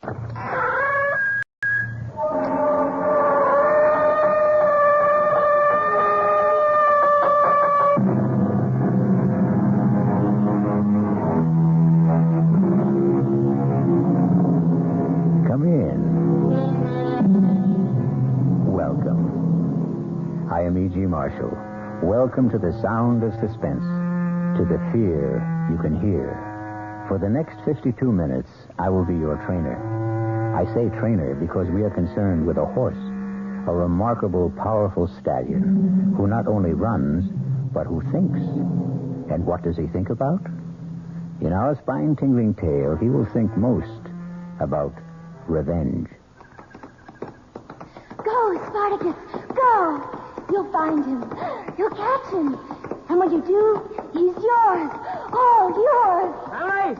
Come in. Welcome. I am E.G. Marshall. Welcome to the sound of suspense, to the fear you can hear. For the next 52 minutes, I will be your trainer. I say trainer because we are concerned with a horse, a remarkable, powerful stallion who not only runs, but who thinks. And what does he think about? In our spine-tingling tale, he will think most about revenge. Go, Spartacus, go! You'll find him. You'll catch him. And when you do, he's yours. All yours. Emily!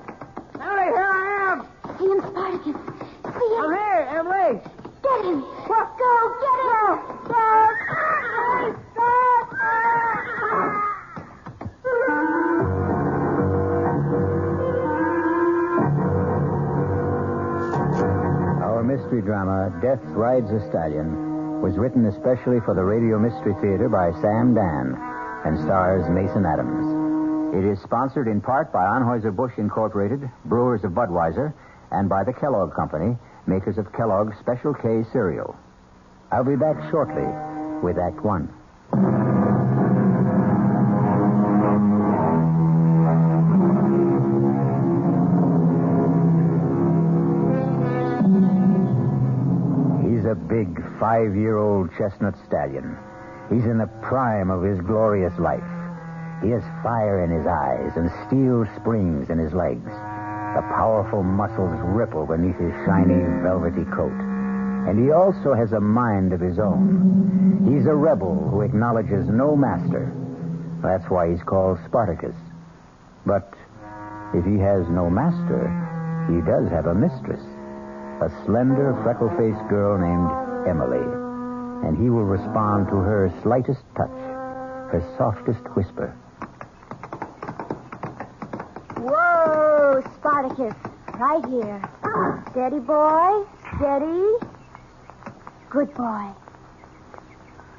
Emily, here I am! See him, Spartacus. See him. I'm here, Emily! Get him. Go, get him. Go. Our mystery drama, Death Rides a Stallion, was written especially for the Radio Mystery Theater by Sam Dan and stars Mason Adams. It is sponsored in part by Anheuser-Busch Incorporated, brewers of Budweiser, and by the Kellogg Company, makers of Kellogg's Special K cereal. I'll be back shortly with Act One. He's a big 5-year-old chestnut stallion. He's in the prime of his glorious life. He has fire in his eyes and steel springs in his legs. The powerful muscles ripple beneath his shiny, velvety coat. And he also has a mind of his own. He's a rebel who acknowledges no master. That's why he's called Spartacus. But if he has no master, he does have a mistress. A slender, freckle-faced girl named Emily. And he will respond to her slightest touch, her softest whisper. Whoa, Spartacus. Right here. Steady, boy. Steady. Good boy.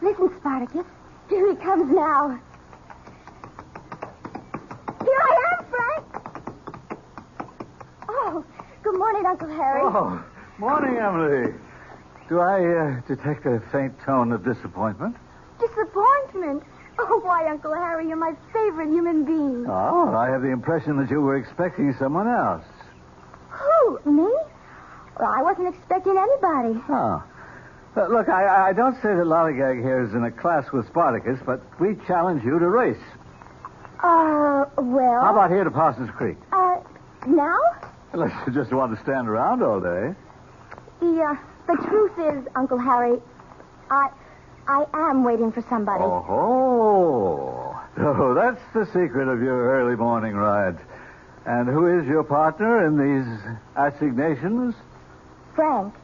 Listen, Spartacus. Here he comes now. Here I am, Frank. Oh, good morning, Uncle Harry. Oh, morning, Emily. Do I detect a faint tone of disappointment? Disappointment? Oh, why, Uncle Harry, you're my favorite human being. Oh, I have the impression that you were expecting someone else. Who? Me? Well, I wasn't expecting anybody. Oh. Look, I don't say that Lollygag here is in a class with Spartacus, but we challenge you to race. Well... How about here to Parsons Creek? Now? Unless you just want to stand around all day. The truth is, Uncle Harry, I am waiting for somebody. Oh, that's the secret of your early morning rides. And who is your partner in these assignations? Frank.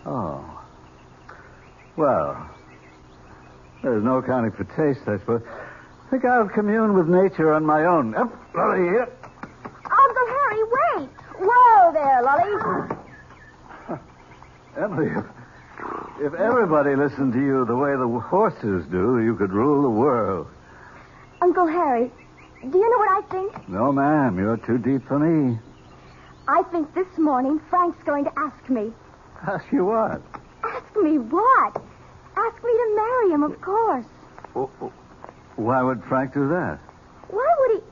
Oh. Well, there's no accounting for taste, I suppose. I think I'll commune with nature on my own. Up, Lolly, here. Uncle Harry, wait. Whoa there, Lolly. Emily, if everybody listened to you the way the horses do, you could rule the world. Uncle Harry, do you know what I think? No, ma'am. You're too deep for me. I think this morning Frank's going to ask me. Ask you what? Ask me what? Ask me to marry him, of course. Why would Frank do that? Why would he...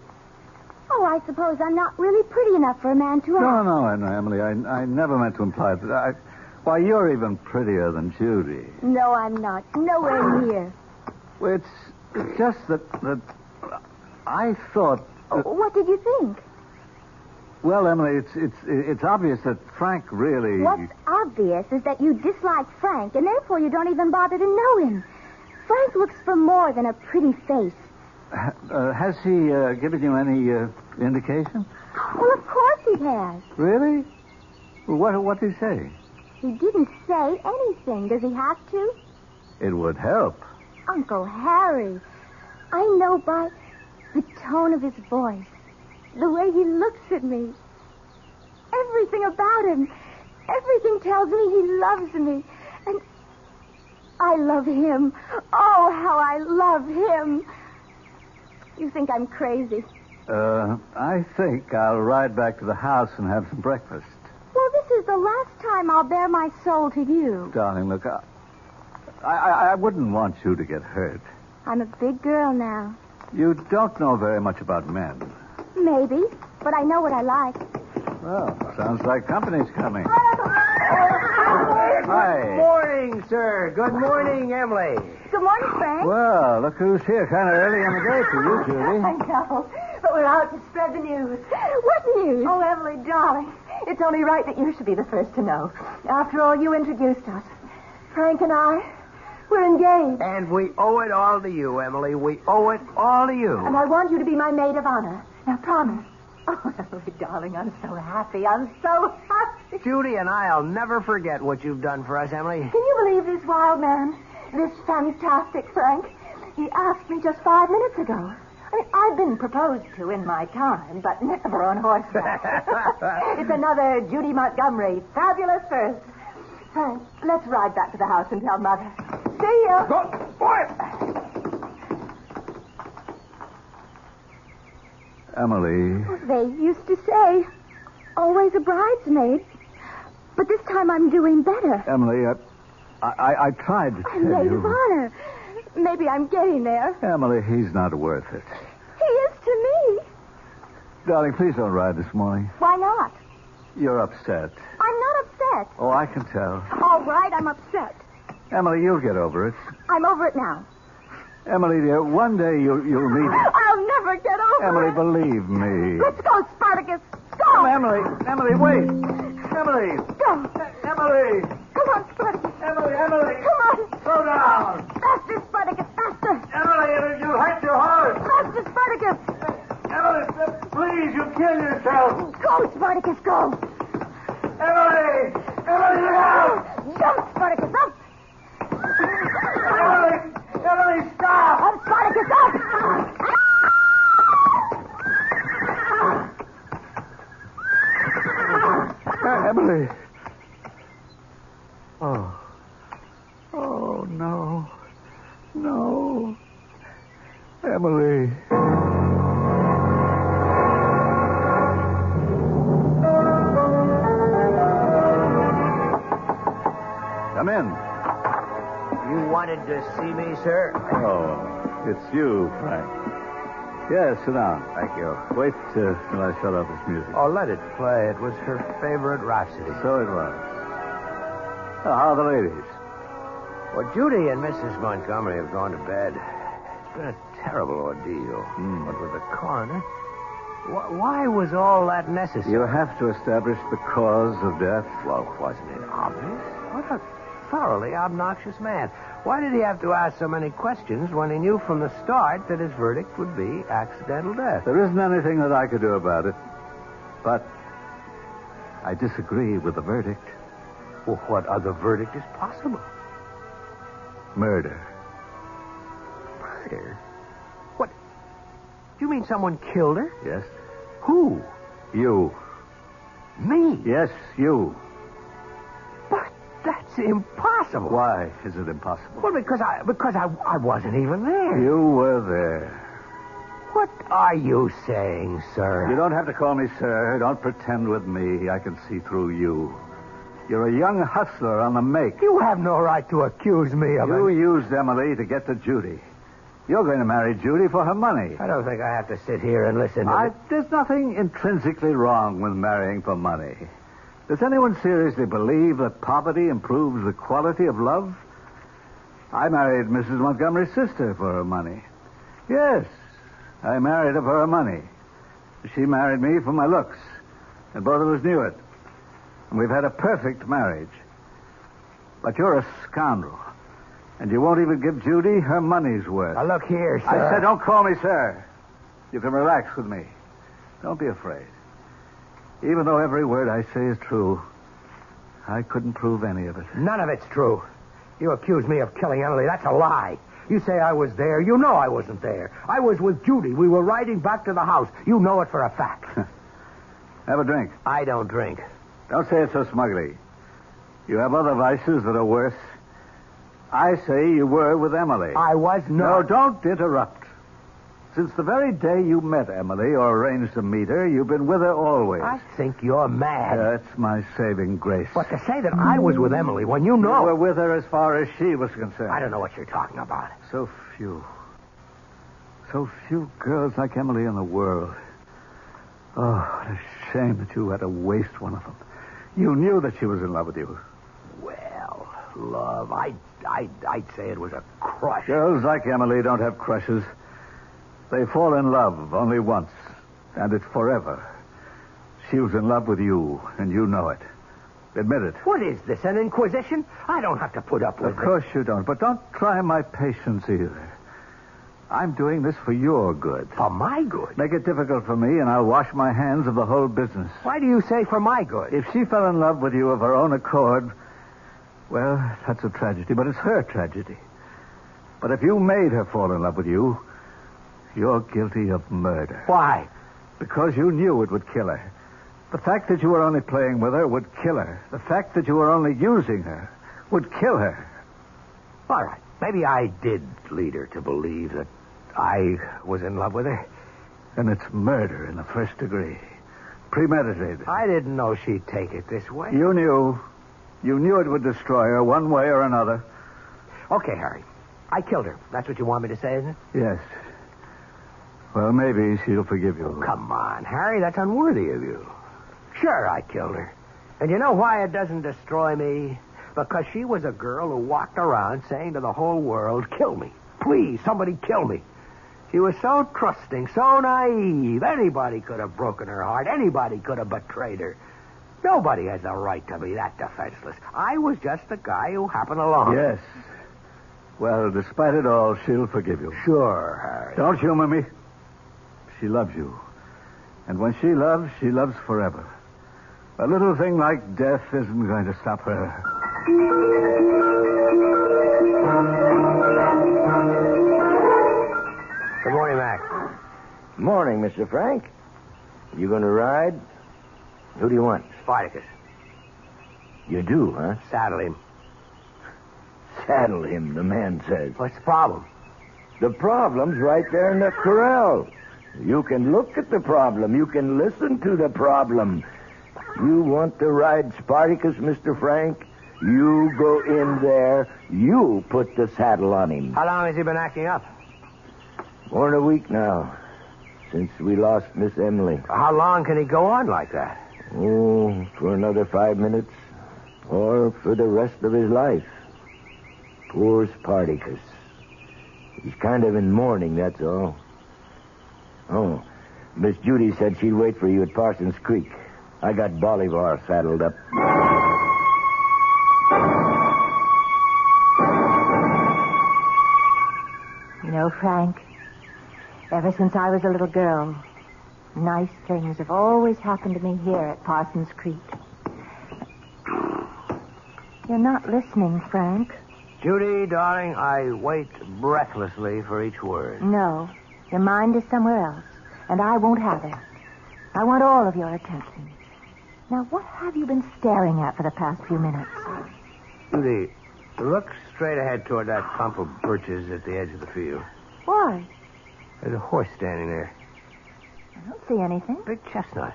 Oh, I suppose I'm not really pretty enough for a man to ask. No, Emily. I never meant to imply that. Why, you're even prettier than Judy. No, I'm not. Nowhere near. Well, it's just that I thought... What did you think? Well, Emily, it's obvious that Frank really... What's obvious is that you dislike Frank, and therefore you don't even bother to know him. Frank looks for more than a pretty face. Has he given you any indication? Well, of course he has. Really? Well, what did he say? He didn't say anything. Does he have to? It would help. Uncle Harry, I know by the tone of his voice, the way he looks at me. Every everything about him. Everything tells me he loves me. And I love him. Oh, how I love him. You think I'm crazy? I think I'll ride back to the house and have some breakfast. Well, this is the last time I'll bare my soul to you. Darling, look, I wouldn't want you to get hurt. I'm a big girl now. You don't know very much about men. Maybe, but I know what I like. Well, sounds like company's coming. Hi. Good morning, sir. Good morning, Emily. Good morning, Frank. Well, look who's here. Kind of early in the day for you, Judy. I know, but we're out to spread the news. What news? Oh, Emily, darling, it's only right that you should be the first to know. After all, you introduced us. Frank and I, we're engaged. And we owe it all to you, Emily. We owe it all to you. And I want you to be my maid of honor. Now, promise. Oh, Emily, darling, I'm so happy. I'm so happy. Judy and I'll never forget what you've done for us, Emily. Can you believe this wild man? This fantastic Frank? He asked me just 5 minutes ago. I mean, I've been proposed to in my time, but never on horseback. It's another Judy Montgomery. Fabulous first. Frank, let's ride back to the house and tell Mother. See you. Go, boy! Emily. They used to say, always a bridesmaid. But this time I'm doing better. Emily, I tried to I'm tell maid you. of honor. Maybe I'm getting there. Emily, he's not worth it. He is to me. Darling, please don't ride this morning. Why not? You're upset. I'm not upset. Oh, I can tell. All right, I'm upset. Emily, you'll get over it. I'm over it now. Emily, dear, one day you'll meet... I'll never get over Emily, it. believe me. Let's go, Spartacus. Go. Oh, Emily, wait. Emily. Go. Emily. Come on, Spartacus. Emily. Come on. Slow down. Faster, Spartacus, faster. Emily, you hurt your horse. Faster, Spartacus. Emily, please, you'll kill yourself. Go, Spartacus, go. Emily, look out. Jump, Spartacus, up. Emily, stop. Up, Spartacus, up. Emily. Oh, no. No. Emily. Come in. You wanted to see me, sir? Oh, it's you, Frank. Yes, sit down. Thank you. Wait till I shut off this music. Oh, let it play. It was her favorite Rhapsody. So it was. Oh, how are the ladies? Well, Judy and Mrs. Montgomery have gone to bed. It's been a terrible ordeal. But with the coroner, why was all that necessary? You have to establish the cause of death. Well, wasn't it obvious? What a thoroughly obnoxious man. Why did he have to ask so many questions when he knew from the start that his verdict would be accidental death? There isn't anything that I could do about it. But I disagree with the verdict. Well, what other verdict is possible? Murder. Murder? What? Do you mean someone killed her? Yes? Who? You. Me? Yes, you. But that's impossible. Why is it impossible? Well, because I wasn't even there. You were there. What are you saying, sir? You don't have to call me sir. Don't pretend with me. I can see through you. You're a young hustler on the make. You have no right to accuse me of You it. used Emily to get to Judy. You're going to marry Judy for her money. I don't think I have to sit here and listen to There's nothing intrinsically wrong with marrying for money. Does anyone seriously believe that poverty improves the quality of love? I married Mrs. Montgomery's sister for her money. Yes, I married her for her money. She married me for my looks, and both of us knew it. And we've had a perfect marriage. But you're a scoundrel, and you won't even give Judy her money's worth. Now, look here, sir. I said don't call me sir. You can relax with me. Don't be afraid. Even though every word I say is true, I couldn't prove any of it. None of it's true. You accuse me of killing Emily. That's a lie. You say I was there. You know I wasn't there. I was with Judy. We were riding back to the house. You know it for a fact. Have a drink. I don't drink. Don't say it so smugly. You have other vices that are worse. I say you were with Emily. I was No, not. don't interrupt. Since the very day you met Emily or arranged to meet her, you've been with her always. I think you're mad. That's my saving grace. But to say that I was with Emily when you know... You were with her as far as she was concerned. I don't know what you're talking about. So few girls like Emily in the world. Oh, what a shame that you had to waste one of them. You knew that she was in love with you. Well, love, I'd say it was a crush. Girls like Emily don't have crushes. They fall in love only once, and it's forever. She was in love with you, and you know it. Admit it. What is this, an inquisition? I don't have to put up with it. Of course you don't, but don't try my patience either. I'm doing this for your good. For my good? Make it difficult for me, and I'll wash my hands of the whole business. Why do you say for my good? If she fell in love with you of her own accord, well, that's a tragedy, but it's her tragedy. But if you made her fall in love with you, you're guilty of murder. Why? Because you knew it would kill her. The fact that you were only playing with her would kill her. The fact that you were only using her would kill her. All right. Maybe I did lead her to believe that I was in love with her. And it's murder in the first degree. Premeditated. I didn't know she'd take it this way. You knew. You knew it would destroy her one way or another. Okay, Harry. I killed her. That's what you want me to say, isn't it? Yes. Well, maybe she'll forgive you. Come on, Harry. That's unworthy of you. Sure, I killed her. And you know why it doesn't destroy me? Because she was a girl who walked around saying to the whole world, kill me. Please, somebody kill me. She was so trusting, so naive. Anybody could have broken her heart. Anybody could have betrayed her. Nobody has the right to be that defenseless. I was just a guy who happened along. Yes. Well, despite it all, she'll forgive you. Sure, Harry. Don't humor me. She loves you. And when she loves forever. A little thing like death isn't going to stop her. Good morning, Mac. Morning, Mr. Frank. You going to ride? Who do you want? Spartacus. You do, huh? Saddle him. Saddle him, the man says. What's the problem? The problem's right there in the corral. You can look at the problem. You can listen to the problem. You want to ride Spartacus, Mr. Frank? You go in there. You put the saddle on him. How long has he been acting up? More than a week now, since we lost Miss Emily. How long can he go on like that? Oh, for another 5 minutes. Or for the rest of his life. Poor Spartacus. He's kind of in mourning, that's all. Oh, Miss Judy said she'd wait for you at Parsons Creek. I got Bolivar saddled up. You know, Frank, ever since I was a little girl, nice things have always happened to me here at Parsons Creek. You're not listening, Frank. Judy, darling, I wait breathlessly for each word. No, your mind is somewhere else, and I won't have it. I want all of your attention. Now, what have you been staring at for the past few minutes? Judy, look straight ahead toward that clump of birches at the edge of the field. Why? There's a horse standing there. I don't see anything. Big chestnut.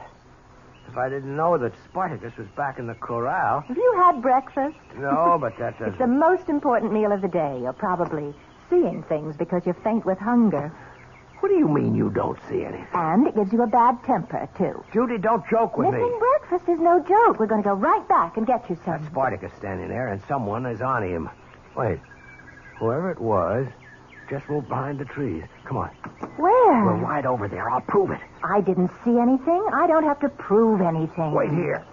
If I didn't know that Spartacus was back in the corral... Have you had breakfast? No, but that doesn't... It's the most important meal of the day. You're probably seeing things because you're faint with hunger. What do you mean you don't see anything? And it gives you a bad temper, too. Judy, don't joke with me. Missing breakfast is no joke. We're going to go right back and get you some. That's Spartacus standing there, and someone is on him. Wait. Whoever it was just moved behind the trees. Come on. Where? We're right over there. I'll prove it. I didn't see anything. I don't have to prove anything. Wait here.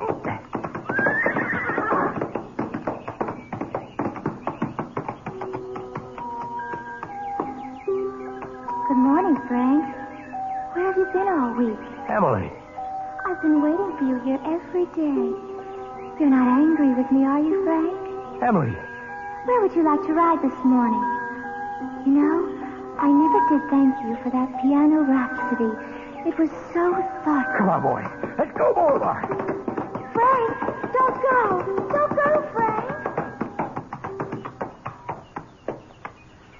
Good morning, Frank. Where have you been all week? Emily. I've been waiting for you here every day. You're not angry with me, are you, Frank? Emily. Where would you like to ride this morning? You know, I never did thank you for that piano rhapsody. It was so thoughtful. Come on, boy. Let's go, Bolivar. Frank!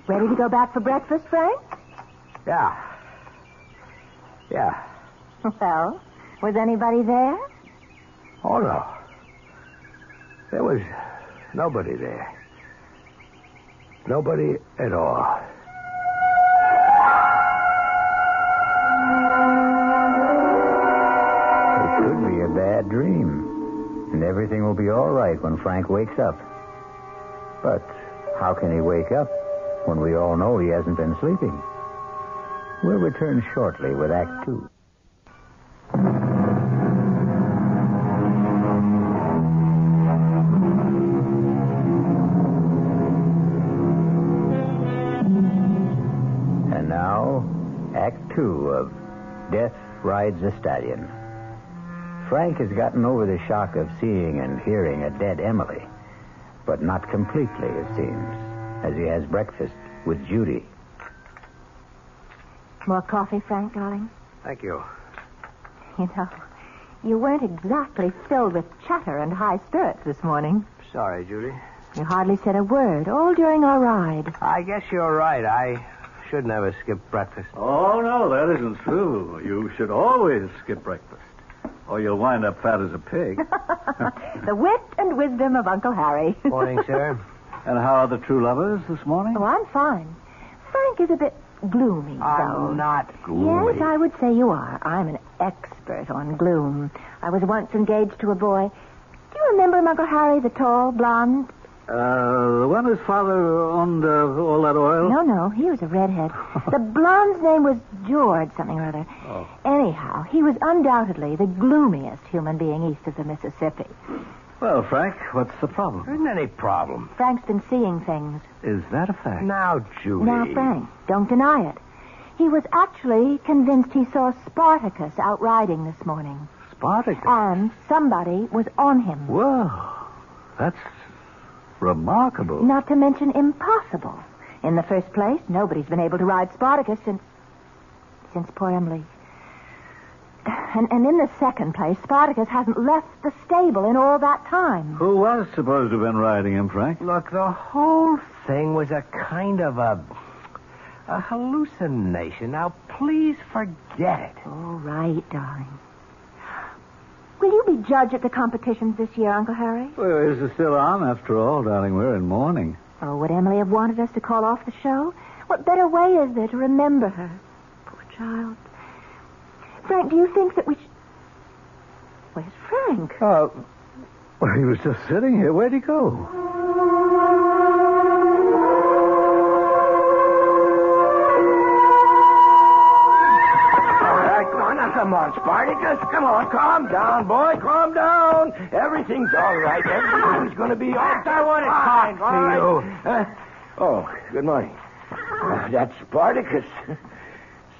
Ready to go back for breakfast, Frank? Yeah. Well, was anybody there? Oh, no. There was nobody there. Nobody at all. It could be a bad dream. And everything will be all right when Frank wakes up. But how can he wake up when we all know he hasn't been sleeping? We'll return shortly with Act 2. And now, Act 2 of Death Rides a Stallion. Frank has gotten over the shock of seeing and hearing a dead Emily, but not completely, it seems, as he has breakfast with Judy. More coffee, Frank, darling? Thank you. You know, you weren't exactly filled with chatter and high spirits this morning. Sorry, Judy. You hardly said a word, all during our ride. I guess you're right. I should never skip breakfast. Oh, no, that isn't true. You should always skip breakfast, or you'll wind up fat as a pig. The wit and wisdom of Uncle Harry. Morning, sir. And how are the true lovers this morning? Oh, I'm fine. Frank is a bit gloomy, though. I'm not gloomy. Yes, I would say you are. I'm an expert on gloom. I was once engaged to a boy. Do you remember him, Uncle Harry, the tall, blonde? The one whose father owned all that oil? No, he was a redhead. The blonde's name was George something or other. Oh. Anyhow, he was undoubtedly the gloomiest human being east of the Mississippi. Well, Frank, what's the problem? There isn't any problem. Frank's been seeing things. Is that a fact? Now, Judy. Now, Frank, don't deny it. He was actually convinced he saw Spartacus out riding this morning. Spartacus? And somebody was on him. Whoa, that's remarkable. Not to mention impossible. In the first place, nobody's been able to ride Spartacus since poor Emily. And in the second place, Spartacus hasn't left the stable in all that time. Who was supposed to have been riding him, Frank? Look, the whole thing was a kind of a hallucination. Now, please forget it. All right, darling. Will you be judge at the competitions this year, Uncle Harry? Well, is it still on? After all, darling, we're in mourning. Oh, would Emily have wanted us to call off the show? What better way is there to remember her? Poor child. Frank, do you think that we should... Where's Frank? Well, he was just sitting here. Where'd he go? Come on, Spartacus. Come on, calm down, boy. Calm down. Everything's all right. Everything's going to be all right. I want to talk to you. Oh, good morning. That's Spartacus.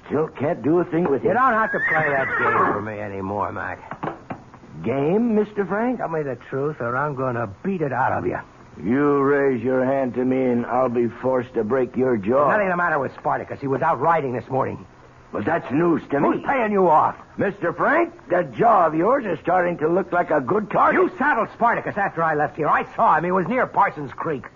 Still can't do a thing with You him. don't have to play that game for me anymore, Mac. Game, Mr. Frank? Tell me the truth, or I'm going to beat it out of you. You raise your hand to me, and I'll be forced to break your jaw. There's nothing the matter with Spartacus. He was out riding this morning. But that's news to me. Who's paying you off? Mr. Frank, that jaw of yours is starting to look like a good target. You saddled Spartacus after I left here. I saw him. He was near Parsons Creek.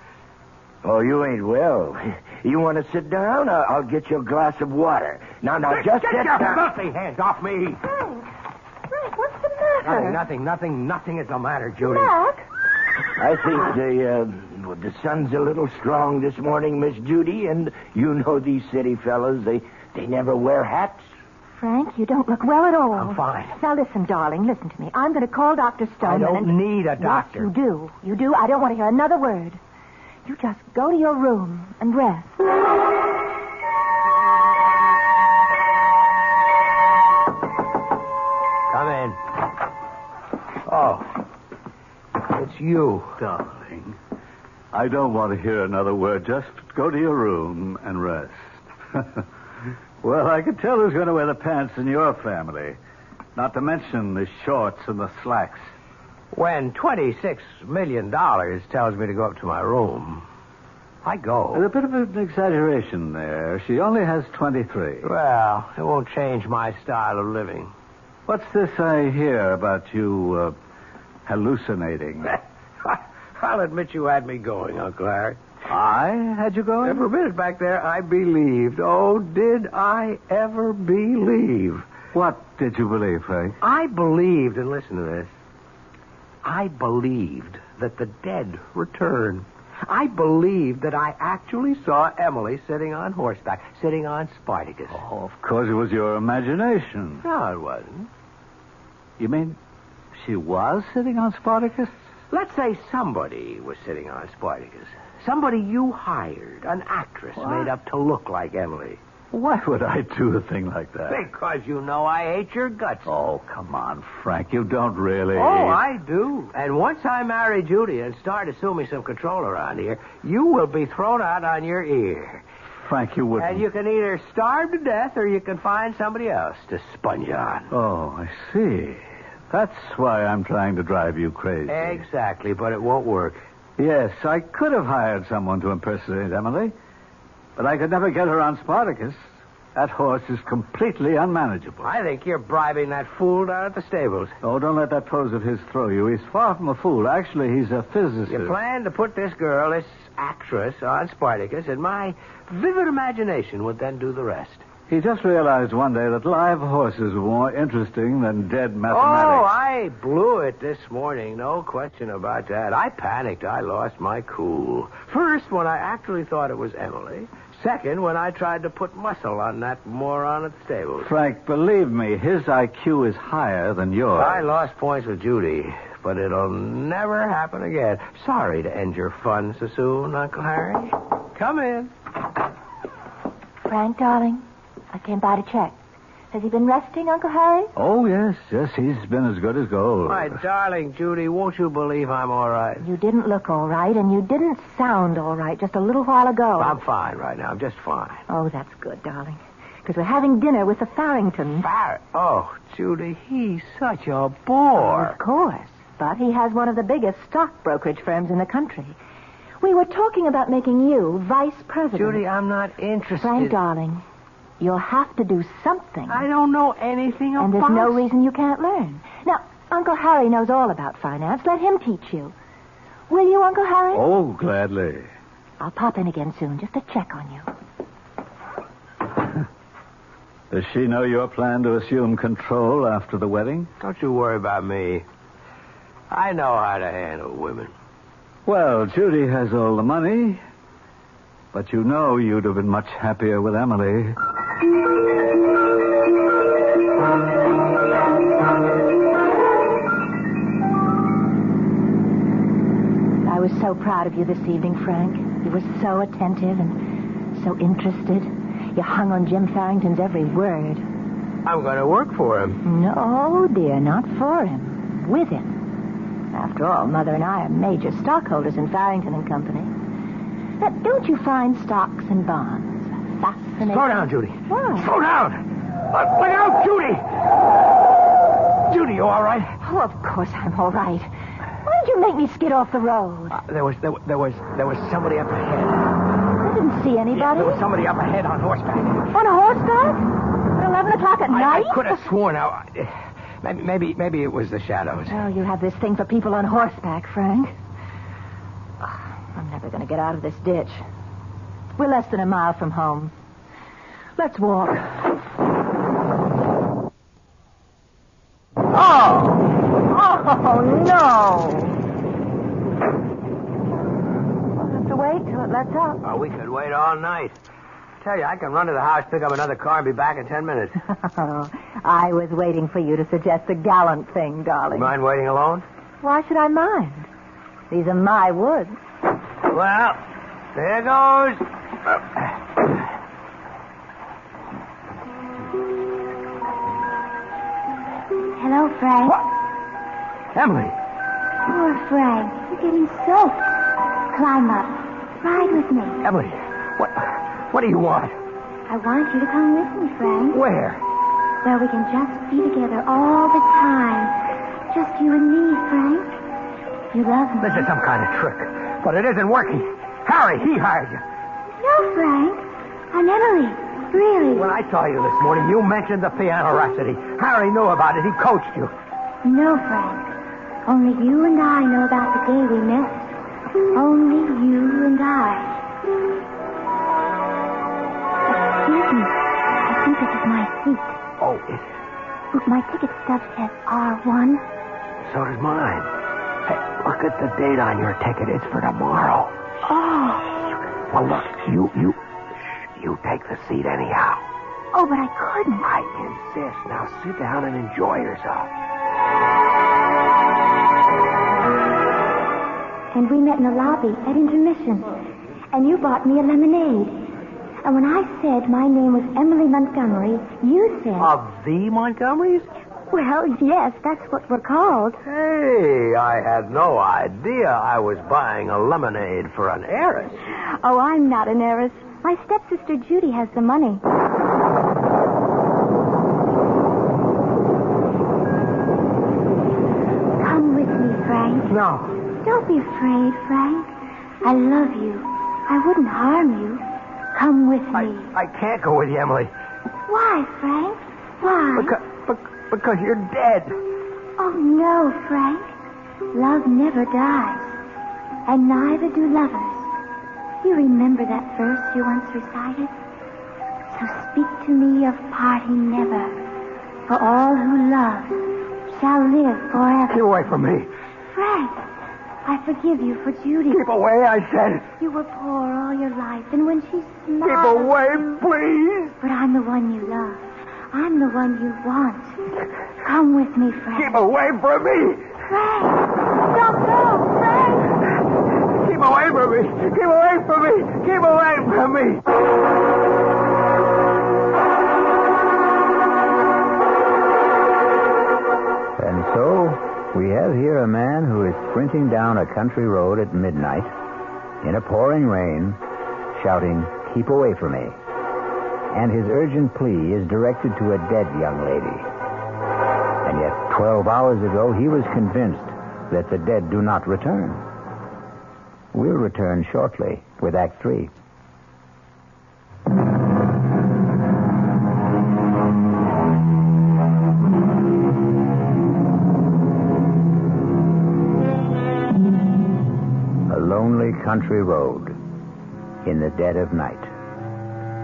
Oh, you ain't well. You want to sit down? I'll get you a glass of water. Now, just get sit your down. filthy hands off me. Frank, what's the matter? Nothing is the matter, Judy. Jack? I think the sun's a little strong this morning, Miss Judy, and you know these city fellas, they never wear hats. Frank, you don't look well at all. I'm fine. Now, listen, darling, listen to me. I'm going to call Dr. Stoneman. I don't need a doctor. Yes, you do. You do. I don't want to hear another word. You just go to your room and rest. Come in. Oh, it's you. Darling, I don't want to hear another word. Just go to your room and rest. Well, I can tell who's going to wear the pants in your family. Not to mention the shorts and the slacks. When $26 million tells me to go up to my room, I go. There's a bit of an exaggeration there. She only has 23. Well, it won't change my style of living. What's this I hear about you hallucinating? I'll admit you had me going, Uncle Harry. I had you going? For a minute back there, I believed. Oh, did I ever believe? What did you believe, Frank? I believed, and listen to this, I believed that the dead return. I believed that I actually saw Emily sitting on horseback, sitting on Spartacus. Oh, of course it was your imagination. No, it wasn't. You mean she was sitting on Spartacus? Let's say somebody was sitting on Spartacus. Somebody you hired, an actress made up to look like Emily. Why would I do a thing like that? Because you know I hate your guts. Oh, come on, Frank. You don't really. Oh, I do. And once I marry Judy and start assuming some control around here, you will be thrown out on your ear. Frank, you wouldn't. And you can either starve to death or you can find somebody else to sponge on. Oh, I see. That's why I'm trying to drive you crazy. Exactly, but it won't work. Yes, I could have hired someone to impersonate Emily, but I could never get her on Spartacus. That horse is completely unmanageable. I think you're bribing that fool down at the stables. Oh, don't let that pose of his throw you. He's far from a fool. Actually, he's a physicist. You plan to put this girl, this actress, on Spartacus, and my vivid imagination would then do the rest. He just realized one day that live horses were more interesting than dead mathematics. Oh, I blew it this morning. No question about that. I panicked. I lost my cool. First, when I actually thought it was Emily. Second, when I tried to put muscle on that moron at the stables. Frank, believe me, his IQ is higher than yours. I lost points with Judy, but it'll never happen again. Sorry to end your fun so soon, Uncle Harry. Come in. Frank, darling, I came by to check. Has he been resting, Uncle Harry? Oh, yes. He's been as good as gold. My darling Judy, won't you believe I'm all right? You didn't look all right, and you didn't sound all right just a little while ago. I'm fine right now. I'm just fine. Oh, that's good, darling. Because we're having dinner with the Farringtons. Oh, Judy, he's such a bore. Of course. But he has one of the biggest stock brokerage firms in the country. We were talking about making you vice president. Judy, I'm not interested. Frank, darling, you'll have to do something. I don't know anything about... And there's no reason you can't learn. Now, Uncle Harry knows all about finance. Let him teach you. Will you, Uncle Harry? Oh, gladly. I'll pop in again soon just to check on you. Does she know your plan to assume control after the wedding? Don't you worry about me. I know how to handle women. Well, Judy has all the money, but you know you'd have been much happier with Emily. I was so proud of you this evening, Frank. You were so attentive and so interested. You hung on Jim Farrington's every word. I'm going to work for him. No, dear, not for him. With him. After all, Mother and I are major stockholders in Farrington and Company. Now, don't you find stocks and bonds fascinating? Slow down, Judy. What? Slow down. Look out, Judy. Judy, you all right? Oh, of course I'm all right. Why did you make me skid off the road? There was somebody up ahead. I didn't see anybody. Yeah, there was somebody up ahead on horseback. On a horseback? At 11 o'clock at night? I could have sworn. Now, maybe it was the shadows. Oh, you have this thing for people on horseback, Frank. I'm never going to get out of this ditch. We're less than a mile from home. Let's walk. Oh, no. We'll have to wait till it lets up. Oh, we could wait all night. Tell you, I can run to the house, pick up another car, and be back in 10 minutes. Oh, I was waiting for you to suggest a gallant thing, darling. You mind waiting alone? Why should I mind? These are my woods. Well, there goes. Hello, Frank. What? Emily. Poor Frank. You're getting soaked. Climb up. Ride with me. Emily, what do you want? I want you to come with me, Frank. Where? Where we can just be together all the time. Just you and me, Frank. You love me. This is some kind of trick, but it isn't working. Harry, he hired you. No, Frank. I'm Emily. Really. When I saw you this morning, you mentioned the piano rhapsody. Harry knew about it. He coached you. No, Frank. Only you and I know about the day we met. Only you and I. Excuse me. I think this is my seat. Oh, My ticket stub says R1. so does mine. Hey, look at the date on your ticket. It's for tomorrow. Oh. Well, look, you take the seat anyhow. Oh, but I couldn't. I insist. Now sit down and enjoy yourself. And we met in the lobby at intermission. And you bought me a lemonade. And when I said my name was Emily Montgomery, you said... Of the Montgomerys? Well, yes, that's what we're called. Hey, I had no idea I was buying a lemonade for an heiress. Oh, I'm not an heiress. My stepsister Judy has the money. Come with me, Frank. No. Don't be afraid, Frank. I love you. I wouldn't harm you. Come with me. I can't go with you, Emily. Why, Frank? Why? Because you're dead. Oh, no, Frank. Love never dies. And neither do lovers. You remember that verse you once recited? So speak to me of parting never. For all who love shall live forever. Keep away from me. Frank, I forgive you for Judy. Keep away, I said. You were poor all your life, and when she smiled... Keep away, please. But I'm the one you love. I'm the one you want. Come with me, Frank. Keep away from me. Frank! Don't go, Frank! Keep away from me. Keep away from me. Keep away from me. And so, we have here a man who is sprinting down a country road at midnight, in a pouring rain, shouting, "Keep away from me." And his urgent plea is directed to a dead young lady. And yet, 12 hours ago, he was convinced that the dead do not return. We'll return shortly with Act 3. A lonely country road in the dead of night.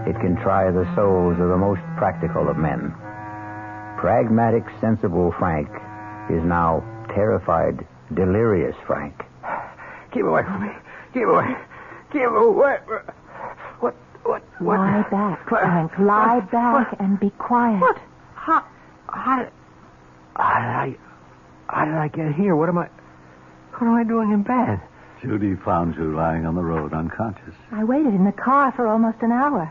It can try the souls of the most practical of men. Pragmatic, sensible Frank is now terrified, delirious Frank. Keep away from me. Keep away. Keep away. What? Lie back, Frank. Lie back and be quiet. What? How did I get here? What am I doing in bed? Judy found you lying on the road unconscious. I waited in the car for almost an hour.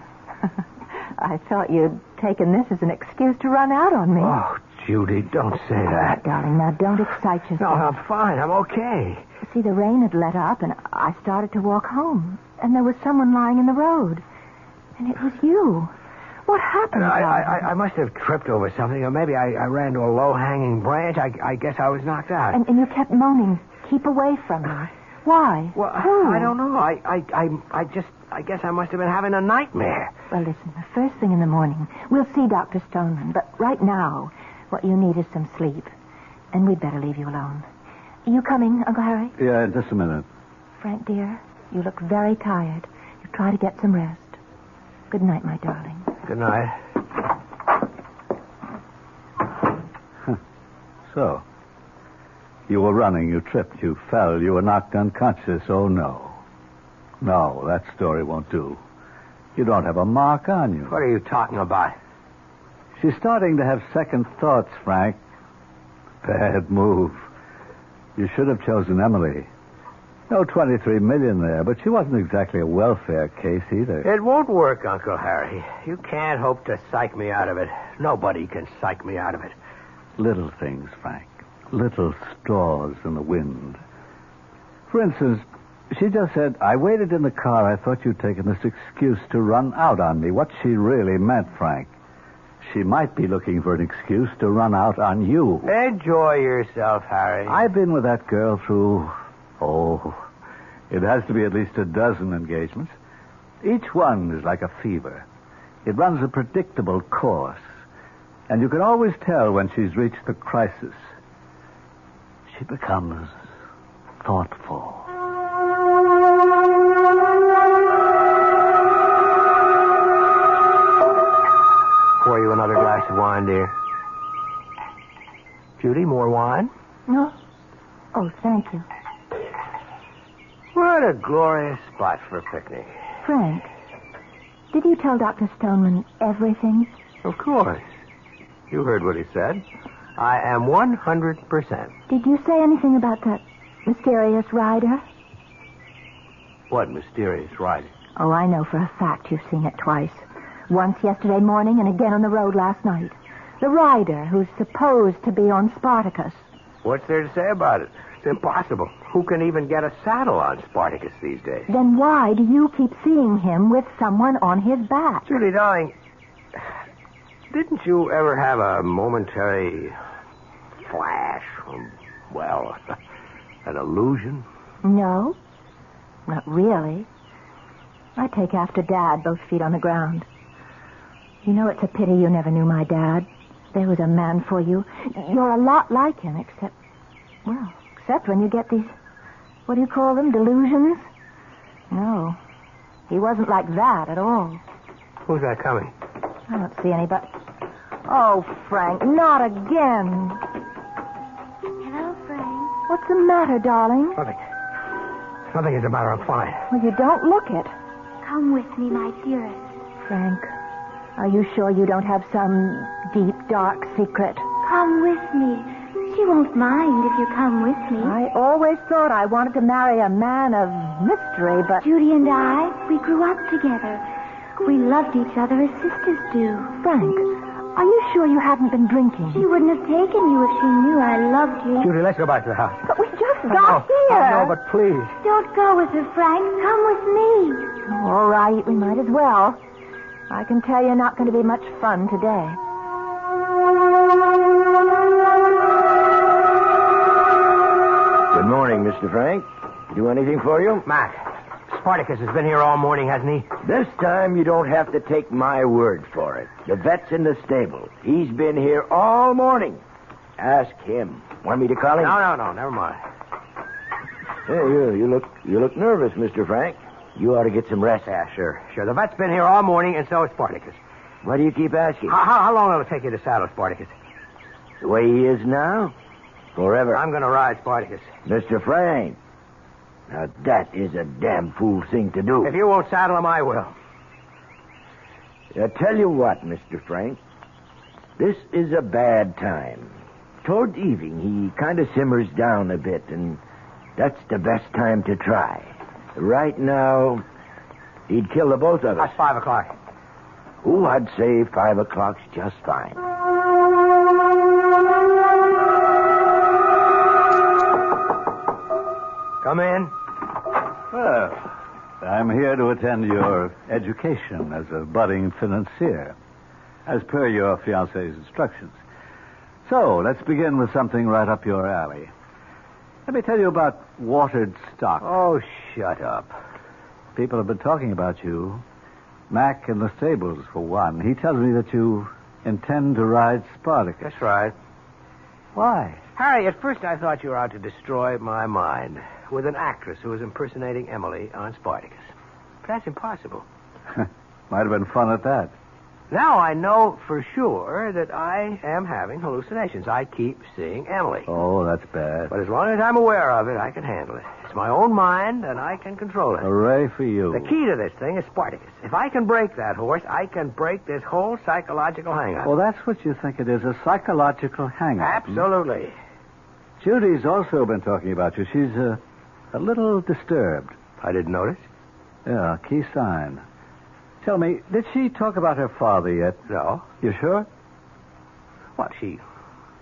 I thought you'd taken this as an excuse to run out on me. Oh, Judy, don't say that. Darling, now don't excite yourself. No, I'm fine. I'm okay. See, the rain had let up, and I started to walk home. And there was someone lying in the road. And it was you. What happened? I must have tripped over something, or maybe I ran to a low-hanging branch. I guess I was knocked out. And you kept moaning, "Keep away from me." Why? Well, Who? I don't know. I guess I must have been having a nightmare. Well, listen, the first thing in the morning, we'll see Dr. Stoneman. But right now, what you need is some sleep. And we'd better leave you alone. Are you coming, Uncle Harry? Yeah, in just a minute. Frank, dear, you look very tired. You try to get some rest. Good night, my darling. Good night. So, you were running, you tripped, you fell, you were knocked unconscious. Oh, no. No, that story won't do. You don't have a mark on you. What are you talking about? She's starting to have second thoughts, Frank. Bad move. You should have chosen Emily. No $23 million there, but she wasn't exactly a welfare case either. It won't work, Uncle Harry. You can't hope to psych me out of it. Nobody can psych me out of it. Little things, Frank. Little straws in the wind. For instance, she just said, "I waited in the car. I thought you'd taken this excuse to run out on me." What she really meant, Frank, she might be looking for an excuse to run out on you. Enjoy yourself, Harry. I've been with that girl through, it has to be at least a dozen engagements. Each one is like a fever. It runs a predictable course. And you can always tell when she's reached the crisis. She becomes thoughtful. of wine, dear. Judy, more wine? No. Oh, thank you. What a glorious spot for a picnic. Frank, did you tell Dr. Stoneman everything? Of course. You heard what he said. I am 100%. Did you say anything about that mysterious rider? What mysterious riding? Oh, I know for a fact you've seen it twice. Once yesterday morning and again on the road last night. The rider who's supposed to be on Spartacus. What's there to say about it? It's impossible. Who can even get a saddle on Spartacus these days? Then why do you keep seeing him with someone on his back? Judy, darling, didn't you ever have a momentary flash? Well, an illusion? No, not really. I take after Dad, both feet on the ground. You know, it's a pity you never knew my dad. There was a man for you. You're a lot like him, except when you get these, what do you call them, delusions? No, he wasn't like that at all. Who's that coming? I don't see anybody. Oh, Frank, not again. Hello, Frank. What's the matter, darling? Nothing is the matter. I'm fine. Well, you don't look it. Come with me, my dearest. Frank, are you sure you don't have some deep, dark secret? Come with me. She won't mind if you come with me. I always thought I wanted to marry a man of mystery, but... Judy and I, we grew up together. We loved each other as sisters do. Frank, are you sure you haven't been drinking? She wouldn't have taken you if she knew I loved you. Judy, let's go back to the house. But we just got here. No, but please. Don't go with her, Frank. Come with me. All right, we might as well. I can tell you're not going to be much fun today. Good morning, Mr. Frank. Do anything for you? Mac, Spartacus has been here all morning, hasn't he? This time you don't have to take my word for it. The vet's in the stable. He's been here all morning. Ask him. Want me to call him? No, never mind. Hey, you look nervous, Mr. Frank. You ought to get some rest. Yeah, sure. The vet's been here all morning, and so is Spartacus. Why do you keep asking? How long will it take you to saddle Spartacus? The way he is now? Forever. I'm going to ride Spartacus. Mr. Frank. Now, that is a damn fool thing to do. If you won't saddle him, I will. I tell you what, Mr. Frank. This is a bad time. Toward evening, he kind of simmers down a bit, and that's the best time to try. Right now, he'd kill the both of us. That's 5 o'clock. Oh, I'd say 5 o'clock's just fine. Come in. Well, I'm here to attend your education as a budding financier, as per your fiancé's instructions. So, let's begin with something right up your alley. Let me tell you about watered stock. Oh, shut up. People have been talking about you. Mac in the stables, for one. He tells me that you intend to ride Spartacus. That's right. Why? Harry, at first I thought you were out to destroy my mind with an actress who was impersonating Emily on Spartacus. But that's impossible. Might have been fun at that. Now I know for sure that I am having hallucinations. I keep seeing Emily. Oh, that's bad. But as long as I'm aware of it, I can handle it. It's my own mind, and I can control it. Hooray for you. The key to this thing is Spartacus. If I can break that horse, I can break this whole psychological hang-up. Well, that's what you think it is, a psychological hang-up. Absolutely. Judy's also been talking about you. She's a little disturbed. I didn't notice. Yeah, key sign. Tell me, did she talk about her father yet? No. You sure? Well, she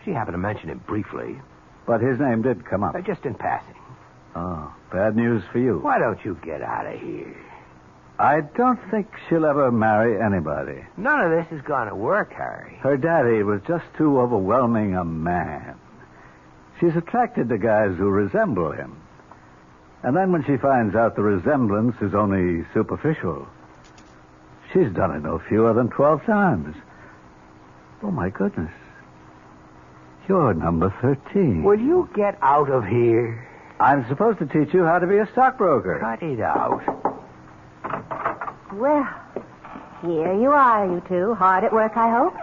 happened to mention him briefly. But his name did come up. Just in passing. Oh, bad news for you. Why don't you get out of here? I don't think she'll ever marry anybody. None of this is going to work, Harry. Her daddy was just too overwhelming a man. She's attracted to guys who resemble him. And then when she finds out the resemblance is only superficial, she's done it no fewer than 12 times. Oh, my goodness. You're number 13. Will you get out of here? I'm supposed to teach you how to be a stockbroker. Cut it out. Well, here you are, you two. Hard at work, I hope.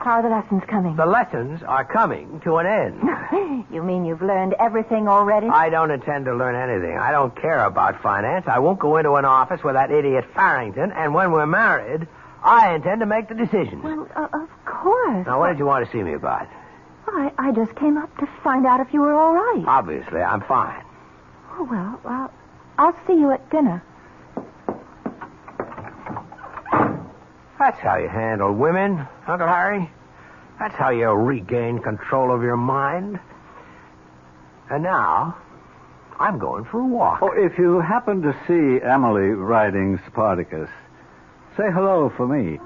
How are the lessons coming? The lessons are coming to an end. You mean you've learned everything already? I don't intend to learn anything. I don't care about finance. I won't go into an office with that idiot Farrington, and when we're married, I intend to make the decisions. Well, of course. Now, what did you want to see me about? I just came up to find out if you were all right. Obviously, I'm fine. Oh, well, I'll see you at dinner. That's how you handle women, Uncle Harry. That's how you regain control of your mind. And now, I'm going for a walk. Oh, if you happen to see Emily riding Spartacus, say hello for me.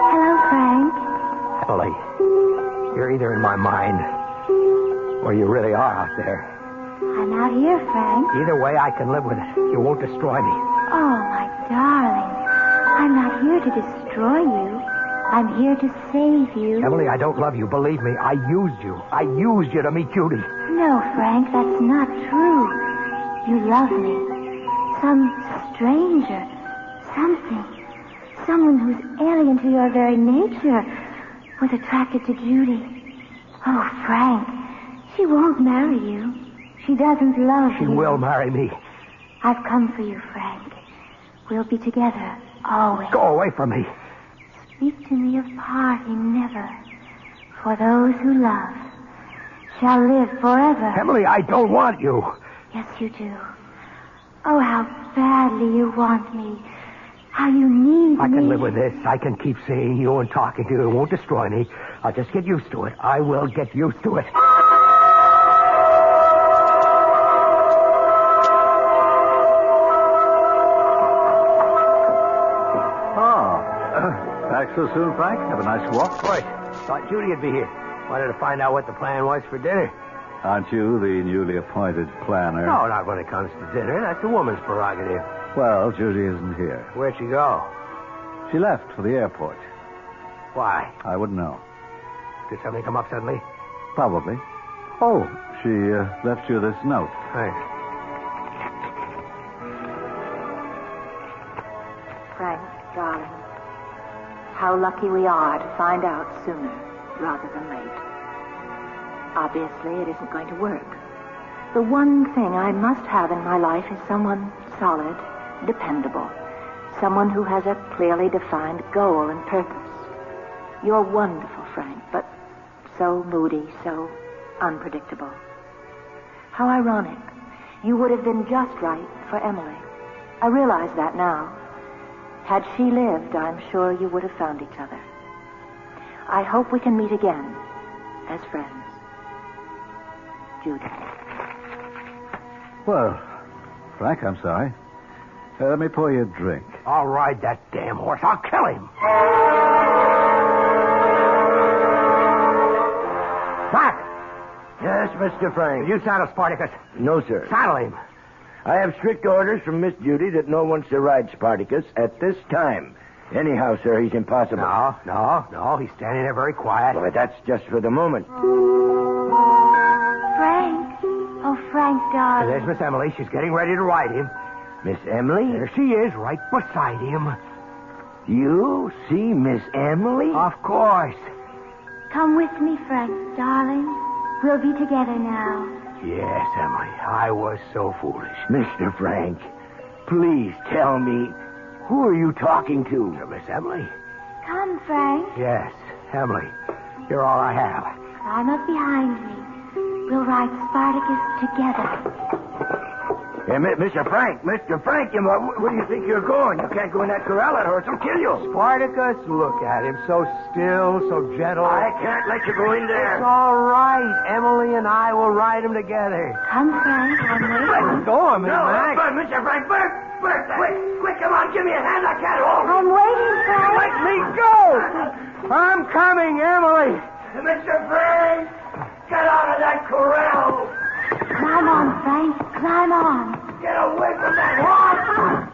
Hello, Frank. Emily, you're either in my mind or you really are out there. I'm out here, Frank. Either way, I can live with it. You won't destroy me. Oh, my darling. I'm not here to destroy you. I'm here to save you. Emily, I don't love you. Believe me, I used you. I used you to meet Judy. No, Frank, that's not true. You love me. Some stranger. Something. Someone who's alien to your very nature was attracted to Judy. Oh, Frank, she won't marry you. She doesn't love you. She will marry me. I've come for you, Frank. We'll be together, always. Go away from me. Speak to me of parting never. For those who love shall live forever. Emily, I don't want you. Yes, you do. Oh, how badly you want me. How you need me. I can live with this. I can keep seeing you and talking to you. It won't destroy me. I'll just get used to it. I will get used to it. Back so soon, Frank? Have a nice walk? Of course. Thought Judy'd be here. Wanted to find out what the plan was for dinner. Aren't you the newly appointed planner? No, not when it comes to dinner. That's a woman's prerogative. Well, Judy isn't here. Where'd she go? She left for the airport. Why? I wouldn't know. Did something come up suddenly? Probably. Oh, she left you this note. Thanks. Frank, darling, how lucky we are to find out sooner rather than late. Obviously, it isn't going to work. The one thing I must have in my life is someone solid, dependable, someone who has a clearly defined goal and purpose. You're wonderful, Frank, but so moody, so unpredictable. How ironic. You would have been just right for Emily. I realize that now. Had she lived, I'm sure you would have found each other. I hope we can meet again as friends. Judy. Well, Frank, I'm sorry. Let me pour you a drink. I'll ride that damn horse. I'll kill him. Back! Yes, Mr. Frank. You saddle Spartacus. No, sir. Saddle him. I have strict orders from Miss Judy that no one's to ride Spartacus at this time. Anyhow, sir, he's impossible. No. He's standing there very quiet. Well, that's just for the moment. Frank. Oh, Frank, darling. There's Miss Emily. She's getting ready to ride him. Miss Emily? There she is, right beside him. You see Miss Emily? Of course. Come with me, Frank, darling. We'll be together now. Yes, Emily. I was so foolish. Mr. Frank, please tell me, who are you talking to? Miss Emily? Come, Frank. Yes, Emily. You're all I have. Climb up behind me. We'll ride Spartacus together. Hey, Mr. Frank, where do you think you're going? You can't go in that corral. That horse will kill you. Spartacus, look at him. So still, so gentle. I can't let you go in there. It's all right. Emily and I will ride him together. Come, Frank. I'm waiting. Go on, Miss Mac. Mr. Frank, Bert, quick, come on, give me a hand. I can't hold. I'm waiting, Frank. Let me go. I'm coming, Emily. Mr. Frank, get out of that corral. Climb on, Frank. Climb on. Get away from that horse.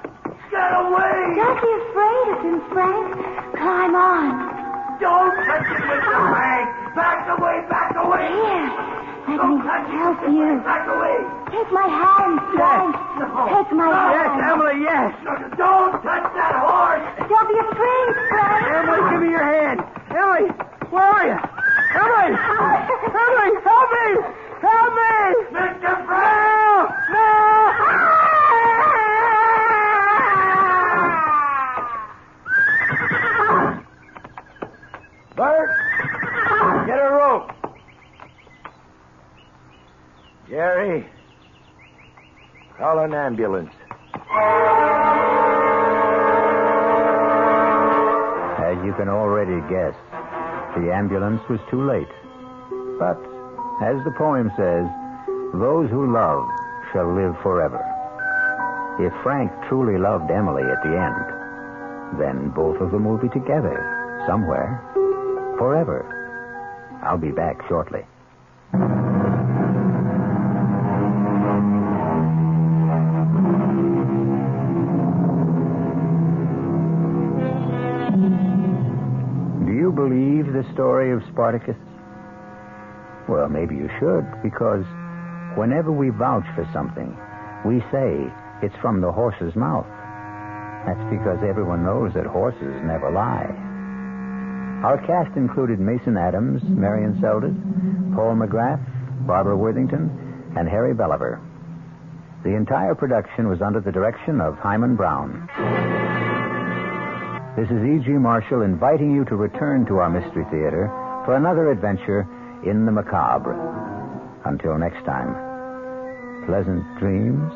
Get away. Don't be afraid of him, Frank. Climb on. Don't touch it, Mr. Frank. Back away. Here. Let me help you. Back away. Take my hand, Frank. Take my hand. Yes, Emily, yes. Don't touch that horse. Don't be afraid, Frank. Emily, give me your hand. Emily, where are you? Emily! Emily, help me! Help me! Mr. Frank! No! Bert, get a rope. Jerry, call an ambulance. As you can already guess, the ambulance was too late. But, as the poem says, those who love shall live forever. If Frank truly loved Emily at the end, then both of them will be together somewhere. Forever. I'll be back shortly. Do you believe the story of Spartacus? Well, maybe you should, because whenever we vouch for something, we say it's from the horse's mouth. That's because everyone knows that horses never lie. Our cast included Mason Adams, Marion Seldes, Paul McGrath, Barbara Worthington, and Harry Belliver. The entire production was under the direction of Hyman Brown. This is E.G. Marshall inviting you to return to our Mystery Theater for another adventure in the macabre. Until next time, pleasant dreams.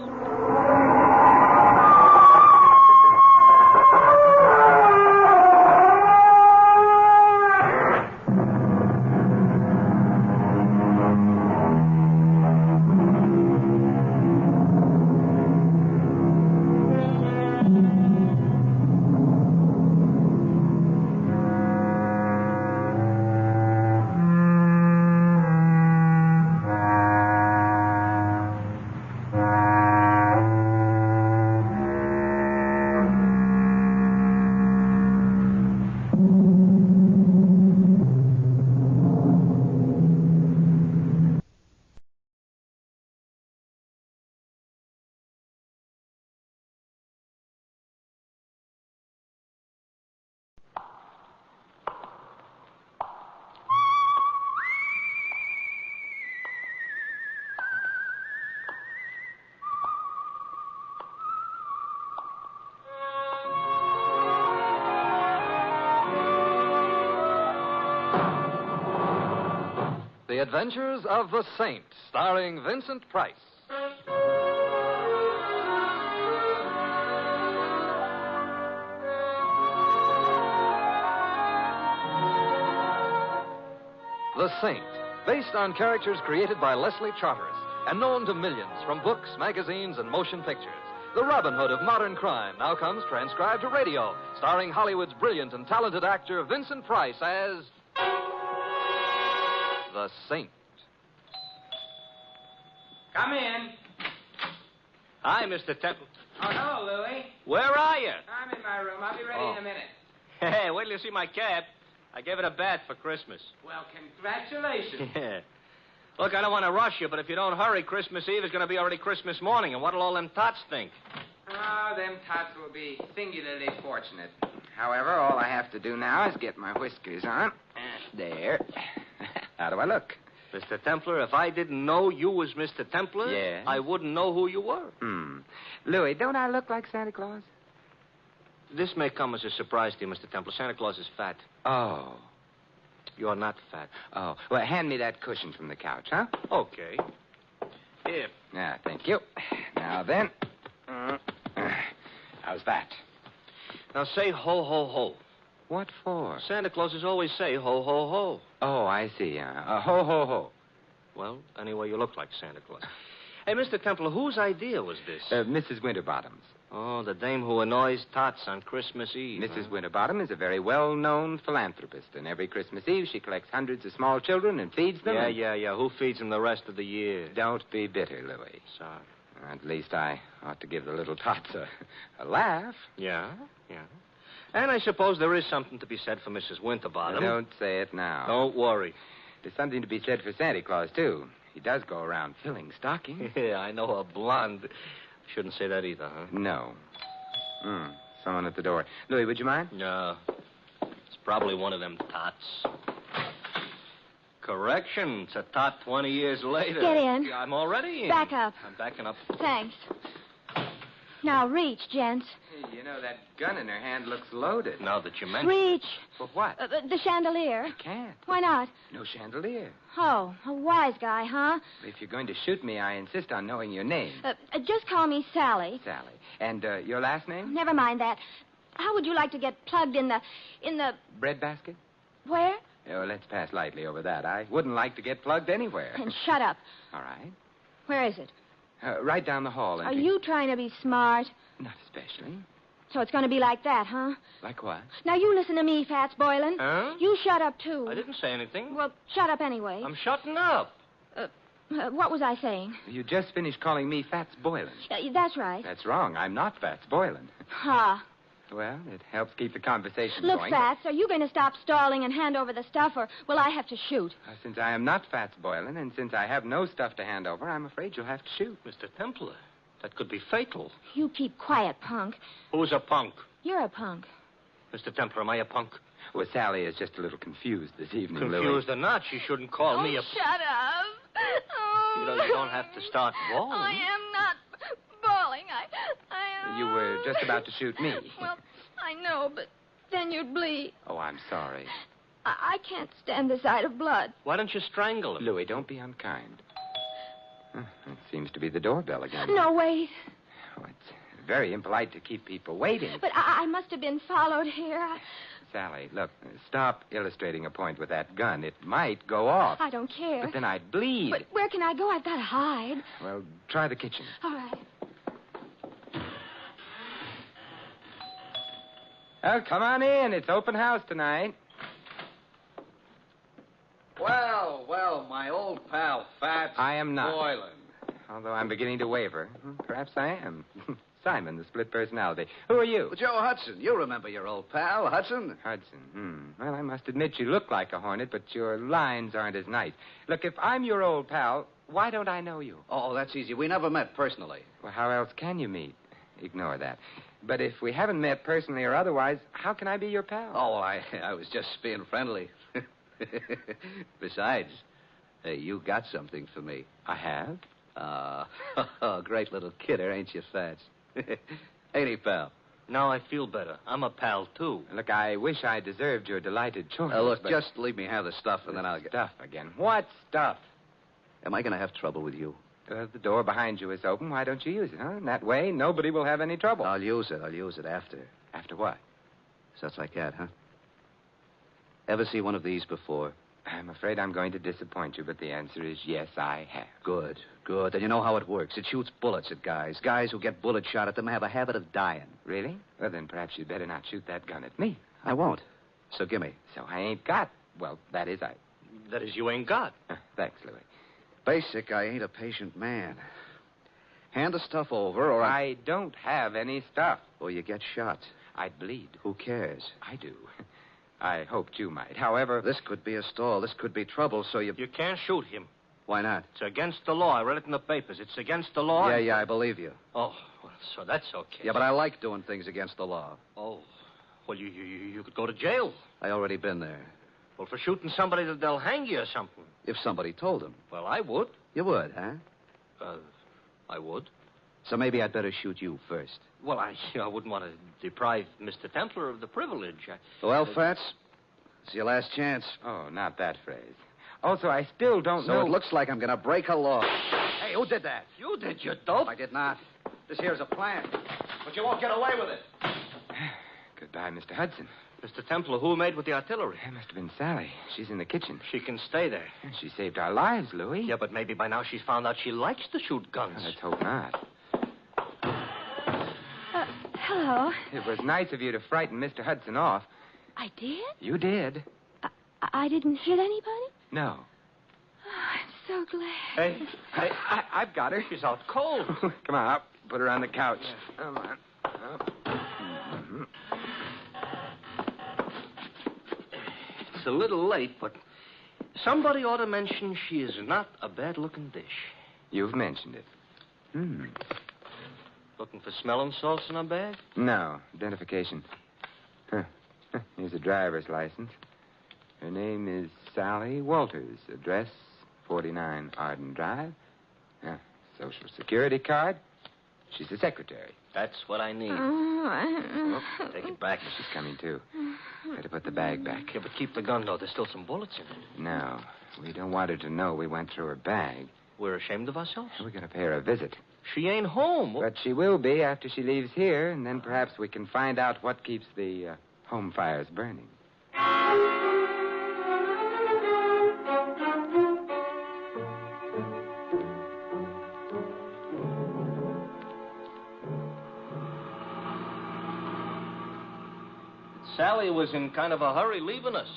The Adventures of the Saint, starring Vincent Price. The Saint, based on characters created by Leslie Charteris and known to millions from books, magazines, and motion pictures. The Robin Hood of modern crime now comes transcribed to radio, starring Hollywood's brilliant and talented actor Vincent Price as the Saint. Come in. Hi, Mr. Temple. Oh, hello, Louie. Where are you? I'm in my room. I'll be ready in a minute. Hey, wait till you see my cap. I gave it a bath for Christmas. Well, congratulations. Yeah. Look, I don't want to rush you, but if you don't hurry, Christmas Eve is going to be already Christmas morning, and what'll all them tots think? Oh, them tots will be singularly fortunate. However, all I have to do now is get my whiskers on. There. How do I look? Mr. Templar, if I didn't know you was Mr. Templar, Yeah? I wouldn't know who you were. Louie, don't I look like Santa Claus? This may come as a surprise to you, Mr. Templar. Santa Claus is fat. Oh. You're not fat. Oh. Well, hand me that cushion from the couch, huh? Okay. Here. Yeah, thank you. Now then. How's that? Now say ho, ho, ho. What for? Santa Clauses always say ho, ho, ho. Oh, I see. Ho, ho, ho. Well, anyway, you look like Santa Claus. Hey, Mr. Templar, whose idea was this? Mrs. Winterbottom's. Oh, the dame who annoys tots on Christmas Eve. Mrs. Winterbottom is a very well-known philanthropist, and every Christmas Eve she collects hundreds of small children and feeds them. Yeah. Who feeds them the rest of the year? Don't be bitter, Louie. Sorry. At least I ought to give the little tots a laugh. Yeah. And I suppose there is something to be said for Mrs. Winterbottom. Don't say it now. Don't worry. There's something to be said for Santa Claus, too. He does go around filling stockings. Yeah, I know a blonde. Shouldn't say that either, huh? No. Someone at the door. Louis, would you mind? No. It's probably one of them tots. Correction. It's a tot 20 years later. Get in. I'm already in. Back up. I'm backing up. Thanks. Now reach, gents. Hey, you know, that gun in her hand looks loaded. Now that you mention Reach. For what? The chandelier. I can't. Why not? No chandelier. Oh, a wise guy, huh? If you're going to shoot me, I insist on knowing your name. Just call me Sally. Sally. And your last name? Never mind that. How would you like to get plugged in the... Breadbasket? Where? Oh, let's pass lightly over that. I wouldn't like to get plugged anywhere. And shut up. All right. Where is it? Right down the hall. Are you trying to be smart? Not especially. So it's going to be like that, huh? Like what? Now you listen to me, Fats Boylan. Huh? You shut up, too. I didn't say anything. Well, shut up anyway. I'm shutting up. What was I saying? You just finished calling me Fats Boylan. That's right. That's wrong. I'm not Fats Boylan. Ha. Well, it helps keep the conversation Look, going. Fats, are you going to stop stalling and hand over the stuff, or will I have to shoot? Since I am not Fats Boylan, and since I have no stuff to hand over, I'm afraid you'll have to shoot. Mr. Templar, that could be fatal. You keep quiet, punk. Who's a punk? You're a punk. Mr. Templar, am I a punk? Well, Sally is just a little confused this evening, Confused or not, she shouldn't call me a... Shut up. Oh. You don't have to start bawling. I am not bawling. I You were just about to shoot me. Well, I know, but then you'd bleed. Oh, I'm sorry. I can't stand the sight of blood. Why don't you strangle him? Louis, don't be unkind. It seems to be the doorbell again. No, wait. Oh, it's very impolite to keep people waiting. But I must have been followed here. Sally, look, stop illustrating a point with that gun. It might go off. I don't care. But then I'd bleed. But where can I go? I've got to hide. Well, try the kitchen. All right. Well, come on in. It's open house tonight. Well, my old pal, Fats I am not. Boylan. Although I'm beginning to waver. Perhaps I am. Simon, the split personality. Who are you? Well, Joe Hudson. You remember your old pal, Hudson? Hudson. Well, I must admit you look like a hornet, but your lines aren't as nice. Look, if I'm your old pal, why don't I know you? Oh, that's easy. We never met personally. Well, how else can you meet? Ignore that. But if we haven't met personally or otherwise, how can I be your pal? Oh, I was just being friendly. Besides, you got something for me. I have? Great little kidder, ain't you, Fats? Ain't he, pal? Now I feel better. I'm a pal, too. Look, I wish I deserved your delighted choice. Look, but... just leave me have the stuff, and then I'll get... Stuff again. What stuff? Am I going to have trouble with you? The door behind you is open. Why don't you use it, huh? In that way, nobody will have any trouble. I'll use it after. After what? Such like that, huh? Ever see one of these before? I'm afraid I'm going to disappoint you, but the answer is yes, I have. Good. And you know how it works. It shoots bullets at guys. Guys who get bullets shot at them have a habit of dying. Really? Well, then perhaps you'd better not shoot that gun at me. I won't. So gimme. So I ain't got... Well, that is I... That is, you ain't got. Thanks, Louis. Basic, I ain't a patient man. Hand the stuff over, or I don't have any stuff. Or you get shot. I'd bleed. Who cares? I do. I hoped you might. However... This could be a stall. This could be trouble, so you... You can't shoot him. Why not? It's against the law. I read it in the papers. It's against the law. Yeah, I believe you. Oh, well, so that's okay. Yeah, but I like doing things against the law. Oh, well, you could go to jail. I already been there. Well, for shooting somebody, they'll hang you or something. If somebody told them. Well, I would. You would, huh? I would. So maybe I'd better shoot you first. Well, I wouldn't want to deprive Mr. Templar of the privilege. Well, Fats, it's your last chance. Oh, not that phrase. Also, I still don't know... So it looks like I'm going to break a law. Hey, who did that? You did, you dope. I did not. This here's a plan. But you won't get away with it. Goodbye, Mr. Hudson. Mr. Templar, who made with the artillery? It must have been Sally. She's in the kitchen. She can stay there. She saved our lives, Louis. Yeah, but maybe by now she's found out she likes to shoot guns. Well, let's hope not. Hello. It was nice of you to frighten Mr. Hudson off. I did? You did. I didn't hit anybody? No. Oh, I'm so glad. Hey, I've got her. She's out cold. Come on, up. Put her on the couch. Yeah. Come on. Up. Mm-hmm. It's a little late, but Somebody ought to mention she is not a bad-looking dish. You've mentioned it. Looking for smelling salts in her bag? No, identification. Huh. Here's a driver's license. Her name is Sally Walters. Address 49 Arden Drive. Social Security card. She's the secretary. That's what I need. Take it back. She's coming, too. Better put the bag back. Yeah, but keep the gun, though. There's still some bullets in it. No, we don't want her to know we went through her bag. We're ashamed of ourselves. We're going to pay her a visit. She ain't home. But she will be after she leaves here, and then perhaps we can find out what keeps the home fires burning. Sally was in kind of a hurry leaving us.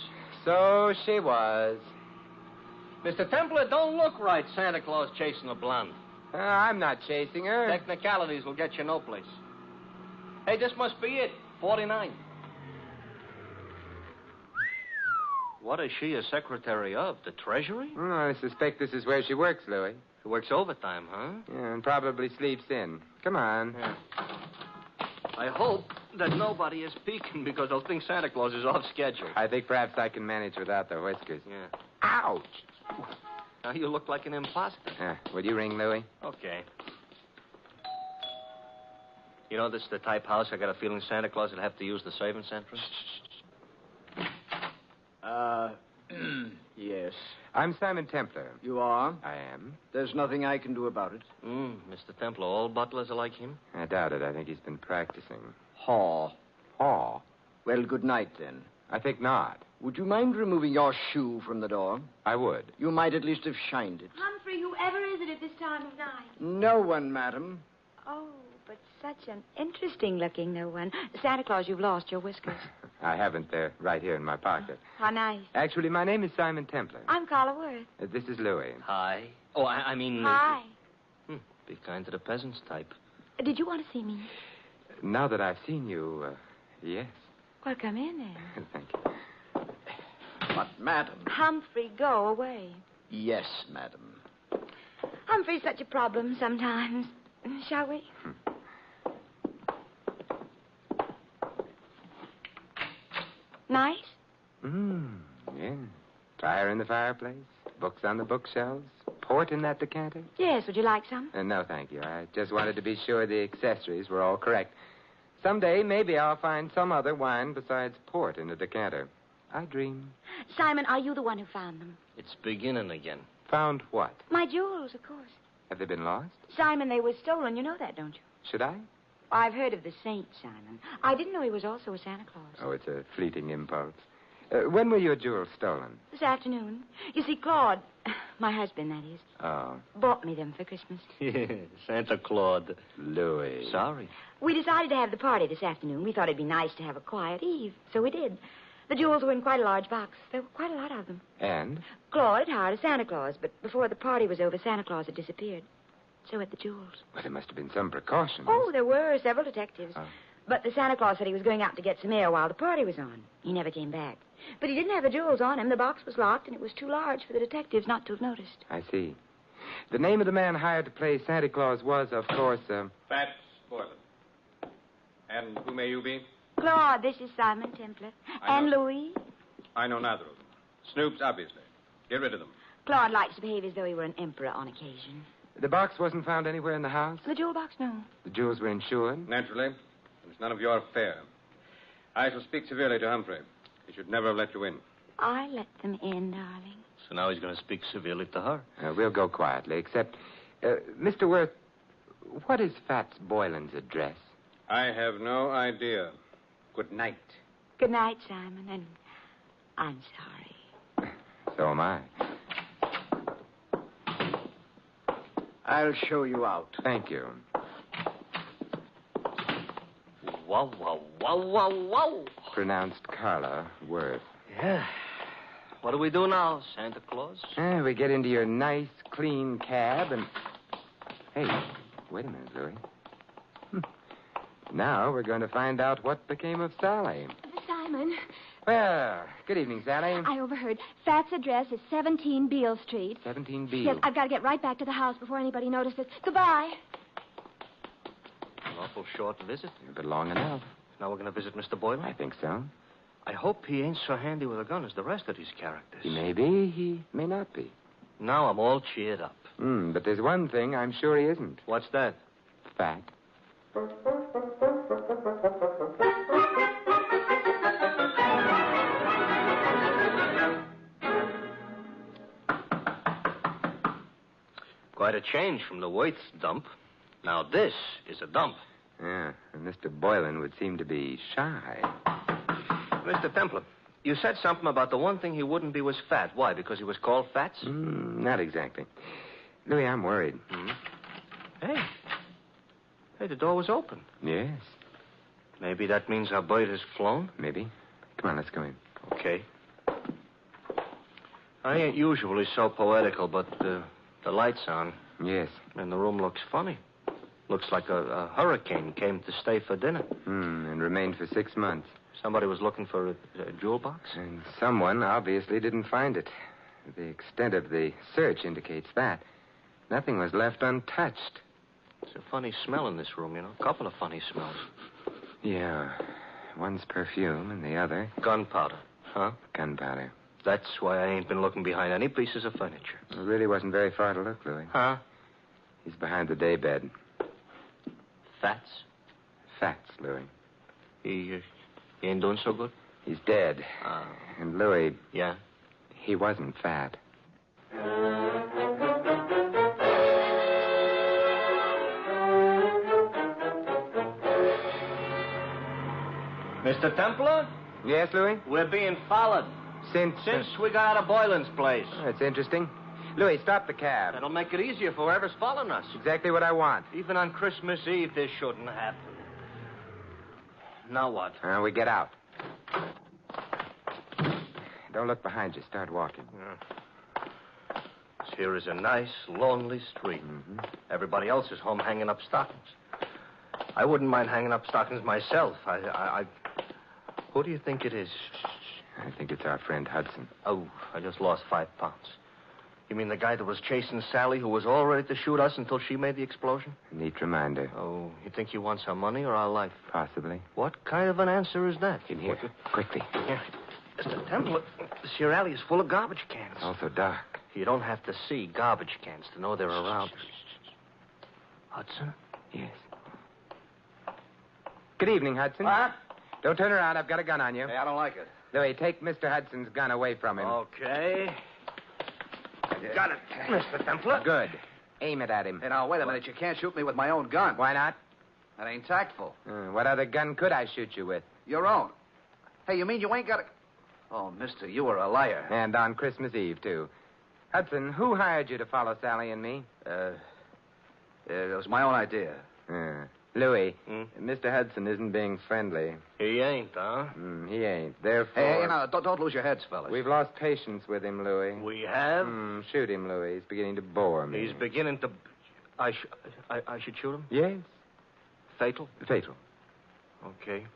So she was. Mr. Templar, don't look right, Santa Claus chasing a blonde. I'm not chasing her. Technicalities will get you no place. Hey, this must be it. 49. What is she a secretary of? The Treasury? I suspect this is where she works, Louis. She works overtime, huh? Yeah, and probably sleeps in. Come on. Yeah. I hope that nobody is peeking because they'll think Santa Claus is off schedule. I think perhaps I can manage without the whiskers. Yeah. Ouch! Now you look like an imposter. Will you ring, Louis? Okay. You know, this is the type house I got a feeling Santa Claus would have to use the service entrance. Yes. I'm Simon Templar. You are? I am. There's nothing I can do about it. Mr. Templar, all butlers are like him? I doubt it. I think he's been practicing. Haw. Haw? Well, good night, then. I think not. Would you mind removing your shoe from the door? I would. You might at least have shined it. Humphrey, whoever is it at this time of night? No one, madam. Oh, but such an interesting-looking no one. Santa Claus, you've lost your whiskers. I haven't. They're right here in my pocket. How nice. Actually, my name is Simon Templar. I'm Carla Worth. This is Louis. Hi. Oh, I mean... Hi. Be kind to the peasants type. Did you want to see me? Now that I've seen you, yes. Well, come in then. Thank you. But, madam... Humphrey, go away. Yes, madam. Humphrey's such a problem sometimes. Shall we? Nice? Yeah. Fire in the fireplace, books on the bookshelves, port in that decanter. Yes, would you like some? No, thank you. I just wanted to be sure the accessories were all correct. Someday, maybe I'll find some other wine besides port in a decanter. I dream. Simon, are you the one who found them? It's beginning again. Found what? My jewels, of course. Have they been lost? Simon, they were stolen. You know that, don't you? Should I? I've heard of the saint, Simon. I didn't know he was also a Santa Claus. Oh, it's a fleeting impulse. When were your jewels stolen? This afternoon. You see, Claude, my husband, that is, bought me them for Christmas. Santa Claus. Louis. Sorry. We decided to have the party this afternoon. We thought it'd be nice to have a quiet eve, so we did. The jewels were in quite a large box. There were quite a lot of them. And? Claude had hired a Santa Claus, but before the party was over, Santa Claus had disappeared. So had the jewels. Well, there must have been some precautions. Oh, there were several detectives. But the Santa Claus said he was going out to get some air while the party was on. He never came back. But he didn't have the jewels on him. The box was locked, and it was too large for the detectives not to have noticed. I see. The name of the man hired to play Santa Claus was, of course, Fats Borland. And who may you be? Claude, this is Simon Templar. And Louis. I know neither of them. Snoops, obviously. Get rid of them. Claude likes to behave as though he were an emperor on occasion. The box wasn't found anywhere in the house? The jewel box, no. The jewels were insured? Naturally. It's none of your affair. I shall speak severely to Humphrey. He should never have let you in. I let them in, darling. So now he's going to speak severely to her. We'll go quietly, except... Mr. Worth, what is Fats Boylan's address? I have no idea. Good night. Good night, Simon, and I'm sorry. So am I. I'll show you out. Thank you. Wow, wow, wow, wow, wow. Pronounced Carla Worth. Yeah. What do we do now, Santa Claus? We get into your nice, clean cab and... Hey, wait a minute, Louis. Now we're going to find out what became of Sally. Simon, Well, good evening, Sally. I overheard. Fat's address is 17 Beale Street. 17 Beale. Yes, I've got to get right back to the house before anybody notices. Goodbye. An awful short visit. But long enough. Now we're going to visit Mr. Boylan? I think so. I hope he ain't so handy with a gun as the rest of these characters. He may be, he may not be. Now I'm all cheered up. But there's one thing I'm sure he isn't. What's that? Fat. Quite a change from the Waits dump. Now this is a dump. Yeah, and Mr. Boylan would seem to be shy. Mr. Templar, you said something about the one thing he wouldn't be was fat. Why, because he was called Fats? Not exactly. Louis, I'm worried. Hey, the door was open. Yes. Maybe that means our bird has flown? Maybe. Come on, let's go in. Okay. I ain't usually so poetical, but the light's on. Yes. And the room looks funny. Looks like a hurricane came to stay for dinner. And remained for 6 months. Somebody was looking for a jewel box? And someone obviously didn't find it. The extent of the search indicates that. Nothing was left untouched. It's a funny smell in this room, you know. A couple of funny smells. Yeah. One's perfume and the other... Gunpowder. Huh? Gunpowder. That's why I ain't been looking behind any pieces of furniture. It really wasn't very far to look, Louis. Huh? He's behind the daybed. Fats? Fats, Louis. He ain't doing so good? He's dead. And Louis... Yeah? He wasn't fat. Mr. Templar? Yes, Louis? We're being followed. Since we got out of Boylan's place. That's interesting. Louis, stop the cab. That'll make it easier for whoever's following us. Exactly what I want. Even on Christmas Eve, this shouldn't happen. Now what? We get out. Don't look behind you. Start walking. This here is a nice, lonely street. Everybody else is home hanging up stockings. I wouldn't mind hanging up stockings myself. Who do you think it is? I think it's our friend Hudson. Oh, I just lost 5 pounds. You mean the guy that was chasing Sally, who was all ready to shoot us until she made the explosion? A neat reminder. Oh, you think he wants our money or our life? Possibly. What kind of an answer is that? In here. Quickly. Here. Mr. Templar, this here alley is full of garbage cans. It's also dark. You don't have to see garbage cans to know they're around. Hudson? Yes. Good evening, Hudson. What? Don't turn around. I've got a gun on you. Hey, I don't like it. Louis, take Mr. Hudson's gun away from him. Okay. Got it, Mr. Templar. Good. Aim it at him. Hey, now, wait a minute. You can't shoot me with my own gun. Why not? That ain't tactful. What other gun could I shoot you with? Your own. Hey, you mean you ain't got a... Oh, mister, you are a liar. And on Christmas Eve, too. Hudson, who hired you to follow Sally and me? It was my own idea. Louis, Mr. Hudson isn't being friendly. He ain't, huh? He ain't. Therefore... Hey, now, don't lose your heads, fellas. We've lost patience with him, Louis. We have? Shoot him, Louis. He's beginning to bore me. He's beginning to... I should shoot him? Yes. Fatal? Fatal. Okay.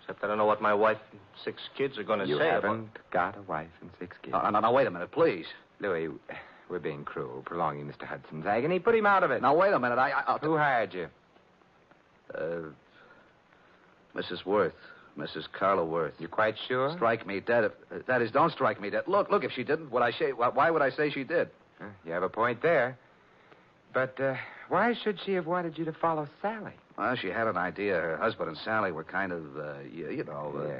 Except I don't know what my wife and 6 kids are going to say. You haven't got a wife and 6 kids. Now, wait a minute, please. Louis, we're being cruel, prolonging Mr. Hudson's agony. Put him out of it. Now, wait a minute. Who hired you? Mrs. Worth. Mrs. Carla Worth. You quite sure? Strike me dead. That is, don't strike me dead. Look, if she didn't, why would I say she did? You have a point there. But why should she have wanted you to follow Sally? Well, she had an idea. Her husband and Sally were kind of,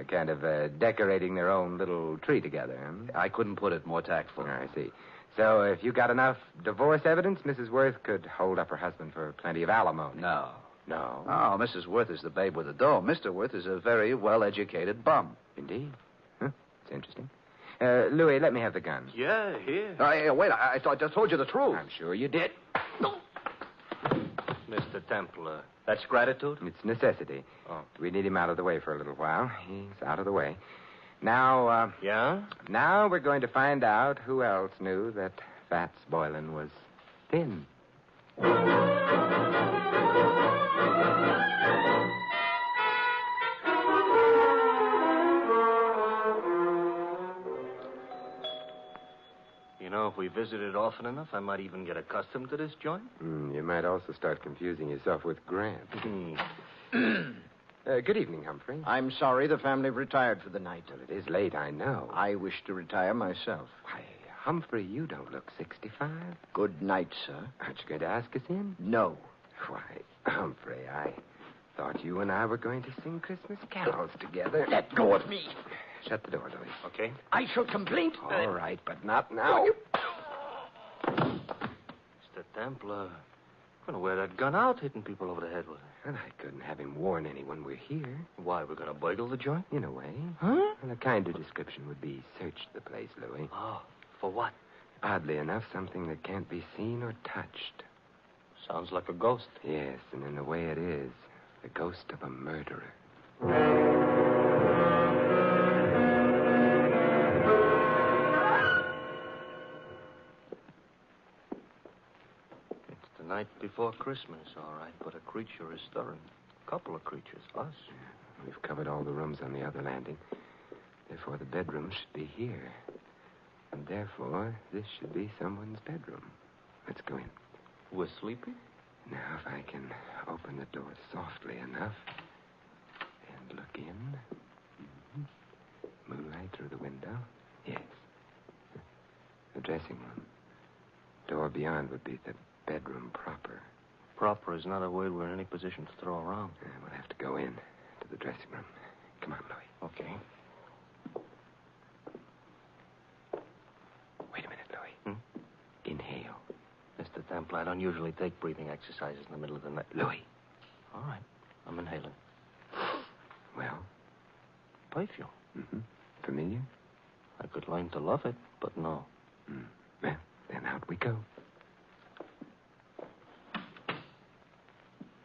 kind of decorating their own little tree together. I couldn't put it more tactful. I see. So if you got enough divorce evidence, Mrs. Worth could hold up her husband for plenty of alimony. No. No? Oh, Mrs. Worth is the babe with the dough. Mr. Worth is a very well-educated bum. Indeed. It's interesting. Louis, let me have the gun. Yeah, here. Wait, I just told you the truth. I'm sure you did. Mr. Templar, that's gratitude? It's necessity. Oh. We need him out of the way for a little while. He's out of the way. Now, Yeah? Now we're going to find out who else knew that Fats Boylan was thin. if we visited often enough, I might even get accustomed to this joint. You might also start confusing yourself with Grant. Good evening, Humphrey. I'm sorry the family retired for the night. Well, it is late, I know. I wish to retire myself. Why, Humphrey, you don't look 65. Good night, sir. Aren't you going to ask us in? No. Why, Humphrey, I thought you and I were going to sing Christmas carols together. Let go of me. Shut the door, Louis. Okay. I shall complain. All right, but not now. Mr. Templar, going to wear that gun out, hitting people over the head with it. And I couldn't have him warn anyone we're here. Why, we're going to burgle the joint? In a way. Huh? And a kinder description would be search the place, Louis. Oh, for what? Oddly enough, something that can't be seen or touched. Sounds like a ghost. Yes, and in a way it is. The ghost of a murderer. It's the night before Christmas, all right, but a creature is stirring. A couple of creatures, us. We've covered all the rooms on the other landing. Therefore, the bedroom should be here. And therefore, this should be someone's bedroom. Let's go in. We're sleeping? Now, if I can open the door softly enough and look in. Moonlight through the window. Yes. The dressing room. Door beyond would be the bedroom proper. Proper is not a word we're in any position to throw around. We'll have to go in to the dressing room. Come on, Louis. Okay. Wait a minute, Louis. Inhale. Mr. Templar, I don't usually take breathing exercises in the middle of the night. Louis. All right. I'm inhaling. Well? Perfume. Mm-hmm. Familiar? I could learn to love it, but no. Well, then out we go.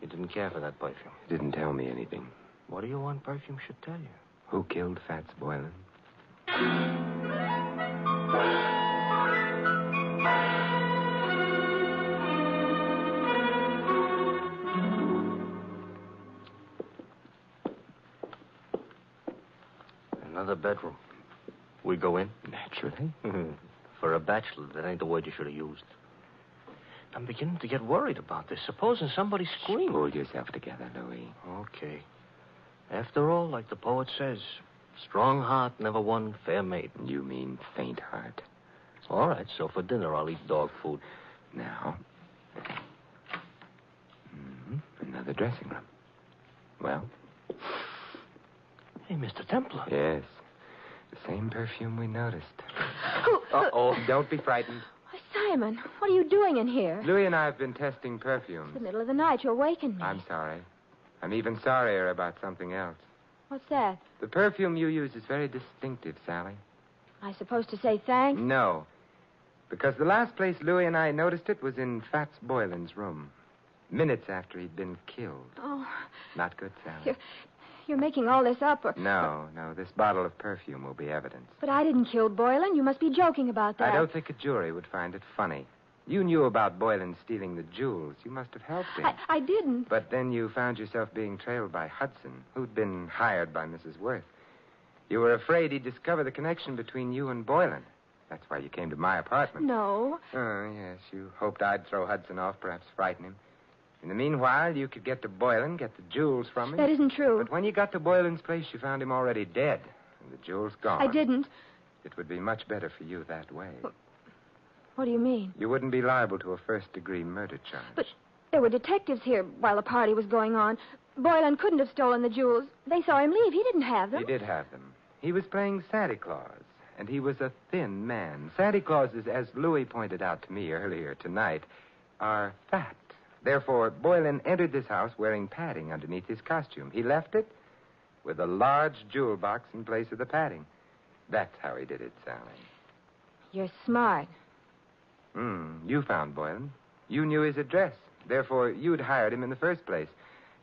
You didn't care for that perfume. It didn't tell me anything. What do you want perfume should tell you? Who killed Fats Boylan? Another bedroom. We go in? Naturally. For a bachelor, that ain't the word you should have used. I'm beginning to get worried about this. Supposing somebody screamed. Pull yourself together, Louis. Okay. After all, like the poet says, strong heart never won fair maiden. You mean faint heart. All right, so for dinner I'll eat dog food. Now. Another dressing room. Well? Hey, Mr. Templar. Yes. The same perfume we noticed. Uh-oh. Don't be frightened. Simon, what are you doing in here? Louis and I have been testing It's perfumes. the middle of the night. You awakened me. I'm sorry. I'm even sorrier about something else. What's that? The perfume you use is very distinctive, Sally. I supposed to say thanks? No. Because the last place Louis and I noticed it was in Fats Boylan's room. Minutes after he'd been killed. Oh. Not good, Sally. You're making all this up, or... No. This bottle of perfume will be evidence. But I didn't kill Boylan. You must be joking about that. I don't think a jury would find it funny. You knew about Boylan stealing the jewels. You must have helped him. I didn't. But then you found yourself being trailed by Hudson, who'd been hired by Mrs. Worth. You were afraid he'd discover the connection between you and Boylan. That's why you came to my apartment. No. Oh, yes. You hoped I'd throw Hudson off, perhaps frighten him. In the meanwhile, you could get to Boylan, get the jewels from him. That isn't true. But when you got to Boylan's place, you found him already dead, and the jewels gone. I didn't. It would be much better for you that way. What do you mean? You wouldn't be liable to a first-degree murder charge. But there were detectives here while the party was going on. Boylan couldn't have stolen the jewels. They saw him leave. He didn't have them. He did have them. He was playing Santa Claus, and he was a thin man. Santa Clauses, as Louis pointed out to me earlier tonight, are fat. Therefore, Boylan entered this house wearing padding underneath his costume. He left it with a large jewel box in place of the padding. That's how he did it, Sally. You're smart. You found Boylan. You knew his address. Therefore, you'd hired him in the first place.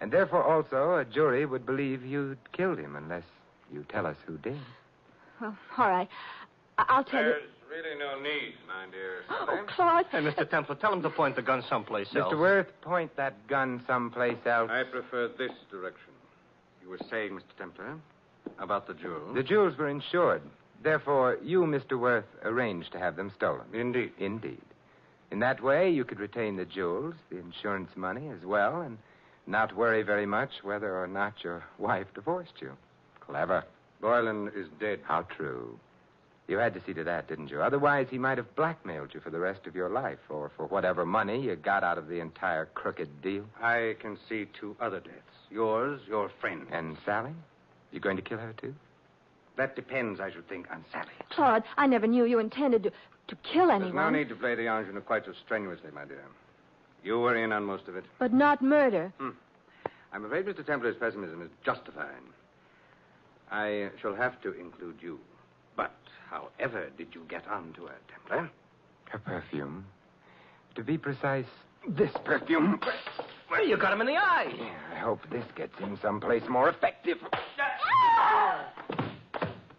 And therefore, also, a jury would believe you'd killed him unless you tell us who did. Well, all right. I'll tell you. There's really no need, my dear. Oh, Claude. Hey, Mr. Templar, tell him to point the gun someplace else. Mr. Worth, point that gun someplace else. I prefer this direction. You were saying, Mr. Templar, about the jewels. The jewels were insured. Therefore, you, Mr. Worth, arranged to have them stolen. Indeed. Indeed. In that way, you could retain the jewels, the insurance money as well, and not worry very much whether or not your wife divorced you. Clever. Boylan is dead. How true. You had to see to that, didn't you? Otherwise, he might have blackmailed you for the rest of your life, or for whatever money you got out of the entire crooked deal. I can see 2 other deaths. Yours, your friend. And Sally? You going to kill her, too? That depends, I should think, on Sally. Claude, I never knew you intended to kill anyone. There's no need to play the ingenue quite so strenuously, my dear. You were in on most of it. But not murder. I'm afraid Mr. Templar's pessimism is justified. I shall have to include you. But however did you get onto her, Templar? Her perfume. To be precise, this perfume. Well, you got him in the eye. Yeah, I hope this gets him someplace more effective.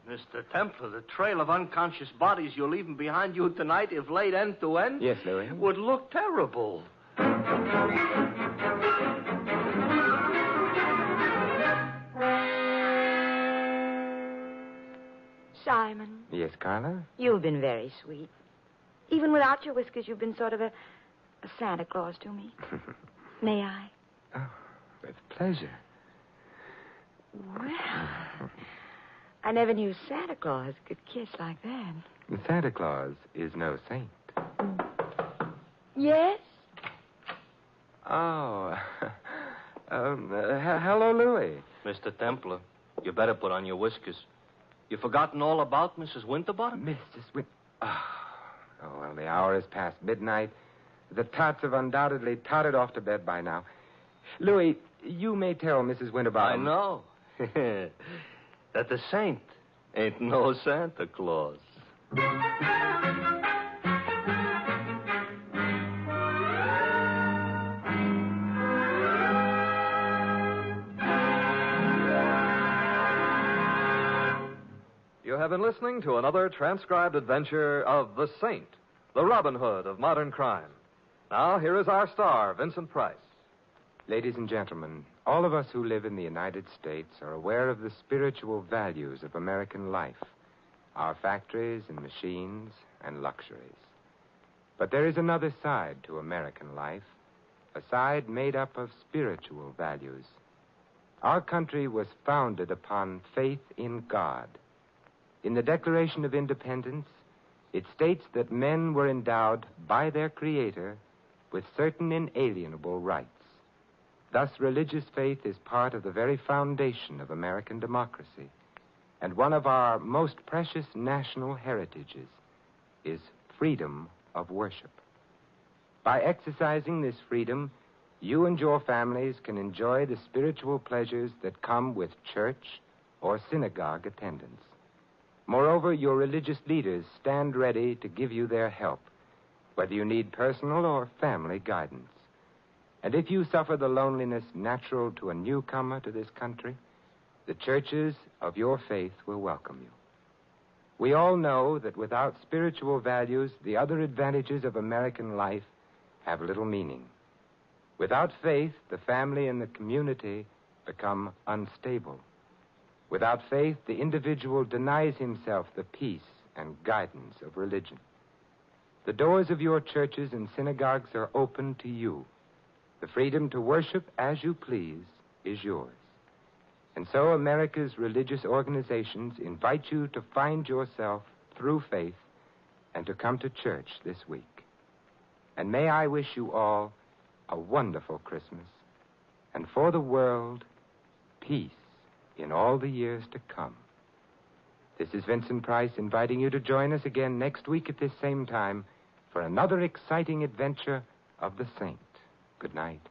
Mr. Templar, the trail of unconscious bodies you're leaving behind you tonight, if laid end to end, Yes, Louis? would look terrible. Simon, Yes, Carla? you've been very sweet. Even without your whiskers, you've been sort of a Santa Claus to me. May I? Oh, with pleasure. Well, I never knew Santa Claus could kiss like that. Santa Claus is no saint. Yes? Oh. Hello, Louis. Mr. Templar, you better put on your whiskers. You've forgotten all about Mrs. Winterbottom? Mrs. Oh, well, the hour is past midnight. The tots have undoubtedly tottered off to bed by now. Louis, you may tell Mrs. Winterbottom. I know. That the saint ain't no Santa Claus. You have been listening to another transcribed adventure of The Saint, the Robin Hood of modern crime. Now, here is our star, Vincent Price. Ladies and gentlemen, all of us who live in the United States are aware of the spiritual values of American life, our factories and machines and luxuries. But there is another side to American life, a side made up of spiritual values. Our country was founded upon faith in God. In the Declaration of Independence, it states that men were endowed by their Creator with certain inalienable rights. Thus, religious faith is part of the very foundation of American democracy, and one of our most precious national heritages is freedom of worship. By exercising this freedom, you and your families can enjoy the spiritual pleasures that come with church or synagogue attendance. Moreover, your religious leaders stand ready to give you their help, whether you need personal or family guidance. And if you suffer the loneliness natural to a newcomer to this country, the churches of your faith will welcome you. We all know that without spiritual values, the other advantages of American life have little meaning. Without faith, the family and the community become unstable. Without faith, the individual denies himself the peace and guidance of religion. The doors of your churches and synagogues are open to you. The freedom to worship as you please is yours. And so America's religious organizations invite you to find yourself through faith and to come to church this week. And may I wish you all a wonderful Christmas, and for the world, peace in all the years to come. This is Vincent Price inviting you to join us again next week at this same time for another exciting adventure of the Saint. Good night.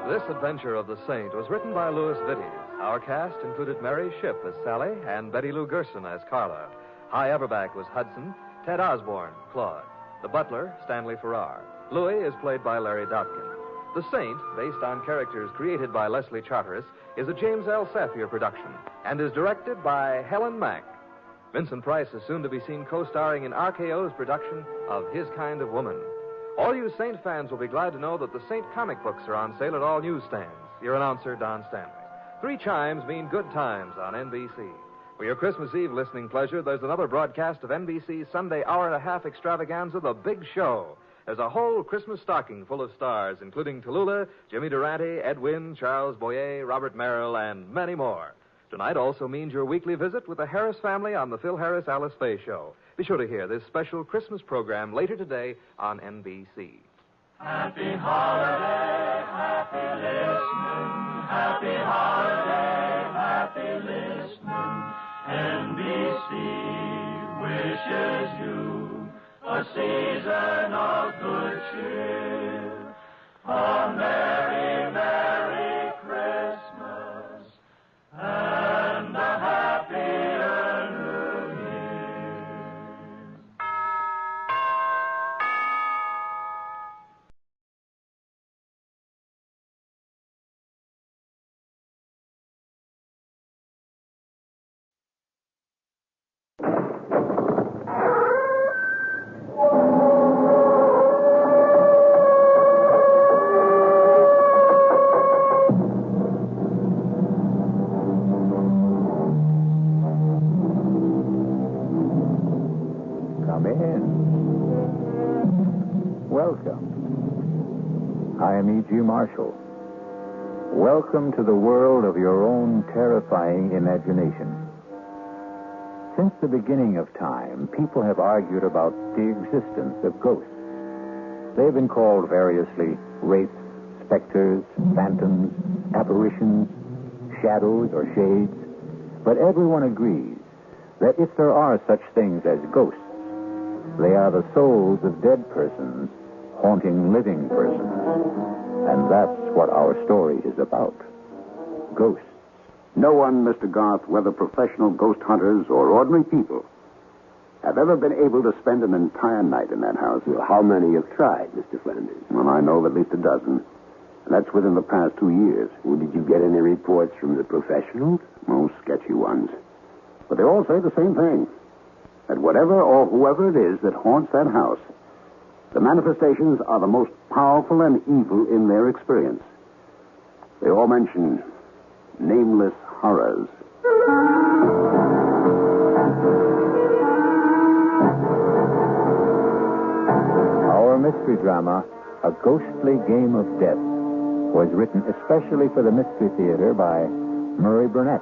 This adventure of the Saint was written by Louis Vittes. Our cast included Mary Shipp as Sally and Betty Lou Gerson as Carla. Hy Everback was Hudson, Ted Osborne, Claude. The butler, Stanley Farrar. Louis is played by Larry Dobkin. The Saint, based on characters created by Leslie Charteris, is a James L. Safier production and is directed by Helen Mack. Vincent Price is soon to be seen co-starring in RKO's production of His Kind of Woman. All you Saint fans will be glad to know that the Saint comic books are on sale at all newsstands. Your announcer, Don Stanley. 3 chimes mean good times on NBC. For your Christmas Eve listening pleasure, there's another broadcast of NBC's Sunday hour-and-a-half extravaganza, The Big Show. There's a whole Christmas stocking full of stars, including Tallulah, Jimmy Durante, Ed Wynn, Charles Boyer, Robert Merrill, and many more. Tonight also means your weekly visit with the Harris family on the Phil Harris-Alice Faye Show. Be sure to hear this special Christmas program later today on NBC. Happy holiday, happy listening. Happy holiday, happy listening. NBC wishes you a season of good cheer. A merry, merry Christmas and a happier New Year. Come in. Welcome. I am E.G. Marshall. Welcome to the world of your own terrifying imagination. Since the beginning of time, people have argued about the existence of ghosts. They've been called variously wraiths, specters, phantoms, apparitions, shadows, or shades. But everyone agrees that if there are such things as ghosts, they are the souls of dead persons haunting living persons. And that's what our story is about. Ghosts. No one, Mr. Garth, whether professional ghost hunters or ordinary people, have ever been able to spend an entire night in that house. Well, how many have tried, Mr. Flanders? Well, I know of at least a dozen. And that's within the past 2 years. Well, did you get any reports from the professionals? Most sketchy ones. But they all say the same thing. That whatever or whoever it is that haunts that house, the manifestations are the most powerful and evil in their experience. They all mention nameless horrors. Our mystery drama, A Ghostly Game of Death, was written especially for the Mystery Theater by Murray Burnett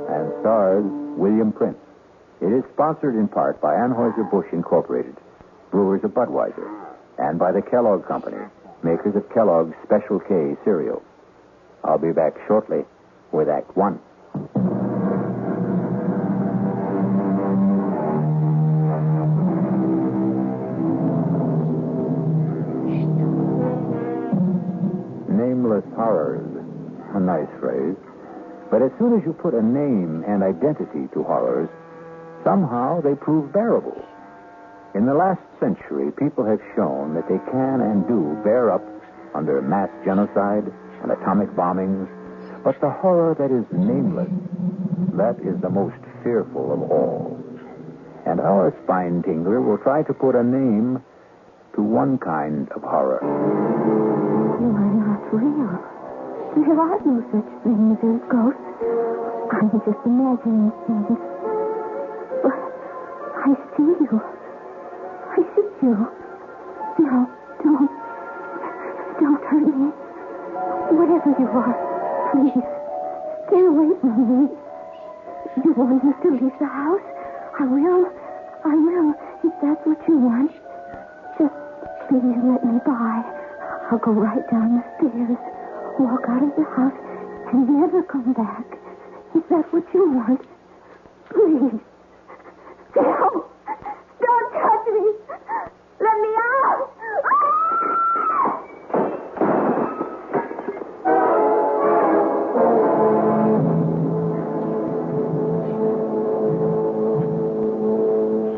and stars William Prince. It is sponsored in part by Anheuser-Busch Incorporated, brewers of Budweiser, and by the Kellogg Company, makers of Kellogg's Special K cereal. I'll be back shortly with Act One. Nameless horrors. A nice phrase. But as soon as you put a name and identity to horrors, somehow they prove bearable. In the last century, people have shown that they can and do bear up under mass genocide and atomic bombings. But the horror that is nameless, that is the most fearful of all. And our spine tingler will try to put a name to one kind of horror. You are not real. There are no such things as ghosts. I'm just imagining things. But I see you. I see you. No, don't hurt me. Whatever you are, please, stay away from me. You want me to leave the house? I will, if that's what you want. Just please let me by. I'll go right down the stairs, walk out of the house, and never come back. Is that what you want? Please. No! Don't touch me! Let me out!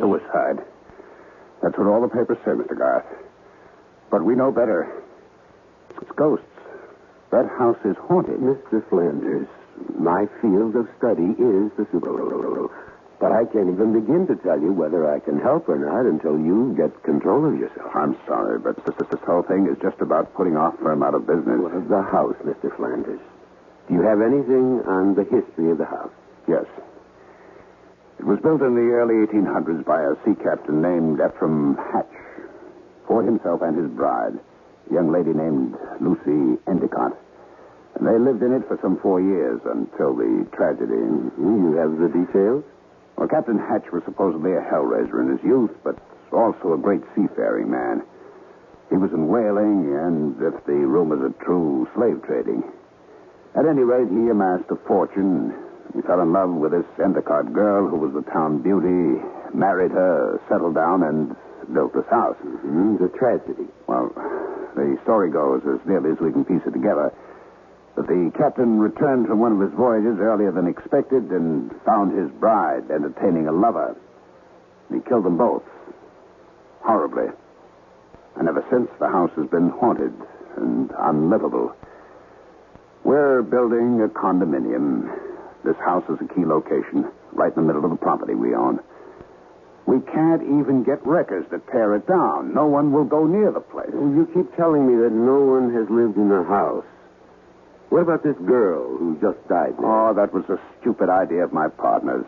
Suicide. That's what all the papers say, Mr. Garth. But we know better. It's ghosts. That house is haunted. Mr. Flanders, My field of study is the supernatural. But I can't even begin to tell you whether I can help or not until you get control of yourself. I'm sorry, but this whole thing is just about putting our firm out of business. Well, the house, Mr. Flanders. Do you have anything on the history of the house? Yes. It was built in the early 1800s by a sea captain named Ephraim Hatch for himself and his bride, a young lady named Lucy Endicott. And they lived in it for some 4 years until the tragedy. You have the details? Well, Captain Hatch was supposedly a hellraiser in his youth, but also a great seafaring man. He was in whaling and, if the rumors are true, slave trading. At any rate, he amassed a fortune. He fell in love with this Endicott girl who was the town beauty, married her, settled down, and built this house. The tragedy. Well, the story goes, as nearly as we can piece it together, that the captain returned from one of his voyages earlier than expected and found his bride entertaining a lover. He killed them both. Horribly. And ever since, the house has been haunted and unlivable. We're building a condominium. This house is a key location, right in the middle of the property we own. We can't even get wreckers to tear it down. No one will go near the place. Well, you keep telling me that no one has lived in the house. What about this girl who just died now? Oh, that was a stupid idea of my partner's.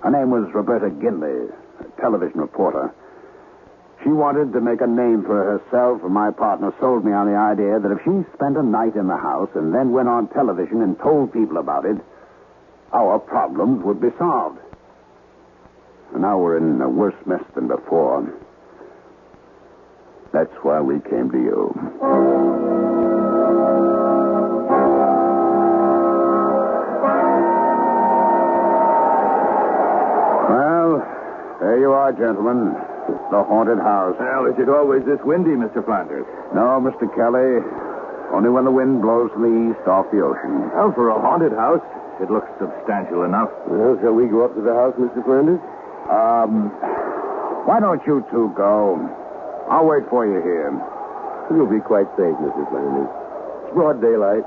Her name was Roberta Ginley, a television reporter. She wanted to make a name for herself, and my partner sold me on the idea that if she spent a night in the house and then went on television and told people about it, our problems would be solved. And now we're in a worse mess than before. That's why we came to you. There you are, gentlemen. The haunted house. Well, is it always this windy, Mr. Flanders? No, Mr. Kelly. Only when the wind blows from the east off the ocean. Well, for a haunted house, it looks substantial enough. Well, shall we go up to the house, Mr. Flanders? Why don't you two go? I'll wait for you here. You'll be quite safe, Mr. Flanders. It's broad daylight.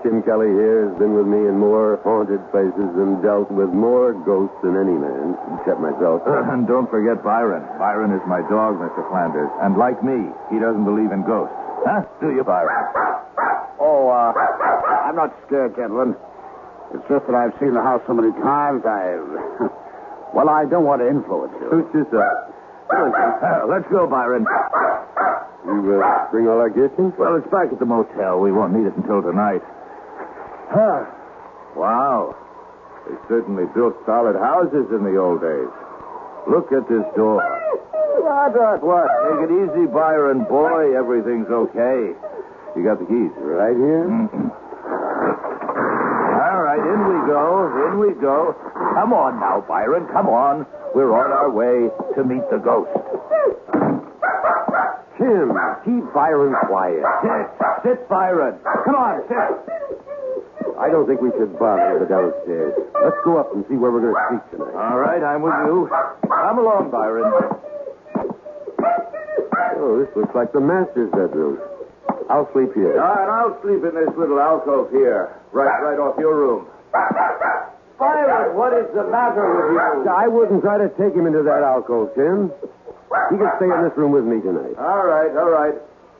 Tim Kelly here has been with me in more haunted places and dealt with more ghosts than any man, except myself. And don't forget Byron. Byron is my dog, Mr. Flanders. And like me, he doesn't believe in ghosts. Huh? Do you, Byron? Oh, I'm not scared, gentlemen. It's just that I've seen the house so many times, Well, I don't want to influence you. Who's this, Come on, let's go, Byron. You bring all our gifts in? Well, it's back at the motel. We won't need it until tonight. Wow. They certainly built solid houses in the old days. Look at this door. What? Take it easy, Byron. Boy, everything's okay. You got the keys? Right here? Mm-hmm. All right, in we go. In we go. Come on now, Byron. Come on. We're on our way to meet the ghost. Tim, keep Byron quiet. Sit, Byron. Come on, sit. I don't think we should bother the downstairs. Let's go up and see where we're going to sleep tonight. All right, I'm with you. Come along, Byron. Oh, this looks like the master's bedroom. I'll sleep here. And I'll sleep in this little alcove here, right off your room. Byron, what is the matter with you? I wouldn't try to take him into that alcove, Tim. He can stay in this room with me tonight. All right.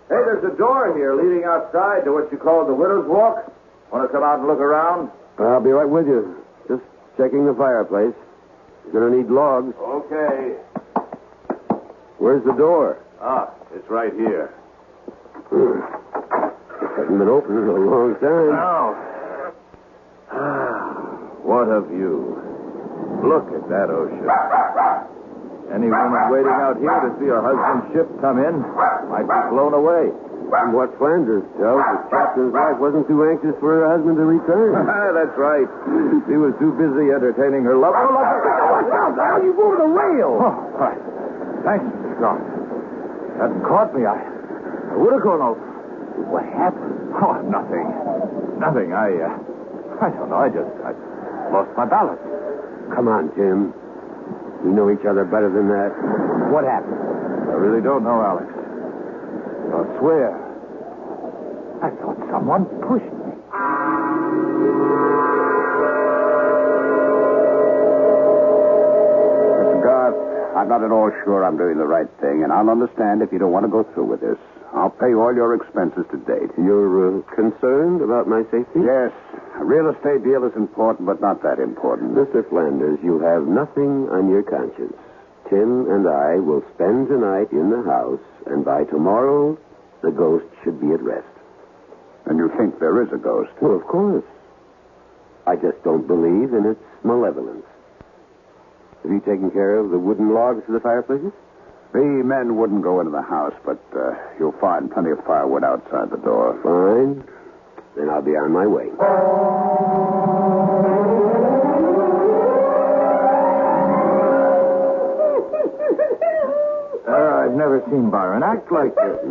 Hey, there's a door here leading outside to what you call the Widow's Walk. Want to come out and look around? I'll be right with you. Just checking the fireplace. You're going to need logs. Okay. Where's the door? It's right here. It hasn't been open in a long time. Now. What a view. Look at that ocean. Any woman waiting out here to see her husband's ship come in might be blown away. From what Flanders tells, the captain's wife wasn't too anxious for her husband to return. That's right. She was too busy entertaining her lover. Oh, watch out! You moved the rail. Oh, right. Thanks, Mr. Strong. Hadn't caught me. I would have gone over. What happened? Oh, nothing. I don't know. I lost my balance. Come on, Tim. We know each other better than that. What happened? I really don't know, Alex. I'll swear. I thought someone pushed me. I'm not at all sure I'm doing the right thing, and I'll understand if you don't want to go through with this. I'll pay all your expenses to date. You're concerned about my safety? Yes. A real estate deal is important, but not that important. Mr. Flanders, you have nothing on your conscience. Tim and I will spend tonight in the house, and by tomorrow, the ghost should be at rest. And you think there is a ghost? Well, of course. I just don't believe in its malevolence. Have you taken care of the wooden logs for the fireplaces? The men wouldn't go into the house, but you'll find plenty of firewood outside the door. Fine. Then I'll be on my way. I've never seen Byron act like this.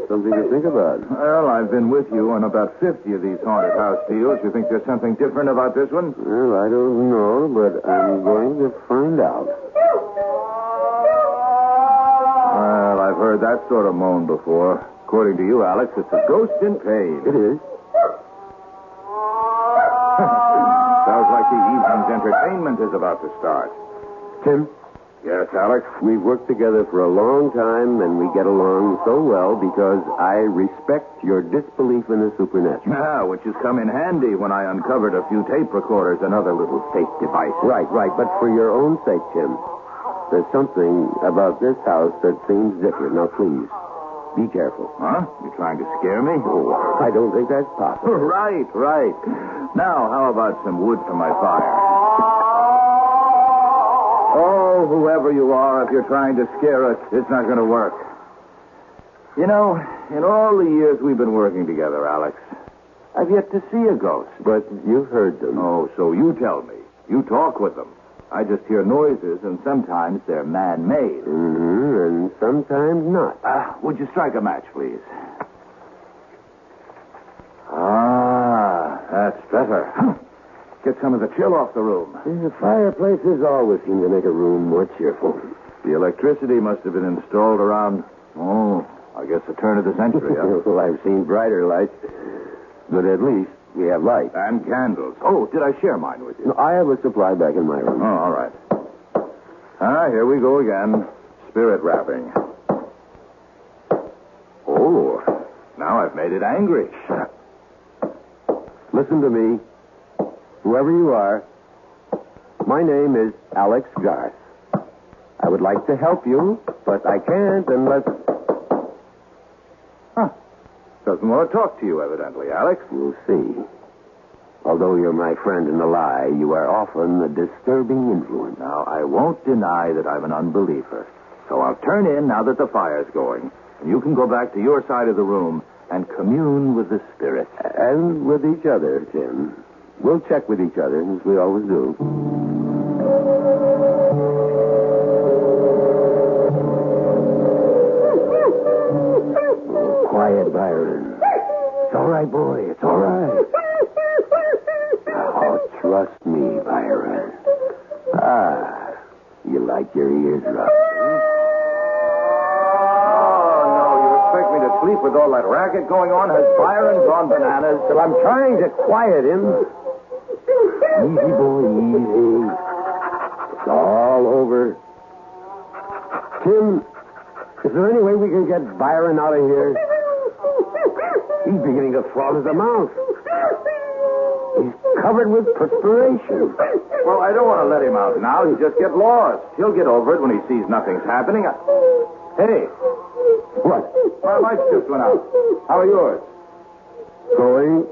Something to think about. Well, I've been with you on about 50 of these haunted house deals. You think there's something different about this one? Well, I don't know, but I'm going to find out. Well, I've heard that sort of moan before. According to you, Alex, it's a ghost in pain. It is. Sounds like the evening's entertainment is about to start. Tim? Yes, Alex? We've worked together for a long time, and we get along so well because I respect your disbelief in the supernatural. Ah, which has come in handy when I uncovered a few tape recorders and other little fake devices. Right. But for your own sake, Tim, there's something about this house that seems different. Now, please, be careful. Huh? You trying to scare me? Oh, I don't think that's possible. Right. Now, how about some wood for my fire? Oh, whoever you are, if you're trying to scare us, it's not going to work. You know, in all the years we've been working together, Alex, I've yet to see a ghost. But you've heard them. Oh, so you tell me. You talk with them. I just hear noises, and sometimes they're man-made. And sometimes not. Would you strike a match, please? Ah, that's better. Get some of the chill off the room. The fireplaces always seem to make a room more cheerful. The electricity must have been installed around, I guess the turn of the century, huh? Well, I've seen brighter lights, but at least we have light. And candles. Oh, did I share mine with you? No, I have a supply back in my room. Oh, all right. Here we go again. Spirit wrapping. Oh, now I've made it angry. Listen to me. Whoever you are, my name is Alex Garth. I would like to help you, but I can't unless... Doesn't want to talk to you, evidently, Alex. We'll see. Although you're my friend in the lie, you are often a disturbing influence. Now, I won't deny that I'm an unbeliever. So I'll turn in now that the fire's going. And you can go back to your side of the room and commune with the spirits. And with each other, Tim. We'll check with each other, as we always do. Oh, quiet, Byron. It's all right, boy. It's all right. Oh, trust me, Byron. You like your ears rubbed. Oh, no. You expect me to sleep with all that racket going on? Has Byron gone bananas? Well, I'm trying to quiet him. Easy, boy, easy. It's all over. Tim, is there any way we can get Byron out of here? He's beginning to fall at the mouth. He's covered with perspiration. Well, I don't want to let him out now. He'll just get lost. He'll get over it when he sees nothing's happening. Hey. What? My lights just went out. How are yours? Going.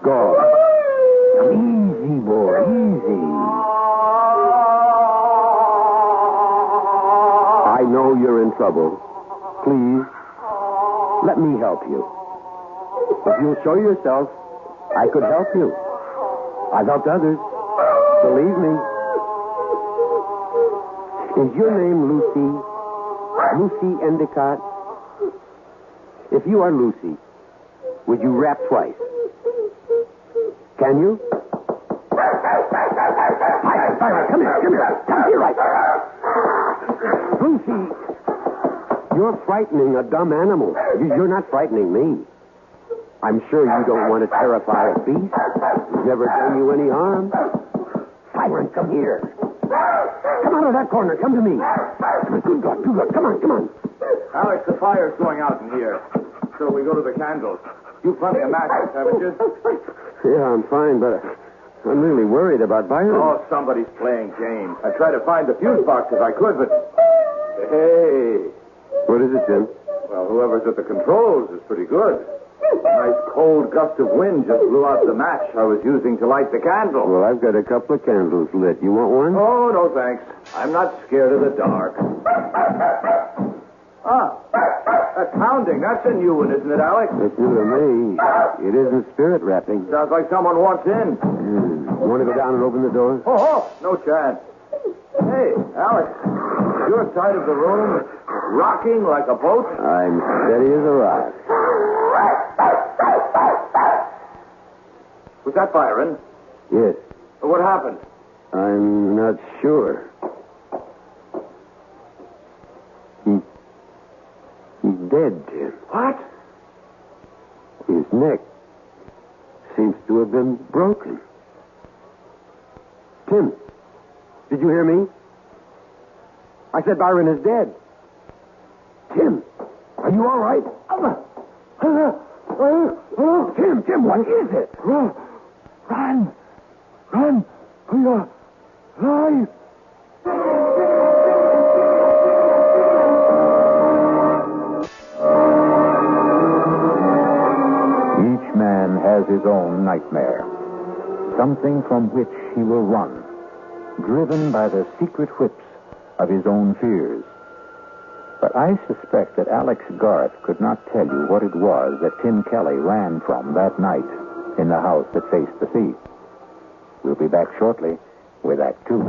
Gone. Easy, boy, easy. I know you're in trouble. Please, let me help you. If you'll show yourself, I could help you. I've helped others. Believe me. Is your name Lucy? Lucy Endicott? If you are Lucy, would you rap twice? Can you? Byron, come here. Come here, right. Lucy, you're frightening a dumb animal. You're not frightening me. I'm sure you don't want to terrify a beast. He's never done you any harm. Byron, come here. Come out of that corner. Come to me. Good God. Come on. Alex, the fire's going out in here. So we go to the candles. You've plenty of matches, haven't you? Yeah, I'm fine, but I'm really worried about Byron. Oh, somebody's playing games. I tried to find the fuse box if I could, but... Hey. What is it, Jim? Well, whoever's at the controls is pretty good. A nice cold gust of wind just blew out the match I was using to light the candle. Well, I've got a couple of candles lit. You want one? Oh, no, thanks. I'm not scared of the dark. That's pounding. That's a new one, isn't it, Alex? It's new to me. It isn't spirit rapping. Sounds like someone wants in. Want to go down and open the door? Oh, no chance. Hey, Alex, your side of the room rocking like a boat? I'm steady as a rock. Was that Byron? Yes. What happened? I'm not sure. He's dead, Tim. What? His neck seems to have been broken. Tim, did you hear me? I said Byron is dead. Tim, are you all right? Tim, what is it? Run! For your life! Each man has his own nightmare. Something from which he will run, driven by the secret whips of his own fears. But I suspect that Alex Garth could not tell you what it was that Tim Kelly ran from that night in the house that faced the sea. We'll be back shortly with Act Two.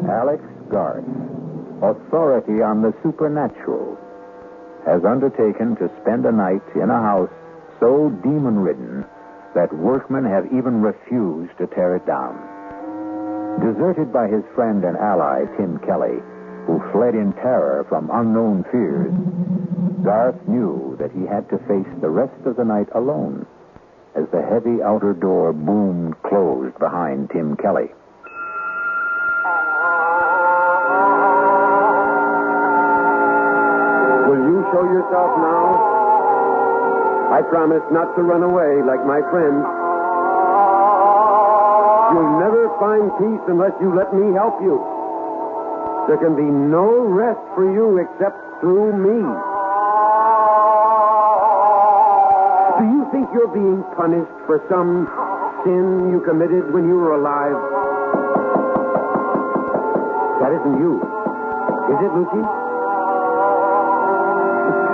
Alex Garth, authority on the supernatural, has undertaken to spend a night in a house so demon-ridden that workmen have even refused to tear it down. Deserted by his friend and ally, Tim Kelly, who fled in terror from unknown fears, Garth knew that he had to face the rest of the night alone as the heavy outer door boomed closed behind Tim Kelly. Will you show yourself now? I promise not to run away like my friend. You'll never find peace unless you let me help you. There can be no rest for you except through me. Do you think you're being punished for some sin you committed when you were alive? That isn't you. Is it, Lucy?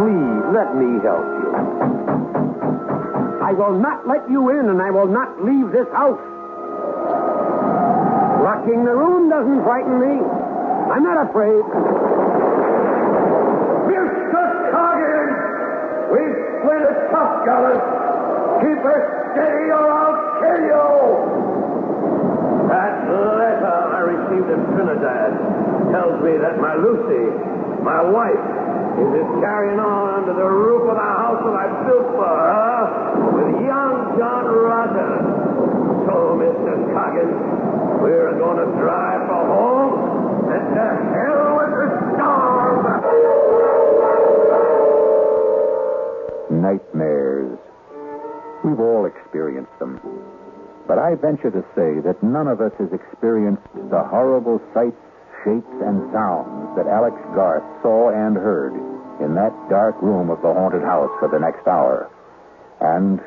Please, let me help you. I will not let you in, and I will not leave this house. Locking the room doesn't frighten me. I'm not afraid. Mr. Coggin! We've split it tough, fellas. Keep her steady or I'll kill you! That letter I received in Trinidad tells me that my Lucy, my wife, is carrying on under the roof of the house that I built for her with young John Rogers. So, Mr. Coggins, we're going to drive for home and to hell with the storm. Nightmares. We've all experienced them. But I venture to say that none of us has experienced the horrible sights, shapes, and sounds that Alex Garth saw and heard in that dark room of the haunted house for the next hour. And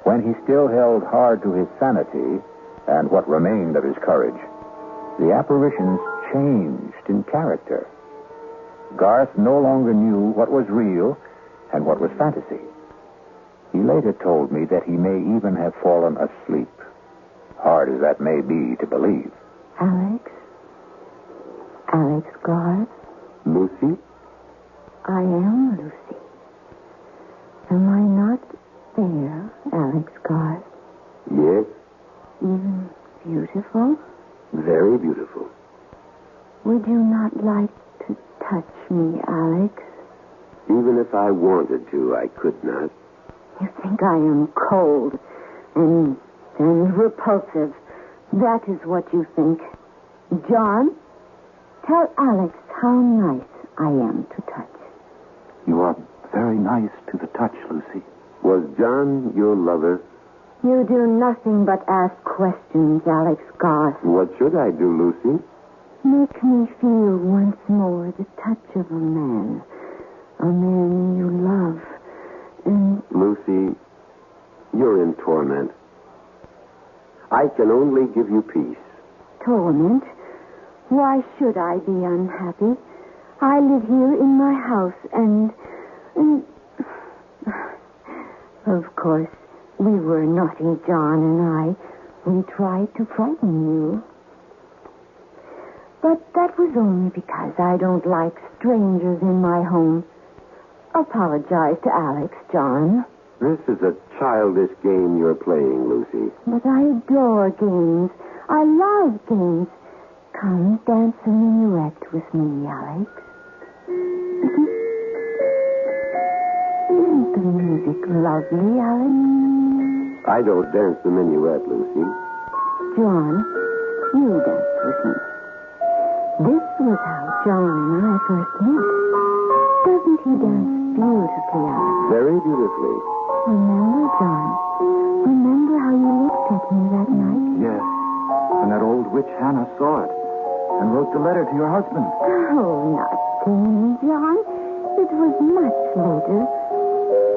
when he still held hard to his sanity and what remained of his courage, the apparitions changed in character. Garth no longer knew what was real and what was fantasy. He later told me that he may even have fallen asleep, hard as that may be to believe. Alex Garth? Lucy? I am Lucy. Am I not there, Alex Garth? Yes. Even beautiful? Very beautiful. Would you not like to touch me, Alex? Even if I wanted to, I could not. You think I am cold and repulsive. That is what you think. John, tell Alex how nice I am to touch. You are very nice to the touch, Lucy. Was John your lover? You do nothing but ask questions, Alex Garth. What should I do, Lucy? Make me feel once more the touch of a man you love. And Lucy, you're in torment. I can only give you peace. torment? Why should I be unhappy? I live here in my house and... Of course, we were naughty, John and I. We tried to frighten you. But that was only because I don't like strangers in my home. Apologize to Alex, John. This is a childish game you're playing, Lucy. But I adore games. I love games. Come, dance a minuet with me, Alex. Isn't the music lovely, Alex? I don't dance the minuet, Lucy. John, you dance with me. This was how John and I first met. Doesn't he dance beautifully, Alex? Very beautifully. Remember, John? Remember how you looked at me that night? Yes. And that old witch Hannah saw it and wrote the letter to your husband. Oh, not then, John. It was much later.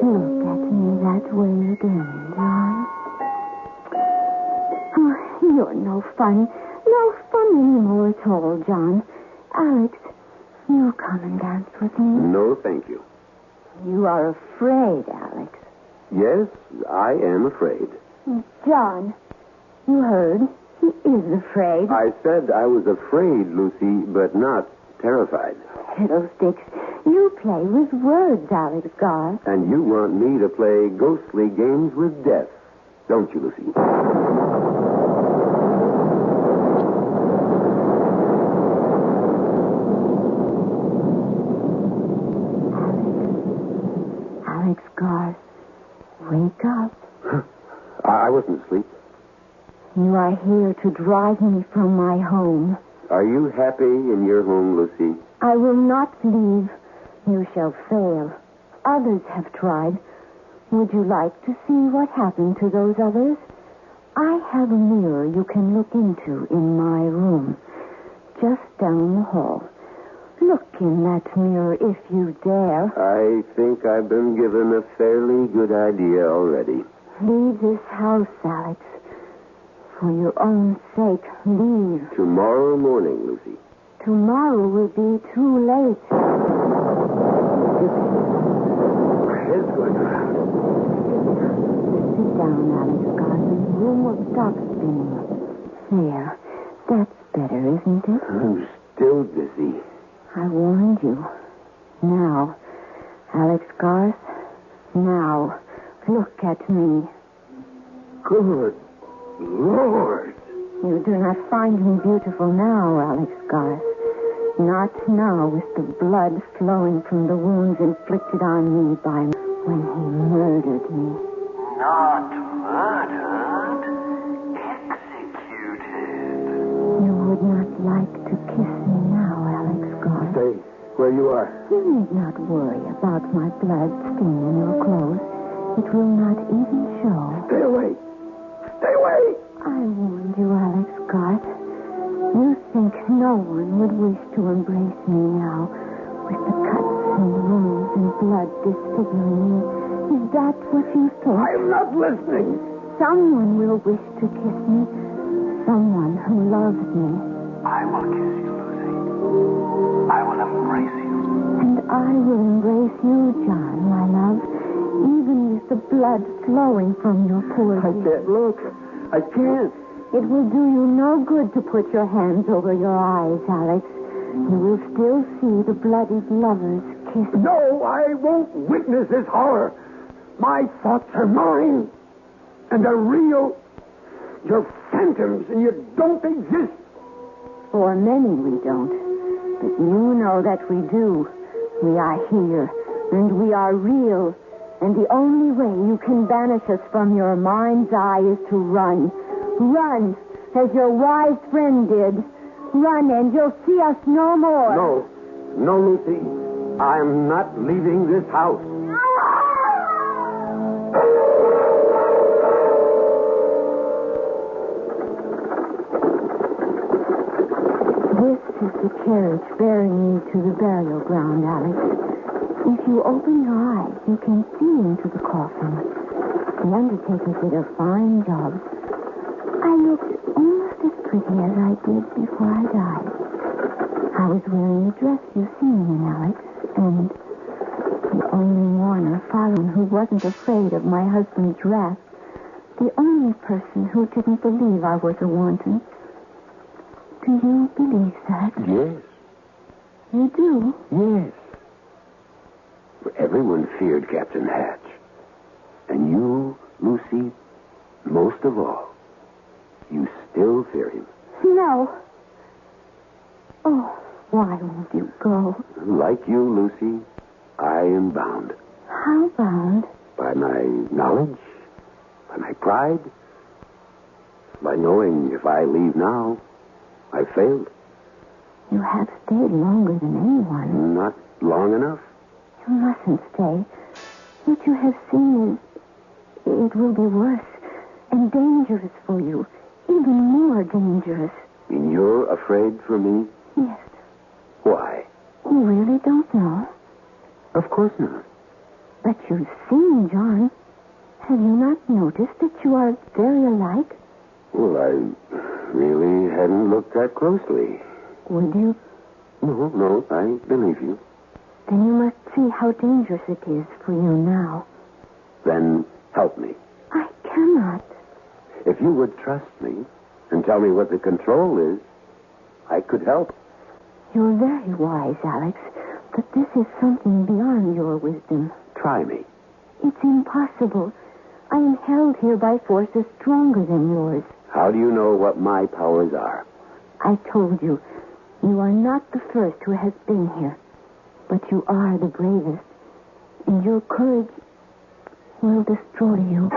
Look at me that way again, John. Oh, you're no fun. No fun anymore at all, John. Alex, you come and dance with me. No, thank you. You are afraid, Alex. Yes, I am afraid. John, you heard. He is afraid. I said I was afraid, Lucy, but not terrified. Fiddlesticks. You play with words, Alex Garth. And you want me to play ghostly games with death, don't you, Lucy? Alex Garth, wake up. I wasn't asleep. You are here to drive me from my home. Are you happy in your home, Lucy? I will not leave. You shall fail. Others have tried. Would you like to see what happened to those others? I have a mirror you can look into in my room, just down the hall. Look in that mirror if you dare. I think I've been given a fairly good idea already. Leave this house, Alex. For your own sake, leave. Tomorrow morning, Lucy. Tomorrow will be too late. My head's going around. Sit down, Alex Garth. The room will stop spinning. There. That's better, isn't it? I'm still dizzy. I warned you. Now, Alex Garth, now, look at me. Good Lord. You do not find me beautiful now, Alex Garth. Not now with the blood flowing from the wounds inflicted on me by when he murdered me. Not murdered. Executed. You would not like to kiss me now, Alex Garth. Stay where you are. You need not worry about my blood staining your clothes. It will not even show. Stay away. Stay away. I warned you, Alex Garth. You think no one would wish to embrace me now, with the cuts and wounds and blood disfiguring me. Is that what you think? I'm not listening. Someone will wish to kiss me. Someone who loves me. I will kiss you, Lucy. I will embrace you. And I will embrace you, John, my love, even with the blood flowing from your poor I can't look. I can't. It will do you no good to put your hands over your eyes, Alex. You will still see the bloodied lovers kissing. No, I won't witness this horror. My thoughts are mine. And they're real. You're phantoms, and you don't exist. For many we don't. But you know that we do. We are here, and we are real. And the only way you can banish us from your mind's eye is to run. Run, as your wise friend did. Run, and you'll see us no more. No. No, Lucy. I'm not leaving this house. This is the carriage bearing me to the burial ground, Alex. If you open your eyes, you can see into the coffin. The undertaker did a fine job. I looked almost as pretty as I did before I died. I was wearing the dress you've seen in, Alex, and the only mourner following who wasn't afraid of my husband's wrath. The only person who didn't believe I was a wanton. Do you believe that? Yes. You do? Yes. Everyone feared Captain Hatch. And you, Lucy, most of all, you still fear him. No. Oh, why won't you go? Like you, Lucy, I am bound. How bound? By my knowledge, by my pride, by knowing if I leave now, I failed. You have stayed longer than anyone. Not long enough. You mustn't stay. What you have seen it will be worse and dangerous for you. Even more dangerous. And you're afraid for me? Yes. Why? You really don't know. Of course not. But you've seen John. Have you not noticed that you are very alike? Well, I really hadn't looked that closely. Would you? No, I believe you. Then you must see how dangerous it is for you now. Then help me. I cannot. If you would trust me and tell me what the control is, I could help. You're very wise, Alex, but this is something beyond your wisdom. Try me. It's impossible. I am held here by forces stronger than yours. How do you know what my powers are? I told you, you are not the first who has been here, but you are the bravest, and your courage will destroy you.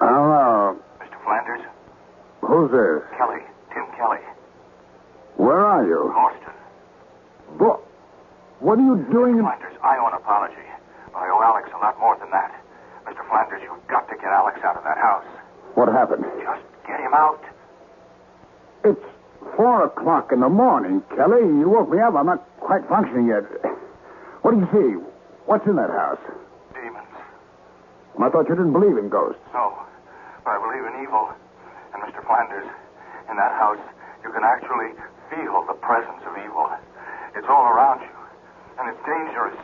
Hello. Mr. Flanders? Who's this? Kelly. Tim Kelly. Where are you? Boston. What are you doing? Flanders, I owe an apology. I owe Alex a lot more than that. Mr. Flanders, you've got to get Alex out of that house. What happened? Just get him out. It's 4 o'clock in the morning, Kelly. You woke me up. I'm not quite functioning yet. What do you see? What's in that house? Demons. I thought you didn't believe in ghosts. No, but I believe in evil. And Mr. Flanders, in that house, you can actually feel the presence of evil. It's all around you, and it's dangerous.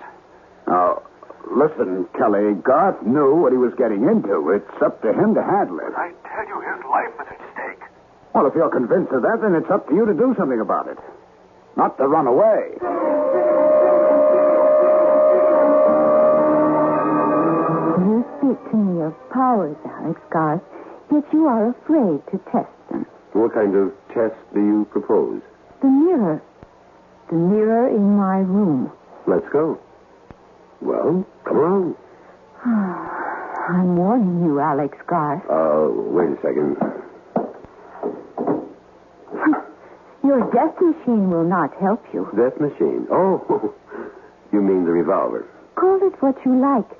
Now, listen, Kelly, Garth knew what he was getting into. It's up to him to handle it. I tell you, his life is at stake. Well, if you're convinced of that, then it's up to you to do something about it. Not to run away. You speak to me of powers, Alex Garth, yet you are afraid to test them. What kind of test do you propose? The mirror. The mirror in my room. Let's go. Well, come along. I'm warning you, Alex Garth. Wait a second. Your death machine will not help you. Death machine? Oh, you mean the revolver? Call it what you like.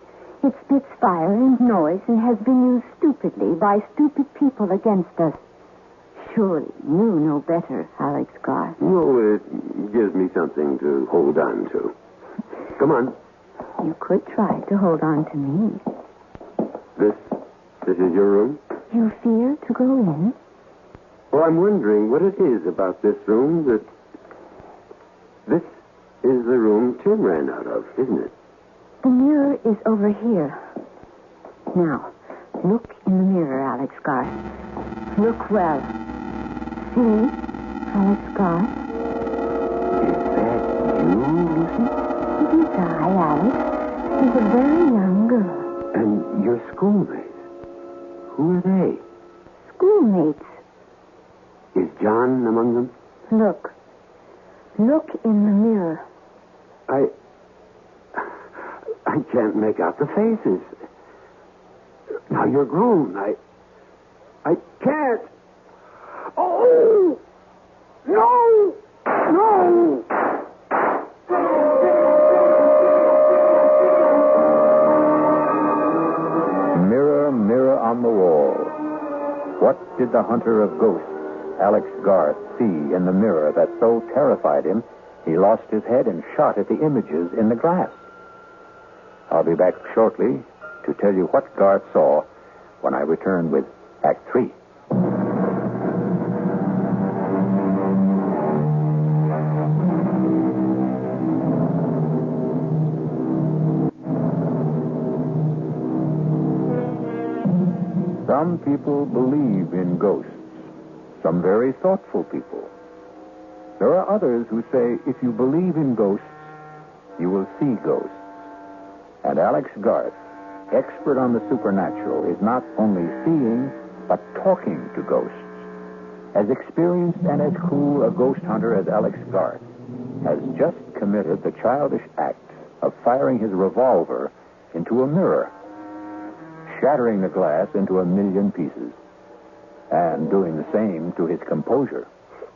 It spits fire and noise and has been used stupidly by stupid people against us. Surely you know better, Alex Garth. No, it gives me something to hold on to. Come on. You could try to hold on to me. This is your room? You fear to go in? Well, I'm wondering what it is about this room that... This is the room Tim ran out of, isn't it? The mirror is over here. Now, look in the mirror, Alex Garth. Look well. See, Alex Garth? Is that you, Lucy? It is I, Alex. She's a very young girl. And your schoolmates? Who are they? Schoolmates? soulmates. Is John among them? Look. Look in the mirror. I can't make out the faces. Now you're grown. I can't. Oh! No! No! Mirror, mirror on the wall. What did the hunter of ghosts, Alex Garth, see in the mirror that so terrified him he lost his head and shot at the images in the glass? I'll be back shortly to tell you what Garth saw when I return with Act 3. Some people believe in ghosts. Some very thoughtful people. There are others who say if you believe in ghosts, you will see ghosts. And Alex Garth, expert on the supernatural, is not only seeing, but talking to ghosts. As experienced and as cool a ghost hunter as Alex Garth has just committed the childish act of firing his revolver into a mirror, shattering the glass into a million pieces, and doing the same to his composure.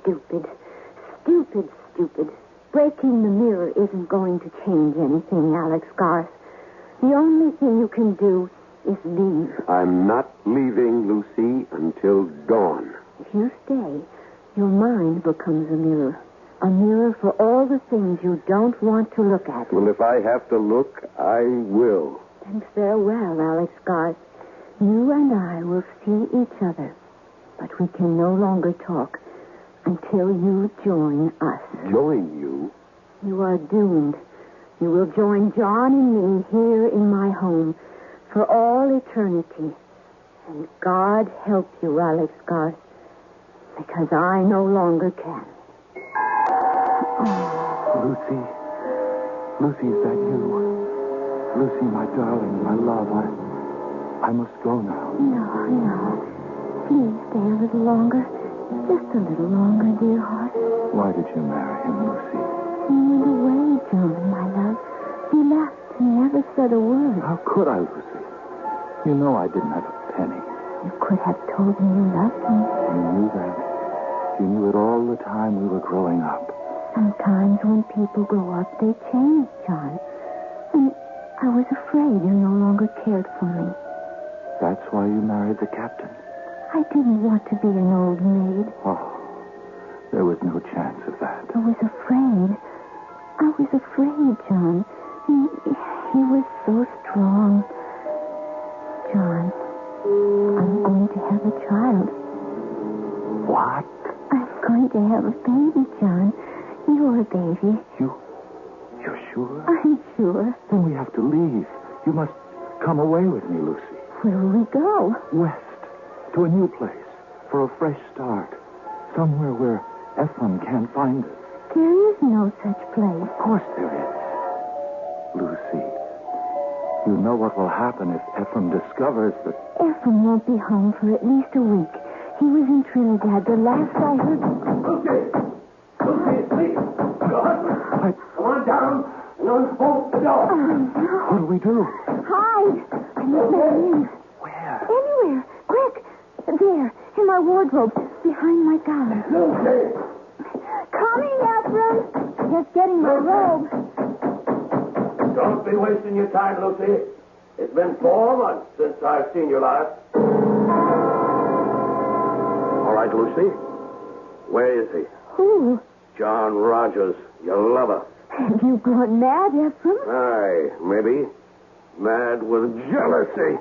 Stupid. Stupid, stupid. Breaking the mirror isn't going to change anything, Alex Garth. The only thing you can do is leave. I'm not leaving, Lucy, until dawn. If you stay, your mind becomes a mirror. A mirror for all the things you don't want to look at. Well, if I have to look, I will. Then farewell, Alex Garth. You and I will see each other, but we can no longer talk until you join us. Join you? You are doomed. You will join John and me here in my home for all eternity. And God help you, Alex Garth, because I no longer can. Lucy. Lucy, is that you? Lucy, my darling, my love, I must go now. No. Please stay a little longer. Just a little longer, dear heart. Why did you marry him, Lucy? He went away, John, my love. He left and never said a word. How could I, Lucy? You know I didn't have a penny. You could have told me you loved me. You knew that. You knew it all the time we were growing up. Sometimes when people grow up, they change, John. And I was afraid you no longer cared for me. That's why you married the captain? I didn't want to be an old maid. Oh, there was no chance of that. I was afraid. John. He was so strong. John, I'm going to have a child. What? I'm going to have a baby, John. You're a baby. You're sure? I'm sure. Then we have to leave. You must come away with me, Lucy. Where will we go? West. To a new place. For a fresh start. Somewhere where Ephraim can't find us. There is no such place. Of course there is. Lucy, you know what will happen if Ephraim discovers that... Ephraim won't be home for at least a week. He was in Trinidad. The last I heard... Lucy, please. Come on down and unbolt the door. What do we do? Hide. I'm not letting in. Where? Anywhere. Quick. There. In my wardrobe. Behind my gown. Lucy. Coming, Ephraim. Just getting my robe. Don't be wasting your time, Lucy. It's been 4 months since I've seen you last. All right, Lucy. Where is he? Who? John Rogers, your lover. Have you gone mad, Ephraim? Aye, maybe. Mad with jealousy.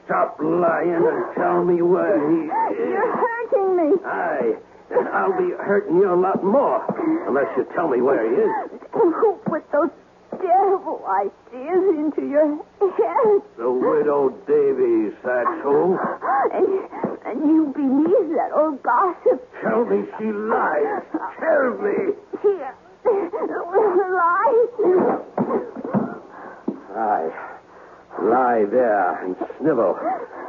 Stop lying and tell me where he is. You're hurting me. Aye. And I'll be hurting you a lot more unless you tell me where he is. Who put those terrible ideas into your head? The widow Davies, that's who. And you believe that old gossip? Tell me she lies. Tell me. She lies? Aye. Lie there and snivel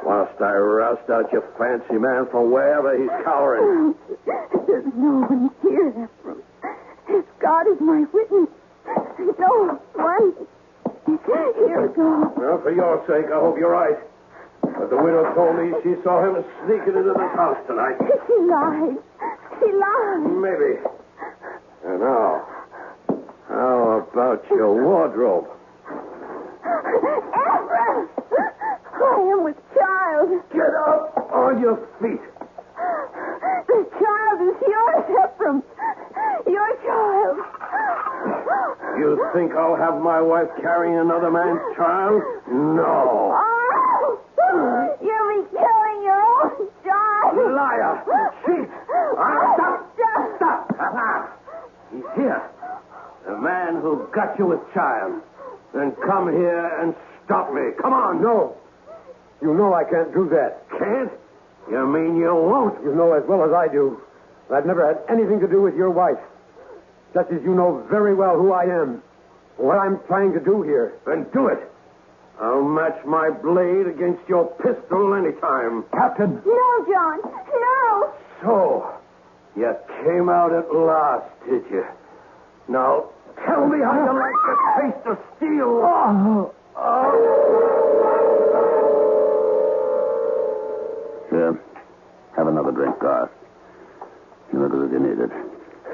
whilst I roust out your fancy man from wherever he's cowering. There's no one here, Ephraim. God is my witness. No one. Here it goes. Well, for your sake, I hope you're right. But the widow told me she saw him sneaking into this house tonight. She lied. She lied. Maybe. And now, how about your wardrobe? Ephraim! I am with child. Get up on your feet. The child is yours, Ephraim. Your child. You think I'll have my wife carrying another man's child? No. Oh! You'll be killing your own child. Liar. Cheat. Stop. He's here. The man who got you with child. Then come here and stop me. Come on. No. You know I can't do that. Can't? You mean you won't? You know as well as I do that I've never had anything to do with your wife. Just as you know very well who I am. What I'm trying to do here. Then do it. I'll match my blade against your pistol anytime. Captain. No, John. No. So, you came out at last, did you? Now, tell me how you like the taste of steel. Here. Have another drink, Garth. You look as if you need it.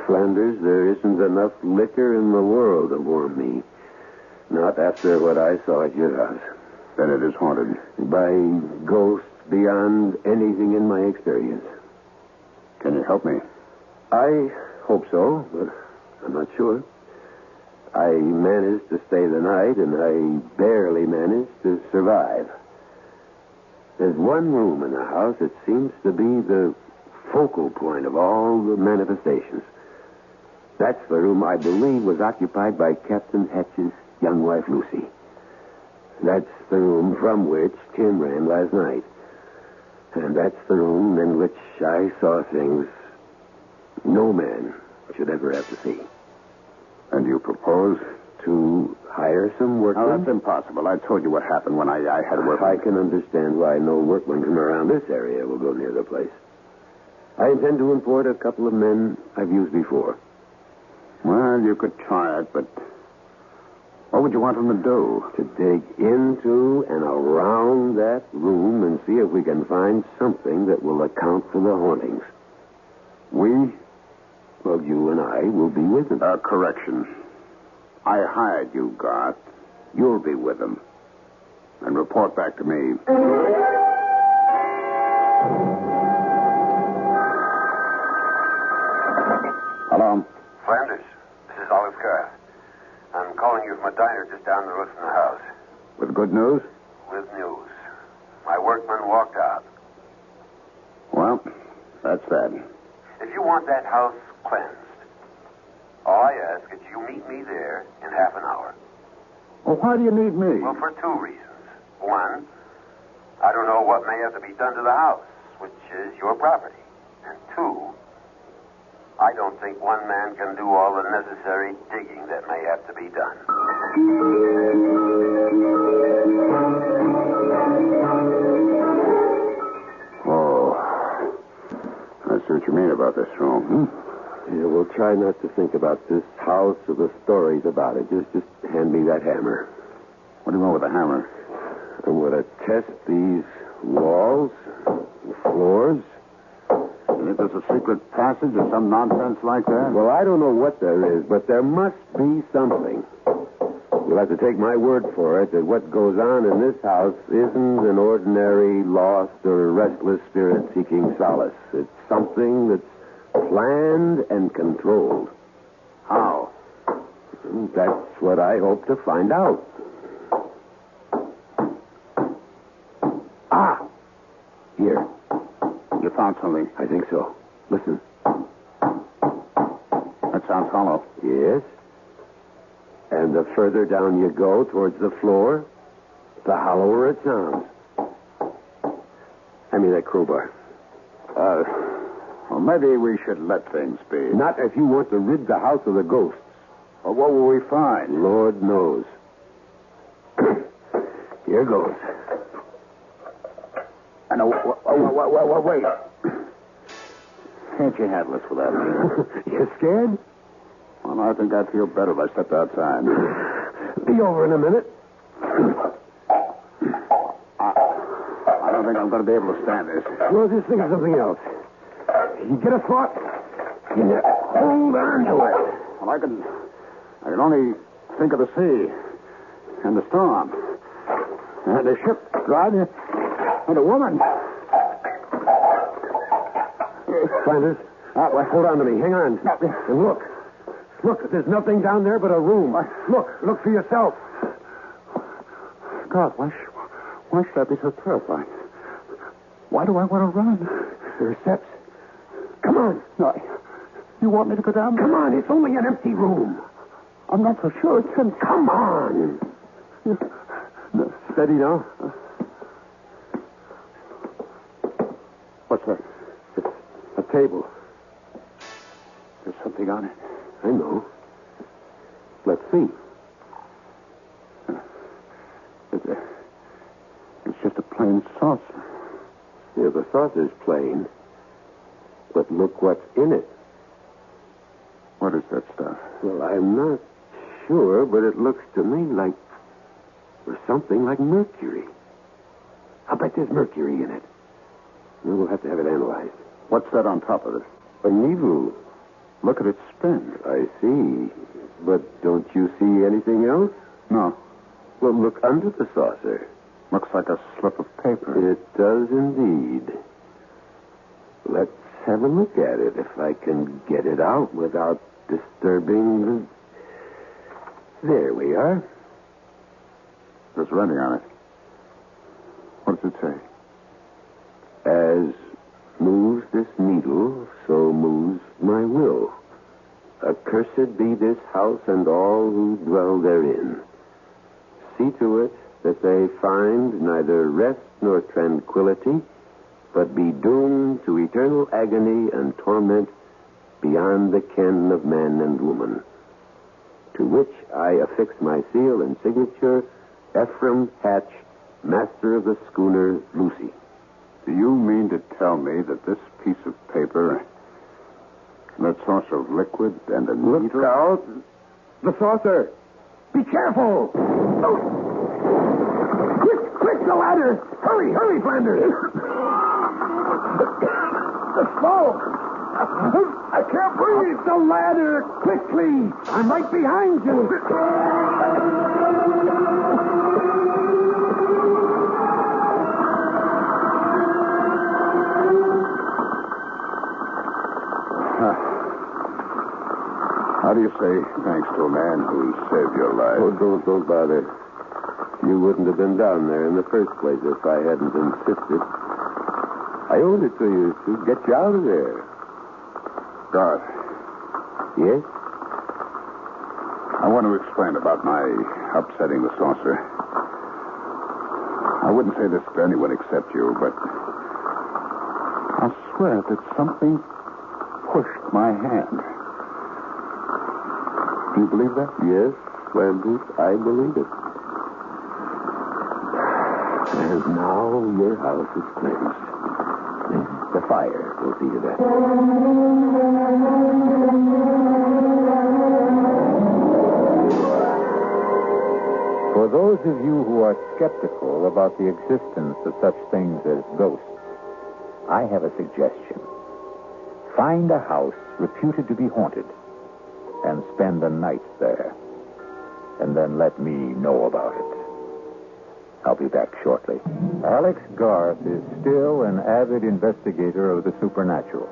Flanders, there isn't enough liquor in the world to warm me. Not after what I saw at your house. Then it is haunted. By ghosts beyond anything in my experience. Can you help me? I hope so, but I'm not sure. I managed to stay the night, and I barely managed to survive. There's one room in the house that seems to be the focal point of all the manifestations. That's the room I believe was occupied by Captain Hatch's young wife, Lucy. That's the room from which Tim ran last night. And that's the room in which I saw things no man should ever have to see. And you propose? To hire some workmen? Oh, that's impossible. I told you what happened when I had work. I can understand why no workmen from around this area will go near the place. I intend to import a couple of men I've used before. Well, you could try it, but what would you want them to do? To dig into and around that room and see if we can find something that will account for the hauntings. We? Well, you and I will be with them. Correction. I hired you, Garth. You'll be with them. And report back to me. Hello? Flanders, this is Olive Carr. I'm calling you from a diner just down the road from the house. With good news? With news. My workman walked out. Well, that's that. If you want that house cleansed, all I ask is you meet me there in half an hour. Well, why do you need me? Well, for two reasons. One, I don't know what may have to be done to the house, which is your property. And two, I don't think one man can do all the necessary digging that may have to be done. Oh, I see what you mean about this room, Yeah, we'll try not to think about this house or the stories about it. Just hand me that hammer. What do you want with a hammer? I'm going to test these walls, the floors. You think there's a secret passage or some nonsense like that? Well, I don't know what there is, but there must be something. You'll have to take my word for it that what goes on in this house isn't an ordinary lost or restless spirit seeking solace. It's something that's planned and controlled. How? That's what I hope to find out. Here. You found something? I think so. Listen. That sounds hollow. Yes. And the further down you go towards the floor, the hollower it sounds. Hand me that crowbar. Well, maybe we should let things be. Not if you want to rid the house of the ghosts. Well, what will we find? Lord knows. Here goes. I know. Wait. Can't you handle this without me? You scared? Well, I think I'd feel better if I stepped outside. Be over in a minute. I don't think I'm going to be able to stand this. Well, just think of something else. You get a thought, you hold on to it. Well, I can only think of the sea and the storm and the ship driving and a woman. Flanders, hold on to me. Hang on. And look. Look, there's nothing down there but a room. Look for yourself. God, why should I be so terrified? Why do I want to run? There are steps. Come on. No, you want me to go down? Come on, it's only an empty room. I'm not so sure it's empty. Come on. Steady now. What's that? It's a table. There's something on it. I know. Let's see. It's just a plain saucer. Yeah, the saucer's plain. But look what's in it. What is that stuff? Well, I'm not sure, but it looks to me like... or something like mercury. I'll bet there's mercury in it. We'll have to have it analyzed. What's that on top of it? A needle. Look at its spin. I see. But don't you see anything else? No. Well, look under the saucer. Looks like a slip of paper. It does indeed. Let's have a look at it, if I can get it out without disturbing the... There we are. There's writing on it. What does it say? As moves this needle, so moves my will. Accursed be this house and all who dwell therein. See to it that they find neither rest nor tranquility, but be doomed to eternal agony and torment beyond the ken of man and woman. To which I affix my seal and signature, Ephraim Hatch, master of the schooner Lucy. Do you mean to tell me that this piece of paper, that saucer of liquid and a needle... Look out. The saucer. Be careful. Oh. Quick, the ladder. Hurry, Flanders. The smoke. I can't breathe. The ladder, quickly. I'm right behind you. How do you say thanks to a man who saved your life? Oh, don't bother. You wouldn't have been down there in the first place if I hadn't insisted. I owed it to you to get you out of there. God. Yes? I want to explain about my upsetting the saucer. I wouldn't say this to anyone except you, but I'll swear that something pushed my hand. Do you believe that? Yes, Flanders, I believe it. And now your house is cleansed. The fire will see to that. For those of you who are skeptical about the existence of such things as ghosts, I have a suggestion. Find a house reputed to be haunted and spend the night there. And then let me know about it. I'll be back shortly. Alex Garth is still an avid investigator of the supernatural.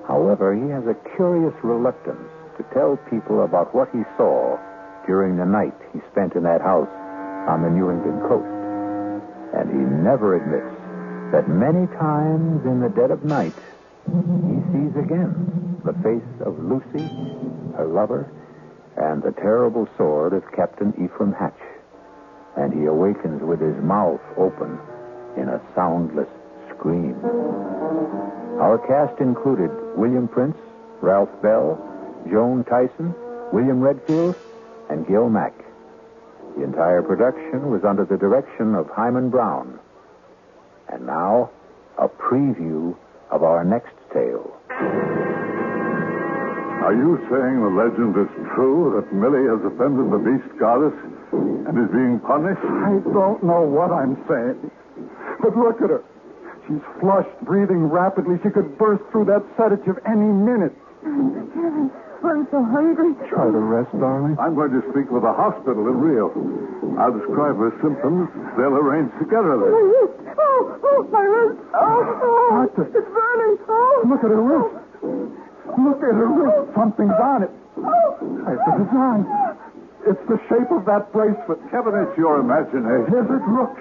However, he has a curious reluctance to tell people about what he saw during the night he spent in that house on the New England coast. And he never admits that many times in the dead of night, he sees again the face of Lucy, her lover, and the terrible sword of Captain Ephraim Hatch. And he awakens with his mouth open in a soundless scream. Our cast included William Prince, Ralph Bell, Joan Tyson, William Redfield, and Gil Mack. The entire production was under the direction of Hyman Brown. And now, a preview of our next tale. Are you saying the legend is true that Millie has offended the beast goddess and is being punished? I don't know what I'm saying. But look at her. She's flushed, breathing rapidly. She could burst through that sedative any minute. I'm so hungry. Try to rest, darling. I'm going to speak with the hospital in Rio. I'll describe her symptoms. They'll arrange to get her there. My wrist. Doctor. It's burning. Look at her wrist. Look at her wrist. Something's on it. It's the design. It's the shape of that bracelet. Kevin, it's your imagination. Is it? Look.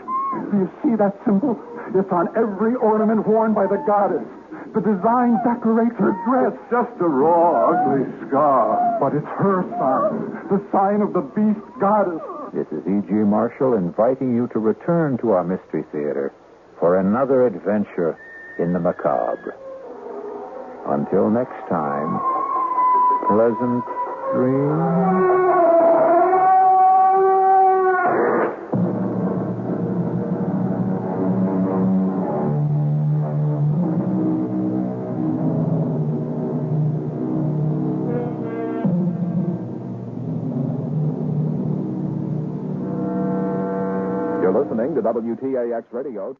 Do you see that symbol? It's on every ornament worn by the goddess. The design decorates her dress. It's just a raw, ugly scar. But it's her sign. The sign of the beast goddess. This is E.G. Marshall inviting you to return to our Mystery Theater for another adventure in the macabre. Until next time, pleasant dreams. You're listening to WTAX Radio.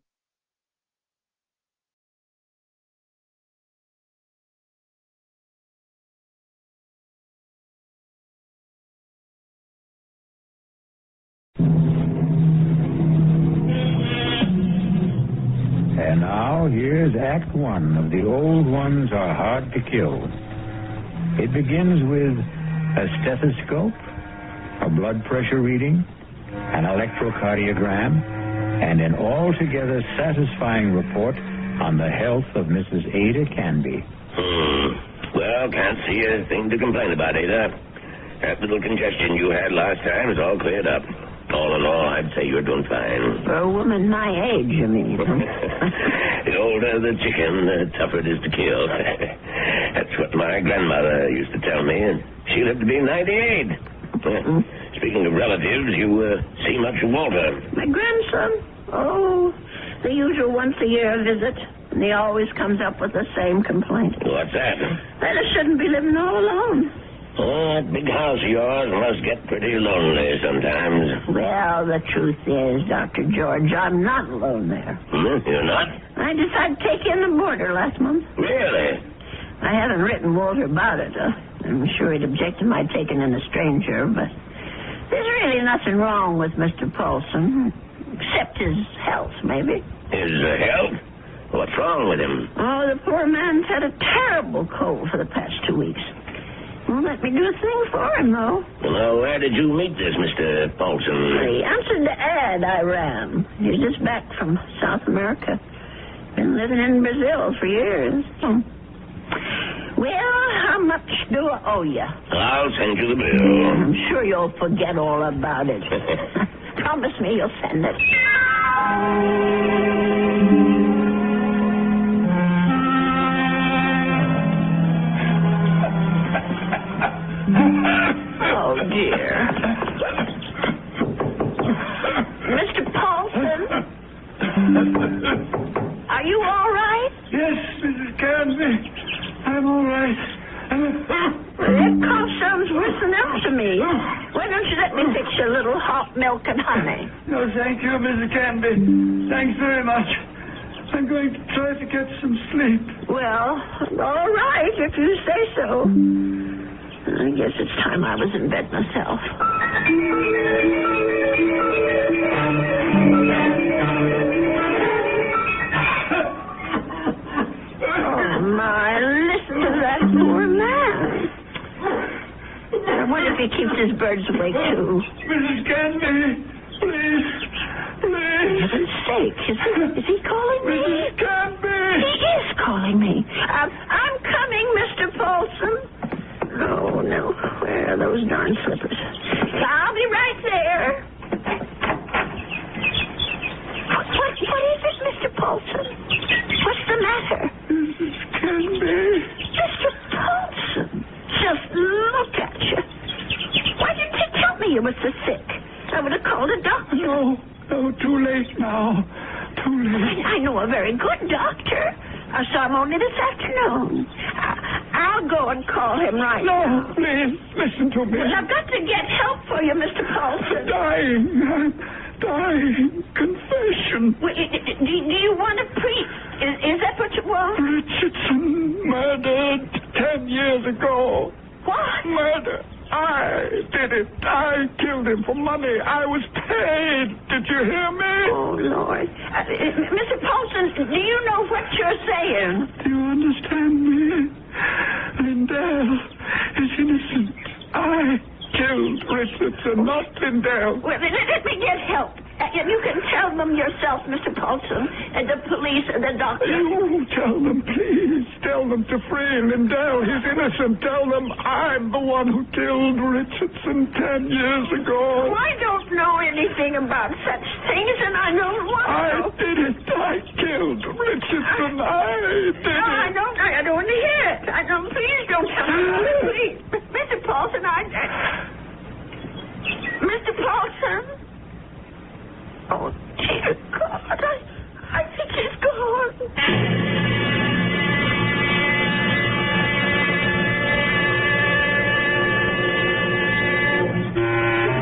And now, here's Act One of The Old Ones Are Hard to Kill. It begins with a stethoscope, a blood pressure reading, an electrocardiogram, and an altogether satisfying report on the health of Mrs. Ada Canby. Well, can't see a thing to complain about, Ada. That little congestion you had last time is all cleared up. All in all, I'd say you're doing fine. For a woman my age, you mean? The older the chicken, the tougher it is to kill. That's what my grandmother used to tell me, and she lived to be 98. Speaking of relatives, you see much of Walter. My grandson? Oh, the usual once-a-year visit. And he always comes up with the same complaint. What's that? That I shouldn't be living all alone. Oh, that big house of yours must get pretty lonely sometimes. Well, the truth is, Dr. George, I'm not alone there. You're not? I decided to take in the boarder last month. Really? I haven't written Walter about it. I'm sure he'd object to my taking in a stranger, but there's really nothing wrong with Mr. Paulson, except his health, maybe. His health? What's wrong with him? Oh, the poor man's had a terrible cold for the past 2 weeks. Won't let me do a thing for him, though. Well, where did you meet this Mr. Paulson? He answered the ad I ran. He's just back from South America. Been living in Brazil for years. Well, how much do I owe you? I'll send you the bill. I'm sure you'll forget all about it. Promise me you'll send it. Oh, dear. Mr. Paulson? Are you all right? Yes, Mrs. Canby. I'm all right. That cough sounds worse than ever to me. Why don't you let me fix you a little hot milk and honey? No, thank you, Mrs. Canby. Thanks very much. I'm going to try to get some sleep. Well, all right, if you say so. I guess it's time I was in bed myself. Oh, my, listen to that poor man. I wonder if he keeps his birds awake, too. Mrs. Canby, please. For heaven's sake, is he calling me? Mrs. Canby! He is calling me. I'm coming, Mr. Paulson. Oh, no. Where are those darn slippers? I'll be right there. What is it, Mr. Paulson? What's the matter? Mrs. Canby. Mr. Paulson, just look at you. Why didn't you tell me you were so sick? I would have called No, too late now. Too late. I know a very good doctor. I saw him only this afternoon. I'll go and call him right now. No, please, listen to me. Well, I've got to get help for you, Mr. Paulson. I'm dying. Confession. Well, do you want a priest? Is that what you want? Richardson murdered 10 years ago. What? Murder. I did it. I killed him for money. I was paid. Did you hear me? Oh, Lord. Mr. Paulson, do you know what you're saying? Do you understand me? Lindell is innocent. I killed Richardson, not Lindell. Well, let me get help. You can tell them yourself, Mr. Paulson, and the police and the doctor. You tell them, please. Tell them to free Lindell. He's innocent. Tell them I'm the one who killed Richardson 10 years ago. Oh, I don't know anything about such things, and I don't want to. I did it. I killed Richardson. I did it. I don't want to hear it. Please don't tell me. Please. Mr. Paulson, Mr. Paulson? Oh, dear God, I think he's gone.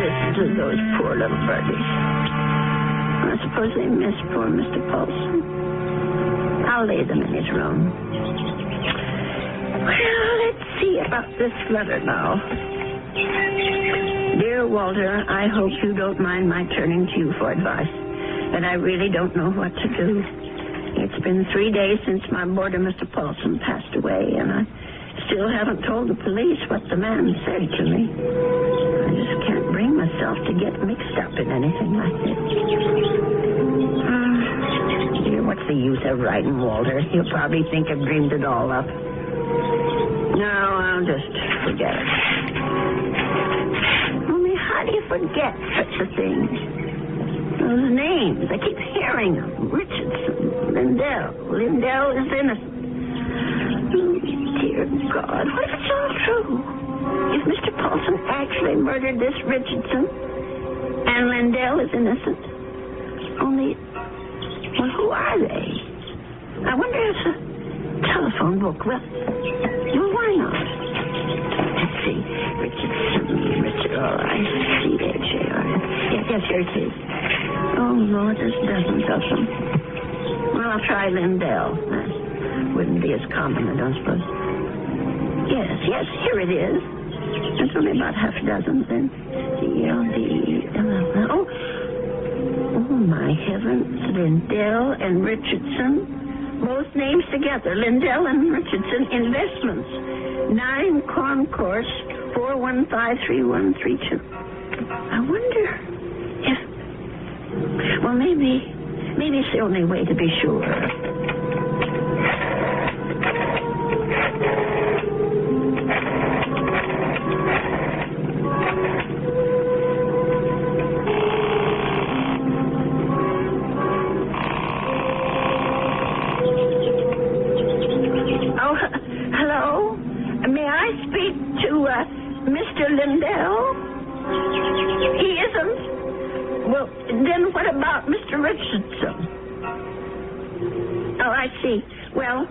Listen to those poor little birdies. I suppose they miss poor Mr. Paulson. I'll lay them in his room. Well, let's see about this letter now. Dear Walter, I hope you don't mind my turning to you for advice, but I really don't know what to do. It's been 3 days since my boarder, Mr. Paulson, passed away, and I still haven't told the police what the man said to me. I just can't bring myself to get mixed up in anything like this. Dear, what's the use of writing Walter? He'll probably think I've dreamed it all up. No, I'll just forget it. How do you forget such a thing? Those names, I keep hearing them. Richardson, Lindell. Lindell is innocent. Oh, dear God, what if it's all true? If Mr. Paulson actually murdered this Richardson and Lindell is innocent? Only, well, who are they? I wonder if it's a telephone book. Well, why not? Let's see. Richard, all right. C-H-A-R. Yes, here it is. Oh, Lord, there's dozens of them. Well, I'll try Lindell. That wouldn't be as common, I don't suppose. Yes, here it is. That's only about half a dozen, then. C-L-D-E-L-L. Oh, my heavens. Lindell and Richardson. Both names together. Lindell and Richardson Investments. 9 Concourse 4153132. I wonder if... Well, maybe it's the only way to be sure. Oh, hello? May I speak to Mr. Lindell? He isn't? Well, then what about Mr. Richardson? Oh, I see. Well,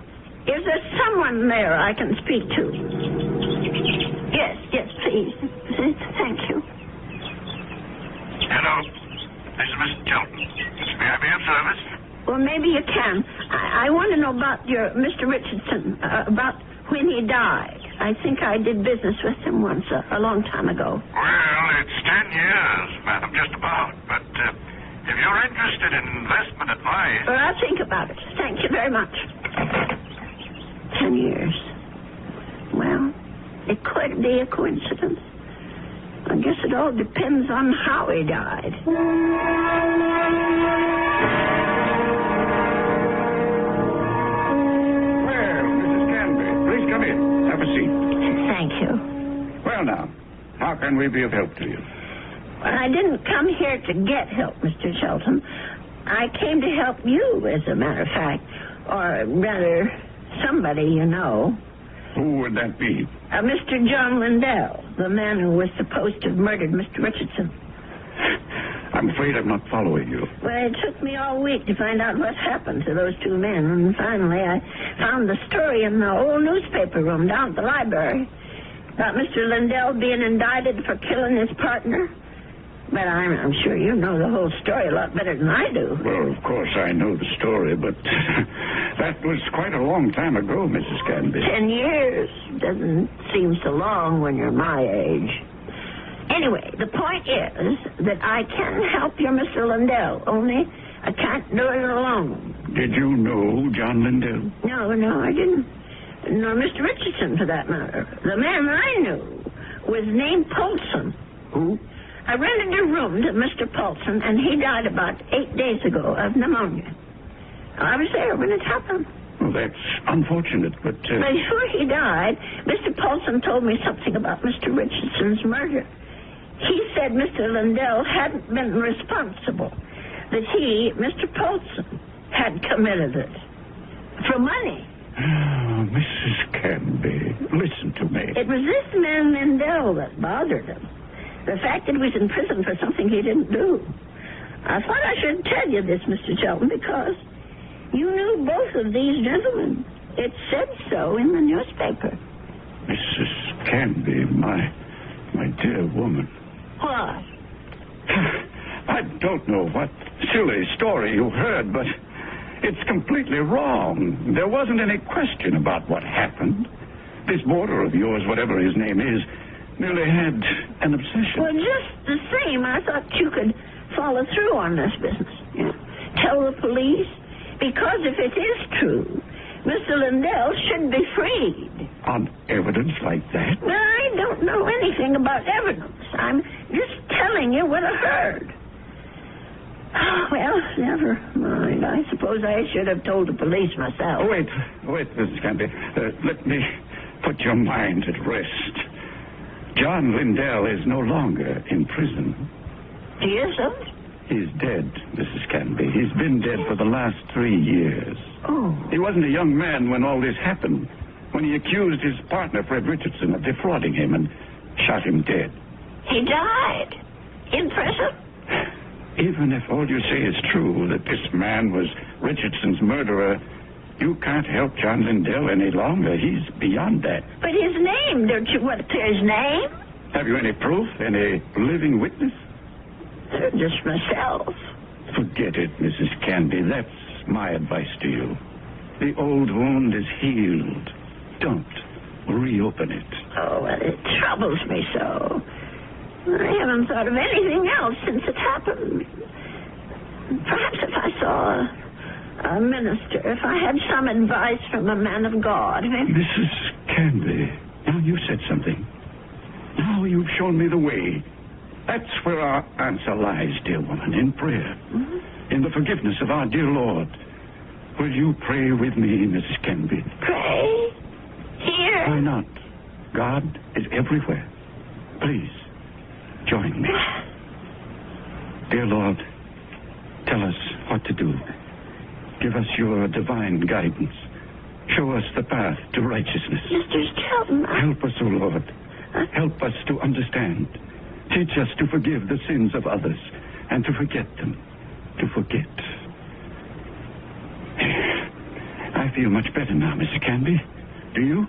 is there someone there I can speak to? Yes, please. Thank you. Hello. This is Mr. Chelton. May I be of service? Well, maybe you can. I want to know about your Mr. Richardson, about when he died. I think I did business with him once, a long time ago. Well, it's 10 years, madam, just about. But if you're interested in investment advice... Well, I'll think about it. Thank you very much. 10 years. Well, it could be a coincidence. I guess it all depends on how he died. Come in. Have a seat. Thank you. Well, now, how can we be of help to you? Well, I didn't come here to get help, Mr. Shelton. I came to help you, as a matter of fact. Or rather, somebody you know. Who would that be? Mr. John Lindell, the man who was supposed to have murdered Mr. Richardson. I'm afraid I'm not following you. Well, it took me all week to find out what happened to those two men, and finally I found the story in the old newspaper room down at the library about Mr. Lindell being indicted for killing his partner. But I'm sure you know the whole story a lot better than I do. Well, of course I know the story, but that was quite a long time ago, Mrs. Canby. 10 years doesn't seem so long when you're my age. Anyway, the point is that I can help your Mr. Lindell, only I can't do it alone. Did you know John Lindell? No, I didn't. Nor Mr. Richardson, for that matter. The man I knew was named Paulson. Who? I rented a room to Mr. Paulson, and he died about 8 days ago of pneumonia. I was there when it happened. Well, that's unfortunate, but... Before he died, Mr. Paulson told me something about Mr. Richardson's murder. He said Mr. Lindell hadn't been responsible, that he, Mr. Paulson, had committed it. For money. Oh, Mrs. Canby, listen to me. It was this man Lindell that bothered him. The fact that he was in prison for something he didn't do. I thought I should tell you this, Mr. Shelton, because you knew both of these gentlemen. It said so in the newspaper. Mrs. Canby, my dear woman. What? I don't know what silly story you heard, but it's completely wrong. There wasn't any question about what happened. This boarder of yours, whatever his name is, merely had an obsession. Well, just the same, I thought you could follow through on this business. You know, tell the police, because if it is true, Mr. Lindell should be freed. On evidence like that? I don't know anything about evidence. I'm just telling you what I heard. Well, never mind. I suppose I should have told the police myself. Oh, wait, Mrs. Canby. Let me put your mind at rest. John Lindell is no longer in prison. He isn't? He's dead, Mrs. Canby. He's been dead for the last 3 years. Oh. He wasn't a young man when all this happened, when he accused his partner, Fred Richardson, of defrauding him and shot him dead. He died? In prison? Even if all you say is true, that this man was Richardson's murderer, you can't help John Lindell any longer. He's beyond that. But his name, don't you want to his name? Have you any proof? Any living witness? Just myself. Forget it, Mrs. Canby. That's my advice to you. The old wound is healed. Don't reopen it. Oh, well, it troubles me so. I haven't thought of anything else since it happened. Perhaps if I saw a minister, if I had some advice from a man of God. Mrs. Canby, now you said something. Now you've shown me the way. That's where our answer lies, dear woman, in prayer. Mm-hmm. In the forgiveness of our dear Lord. Will you pray with me, Mrs. Canby? Pray? Here? Why not? God is everywhere. Please, join me. Dear Lord, tell us what to do. Give us your divine guidance. Show us the path to righteousness. Mr. Chesterton. Help us, O Lord. Help us to understand. Teach us to forgive the sins of others and to forget them. To forget. I feel much better now, Mrs. Canby. Do you?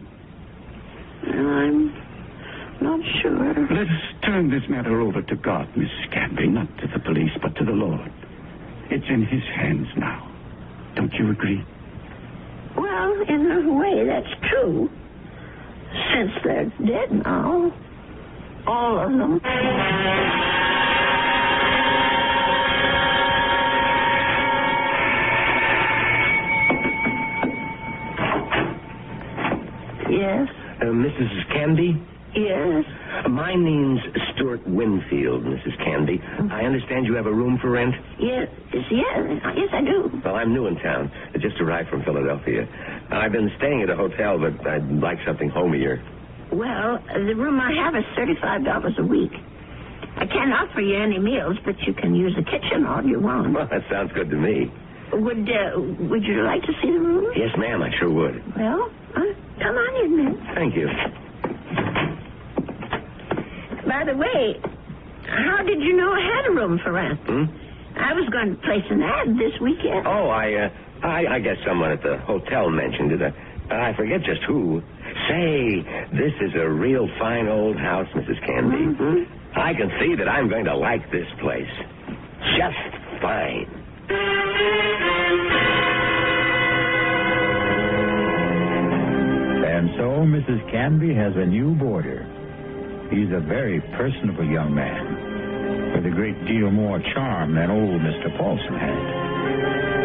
I'm not sure. Let us turn this matter over to God, Mrs. Canby. Not to the police, but to the Lord. It's in His hands now. Don't you agree? Well, in a way, that's true. Since they're dead now. All of them. Yes? Mrs. Canby? Yes? My name's Stuart Winfield, Mrs. Canby. I understand you have a room for rent? Yes, I do. Well, I'm new in town. I just arrived from Philadelphia. I've been staying at a hotel, but I'd like something homier. Well, the room I have is $35 a week. I can't offer you any meals, but you can use the kitchen all you want. Well, that sounds good to me. Would you like to see the room? Yes, ma'am, I sure would. Well, come on in then. Thank you. By the way, How did you know I had a room for rent? I was going to place an ad this weekend. Oh, I guess someone at the hotel mentioned it. I forget just who. Say, this is a real fine old house, Mrs. Canby. I can see that I'm going to like this place. Just fine. And so Mrs. Canby has a new boarder. He's a very personable young man with a great deal more charm than old Mr. Paulson had.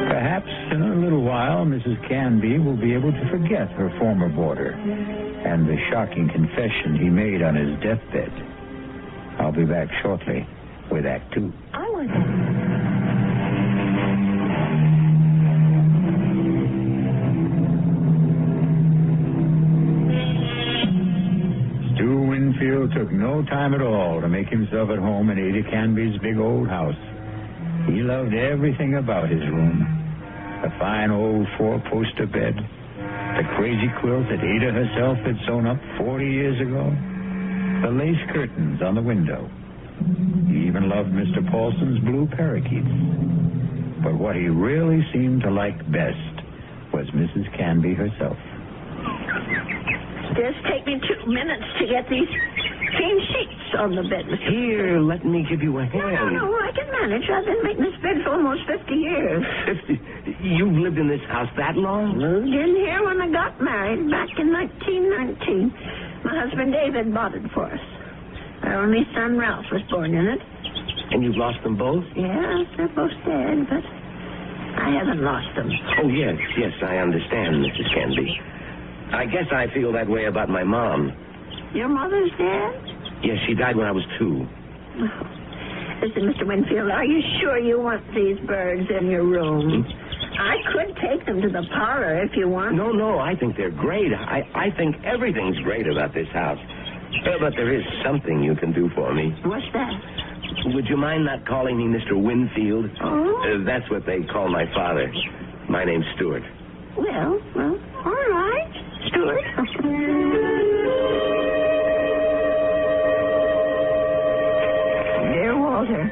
Perhaps in a little while, Mrs. Canby will be able to forget her former boarder and the shocking confession he made on his deathbed. I'll be back shortly with Act 2. I like that. Winfield took no time at all to make himself at home in Ada Canby's big old house. He loved everything about his room. The fine old four-poster bed, the crazy quilt that Ada herself had sewn up 40 years ago, the lace curtains on the window. He even loved Mr. Paulson's blue parakeets. But what he really seemed to like best was Mrs. Canby herself. Just take me 2 minutes to get these clean sheets on the bed, Mr. Here, let me give you a hand. No, I can manage. I've been making this bed for almost 50 years. 50? You've lived in this house that long? Moved in here when I got married back in 1919. My husband David bought it for us. Our only son Ralph was born in it. And you've lost them both? Yes, they're both dead, but I haven't lost them. Oh, yes, I understand, Mrs. Canby. I guess I feel that way about my mom. Your mother's dead? Yes, she died when I was 2. Oh. Listen, Mr. Winfield, are you sure you want these birds in your room? I could take them to the parlor if you want. No, I think they're great. I think everything's great about this house. But there is something you can do for me. What's that? Would you mind not calling me Mr. Winfield? Oh? That's what they call my father. My name's Stuart. Well, all right, Stuart. Dear Walter,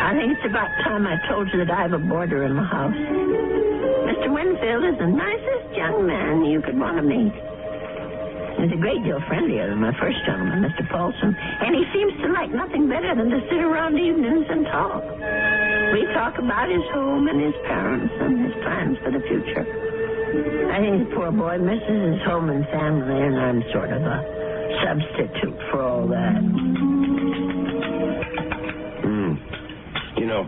I think it's about time I told you that I have a boarder in my house. Mr. Winfield is the nicest young man you could want to meet. He's a great deal friendlier than my first gentleman, Mr. Paulson, and he seems to like nothing better than to sit around evenings and talk. We talk about his home and his parents and his plans for the future. I think the poor boy misses his home and family, and I'm sort of a substitute for all that. You know,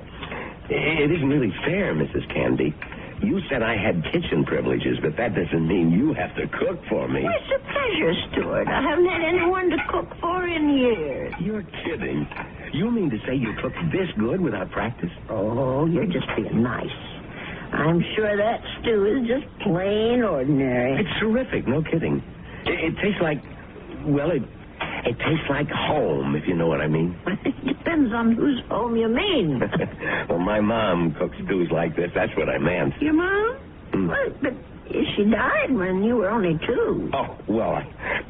it isn't really fair, Mrs. Canby. You said I had kitchen privileges, but that doesn't mean you have to cook for me. Well, it's a pleasure, Stuart. I haven't had anyone to cook for in years. You're kidding. You mean to say you cook this good without practice? Oh, you're just being nice. I'm sure that stew is just plain ordinary. It's terrific, no kidding. It tastes like, well, it tastes like home, if you know what I mean. It depends on whose home you mean. Well, my mom cooks stews like this. That's what I meant. Your mom? Well, but she died when you were only 2. Oh, well,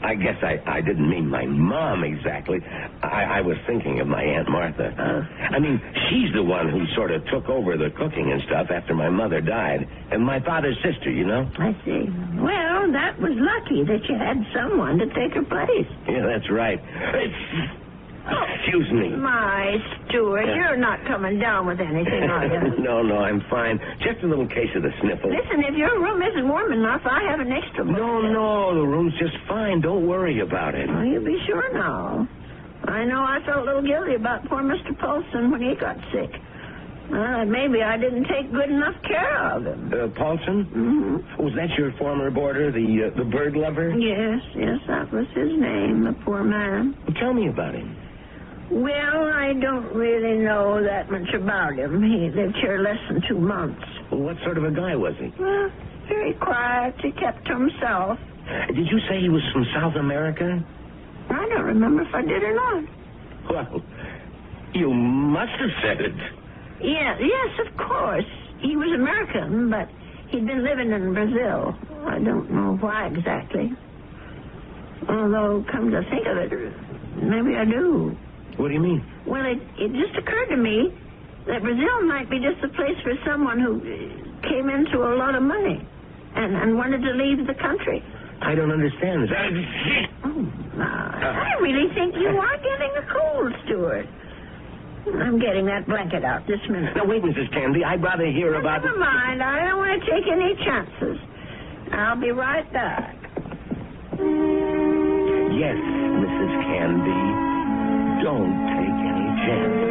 I guess I didn't mean my mom exactly. I was thinking of my Aunt Martha. I mean, she's the one who sort of took over the cooking and stuff after my mother died. And my father's sister, you know? I see. Well, that was lucky that you had someone to take her place. Yeah, that's right. Excuse me. My Stuart, you're not coming down with anything, are you? No, I'm fine. Just a little case of the sniffles. Listen, if your room isn't warm enough, I have an extra book. No, the room's just fine. Don't worry about it. Well, you be sure now. I know I felt a little guilty about poor Mr. Paulson when he got sick. Maybe I didn't take good enough care of him. Paulson? Mm-hmm. Was that your former boarder, the bird lover? Yes, that was his name, the poor man. Well, tell me about him. Well, I don't really know that much about him. He lived here less than 2 months. Well, what sort of a guy was he? Well, very quiet. He kept to himself. Did you say he was from South America? I don't remember if I did or not. Well, you must have said it. Yes, of course. He was American, but he'd been living in Brazil. I don't know why exactly. Although, come to think of it, maybe I do. What do you mean? Well, it just occurred to me that Brazil might be just the place for someone who came into a lot of money and wanted to leave the country. I don't understand. I really think you are getting a cold, Stuart. I'm getting that blanket out this minute. Now, wait, Mrs. Canby. I'd rather hear about... Never mind. I don't want to take any chances. I'll be right back. Yes, Mrs. Canby. Don't take any chances.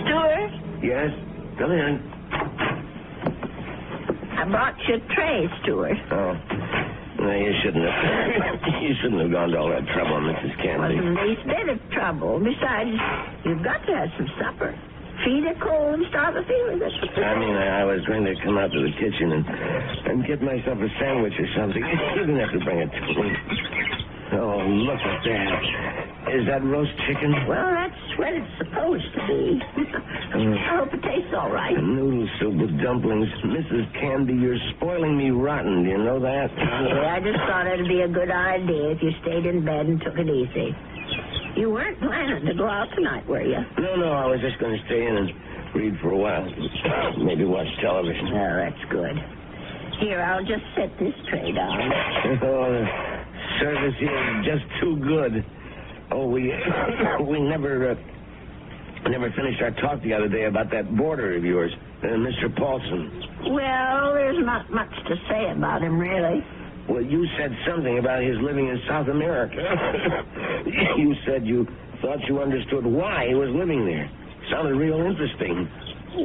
Stuart? Yes? Come in. I brought you a tray, Stuart. Oh. No, you shouldn't have gone to all that trouble, Mrs. Canby. Wasn't the least bit of trouble. Besides, you've got to have some supper. Feed it cold and start the fever. That's what I was going to come out to the kitchen and get myself a sandwich or something. You didn't have to bring it to me. Oh, look at that. Is that roast chicken? Well, that's what it's supposed to be. I hope it tastes all right. Noodle soup with dumplings. Mrs. Canby, you're spoiling me rotten. Do you know that? Yeah, I just thought it'd be a good idea if you stayed in bed and took it easy. You weren't planning to go out tonight, were you? No, I was just going to stay in and read for a while. Maybe watch television. Oh, that's good. Here, I'll just set this tray down. Oh, the service here is just too good. Oh, we never finished our talk the other day about that boarder of yours, Mr. Paulson. Well, there's not much to say about him, really. Well, you said something about his living in South America. You said you thought you understood why he was living there. Sounded real interesting.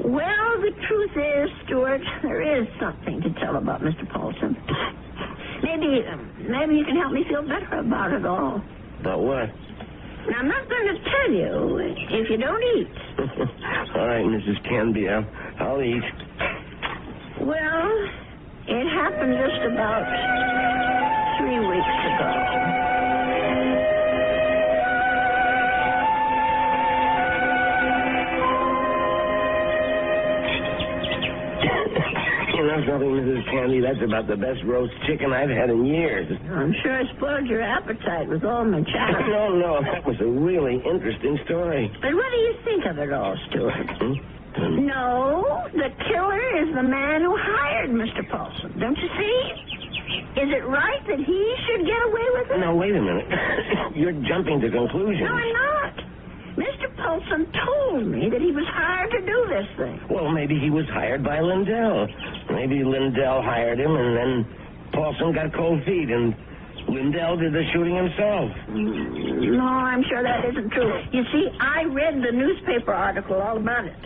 Well, the truth is, Stuart, there is something to tell about Mr. Paulson. Maybe you can help me feel better about it all. About what? Now, I'm not going to tell you if you don't eat. All right, Mrs. Canby, I'll eat. Well, it happened just about 3 weeks ago. That's nothing, Mrs. Canby. That's about the best roast chicken I've had in years. I'm sure I spoiled your appetite with all my chatter. No, that was a really interesting story. But what do you think of it all, Stuart? No, the killer is the man who hired Mr. Paulson. Don't you see? Is it right that he should get away with it? No, wait a minute. You're jumping to conclusions. No, I'm not. Mr. Paulson told me that he was hired to do this thing. Well, maybe he was hired by Lindell. Maybe Lindell hired him, and then Paulson got cold feet, and Lindell did the shooting himself. No, I'm sure that isn't true. You see, I read the newspaper article all about it.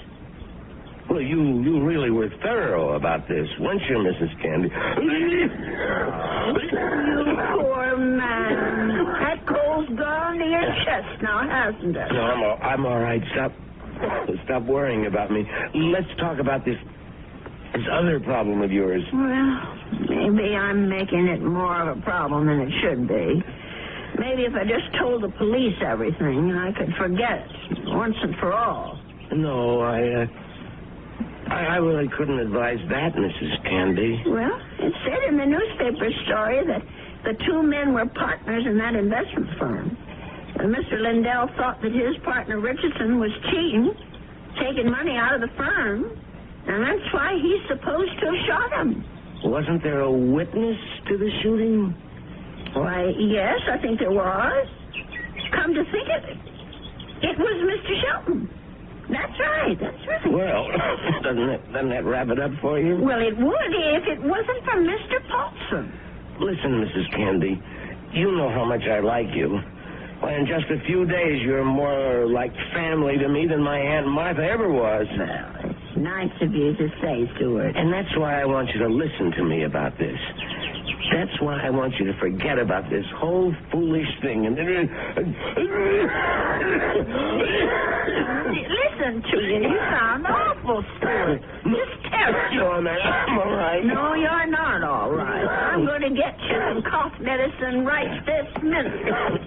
Well, you really were thorough about this, weren't you, Mrs. Canby? You poor man. That cold's gone to your chest now, hasn't it? No, I'm all right. Stop worrying about me. Let's talk about this other problem of yours. Well, maybe I'm making it more of a problem than it should be. Maybe if I just told the police everything, I could forget it once and for all. No, I really couldn't advise that, Mrs. Canby. Well, it said in the newspaper story that the two men were partners in that investment firm. And Mr. Lindell thought that his partner Richardson was cheating, taking money out of the firm, and that's why he's supposed to have shot him. Wasn't there a witness to the shooting? Why, yes, I think there was. Come to think of it, it was Mr. Shelton. That's right. Well, doesn't that wrap it up for you? Well, it would if it wasn't for Mr. Paulson. Listen, Mrs. Canby, you know how much I like you. Why, in just a few days, you're more like family to me than my Aunt Martha ever was. Well, it's nice of you to say, Stuart. And that's why I want you to listen to me about this. That's why I want you to forget about this whole foolish thing. And listen to you. You sound awful, Stuart. Just terrible. No, I'm all right. No, you're not all right. I'm going to get you some cough medicine right this minute.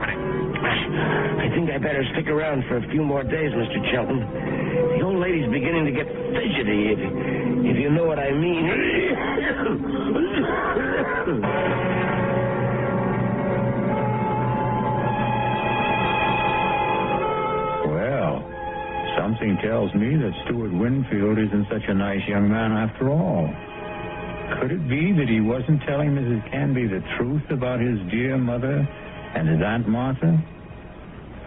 I think I better stick around for a few more days, Mr. Chelton. The old lady's beginning to get fidgety, if you know what I mean. Well, something tells me that Stuart Winfield isn't such a nice young man after all. Could it be that he wasn't telling Mrs. Canby the truth about his dear mother and his Aunt Martha?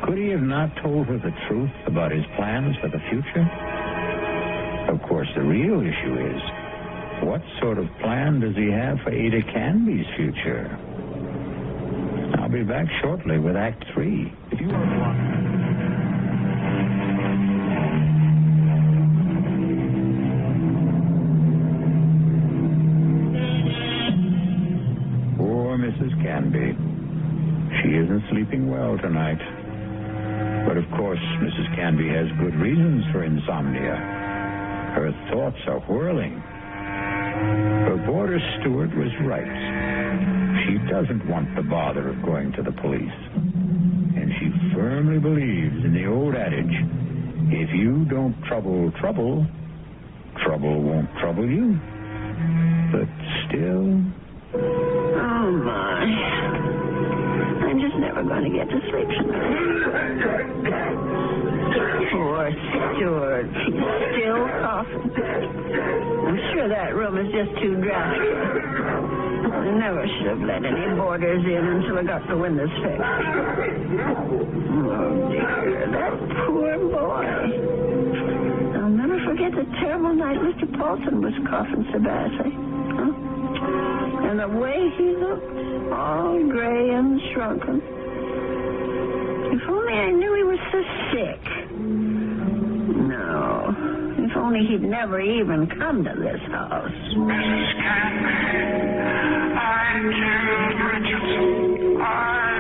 Could he have not told her the truth about his plans for the future? Of course, the real issue is, what sort of plan does he have for Ada Canby's future? I'll be back shortly with Act 3. If you want Mrs. Canby. She isn't sleeping well tonight. But of course, Mrs. Canby has good reasons for insomnia. Her thoughts are whirling. Her boarder Stuart was right. She doesn't want the bother of going to the police. And she firmly believes in the old adage, if you don't trouble trouble, trouble won't trouble you. But still... Oh, my. I'm just never going to get to sleep tonight. Poor Stuart. He's still coughing. I'm sure that room is just too drafty. I never should have let any boarders in until I got the windows fixed. Oh, dear. That poor boy. I'll never forget the terrible night Mr. Paulson was coughing so badly. Huh? And the way he looked, all gray and shrunken. If only I knew he was so sick. No. If only he'd never even come to this house. Mrs. Canby, I killed Richardson. I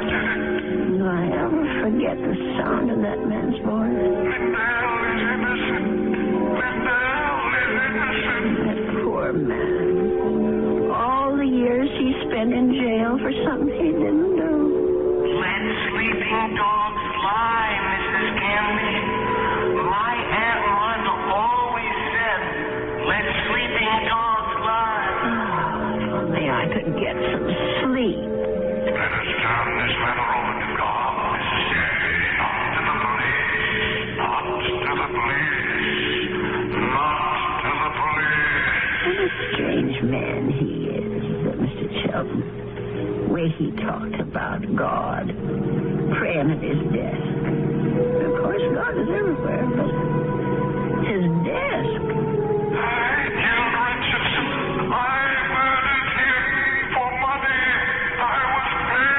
did it. Do I ever forget the sound of that man's voice? Lindell is innocent. Lindell is innocent. That poor man. All the years he spent in jail for something he didn't do. Let sleeping dogs lie, Mrs. Canby. My Aunt Martha always said, let sleeping dogs lie. Oh, only I could get some sleep. Let us turn this matter over to God, Mrs. Canby. Not to the police. Not to the police. Not to the police. What a strange man he is, Mr. Chelton. The way he talked about God, praying at his desk. Of course, God is everywhere, but his desk. I killed Richardson. I murdered him for money. I was paid.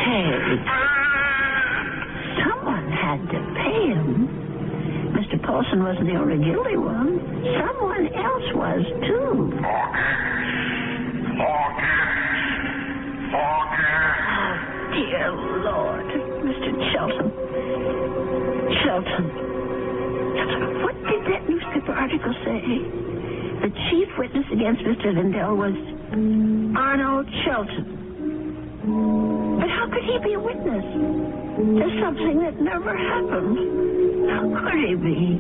Paid? Someone had to pay him. Mr. Paulson wasn't the only guilty one. Someone else was, too. Forget. Dear Lord, Mr. Chesterton. What did that newspaper article say? The chief witness against Mr. Lindell was Arnold Chesterton. But how could he be a witness to something that never happened? How could he be?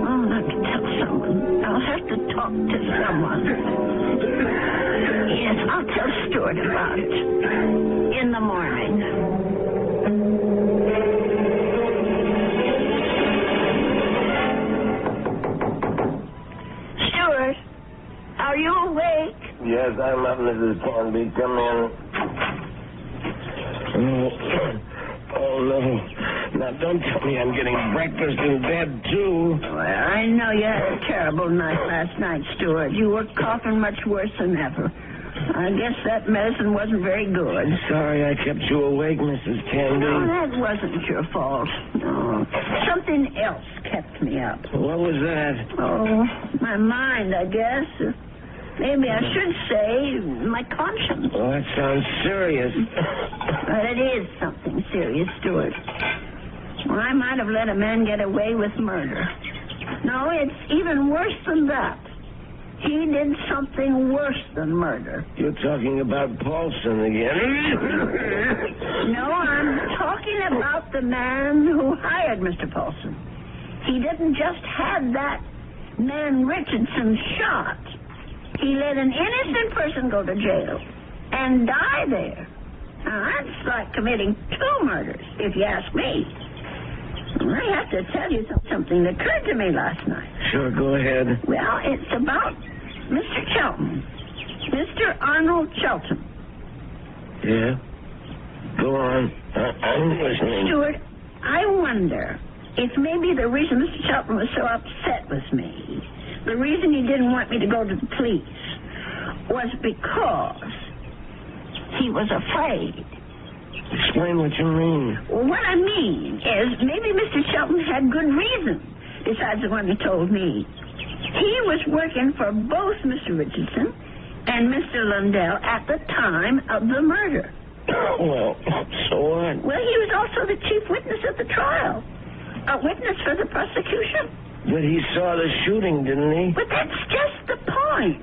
I'll have to tell someone. I'll have to talk to someone. Yes, I'll tell Stuart about it. In the morning. Stuart, are you awake? Yes, I'm up, Mrs. Canby. Come in. Oh, no. Now, don't tell me I'm getting breakfast in bed, too. Well, I know you had a terrible night last night, Stuart. You were coughing much worse than ever. I guess that medicine wasn't very good. Sorry I kept you awake, Mrs. Canby. No, that wasn't your fault. No. Something else kept me up. What was that? Oh, my mind, I guess. Maybe I should say my conscience. Oh, that sounds serious. But it is something serious, Stuart. Well, I might have let a man get away with murder. No, it's even worse than that. he did something worse than murder. You're talking about Paulson again. No, I'm talking about the man who hired Mr. Paulson. He didn't just have that man Richardson shot. He let an innocent person go to jail and die there. Now, that's like committing 2 murders, if you ask me. I have to tell you something that occurred to me last night. Sure, go ahead. Well, it's about Mr. Chelton. Mr. Arnold Chelton. Yeah? Go on. I'm listening. Stuart, I wonder if maybe the reason Mr. Chelton was so upset with me, the reason he didn't want me to go to the police, was because he was afraid. Explain what you mean. Well, what I mean is maybe Mr. Shelton had good reason, besides the one he told me. He was working for both Mr. Richardson and Mr. Lundell at the time of the murder. Well, so what? Well, he was also the chief witness at the trial. A witness for the prosecution. But he saw the shooting, didn't he? But that's just the point.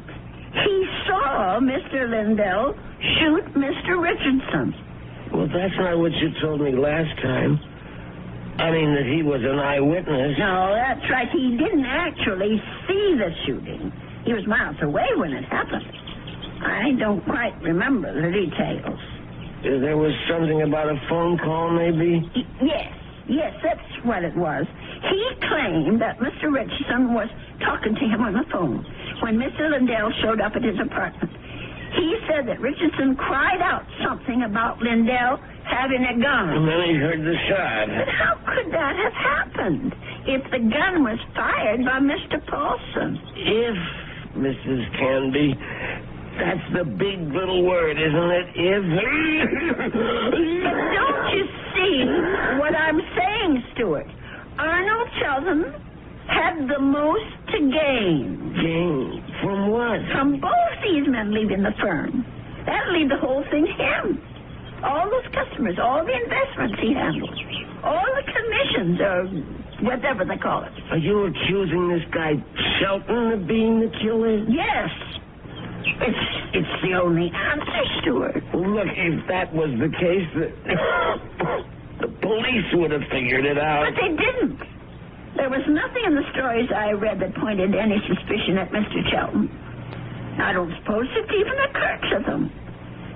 He saw Mr. Lundell shoot Mr. Richardson. Well, that's not what you told me last time. I mean that he was an eyewitness. No, that's right. He didn't actually see the shooting. He was miles away when it happened. I don't quite remember the details. There was something about a phone call, maybe? Yes, that's what it was. He claimed that Mr. Richardson was talking to him on the phone when Mr. Lundell showed up at his apartment. He said that Richardson cried out something about Lundell having a gun. And then he heard the shot. But how could that have happened if the gun was fired by Mr. Paulson? If, Mrs. Canby, that's the big little word, isn't it? If. But don't you see what I'm saying, Stuart? Arnold Sheldon had the most to gain. Gain? From what? From both these men leaving the firm. That'll leave the whole thing to him. All those customers, all the investments he handles, all the commissions, or whatever they call it. Are you accusing this guy Shelton of being the killer? Yes. It's the only answer, Stuart. Well, look, if that was the case, the police would have figured it out. But they didn't. There was nothing in the stories I read that pointed any suspicion at Mr. Shelton. I don't suppose it even occurred to them.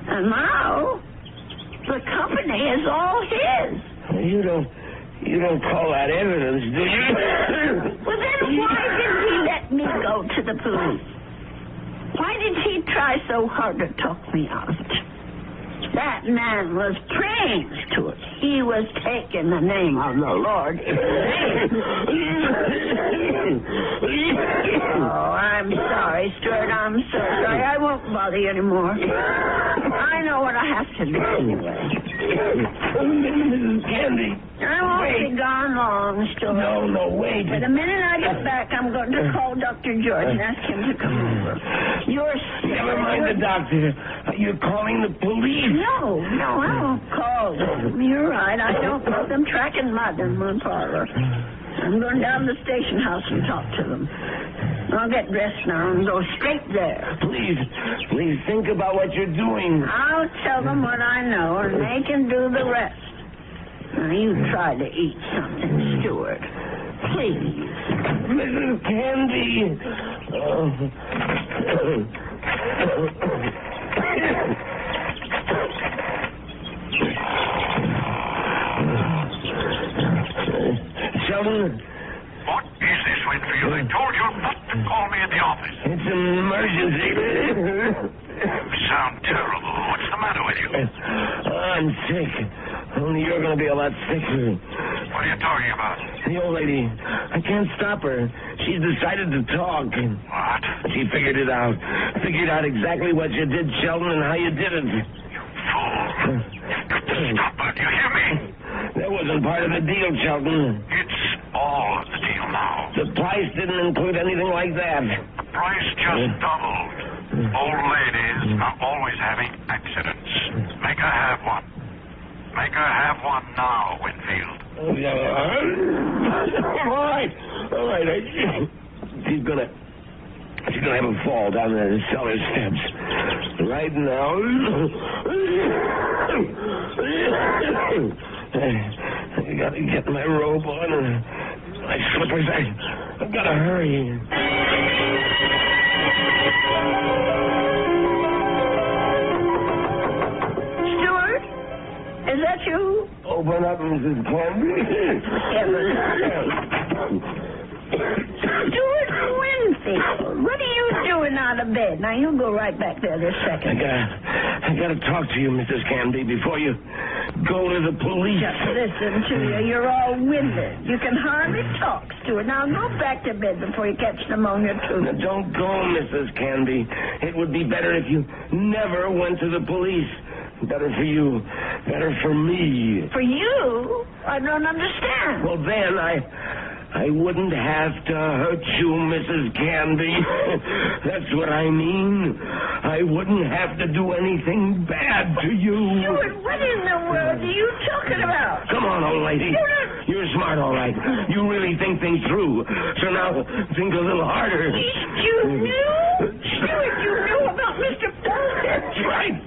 And now, the company is all his. You don't call that evidence, do you? Well, then why didn't he let me go to the police? Why did he try so hard to talk me out? That man was praying to it. He was taking the name of the Lord. Oh, I'm sorry, Stuart. I'm so sorry. I won't bother you anymore. I know what I have to do anyway. Mrs. Candy. I won't be gone long, Stuart. No, wait. But the minute I get back, I'm going to call Dr. George and ask him to come over. You're sick. Never mind the doctor. You're calling the police. No, I won't call them. You're right. I don't want them tracking mud in my parlor. I'm going down to the station house and talk to them. I'll get dressed now and go straight there. Please think about what you're doing. I'll tell them what I know, and they can do the rest. Now, you try to eat something, Stuart. Please. Mrs. Candy. Sheldon? What is this, Winfield? I told you not to call me at the office. It's an emergency. You sound terrible. What's the matter with you? I'm sick. Only you're going to be a lot sicker. What are you talking about? The old lady. I can't stop her. She's decided to talk. What? She figured it out. Figured out exactly what you did, Sheldon, and how you did it. You fool. You've got to stop her. Do you hear me? That wasn't part of the deal, Sheldon. It's all of the deal now. The price didn't include anything like that. The price just doubled. Old ladies are always having accidents. Make her have one. Make her have one now, Winfield. All right. She's going to have a fall down the cellar steps. Right now. I got to get my robe on and my slippers. I've got to hurry. Stuart? Is that you? Open up, Mrs. Canby. Stuart Winfield, what are you doing out of bed? Now, you go right back there this second. I got to talk to you, Mrs. Canby, before you go to the police. Just listen to you. You're all winded. You can hardly talk, Stuart. Now, go back to bed before you catch pneumonia, too. Now, don't go, Mrs. Canby. It would be better if you never went to the police. Better for you. Better for me. For you? I don't understand. Well, then I wouldn't have to hurt you, Mrs. Canby. That's what I mean. I wouldn't have to do anything bad to you. Stuart, what in the world are you talking about? Come on, old lady. You're smart, all right. You really think things through. So now, think a little harder. You knew? Stuart, you knew about Mr. Fulton? That's right.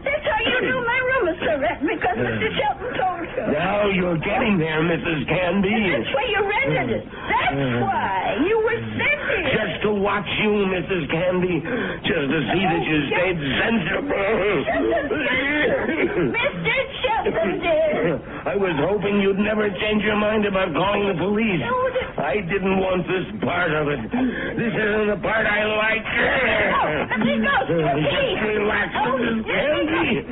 That's how you knew my room was so wrecked, because Mr. Shelton told you. Now you're getting there, Mrs. Canby. That's why you rented it. That's why you were sent here. Just to watch you, Mrs. Canby. Just to see that you stayed sensible. Mr. Shelton, dear. I was hoping you'd never change your mind about calling the police. I didn't want this part of it. This isn't the part I like. Just relax, Mrs. Canby.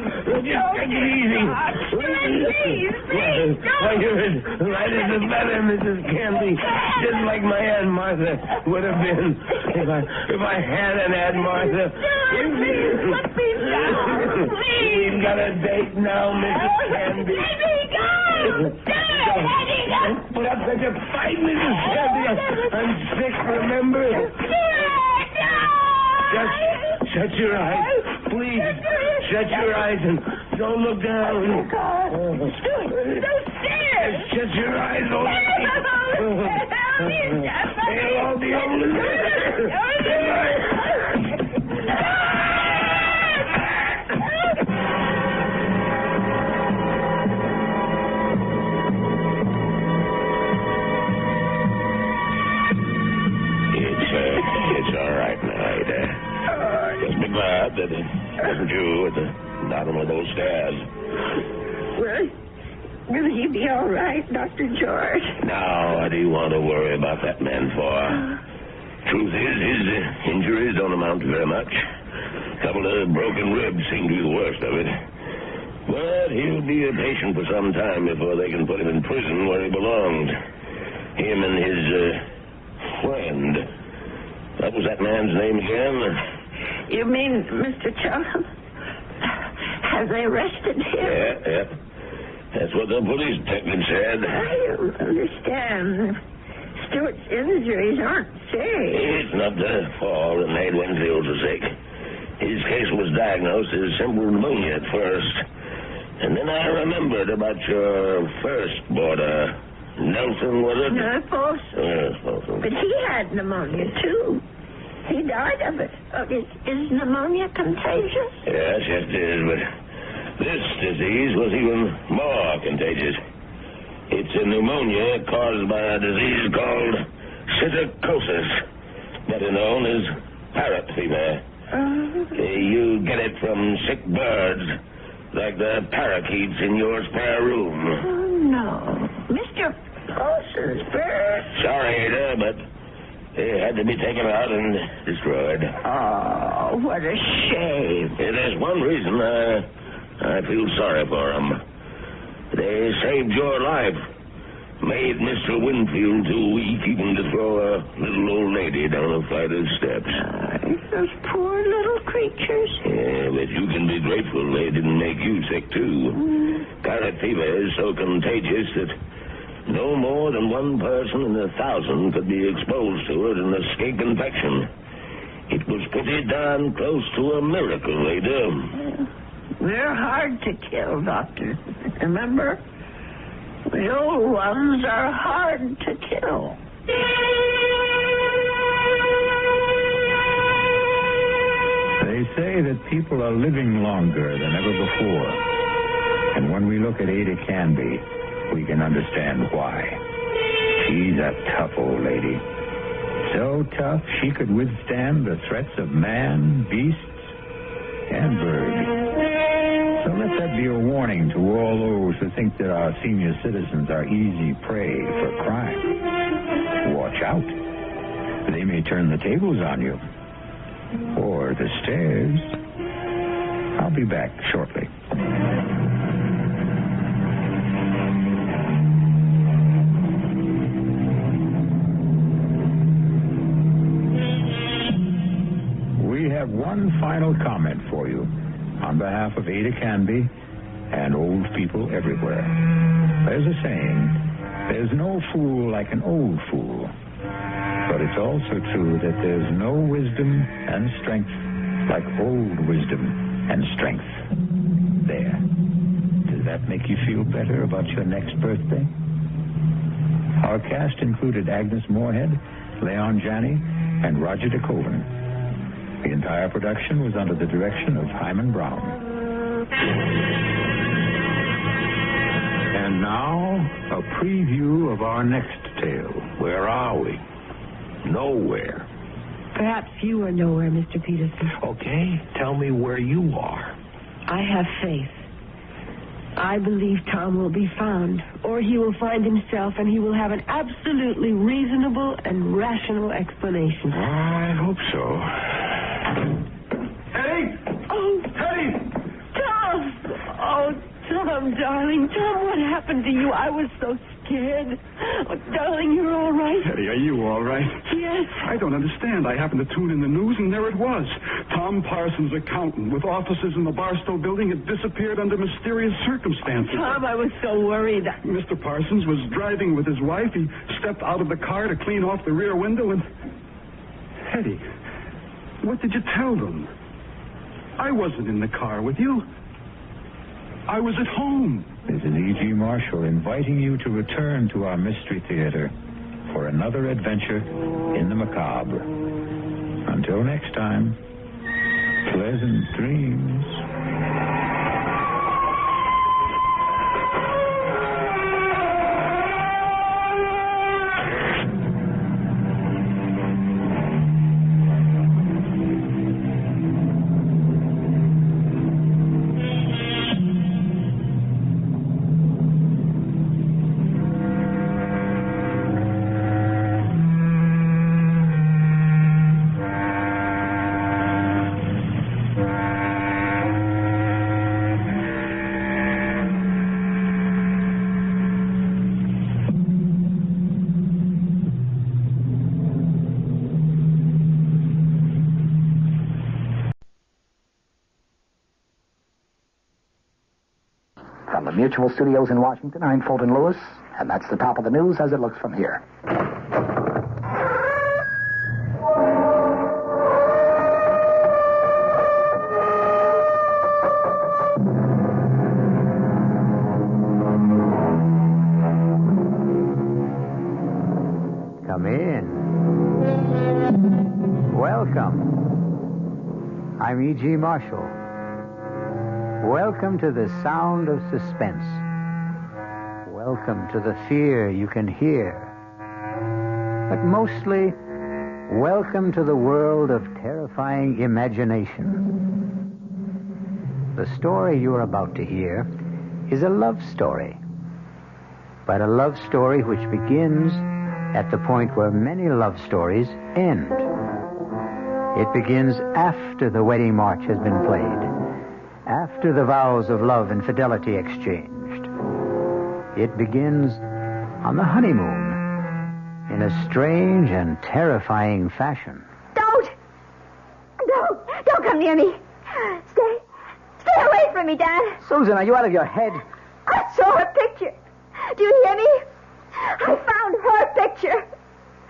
Just take it easy. Please, don't. You're as right as a feather, Mrs. Canby. Just like my Aunt Martha would have been if I had an Aunt Martha. Please, let me down. Please. We've got a date now, Mrs. Canby. Let me go. Don't put up such a fight, Mrs. Canby. I'm sick, remember? Just shut your eyes. Please, shut your eyes and don't look down. Oh, God. Those stairs. Shut your eyes, old lady. They'll all be It's all right now, Ada. Just be glad that it wasn't you at the bottom of those stairs. Will he be all right, Dr. George? Now, what do you want to worry about that man for? Truth is, his injuries don't amount to very much. A couple of broken ribs seem to be the worst of it. But he'll be a patient for some time before they can put him in prison where he belonged. Him and his friend. What was that man's name again? You mean Mr. Chelton? Have they arrested him? Yeah. That's what the police detective said. I don't understand. Stuart's injuries aren't serious. It's not the fall that made Winfield so sick. His case was diagnosed as simple pneumonia at first. And then I remembered about your first boarder. Nelson, was it? No, Folsom. Yes, Folsom. But he had pneumonia, too. He died of it. Is pneumonia contagious? Yes, it is, but this disease was even more contagious. It's a pneumonia caused by a disease called psittacosis, better known as parrot fever. You get it from sick birds, like the parakeets in your spare room. Oh, no. Mr. Paulson's bird? Sorry, Ada, but they had to be taken out and destroyed. Oh, what a shame. There's one reason I feel sorry for them. They saved your life. Made Mr. Winfield too weak even to throw a little old lady down a flight of steps. Those poor little creatures. Yeah, but you can be grateful they didn't make you sick, too. Parrot fever is so contagious that no more than one person in 1,000 could be exposed to it and escape infection. It was pretty darn close to a miracle, Ada. We're hard to kill, Doctor. Remember? The old ones are hard to kill. say that people are living longer than ever before. And when we look at Ada Canby, we can understand why. She's a tough old lady. So tough she could withstand the threats of man, beasts, and bird. So let that be a warning to all those who think that our senior citizens are easy prey for crime. Watch out. They may turn the tables on you. Or the stairs. I'll be back shortly. We have one final comment for you on behalf of Ada Canby and old people everywhere. There's a saying, there's no fool like an old fool. But it's also true that there's no wisdom and strength like old wisdom and strength. There. Does that make you feel better about your next birthday? Our cast included Agnes Moorehead, Leon Janney, and Roger DeCoven. The entire production was under the direction of Hyman Brown. And now, a preview of our next tale. Where are we? Nowhere. Perhaps you are nowhere, Mr. Peterson. Okay, tell me where you are. I have faith. I believe Tom will be found, or he will find himself, and he will have an absolutely reasonable and rational explanation. I hope so. Hetty! Oh, Hetty! Tom! Oh, Tom, darling. Tom, what happened to you? I was so scared. Oh, darling, you're all right? Hetty, are you all right? Yes. I don't understand. I happened to tune in the news, and there it was. Tom Parsons, accountant, with offices in the Barstow building, had disappeared under mysterious circumstances. Tom, I was so worried. Mr. Parsons was driving with his wife. He stepped out of the car to clean off the rear window, and... Hetty, what did you tell them? I wasn't in the car with you. I was at home. This is E.G. Marshall inviting you to return to our Mystery Theater for another adventure in the macabre. Until next time, pleasant dreams. From the Mutual Studios in Washington, I'm Fulton Lewis, and that's the top of the news as it looks from here. Come in. Welcome. I'm E.G. Marshall. Welcome to the sound of suspense. Welcome to the fear you can hear. But mostly, welcome to the world of terrifying imagination. The story you're about to hear is a love story. But a love story which begins at the point where many love stories end. It begins after the wedding march has been played. After the vows of love and fidelity exchanged. It begins on the honeymoon in a strange and terrifying fashion. Don't come near me. Stay away from me, Dad. Susan, are you out of your head? I saw her picture. Do you hear me? I found her picture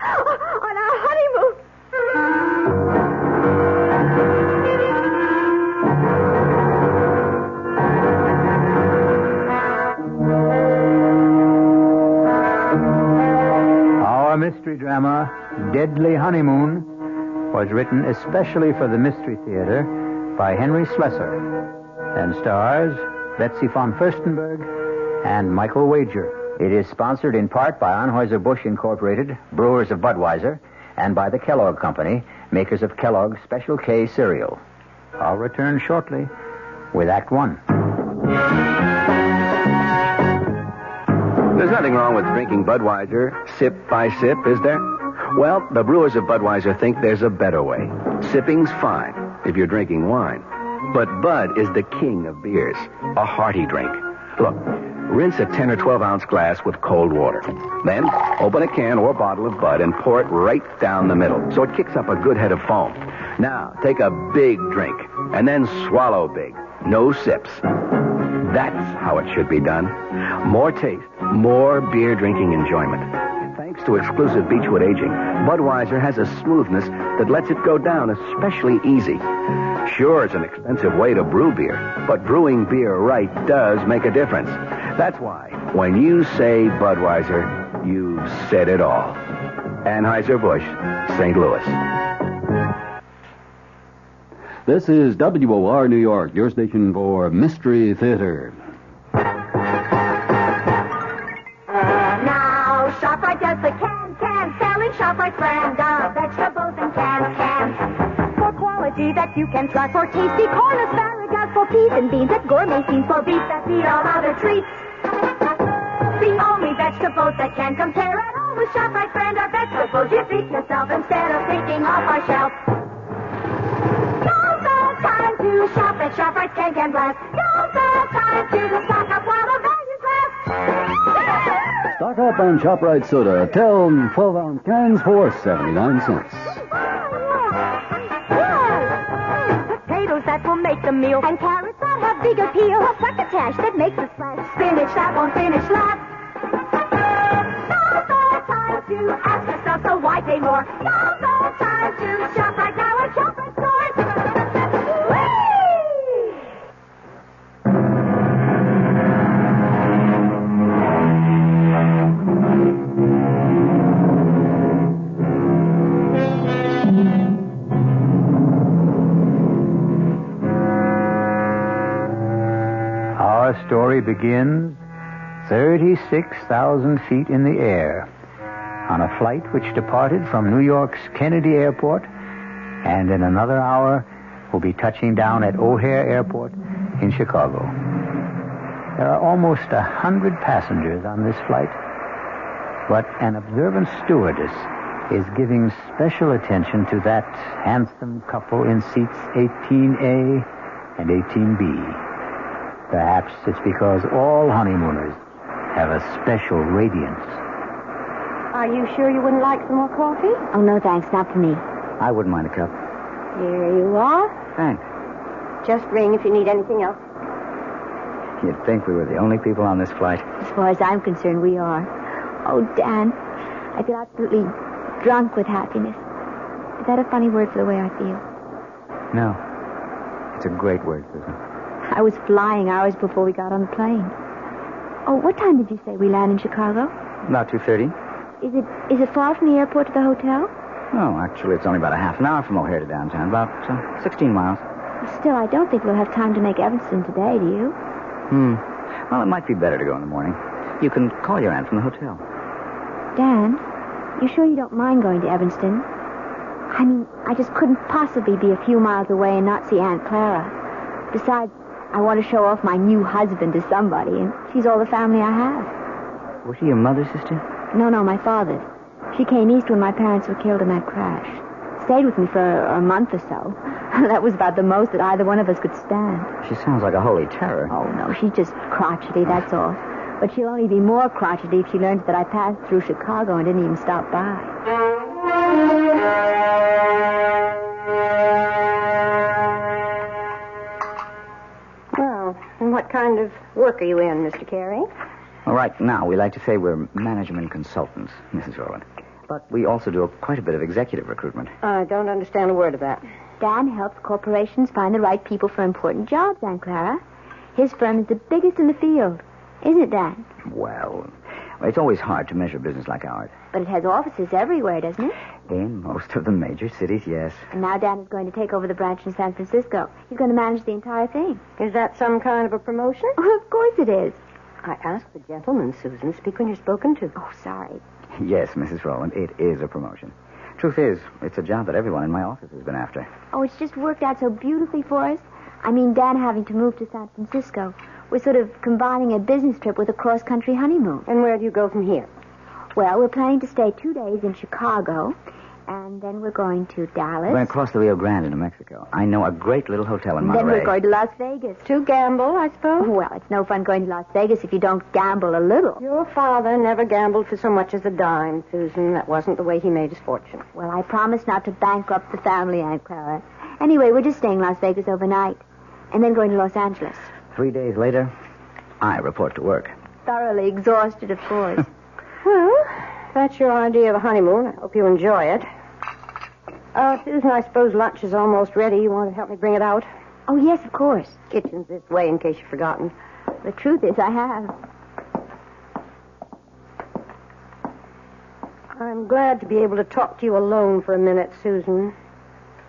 on our honeymoon. Our mystery drama, Deadly Honeymoon, was written especially for the Mystery Theater by Henry Slesser and stars Betsy von Furstenberg and Michael Wager. It is sponsored in part by Anheuser-Busch Incorporated, brewers of Budweiser, and by the Kellogg Company, makers of Kellogg's Special K cereal. I'll return shortly with Act One. There's nothing wrong with drinking Budweiser sip by sip, is there? Well, the brewers of Budweiser think there's a better way. Sipping's fine if you're drinking wine. But Bud is the king of beers, a hearty drink. Look, rinse a 10 or 12-ounce glass with cold water. Then open a can or bottle of Bud and pour it right down the middle so it kicks up a good head of foam. Now, take a big drink and then swallow big. No sips. That's how it should be done. More taste, more beer drinking enjoyment. Thanks to exclusive Beechwood aging, Budweiser has a smoothness that lets it go down especially easy. Sure, it's an expensive way to brew beer, but brewing beer right does make a difference. That's why, when you say Budweiser, you've said it all. Anheuser-Busch, St. Louis. This is WOR New York, your station for Mystery Theater. Now, ShopRite does the can, selling ShopRite brand of vegetables and cans. For quality that you can trust, for tasty corn, asparagus, for peas and beans, and gourmet scenes, for beef that beat all other treats. The only vegetables that can compare at all with ShopRite brand are vegetables you feed yourself instead of picking off our shelf. Now's the time to shop at ShopRite Can Blast. Now's the time to stock up while the values last. Stock up on ShopRite soda. 12-ounce cans for 79 cents. Potatoes that will make the meal, and carrots that have big appeal. A succotash that makes a splash. Spinach that won't finish last. Now's the time to ask yourself, so why pay more? Now's the time to shop right now at ShopRite stores. Our story begins 36,000 feet in the air on a flight which departed from New York's Kennedy Airport and in another hour will be touching down at O'Hare Airport in Chicago. There are almost 100 passengers on this flight, but an observant stewardess is giving special attention to that handsome couple in seats 18A and 18B. Perhaps it's because all honeymooners have a special radiance. Are you sure you wouldn't like some more coffee? Oh, no, thanks. Not for me. I wouldn't mind a cup. Here you are. Thanks. Just ring if you need anything else. You'd think we were the only people on this flight. As far as I'm concerned, we are. Oh, Dan, I feel absolutely drunk with happiness. Is that a funny word for the way I feel? No. It's a great word, Susan. I was flying hours before we got on the plane. Oh, what time did you say we land in Chicago? About 2:30. Is it far from the airport to the hotel? No, actually, it's only about a half an hour from O'Hare to downtown. About 16 miles. Still, I don't think we'll have time to make Evanston today, do you? Well, it might be better to go in the morning. You can call your aunt from the hotel. Dan, you sure you don't mind going to Evanston? I mean, I just couldn't possibly be a few miles away and not see Aunt Clara. Besides, I want to show off my new husband to somebody, and she's all the family I have. Was she your mother's sister? No, my father's. She came east when my parents were killed in that crash. Stayed with me for a month or so. That was about the most that either one of us could stand. She sounds like a holy terror. Oh, no, she's just crotchety, that's all. But she'll only be more crotchety if she learns that I passed through Chicago and didn't even stop by. Well, and what kind of work are you in, Mr. Carey? Well, right now, we like to say we're management consultants, Mrs. Rowland. But we also do quite a bit of executive recruitment. I don't understand a word of that. Dan helps corporations find the right people for important jobs, Aunt Clara. His firm is the biggest in the field. Isn't it, Dan? Well, it's always hard to measure business like ours. But it has offices everywhere, doesn't it? In most of the major cities, yes. And now Dan is going to take over the branch in San Francisco. He's going to manage the entire thing. Is that some kind of a promotion? Oh, of course it is. I asked the gentleman, Susan. Speak when you're spoken to. Oh, sorry. Yes, Mrs. Rowland, it is a promotion. Truth is, it's a job that everyone in my office has been after. Oh, it's just worked out so beautifully for us. I mean, Dan having to move to San Francisco. We're sort of combining a business trip with a cross-country honeymoon. And where do you go from here? Well, we're planning to stay 2 days in Chicago, and then we're going to Dallas. We're going to cross the Rio Grande into Mexico. I know a great little hotel in Monterey. Then we're going to Las Vegas. To gamble, I suppose? Well, it's no fun going to Las Vegas if you don't gamble a little. Your father never gambled for so much as a dime, Susan. That wasn't the way he made his fortune. Well, I promised not to bankrupt the family, Aunt Clara. Anyway, we're just staying in Las Vegas overnight, and then going to Los Angeles. 3 days later, I report to work. Thoroughly exhausted, of course. Well, that's your idea of a honeymoon. I hope you enjoy it. Susan, I suppose lunch is almost ready. You want to help me bring it out? Oh, yes, of course. Kitchen's this way, in case you've forgotten. The truth is, I have. I'm glad to be able to talk to you alone for a minute, Susan.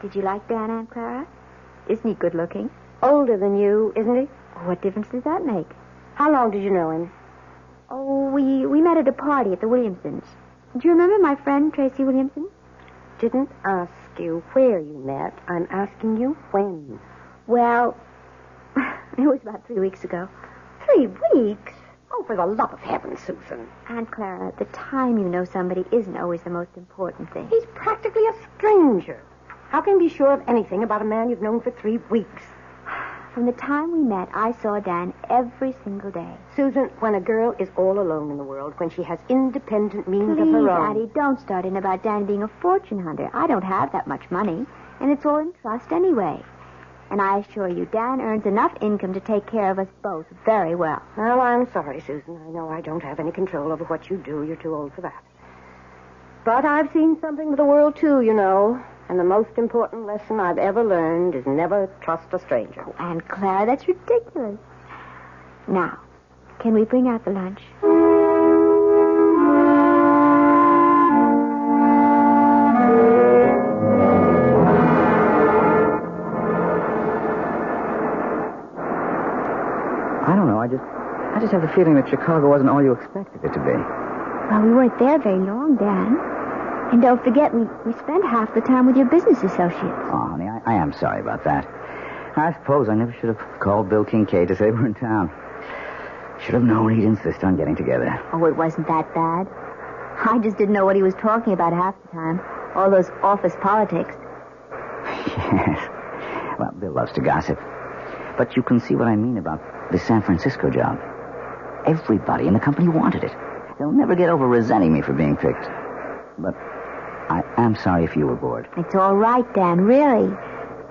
Did you like Dan, Aunt Clara? Isn't he good looking? Older than you, isn't he? What difference does that make? How long did you know him? Oh, we met at a party at the Williamsons. Do you remember my friend, Tracy Williamson? Didn't ask you where you met. I'm asking you when. Well, it was about 3 weeks ago. 3 weeks? Oh, for the love of heaven, Susan. Aunt Clara, the time you know somebody isn't always the most important thing. He's practically a stranger. How can you be sure of anything about a man you've known for 3 weeks? From the time we met, I saw Dan every single day. Susan, when a girl is all alone in the world, when she has independent means Please, of her own... Addie, don't start in about Dan being a fortune hunter. I don't have that much money, and it's all in trust anyway. And I assure you, Dan earns enough income to take care of us both very well. Well, I'm sorry, Susan. I know I don't have any control over what you do. You're too old for that. But I've seen something of the world, too, you know. And the most important lesson I've ever learned is never trust a stranger. Oh, Aunt Clara, that's ridiculous. Now, can we bring out the lunch? I don't know. I just have the feeling that Chicago wasn't all you expected it to be. Well, we weren't there very long, Dan. And don't forget, we spent half the time with your business associates. Oh, honey, I am sorry about that. I suppose I never should have called Bill Kincaid to say we're in town. Should have known he'd insist on getting together. Oh, it wasn't that bad. I just didn't know what he was talking about half the time. All those office politics. Yes. Well, Bill loves to gossip. But you can see what I mean about the San Francisco job. Everybody in the company wanted it. They'll never get over resenting me for being picked. But I am sorry if you were bored. It's all right, Dan, really.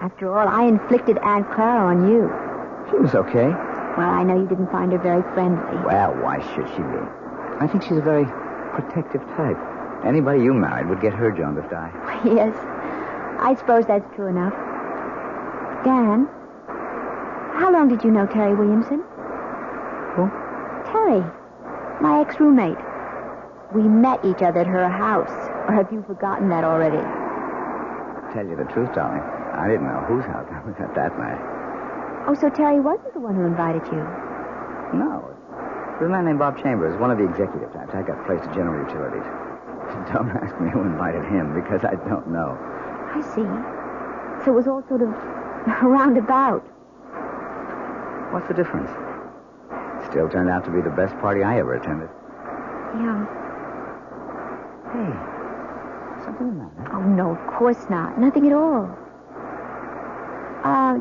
After all, I inflicted Aunt Clara on you. She was okay. Well, I know you didn't find her very friendly. Well, why should she be? I think she's a very protective type. Anybody you married would get her jaundiced eye. Yes, I suppose that's true enough. Dan, how long did you know Terry Williamson? Who? Terry, my ex-roommate. We met each other at her house. Or have you forgotten that already? Tell you the truth, darling, I didn't know whose house I was at that night. Oh, so Terry wasn't the one who invited you? No. It was a man named Bob Chambers, one of the executive types. I got placed at General Utilities. Don't ask me who invited him, because I don't know. I see. So it was all sort of roundabout. What's the difference? Still turned out to be the best party I ever attended. Yeah. Hey, something the matter? Oh, no, of course not. Nothing at all.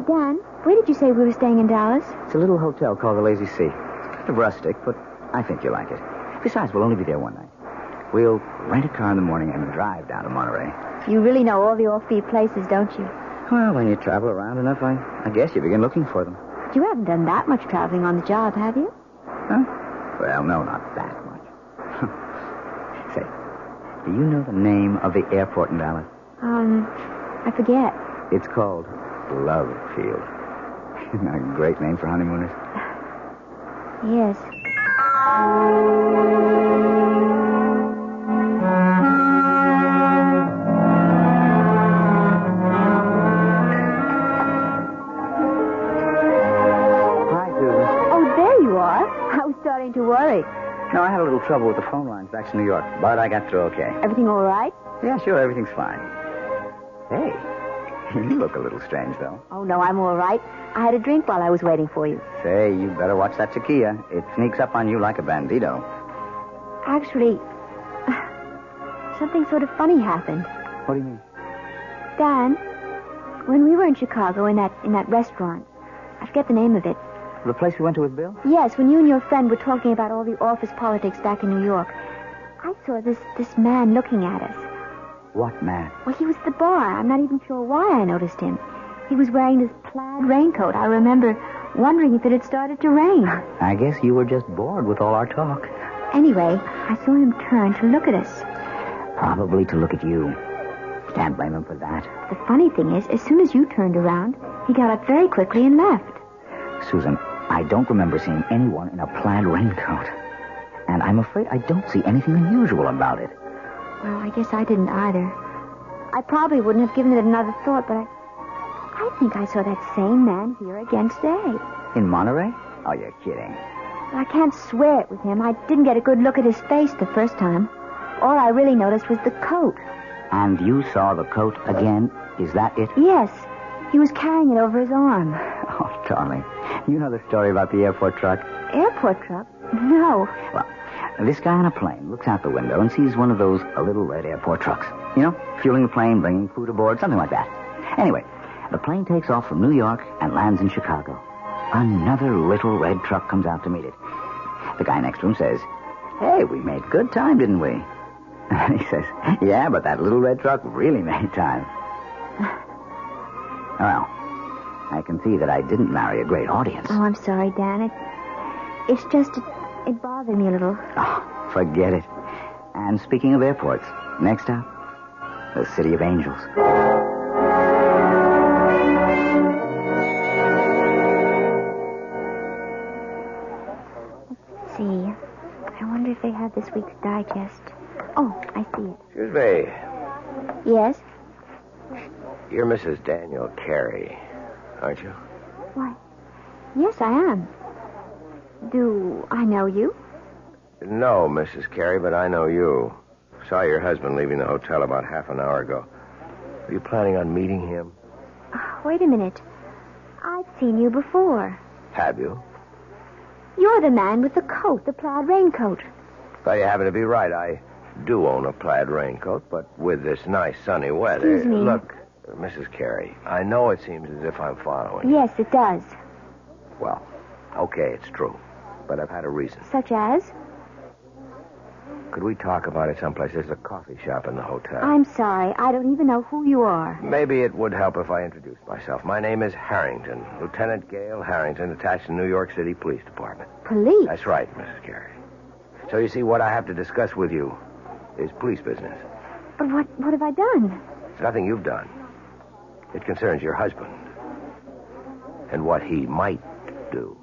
Dan, where did you say we were staying in Dallas? It's a little hotel called the Lazy Sea. It's kind of rustic, but I think you'll like it. Besides, we'll only be there one night. We'll rent a car in the morning and drive down to Monterey. You really know all the offbeat places, don't you? Well, when you travel around enough, I guess you begin looking for them. You haven't done that much traveling on the job, have you? Huh? Well, no, not that much. Say, do you know the name of the airport in Dallas? I forget. It's called Love Field. Isn't that a great name for honeymooners? Yes. starting to worry. No, I had a little trouble with the phone lines back to New York, but I got through okay. Everything all right? Yeah, sure, everything's fine. Hey, you look a little strange, though. Oh, no, I'm all right. I had a drink while I was waiting for you. Say, you better watch that tequila. It sneaks up on you like a bandito. Actually, something sort of funny happened. What do you mean? Dan, when we were in Chicago in that restaurant, I forget the name of it. The place we went to with Bill? Yes, when you and your friend were talking about all the office politics back in New York, I saw this man looking at us. What man? Well, he was at the bar. I'm not even sure why I noticed him. He was wearing this plaid raincoat. I remember wondering if it had started to rain. I guess you were just bored with all our talk. Anyway, I saw him turn to look at us. Probably to look at you. Can't blame him for that. The funny thing is, as soon as you turned around, he got up very quickly and left. Susan, I don't remember seeing anyone in a plaid raincoat. And I'm afraid I don't see anything unusual about it. Well, I guess I didn't either. I probably wouldn't have given it another thought, but I think I saw that same man here again today. In Monterey? Oh, you're kidding. I can't swear it was him. I didn't get a good look at his face the first time. All I really noticed was the coat. And you saw the coat again? Is that it? Yes. He was carrying it over his arm. Oh, darling. You know the story about the airport truck? Airport truck? No. Well, this guy on a plane looks out the window and sees one of those little red airport trucks. You know, fueling the plane, bringing food aboard, something like that. Anyway, the plane takes off from New York and lands in Chicago. Another little red truck comes out to meet it. The guy next to him says, "Hey, we made good time, didn't we?" And he says, "Yeah, but that little red truck really made time." Well, I can see that I didn't marry a great audience. Oh, I'm sorry, Dan. It's just, it bothered me a little. Oh, forget it. And speaking of airports, next stop, the City of Angels. Let's see. I wonder if they have this week's digest. Oh, I see it. Excuse me. Yes? You're Mrs. Daniel Carey, aren't you? Why, yes, I am. Do I know you? No, Mrs. Carey, but I know you. Saw your husband leaving the hotel about half an hour ago. Are you planning on meeting him? Wait a minute. I've seen you before. Have you? You're the man with the coat, the plaid raincoat. Well, you happen to be right. I do own a plaid raincoat, but with this nice sunny weather... Excuse me. Look, Mrs. Carey, I know it seems as if I'm following. Yes, it does. Well, okay, it's true. But I've had a reason. Such as? Could we talk about it someplace? There's a coffee shop in the hotel. I'm sorry. I don't even know who you are. Maybe it would help if I introduced myself. My name is Harrington, Lieutenant Gale Harrington, attached to New York City Police Department. Police? That's right, Mrs. Carey. So you see, what I have to discuss with you is police business. But what have I done? It's nothing you've done. It concerns your husband and what he might do.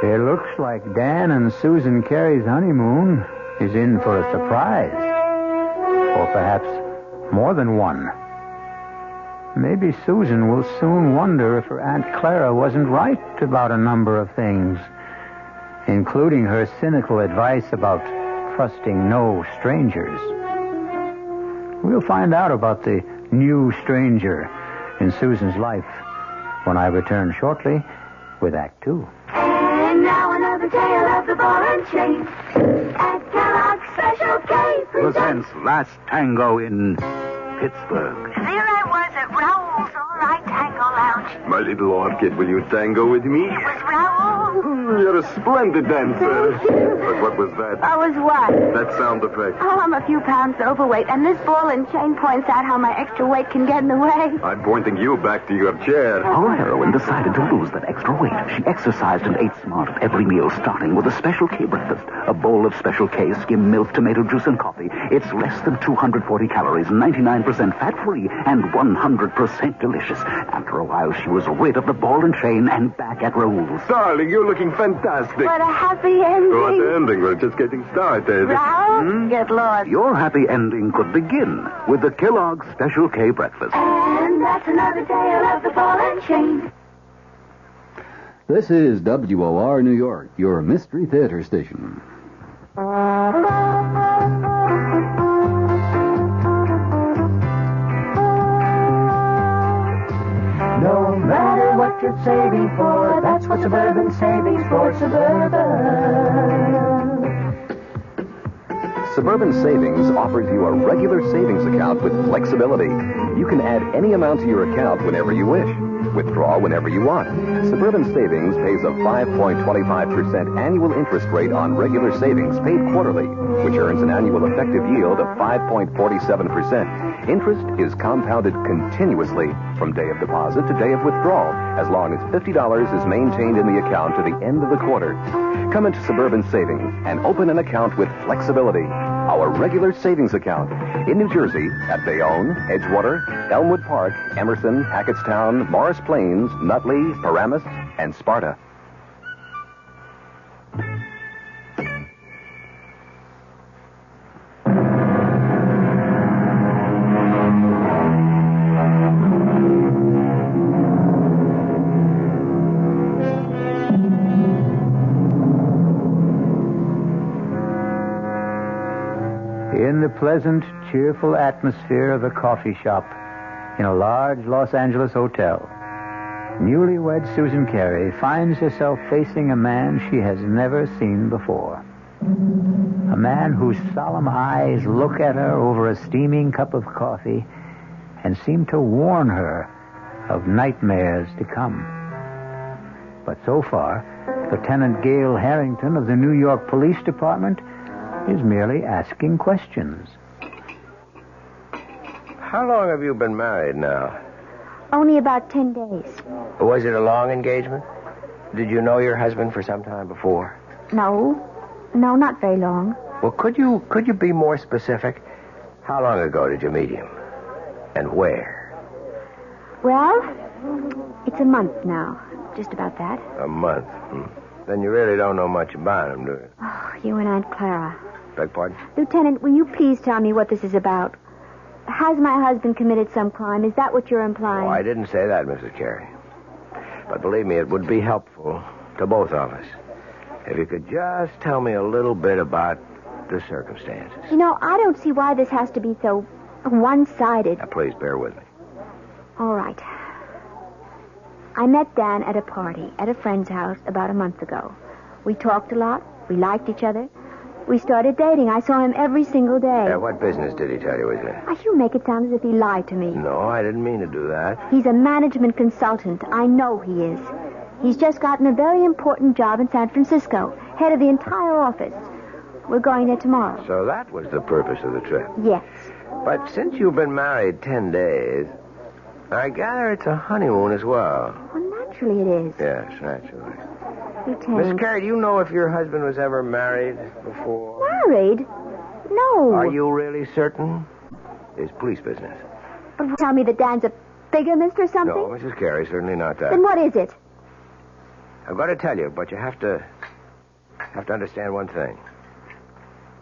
It looks like Dan and Susan Carey's honeymoon is in for a surprise. Or perhaps more than one. Maybe Susan will soon wonder if her Aunt Clara wasn't right about a number of things, including her cynical advice about trusting no strangers. We'll find out about the new stranger in Susan's life when I return shortly with Act 2. And now another tale of the ball and chain. At Kellogg's Special K Presents Last Tango in Pittsburgh. There I was at Raoul's All Right Tango Lounge. My little orchid, will you tango with me? It was Raoul. You're a splendid dancer. But what was that? I was what? That sound effect. Oh, I'm a few pounds overweight, and this ball and chain points out how my extra weight can get in the way. I'm pointing you back to your chair. Our heroine decided to lose that extra weight. She exercised and ate smart at every meal, starting with a Special K breakfast. A bowl of Special K, skim milk, tomato juice, and coffee. It's less than 240 calories, 99% fat-free, and 100% delicious. After a while, she was rid of the ball and chain and back at Raoul's. Darling, you're looking fantastic. What a happy ending. What ending? We're just getting started. Raoul, get lost. Your happy ending could begin with the Kellogg's Special K breakfast. And that's another tale of the ball and chain. This is WOR New York, your Mystery Theater station. No matter what you're saving for, that's what Suburban Savings for Suburban. Suburban Savings offers you a regular savings account with flexibility. You can add any amount to your account whenever you wish. Withdraw whenever you want. Suburban Savings pays a 5.25% annual interest rate on regular savings paid quarterly, which earns an annual effective yield of 5.47%. Interest is compounded continuously from day of deposit to day of withdrawal, as long as $50 is maintained in the account to the end of the quarter. Come into Suburban Savings and open an account with flexibility. Our regular savings account in New Jersey at Bayonne, Edgewater, Elmwood Park, Emerson, Hackettstown, Morris Plains, Nutley, Paramus, and Sparta. In the pleasant, cheerful atmosphere of a coffee shop in a large Los Angeles hotel, newlywed Susan Carey finds herself facing a man she has never seen before. A man whose solemn eyes look at her over a steaming cup of coffee and seem to warn her of nightmares to come. But so far, Lieutenant Gail Harrington of the New York Police Department is merely asking questions. How long have you been married now? Only about 10 days. Was it a long engagement? Did you know your husband for some time before? No, not very long. Well, could you be more specific? How long ago did you meet him? And where? Well, it's a month now. Just about that. A month? Then you really don't know much about him, do you? Oh, you and Aunt Clara. Beg pardon? Lieutenant, will you please tell me what this is about? Has my husband committed some crime? Is that what you're implying? Oh, I didn't say that, Mrs. Carey. But believe me, it would be helpful to both of us if you could just tell me a little bit about the circumstances. You know, I don't see why this has to be so one-sided. Now, please bear with me. All right. I met Dan at a party at a friend's house about a month ago. We talked a lot. We liked each other. We started dating. I saw him every single day. What business did he tell you was in? You make it sound as if he lied to me. No, I didn't mean to do that. He's a management consultant. I know he is. He's just gotten a very important job in San Francisco, head of the entire office. We're going there tomorrow. So that was the purpose of the trip? Yes. But since you've been married 10 days, I gather it's a honeymoon as well. Well, naturally it is. Yes, naturally. Lieutenant. Miss Carey, do you know if your husband was ever married before? Married? No. Are you really certain? It's police business. But tell me that Dan's a bigamist or something? No, Mrs. Carey, certainly not that. Then what is it? I'm going to tell you, but you have to understand one thing.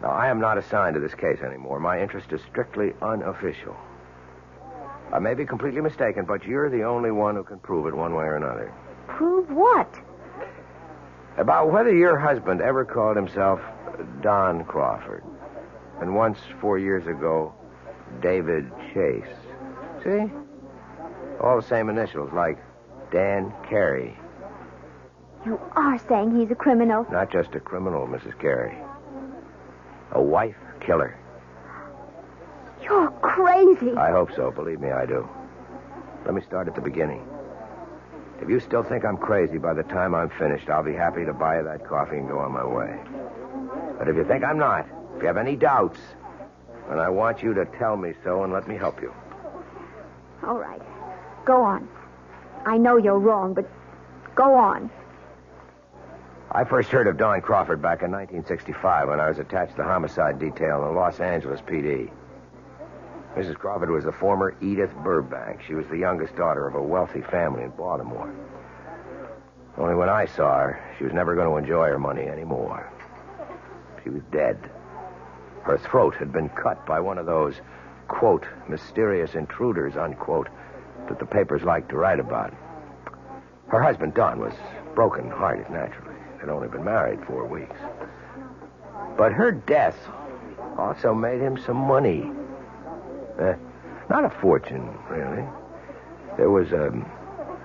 Now, I am not assigned to this case anymore. My interest is strictly unofficial. I may be completely mistaken, but you're the only one who can prove it one way or another. Prove what? About whether your husband ever called himself Don Crawford. And once, 4 years ago, David Chase. See? All the same initials, like Dan Carey. You are saying he's a criminal? Not just a criminal, Mrs. Carey. A wife killer. You're crazy. I hope so. Believe me, I do. Let me start at the beginning. If you still think I'm crazy by the time I'm finished, I'll be happy to buy you that coffee and go on my way. But if you think I'm not, if you have any doubts, then I want you to tell me so and let me help you. All right. Go on. I know you're wrong, but go on. I first heard of Don Crawford back in 1965 when I was attached to the homicide detail in the Los Angeles PD. Mrs. Crawford was the former Edith Burbank. She was the youngest daughter of a wealthy family in Baltimore. Only when I saw her, she was never going to enjoy her money anymore. She was dead. Her throat had been cut by one of those, quote, mysterious intruders, unquote, that the papers like to write about. Her husband, Don, was broken-hearted, naturally. They'd only been married 4 weeks. But her death also made him some money. Not a fortune, really. There was a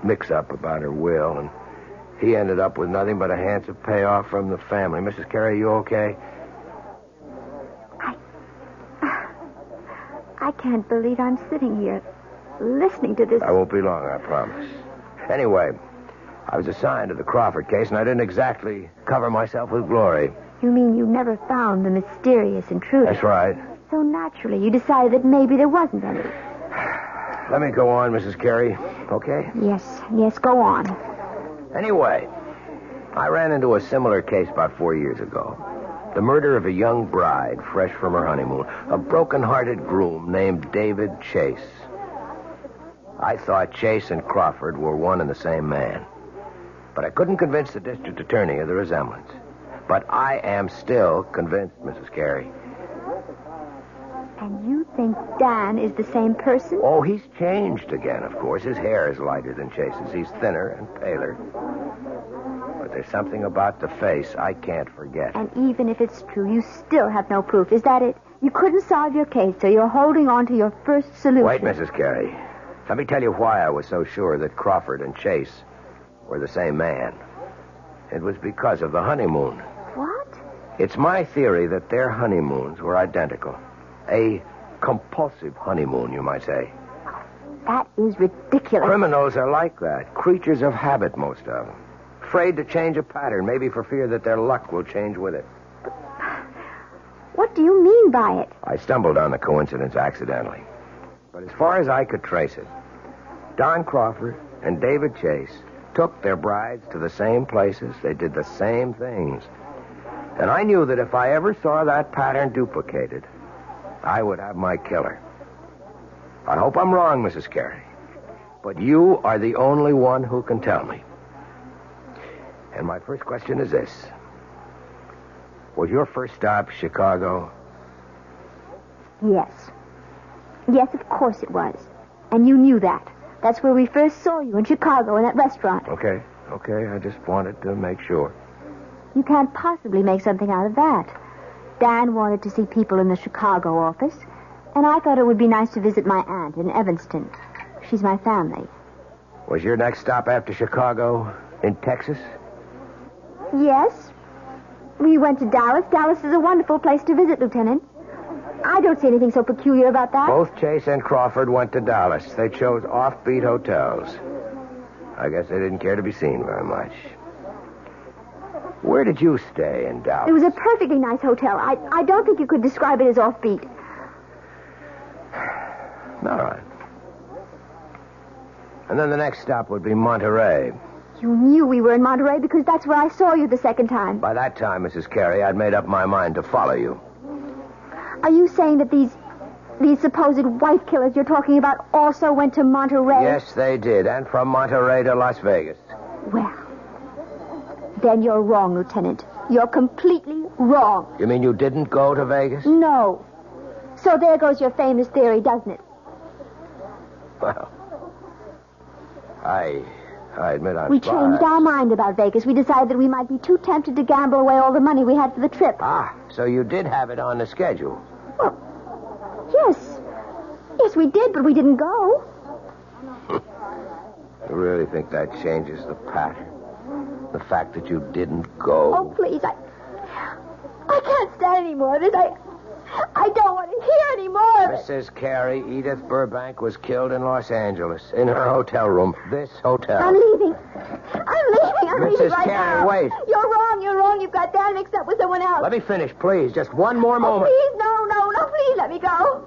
mix-up about her will, and he ended up with nothing but a handsome payoff from the family. Mrs. Carey, you okay? I can't believe I'm sitting here listening to this. I won't be long, I promise. Anyway, I was assigned to the Crawford case, and I didn't exactly cover myself with glory. You mean you never found the mysterious intruder? That's right. So naturally, you decided that maybe there wasn't any. Let me go on, Mrs. Carey, okay? Yes, go on. Anyway, I ran into a similar case about 4 years ago. The murder of a young bride fresh from her honeymoon. A broken-hearted groom named David Chase. I thought Chase and Crawford were one and the same man. But I couldn't convince the district attorney of the resemblance. But I am still convinced, Mrs. Carey. And you think Dan is the same person? Oh, he's changed again, of course. His hair is lighter than Chase's. He's thinner and paler. But there's something about the face I can't forget. And even if it's true, you still have no proof. Is that it? You couldn't solve your case, so you're holding on to your first solution. Wait, Mrs. Carey. Let me tell you why I was so sure that Crawford and Chase were the same man. It was because of the honeymoon. What? It's my theory that their honeymoons were identical. A compulsive honeymoon, you might say. That is ridiculous. Criminals are like that. Creatures of habit, most of them. Afraid to change a pattern, maybe for fear that their luck will change with it. What do you mean by it? I stumbled on the coincidence accidentally. But as far as I could trace it, Don Crawford and David Chase took their brides to the same places. They did the same things. And I knew that if I ever saw that pattern duplicated, I would have my killer. I hope I'm wrong, Mrs. Carey. But you are the only one who can tell me. And my first question is this. Was your first stop Chicago? Yes. Yes, of course it was. And you knew that. That's where we first saw you, in Chicago, in that restaurant. Okay. I just wanted to make sure. You can't possibly make something out of that. Dan wanted to see people in the Chicago office, and I thought it would be nice to visit my aunt in Evanston. She's my family. Was your next stop after Chicago in Texas? Yes. We went to Dallas. Dallas is a wonderful place to visit, Lieutenant. I don't see anything so peculiar about that. Both Chase and Crawford went to Dallas. They chose offbeat hotels. I guess they didn't care to be seen very much. Where did you stay in Dallas? It was a perfectly nice hotel. I don't think you could describe it as offbeat. All right. And then the next stop would be Monterey. You knew we were in Monterey because that's where I saw you the second time. By that time, Mrs. Carey, I'd made up my mind to follow you. Are you saying that these supposed wife killers you're talking about also went to Monterey? Yes, they did, and from Monterey to Las Vegas. Well, then you're wrong, Lieutenant. You're completely wrong. You mean you didn't go to Vegas? No. So there goes your famous theory, doesn't it? Well, I admit I'm We changed our mind about Vegas. We decided that we might be too tempted to gamble away all the money we had for the trip. Ah, so you did have it on the schedule. Well, yes. Yes, we did, but we didn't go. You really think that changes the pattern? The fact that you didn't go? Oh, please, I can't stand any more of this. I don't want to hear any more of it. Mrs. Carey, Edith Burbank was killed in Los Angeles, in her hotel room. This hotel. I'm leaving. I'm leaving Mrs. right Carey, now. wait. You're wrong. You've got Dan mixed up with someone else. Let me finish, please. Just one more moment. Please, no, please let me go.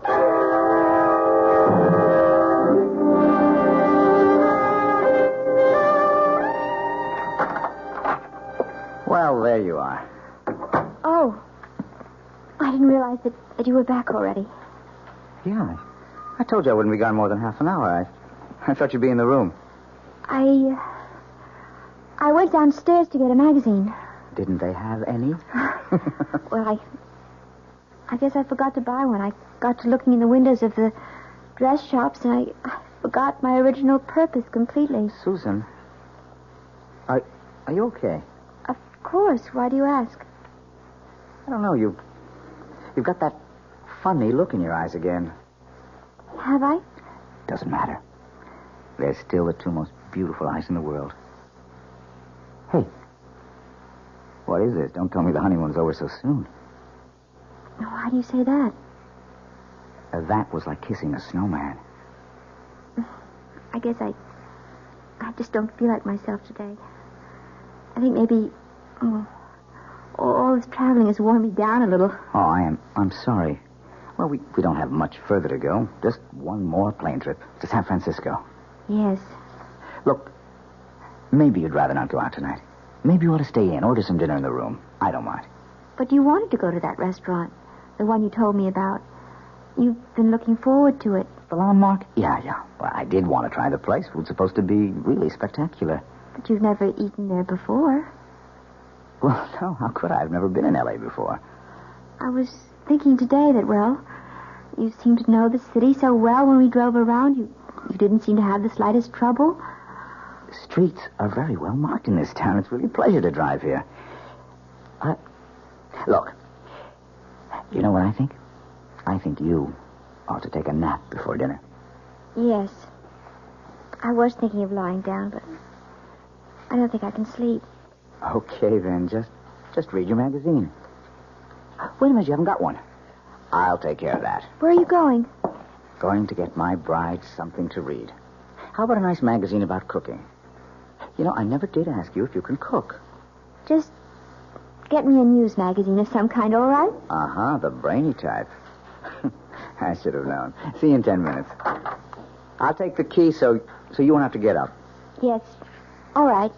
Well, there you are. Oh. I didn't realize that you were back already. Yeah. I told you I wouldn't be gone more than half an hour. I thought you'd be in the room. I went downstairs to get a magazine. Didn't they have any? Well, I guess I forgot to buy one. I got to looking in the windows of the dress shops, and I forgot my original purpose completely. Susan, are you okay? Of course. Why do you ask? I don't know. You've got that funny look in your eyes again. Have I? Doesn't matter. They're still the two most beautiful eyes in the world. Hey, what is this? Don't tell me the honeymoon's over so soon. Why do you say that? That was like kissing a snowman. I guess I just don't feel like myself today. I think maybe, all this traveling has worn me down a little. Oh, I'm sorry. Well, we don't have much further to go. Just one more plane trip to San Francisco. Yes. Look, maybe you'd rather not go out tonight. Maybe you ought to stay in, order some dinner in the room. I don't mind. But you wanted to go to that restaurant, the one you told me about. You've been looking forward to it. The Landmark? Yeah. Well, I did want to try the place. It was supposed to be really spectacular. But you've never eaten there before. Well, no, how could I? I've never been in L.A. before. I was thinking today that, well, you seemed to know the city so well when we drove around. You didn't seem to have the slightest trouble. The streets are very well marked in this town. It's really a pleasure to drive here. Look, you know what I think? I think you ought to take a nap before dinner. Yes. I was thinking of lying down, but I don't think I can sleep. Okay, then. Just read your magazine. Wait a minute, you haven't got one. I'll take care of that. Where are you going? Going to get my bride something to read. How about a nice magazine about cooking? You know, I never did ask you if you can cook. Just get me a news magazine of some kind, all right? Uh-huh, the brainy type. I should have known. See you in 10 minutes. I'll take the key so you won't have to get up. Yes. All right.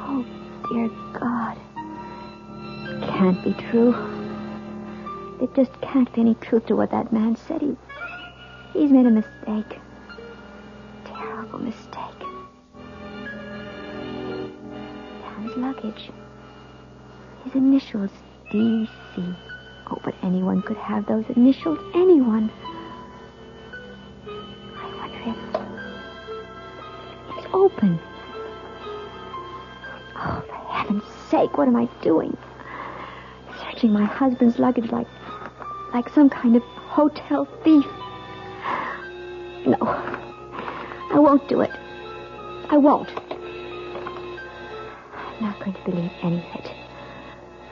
Oh, dear God. It can't be true. There just can't be any truth to what that man said. He's made a mistake. Terrible mistake. Dan's luggage. His initials, D.C. Oh, but anyone could have those initials. Anyone. I wonder if it's open. Oh, for heaven's sake, what am I doing? Searching my husband's luggage like some kind of hotel thief. No, I won't do it. I won't. I'm not going to believe any of it.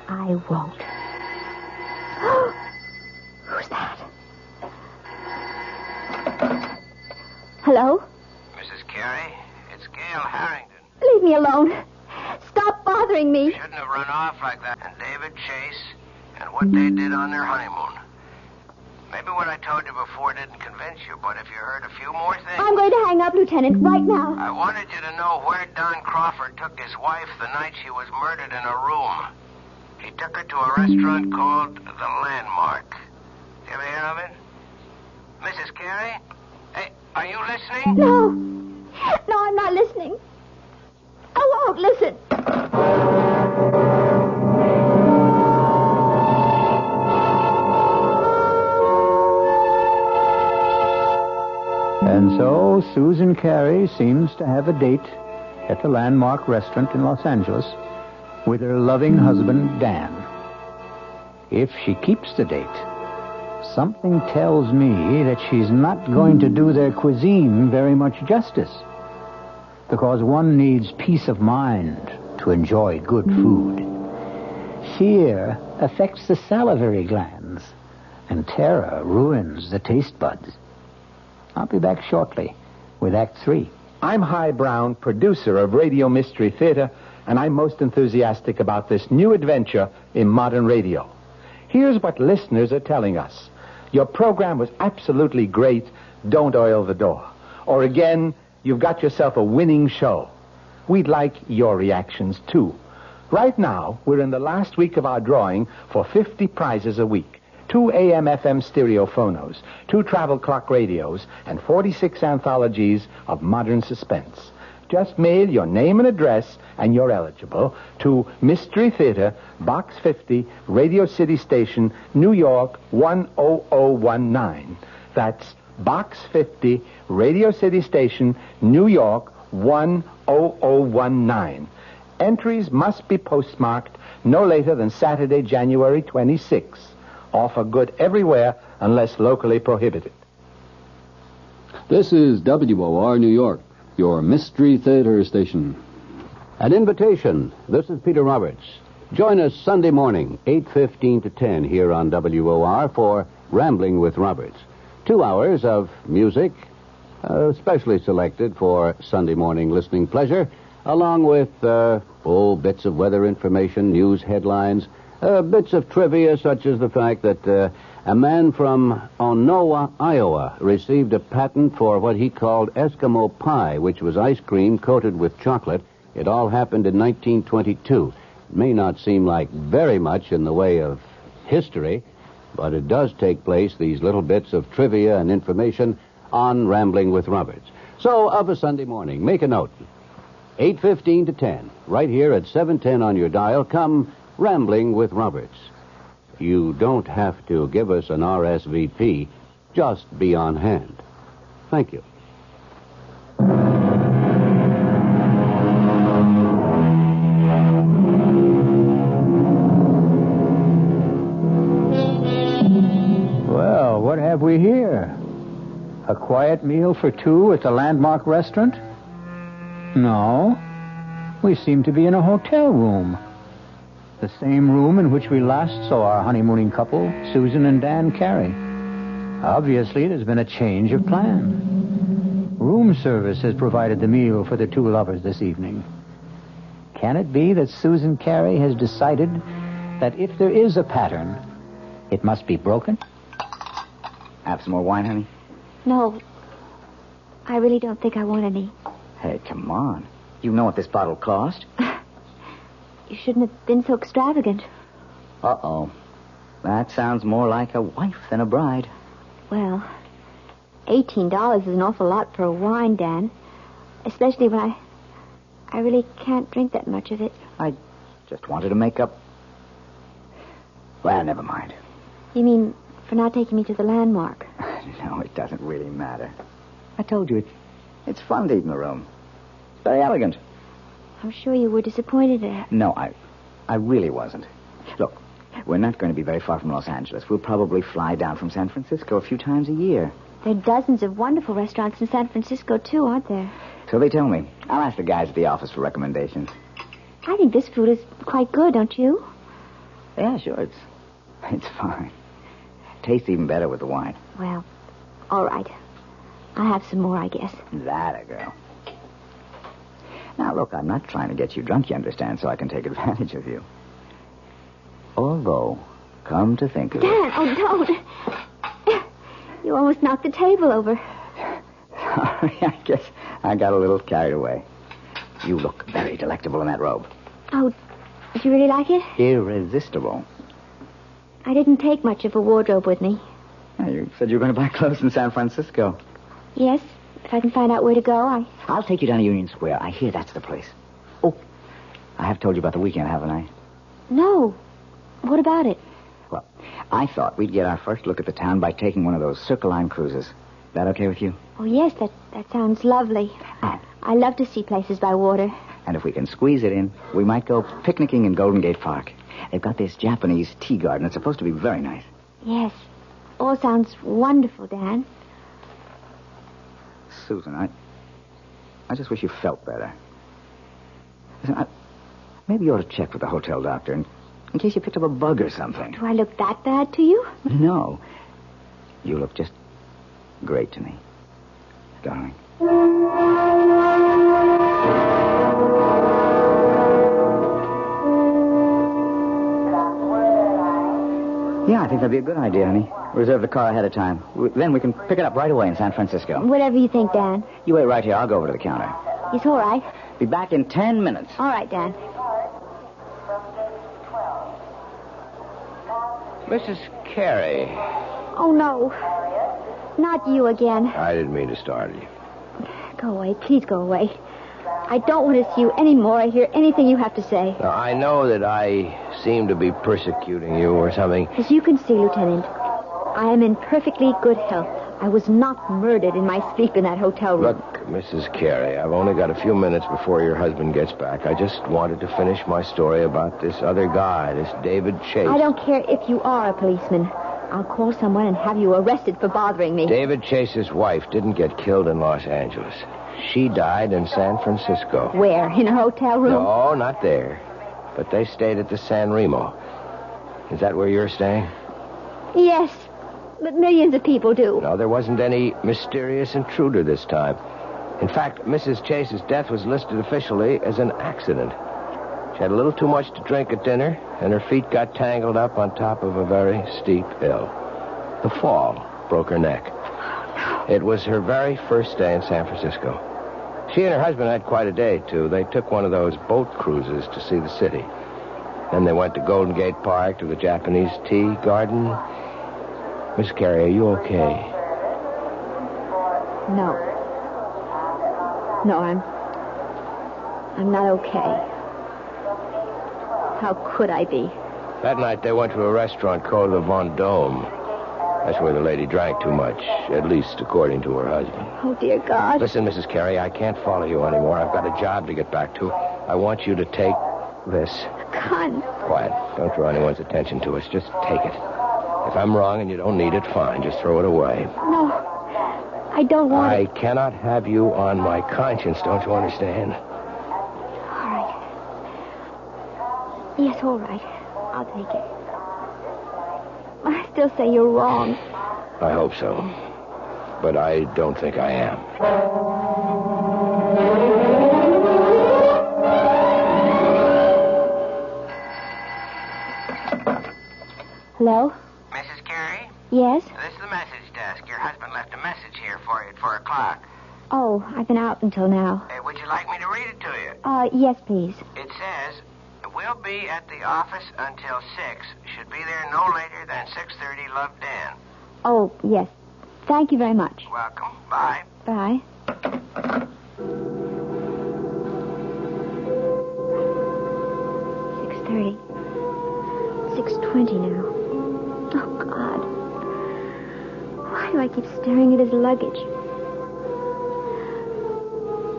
I won't. Who's that? Hello? Mrs. Carey, it's Gail Harrington. Leave me alone. Stop bothering me. Shouldn't have run off like that. And David Chase and what they did on their honeymoon. Maybe what I told you before didn't convince you, but if you heard a few more things... I'm going to hang up, Lieutenant, right now. I wanted you to know where Don Crawford took his wife the night she was murdered in a room. He took her to a restaurant called The Landmark. You ever hear of it? Mrs. Carey? Hey, are you listening? No. No, I'm not listening. I won't listen. And so Susan Carey seems to have a date at the Landmark restaurant in Los Angeles with her loving husband, Dan. If she keeps the date, something tells me that she's not going to do their cuisine very much justice, because one needs peace of mind to enjoy good food. Fear affects the salivary glands, and terror ruins the taste buds. I'll be back shortly with Act 3. I'm Hy Brown, producer of Radio Mystery Theater, and I'm most enthusiastic about this new adventure in modern radio. Here's what listeners are telling us. Your program was absolutely great. Don't oil the door. Or again, you've got yourself a winning show. We'd like your reactions, too. Right now, we're in the last week of our drawing for 50 prizes a week. 2 AM/FM stereo phonos, 2 travel clock radios, and 46 anthologies of modern suspense. Just mail your name and address, and you're eligible, to Mystery Theater, Box 50, Radio City Station, New York, 10019. That's Box 50, Radio City Station, New York, 10019. Entries must be postmarked no later than Saturday, January 26. Offer good everywhere unless locally prohibited. This is WOR New York, your Mystery Theater station. An invitation. This is Peter Roberts. Join us Sunday morning, 8:15 to 10 here on WOR for Rambling with Roberts. 2 hours of music, specially selected for Sunday morning listening pleasure, along with bits of weather information, news headlines, bits of trivia, such as the fact that a man from Onowa, Iowa, received a patent for what he called Eskimo pie, which was ice cream coated with chocolate. It all happened in 1922. It may not seem like very much in the way of history, but it does take place, these little bits of trivia and information, on Rambling with Roberts. So, of a Sunday morning, make a note. 8:15 to 10, right here at 710 on your dial, come Rambling with Roberts. You don't have to give us an RSVP. Just be on hand. Thank you. Well, what have we here? A quiet meal for two at the landmark restaurant? No. We seem to be in a hotel room. The same room in which we last saw our honeymooning couple, Susan and Dan Carey. Obviously, there's been a change of plan. Room service has provided the meal for the two lovers this evening. Can it be that Susan Carey has decided that if there is a pattern, it must be broken? Have some more wine, honey? No. I really don't think I want any. Hey, come on. You know what this bottle cost? You shouldn't have been so extravagant. Uh-oh. That sounds more like a wife than a bride. Well, $18 is an awful lot for a wine, Dan. Especially when I really can't drink that much of it. I just wanted to make up... Well, never mind. You mean for not taking me to the landmark? No, it doesn't really matter. I told you, it's fun to eat in the room. It's very elegant. I'm sure you were disappointed at it. No, I really wasn't. Look, we're not going to be very far from Los Angeles. We'll probably fly down from San Francisco a few times a year. There are dozens of wonderful restaurants in San Francisco, too, aren't there? So they tell me. I'll ask the guys at the office for recommendations. I think this food is quite good, don't you? Yeah, sure. It's fine. Tastes even better with the wine. Well, all right. I'll have some more, I guess. That a girl. Now, look, I'm not trying to get you drunk, you understand, so I can take advantage of you. Although, come to think of it... Dan, oh, don't. You almost knocked the table over. Sorry, I guess I got a little carried away. You look very delectable in that robe. Oh, do you really like it? Irresistible. I didn't take much of a wardrobe with me. Yeah, you said you were going to buy clothes in San Francisco. Yes, if I can find out where to go, I'll take you down to Union Square. I hear that's the place. Oh, I have told you about the weekend, haven't I? No. What about it? Well, I thought we'd get our first look at the town by taking one of those Circle Line cruises. That okay with you? Oh, yes, that sounds lovely. I love to see places by water. And if we can squeeze it in, we might go picnicking in Golden Gate Park. They've got this Japanese tea garden. It's supposed to be very nice. Yes. All sounds wonderful, Dan. Susan, I just wish you felt better. Listen, maybe you ought to check with the hotel doctor in case you picked up a bug or something. Do I look that bad to you? No. You look just great to me, darling. Yeah, I think that'd be a good idea, honey. Reserve the car ahead of time. Then we can pick it up right away in San Francisco. Whatever you think, Dan. You wait right here. I'll go over to the counter. It's all right. Be back in 10 minutes. All right, Dan. Mrs. Carey. Oh, no. Not you again. I didn't mean to startle you. Go away. Please go away. I don't want to see you anymore or hear anything you have to say. Now, I know that I seem to be persecuting you or something. As you can see, Lieutenant, I am in perfectly good health. I was not murdered in my sleep in that hotel room. Look, Mrs. Carey, I've only got a few minutes before your husband gets back. I just wanted to finish my story about this other guy, this David Chase. I don't care if you are a policeman. I'll call someone and have you arrested for bothering me. David Chase's wife didn't get killed in Los Angeles. She died in San Francisco. Where? In a hotel room? No, not there. But they stayed at the San Remo. Is that where you're staying? Yes, but millions of people do. No, there wasn't any mysterious intruder this time. In fact, Mrs. Chase's death was listed officially as an accident. She had a little too much to drink at dinner, and her feet got tangled up on top of a very steep hill. The fall broke her neck. It was her very first day in San Francisco. She and her husband had quite a day, too. They took one of those boat cruises to see the city. Then they went to Golden Gate Park, to the Japanese tea garden. Miss Carey, are you okay? No. No, I'm not okay. How could I be? That night they went to a restaurant called the Vendôme. That's where the lady drank too much, at least according to her husband. Oh, dear God. Listen, Mrs. Carey, I can't follow you anymore. I've got a job to get back to. I want you to take this. Gun. Quiet. Don't draw anyone's attention to us. Just take it. If I'm wrong and you don't need it, fine. Just throw it away. No. I don't want I cannot have you on my conscience, don't you understand? All right. Yes, all right. I'll take it. I still say you're wrong. I hope so. But I don't think I am. Hello? Mrs. Carey? Yes? This is the message desk. Your husband left a message here for you at 4 o'clock. Oh, I've been out until now. Would you like me to read it to you? Yes, please. It says, we'll be at the office until 6. Should be there no later than 6:30. Love, Dan. Oh, yes. Thank you very much. Welcome. Bye. Bye. $6:30. 6:20 now. Oh, God. Why do I keep staring at his luggage?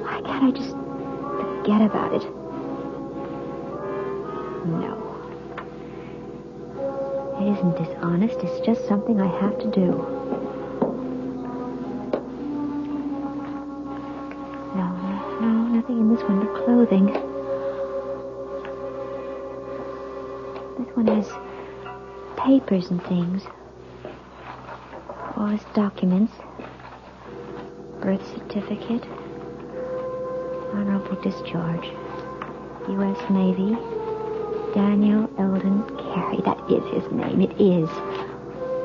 Why can't I just forget about it? No. It isn't dishonest. It's just something I have to do. No, nothing in this one but clothing. This one has papers and things. All his documents. Birth certificate. Honorable discharge. U.S. Navy. Daniel Eldon Carey. That is his name. It is.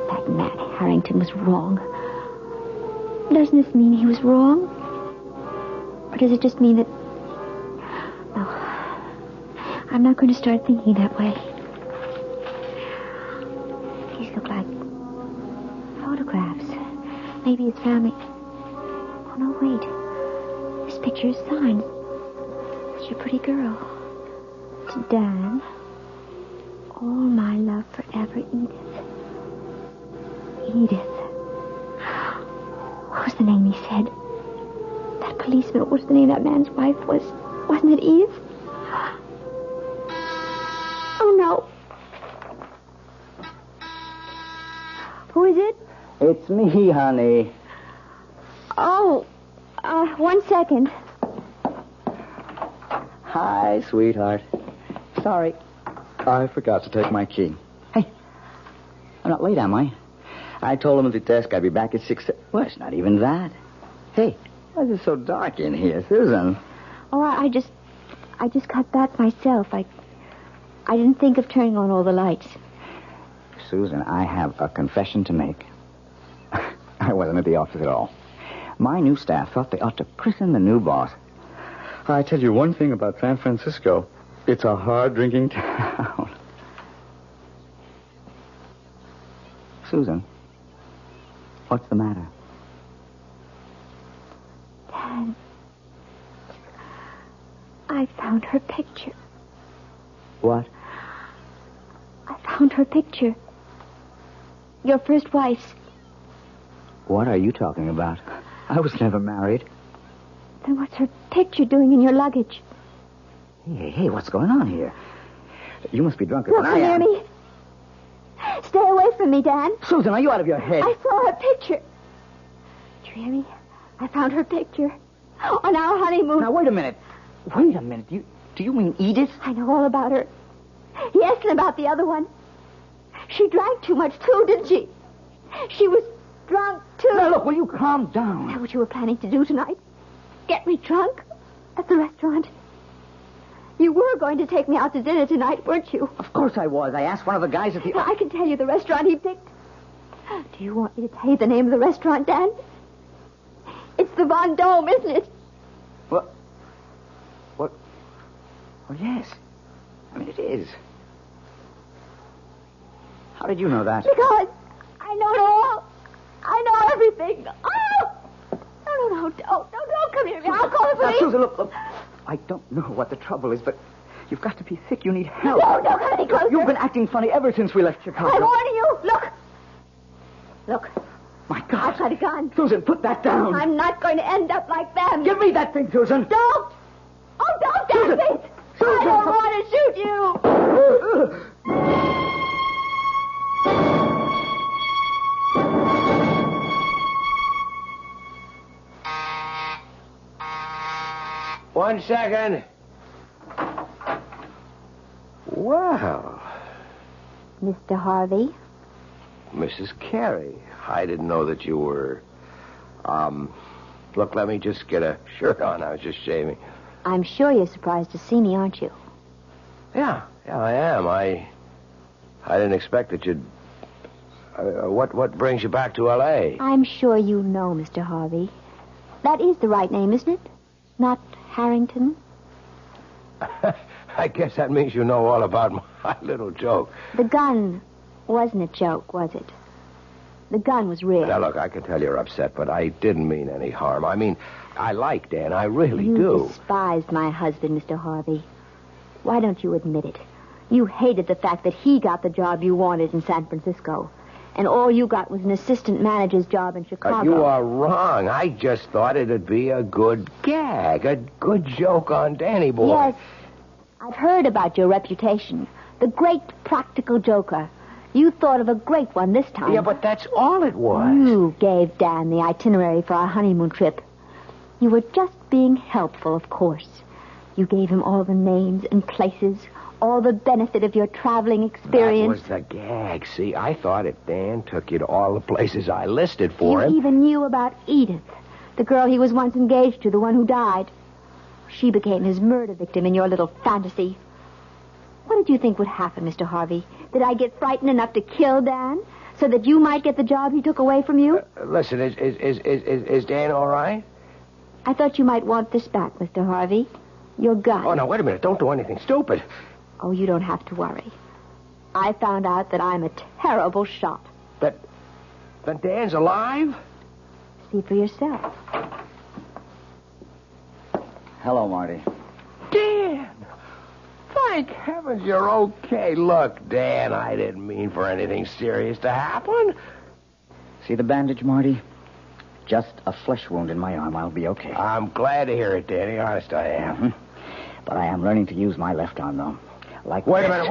That man Harrington was wrong. Doesn't this mean he was wrong? Or does it just mean that... No. I'm not going to start thinking that way. These look like photographs. Maybe his family... Oh, no, wait. This picture is signed. Such a pretty girl. To Dan... All my love forever, Edith. Edith. What was the name he said? That policeman, what was the name that man's wife was? Wasn't it Edith? Oh, no. Who is it? It's me, honey. Oh, 1 second. Hi, sweetheart. Sorry. I forgot to take my key. Hey, I'm not late, am I? I told him at the desk I'd be back at 6. Well, it's not even that. Hey, why is it so dark in here, Susan? Oh, I just got back myself. I didn't think of turning on all the lights. Susan, I have a confession to make. I wasn't at the office at all. My new staff thought they ought to christen the new boss. I tell you one thing about San Francisco. It's a hard-drinking town. Susan, what's the matter? Dad, I found her picture. What? I found her picture. Your first wife's. What are you talking about? I was never married. Then what's her picture doing in your luggage? Hey, what's going on here? You must be drunker Look than I am. near me. Stay away from me, Dan. Susan, are you out of your head? I saw her picture. Do you hear me? I found her picture. On our honeymoon. Now, wait a minute. Do you mean Edith? I know all about her. Yes, and about the other one. She drank too much, too, didn't she? She was drunk, too. Now, look, will you calm down? Is that what you were planning to do tonight? Get me drunk? At the restaurant? You were going to take me out to dinner tonight, weren't you? Of course I was. I asked one of the guys at the... I can tell you the restaurant he picked. Do you want me to tell you the name of the restaurant, Dan? It's the Vendome, isn't it? What? Well, yes. I mean, it is. How did you know that? Because I know it all. I know everything. Oh! No, don't come here. I'll call the police. Now, Susan, look. I don't know what the trouble is, but you've got to be sick. You need help. No, don't come any closer. You've been acting funny ever since we left Chicago. I'm warning you. Look. My God. I've got a gun. Susan, put that down. I'm not going to end up like them. Give me that thing, Susan. Don't. Oh, don't, Susan. Daphne. Susan. I don't want to shoot you. One second. Wow. Mr. Harvey? Mrs. Carey, I didn't know that you were... Look, let me just get a shirt on. I was just shaving. I'm sure you're surprised to see me, aren't you? Yeah, I am. I didn't expect that you'd... what brings you back to L.A.? I'm sure you know, Mr. Harvey. That is the right name, isn't it? Not Harrington? I guess that means you know all about my little joke. The gun wasn't a joke, was it? The gun was real. Now, look, I can tell you're upset, but I didn't mean any harm. I mean, I like Dan. I really You do. despised my husband, Mr. Harvey. Why don't you admit it? You hated the fact that he got the job you wanted in San Francisco. And all you got was an assistant manager's job in Chicago. You are wrong. I just thought it'd be a good gag, a good joke on Danny boy. Yes. I've heard about your reputation. The great practical joker. You thought of a great one this time. Yeah, but that's all it was. You gave Dan the itinerary for our honeymoon trip. You were just being helpful, of course. You gave him all the names and places, all the benefit of your traveling experience. That was the gag. See, I thought if Dan took you to all the places I listed for him... You even knew about Edith, the girl he was once engaged to, the one who died. She became his murder victim in your little fantasy. What did you think would happen, Mr. Harvey? Did I get frightened enough to kill Dan so that you might get the job he took away from you? Listen, is Dan all right? I thought you might want this back, Mr. Harvey. Your gun. Oh, now, wait a minute. Don't do anything stupid. Oh, you don't have to worry. I found out that I'm a terrible shot. That Dan's alive? See for yourself. Hello, Marty. Dan! Thank heavens you're okay. Look, Dan, I didn't mean for anything serious to happen. See the bandage, Marty? Just a flesh wound in my arm. I'll be okay. I'm glad to hear it, Danny. Honest, I am. Mm-hmm. But I am learning to use my left arm, though. Wait a minute.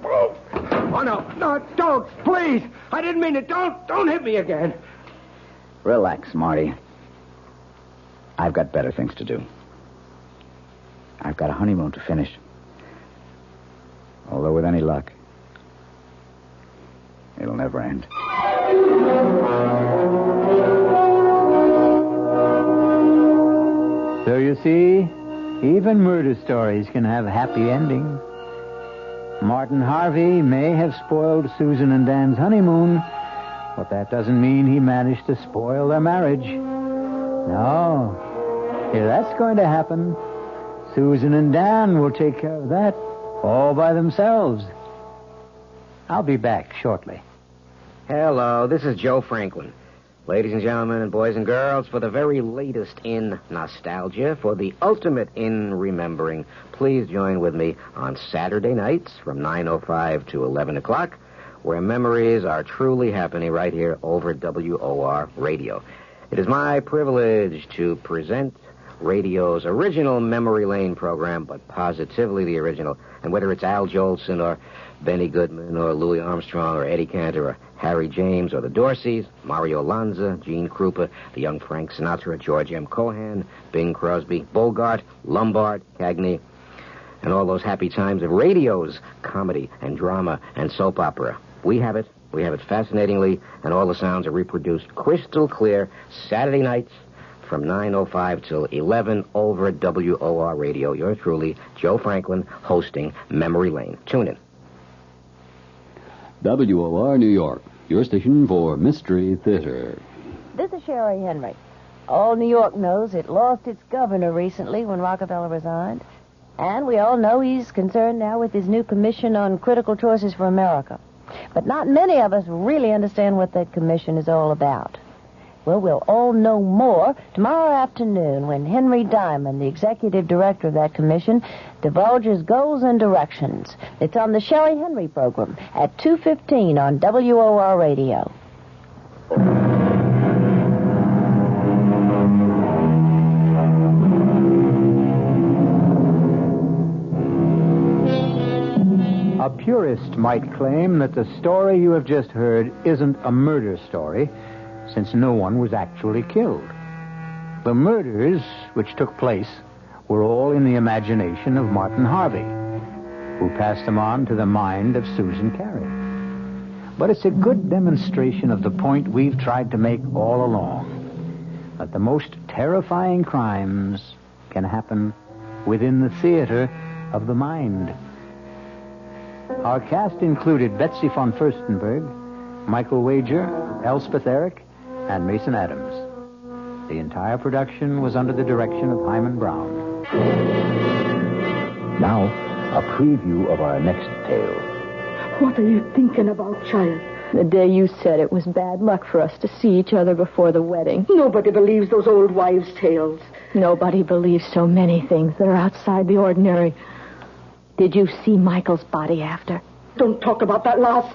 Oh, no, don't, please. I didn't mean it. Don't hit me again. Relax, Marty. I've got better things to do. I've got a honeymoon to finish. Although with any luck, it'll never end. So you see, even murder stories can have happy endings. Martin Harvey may have spoiled Susan and Dan's honeymoon, but that doesn't mean he managed to spoil their marriage. No. If that's going to happen, Susan and Dan will take care of that all by themselves. I'll be back shortly. Hello, this is Joe Franklin. Ladies and gentlemen and boys and girls, for the very latest in nostalgia, for the ultimate in remembering, please join with me on Saturday nights from 9:05 to 11 o'clock, where memories are truly happening right here over WOR Radio. It is my privilege to present radio's original Memory Lane program, but positively the original. And whether it's Al Jolson or Benny Goodman or Louis Armstrong or Eddie Cantor or Harry James or the Dorseys, Mario Lanza, Gene Krupa, the young Frank Sinatra, George M. Cohan, Bing Crosby, Bogart, Lombard, Cagney, and all those happy times of radio's comedy and drama and soap opera. We have it fascinatingly, and all the sounds are reproduced crystal clear Saturday nights from 9:05 till 11 over WOR Radio. Yours truly, Joe Franklin, hosting Memory Lane. Tune in. WOR New York, your station for Mystery Theater. This is Sherry Henry. All New York knows it lost its governor recently when Rockefeller resigned. And we all know he's concerned now with his new commission on critical choices for America. But not many of us really understand what that commission is all about. Well, we'll all know more tomorrow afternoon when Henry Diamond, the executive director of that commission, divulges goals and directions. It's on the Sherry Henry program at 2:15 on WOR Radio. A purist might claim that the story you have just heard isn't a murder story, since no one was actually killed. The murders which took place were all in the imagination of Martin Harvey, who passed them on to the mind of Susan Carey. But it's a good demonstration of the point we've tried to make all along, that the most terrifying crimes can happen within the theater of the mind. Our cast included Betsy von Furstenberg, Michael Wager, Elspeth Eric, and Mason Adams. The entire production was under the direction of Hyman Brown. Now, a preview of our next tale. What are you thinking about, child? The day you said it was bad luck for us to see each other before the wedding. Nobody believes those old wives' tales. Nobody believes so many things that are outside the ordinary. Did you see Michael's body after? Don't talk about that, lass.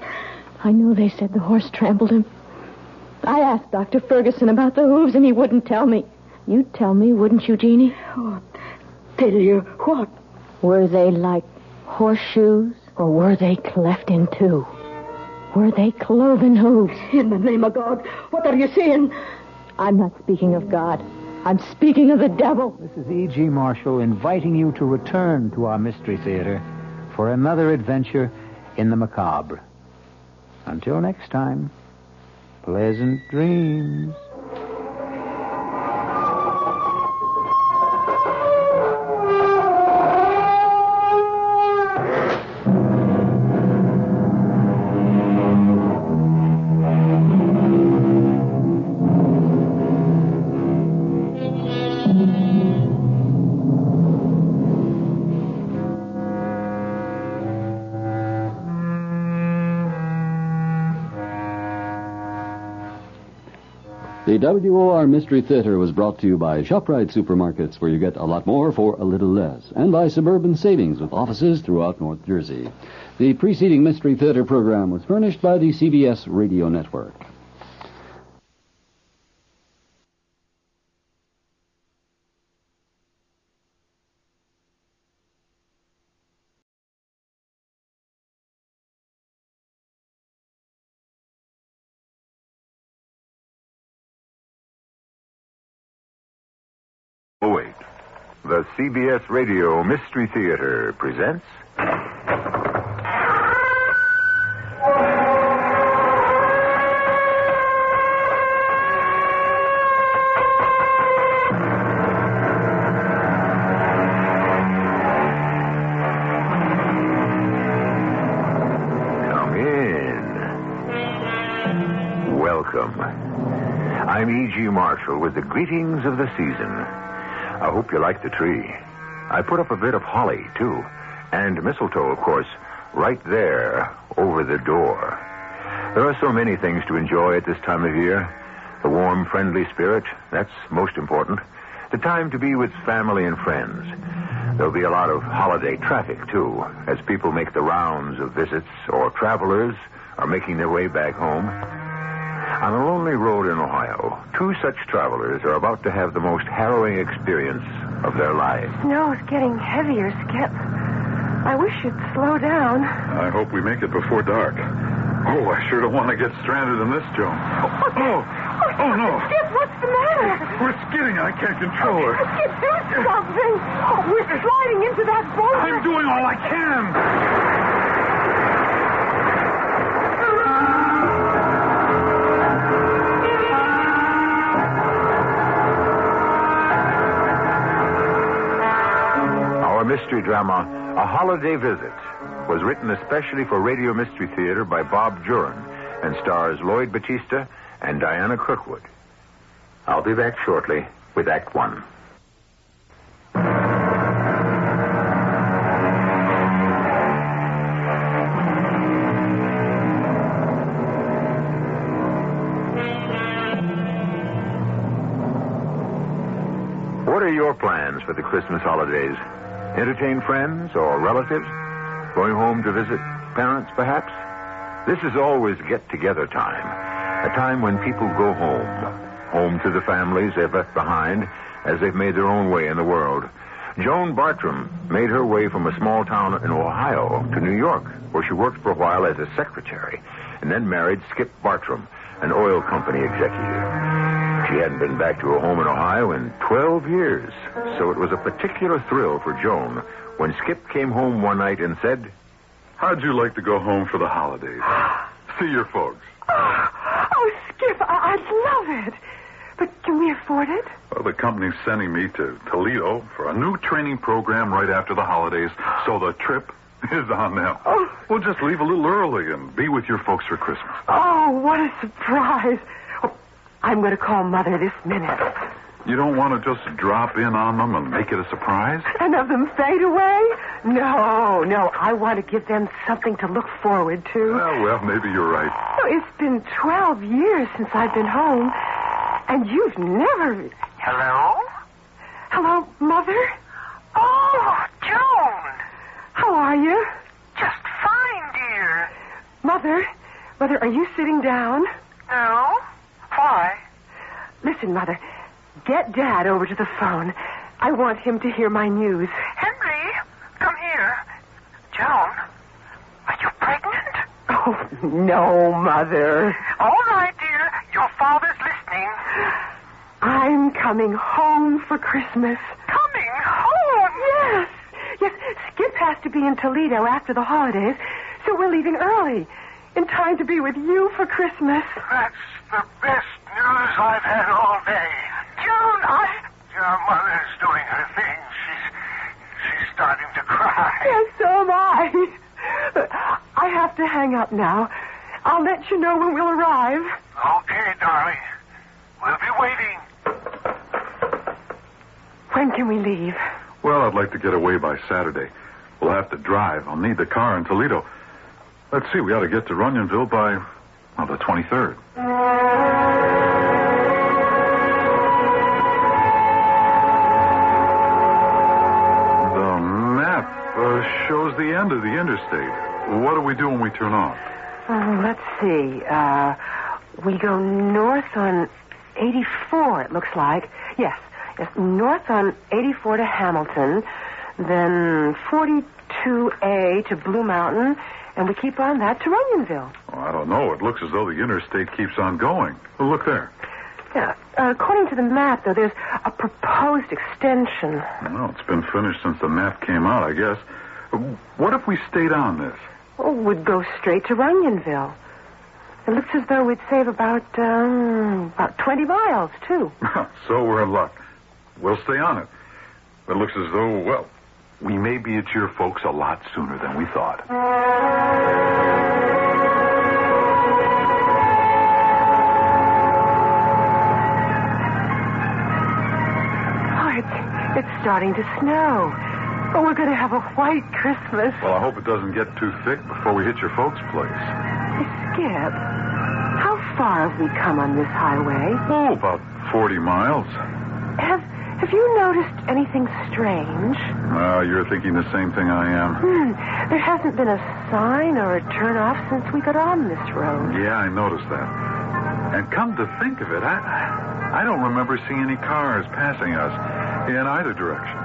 I know they said the horse trampled him. I asked Dr. Ferguson about the hooves, and he wouldn't tell me. You'd tell me, wouldn't you, Jeannie? Oh, tell you what? Were they like horseshoes, or were they cleft in two? Were they cloven hooves? In the name of God, what are you saying? I'm not speaking of God. I'm speaking of the devil. This is E.G. Marshall inviting you to return to our Mystery Theater for another adventure in the macabre. Until next time, pleasant dreams. The WOR Mystery Theater was brought to you by ShopRite Supermarkets, where you get a lot more for a little less, and by Suburban Savings, with offices throughout North Jersey. The preceding Mystery Theater program was furnished by the CBS Radio Network. Oh, wait. The CBS Radio Mystery Theater presents... I'm E.G. Marshall with the greetings of the season. I hope you like the tree. I put up a bit of holly, too. And mistletoe, of course, right there over the door. There are so many things to enjoy at this time of year. The warm, friendly spirit, that's most important. The time to be with family and friends. There'll be a lot of holiday traffic, too, as people make the rounds of visits or travelers are making their way back home. On a lonely road in Ohio, two such travelers are about to have the most harrowing experience of their lives. Snow's getting heavier, Skip. I wish you'd slow down. I hope we make it before dark. Oh, I sure don't want to get stranded in this, Joan. Oh, no. Skip, what's the matter? We're skidding. I can't control her. Skip, do something. Oh, we're sliding into that boat. I'm doing all I can. Our mystery drama, A Holiday Visit, was written especially for Radio Mystery Theater by Bob Jurin and stars Lloyd Battista and Diana Kirkwood. I'll be back shortly with Act One. What are your plans for the Christmas holidays? Entertain friends or relatives? Going home to visit parents, perhaps? This is always get-together time. A time when people go home to the families they've left behind as they've made their own way in the world. Joan Bartram made her way from a small town in Ohio to New York, where she worked for a while as a secretary, and then married Skip Bartram, an oil company executive. She hadn't been back to her home in Ohio in 12 years, so it was a particular thrill for Joan when Skip came home one night and said, "How'd you like to go home for the holidays? See your folks." Oh, Skip, I'd love it. But can we afford it? Well, the company's sending me to Toledo for a new training program right after the holidays, so the trip is on them. Oh. We'll just leave a little early and be with your folks for Christmas. Oh, what a surprise. Oh, I'm going to call Mother this minute. You don't want to just drop in on them and make it a surprise? And have them fade away? No. I want to give them something to look forward to. Well, maybe you're right. Oh, it's been 12 years since I've been home, and you've never... Hello? Hello, Mother? Oh, Joan! How are you? Just fine, dear. Mother, are you sitting down? No. Why? Listen, Mother, get Dad over to the phone. I want him to hear my news. Henry, come here. Joan, are you pregnant? Oh, no, Mother. All right, dear. Your father's listening. I'm coming home for Christmas. Coming home? Yes, Skip has to be in Toledo after the holidays, so we're leaving early, in time to be with you for Christmas. That's the best news I've had all day. Joan, your mother's doing her thing. She's starting to cry. Yes, so am I. I have to hang up now. I'll let you know when we'll arrive. Okay, darling. We'll be waiting. When can we leave? Well, I'd like to get away by Saturday. We'll have to drive. I'll need the car in Toledo. Let's see, we ought to get to Runyonville by, the 23rd. The map shows the end of the interstate. What do we do when we turn off? Let's see. We go north on 84, it looks like. Yes, north on 84 to Hamilton, then 42A to Blue Mountain, and we keep on that to Runyonville. Oh, I don't know. It looks as though the interstate keeps on going. Well, look there. Yeah. According to the map, though, there's a proposed extension. Well, it's been finished since the map came out, I guess. What if we stayed on this? Oh, we'd go straight to Runyonville. It looks as though we'd save about 20 miles, too. So we're in luck. We'll stay on it. It looks as though, we may be at your folks a lot sooner than we thought. starting to snow. Oh, we're going to have a white Christmas. Well, I hope it doesn't get too thick before we hit your folks' place. Skip, how far have we come on this highway? Oh, about 40 miles. Have you noticed anything strange? You're thinking the same thing I am. There hasn't been a sign or a turnoff since we got on this road. Yeah, I noticed that. And come to think of it, I don't remember seeing any cars passing us in either direction.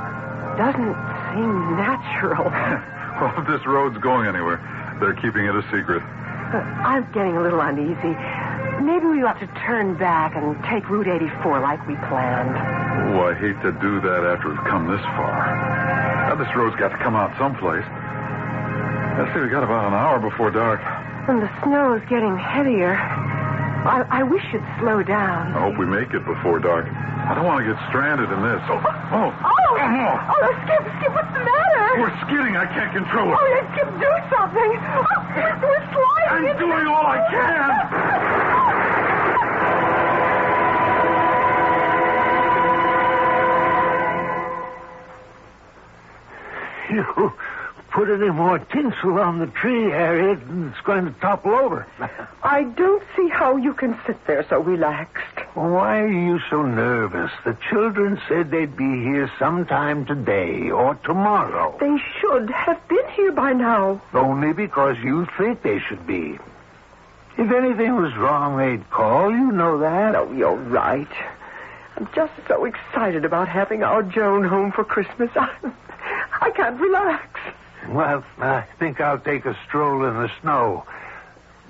Doesn't seem natural. Well, if this road's going anywhere, they're keeping it a secret. I'm getting a little uneasy. Maybe we ought to turn back and take Route 84 like we planned. Oh, I hate to do that after we've come this far. Now, this road's got to come out someplace. Let's see, we got about an hour before dark. And the snow is getting heavier. I wish you'd slow down. I hope we make it before dark. I don't want to get stranded in this. Skip, what's the matter? We're skidding. I can't control it. Oh, yeah, Skip, do something. We're sliding. I'm doing all I can. You put any more tinsel on the tree, Harriet, and it's going to topple over. I don't see how you can sit there so relaxed. Why are you so nervous? The children said they'd be here sometime today or tomorrow. They should have been here by now. Only because you think they should be. If anything was wrong, they'd call. You know that. Oh, you're right. I'm just so excited about having our Joan home for Christmas. I can't relax. Well, I think I'll take a stroll in the snow.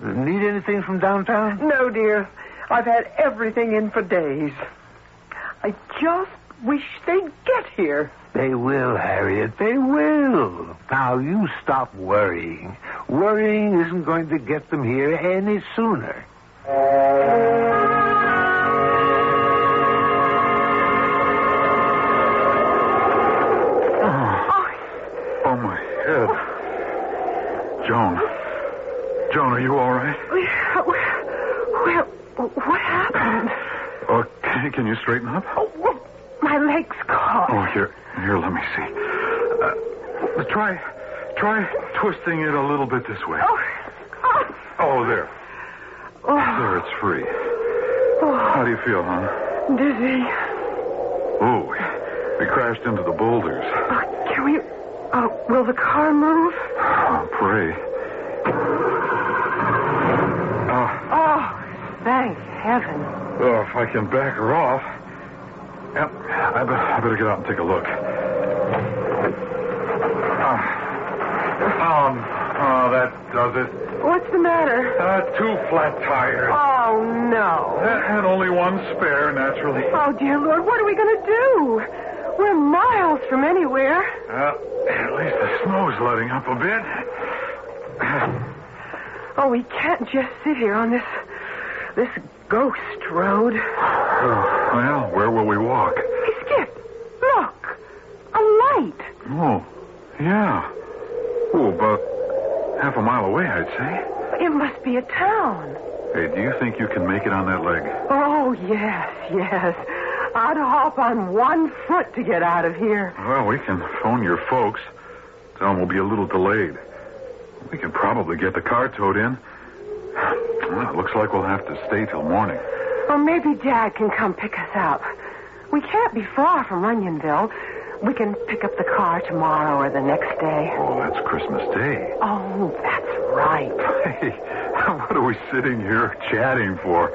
Need anything from downtown? No, dear. I've had everything in for days. I just wish they'd get here. They will, Harriet. They will. Now, you stop worrying. Worrying isn't going to get them here any sooner. Oh, my head. Joan, are you all right? Well, what happened? Okay, can you straighten up? Oh, my leg's caught. Oh, here, let me see. Try twisting it a little bit this way. Oh, there. There, it's free. How do you feel, hon? Dizzy. Oh, we crashed into the boulders. Can we... will the car move? Oh, pray. Thank heaven. Oh, if I can back her off. Yep, I better get out and take a look. That does it. What's the matter? 2 flat tires. Oh, no. And only one spare, naturally. Oh, dear Lord, what are we going to do? We're miles from anywhere. At least the snow's letting up a bit. Oh, we can't just sit here on this ghost road. Well, where will we walk? Hey, Skip, look. A light. Oh, yeah. Oh, about half a mile away, I'd say. It must be a town. Hey, do you think you can make it on that leg? Oh, yes. I'd hop on one foot to get out of here. Well, we can phone your folks. Tell them we'll be a little delayed. We can probably get the car towed in. Well, it looks like we'll have to stay till morning. Or maybe Dad can come pick us up. We can't be far from Runyonville. We can pick up the car tomorrow or the next day. Oh, that's Christmas Day. Oh, that's right. Hey, what are we sitting here chatting for?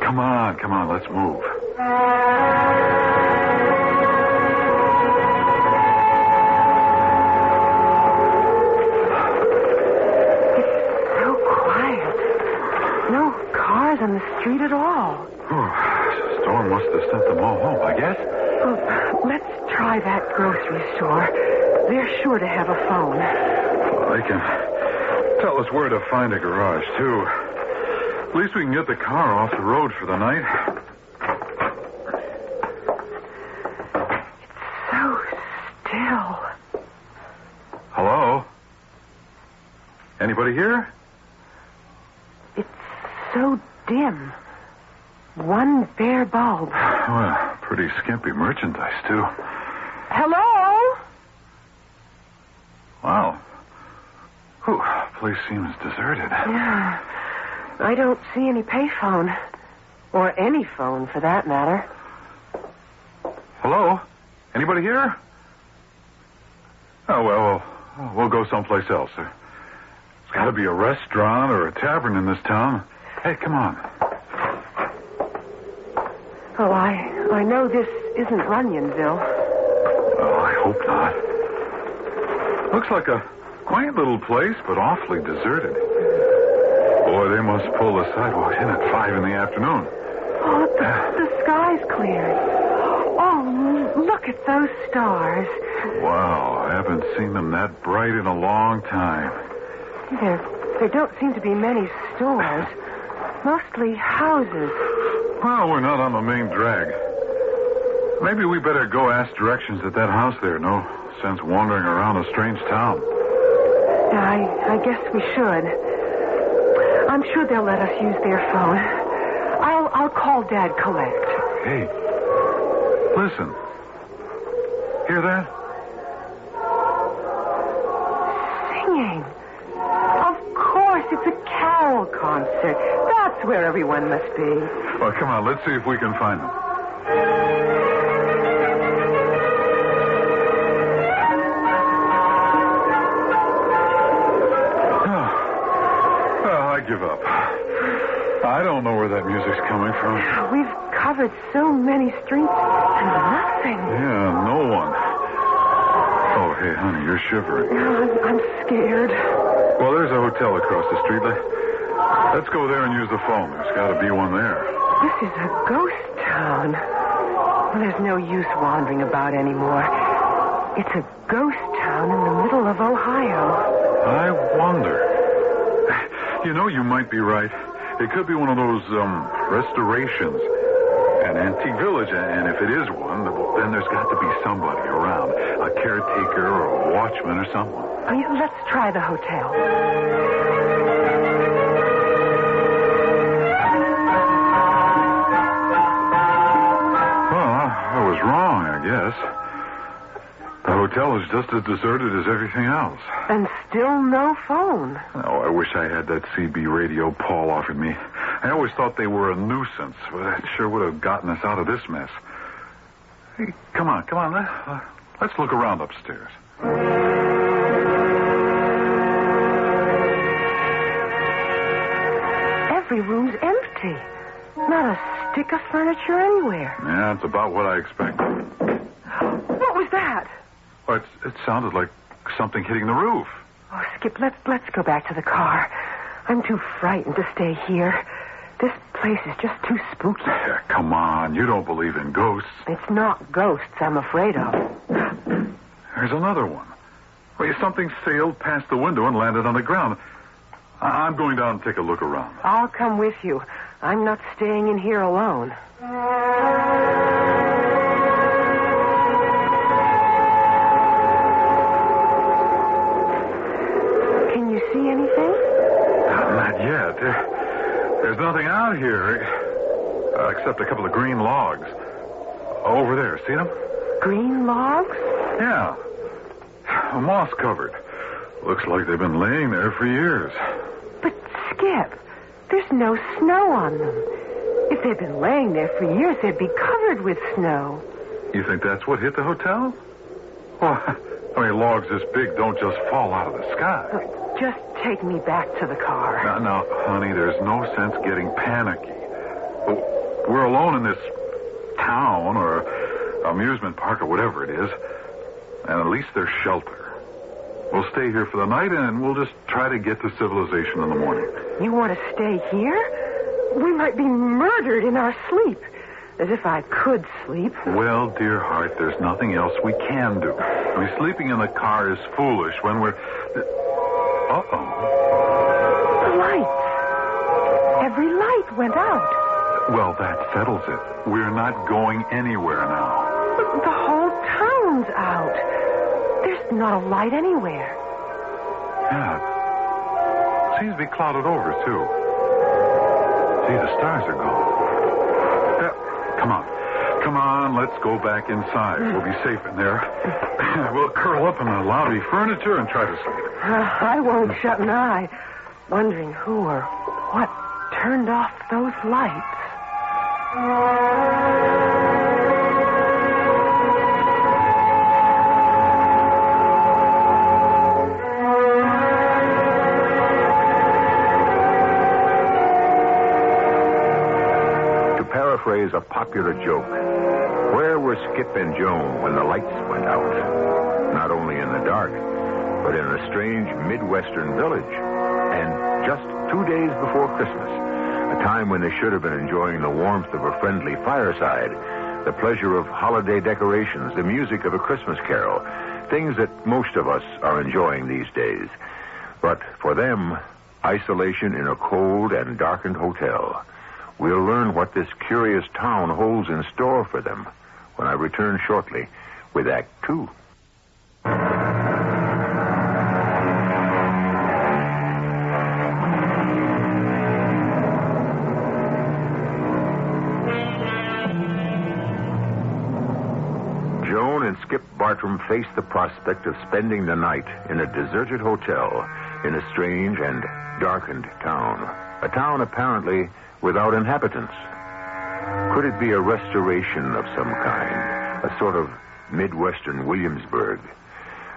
Come on, let's move. On the street at all. Oh, the storm must have sent them all home, I guess. Oh, let's try that grocery store. They're sure to have a phone. Well, they can tell us where to find a garage, too. At least we can get the car off the road for the night. It's so still. Hello? Anybody here? It's so dim. One bare bulb. Well, pretty skimpy merchandise, too. Hello? Wow. Whew, place seems deserted. Yeah. I don't see any payphone. Or any phone, for that matter. Hello? Anybody here? Oh, well, we'll go someplace else. There's got to be a restaurant or a tavern in this town. Hey, come on. Oh, I know this isn't Runyonville. Oh, I hope not. Looks like a quaint little place, but awfully deserted. Boy, they must pull the sidewalk in at 5 in the afternoon. Oh, the sky's cleared. Oh, look at those stars. Wow, I haven't seen them that bright in a long time. There don't seem to be many stores. Mostly houses. Well, we're not on the main drag. Maybe we better go ask directions at that house there. No sense wandering around a strange town. I guess we should. I'm sure they'll let us use their phone. I'll call Dad collect. Hey, listen. Hear that? Singing. Of course, it's a carol concert. That's where everyone must be. Well, come on, let's see if we can find them. I give up. I don't know where that music's coming from. We've covered so many streets and nothing. Yeah, no one. Oh, hey, honey, you're shivering. I'm scared. Well, there's a hotel across the street. Let's go there and use the phone. There's got to be one there. This is a ghost town. Well, there's no use wandering about anymore. It's a ghost town in the middle of Ohio. I wonder. You know, you might be right. It could be one of those restorations. An antique village, and if it is one, then there's got to be somebody around. A caretaker or a watchman or someone. Let's try the hotel. Well, I was wrong, I guess. The hotel is just as deserted as everything else. And still no phone. Oh, I wish I had that CB radio Paul offered me. I always thought they were a nuisance, but that sure would have gotten us out of this mess. Hey, come on. Let's look around upstairs. Every room's empty. Not a stick of furniture anywhere. Yeah, it's about what I expected. What was that? Well, it sounded like something hitting the roof. Oh, Skip, let's go back to the car. I'm too frightened to stay here. This place is just too spooky. Yeah, come on, you don't believe in ghosts. It's not ghosts I'm afraid of. There's another one. Well, something sailed past the window and landed on the ground. I'm going down and take a look around. I'll come with you. I'm not staying in here alone. Can you see anything? Not yet. There's nothing out here except a couple of green logs. Over there, see them? Green logs? Yeah. Moss covered. Looks like they've been laying there for years. But, Skip, there's no snow on them. If they'd been laying there for years, they'd be covered with snow. You think that's what hit the hotel? Well, I mean, logs this big don't just fall out of the sky. Look, just take me back to the car. Now, honey, there's no sense getting panicky. We're alone in this town or amusement park or whatever it is, and at least there's shelter. We'll stay here for the night, and we'll just try to get to civilization in the morning. You want to stay here? We might be murdered in our sleep. As if I could sleep. Well, dear heart, there's nothing else we can do. I mean, sleeping in the car is foolish when we're... Uh-oh. The lights. Every light went out. Well, that settles it. We're not going anywhere now. But the whole town's out. There's not a light anywhere. Yeah. Seems to be clouded over, too. See, the stars are gone. Come Come on, let's go back inside. We'll be safe in there. We'll curl up in the lobby furniture and try to sleep. I won't shut an eye, wondering who or what turned off those lights. Paraphrase a popular joke. Where were Skip and Joan when the lights went out? Not only in the dark, but in a strange Midwestern village. And just 2 days before Christmas, a time when they should have been enjoying the warmth of a friendly fireside, the pleasure of holiday decorations, the music of a Christmas carol, things that most of us are enjoying these days. But for them, isolation in a cold and darkened hotel. We'll learn what this curious town holds in store for them when I return shortly with Act 2. Joan and Skip Bartram face the prospect of spending the night in a deserted hotel in a strange and darkened town. A town apparently without inhabitants. Could it be a restoration of some kind? A sort of Midwestern Williamsburg?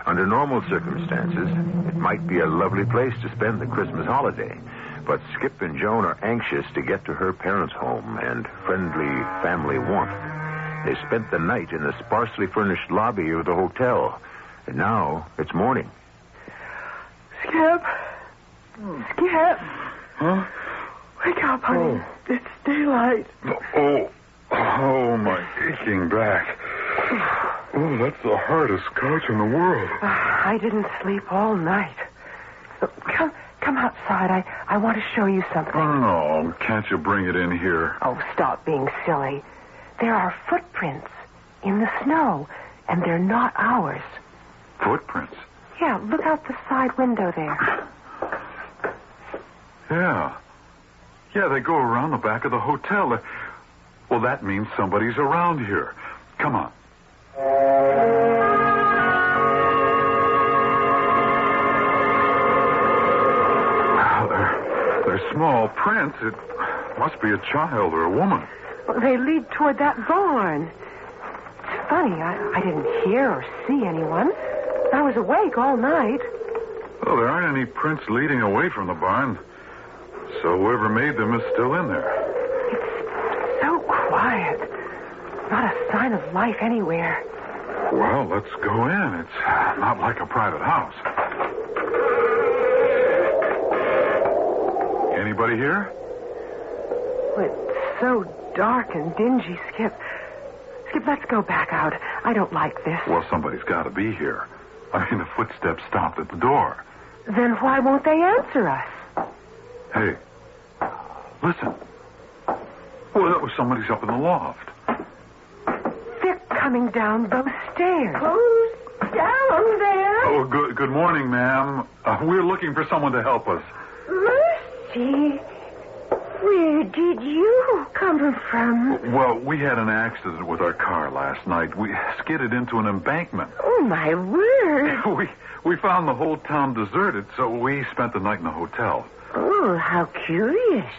Under normal circumstances, it might be a lovely place to spend the Christmas holiday. But Skip and Joan are anxious to get to her parents' home and friendly family warmth. They spent the night in the sparsely furnished lobby of the hotel. And now it's morning. Skip. Skip. Huh? Wake up, honey. It's daylight. Oh, my aching back. Oh, that's the hardest couch in the world. I didn't sleep all night. Come outside. I want to show you something. Oh, no. Can't you bring it in here? Oh, stop being silly. There are footprints in the snow, and they're not ours. Footprints? Yeah, look out the side window there. Yeah, they go around the back of the hotel. Well, that means somebody's around here. Come on. They're small prints. It must be a child or a woman. Well, they lead toward that barn. It's funny, I didn't hear or see anyone. I was awake all night. Well, there aren't any prints leading away from the barn. So whoever made them is still in there. It's so quiet. Not a sign of life anywhere. Well, let's go in. It's not like a private house. Anybody here? It's so dark and dingy, Skip. Skip, let's go back out. I don't like this. Well, somebody's got to be here. I mean, the footsteps stopped at the door. Then why won't they answer us? Hey, listen. Well, that was somebody's up in the loft. They're coming down those stairs. Who's down there? Oh, good morning, ma'am. We're looking for someone to help us. Mercy. Where did you come from? Well, we had an accident with our car last night. We skidded into an embankment. Oh, my word. We found the whole town deserted, so we spent the night in the hotel. Oh, how curious.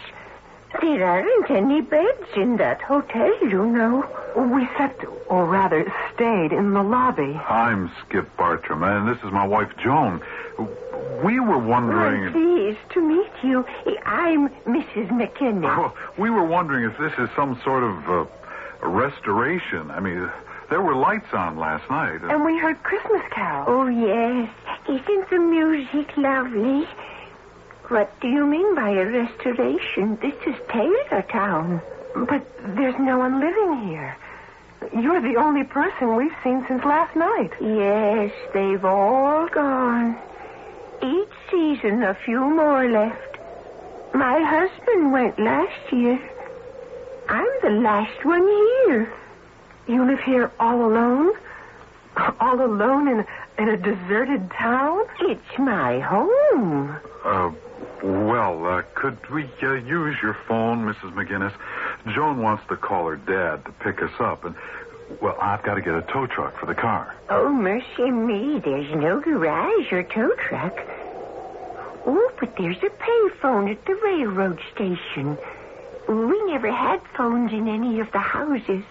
There aren't any beds in that hotel, you know. We slept, or rather stayed, in the lobby. I'm Skip Bartram, and this is my wife, Joan. We were wondering... I'm pleased to meet you. I'm Mrs. McKinney. Well, we were wondering if this is some sort of restoration. I mean, there were lights on last night. And we heard Christmas carols. Oh, yes. Isn't the music lovely? What do you mean by a restoration? This is Taylortown. But there's no one living here. You're the only person we've seen since last night. Yes, they've all gone. Each season, a few more left. My husband went last year. I'm the last one here. You live here all alone? All alone in a deserted town? It's my home. Could we use your phone, Mrs. McGinnis? Joan wants to call her dad to pick us up, and, well, I've got to get a tow truck for the car. Oh, mercy me, there's no garage or tow truck. Oh, but there's a payphone at the railroad station. We never had phones in any of the houses.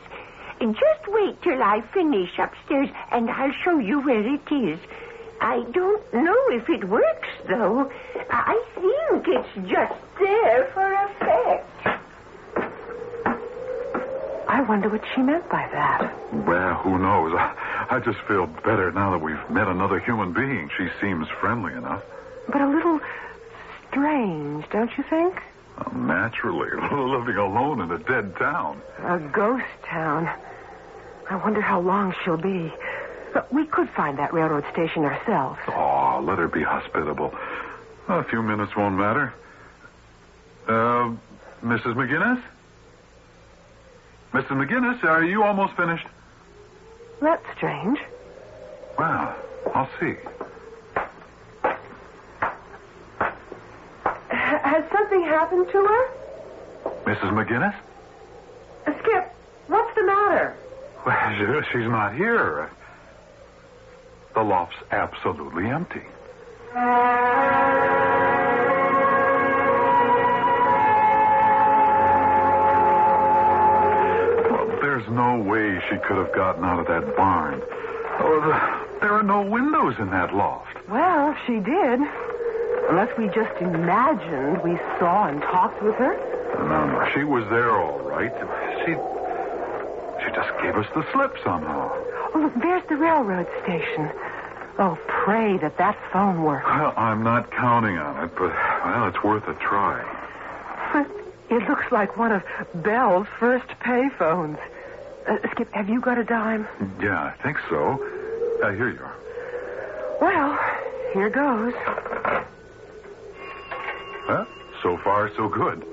And just wait till I finish upstairs, and I'll show you where it is. I don't know if it works, though. I think it's just there for effect. I wonder what she meant by that. Well, who knows? I just feel better now that we've met another human being. She seems friendly enough. But a little strange, don't you think? Naturally. Living alone in a dead town. A ghost town. I wonder how long she'll be. But we could find that railroad station ourselves. Oh, let her be hospitable. A few minutes won't matter. Mrs. McGinnis? Mrs. McGinnis, are you almost finished? That's strange. Well, I'll see. Has something happened to her? Mrs. McGinnis? Skip, what's the matter? Well, she's not here. The loft's absolutely empty. Well, there's no way she could have gotten out of that barn. Oh, there are no windows in that loft. Well, she did. Unless we just imagined we saw and talked with her. No, she was there all right. She just gave us the slip somehow. Oh, look, there's the railroad station. Oh, pray that phone works. Well, I'm not counting on it, but, well, it's worth a try. It looks like one of Belle's first payphones. Skip, have you got a dime? Yeah, I think so. Here you are. Well, here goes. Well, so far, so good.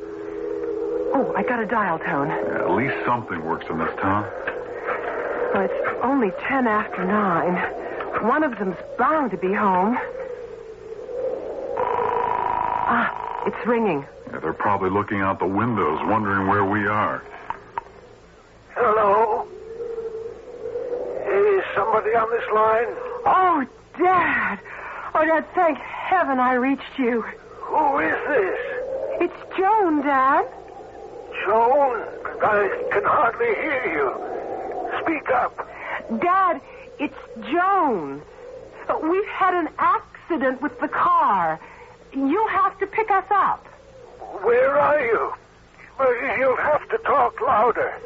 Oh, I got a dial tone. Yeah, at least something works in this town. Well, it's only 10 after 9. One of them's bound to be home. Ah, it's ringing. Yeah, they're probably looking out the windows, wondering where we are. Hello? Is somebody on this line? Oh, Dad. Oh, Dad, thank heaven I reached you. Who is this? It's Joan, Dad. Joan? I can hardly hear you. Speak up. Dad, it's Joan. We've had an accident with the car. You have to pick us up. Where are you? You'll have to talk louder.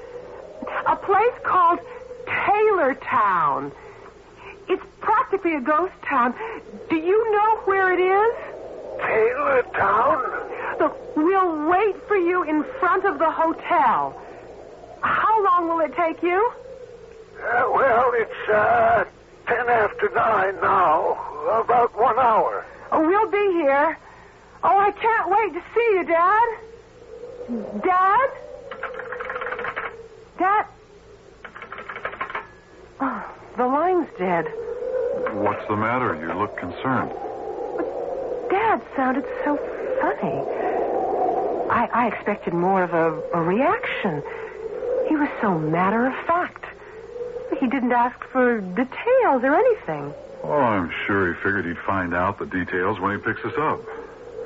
A place called Taylortown. It's practically a ghost town. Do you know where it is? Taylortown? Look, we'll wait for you in front of the hotel. How long will it take you? Well, it's 10 after 9 now. About 1 hour. Oh, we'll be here. Oh, I can't wait to see you, Dad. Dad? Dad? Oh, the line's dead. What's the matter? You look concerned. But Dad sounded so funny. I expected more of a reaction. He was so matter of fact. He didn't ask for details or anything. Oh, I'm sure he figured he'd find out the details when he picks us up.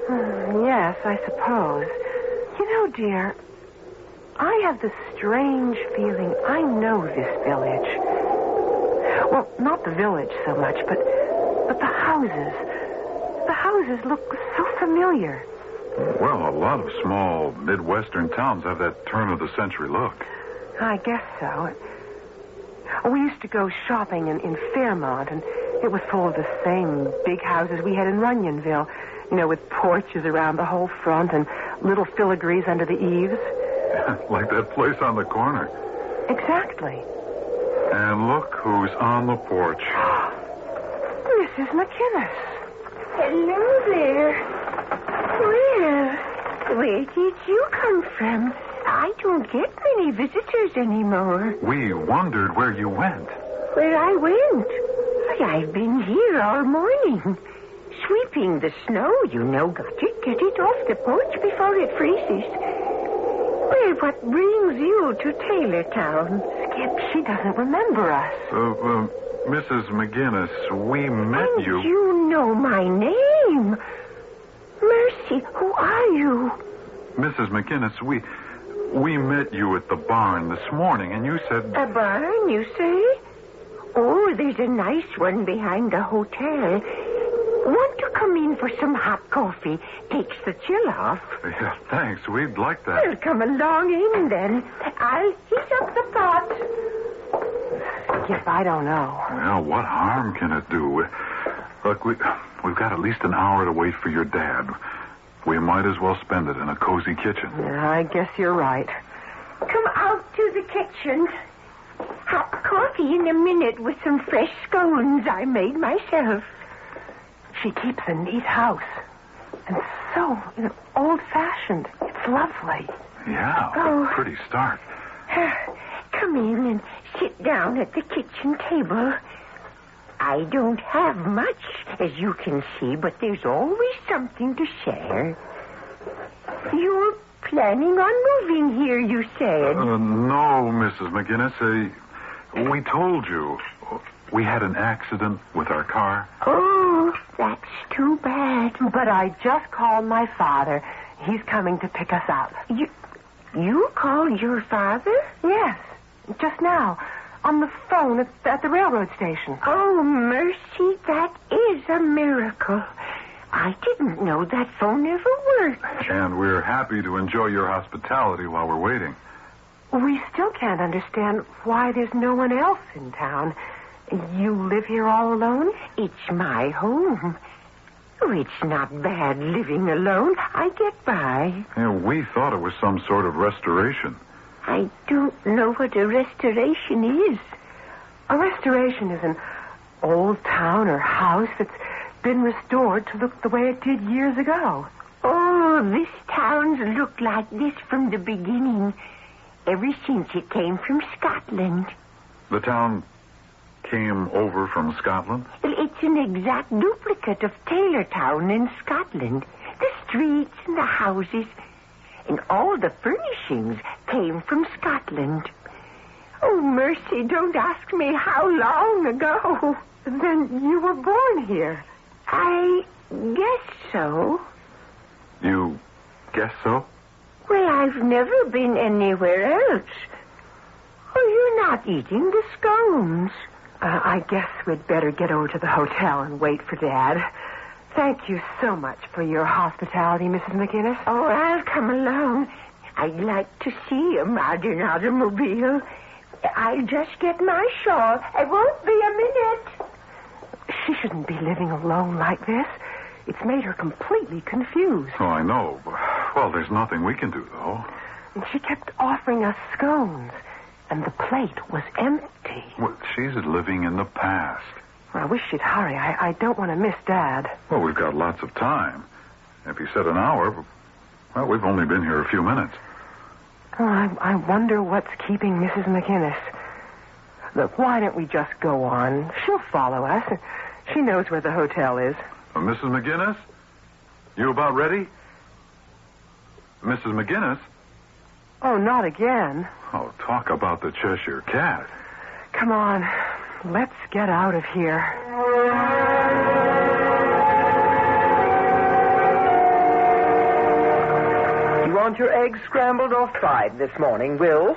Yes, I suppose. You know, dear, I have the strange feeling I know this village. Well, not the village so much, but the houses. The houses look so familiar. Well, a lot of small Midwestern towns have that turn-of-the-century look. I guess so. We used to go shopping in Fairmont, and it was full of the same big houses we had in Runyonville, with porches around the whole front and little filigrees under the eaves. Like that place on the corner. Exactly. And look who's on the porch. Mrs. McInnes. Hello there. Where did you come from? I don't get many visitors anymore. We wondered where you went. Where I went? I've been here all morning. Sweeping the snow, Got to get it off the porch before it freezes. Well, what brings you to Taylortown? Skip, she doesn't remember us. Mrs. McGinnis, we met you. You know my name. Mercy, who are you? Mrs. McGinnis, we met you at the barn this morning, and you said... A barn, you say? Oh, there's a nice one behind the hotel. Want to come in for some hot coffee? Takes the chill off. Yeah, thanks. We'd like that. Well, come along in, then. I'll heat up the pot. Skip, I don't know. Well, what harm can it do? Look, we've got at least an hour to wait for your dad. We might as well spend it in a cozy kitchen. Yeah, I guess you're right. Come out to the kitchen. Hot coffee in a minute with some fresh scones I made myself. She keeps a neat house. And so old-fashioned. It's lovely. Yeah, pretty start. Come in and sit down at the kitchen table. I don't have much, as you can see, but there's always something to share. You're planning on moving here, you said. No, Mrs. McGinnis. We told you. We had an accident with our car. Oh, that's too bad. But I just called my father. He's coming to pick us up. You called your father? Yes, just now. On the phone at the railroad station. Oh, mercy, that is a miracle. I didn't know that phone ever worked. And we're happy to enjoy your hospitality while we're waiting. We still can't understand why there's no one else in town. You live here all alone? It's my home. Oh, it's not bad living alone. I get by. Yeah, we thought it was some sort of restoration. I don't know what a restoration is. A restoration is an old town or house that's been restored to look the way it did years ago. Oh, this town's looked like this from the beginning, ever since it came from Scotland. The town came over from Scotland? It's an exact duplicate of Taylortown in Scotland. The streets and the houses and all the furnishings came from Scotland. Oh, mercy, don't ask me how long ago. Then you were born here. I guess so. You guess so? Well, I've never been anywhere else. Oh, you're not eating the scones. I guess we'd better get over to the hotel and wait for Dad. Thank you so much for your hospitality, Mrs. McGinnis. Oh, I'll come along. I'd like to see a modern automobile. I'll just get my shawl. I won't be a minute. She shouldn't be living alone like this. It's made her completely confused. Oh, I know. Well, there's nothing we can do, though. And she kept offering us scones, and the plate was empty. Well, she's living in the past. I wish she'd hurry. I don't want to miss Dad. Well, we've got lots of time. If you said an hour, well, we've only been here a few minutes. Oh, I wonder what's keeping Mrs. McGinnis. Look, why don't we just go on? She'll follow us. She knows where the hotel is. Mrs. McGinnis? You about ready? Mrs. McGinnis? Oh, not again. Oh, talk about the Cheshire Cat. Come on. Let's get out of here. You want your eggs scrambled or fried this morning, Will?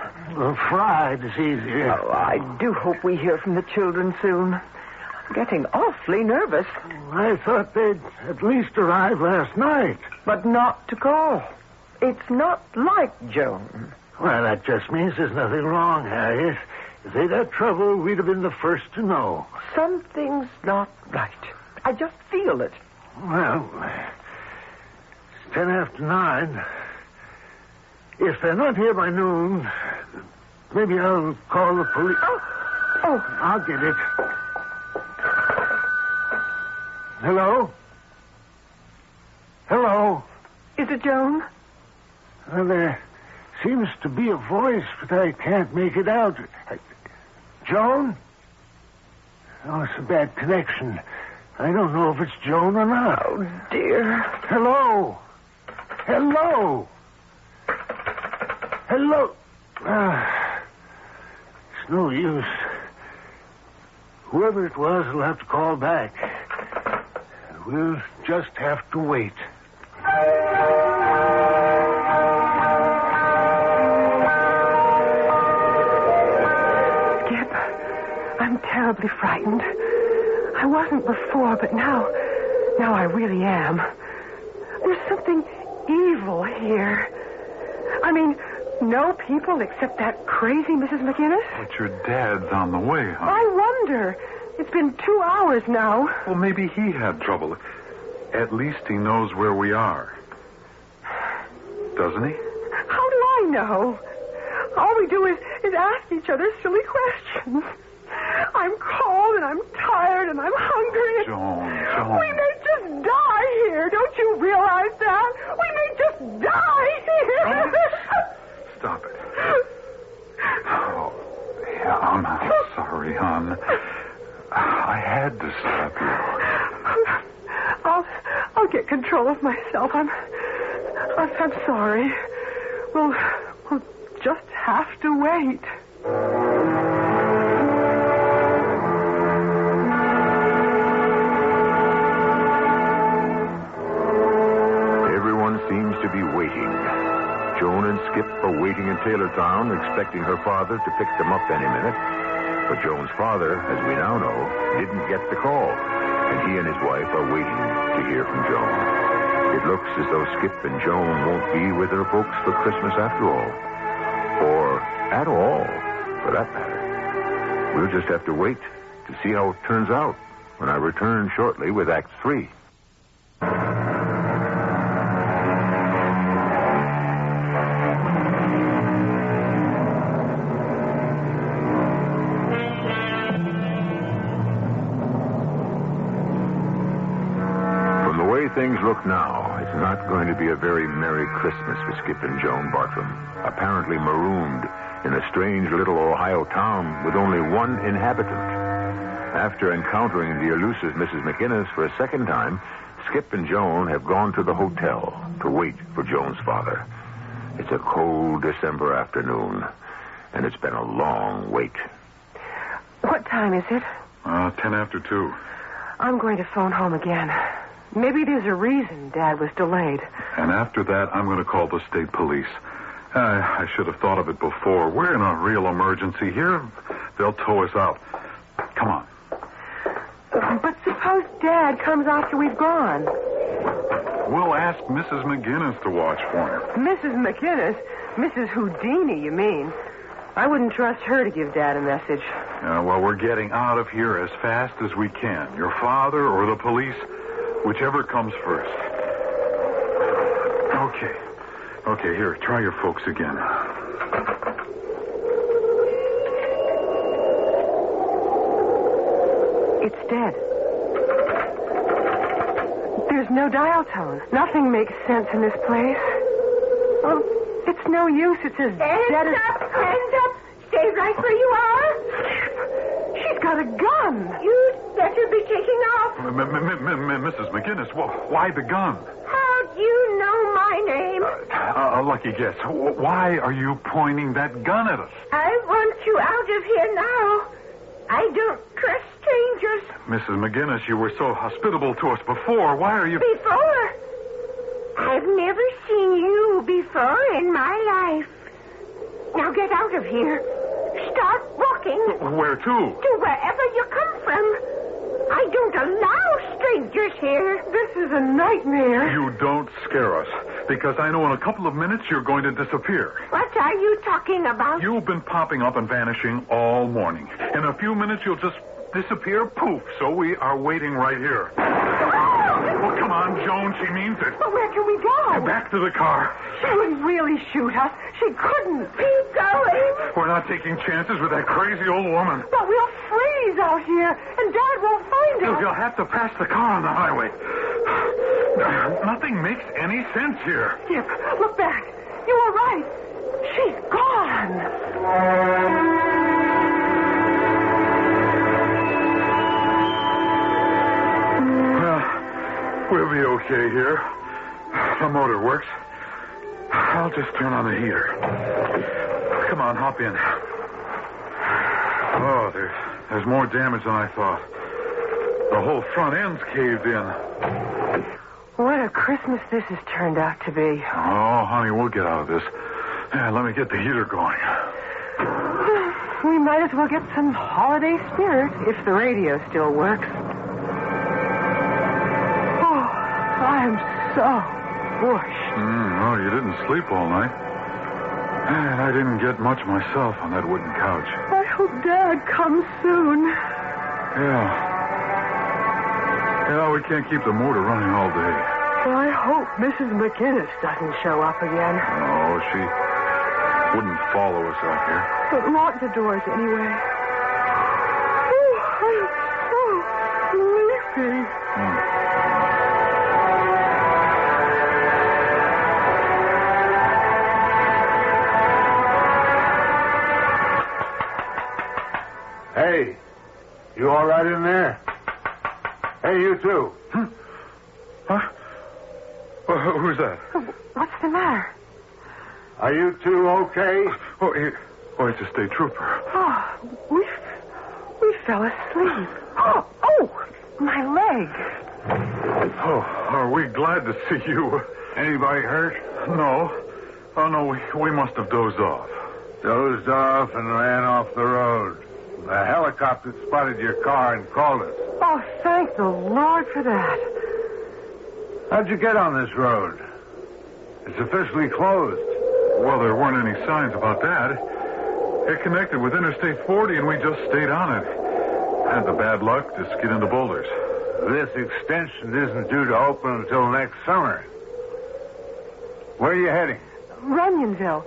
Fried is easier. Oh, I do hope we hear from the children soon. I'm getting awfully nervous. I thought they'd at least arrive last night. But not to call. It's not like Joan. Well, that just means there's nothing wrong, Harriet. If they'd had trouble, we'd have been the first to know. Something's not right. I just feel it. Well, it's 10 after 9. If they're not here by noon, maybe I'll call the police. Oh, I'll get it. Hello? Hello? Is it Joan? There seems to be a voice, but I can't make it out. Joan? Oh, it's a bad connection. I don't know if it's Joan or not. Oh, dear. Hello? Hello? Hello. It's no use. Whoever it was will have to call back. We'll just have to wait. Skip, I'm terribly frightened. I wasn't before, but now I really am. There's something evil here. I mean, no people except that crazy Mrs. McInnes? But your dad's on the way, huh? I wonder. It's been 2 hours now. Well, maybe he had trouble. At least he knows where we are. Doesn't he? How do I know? All we do is ask each other silly questions. I'm cold and I'm tired and I'm hungry. Joan. We may just die here. Don't you realize that? We may just die here. Stop it. Oh, yeah, I'm sorry, hon. I had to stop you. I'll get control of myself. I'm sorry. We'll just have to wait. Everyone seems to be waiting. Joan and Skip are waiting in Taylortown, expecting her father to pick them up any minute. But Joan's father, as we now know, didn't get the call, and he and his wife are waiting to hear from Joan. It looks as though Skip and Joan won't be with their folks for Christmas after all. Or at all, for that matter. We'll just have to wait to see how it turns out when I return shortly with Act 3. Things look now, it's not going to be a very Merry Christmas for Skip and Joan Bartram, apparently marooned in a strange little Ohio town with only one inhabitant. After encountering the elusive Mrs. McInnes for a second time, Skip and Joan have gone to the hotel to wait for Joan's father. It's a cold December afternoon, and it's been a long wait. What time is it? 10 after 2. I'm going to phone home again. Maybe there's a reason Dad was delayed. And after that, I'm going to call the state police. I should have thought of it before. We're in a real emergency here. They'll tow us out. Come on. But suppose Dad comes after we've gone. We'll ask Mrs. McInnes to watch for him. Mrs. McInnes? Mrs. Houdini, you mean? I wouldn't trust her to give Dad a message. Well, we're getting out of here as fast as we can. Your father or the police, whichever comes first. Okay, here, try your folks again. It's dead. There's no dial tone. Nothing makes sense in this place. Oh, it's no use. It's as dead as... Hands up! Stay right where you are! She's got a gun! You'd better be taking off. Mrs. McInnes, why the gun? How do you know my name? A lucky guess. Why are you pointing that gun at us? I want you out of here now. I don't trust strangers. Mrs. McInnes, you were so hospitable to us before. Why are you... Before? I've never seen you before in my life. Now get out of here. Start walking. Where to? To wherever you come from. I don't allow strangers here. This is a nightmare. You don't scare us, because I know in a couple of minutes you're going to disappear. What are you talking about? You've been popping up and vanishing all morning. In a few minutes you'll just disappear, poof. So we are waiting right here. Well, come on, Joan. She means it. But where can we go? Back to the car. She would really shoot us. She couldn't. Keep going. We're not taking chances with that crazy old woman. But we'll freeze out here, and Dad won't find us. You'll have to pass the car on the highway. Nothing makes any sense here. Skip, look back. You were right. She's gone. We'll be okay here. The motor works. I'll just turn on the heater. Come on, hop in. Oh, there's more damage than I thought. The whole front end's caved in. What a Christmas this has turned out to be. Oh, honey, we'll get out of this. Yeah, let me get the heater going. We might as well get some holiday spirit if the radio still works. Oh, I'm so bushed. Oh, you didn't sleep all night. And I didn't get much myself on that wooden couch. I hope Dad comes soon. Yeah. Yeah, we can't keep the motor running all day. I hope Mrs. McInnes doesn't show up again. No, she wouldn't follow us out here. But lock the doors anyway. Oh, I'm so sleepy. Hey, you all right in there? Hey, you two. Huh? Who's that? What's the matter? Are you two okay? Oh, it's a state trooper. Oh, we fell asleep. Oh, my leg. Oh, are we glad to see you? Anybody hurt? No. Oh, no, we must have dozed off. Dozed off and ran off the road. The helicopter spotted your car and called us. Oh, thank the Lord for that. How'd you get on this road? It's officially closed. Well, there weren't any signs about that. It connected with Interstate 40, and we just stayed on it. Had the bad luck to skid into boulders. This extension isn't due to open until next summer. Where are you heading? Runyonville.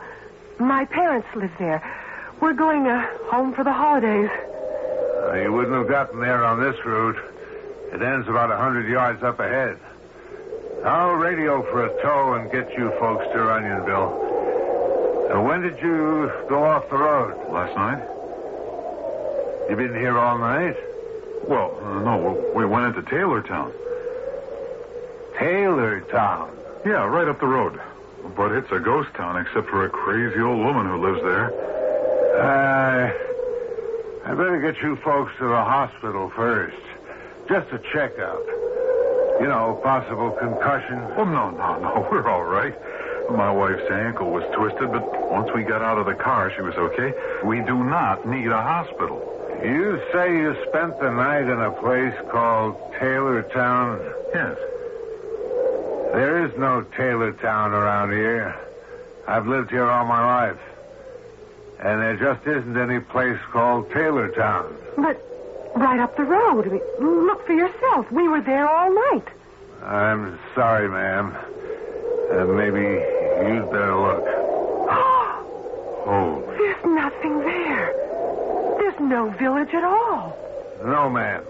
My parents live there. We're going home for the holidays. You wouldn't have gotten there on this route. It ends about 100 yards up ahead. I'll radio for a tow and get you folks to Runyonville. When did you go off the road? Last night. You been here all night? Well, no, we went into Taylortown. Taylortown? Yeah, right up the road. But it's a ghost town except for a crazy old woman who lives there. I better get you folks to the hospital first. Just a checkup. You know, possible concussion. Oh, no. We're all right. My wife's ankle was twisted, but once we got out of the car, she was okay. We do not need a hospital. You say you spent the night in a place called Taylortown? Yes. There is no Taylortown around here. I've lived here all my life. And there just isn't any place called Taylortown. But right up the road. I mean, look for yourself. We were there all night. I'm sorry, ma'am. Maybe you'd better look. Oh. There's nothing there. There's no village at all. No, ma'am.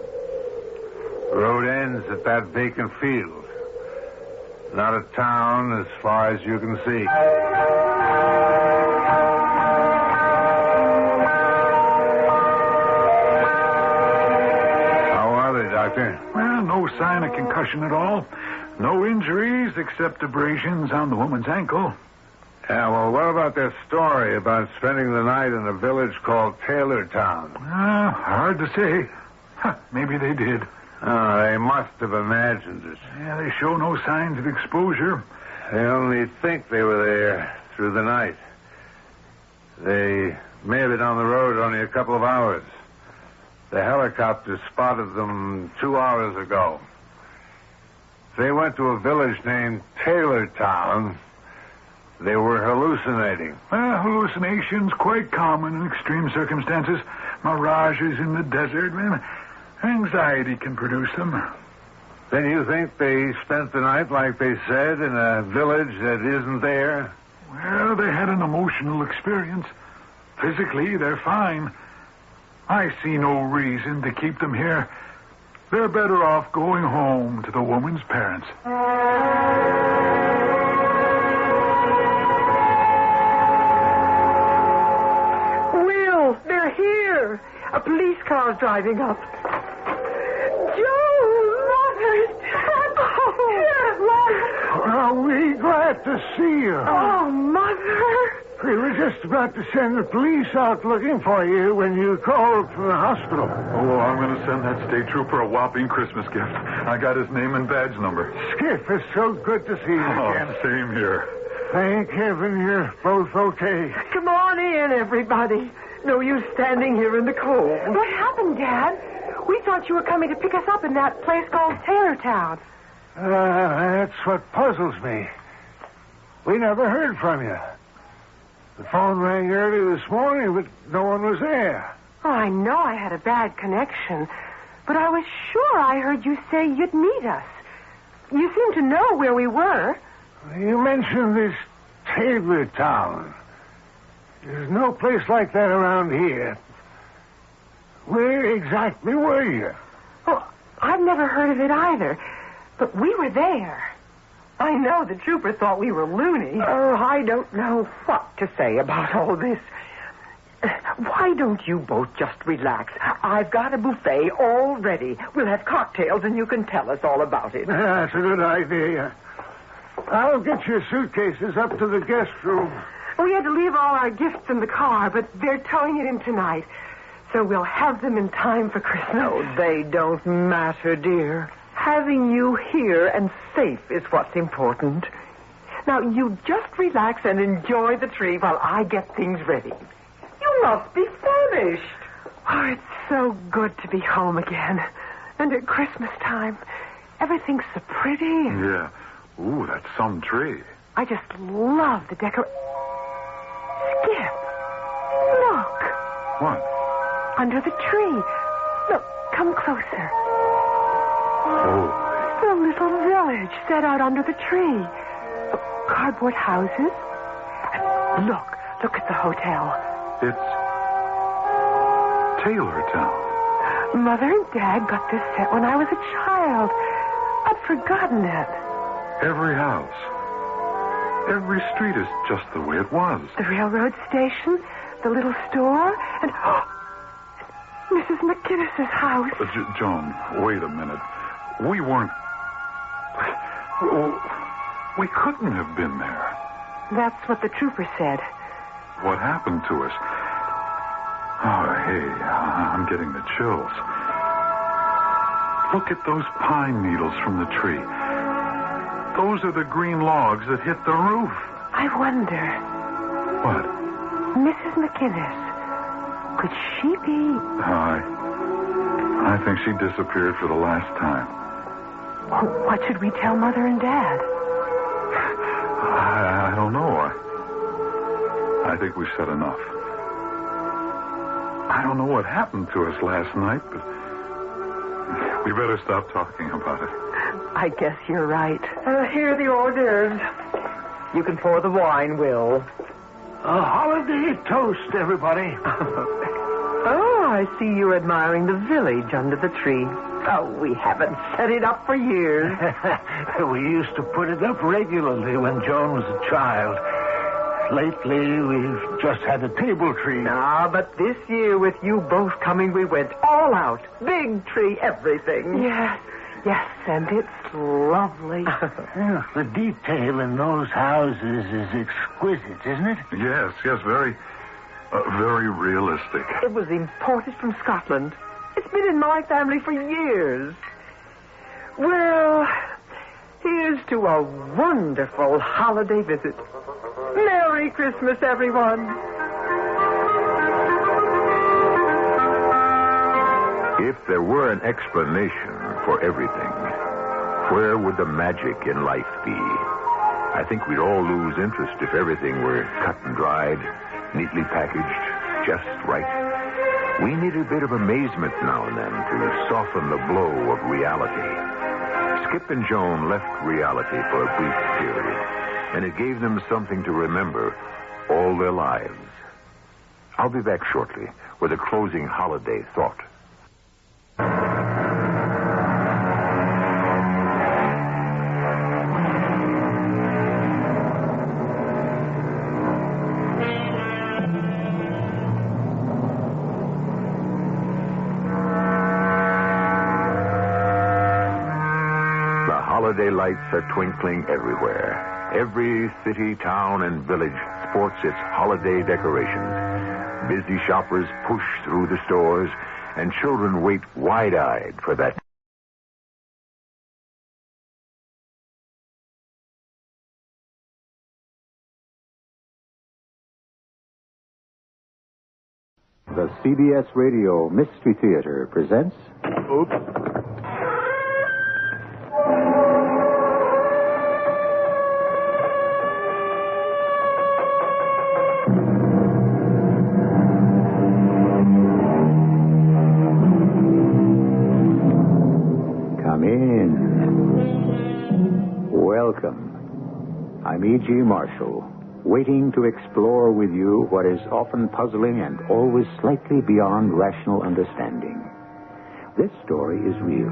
The road ends at that vacant field. Not a town as far as you can see. Doctor? Well, no sign of concussion at all. No injuries except abrasions on the woman's ankle. Yeah, well, what about their story about spending the night in a village called Taylortown? Hard to say. Maybe they did. They must have imagined it. Yeah, they show no signs of exposure. They only think they were there through the night. They may have been on the road only a couple of hours. The helicopter spotted them 2 hours ago. They went to a village named Taylortown. They were hallucinating. Hallucinations quite common in extreme circumstances. Mirages in the desert. Anxiety can produce them. Then you think they spent the night, like they said, in a village that isn't there? Well, they had an emotional experience. Physically, they're fine. I see no reason to keep them here. They're better off going home to the woman's parents. Will, they're here. A police car's driving up. Joe, Mother, Dad. Are we glad to see you. Oh, Mother. We were just about to send the police out looking for you when you called from the hospital. Oh, I'm going to send that state trooper a whopping Christmas gift. I got his name and badge number. Skip, it's so good to see you again. Same here. Thank heaven you're both okay. Come on in, everybody. No use standing here in the cold. What happened, Dad? We thought you were coming to pick us up in that place called Taylortown. That's what puzzles me. We never heard from you. The phone rang early this morning, but no one was there. Oh, I know I had a bad connection, but I was sure I heard you say you'd meet us. You seemed to know where we were. You mentioned this Taylortown. There's no place like that around here. Where exactly were you? Well, I've never heard of it either, but we were there. I know the trooper thought we were loony. Oh, I don't know what to say about all this. Why don't you both just relax? I've got a buffet all ready. We'll have cocktails and you can tell us all about it. That's a good idea. I'll get your suitcases up to the guest room. We had to leave all our gifts in the car, but they're towing it in tonight. So we'll have them in time for Christmas. No, they don't matter, dear. Having you here and safe is what's important. Now, you just relax and enjoy the tree while I get things ready. You must be famished. Oh, it's so good to be home again. And at Christmas time, everything's so pretty. Yeah. Ooh, that's some tree. I just love the decoration. Skip. Look. What? Under the tree. Look, come closer. Oh. The little village set out under the tree. Cardboard houses. Look at the hotel. It's Taylortown. Mother and Dad got this set when I was a child. I'd forgotten it. Every house. Every street is just the way it was. The railroad station, the little store, and Mrs. McGinnis's house. Joan, wait a minute. We weren't... We couldn't have been there. That's what the trooper said. What happened to us? Oh, hey, I'm getting the chills. Look at those pine needles from the tree. Those are the green logs that hit the roof. I wonder. What? Mrs. McGinnis. Could she be... I think she disappeared for the last time. What should we tell Mother and Dad? I don't know. I think we said enough. I don't know what happened to us last night, but we better stop talking about it. I guess you're right. Here are the hors d'oeuvres. You can pour the wine, Will. A holiday toast, everybody. Oh, I see you're admiring the village under the tree. Oh, we haven't set it up for years. We used to put it up regularly when Joan was a child. Lately, we've just had a table tree. But this year, with you both coming, we went all out. Big tree, everything. Yes, and it's lovely. The detail in those houses is exquisite, isn't it? Yes, very realistic. It was imported from Scotland. It's been in my family for years. Well, here's to a wonderful holiday visit. Merry Christmas, everyone. If there were an explanation for everything, where would the magic in life be? I think we'd all lose interest if everything were cut and dried, neatly packaged, just right. We need a bit of amazement now and then to soften the blow of reality. Skip and Joan left reality for a brief period, and it gave them something to remember all their lives. I'll be back shortly with a closing holiday thought. holiday lights are twinkling everywhere. Every city, town, and village sports its holiday decorations. Busy shoppers push through the stores, and children wait wide-eyed for that. The CBS Radio Mystery Theater presents... Oops. Come in. Welcome. I'm E.G. Marshall, waiting to explore with you what is often puzzling and always slightly beyond rational understanding. This story is real,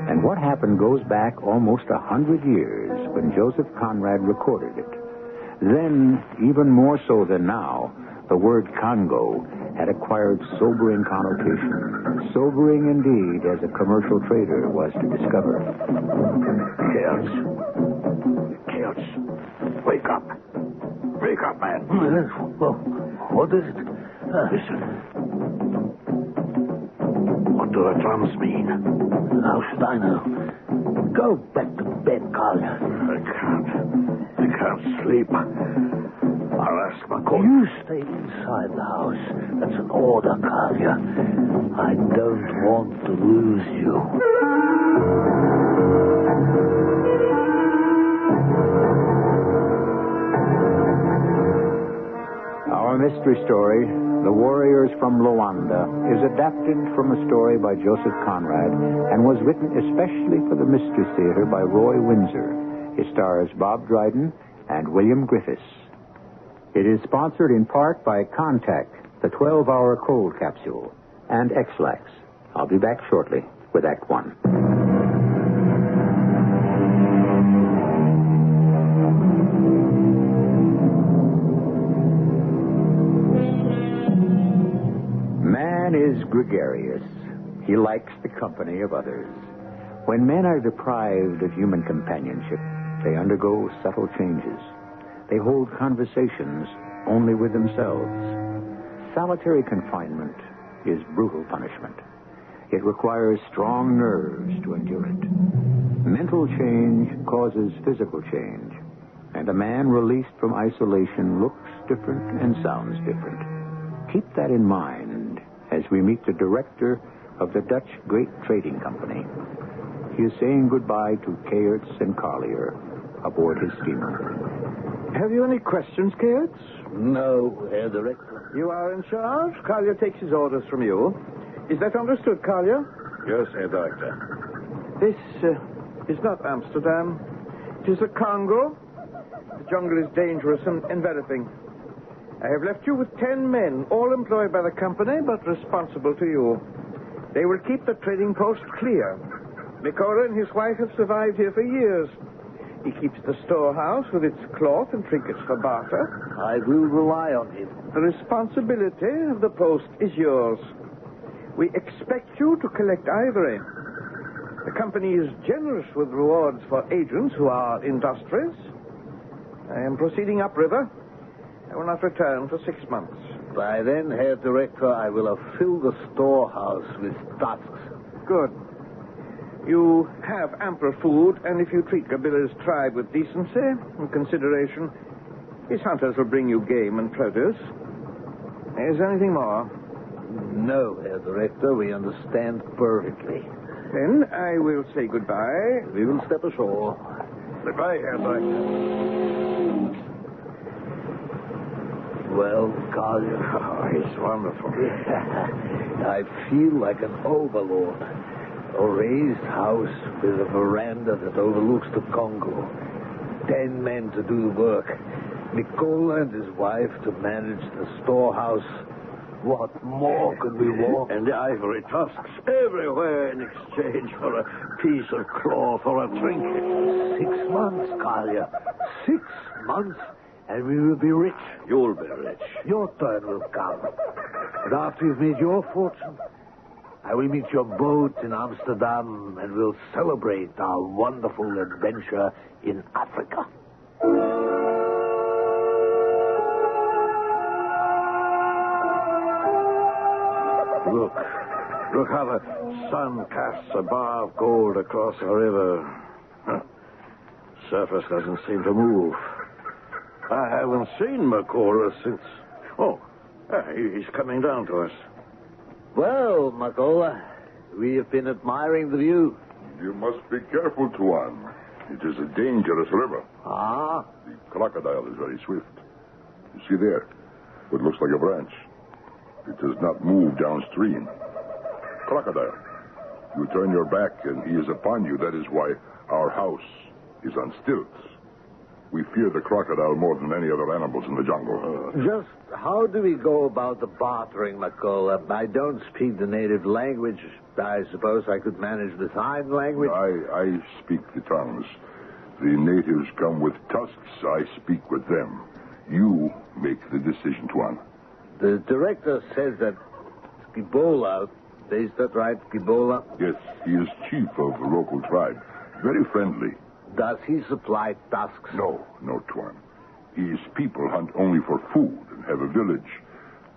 and what happened goes back almost 100 years when Joseph Conrad recorded it. Then, even more so than now, the word Congo had acquired sobering connotation. Sobering indeed, as a commercial trader was to discover. Kids, wake up. Wake up, man. What is it? Listen. What do the drums mean? How should I know? Go back to bed, Carl. I can't sleep. I'll ask my coach. You stay inside the house. That's an order, Carl. I don't want to lose you. Our mystery story, The Warriors from Luanda, is adapted from a story by Joseph Conrad and was written especially for the Mystery Theater by Roy Windsor. It stars Bob Dryden and William Griffiths. It is sponsored in part by Contact, the 12-hour cold capsule, and X-Lax. I'll be back shortly with Act One. Man is gregarious. He likes the company of others. When men are deprived of human companionship, they undergo subtle changes. They hold conversations only with themselves. Solitary confinement is brutal punishment. It requires strong nerves to endure it. Mental change causes physical change, and a man released from isolation looks different and sounds different. Keep that in mind as we meet the director of the Dutch Great Trading Company. He is saying goodbye to Keertz and Collier aboard his steamer. Have you any questions, Keertz? No, Herr Director. You are in charge. Collier takes his orders from you. Is that understood, Collier? Yes, Herr Director. This is not Amsterdam. It is the Congo. The jungle is dangerous and enveloping. I have left you with 10 men, all employed by the company, but responsible to you. They will keep the trading post clear. Nicola and his wife have survived here for years. He keeps the storehouse with its cloth and trinkets for barter. I will rely on him. The responsibility of the post is yours. We expect you to collect ivory. The company is generous with rewards for agents who are industrious. I am proceeding upriver. I will not return for 6 months. By then, Herr Director, I will have filled the storehouse with tusks. Good. You have ample food, and if you treat Gabila's tribe with decency and consideration, his hunters will bring you game and produce. Is there anything more? No, Herr Director, we understand perfectly. Then I will say goodbye. We will step ashore. Goodbye, Herr Director. Well, Collier. Oh, he's wonderful. I feel like an overlord. A raised house with a veranda that overlooks the Congo. 10 men to do the work. Nicola and his wife to manage the storehouse. What more could we want? And the ivory tusks everywhere in exchange for a piece of cloth or a trinket. 6 months, Collier. 6 months, and we will be rich. You'll be rich. Your turn will come. And after you've made your fortune, I will meet your boat in Amsterdam, and we'll celebrate our wonderful adventure in Africa. Look how the sun casts a bar of gold across the river. Surface doesn't seem to move. I haven't seen Macola since... Oh, he's coming down to us. Well, Macola, we have been admiring the view. You must be careful, Tuan. It is a dangerous river. Ah? The crocodile is very swift. You see there? What looks like a branch. It does not move downstream. Crocodile. You turn your back and he is upon you. That is why our house is on stilts. We fear the crocodile more than any other animals in the jungle. Just how do we go about the bartering, Macola? I don't speak the native language. I suppose I could manage the sign language. I speak the tongues. The natives come with tusks. I speak with them. You make the decision, Tuan. The director says that Gibola, is that right, Gibola? Yes, he is chief of the local tribe. Very friendly. Does he supply tusks? No, Tuan. His people hunt only for food and have a village.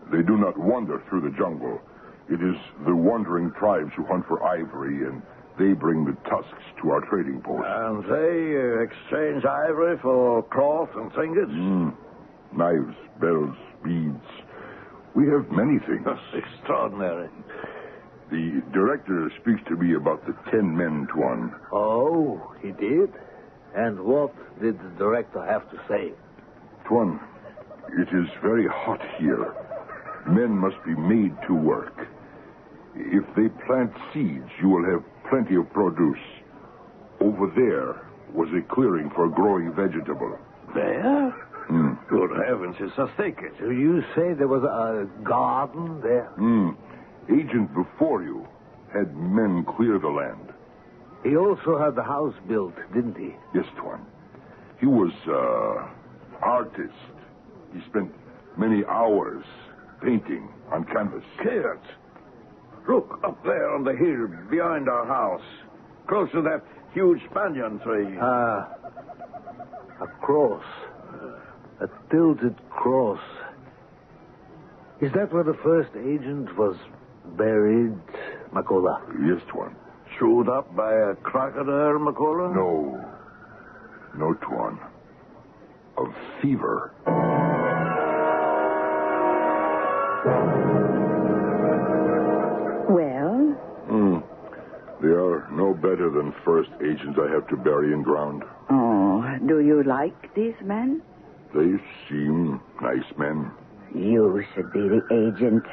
They do not wander through the jungle. It is the wandering tribes who hunt for ivory, and they bring the tusks to our trading post. And they exchange ivory for cloth and trinkets? Knives, bells, beads. We have many things. That's extraordinary. The director speaks to me about the 10 men, Tuan. Oh, he did? And what did the director have to say? Tuan, it is very hot here. Men must be made to work. If they plant seeds, you will have plenty of produce. Over there was a clearing for growing vegetable. There? Good heavens, it's a thicket. So you say there was a garden there? Agent before you had men clear the land. He also had the house built, didn't he? Yes, Tuan. He was artist. He spent many hours painting on canvas. Kurt, look up there on the hill behind our house, close to that huge banyan tree. A cross. A tilted cross. Is that where the first agent was buried, Macola? Yes, Tuan. Chewed up by a crocodile, Macola? No, Tuan. Of fever. Well? They are no better than first agents I have to bury in ground. Oh, do you like these men? They seem nice men. You should be the agent.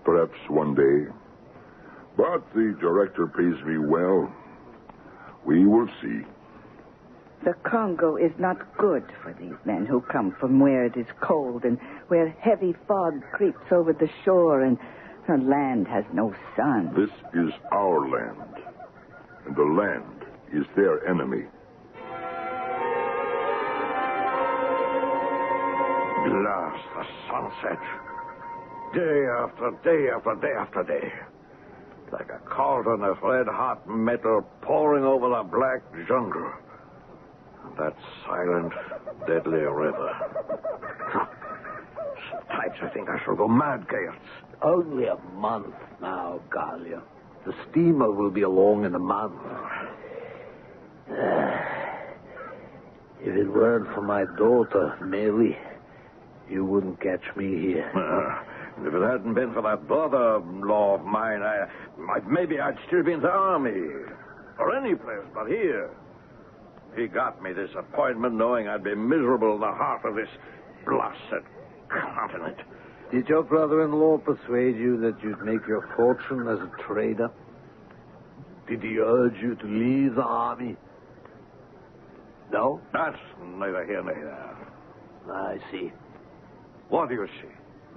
Perhaps one day. But the director pays me well. We will see. The Congo is not good for these men who come from where it is cold and where heavy fog creeps over the shore and the land has no sun. This is our land, and the land is their enemy. Last the sunset. Day after day after day after day. Like a cauldron of red-hot metal pouring over the black jungle. That silent, deadly river. Sometimes I think I shall go mad, Gaius. Only a month now, Galia. The steamer will be along in a month. If it weren't for my daughter, Mary, you wouldn't catch me here. If it hadn't been for that brother-in-law of mine, maybe I'd still be in the army. Or any place but here. He got me this appointment knowing I'd be miserable in the heart of this blasted continent. Did your brother-in-law persuade you that you'd make your fortune as a trader? Did he urge you to leave the army? No? That's neither here nor there. I see. What do you see?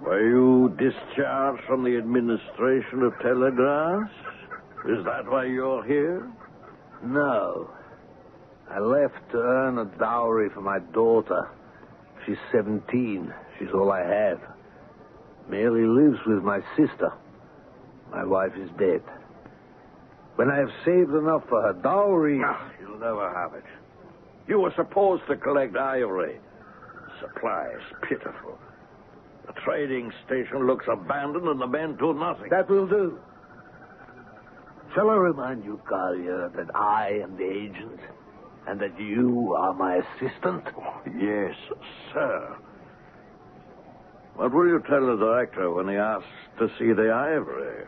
Were you discharged from the administration of telegraphs? Is that why you're here? No. I left to earn a dowry for my daughter. She's 17. She's all I have. Mary lives with my sister. My wife is dead. When I have saved enough for her dowry... No, you'll never have it. You were supposed to collect ivory. Supply is pitiful. The trading station looks abandoned and the men do nothing. That will do. Shall I remind you, Collier, that I am the agent and that you are my assistant? Oh, yes, sir. What will you tell the director when he asks to see the ivory?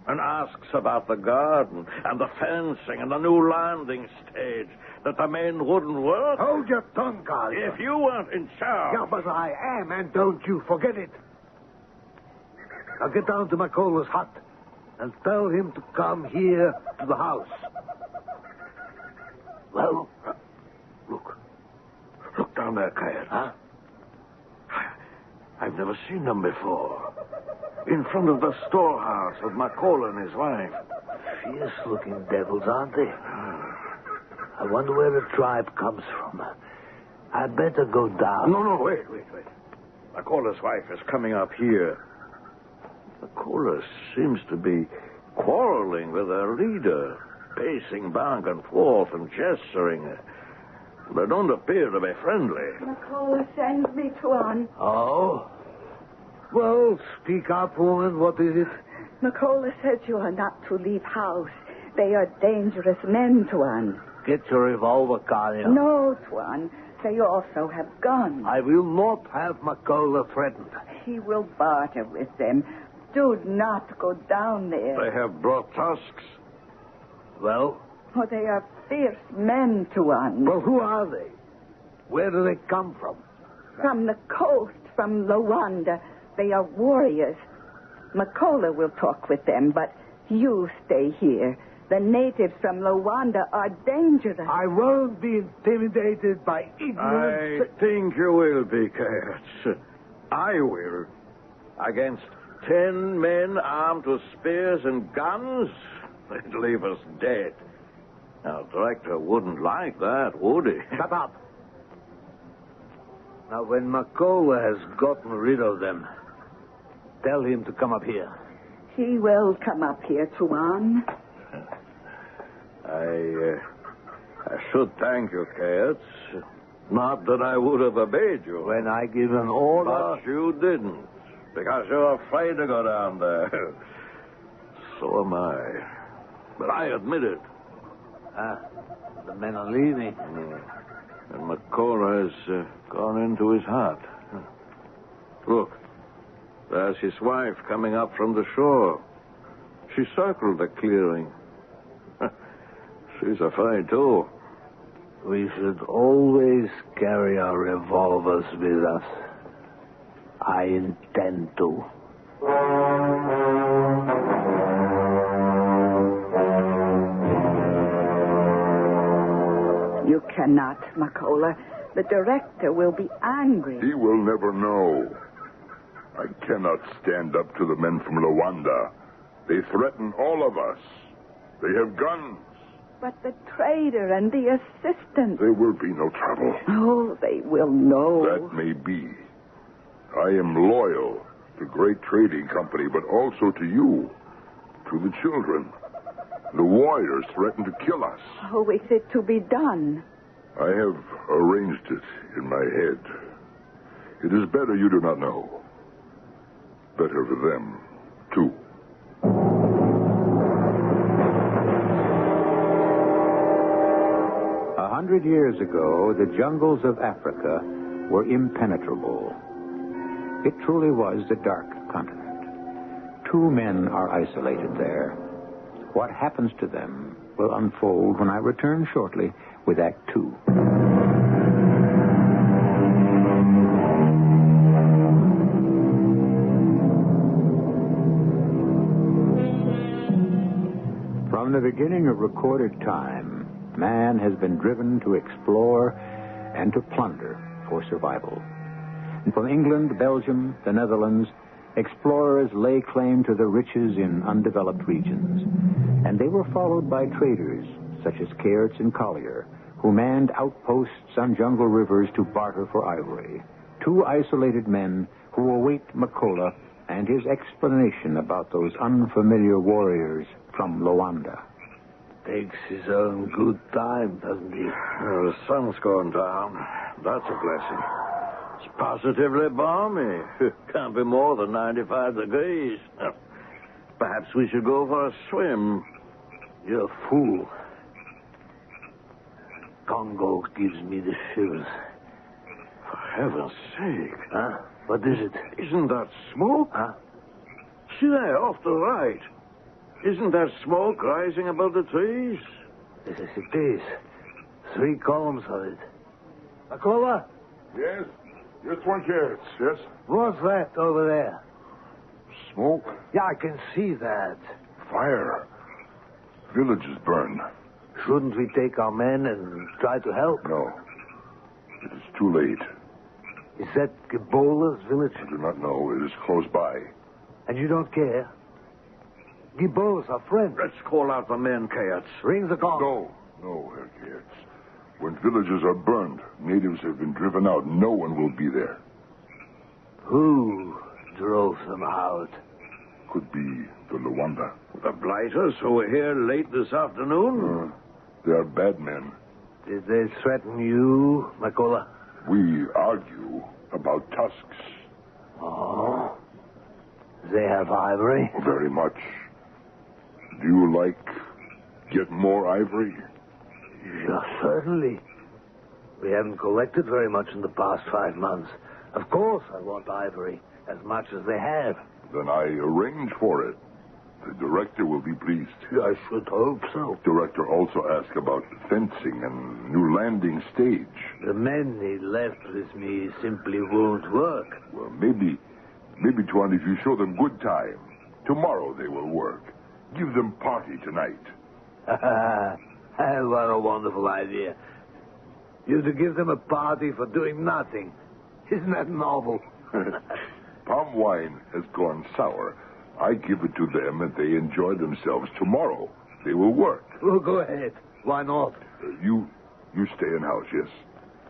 And asks about the garden and the fencing and the new landing stage, that the men wouldn't work? Hold your tongue, Collier. If you weren't in charge... Yeah, but I am, and don't you forget it. Now get down to McCullough's hut and tell him to come here to the house. Well, Look down there, Kyle. Huh? I've never seen them before. In front of the storehouse of McCall and his wife. Fierce-looking devils, aren't they? I wonder where the tribe comes from. I'd better go down. No, wait. McCullough's wife is coming up here. McCullough seems to be quarreling with her leader, pacing back and forth and gesturing. They don't appear to be friendly. McCullough sends me, Tuan. Oh? Well, speak up, woman. What is it? McCullough says you are not to leave house. They are dangerous men, Tuan. Get your revolver, Collier. No, Tuan. They also have guns. I will not have McCullough threatened. He will barter with them. Do not go down there. They have brought tusks. Well? Oh, they are fierce men, Tuan. Well, who are they? Where do they come from? From the coast, from Luanda. They are warriors. McCullough will talk with them, but you stay here. The natives from Luanda are dangerous. I won't be intimidated by ignorance. I think you will be, Cats. I will. Against 10 men armed with spears and guns? They'd leave us dead. Now, Director wouldn't like that, would he? Shut up. Now, when McCullough has gotten rid of them, tell him to come up here. He will come up here, Tuan. I should thank you, Cats. Not that I would have obeyed you. When I give an order... But you didn't, because you're afraid to go down there. So am I. But I admit it. The men are leaving. And McCullough has gone into his hut. Look, there's his wife coming up from the shore. She circled the clearing. She's a fight, too. We should always carry our revolvers with us. I intend to. You cannot, McCullough. The director will be angry. He will never know. I cannot stand up to the men from Luanda. They threaten all of us. They have guns. But the trader and the assistant... There will be no trouble. Oh, they will know. That may be. I am loyal to Great Trading Company, but also to you, to the children. The warriors threaten to kill us. How is it to be done? I have arranged it in my head. It is better you do not know. Better for them, too. 100 years ago, the jungles of Africa were impenetrable. It truly was the dark continent. 2 men are isolated there. What happens to them will unfold when I return shortly with Act 2. From the beginning of recorded time, man has been driven to explore and to plunder for survival. And from England, Belgium, the Netherlands, explorers lay claim to the riches in undeveloped regions. And they were followed by traders, such as Cairds and Collier, who manned outposts on jungle rivers to barter for ivory. 2 isolated men who await McCullough and his explanation about those unfamiliar warriors from Luanda. Takes his own good time, doesn't he? The sun's going down. That's a blessing. It's positively balmy. Can't be more than 95 degrees. Perhaps we should go for a swim. You're a fool. Congo gives me the shivers. For heaven's sake. Huh? What is it? Isn't that smoke? Huh? See there, off the right. Isn't that smoke rising above the trees? Yes, it is. 3 columns of it. Makola? Yes? Just 1 carrot, yes? What's that over there? Smoke? Yeah, I can see that. Fire. Village is burned. Shouldn't we take our men and try to help? No. It is too late. Is that Gibola's village? I do not know. It is close by. And you don't care? Gibola's our friend. Let's call out the men, Kayats. Ring the gong. No, Herr Kayats. When villages are burned, natives have been driven out. No one will be there. Who drove them out? Could be the Luanda. The blighters who were here late this afternoon? They are bad men. Did they threaten you, Makola? We argue about tusks. Oh. They have ivory? Very much. Do you get more ivory? Yeah, certainly. We haven't collected very much in the past 5 months. Of course I want ivory, as much as they have. Then I arrange for it. The director will be pleased. I should hope so. Director also asked about fencing and new landing stage. The men he left with me simply won't work. Well, maybe, Tuan, if you show them good time, tomorrow they will work. Give them party tonight. What a wonderful idea. You to give them a party for doing nothing. Isn't that novel? Palm wine has gone sour. I give it to them and they enjoy themselves. Tomorrow they will work. Well, go ahead. Why not? You stay in house, yes?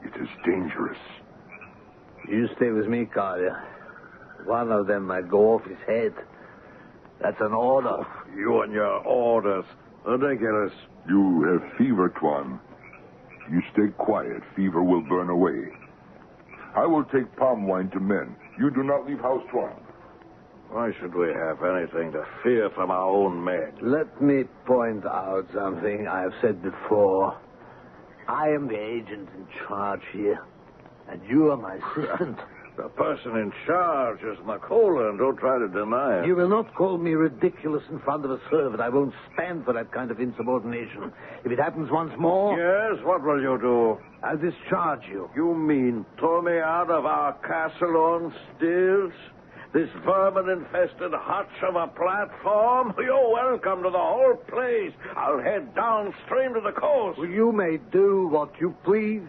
It is dangerous. You stay with me, Carter. One of them might go off his head. That's an order. You and your orders. Ridiculous. You have fever, Tuan. You stay quiet. Fever will burn away. I will take palm wine to men. You do not leave house, Tuan. Why should we have anything to fear from our own men? Let me point out something I have said before. I am the agent in charge here, and you are my assistant. The person in charge is Makola, and don't try to deny it. You will not call me ridiculous in front of a servant. I won't stand for that kind of insubordination. If it happens once more... Yes, what will you do? I'll discharge you. You mean throw me out of our castle on stilts? This vermin-infested hutch of a platform? You're welcome to the whole place. I'll head downstream to the coast. Well, you may do what you please,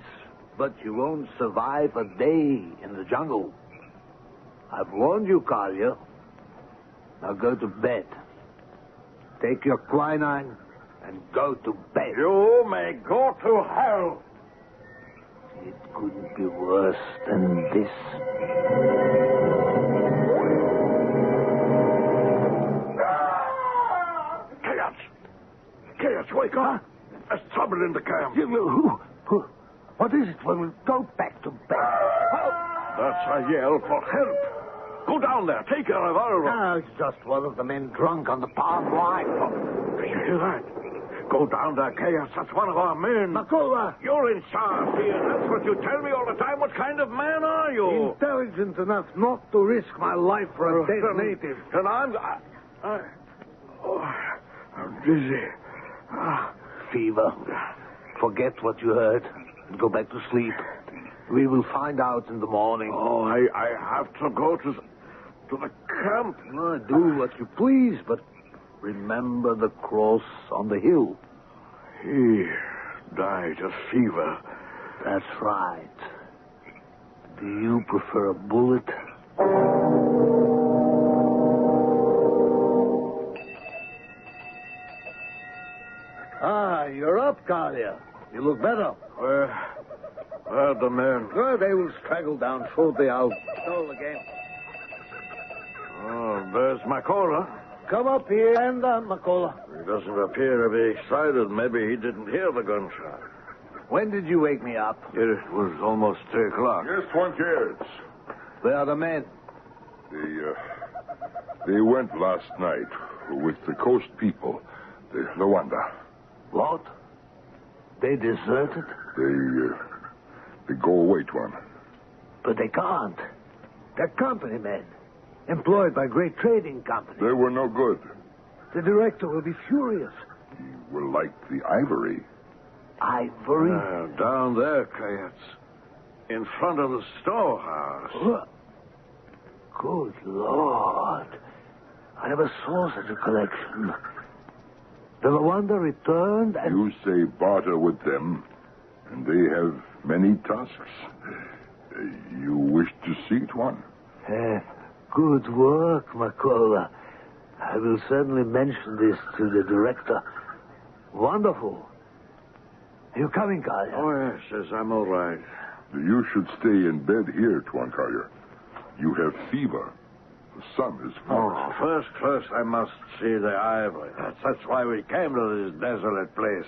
but you won't survive a day in the jungle. I've warned you, Collier. Now go to bed. Take your quinine and go to bed. You may go to hell. It couldn't be worse than this. Chaos, wake up. There's trouble in the camp. Who? What is it? We'll go back to bed. That's a yell for help. Go down there. Take a revolver. No, it's just one of the men drunk on the palm wine. Do you hear that? Go down there, Chaos. That's one of our men. Makola. You're in charge here. That's what you tell me all the time. What kind of man are you? Intelligent enough not to risk my life for a dead native. And I'm dizzy. Fever. Forget what you heard and go back to sleep. We will find out in the morning. Oh, I have to go to the camp. No, do what you please, but remember the cross on the hill. He died of fever. That's right. Do you prefer a bullet? You're up, Collier. You look better. Where are the men? Well, they will straggle down shortly. I'll tell again. Oh, there's Macola. Come up here and Macola. He doesn't appear to be excited. Maybe he didn't hear the gunshot. When did you wake me up? It was almost 3 o'clock. Yes, Juan Carrots. Where are the men? They went last night with the coast people, the Luanda. What? They deserted? They go away, Tuan. But they can't. They're company men, employed by great trading companies. They were no good. The director will be furious. He will like the ivory. Ivory? Down there, Kayats. In front of the storehouse. What? Good Lord. I never saw such a collection. The Luanda returned and... You say barter with them, and they have many tusks. You wish to see it, Juan? Good work, Macola. I will certainly mention this to the director. Wonderful. Are you coming, Collier? Oh, yes, I'm all right. You should stay in bed here, Tuan Collier. You have fever. The sun is hot. Oh, first, I must see the ivory. That's why we came to this desolate place.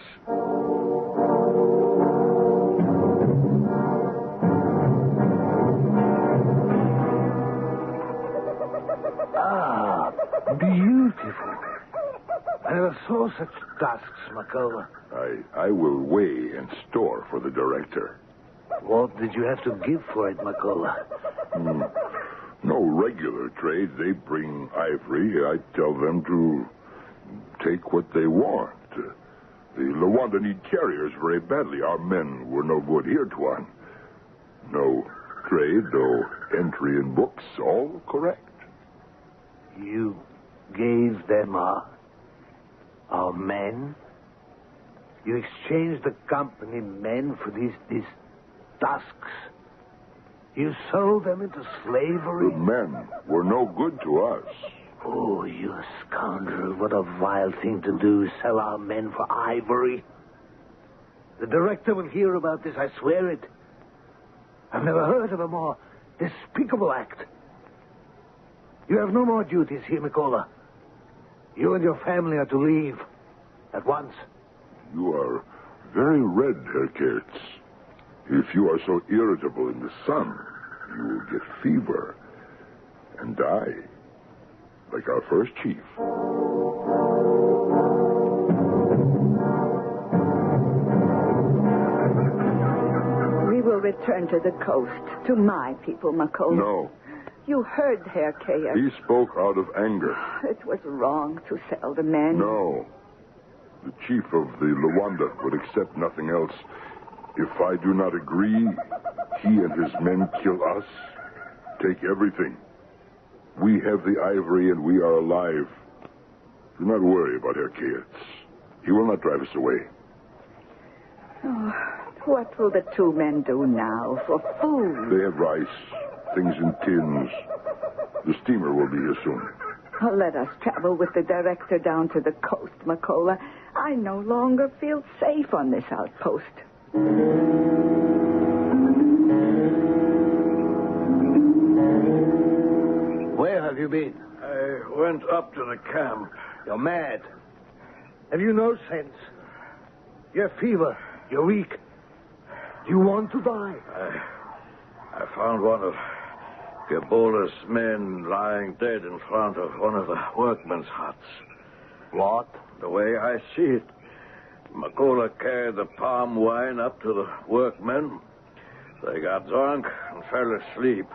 Ah, beautiful. I never saw such tusks, Macola. I will weigh and store for the director. What did you have to give for it, Macola? No regular trade. They bring ivory. I tell them to take what they want. The Luanda need carriers very badly. Our men were no good here, Tuan. No trade, no entry in books. All correct. You gave them our men? You exchanged the company men for these tusks? You sold them into slavery? The men were no good to us. Oh, you scoundrel. What a vile thing to do, sell our men for ivory. The director will hear about this, I swear it. I've never heard of a more despicable act. You have no more duties here, Macola. You and your family are to leave at once. You are very red, Herr Kurtz. If you are so irritable in the sun, you will get fever and die, like our first chief. We will return to the coast, to my people, Macola. No. You heard Herr Kayer. He spoke out of anger. It was wrong to sell the men. No. The chief of the Luanda would accept nothing else. If I do not agree, he and his men kill us, take everything. We have the ivory and we are alive. Do not worry about Herr Kurtz. He will not drive us away. Oh, what will the 2 men do now for food? They have rice, things in tins. The steamer will be here soon. Oh, let us travel with the director down to the coast, Macola. I no longer feel safe on this outpost. Where have you been? I went up to the camp. You're mad. Have you no sense? You have fever. You're weak. You want to die. I found one of Gebola's men lying dead in front of one of the workmen's huts. What? The way I see it, Macola carried the palm wine up to the workmen. They got drunk and fell asleep.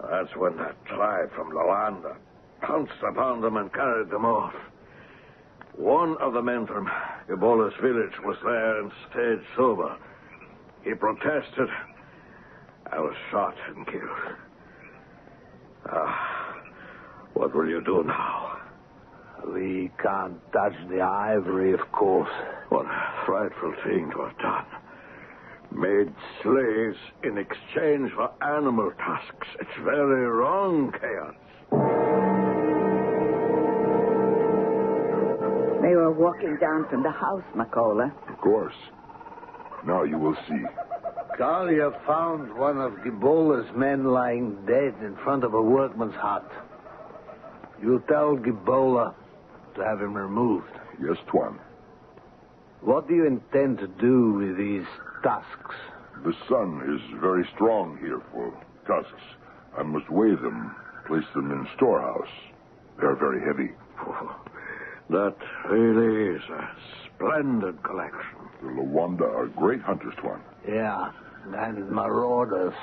That's when that tribe from Luanda pounced upon them and carried them off. One of the men from Gebola's village was there and stayed sober. He protested. I was shot and killed. What will you do now? We can't touch the ivory, of course. What a frightful thing to have done. Made slaves in exchange for animal tusks. It's very wrong, Chaos. They were walking down from the house, Macola. Of course. Now you will see. Kalia found one of Gebola's men lying dead in front of a workman's hut. You tell Gibola to have him removed. Yes, Tuan. What do you intend to do with these tusks? The sun is very strong here for tusks. I must weigh them, place them in storehouse. They are very heavy. That really is a splendid collection. The Lawanda are great hunters, Tuan. Yeah, and marauders.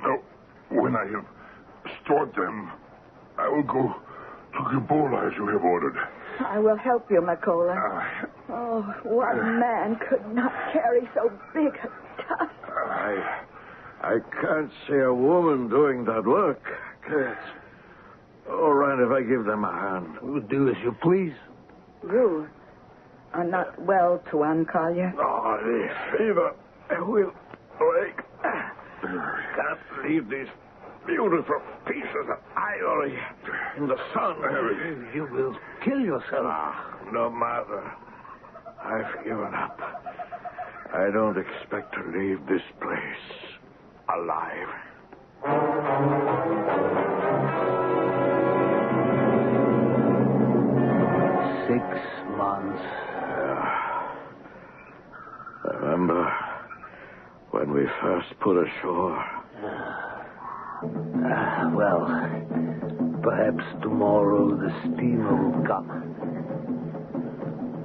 No, when I have stored them, I will go to Gibola as you have ordered. I will help you, Macola. Oh, one man could not carry so big a tusk. I can't see a woman doing that work. Can't. All right, if I give them a hand. We'll do as you please. You are not well, Tuan Collier. Oh, the fever will break. Can't leave these beautiful pieces of ivory in the sun. You will kill yourself. No matter. I've given up. I don't expect to leave this place alive. 6 months. I remember when we first put ashore. Well, perhaps tomorrow the steamer will come.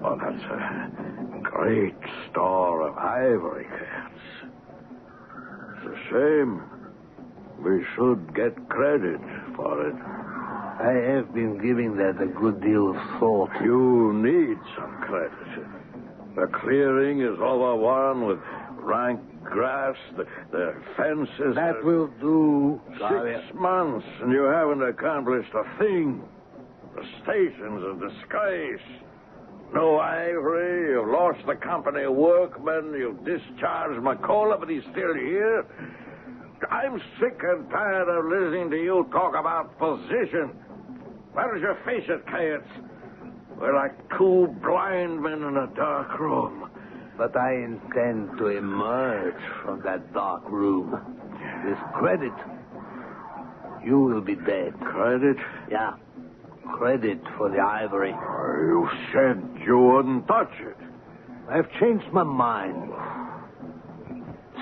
Oh, that's a great store of ivory cats. It's a shame. We should get credit for it. I have been giving that a good deal of thought. You need some credit. The clearing is overrun with rank grass, the fences. That will do. 6 months, and you haven't accomplished a thing. The station's a disgrace. No ivory. You've lost the company of workmen. You've discharged Macola, but he's still here. I'm sick and tired of listening to you talk about position. Where does your face it, Cayets? We're like two blind men in a dark room. But I intend to emerge from that dark room. With credit. You will be dead. Credit? Yeah. Credit for the ivory. You said you wouldn't touch it. I've changed my mind.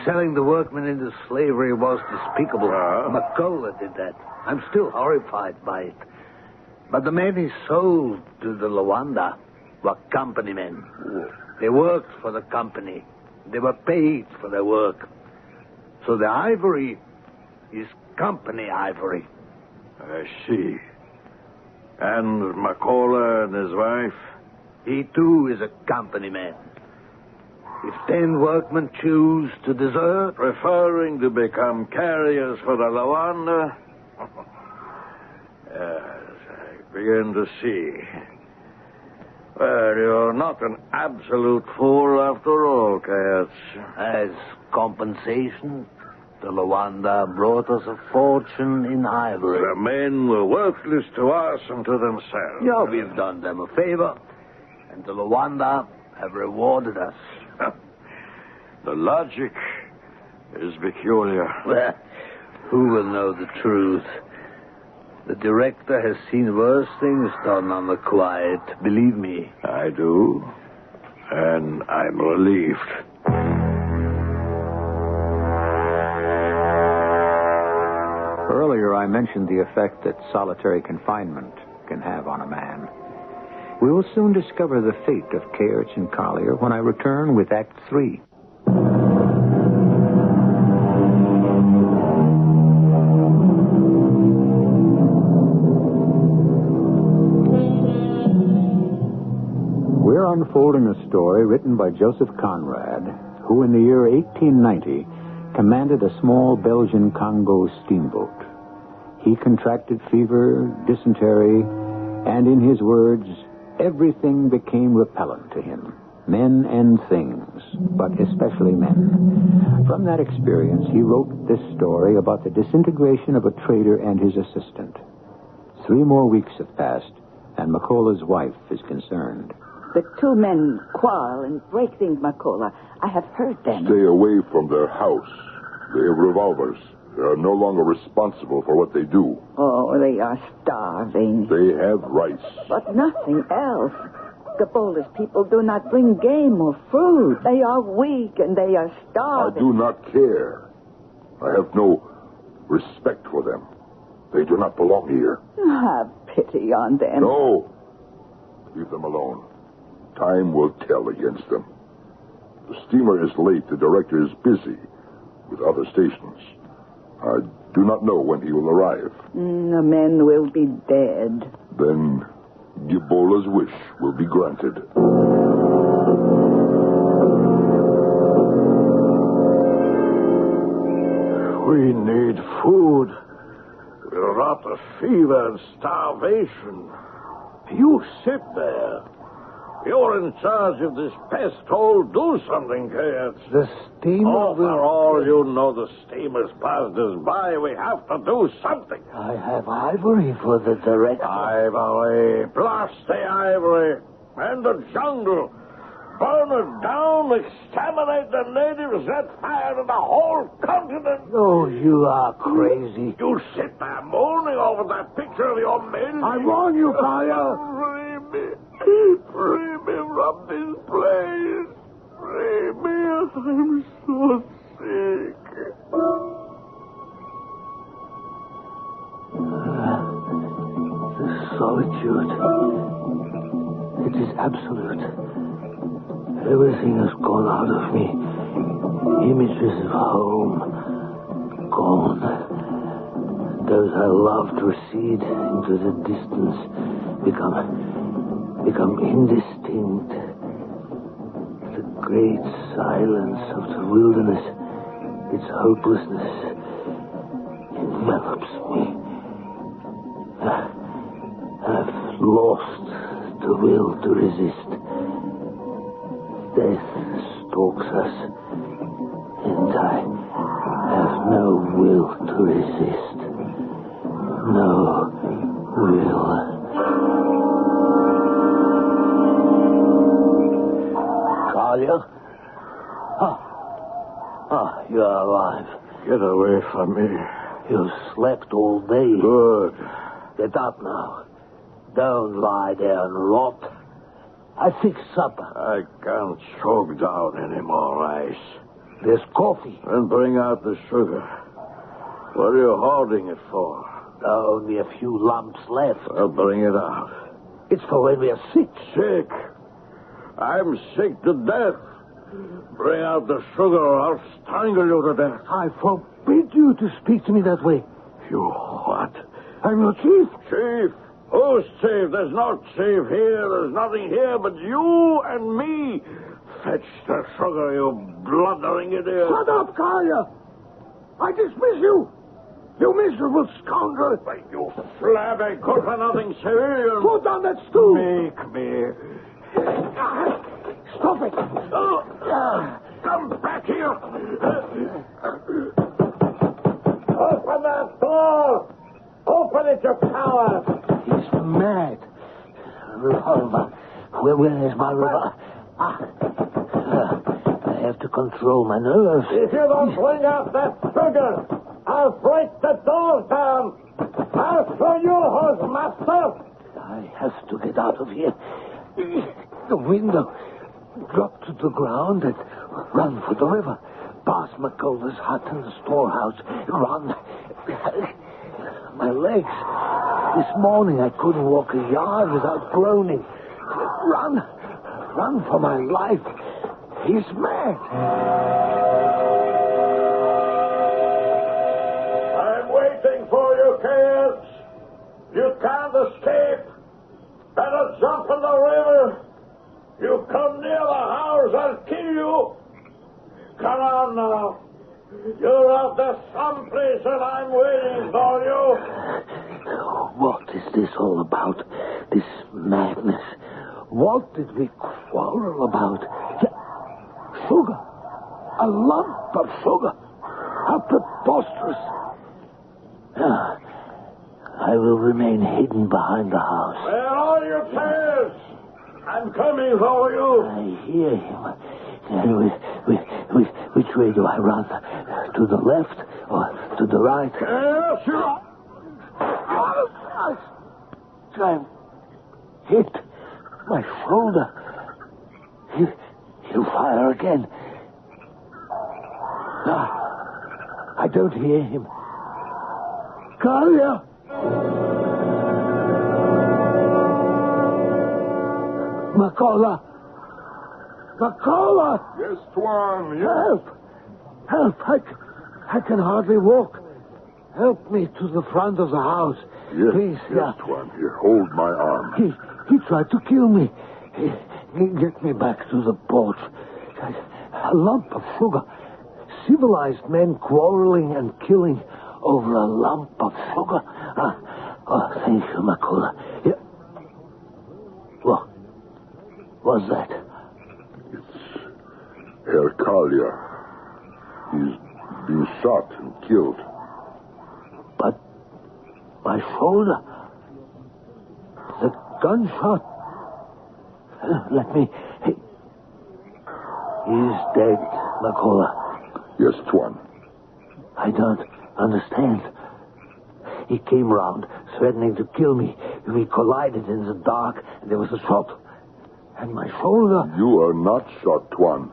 Selling the workmen into slavery was despicable. Macola did that. I'm still horrified by it. But the men he sold to the Lawanda were company men. They worked for the company. They were paid for their work. So the ivory is company ivory. I see. And Macola and his wife? He, too, is a company man. If 10 workmen choose to desert, preferring to become carriers for the Lawanda, I begin to see. Well, you're not an absolute fool after all, Cayets. As compensation, the Lawanda brought us a fortune in ivory. The men were worthless to us and to themselves. Yeah, we've done them a favor, and the Lawanda have rewarded us. The logic is peculiar. Well, who will know the truth? The director has seen worse things done on the quiet, believe me. I do, and I'm relieved. Earlier, I mentioned the effect that solitary confinement can have on a man. We will soon discover the fate of Cayets and Collier when I return with Act 3. We're unfolding a story written by Joseph Conrad, who in the year 1890 commanded a small Belgian Congo steamboat. He contracted fever, dysentery, and in his words, everything became repellent to him. Men and things, but especially men. From that experience, he wrote this story about the disintegration of a trader and his assistant. 3 more weeks have passed, and Macola's wife is concerned. The 2 men quarrel and break things, Macola. I have heard them. Stay away from their house. They have revolvers. They are no longer responsible for what they do. Oh, they are starving. They have rice. But nothing else. The boldest people do not bring game or fruit. They are weak and they are I starving. do not care. I have no respect for them. They do not belong here. Have pity on them. No. Leave them alone. Time will tell against them. The steamer is late. The director is busy with other stations. I do not know when he will arrive. The men will be dead. Then Gibola's wish will be granted. We need food. We're rot of fever and starvation. You sit there. You're in charge of this pest hole. Do something, Kayat. The steamer Oh, for all you know, the steamer's passed us by. We have to do something. I have ivory for the director. Ivory. Blast the ivory. And the jungle. Burn it down. Exterminate the natives. Set fire to the whole continent. Oh, you are crazy. You sit there moaning over that picture of your maiden. I warn you, Kaya. Free me. Free me from this place. Free me. I'm so sick. The solitude. It is absolute. Everything has gone out of me. Images of home. Gone. Those I loved recede into the distance. Become indistinct. The great silence of the wilderness, its hopelessness, envelops me. I've lost the will to resist. Death stalks us, and I have no will to resist. No will. Talia? You're alive. Get away from me. You've slept all day. Good. Get up now. Don't lie there and rot. I fixed supper. I can't choke down any more ice. There's coffee. Then bring out the sugar. What are you holding it for? Only a few lumps left. Well, bring it out. It's for when we are sick. Sick? I'm sick to death. Bring out the sugar or I'll strangle you to death. I forbid you to speak to me that way. You what? I'm your chief. Chief? Who's chief? There's no chief here. There's nothing here but you and me. Fetch the sugar, you blundering idiot. Shut up, Kaya. I dismiss you. You miserable scoundrel. You flabby, good-for-nothing civilian. Put down that stool. Make me. Stop it. Come back here. Open that door. Open it, you coward. He's mad. Revolver. Where is my revolver? I have to control my nerves. If you don't bring out that sugar, I'll break the doors down. I'll show you who's master. I have to get out of here. The window. Drop to the ground and run for the river. Past McCullough's hut and the storehouse. Run. My legs. This morning I couldn't walk a yard without groaning. Run. Run for my life. He's mad. I'm waiting for you, kids. You can't escape. Better jump in the river. You come near the house, I'll kill you. Come on now. You're out there someplace and I'm waiting for you. What is this all about? This madness? What did we quarrel about? Sugar. A lump of sugar. How preposterous. I will remain hidden behind the house. Where are your tails? I'm coming for you. I hear him. And which way do I run? To the left or To the right. Yes, sir. I'm hit. My shoulder. He'll fire again. I don't hear him. Collier! McCullough! McCullough! Yes, Tuan, yes. Help! I can hardly walk. Help me to the front of the house. Yes, please. yes, Tuan. Here, hold my arm. He tried to kill me. Get me back to the porch. A lump of sugar. Civilized men quarreling and killing over a lump of sugar. Thank you, McCullough. Yeah. What was that? It's Herr Collier. He's been shot and killed. But my shoulder. The gunshot. Let me. He's dead, McCullough. Yes, Tuan. I don't understand. He came round, threatening to kill me. We collided in the dark, and there was a shot. And my shoulder... You are not shot, Tuan.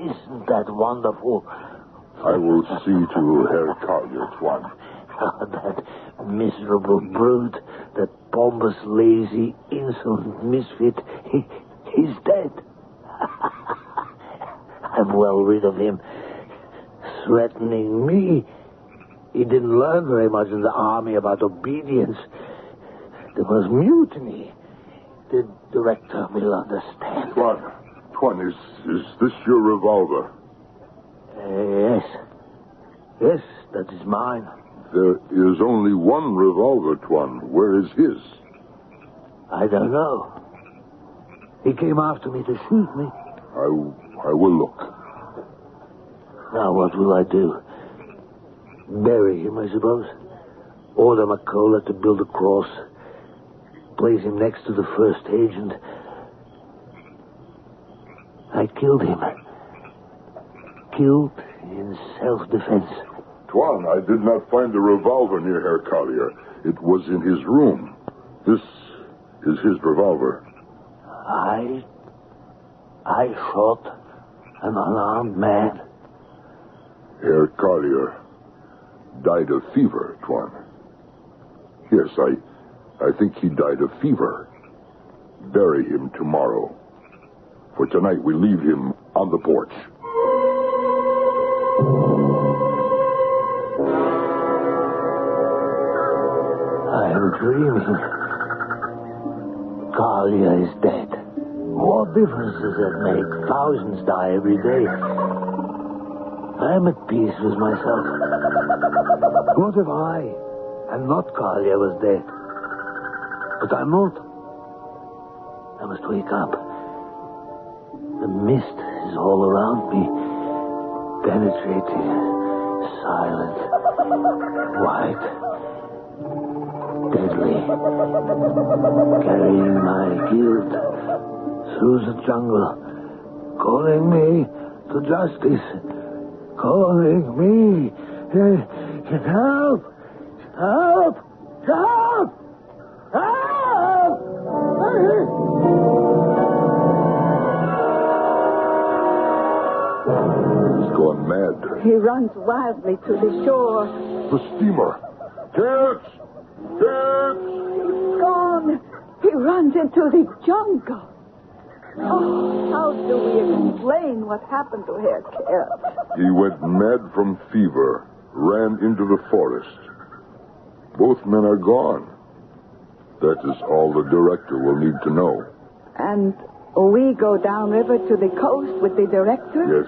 Isn't that wonderful? I will see to Herr Collier, Tuan. That miserable brute, that pompous, lazy, insolent misfit, he's dead. I'm well rid of him. Threatening me. He didn't learn very much in the army about obedience. There was mutiny. The director will understand. Tuan, is this your revolver? Yes. Yes, that is mine. There is only one revolver, Tuan. Where is his? I don't know. He came after me to shoot me. I will look. Now, what will I do? Bury him, I suppose. Order McCullough to build a cross. Place him next to the first agent. I killed him. Killed in self-defense. Tuan, I did not find the revolver near Herr Collier. It was in his room. This is his revolver. I shot an unarmed man. Herr Collier died of fever, Tuan. Yes, I think he died of fever. Bury him tomorrow. For tonight we leave him on the porch. I am dreaming. Collier is dead. What difference does that make? Thousands die every day. I am at peace with myself. What if I, and not Collier, was dead? But I'm not. I must wake up. The mist is all around me, penetrating, silent, white, deadly, carrying my guilt through the jungle, calling me to justice, calling me. Help! Help! Help! Help! He's gone mad. He runs wildly to the shore. The steamer. Kids! Kids! He's gone. He runs into the jungle. Oh, how do we explain what happened to Herr Kerr? He went mad from fever, ran into the forest. Both men are gone. That is all the director will need to know. And we go downriver to the coast with the director? Yes.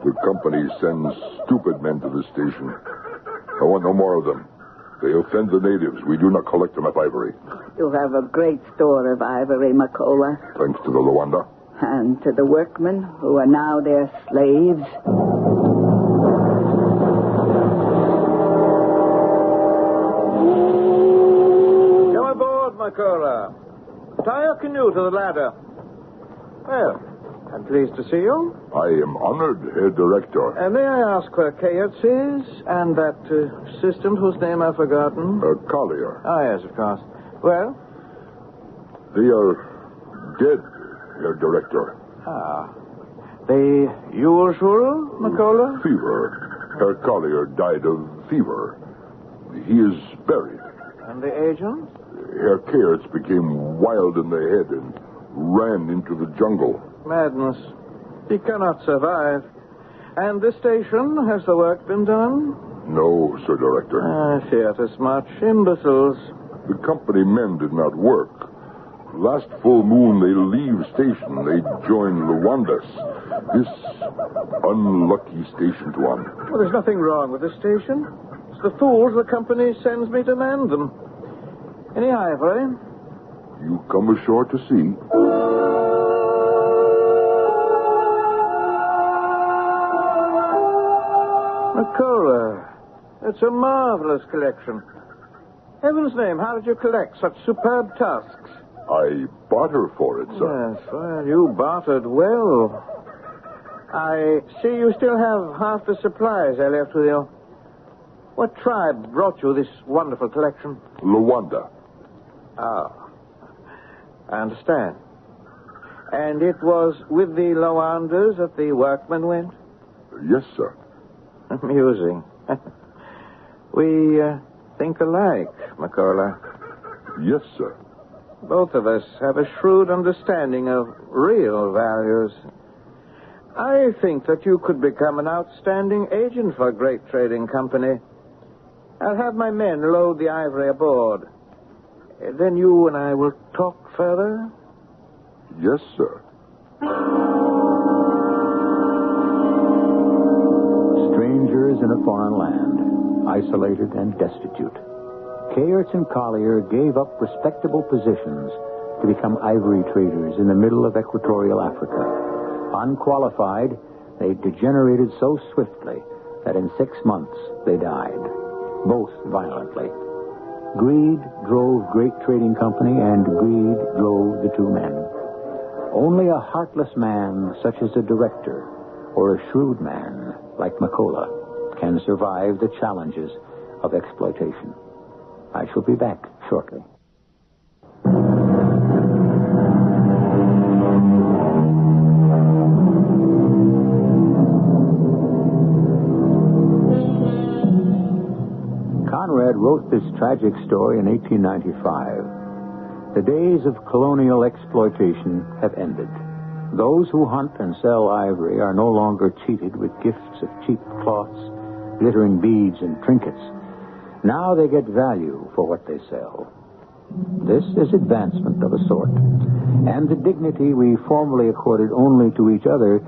The company sends stupid men to the station. I want no more of them. They offend the natives. We do not collect enough ivory. You have a great store of ivory, McCullough. Thanks to the Luanda. And to the workmen who are now their slaves. Come aboard, McCullough. Tie your canoe to the ladder. Well, I'm pleased to see you. I am honored, Herr Director. May I ask where Kayertz is? And that assistant whose name I've forgotten? Collier. Ah, yes, of course. Well? They are dead, Herr Director. Ah. The usual, McCullough? Fever. Herr Collier died of fever. He is buried. And the agent? Herr Kayertz became wild in the head and ran into the jungle. Madness. He cannot survive. And this station, has the work been done? No, Sir Director. I feared as much. Imbeciles. The company men did not work. Last full moon, they leave station. They join Luandas. This unlucky station to one. Well, there's nothing wrong with this station. It's the fools the company sends me to man them. Any ivory? You come ashore to see. McCullough, it's a marvelous collection. Heaven's name, how did you collect such superb tusks? I barter for it, sir. Yes, well, you bartered well. I see you still have half the supplies I left with you. What tribe brought you this wonderful collection? Luanda. Ah, I understand. And it was with the Luandas that the workmen went? Yes, sir. Amusing. We think alike, McCullough. Yes, sir. Both of us have a shrewd understanding of real values. I think that you could become an outstanding agent for a great trading company. I'll have my men load the ivory aboard. Then you and I will talk further? Yes, sir. Strangers in a foreign land, isolated and destitute. Kayertz and Collier gave up respectable positions to become ivory traders in the middle of equatorial Africa. Unqualified, they degenerated so swiftly that in 6 months they died, both violently. Greed drove great trading company, and greed drove the two men. Only a heartless man, such as a director, or a shrewd man, like McCullough, can survive the challenges of exploitation. I shall be back shortly. Conrad wrote this tragic story in 1895. The days of colonial exploitation have ended. Those who hunt and sell ivory are no longer cheated with gifts of cheap cloths, glittering beads, and trinkets. Now they get value for what they sell. This is advancement of a sort. And the dignity we formerly accorded only to each other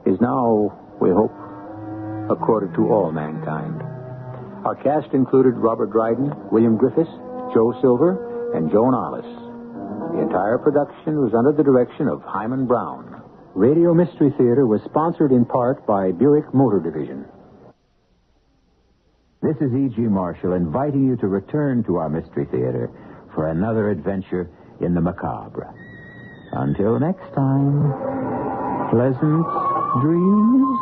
is now, we hope, accorded to all mankind. Our cast included Robert Dryden, William Griffiths, Joe Silver, and Joan Ollis. The entire production was under the direction of Hyman Brown. Radio Mystery Theater was sponsored in part by Buick Motor Division. This is E.G. Marshall inviting you to return to our Mystery Theater for another adventure in the macabre. Until next time, pleasant dreams.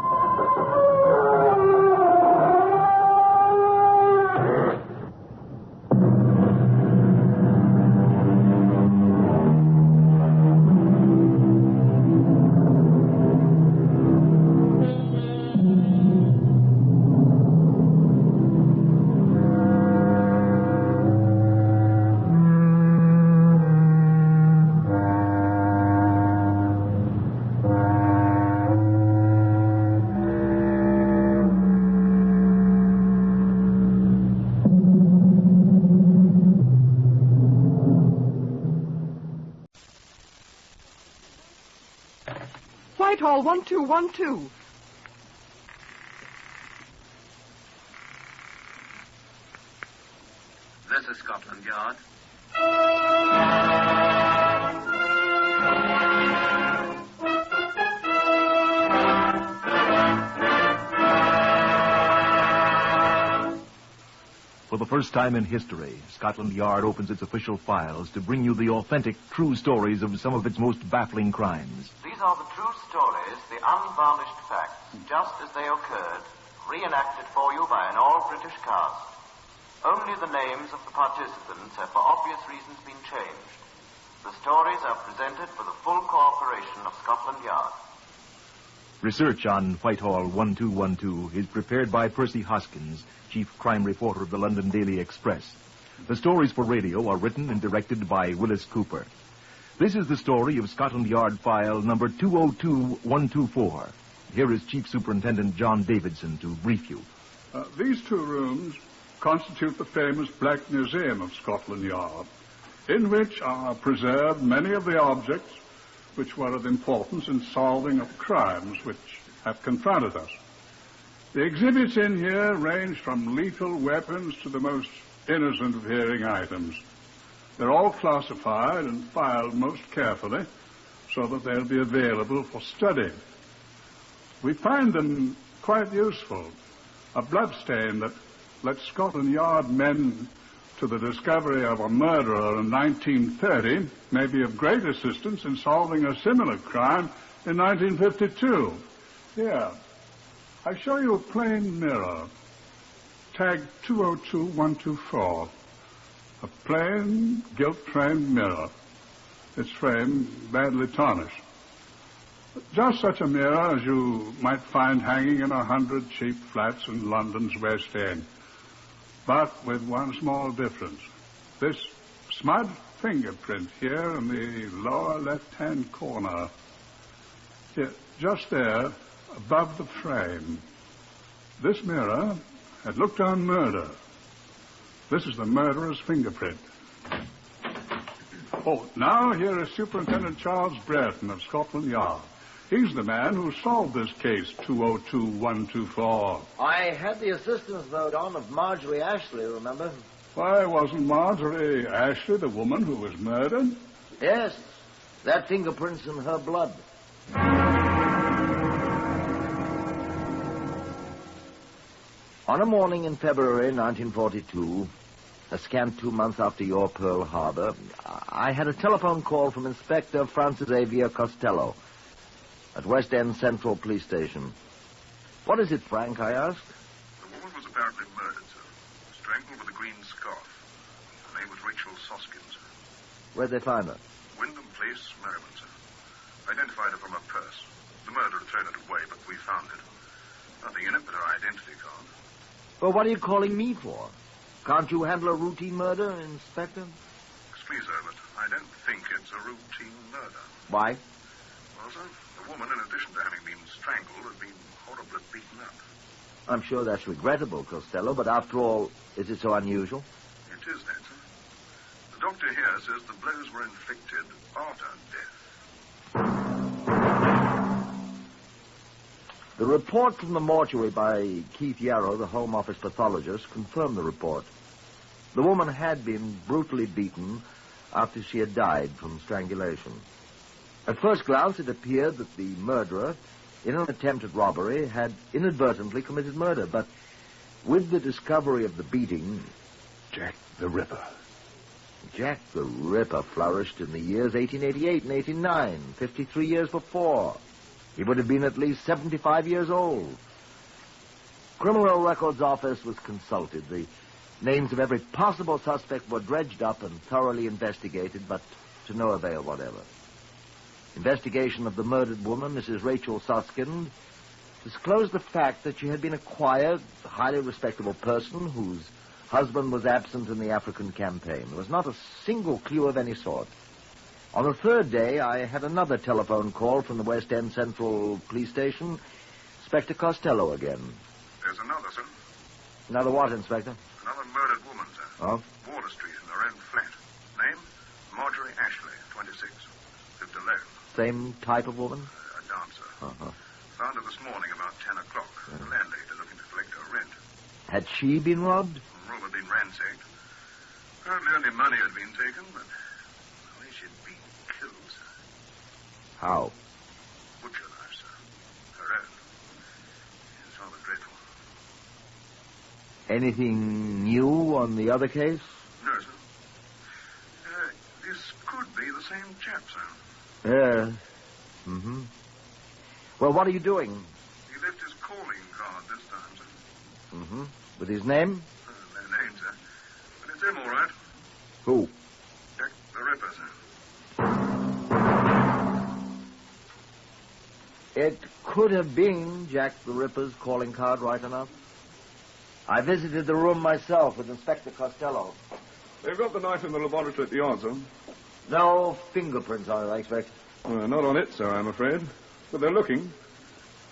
Whitehall, 1212. This is Scotland Yard. For the first time in history, Scotland Yard opens its official files to bring you the authentic, true stories of some of its most baffling crimes. These are the true stories, the unvarnished facts, just as they occurred, reenacted for you by an all-British cast. Only the names of the participants have for obvious reasons been changed. The stories are presented with the full cooperation of Scotland Yard. Research on Whitehall 1212 is prepared by Percy Hoskins, chief crime reporter of the London Daily Express. The stories for radio are written and directed by Willis Cooper. This is the story of Scotland Yard file number 202124. Here is Chief Superintendent John Davidson to brief you. These two rooms constitute the famous Black Museum of Scotland Yard, in which are preserved many of the objects which were of importance in solving of crimes which have confronted us. The exhibits in here range from lethal weapons to the most innocent of hearing items. They're all classified and filed most carefully so that they'll be available for study. We find them quite useful. A bloodstain that led Scotland Yard men to the discovery of a murderer in 1930 may be of great assistance in solving a similar crime in 1952. Here, I show you a plain mirror, tagged 202124. A plain, gilt-framed mirror. Its frame badly tarnished. Just such a mirror as you might find hanging in 100 cheap flats in London's West End. But with one small difference. This smudged fingerprint here in the lower left-hand corner. Here, just there, above the frame. This mirror had looked on murder. This is the murderer's fingerprint. Oh, now here is Superintendent Charles Brereton of Scotland Yard. He's the man who solved this case, 202124. I had the assistance vote on of Marjorie Ashley, remember? Why, wasn't Marjorie Ashley the woman who was murdered? Yes, that fingerprint's in her blood. On a morning in February 1942, a scant 2 months after your Pearl Harbor, I had a telephone call from Inspector Francis Xavier Costello at West End Central Police Station. What is it, Frank, I asked? The woman was apparently murdered, sir. Strangled with a green scarf. Her name was Rachel Soskins. Where'd they find her? Wyndham Place, Merriman, sir. Identified her from her purse. The murderer had thrown it away, but we found it. Nothing in it but her identity card. Well, what are you calling me for? Can't you handle a routine murder, Inspector? Excuse me, sir, but I don't think it's a routine murder. Why? Well, sir, the woman, in addition to having been strangled, had been horribly beaten up. I'm sure that's regrettable, Costello, but after all, is it so unusual? It is that, sir. The doctor here says the blows were inflicted after death. The report from the mortuary by Keith Yarrow, the Home Office pathologist, confirmed the report. The woman had been brutally beaten after she had died from strangulation. At first glance, it appeared that the murderer, in an attempt at robbery, had inadvertently committed murder, but with the discovery of the beating... Jack the Ripper. Jack the Ripper flourished in the years 1888 and 1889, 53 years before. He would have been at least 75 years old. Criminal Records Office was consulted. The names of every possible suspect were dredged up and thoroughly investigated, but to no avail whatever. Investigation of the murdered woman, Mrs. Rachel Soskind, disclosed the fact that she had been a quiet, highly respectable person whose husband was absent in the African campaign. There was not a single clue of any sort. On the third day, I had another telephone call from the West End Central Police Station. Inspector Costello again. There's another, sir. Another what, Inspector? Another murdered woman, sir. Oh? Water Street in her own flat. Name? Marjorie Ashley, 26. Lived alone. Same type of woman? A dancer. Uh-huh. Found her this morning about 10 o'clock. The landlady looking to collect her rent. Had she been robbed? The room had been ransacked. Apparently only money had been taken, but the way she'd been killed, sir. How? Butcher knife, sir. Her own. It's rather dreadful. Anything new on the other case? No, sir. This could be the same chap, sir. Yeah. Mm-hmm. Well, what are you doing? He left his calling card this time, sir. Mm-hmm. With his name? No name, sir. But it's him, all right. Who? Jack the Ripper, sir. It could have been Jack the Ripper's calling card, right enough. I visited the room myself with Inspector Costello. They've got the knife in the laboratory at the yard, sir. No fingerprints on it, I expect. Not on it, sir, I'm afraid. But they're looking.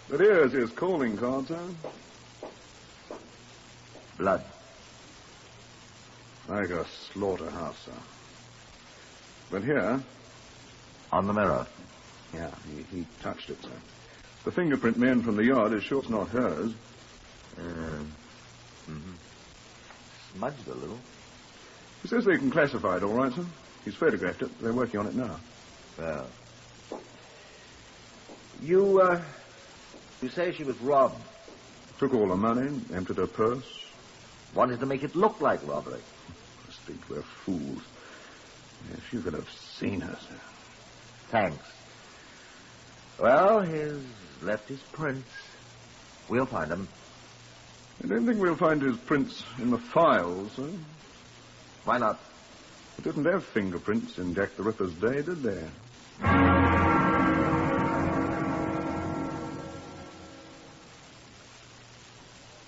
But here's his calling card, sir. Blood. Like a slaughterhouse, sir. But here... On the mirror? Yeah, he touched it, sir. The fingerprint man from the yard is sure it's not hers. Smudged a little. He says they can classify it all right, sir. He's photographed it. They're working on it now. Well. You say she was robbed? Took all the money, emptied her purse. Wanted to make it look like robbery. I think we're fools. If you could have seen her, sir. Thanks. Well, he's left his prints. We'll find them. I don't think we'll find his prints in the files, sir. Why not? They didn't have fingerprints in Jack the Ripper's day, did they?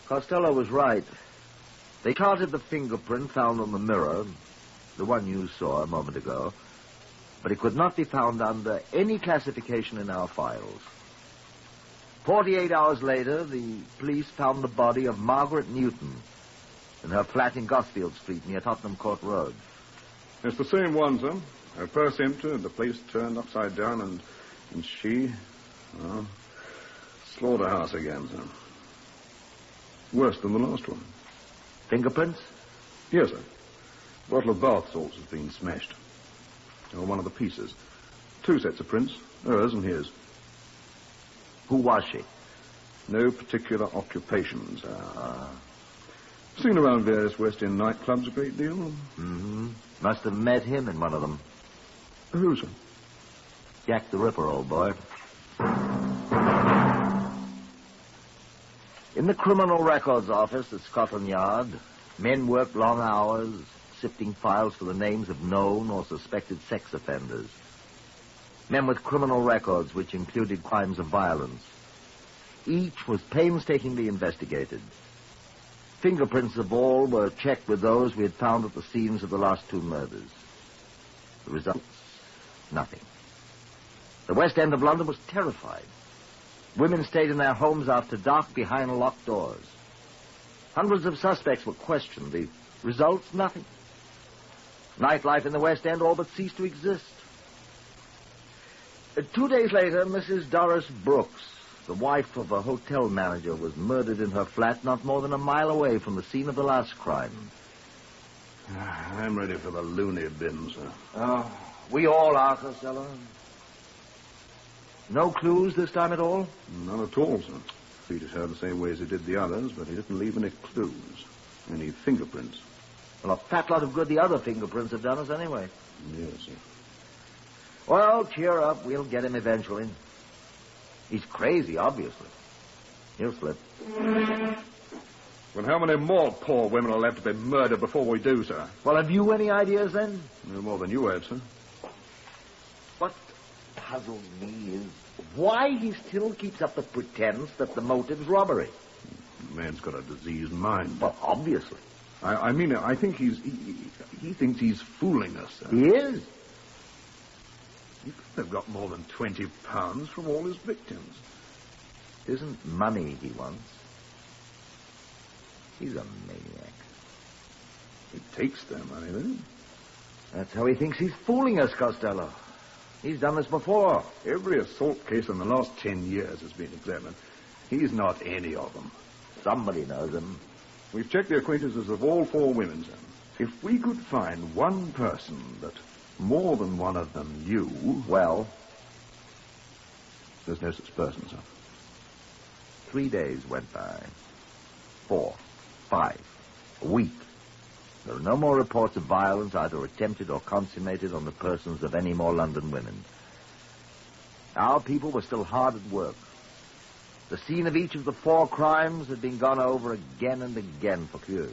Costello was right. They charted the fingerprint found on the mirror, the one you saw a moment ago, but it could not be found under any classification in our files. 48 hours later, the police found the body of Margaret Newton in her flat in Gosfield Street near Tottenham Court Road. It's the same one, sir. Her purse emptied, the place turned upside down, and she... well, slaughterhouse again, sir. Worse than the last one. Fingerprints? Yes, sir. A bottle of bath salts has been smashed. Or one of the pieces. 2 sets of prints, hers and his. Who was she? No particular occupation, sir. Seen around various West End nightclubs a great deal. Mm-hmm. Must have met him in one of them. Who, sir? Jack the Ripper, old boy. In the Criminal Records Office at Scotland Yard, men worked long hours, sifting files for the names of known or suspected sex offenders. Men with criminal records which included crimes of violence. Each was painstakingly investigated. Fingerprints of all were checked with those we had found at the scenes of the last 2 murders. The results? Nothing. The West End of London was terrified. Women stayed in their homes after dark behind locked doors. Hundreds of suspects were questioned. The results? Nothing. Nightlife in the West End all but ceased to exist. 2 days later, Mrs. Doris Brooks, the wife of a hotel manager, was murdered in her flat not more than a mile away from the scene of the last crime. I'm ready for the loony bin, sir. Oh, we all are, Costello. No clues this time at all? None at all, sir. Treated her the same way as he did the others, but he didn't leave any clues. Any fingerprints. Well, a fat lot of good the other fingerprints have done us anyway. Yes, sir. Well, cheer up. We'll get him eventually. He's crazy, obviously. He'll slip. Well, how many more poor women will have to be murdered before we do, sir? Well, have you any ideas, then? No more than you have, sir. What puzzles me is why he still keeps up the pretense that the motive's robbery. The man's got a diseased mind. Well, obviously. I mean, I think he thinks he's fooling us, sir. He is. He could have got more than £20 from all his victims. It isn't money he wants. He's a maniac. He takes their money, then. That's how he thinks he's fooling us, Costello. He's done this before. Every assault case in the last 10 years has been examined. He's not any of them. Somebody knows him. We've checked the acquaintances of all 4 women, sir. If we could find one person that more than one of them knew... Well? There's no such person, sir. 3 days went by. 4, 5, a week. There are no more reports of violence, either attempted or consummated, on the persons of any more London women. Our people were still hard at work. The scene of each of the 4 crimes had been gone over again and again for clues.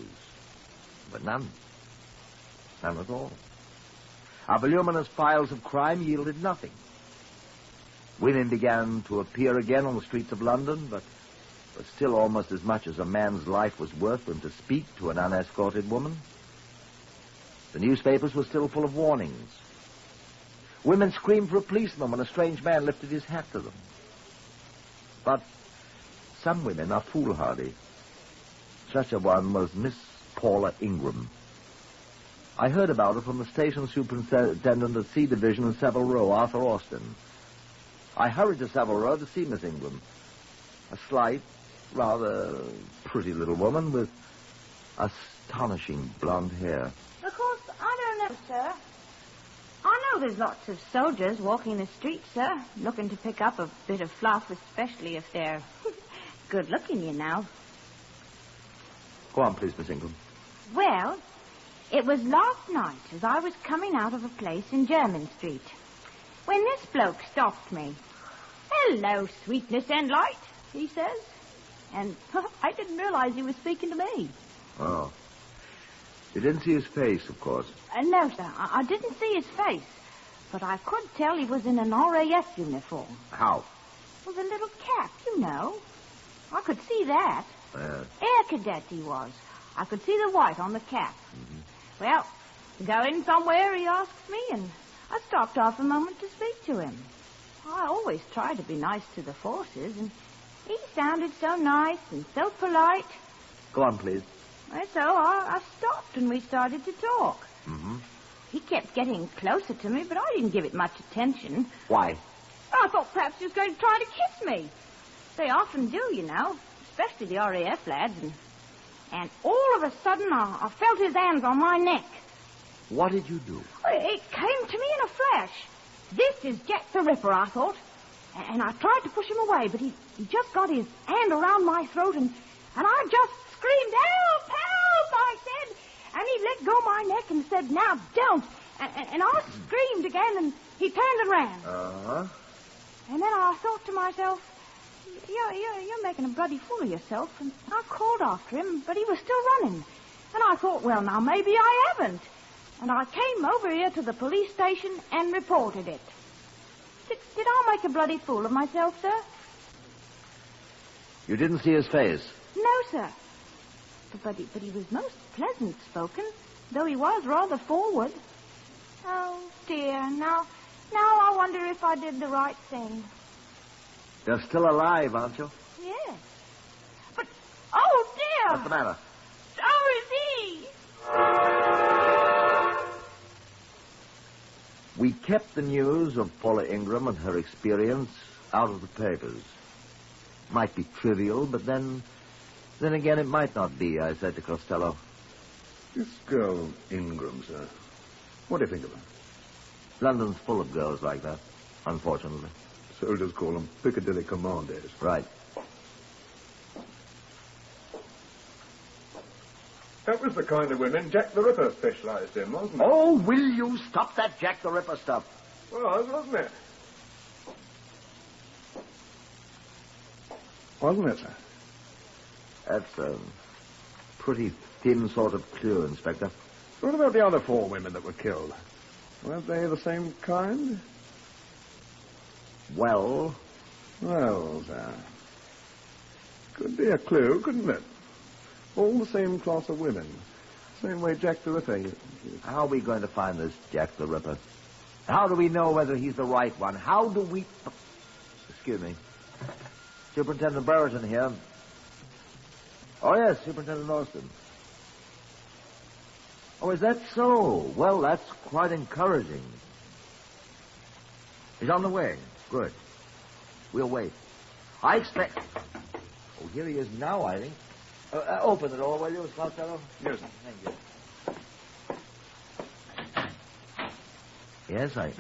But none. None at all. Our voluminous files of crime yielded nothing. Women began to appear again on the streets of London, but still almost as much as a man's life was worth for him to speak to an unescorted woman. The newspapers were still full of warnings. Women screamed for a policeman when a strange man lifted his hat to them. But some women are foolhardy. Such a one was Miss Paula Ingram. I heard about her from the station superintendent at C Division in Savile Row, Arthur Austin. I hurried to Savile Row to see Miss Ingram. A slight, rather pretty little woman with astonishing blonde hair. Of course, I don't know, sir. I know there's lots of soldiers walking the streets, sir, looking to pick up a bit of fluff, especially if they're good-looking, you know. Go on, please, Miss Ingram. Well, it was last night as I was coming out of a place in Jermyn Street when this bloke stopped me. "Hello, sweetness and light," he says. And I didn't realize he was speaking to me. Oh. You didn't see his face, of course. No, sir. I didn't see his face. But I could tell he was in an RAF uniform. How? With a little cap, you know. I could see that. Air cadet he was. I could see the white on the cap. Mm-hmm. Well, going somewhere, he asked me, and I stopped off a moment to speak to him. I always try to be nice to the forces, and he sounded so nice and so polite. Go on, please. So I stopped and we started to talk. Mm-hmm. He kept getting closer to me, but I didn't give it much attention. Why? I thought perhaps he was going to try to kiss me. They often do, you know, especially the RAF lads. And all of a sudden, I felt his hands on my neck. What did you do? It came to me in a flash. This is Jack the Ripper, I thought. And I tried to push him away, but he just got his hand around my throat, and I just screamed, "Help, help," I said. And he let go my neck and said, "Now don't." And I screamed again, and he turned and ran. Uh-huh. And then I thought to myself, you're making a bloody fool of yourself. And I called after him, but he was still running. And I thought, well, now maybe I haven't. And I came over here to the police station and reported it. Did I make a bloody fool of myself, sir? You didn't see his face? No, sir. But he was most pleasant-spoken, though he was rather forward. Oh, dear. Now I wonder if I did the right thing. You're still alive, aren't you? Yes. But, oh, dear. What's the matter? So is he. We kept the news of Paula Ingram and her experience out of the papers. Might be trivial, but then again it might not be, I said to Costello. This girl Ingram, sir. What do you think of her? London's full of girls like that, unfortunately. Soldiers call them Piccadilly Commandos. Right. That was the kind of women Jack the Ripper specialized in, wasn't it? Oh, will you stop that Jack the Ripper stuff? Well, wasn't it? Wasn't it, sir? That's a pretty thin sort of clue, Inspector. What about the other 4 women that were killed? Weren't they the same kind? Well, sir. Could be a clue, couldn't it? All the same class of women. Same way Jack the Ripper. How are we going to find this Jack the Ripper? How do we know whether he's the right one? How do we... Excuse me. Superintendent Brereton here. Oh, yes, Superintendent Austin. Oh, is that so? Well, that's quite encouraging. He's on the way. Good. We'll wait. I expect... Oh, here he is now, I think. Open the door, will you, Costello? Yes, sir. Thank you. Yes, I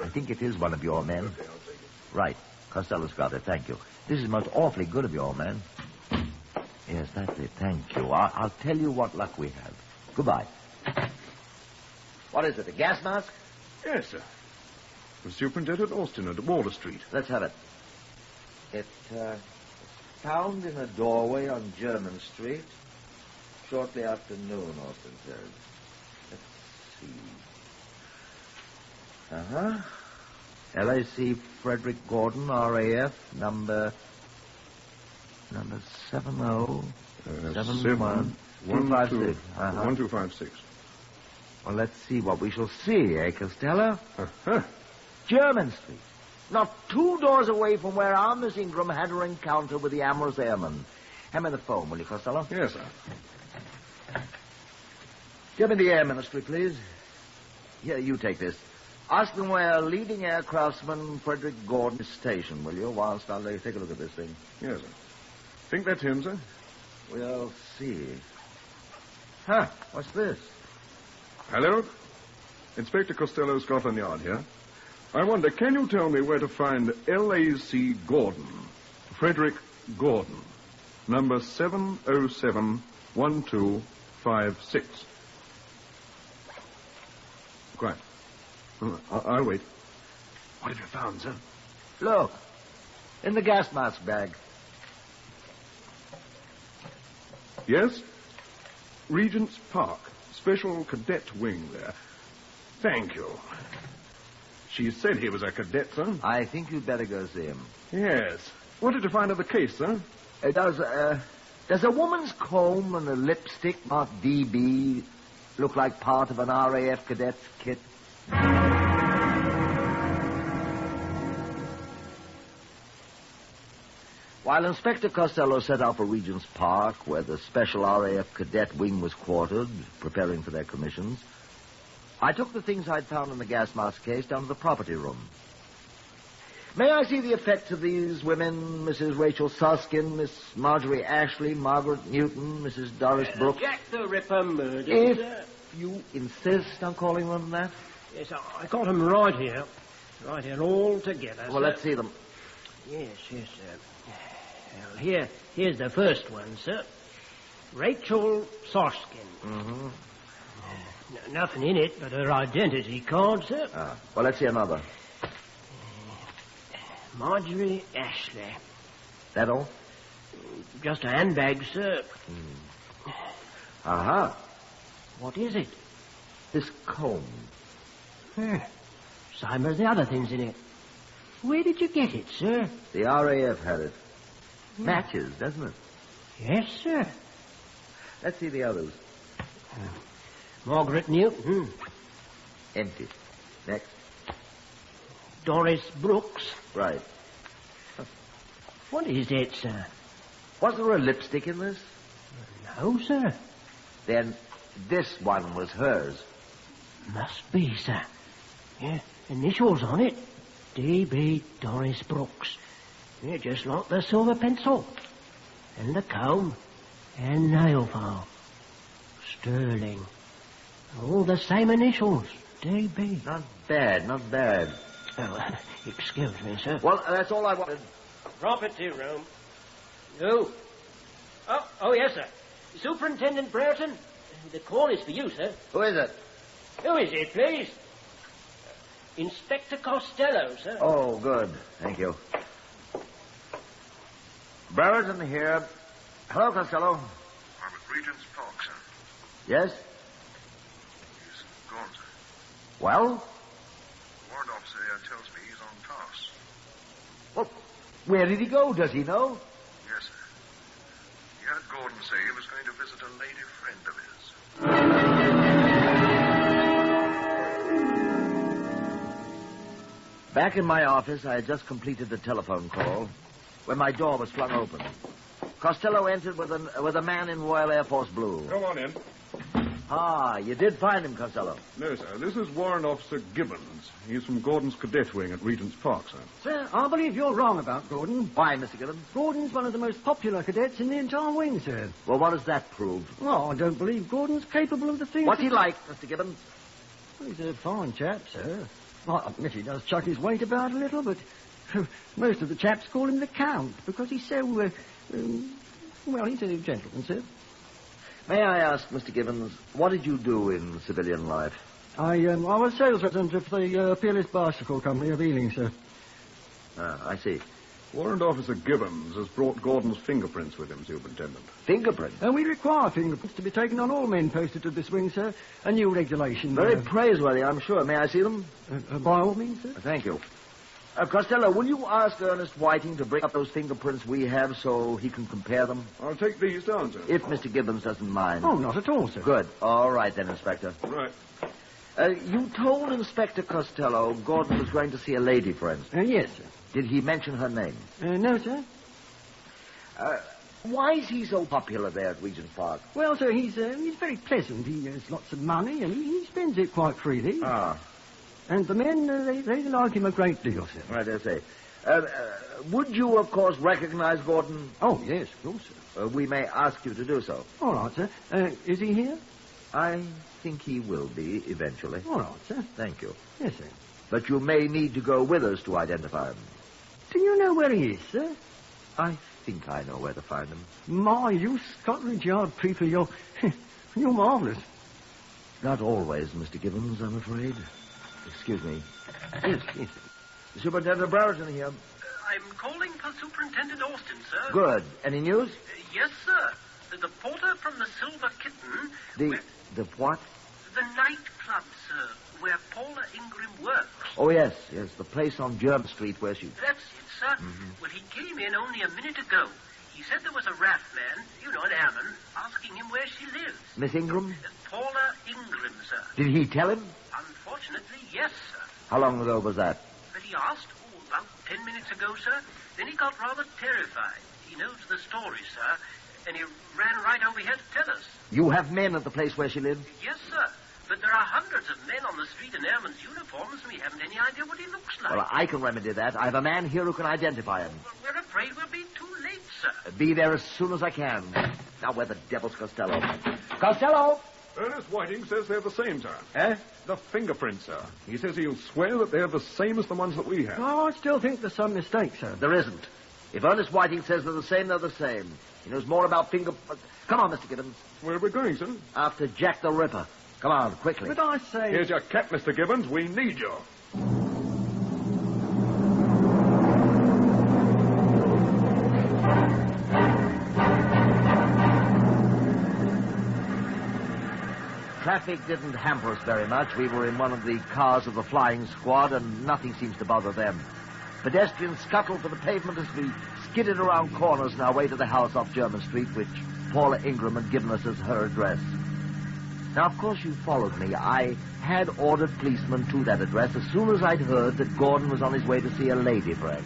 think it is one of your men. Okay, I'll take it. Right. Costello's got it. Thank you. This is most awfully good of you, old man. Yes, that's it. Thank you. I'll tell you what luck we have. Goodbye. What is it, a gas mask? Yes, sir. was Superintendent Austin at Water Street. Let's have it. It was found in a doorway on German Street shortly after noon, Austin says. Let's see. LAC Frederick Gordon, RAF, number 7071. 156. 1256. Well, let's see what we shall see, Costello? German Street. Not 2 doors away from where our Miss Ingram had her encounter with the amorous airman. Hand me the phone, will you, Costello? Yes, sir. Give me the Air Ministry, please. Here, you take this. Ask them where leading aircraftsman Frederick Gordon is stationed, will you, whilst I'll take a look at this thing. Yes, sir. Think that's him, sir? We'll see. Huh, what's this? Hello? Inspector Costello, Scotland Yard here. I wonder, can you tell me where to find LAC Gordon, Frederick Gordon, number 7071256? Quite. I'll wait. What have you found, sir? Look, in the gas mask bag. Yes? Regent's Park, special cadet wing there. Thank you. She said he was a cadet, sir. I think you'd better go see him. Yes. What did you find of the case, sir? Does a woman's comb and a lipstick marked DB look like part of an RAF cadet's kit? While Inspector Costello set out for Regent's Park, where the special RAF cadet wing was quartered, preparing for their commissions, I took the things I'd found in the gas mask case down to the property room. May I see the effects of these women, Mrs. Rachel Suskin, Miss Marjorie Ashley, Margaret Newton, Mrs. Doris Brooks? Jack the Ripper murdered, If sir. you insist on calling them that? Yes, I got them right here. Right here, all together, Well, sir. let's see them. Yes, sir. Well, here's the first one, sir. Rachel Suskin. Mm-hmm. Nothing in it but her identity card, sir. Well, let's see another. Marjorie Ashley. That all? Just a handbag, sir. Uh-huh. What is it? This comb. Same as the other things in it. Where did you get it, sir? The RAF had it. Matches, doesn't it? Yes, sir. Let's see the others. Margaret Newton. Empty. Next. Doris Brooks. Right. What is it, sir? Was there a lipstick in this? No, sir. Then this one was hers. Must be, sir. Yeah, initials on it. D.B. Doris Brooks. Yeah, just like the silver pencil. And the comb. And nail file. Sterling. All the same initials. D.B. Not bad, not bad. Oh, excuse me, sir. Well, that's all I wanted. Property room. No. Oh, yes, sir. Superintendent Brereton. The call is for you, sir. Who is it? Who is it, please? Inspector Costello, sir. Oh, good. Thank you. Brereton here. Hello, Costello. I'm at Regent's Park, sir. Yes? He's gone, sir. Well? Warrant officer here tells me he's on task. Well, where did he go? Does he know? Yes, sir. He heard Gordon say he was going to visit a lady friend of his. Back in my office, I had just completed the telephone call when my door was flung open. Costello entered with a man in Royal Air Force blue. Come on in. Ah, you did find him, Costello. No, sir. This is Warrant Officer Gibbons. He's from Gordon's cadet wing at Regent's Park, sir. Sir, I believe you're wrong about Gordon. Why, Mr. Gibbons? Gordon's one of the most popular cadets in the entire wing, sir. Well, what does that prove? Well, I don't believe Gordon's capable of the things... What's he like, Mr. Gibbons? Well, he's a fine chap, sir. Well, I admit he does chuck his weight about a little, but most of the chaps call him the Count because he's so, well, he's a gentleman, sir. May I ask, Mr. Gibbons, what did you do in civilian life? I was sales representative for the Peerless Bicycle Company of Ealing, sir. I see. Warrant Officer Gibbons has brought Gordon's fingerprints with him, Superintendent. Fingerprints? And we require fingerprints to be taken on all men posted to this wing, sir. A new regulation. Very praiseworthy, I'm sure. May I see them? By all means, sir. Thank you. Costello, will you ask Ernest Whiting to bring up those fingerprints we have so he can compare them? I'll take these down, sir. If Mr. Gibbons doesn't mind. Oh, not at all, sir. Good. All right, then, Inspector. Right. You told Inspector Costello Gordon was going to see a lady friend. Yes, sir. Did he mention her name? No, sir. Why is he so popular there at Regent Park? Well, sir, he's very pleasant. He has lots of money, and he spends it quite freely. Ah. And the men, they like him a great deal, sir. I dare say. Would you, of course, recognize Gordon? Oh, yes, of course, sir. We may ask you to do so. All right, sir. Is he here? I think he will be, eventually. All right, sir. Thank you. Yes, sir. But you may need to go with us to identify him. Do you know where he is, sir? I think I know where to find him. My, you Scotland Yard people, you're marvellous. Not always, Mr. Gibbons, I'm afraid. Excuse me. Yes. Superintendent Brereton here. I'm calling for Superintendent Austin, sir. Good. Any news? Yes, sir. The porter from the Silver Kitten... The what? The nightclub, sir, where Paula Ingram works. Oh, yes. The place on Germ Street where she... That's it, sir. Mm-hmm. Well, he came in only a minute ago. He said there was a rat man, an airman, asking him where she lives. Miss Ingram? Paula Ingram, sir. Did he tell him? Unfortunately, yes, sir. How long ago was that? But he asked, about 10 minutes ago, sir. Then he got rather terrified. He knows the story, sir. And he ran right over here to tell us. You have men at the place where she lives? Yes, sir. But there are hundreds of men on the street in airmen's uniforms, and we haven't any idea what he looks like. Well, I can remedy that. I have a man here who can identify him. Well, we're afraid we'll be too late, sir. Be there as soon as I can. Now, where the devil's Costello? Costello! Ernest Whiting says they're the same, sir. Eh? The fingerprints, sir. He says he'll swear that they're the same as the ones that we have. Oh, I still think there's some mistake, sir. There isn't. If Ernest Whiting says they're the same, they're the same. He knows more about Come on, Mr. Gibbons. Where are we going, sir? After Jack the Ripper. Come on, quickly. But I say... Here's your cat, Mr. Gibbons. We need you. Traffic didn't hamper us very much. We were in one of the cars of the flying squad, and nothing seems to bother them. Pedestrians scuttled for the pavement as we skidded around corners on our way to the house off German Street, which Paula Ingram had given us as her address. Now, of course, you followed me. I had ordered policemen to that address as soon as I'd heard that Gordon was on his way to see a lady friend.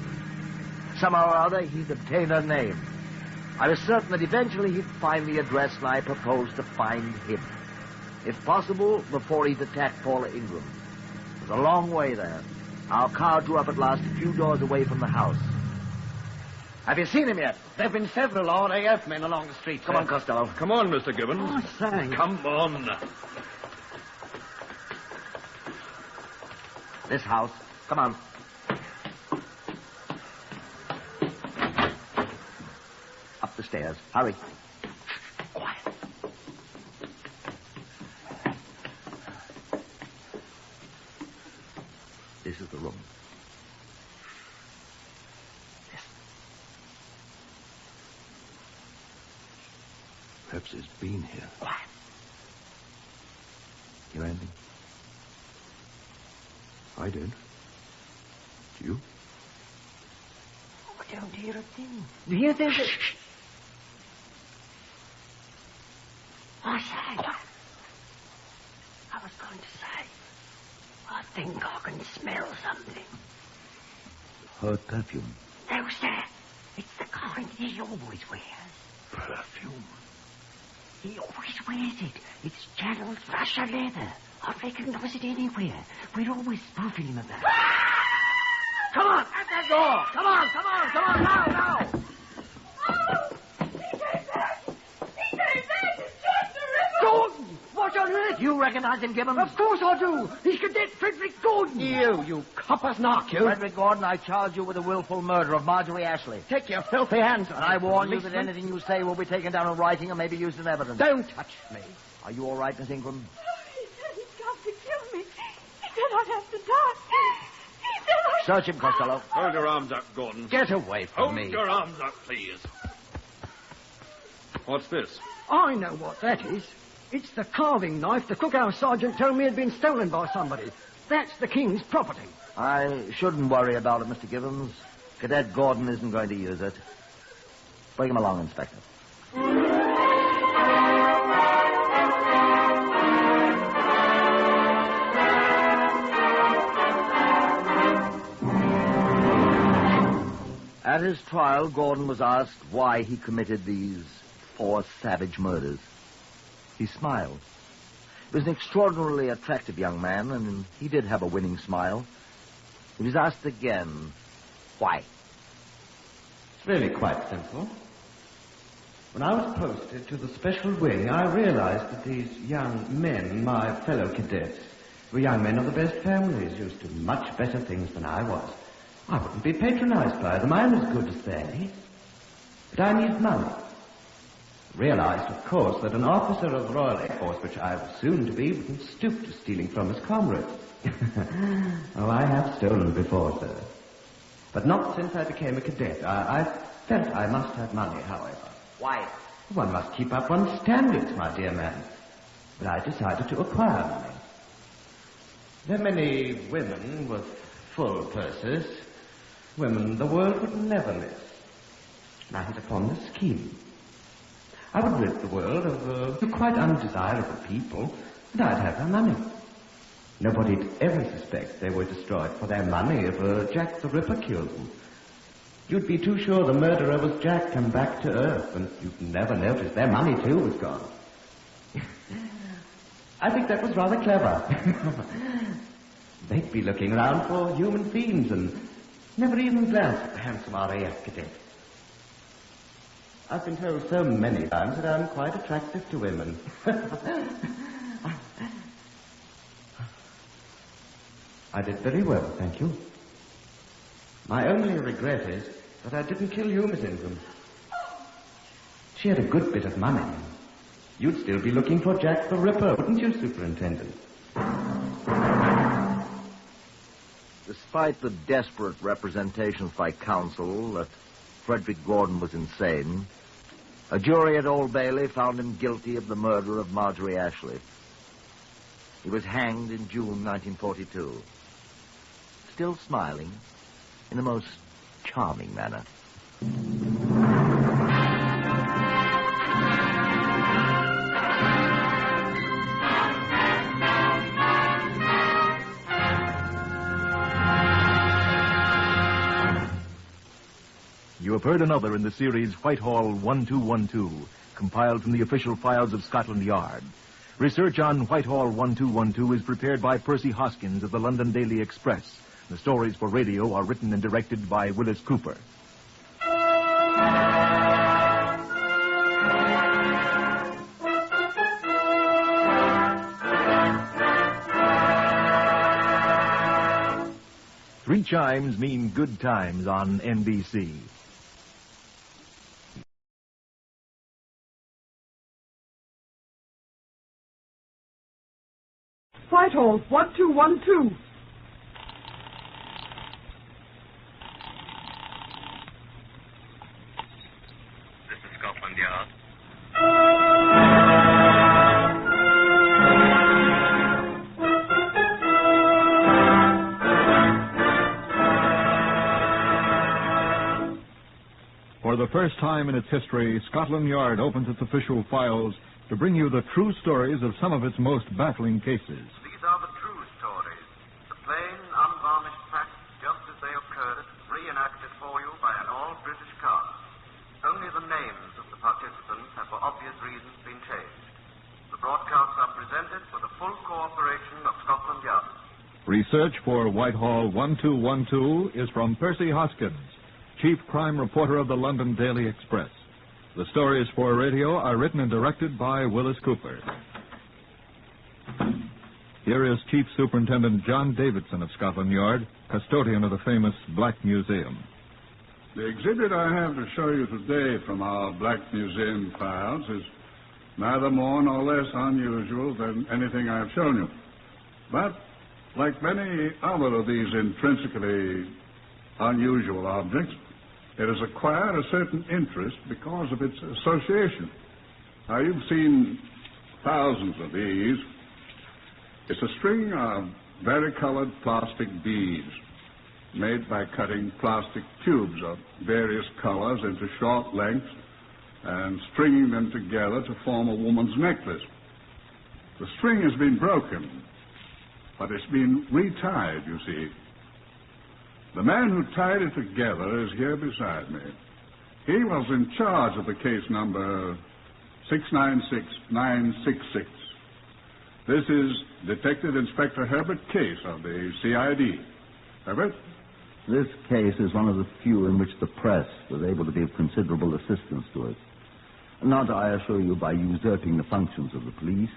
Somehow or other, he'd obtained her name. I was certain that eventually he'd find the address, and I proposed to find him. If possible, before he'd attack Paula Ingram. It was a long way there. Our car drew up at last a few doors away from the house. Have you seen him yet? There have been several RAF men along the street. Come on, Costello. Come on, Mr. Gibbons. Oh, thanks. Come on. This house. Come on. Up the stairs. Hurry. Quiet. This is the room. Perhaps he's been here. Quiet. Hear anything? I did. Do you? I don't hear a thing. Do you hear things? Shh. I say. I was going to say. I think I can smell something. Heard perfume. No, sir. It's the kind he always wears. Perfume? He always wears it. It's channeled Russia leather. I'd recognize it anywhere. We're always spoofing him about it. Come on, at that door. Come on, now. Gordon! What on earth? You recognize him, Gibbons? Of course I do. He's Cadet Frederick Gordon. You copper's knock, you. Frederick Gordon, I charge you with the willful murder of Marjorie Ashley. Take your filthy hands on And I warn you that anything you say will be taken down in writing and may be used as evidence. Don't touch me. Are you all right, Miss Ingram? He's come to kill me. not have to die. He said I... Search him, Costello. Hold your arms up, Gordon. Get away from me. Hold your arms up, please. What's this? I know what that is. It's the carving knife the cookhouse sergeant told me had been stolen by somebody. That's the King's property. I shouldn't worry about it, Mr. Gibbons. Cadet Gordon isn't going to use it. Bring him along, Inspector. At his trial, Gordon was asked why he committed these 4 savage murders. He smiled. He was an extraordinarily attractive young man, and he did have a winning smile. He was asked again, why? It's really quite simple. When I was posted to the special wing, I realized that these young men, my fellow cadets, were young men of the best families, used to much better things than I was. I wouldn't be patronized by them. I'm as good as they. But I need money. Realized, of course, that an officer of the Royal Air Force, which I was soon to be, wouldn't stoop to stealing from his comrades. Oh, I have stolen before, sir. But not since I became a cadet. I felt I must have money, however. Why? One must keep up one's standards, my dear man. But I decided to acquire money. There are many women with full purses, women the world would never miss. And I hit upon this scheme. I would rid the world of quite undesirable people, and I'd have their money. Nobody'd ever suspect they were destroyed for their money if Jack the Ripper killed them. You'd be too sure the murderer was Jack come back to Earth, and you'd never notice their money, too, was gone. I think that was rather clever. They'd be looking around for human fiends and never even glance at the handsome RAF cadet. I've been told so many times that I'm quite attractive to women. I did very well, thank you. My only regret is that I didn't kill you, Miss Ingram. She had a good bit of money. You'd still be looking for Jack the Ripper, wouldn't you, Superintendent? Despite the desperate representations by counsel that Frederick Gordon was insane, a jury at Old Bailey found him guilty of the murder of Marjorie Ashley. He was hanged in June 1942, still smiling in the most charming manner. You have heard another in the series Whitehall 1212, compiled from the official files of Scotland Yard. Research on Whitehall 1212 is prepared by Percy Hoskins of the London Daily Express. The stories for radio are written and directed by Willis Cooper. Three chimes mean good times on NBC. Whitehall 1212. This is Scotland Yard. For the first time in its history, Scotland Yard opens its official files to bring you the true stories of some of its most baffling cases. These are the true stories, the plain, unvarnished facts just as they occurred, reenacted for you by an all-British cast. Only the names of the participants have for obvious reasons been changed. The broadcasts are presented with the full cooperation of Scotland Yard. Research for Whitehall 1212 is from Percy Hoskins, Chief Crime Reporter of the London Daily Express. The stories for radio are written and directed by Willis Cooper. Here is Chief Superintendent John Davidson of Scotland Yard, custodian of the famous Black Museum. The exhibit I have to show you today from our Black Museum files is neither more nor less unusual than anything I've shown you. But Like many other of these intrinsically unusual objects, it has acquired a certain interest because of its association. Now, you've seen thousands of these. It's a string of varicolored plastic beads made by cutting plastic tubes of various colors into short lengths and stringing them together to form a woman's necklace. The string has been broken, but it's been retied, you see. The man who tied it together is here beside me. He was in charge of the case number 696966. This is Detective Inspector Herbert Case of the CID. Herbert? This case is one of the few in which the press was able to be of considerable assistance to us. Not, I assure you, by usurping the functions of the police,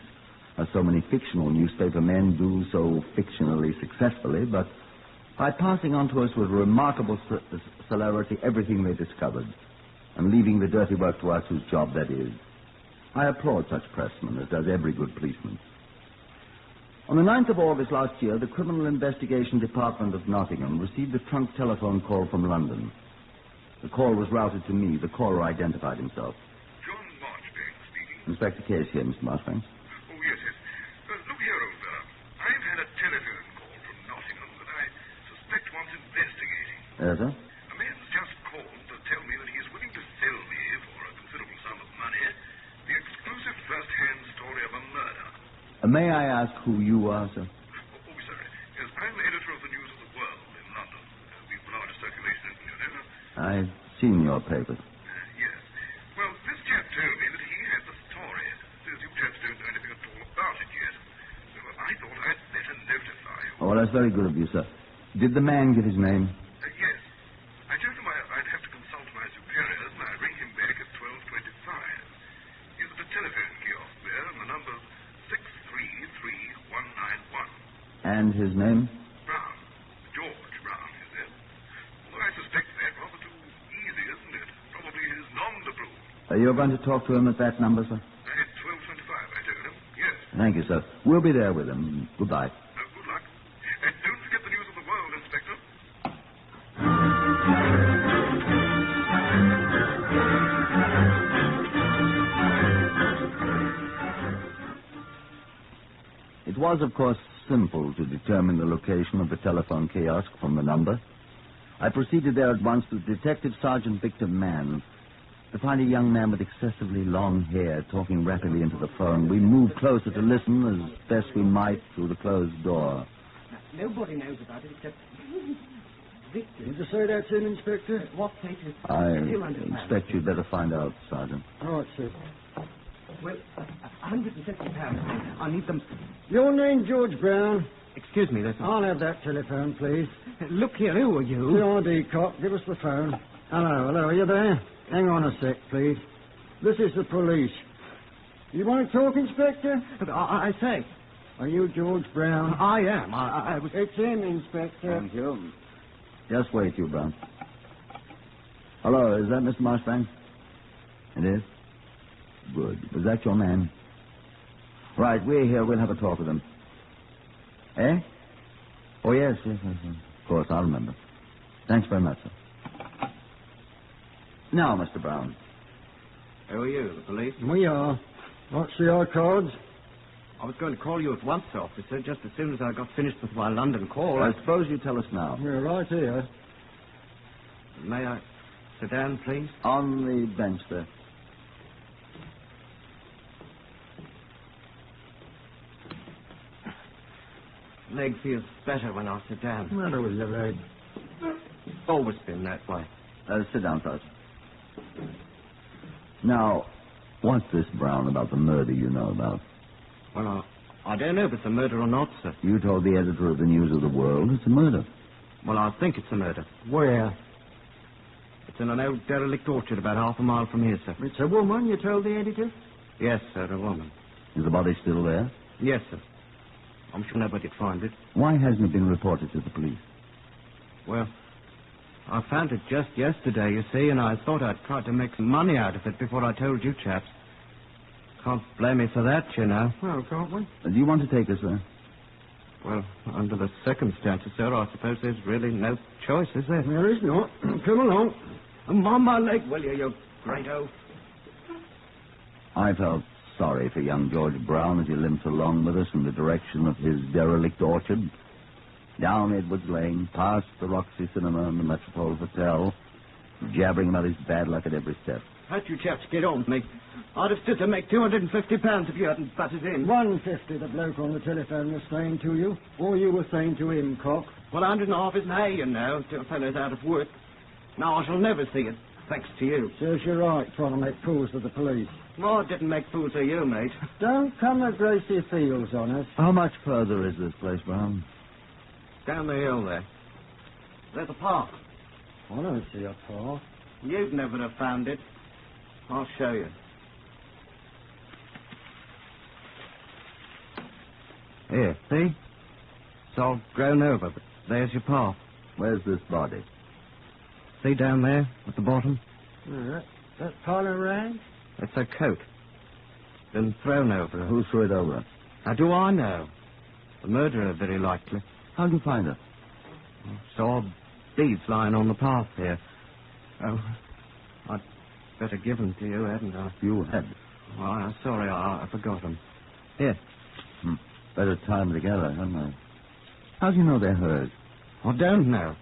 as so many fictional newspaper men do so fictionally successfully, but by passing on to us with remarkable celerity everything they discovered, and leaving the dirty work to us whose job that is. I applaud such pressmen, as does every good policeman. On the 9th of August last year, the Criminal Investigation Department of Nottingham received a trunk telephone call from London. The call was routed to me. The caller identified himself. John Marchbank speaking. Inspector Case here, Mr. Marchbank. Oh, yes, yes. Look here, old fellow. I've had a telephone call from Nottingham that I suspect wants investigating. Yes, sir? A man's just called to tell me that he is willing to sell me, for a considerable sum of money, the exclusive first-hand story of a murder. May I ask who you are, sir? Oh, sorry. Yes, I'm editor of the News of the World in London. We've large circulation, you know. I've seen your papers. Yes. Well, this chap told me that he had the story. Says you chaps don't know anything at all about it yet. So I thought I'd better notify you. Oh, well, that's very good of you, sir. Did the man give his name? Yes. I told him I'd have to consult my superiors, and I ring him back at 12:25. He's at the telephone kiosk there, and the number's 633191. And his name? Brown. George Brown, he said. Although I suspect that rather too easy, isn't it? Probably his nom de plume. You're going to talk to him at that number, sir? At 12:25, I told him. Yes. Thank you, sir. We'll be there with him. Goodbye. Good luck. And don't forget the News of the World, Inspector. It was, of course, simple to determine the location of the telephone kiosk from the number. I proceeded there at once with Detective Sergeant Victor Mann to find a young man with excessively long hair talking rapidly into the phone. We moved closer to listen as best we might through the closed door. Nobody knows about it except Victor. Did you say that to him, Inspector? What place is... I expect you'd better find out, Sergeant. All right, sir. Well, £150. I need them... Your name, George Brown? Excuse me, listen. I'll have that telephone, please. Look here, who are you? CID cop, give us the phone. Hello, are you there? Hang on a sec, please. This is the police. You want to talk, Inspector? I say. Are you George Brown? I am. I was... It's him, Inspector. Thank you. Just wait, you, Brown. Hello, is that Mr. Marchbank? It is? Good. Was that your man? Right, we're here. We'll have a talk with him. Eh? Oh, yes. Of course, I'll remember. Thanks very much, sir. Now, Mr. Brown. Who are you, the police? We are. What's your cards? I was going to call you at once, officer, just as soon as I got finished with my London call. I suppose you tell us now. We're right here. May I sit down, please? On the bench there. Leg feels better when I sit down. What's the matter with your leg? Always been that way. Sit down, Sergeant. Now, what's this, Brown, about the murder you know about? Well, I don't know if it's a murder or not, sir. You told the editor of the News of the World it's a murder. Well, I think it's a murder. Where? It's in an old derelict orchard about half a mile from here, sir. It's a woman, you told the editor? Yes, sir, a woman. Is the body still there? Yes, sir. I'm sure nobody'd find it. Why hasn't it been reported to the police? Well, I found it just yesterday, you see, and I thought I'd try to make some money out of it before I told you chaps. Can't blame me for that, you know. Well, can't we? Do you want to take us there? Well, under the circumstances, sir, I suppose there's really no choice, is there? There is not. Come along. And on my leg, will you great oaf? I felt sorry for young George Brown as he limped along with us in the direction of his derelict orchard. Down Edwards Lane, past the Roxy Cinema and the Metropole Hotel, jabbering about his bad luck at every step. How'd you chaps get on with me? I'd have stood to make £250 if you hadn't butted in. 150 the bloke on the telephone was saying to you, or you were saying to him, Cock. Well, 150 isn't hay, you know, till a fellow's out of work. Now I shall never see it, thanks to you. Serves you right, trying to make fools of the police. Well, I didn't make fools of you, mate. Don't come a Gracie Fields on us. How much further is this place, Brown? Down the hill there. There's a path. I don't see a path. You'd never have found it. I'll show you. Here, see? It's all grown over, but there's your path. Where's this body? See down there, at the bottom? That pile of rags? It's a coat. Been thrown over. Who threw it over? How do I know? The murderer, very likely. How'd you find her? Saw beads lying on the path here. Oh, I'd better give them to you, hadn't I? You had. Oh, I'm sorry, I forgot them. Here. Better tie them together, hadn't I? How do you know they're hers? I don't know.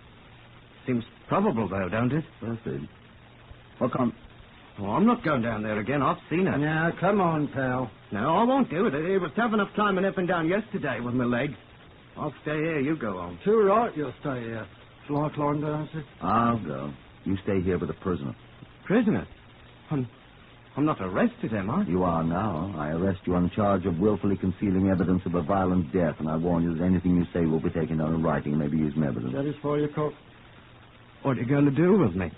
Seems probable, though, don't it? Proceed. Well, come. Oh, I'm not going down there again. I've seen her. Now, come on, pal. No, I won't do it. It was tough enough climbing up and down yesterday with my leg. I'll stay here. You go on. Too right, you'll stay here. Shall I climb down, sir? I'll go. You stay here with the prisoner. Prisoner? I'm not arrested, am I? You are now. I arrest you on charge of willfully concealing evidence of a violent death, and I warn you that anything you say will be taken down in writing and may be used in evidence. Satisfy you, Cock? What are you going to do with me?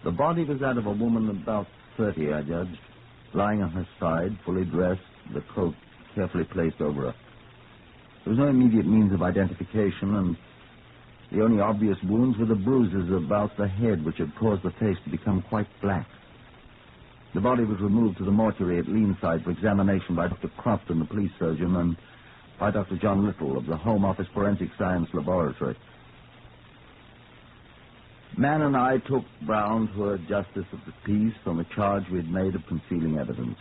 The body was that of a woman about 30, I judged, lying on her side, fully dressed, the coat carefully placed over her. There was no immediate means of identification, and the only obvious wounds were the bruises about the head, which had caused the face to become quite black. The body was removed to the mortuary at Leenside for examination by Dr. Crofton, the police surgeon, and by Dr. John Little of the Home Office Forensic Science Laboratory. Mann and I took Brown to a justice of the peace on the charge we had made of concealing evidence.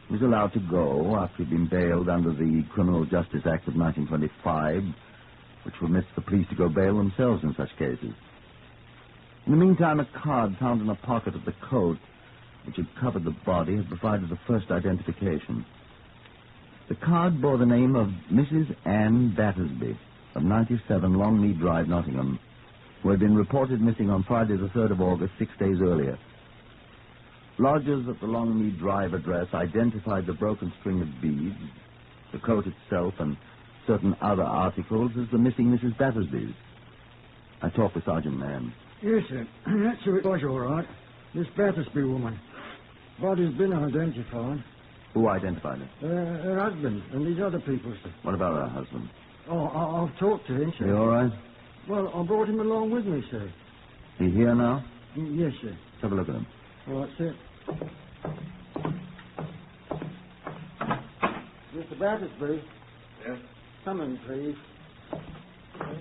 He was allowed to go after he'd been bailed under the Criminal Justice Act of 1925, which permits the police to go bail themselves in such cases. In the meantime, a card found in a pocket of the coat, which had covered the body, had provided the first identification. The card bore the name of Mrs. Anne Battersby of 97 Longmead Drive, Nottingham, who had been reported missing on Friday the 3rd of August, 6 days earlier. Lodgers at the Longmead Drive address identified the broken string of beads, the coat itself, and certain other articles as the missing Mrs. Battersby's. I talked with Sergeant Mann. Yes, sir. That's who it was, all right. This Battersby woman. Body's been identified. Who identified her? Her husband and these other people, sir. What about her husband? Oh, I've talked to him, sir. You all right? Well, I brought him along with me, sir. He here now? Yes, sir. Let's have a look at him. All right, sir. Mr. Battersby. Yes? Come in, please.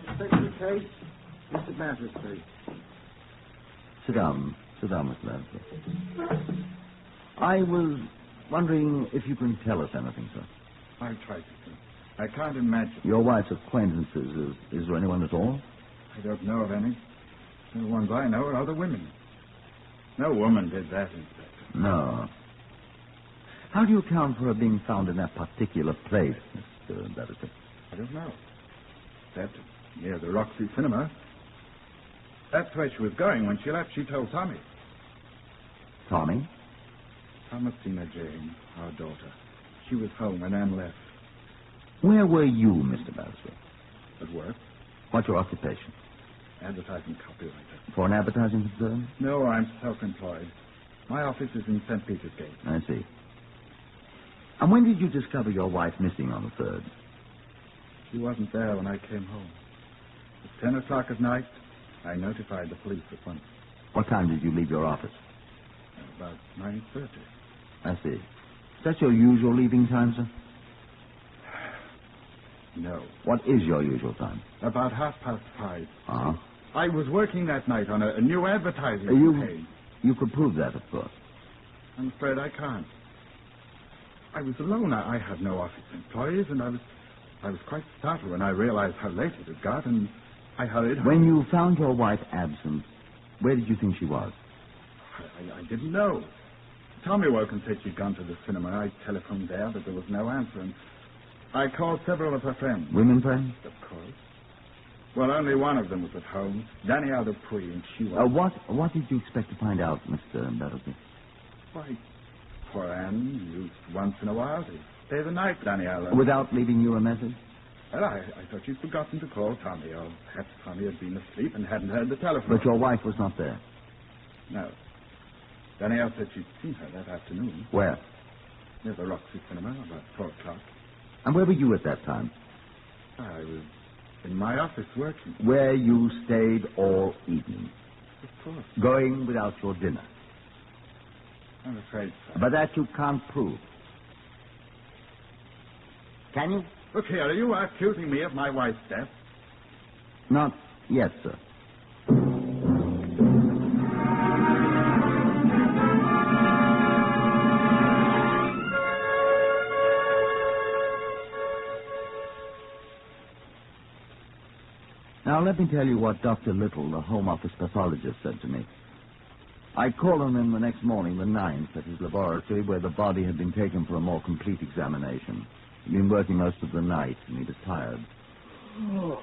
Inspector Case, Mr. Battersby. Sit down. Sit down, Mr. Battersby. I was wondering if you can tell us anything, sir. I'll try to, sir. I can't imagine. Your wife's acquaintances, is there anyone at all? I don't know of any. The ones I know are other women. No woman did that, Inspector. No. How do you account for her being found in that particular place, Mr. Battersby? I don't know. That near the Roxy Cinema. That's where she was going when she left. She told Tommy. Tommy? Thomasina Jane, our daughter. She was home when Anne left. Where were you, Mr. Battersby? At work. What's your occupation? Advertising copywriter. For an advertising concern? No, I'm self-employed. My office is in St. Peter's Gate. I see. And when did you discover your wife missing on the 3rd? She wasn't there when I came home. At 10 o'clock at night, I notified the police at once. What time did you leave your office? About 9:30. I see. Is that your usual leaving time, sir? No. What is your usual time? About 5:30. Uh-huh. I was working that night on a new advertising campaign. You could prove that, of course. I'm afraid I can't. I was alone. I had no office employees, and I was quite startled when I realized how late it had got, and I hurried home. When you found your wife absent, where did you think she was? I didn't know. Tommy Woken said she'd gone to the cinema. I telephoned there, but there was no answer, and I called several of her friends. Women friends? Of course. Well, only one of them was at home, Danielle Dupuy, and she was... What did you expect to find out, Mr. Benedictine? Why, poor Anne used once in a while to stay the night, Danielle. Without leaving you a message? Well, I thought you'd forgotten to call Tommy, or perhaps Tommy had been asleep and hadn't heard the telephone. But your wife was not there? No. Danielle said she'd seen her that afternoon. Where? Near the Roxy Cinema, about 4 o'clock. And where were you at that time? I was in my office working. Where you stayed all evening? Of course. Going without your dinner? I'm afraid so. But that you can't prove. Can you? Look here, are you accusing me of my wife's death? Not yet, sir. Now, let me tell you what Dr. Little, the Home Office pathologist, said to me. I called on him the next morning, the 9th, at his laboratory, where the body had been taken for a more complete examination. He'd been working most of the night, and he was tired. Oh.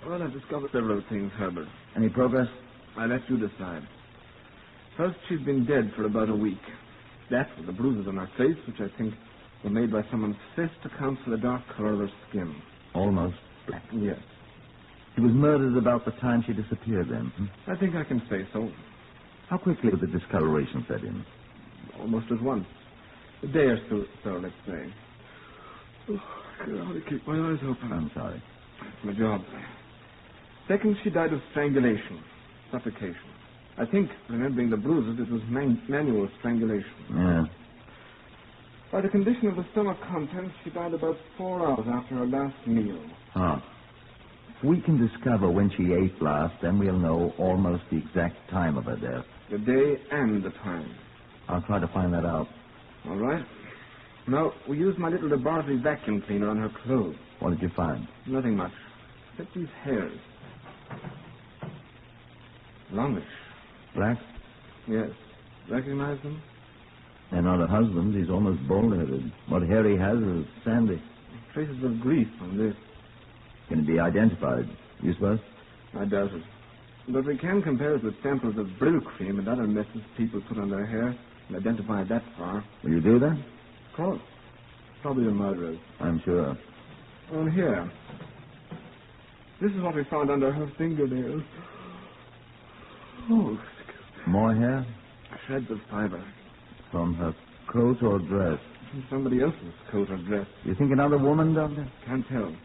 Well, I've discovered several things, Herbert. Any progress? I let you decide. First, she's been dead for about a week. That, with the bruises on her face, which I think were made by someone's fist, accounts for the dark color of her skin. Almost black. Yes. She was murdered about the time she disappeared, then? I think I can say so. How quickly did the discoloration set in? Almost at once. A day or so, let's say. Oh, I can hardly keep my eyes open. I'm sorry. It's my job. Second, she died of strangulation, suffocation. I think, remembering the bruises, it was manual strangulation. Yeah. By the condition of the stomach contents, she died about 4 hours after her last meal. Ah. If we can discover when she ate last, then we'll know almost the exact time of her death. The day and the time. I'll try to find that out. All right. Now, we used my little laboratory vacuum cleaner on her clothes. What did you find? Nothing much. Except these hairs. Longish. Black? Yes. Recognize them? And not a husband. He's almost bald-headed. What hair he has is sandy. Traces of grease on this. Can it be identified, you suppose? I doubt it. But we can compare it with samples of brill cream and other messes people put on their hair and identify it that far. Will you do that? Of course. Probably the murderers. I'm sure. On here. This is what we found under her fingernails. Oh, more hair? Shreds of fiber. From her coat or dress? From somebody else's coat or dress. You think another woman, Doctor? Can't tell.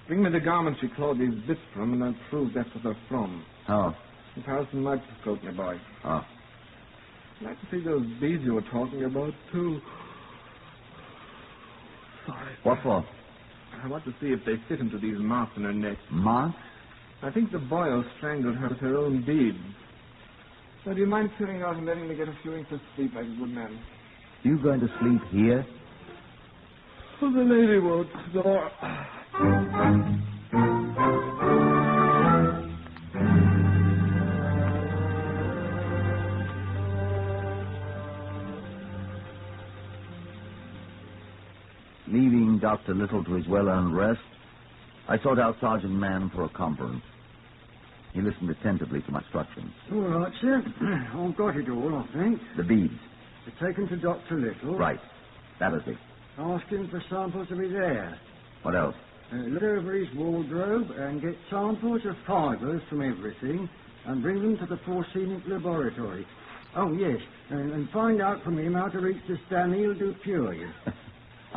Bring me the garment she clawed these bits from, and I'll prove that's what they're from. How? Comparison microscope, my boy. Oh. I'd like to see those beads you were talking about, too. Sorry. What for? I want to see if they fit into these marks in her neck. Marks? I think the boil strangled her with her own beads. So do you mind clearing out and letting me get a few winks of sleep like a good man? You going to sleep here? Oh, the lady won't. No. Leaving Dr. Little to his well-earned rest, I sought out Sergeant Mann for a conference. He listened attentively to my instructions. All right, sir. I've got it all, I think. The beads. They're taken to Dr. Little. Right. That is it. Ask him for samples of his hair. What else? Look over his wardrobe and get samples of fibres from everything and bring them to the Forcenic laboratory. Oh, yes, and find out from him how to reach the Danielle Dupuy.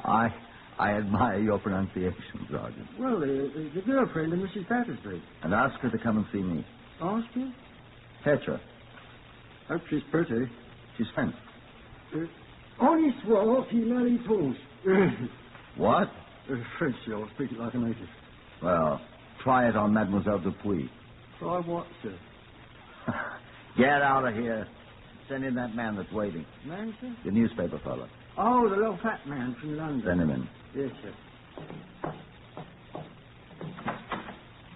I admire your pronunciation, Sergeant. Well, the girlfriend of Mrs. Battersby. And ask her to come and see me. Ask her? Fetch her. Hope she's pretty. She's French. Honest what he married horse. What? French, you'll speak it like a native. Well, try it on Mademoiselle Dupuis. Try what, sir? Get out of here. Send in that man that's waiting. Man, sir? The newspaper fellow. Oh, the little fat man from London. Send him in. Yes, sir.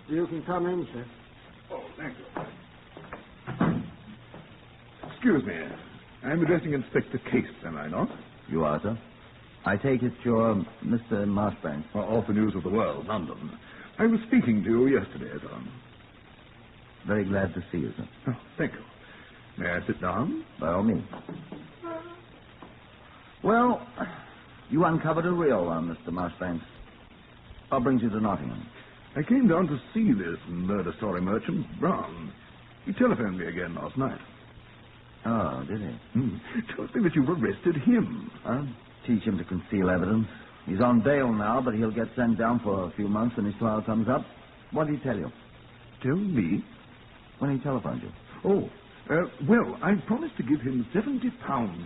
You can come in, sir. Oh, thank you. Excuse me. I'm addressing Inspector Case, am I not? You are, sir. I take it you're Mr. Marshbanks. Off the News of the World, London. I was speaking to you yesterday, sir. Very glad to see you, sir. Oh, thank you. May I sit down? By all means. Well, you uncovered a real one, Mr. Marshbanks. What brings you to Nottingham? I came down to see this murder story merchant, Brown. He telephoned me again last night. Oh, did he? Told me that you've arrested him. I'll teach him to conceal evidence. He's on bail now, but he'll get sent down for a few months when his trial comes up. What did he tell you? Tell me? When he telephoned you. Oh, well, I promised to give him £70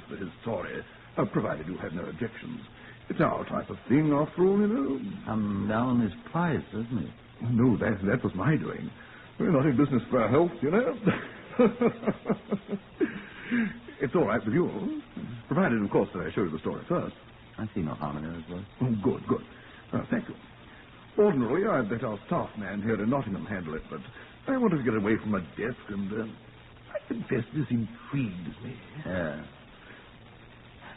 for his story, provided you have no objections. It's our type of thing, after all, you know. Come down his price, isn't it? Oh, no, that was my doing. We're not in business for our health, you know. It's all right with you, provided, of course, that I show you the story first. I see no harm in it, as well. Oh, good. Thank you. Ordinarily, I'd let our staff man here in Nottingham handle it, but I wanted to get away from my desk, and I confess this intrigues me. Yeah.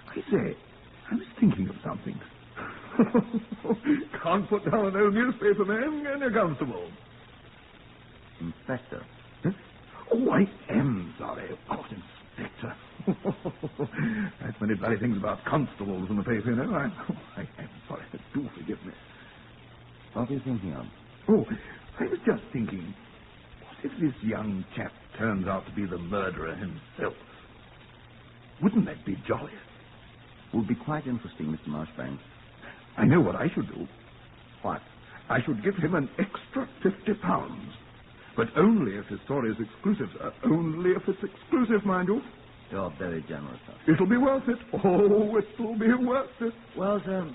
I say, I was thinking of something. Can't put down an old newspaper man, can you, Constable? Inspector. Huh? Oh, I am sorry. Of course, Inspector. That's many bloody things about constables in the paper, you know. I am sorry. Do forgive me. What are you thinking of? Oh, I was just thinking, what if this young chap turns out to be the murderer himself? Wouldn't that be jolly? It would be quite interesting, Mr. Marshbanks. I know what I should do. What? I should give him an extra £50. But only if his story is exclusive, sir. Only if it's exclusive, mind you. You're very generous, sir. It'll be worth it. Oh, it'll be worth it. Well, sir,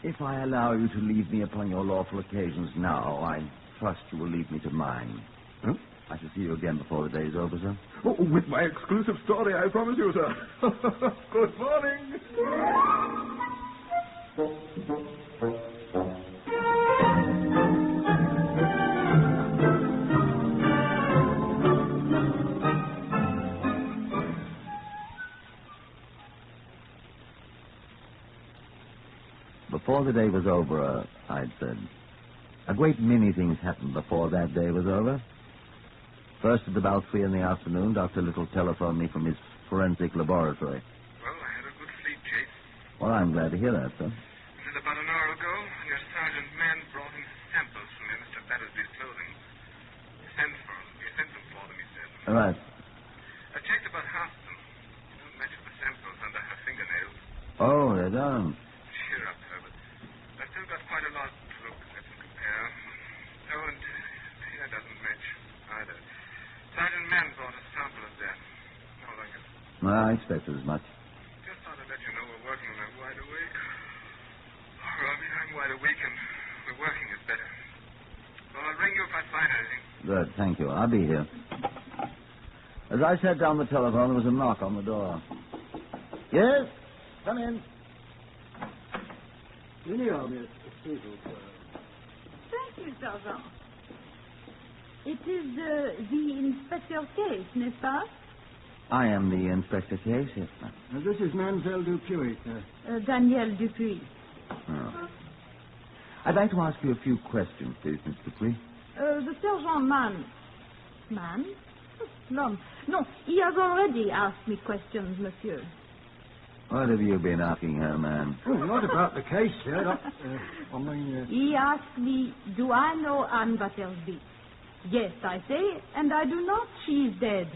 if I allow you to leave me upon your lawful occasions now, I trust you will leave me to mine. Huh? I shall see you again before the day's over, sir. Oh, with my exclusive story, I promise you, sir. Good morning. Before the day was over, I'd said, a great many things happened before that day was over. First, at about 3 in the afternoon, Dr. Little telephoned me from his forensic laboratory. Well, I had a good sleep, Chase. Well, I'm glad to hear that, sir. And then about an hour ago, your sergeant man brought in samples from Mr. Battersby's clothing. He sent them for them, he said. All right. I checked about half of them. They don't match the samples under her fingernails. Oh, they don't. Cheer up, Herbert. I've still got quite a lot to look at and compare. Oh, and here doesn't match either. Sergeant Mann brought a sample of that. No like it. Well, I expected as much. Just thought I'd let you know we're working and I'm wide awake. Oh, Robbie, I'm wide awake and we're working is better. Well, I'll ring you if I find anything. Good, thank you. I'll be here. As I sat down the telephone, there was a knock on the door. Yes? Come in. Thank you, Sergeant. It is the Inspector Case, n'est-ce pas? I am the Inspector Case, yes, ma'am. This is Mademoiselle Dupuis, sir. Danielle Dupuis. Oh. I'd like to ask you a few questions, please, Miss Dupuis. The Sergeant Man? No, he has already asked me questions, monsieur. What have you been asking her, man? Oh, not about the case, sir. He asked me, do I know Anne Battersby? Yes, I say, and I do not. She is dead.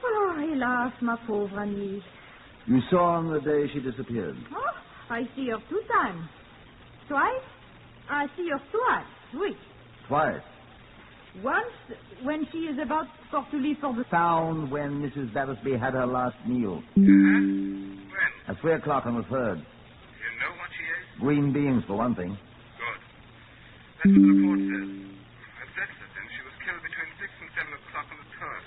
Oh, hélas, ma pauvre amie. You saw her on the day she disappeared? Oh, I see her 2 times. Twice? I see her twice, oui. Twice? Once, when she is about to leave for the... Found when Mrs. Battersby had her last meal. When? At 3 o'clock on the 3rd. You know what she ate? Green beans, for one thing. Good. That's what the report says. At Chesterton, she was killed between 6 and 7 o'clock on the 3rd.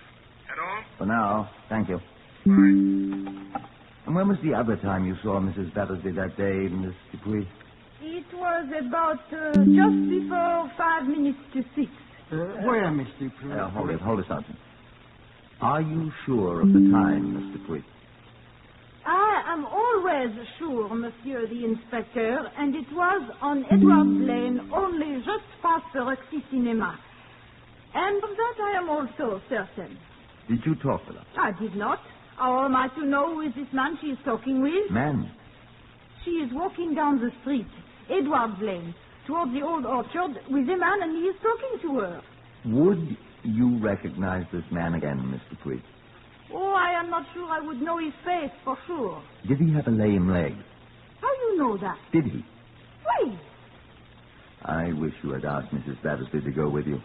That all? For now, thank you. Bye. And when was the other time you saw Mrs. Battersby that day, Miss Dupuy? It was about just before 5 minutes to 6. Where, Mr. Dupuy? Hold it, Sergeant. Are you sure of the time, Miss Dupuy? I am always sure, Monsieur the Inspector, and it was on Edwards Lane, only just past the Roxy Cinema. And of that I am also certain. Did you talk with her? I did not. How am I to know who is this man she is talking with? Man? She is walking down the street, Edwards Lane, towards the old orchard, with a man, and he is talking to her. Would you recognize this man again, Miss Dupuy? Oh, I am not sure I would know his face for sure. Did he have a lame leg? How you know that? Did he? Why? I wish you had asked Mrs. Battersby to go with you.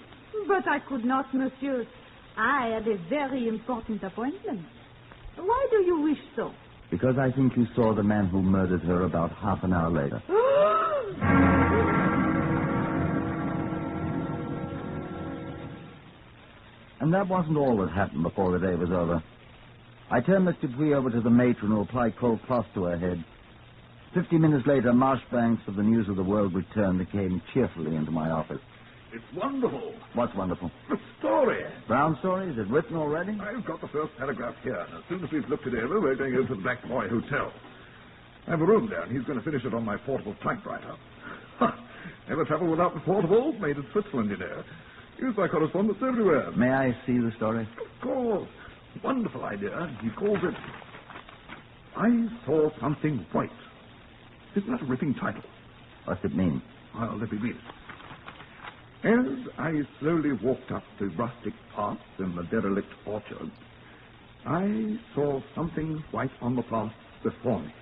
But I could not, monsieur. I had a very important appointment. Why do you wish so? Because I think you saw the man who murdered her about half an hour later. And that wasn't all that happened before the day was over. I turned Mr. Dupuy over to the matron who applied cold cloth to her head. 50 minutes later, Marshbanks of the News of the World returned and came cheerfully into my office. It's wonderful. What's wonderful? The story. Brown story? Is it written already? I've got the first paragraph here, and as soon as we've looked it over, we're going over to the Black Boy Hotel. I have a room there, and he's going to finish it on my portable typewriter. Never travel without the portable, made in Switzerland, you know. Used by correspondents everywhere. May I see the story? Of course. Wonderful idea. He calls it I Saw Something White. Isn't that a ripping title? What's it mean? Well, let me read it. As I slowly walked up the rustic path in the derelict orchard, I saw something white on the path before me.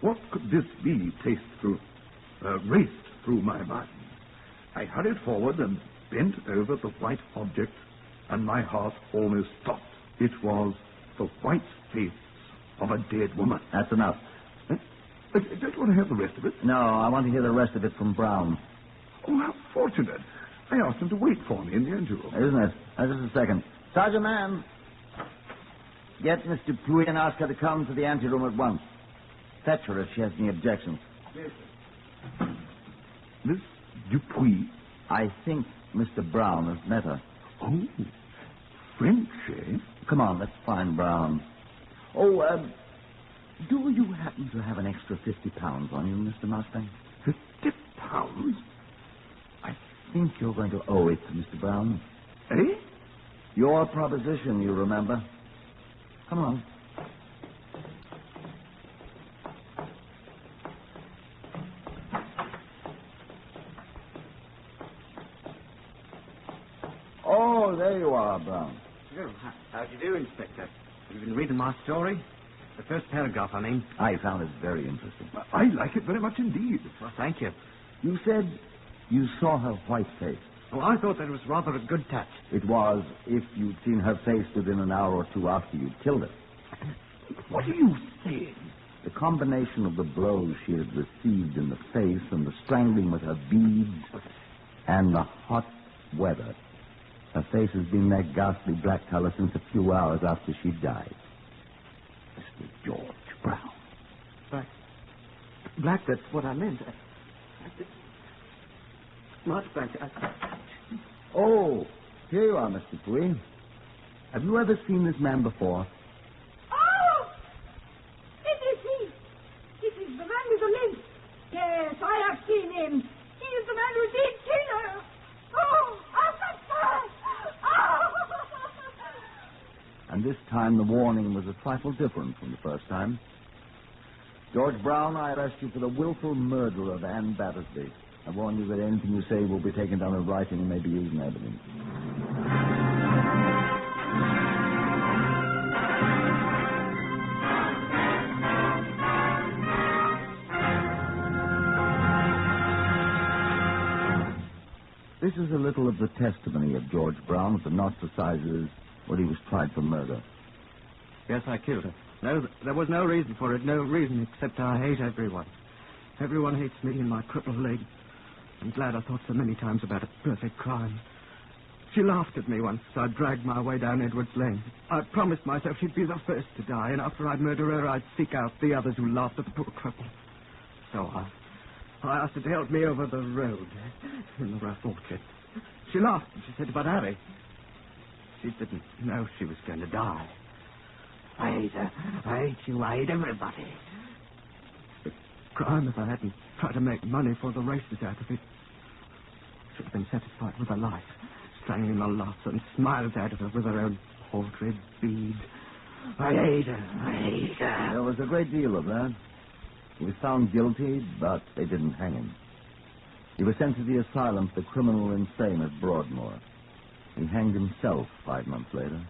What could this be? Raced through my mind. I hurried forward and bent over the white object, and my heart almost stopped. It was the white face of a dead woman. That's enough. Don't you want to hear the rest of it? No, I want to hear the rest of it from Brown. Oh, how fortunate. I asked him to wait for me in the anteroom. Isn't it? Just a second. Sergeant Man, get Miss Dupuy and ask her to come to the anteroom at once. Fetch her if she has any objections. Yes, sir. Miss Dupuy? I think Mr. Brown has met her. Oh, French, eh? Come on, let's find Brown. Oh, do you happen to have an extra £50 on you, Mr. Mustang? £50? I think you're going to owe it to Mr. Brown. Eh? Your proposition, you remember. Come on. Oh, there you are, Brown. Oh, how do you do, Inspector? Have you been reading my story? The first paragraph, I mean. I found it very interesting. I like it very much indeed. Well, thank you. You said you saw her white face. Well, I thought that was rather a good touch. It was if you'd seen her face within an hour or two after you'd killed her. What are you saying? The combination of the blows she had received in the face and the strangling with her beads and the hot weather. Her face has been that ghastly black color since a few hours after she died. Mr. George Brown. Black, that's what I meant. Much black. Oh, here you are, Mr. Dupuy. Have you ever seen this man before? Oh! It is he! This is the man with the limp. Yes, I have seen him. He is the man who did kill her. Oh, assassin! Oh! And this time the warning was a trifle different from the first time. George Brown, I arrest you for the willful murder of Anne Battersby. I warn you that anything you say will be taken down in writing and may be used in evidence. This is a little of the testimony of George Brown at the North Assizes when he was tried for murder. Yes, I killed her. No, there was no reason for it. No reason except I hate everyone. Everyone hates me and my crippled leg. I'm glad I thought so many times about a perfect crime. She laughed at me once as I dragged my way down Edwards Lane. I promised myself she'd be the first to die, and after I'd murder her, I'd seek out the others who laughed at the poor cripple. So I asked her to help me over the road in the rough orchard. She laughed and she said, "But Harry, she didn't know she was going to die. I hate her. I hate you. I hate everybody. It's a crime if I hadn't tried to make money for the races out of it. Should have been satisfied with her life, strangling the lots and smiles out of her with her own paltry bead. I hate her. I hate her." There was a great deal of that. He was found guilty, but they didn't hang him. He was sent to the asylum for the criminal insane at Broadmoor. He hanged himself 5 months later.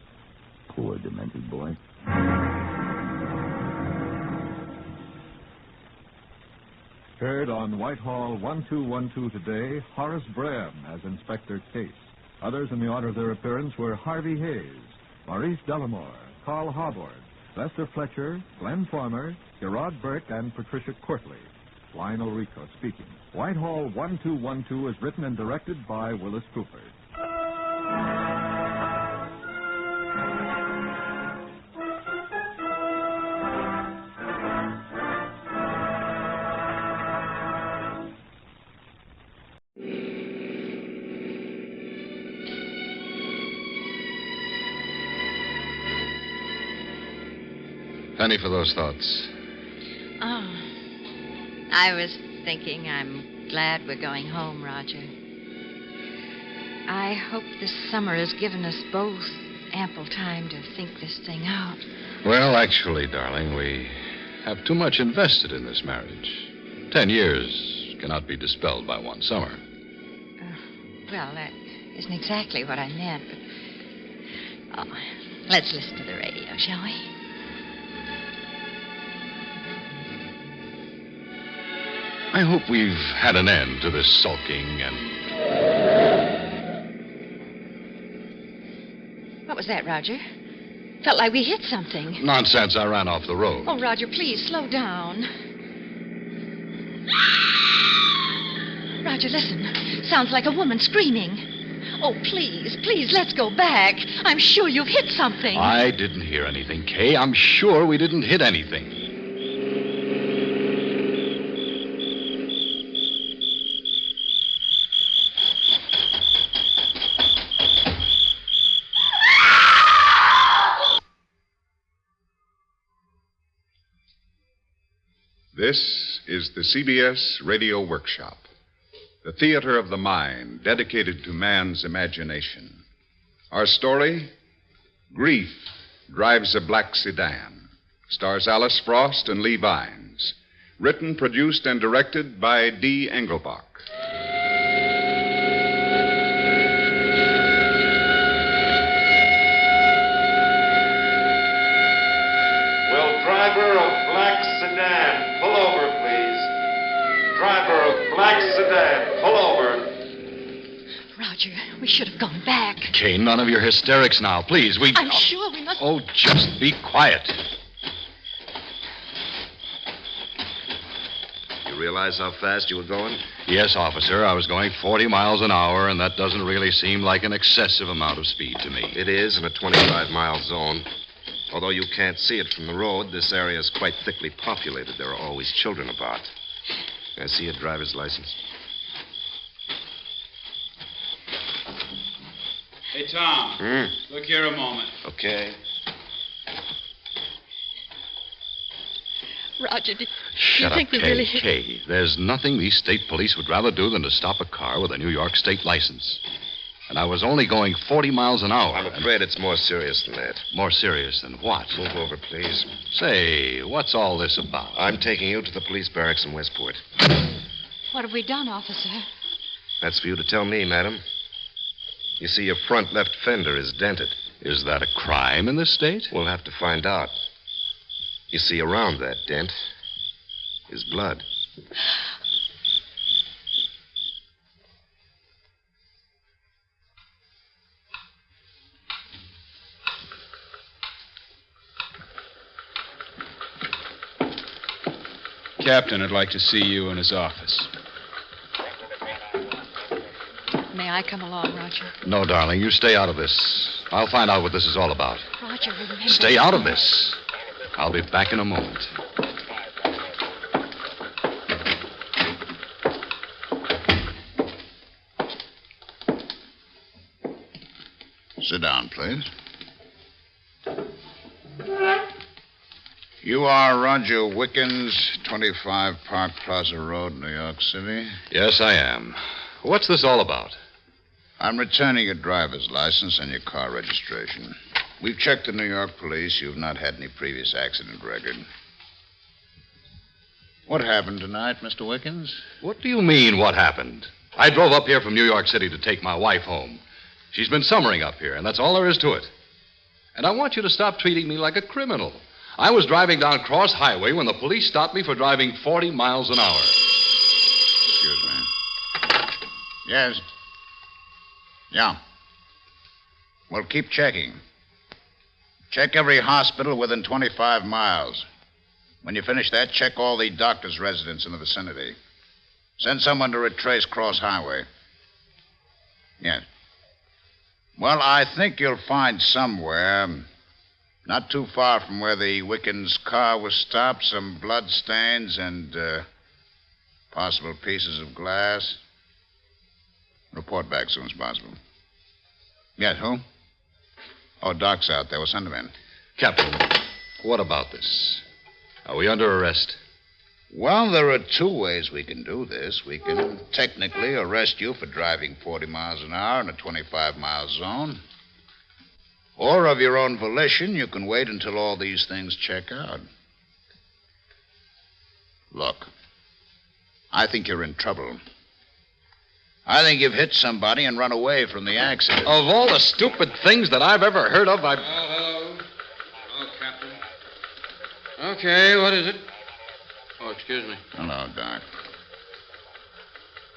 Poor demented boy. Heard on Whitehall 1212 today, Horace Braham as Inspector Case. Others in the order of their appearance were Harvey Hayes, Maurice Delamore, Carl Harbord, Lester Fletcher, Glenn Farmer, Gerard Burke, and Patricia Courtley. Lionel Rico speaking. Whitehall 1212 is written and directed by Willis Cooper. Penny for those thoughts. Oh, I was thinking I'm glad we're going home, Roger. I hope this summer has given us both ample time to think this thing out. Well, actually, darling, we have too much invested in this marriage. 10 years cannot be dispelled by one summer. Well, that isn't exactly what I meant, but... Oh, let's listen to the radio, shall we? I hope we've had an end to this sulking and... What was that, Roger? Felt like we hit something. Nonsense, I ran off the road. Oh, Roger, please, slow down. Roger, listen. Sounds like a woman screaming. Oh, please, please, let's go back. I'm sure you've hit something. I didn't hear anything, Kay. I'm sure we didn't hit anything. This is the CBS Radio Workshop, the theater of the mind dedicated to man's imagination. Our story, Grief Drives a Black Sedan, stars Alice Frost and Lee Vines. Written, produced, and directed by D. Engelbach. Will driver of black sedan pull over, please? Driver of black sedan, pull over. Roger, we should have gone back. Kay, none of your hysterics now, please. I'm sure we must... Oh, just be quiet. You realize how fast you were going? Yes, officer. I was going 40 miles an hour, and that doesn't really seem like an excessive amount of speed to me. It is in a 25-mile zone. Although you can't see it from the road, this area is quite thickly populated. There are always children about. Can I see a driver's license? Hey, Tom. Look here a moment. Okay. Roger, do Shut you think up, we Kay. really... Kay, there's nothing these state police would rather do than to stop a car with a New York state license. And I was only going 40 miles an hour. I'm afraid it's more serious than that. More serious than what? Move over, please. Say, what's all this about? I'm taking you to the police barracks in Westport. What have we done, officer? That's for you to tell me, madam. You see, your front left fender is dented. Is that a crime in this state? We'll have to find out. You see, around that dent is blood. captain would like to see you in his office. May I come along, Roger? No, darling, you stay out of this. I'll find out what this is all about. Roger, remember... Stay out of this. I'll be back in a moment. Sit down, please. You are Roger Wickens, 25 Park Plaza Road, New York City? Yes, I am. What's this all about? I'm returning your driver's license and your car registration. We've checked the New York police. You've not had any previous accident record. What happened tonight, Mr. Wickens? What do you mean, what happened? I drove up here from New York City to take my wife home. She's been summering up here, and that's all there is to it. And I want you to stop treating me like a criminal. I was driving down Cross Highway when the police stopped me for driving 40 miles an hour. Excuse me. Yes. Yeah. Well, keep checking. Check every hospital within 25 miles. When you finish that, check all the doctor's residence in the vicinity. Send someone to retrace Cross Highway. Yes. Well, I think you'll find somewhere, not too far from where the Wickens' car was stopped, some blood stains and possible pieces of glass. Report back as soon as possible. Yes, who? Oh, Doc's out there. We'll send him in. Captain, what about this? Are we under arrest? Well, there are two ways we can do this. We can technically arrest you for driving 40 miles an hour in a 25-mile zone. Or of your own volition, you can wait until all these things check out. Look, I think you're in trouble. I think you've hit somebody and run away from the accident. Of all the stupid things that I've ever heard of, Hello, Captain. Okay, what is it? Oh, excuse me. Hello, Doc.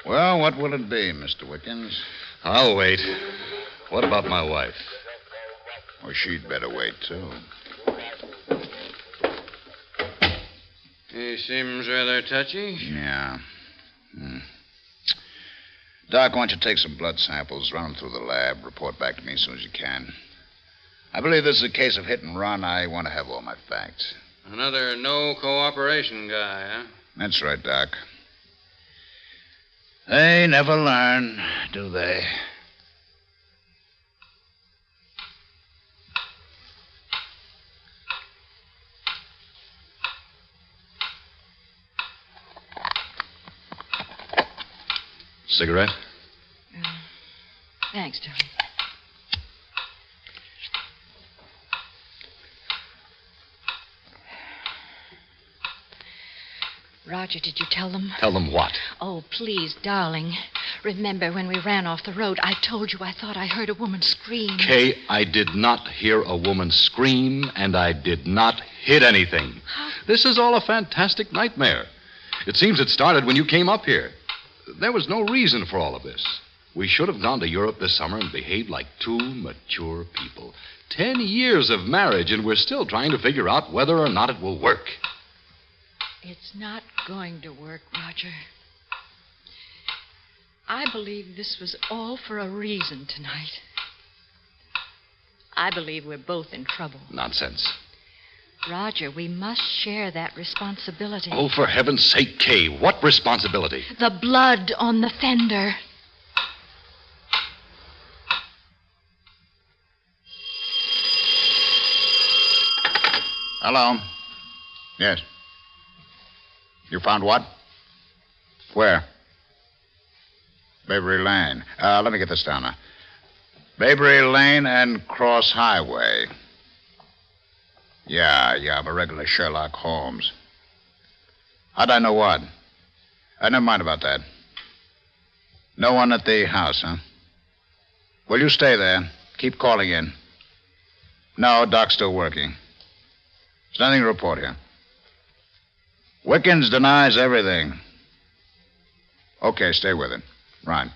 Well, what will it be, Mr. Wickens? I'll wait. What about my wife? Well, she'd better wait, too. He seems rather touchy. Yeah. Doc, why don't you take some blood samples, run them through the lab, report back to me as soon as you can. I believe this is a case of hit and run. I want to have all my facts. Another no cooperation guy, huh? That's right, Doc. They never learn, do they? Cigarette? Thanks, darling. Roger, did you tell them? Tell them what? Oh, please, darling. Remember when we ran off the road, I told you I thought I heard a woman scream. Kay, I did not hear a woman scream, and I did not hit anything. This is all a fantastic nightmare. It seems it started when you came up here. There was no reason for all of this. We should have gone to Europe this summer and behaved like two mature people. 10 years of marriage, and we're still trying to figure out whether or not it will work. It's not going to work, Roger. I believe this was all for a reason tonight. I believe we're both in trouble. Nonsense. Roger, we must share that responsibility. Oh, for heaven's sake, Kay, what responsibility? The blood on the fender. Hello. Yes. You found what? Where? Bayberry Lane. Let me get this down now. Bayberry Lane and Cross Highway. Yeah, I'm a regular Sherlock Holmes. How'd I know what? Never mind about that. No one at the house, huh? Well, you stay there. Keep calling in. No, Doc's still working. There's nothing to report here. Wickens denies everything. Okay, stay with it. Right.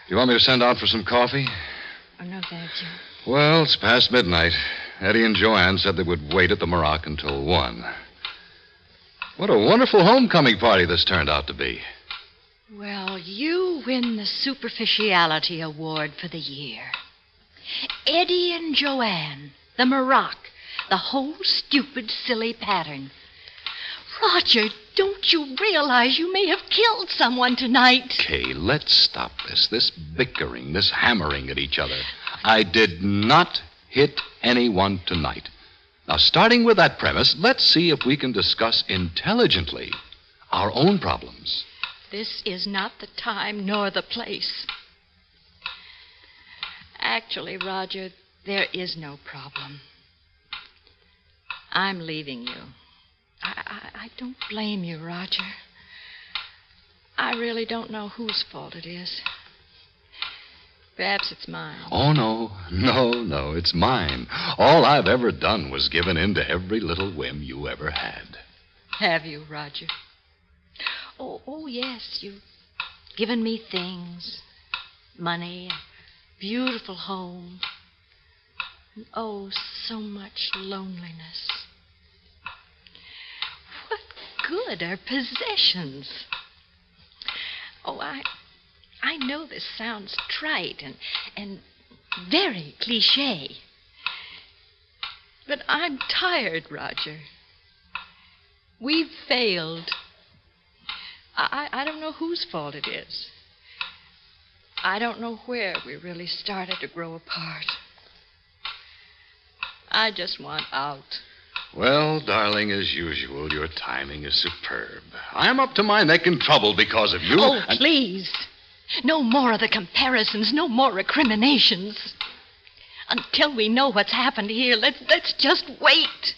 You want me to send out for some coffee? Oh, no, thank you. Well, it's past midnight. Eddie and Joanne said they would wait at the Maroc until 1. What a wonderful homecoming party this turned out to be. Well, you win the Superficiality Award for the year. Eddie and Joanne, the Maroc, the whole stupid, silly pattern. Roger, don't you realize you may have killed someone tonight? Kay, let's stop this. This bickering, this hammering at each other. I did not hit anyone tonight. Now, starting with that premise, let's see if we can discuss intelligently our own problems. This is not the time nor the place. Actually, Roger, there is no problem. I'm leaving you. I don't blame you, Roger. I really don't know whose fault it is. Perhaps it's mine. Oh, no, it's mine. All I've ever done was given in to every little whim you ever had. Have you, Roger? Oh, yes, you've given me things. Money, a beautiful home. And oh, so much loneliness. What good are possessions? Oh, I know this sounds trite and very cliché. But I'm tired, Roger. We've failed. I don't know whose fault it is. I don't know where we really started to grow apart. I just want out. Well, darling, as usual, your timing is superb. I'm up to my neck in trouble because of you. Oh, please. No more of the comparisons, no more recriminations. Until we know what's happened here, let's just wait.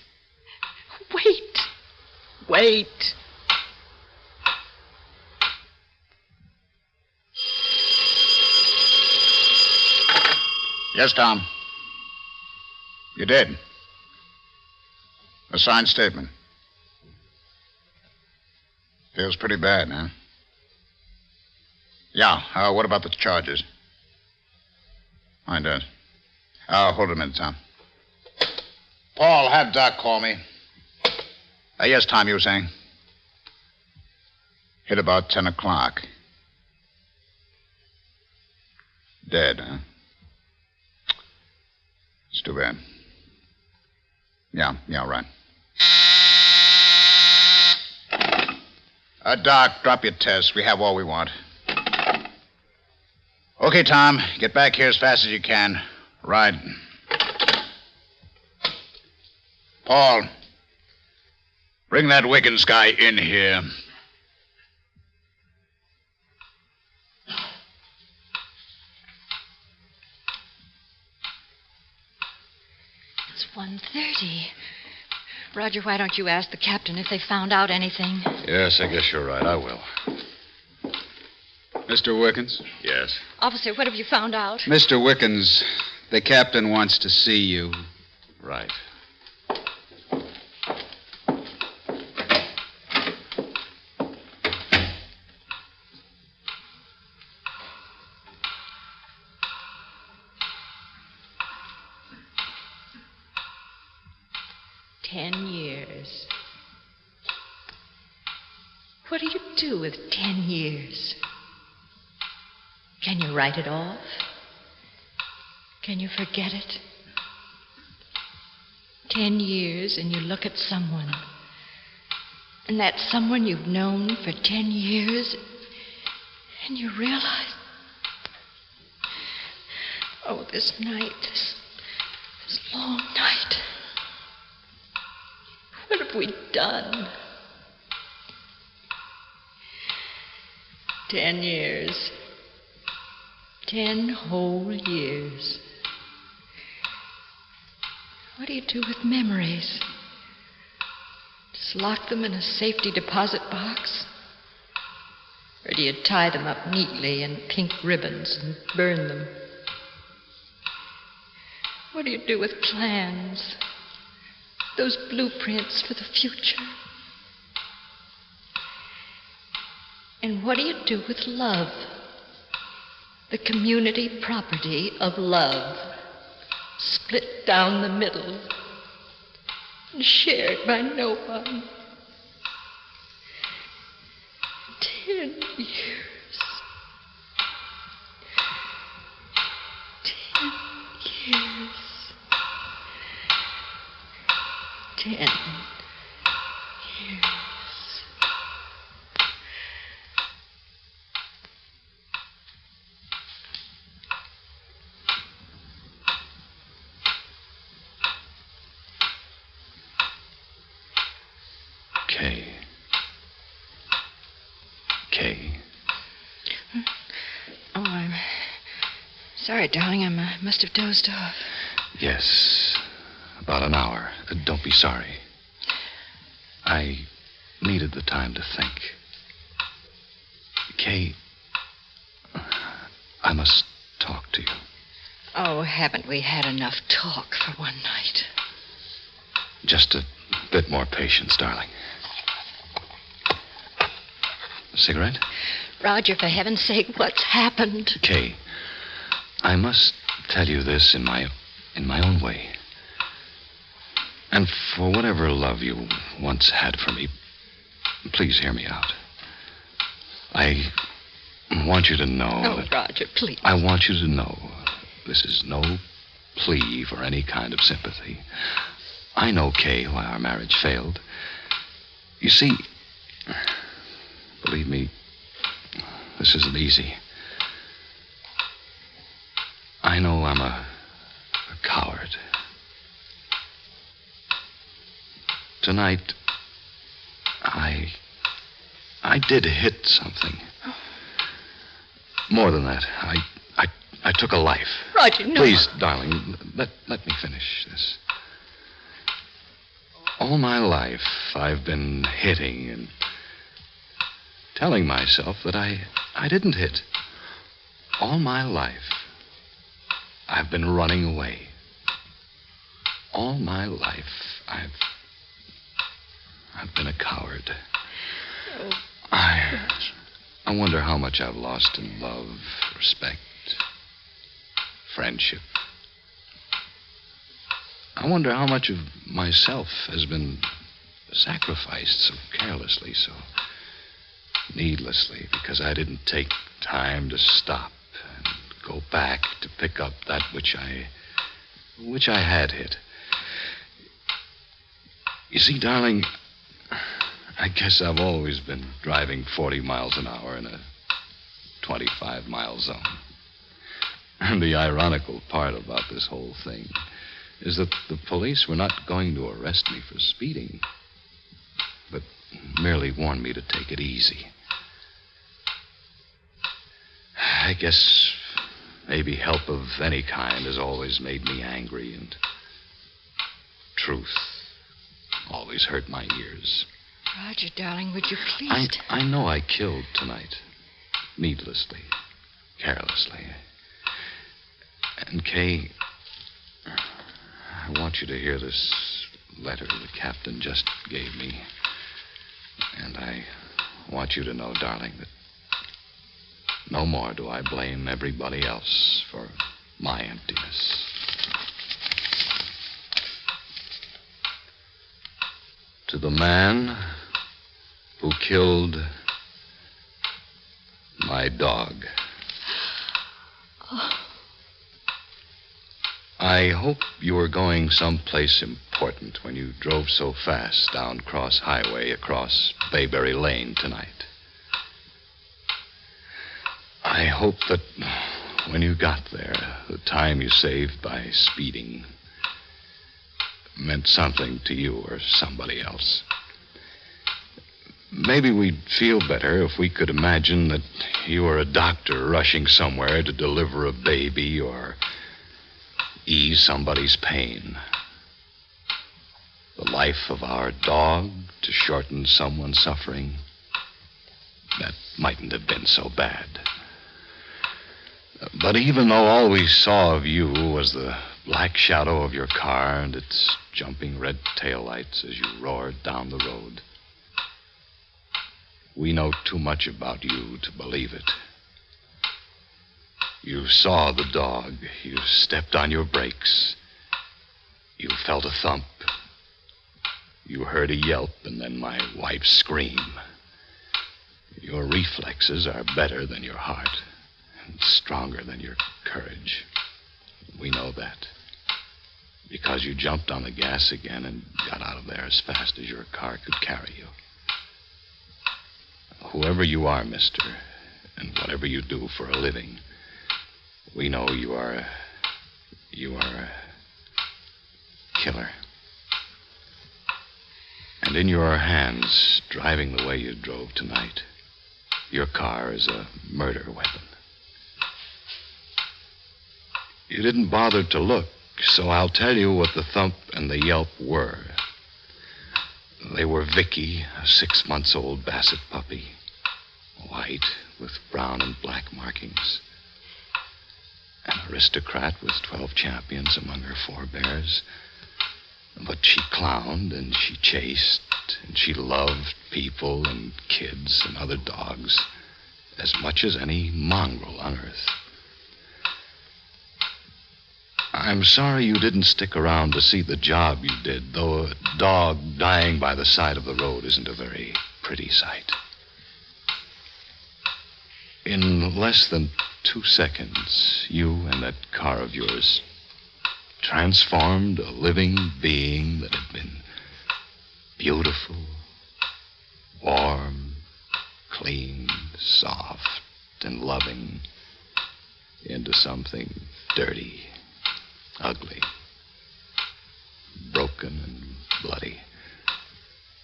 Wait. Yes, Tom. You did. A signed statement. Feels pretty bad, huh? Yeah, what about the charges? Mine does. Hold a minute, Tom. Paul, have Doc call me. Yes, Tom, you were saying? Hit about 10 o'clock. Dead, huh? It's too bad. Yeah, right. Doc, drop your test. We have all we want. Okay, Tom, get back here as fast as you can. Right. Paul, bring that Wiggins guy in here. It's 1:30. Roger, why don't you ask the captain if they found out anything? Yes, I guess you're right. I will. Mr. Wickens? Yes. Officer, what have you found out? Mr. Wickens, the captain wants to see you. Right. $10. What do you do with 10 years? Can you write it off? Can you forget it? 10 years and you look at someone, and that someone you've known for 10 years, and you realize, oh, this night, this long night, what have we done? 10 years. 10 whole years. What do you do with memories? Just lock them in a safety deposit box? Or do you tie them up neatly in pink ribbons and burn them? What do you do with plans? Those blueprints for the future? And what do you do with love? the community property of love, split down the middle and shared by no one. 10 years. 10 years. 10 years. Kay. Oh, I'm sorry, darling. I must have dozed off. Yes, about an hour. Don't be sorry. I needed the time to think. Kay, I must talk to you. Oh, haven't we had enough talk for one night? Just a bit more patience, darling. A cigarette? Roger, for heaven's sake, what's happened? Kay, I must tell you this in my own way. And for whatever love you once had for me, please hear me out. I want you to know... Oh, Roger, please. I want you to know this is no plea for any kind of sympathy. I know, Kay, why our marriage failed. You see, believe me, this isn't easy. I know I'm a coward. Tonight, I did hit something. More than that, I took a life. Roger, no. Please, darling, let me finish this. All my life, I've been hitting and telling myself that I didn't hit. All my life, I've been running away. All my life, I've been a coward. Oh, I wonder how much I've lost in love, respect, friendship. I wonder how much of myself has been sacrificed so carelessly, so needlessly, because I didn't take time to stop and go back to pick up that which I had hit. You see, darling, I guess I've always been driving 40 miles an hour in a 25-mile zone. And the ironical part about this whole thing is that the police were not going to arrest me for speeding, but merely warned me to take it easy. I guess maybe help of any kind has always made me angry, and truth always hurt my ears. Roger, darling, would you please... I know I killed tonight. Needlessly. Carelessly. And, Kay, I want you to hear this letter the captain just gave me. And I want you to know, darling, that no more do I blame everybody else for my emptiness. To the man who killed my dog. I hope you were going someplace important when you drove so fast down Cross Highway across Bayberry Lane tonight. I hope that when you got there, the time you saved by speeding meant something to you or somebody else. Maybe we'd feel better if we could imagine that you were a doctor rushing somewhere to deliver a baby or ease somebody's pain. The life of our dog to shorten someone's suffering, that mightn't have been so bad. But even though all we saw of you was the black shadow of your car and its jumping red taillights as you roared down the road, we know too much about you to believe it. You saw the dog. You stepped on your brakes. You felt a thump. You heard a yelp and then my wife's scream. Your reflexes are better than your heart and stronger than your courage. We know that. Because you jumped on the gas again and got out of there as fast as your car could carry you. Whoever you are, mister, and whatever you do for a living, we know you are a killer. And in your hands, driving the way you drove tonight, your car is a murder weapon. You didn't bother to look, so I'll tell you what the thump and the yelp were. They were Vicky, a 6-month-old basset puppy, white with brown and black markings. An aristocrat with 12 champions among her forebears. But she clowned and she chased and she loved people and kids and other dogs as much as any mongrel on earth. I'm sorry you didn't stick around to see the job you did, though a dog dying by the side of the road isn't a very pretty sight. In less than 2 seconds, you and that car of yours transformed a living being that had been beautiful, warm, clean, soft, and loving into something dirty, ugly, broken, and bloody.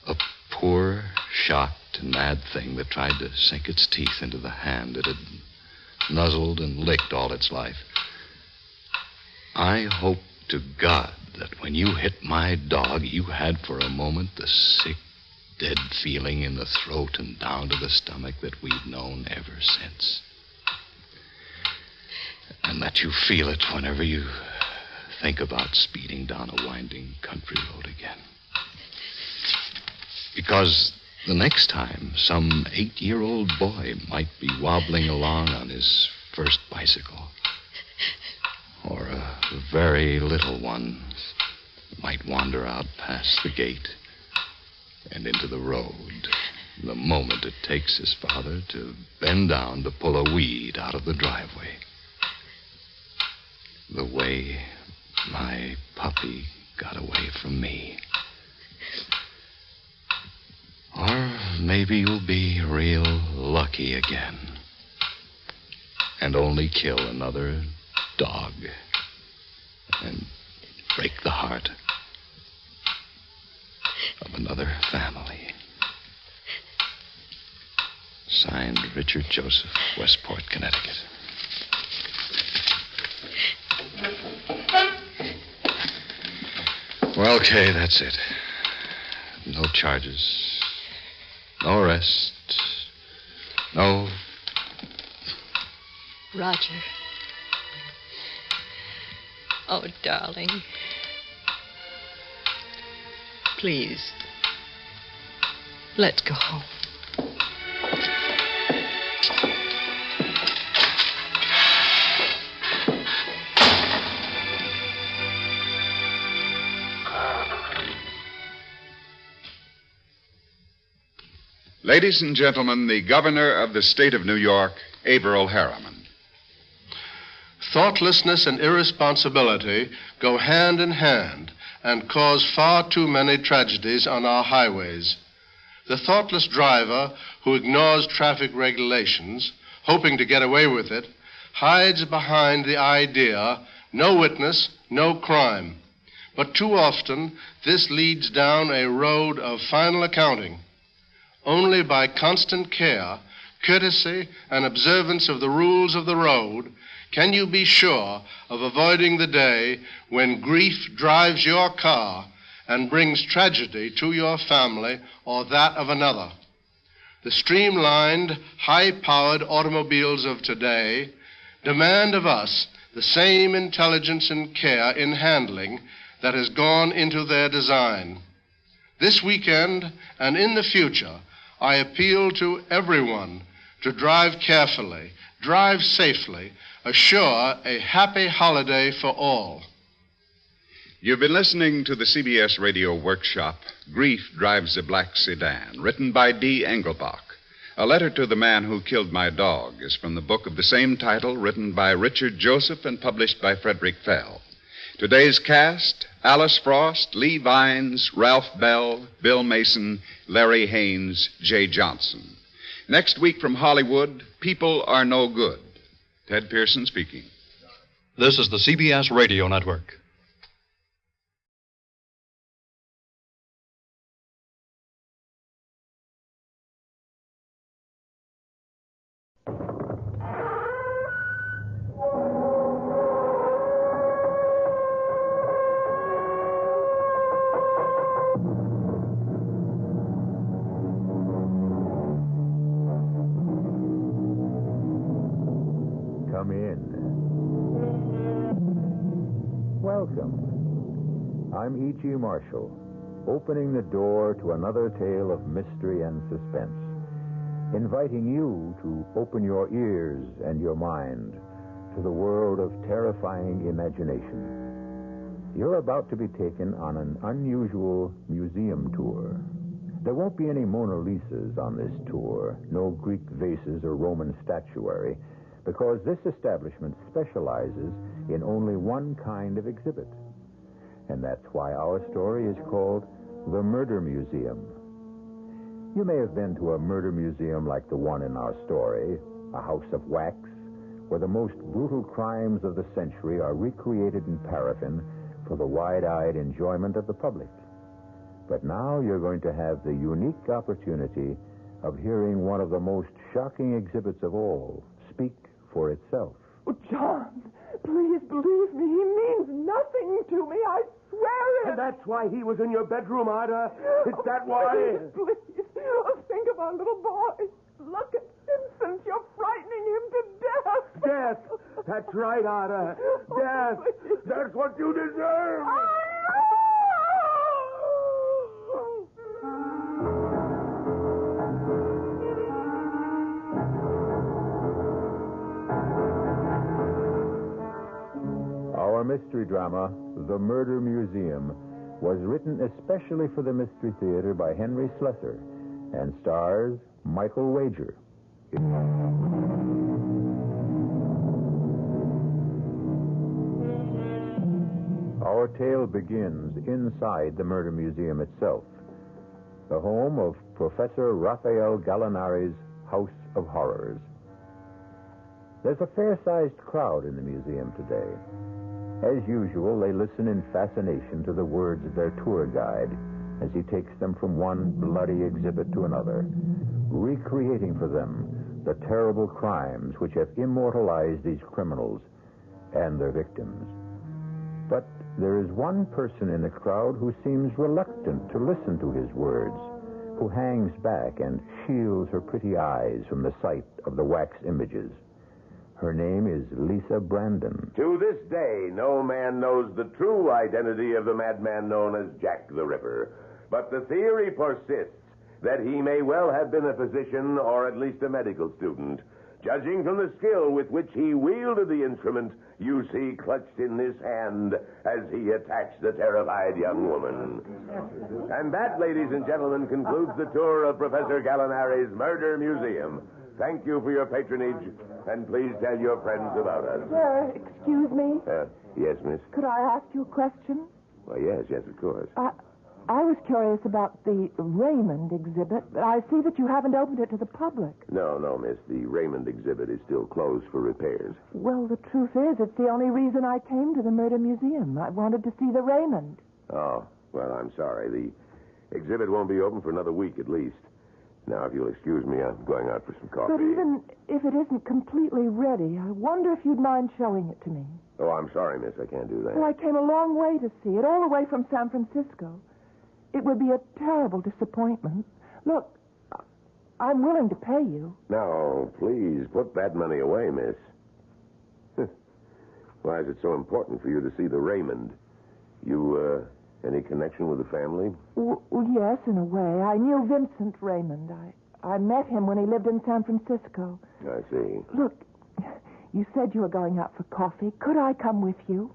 A poor, shocked, and mad thing that tried to sink its teeth into the hand it had nuzzled and licked all its life. I hope to God that when you hit my dog, you had for a moment the sick, dead feeling in the throat and down to the stomach that we've known ever since. And that you feel it whenever you think about speeding down a winding country road again. Because the next time, some 8-year-old boy might be wobbling along on his first bicycle. Or a very little one might wander out past the gate and into the road the moment it takes his father to bend down to pull a weed out of the driveway. The way my puppy got away from me. Or maybe you'll be real lucky again and only kill another dog and break the heart of another family. Signed, Richard Joseph, Westport, Connecticut. Well, okay, that's it. No charges. No arrest. No... Roger. Oh, darling. Please. Let's go home. Ladies and gentlemen, the governor of the state of New York, Averell Harriman. Thoughtlessness and irresponsibility go hand in hand and cause far too many tragedies on our highways. The thoughtless driver who ignores traffic regulations, hoping to get away with it, hides behind the idea, no witness, no crime. But too often, this leads down a road of final accounting. Only by constant care, courtesy, and observance of the rules of the road can you be sure of avoiding the day when grief drives your car and brings tragedy to your family or that of another. The streamlined, high-powered automobiles of today demand of us the same intelligence and care in handling that has gone into their design. This weekend and in the future, I appeal to everyone to drive carefully, drive safely, assure a happy holiday for all. You've been listening to the CBS Radio Workshop, Grief Drives a Black Sedan, written by D. Engelbach. A Letter to the Man Who Killed My Dog is from the book of the same title, written by Richard Joseph and published by Frederick Fell. Today's cast: Alice Frost, Lee Vines, Ralph Bell, Bill Mason, Larry Haynes, Jay Johnson. Next week from Hollywood, People Are No Good. Ted Pearson speaking. This is the CBS Radio Network. Come in. Welcome. I'm E.G. Marshall, opening the door to another tale of mystery and suspense, inviting you to open your ears and your mind to the world of terrifying imagination. You're about to be taken on an unusual museum tour. There won't be any Mona Lisas on this tour, no Greek vases or Roman statuary, because this establishment specializes in only one kind of exhibit. And that's why our story is called The Murder Museum. You may have been to a murder museum like the one in our story, a house of wax, where the most brutal crimes of the century are recreated in paraffin for the wide-eyed enjoyment of the public. But now you're going to have the unique opportunity of hearing one of the most shocking exhibits of all speak for itself. Oh, John, please believe me. He means nothing to me. I swear it. And that's why he was in your bedroom, Ida? Is that why? Please. Oh, think of our little boy. Look at Vincent. You're frightening him to death. Death. That's right, Ida. Death. Please. That's what you deserve. Our mystery drama, The Murder Museum, was written especially for the Mystery Theater by Henry Slessor and stars Michael Wager. Our tale begins inside the Murder Museum itself, the home of Professor Raphael Gallinari's House of Horrors. There's a fair-sized crowd in the museum today. As usual, they listen in fascination to the words of their tour guide as he takes them from one bloody exhibit to another, recreating for them the terrible crimes which have immortalized these criminals and their victims. But there is one person in the crowd who seems reluctant to listen to his words, who hangs back and shields her pretty eyes from the sight of the wax images. Her name is Lisa Brandon. To this day, no man knows the true identity of the madman known as Jack the Ripper. But the theory persists that he may well have been a physician or at least a medical student, judging from the skill with which he wielded the instrument you see clutched in this hand as he attacked the terrified young woman. And that, ladies and gentlemen, concludes the tour of Professor Gallinari's Murder Museum. Thank you for your patronage, and please tell your friends about us. Sir, excuse me. Yes, miss? Could I ask you a question? Well, yes, of course. I was curious about the Raymond exhibit, but I see that you haven't opened it to the public. No, miss. The Raymond exhibit is still closed for repairs. Well, the truth is, it's the only reason I came to the Murder Museum. I wanted to see the Raymond. Oh, well, I'm sorry. The exhibit won't be open for another week at least. Now, if you'll excuse me, I'm going out for some coffee. But even if it isn't completely ready, I wonder if you'd mind showing it to me. Oh, I'm sorry, miss. I can't do that. Well, I came a long way to see it, all the way from San Francisco. It would be a terrible disappointment. Look, I'm willing to pay you. Now, please, put that money away, miss. Why is it so important for you to see the Raymond? You, any connection with the family? Yes, in a way. I knew Vincent Raymond. I met him when he lived in San Francisco. I see. Look, you said you were going out for coffee. Could I come with you?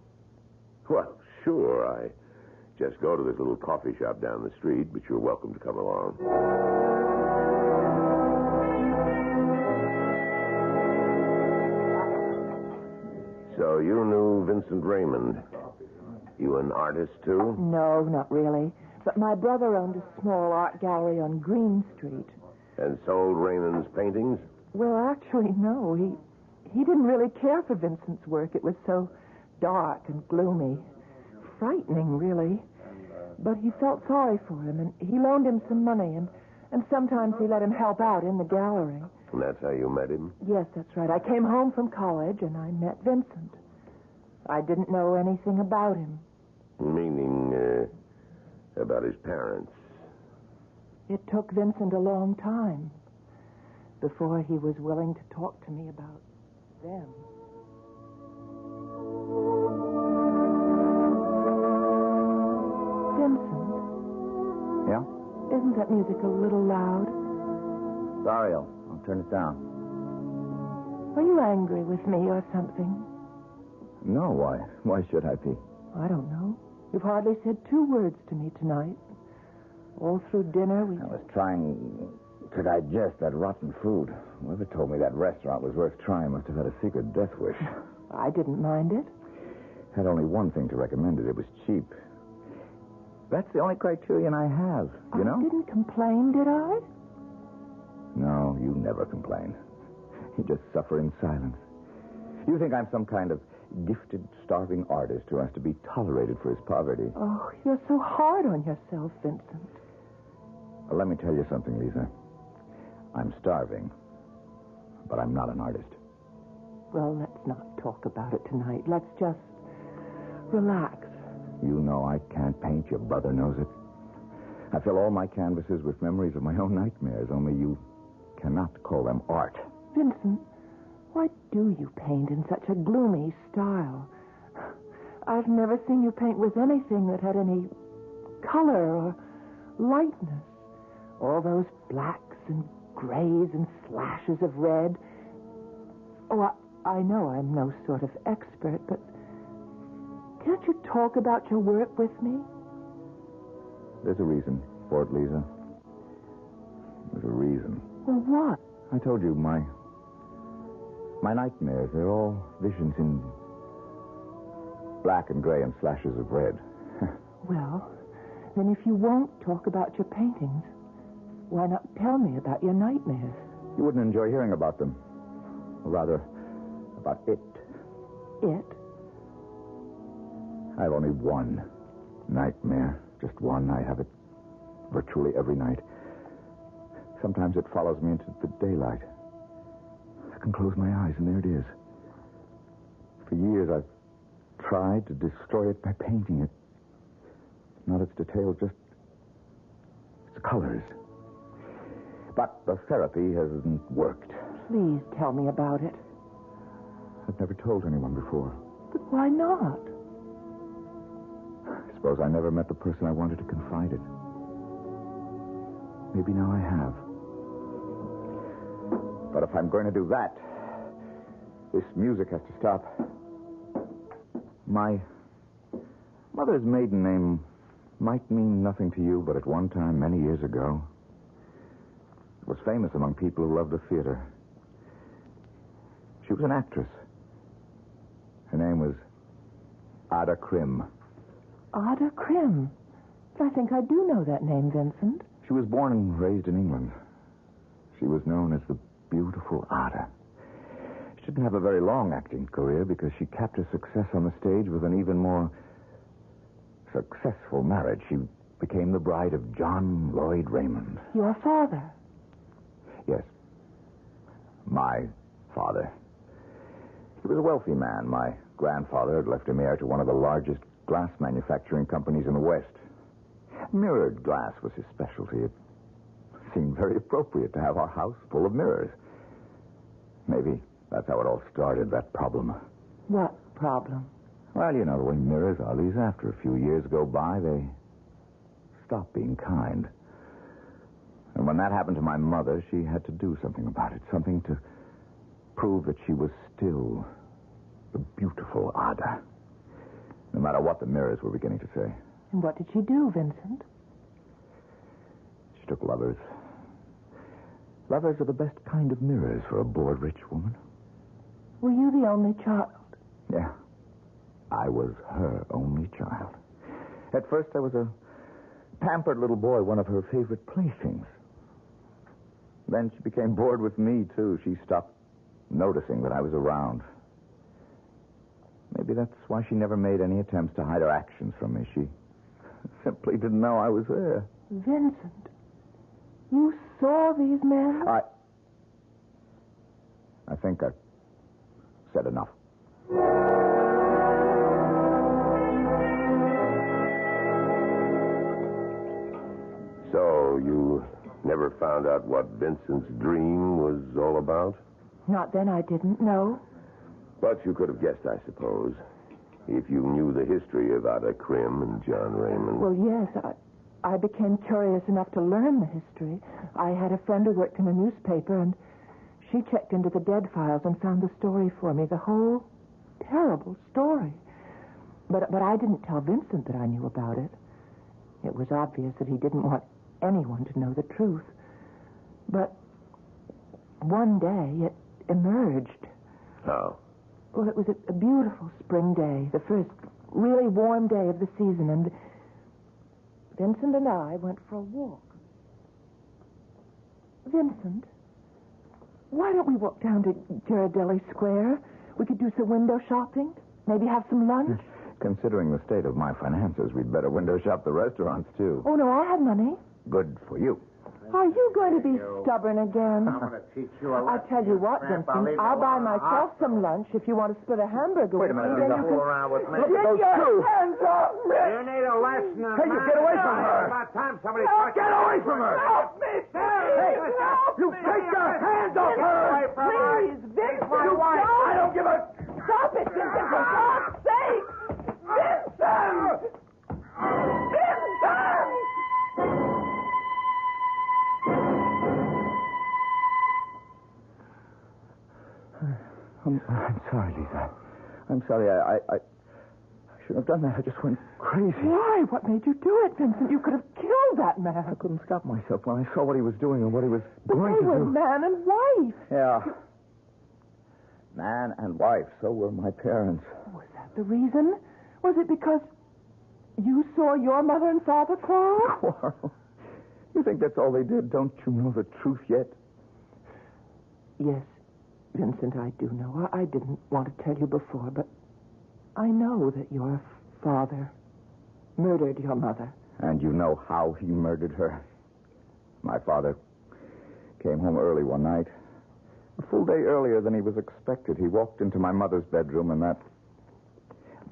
Well, sure. I just go to this little coffee shop down the street, but you're welcome to come along. So you knew Vincent Raymond. You an artist, too? No, not really. But my brother owned a small art gallery on Green Street. And sold Raymond's paintings? Well, actually, no. He didn't really care for Vincent's work. It was so dark and gloomy. Frightening, really. But he felt sorry for him, and he loaned him some money, and sometimes he let him help out in the gallery. And that's how you met him? Yes, that's right. I came home from college, and I met Vincent. I didn't know anything about him. Meaning, about his parents? It took Vincent a long time before he was willing to talk to me about them. Vincent? Yeah? Isn't that music a little loud? Sorry, I'll turn it down. Are you angry with me or something? No, why? Why should I be? I don't know. You've hardly said 2 words to me tonight. All through dinner, I was trying to digest that rotten food. Whoever told me that restaurant was worth trying must have had a secret death wish. I didn't mind it. Had only one thing to recommend it. It was cheap. That's the only criterion I have, you know? I didn't complain, did I? No, you never complain. You just suffer in silence. You think I'm some kind of gifted, starving artist who has to be tolerated for his poverty. Oh, you're so hard on yourself, Vincent. Well, let me tell you something, Lisa. I'm starving, but I'm not an artist. Well, let's not talk about it tonight. Let's just relax. You know I can't paint. Your brother knows it. I fill all my canvases with memories of my own nightmares, only you cannot call them art. Vincent, why do you paint in such a gloomy style? I've never seen you paint with anything that had any color or lightness. All those blacks and grays and slashes of red. Oh, I know I'm no sort of expert, but can't you talk about your work with me? There's a reason for it, Lisa. There's a reason. Well, what? I told you, my nightmares, they're all visions in black and gray and slashes of red. Well, then if you won't talk about your paintings, why not tell me about your nightmares? You wouldn't enjoy hearing about them. Or rather, about it. It? I have only one nightmare. Just one. I have it virtually every night. Sometimes it follows me into the daylight. I can close my eyes, and there it is. For years, I've tried to destroy it by painting it. Not its details, just its colors. But the therapy hasn't worked. Please tell me about it. I've never told anyone before. But why not? I suppose I never met the person I wanted to confide it. Maybe now I have. But if I'm going to do that, this music has to stop. My mother's maiden name might mean nothing to you, but at one time, many years ago, it was famous among people who loved the theater. She was an actress. Her name was Ada Krim. Ada Krim? I think I do know that name, Vincent. She was born and raised in England. She was known as the beautiful Ada. She didn't have a very long acting career because she capped her success on the stage with an even more successful marriage. She became the bride of John Lloyd Raymond. Your father? Yes. My father. He was a wealthy man. My grandfather had left him heir to one of the largest glass manufacturing companies in the West. Mirrored glass was his specialty. It seemed very appropriate to have our house full of mirrors. Maybe that's how it all started, that problem. What problem? Well, you know the way mirrors are, Lisa. After a few years go by, they stop being kind. And when that happened to my mother, she had to do something about it. Something to prove that she was still the beautiful Ada. No matter what the mirrors were beginning to say. And what did she do, Vincent? She took lovers. Lovers are the best kind of mirrors for a bored rich woman. Were you the only child? Yeah. I was her only child. At first, I was a pampered little boy, one of her favorite playthings. Then she became bored with me, too. She stopped noticing that I was around. Maybe that's why she never made any attempts to hide her actions from me. She simply didn't know I was there. Vincent, you saw these men? I think I've said enough. So, you never found out what Vincent's dream was all about? Not then, I didn't know. But you could have guessed, I suppose, if you knew the history of Ada Krim and John Raymond. Well, yes, I became curious enough to learn the history. I had a friend who worked in a newspaper, and she checked into the dead files and found the story for me, the whole terrible story. But I didn't tell Vincent that I knew about it. It was obvious that he didn't want anyone to know the truth. But one day it emerged. How? Well, it was a beautiful spring day, the first really warm day of the season, and Vincent and I went for a walk. Vincent, why don't we walk down to Ghirardelli Square? We could do some window shopping, maybe have some lunch. Considering the state of my finances, we'd better window shop the restaurants, too. Oh, no, I have money. Good for you. Are you going to be stubborn again? I'm going to teach you a lesson. I tell you what, Vincent, I'll buy myself some lunch if you want to split a hamburger Wait a minute, with me. don't fool around with me. Get your hands off me! You need a lesson on Hey, you get away from her! It's about time somebody... Get away from her! Help me, Hey, you take your hands off her! Please, Vincent, I don't give a... Stop it, Vincent, for God's sake! Vincent! Vincent! I'm sorry, Lisa. I'm sorry. I shouldn't have done that. I just went crazy. Why? What made you do it, Vincent? You could have killed that man. I couldn't stop myself when I saw what he was doing and what he was going But to they were do. man and wife. Yeah. Man and wife. So were my parents. Was that the reason? Was it because you saw your mother and father quarrel? Quarrel? You think that's all they did? Don't you know the truth yet? Yes, Vincent, I do know. I didn't want to tell you before, but I know that your father murdered your mother. And you know how he murdered her. My father came home early one night. A full day earlier than he was expected. He walked into my mother's bedroom, and that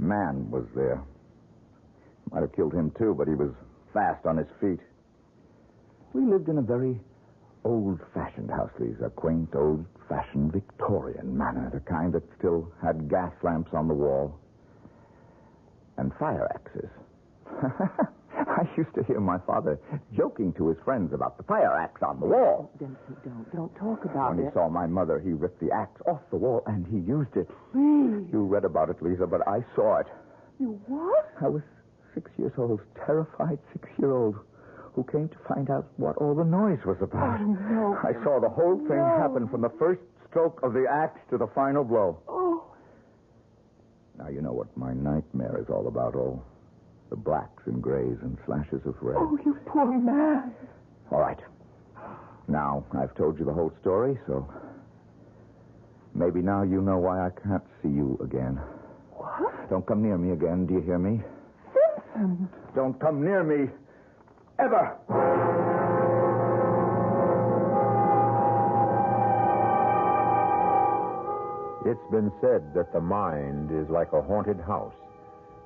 man was there. Might have killed him, too, but he was fast on his feet. We lived in a very old-fashioned house, Lisa. Quaint, old-fashioned Victorian manner. The kind that still had gas lamps on the wall. And fire axes. I used to hear my father joking to his friends about the fire axe on the wall. Vincent, don't talk about When it. he saw my mother, he ripped the axe off the wall, and he used it. Please. You read about it, Lisa, but I saw it. You what? I was 6 years old, terrified 6-year-old, who came to find out what all the noise was about. Oh, no. I saw the whole thing happen from the first stroke of the axe to the final blow. Oh. Now you know what my nightmare is all about, all the blacks and grays and slashes of red. Oh, you poor man. All right. Now, I've told you the whole story, so maybe now you know why I can't see you again. What? Don't come near me again, do you hear me? Vincent. Don't come near me. Ever. It's been said that the mind is like a haunted house,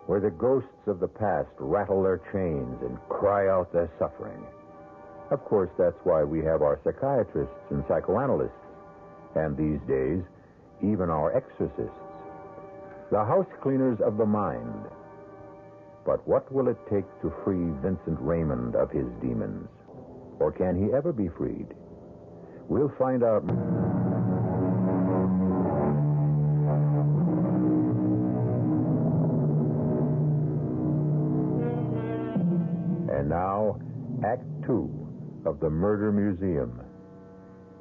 where the ghosts of the past rattle their chains and cry out their suffering. Of course, that's why we have our psychiatrists and psychoanalysts, and these days, even our exorcists. The house cleaners of the mind. But what will it take to free Vincent Raymond of his demons? Or can he ever be freed? We'll find out. And now, Act 2 of The Murder Museum.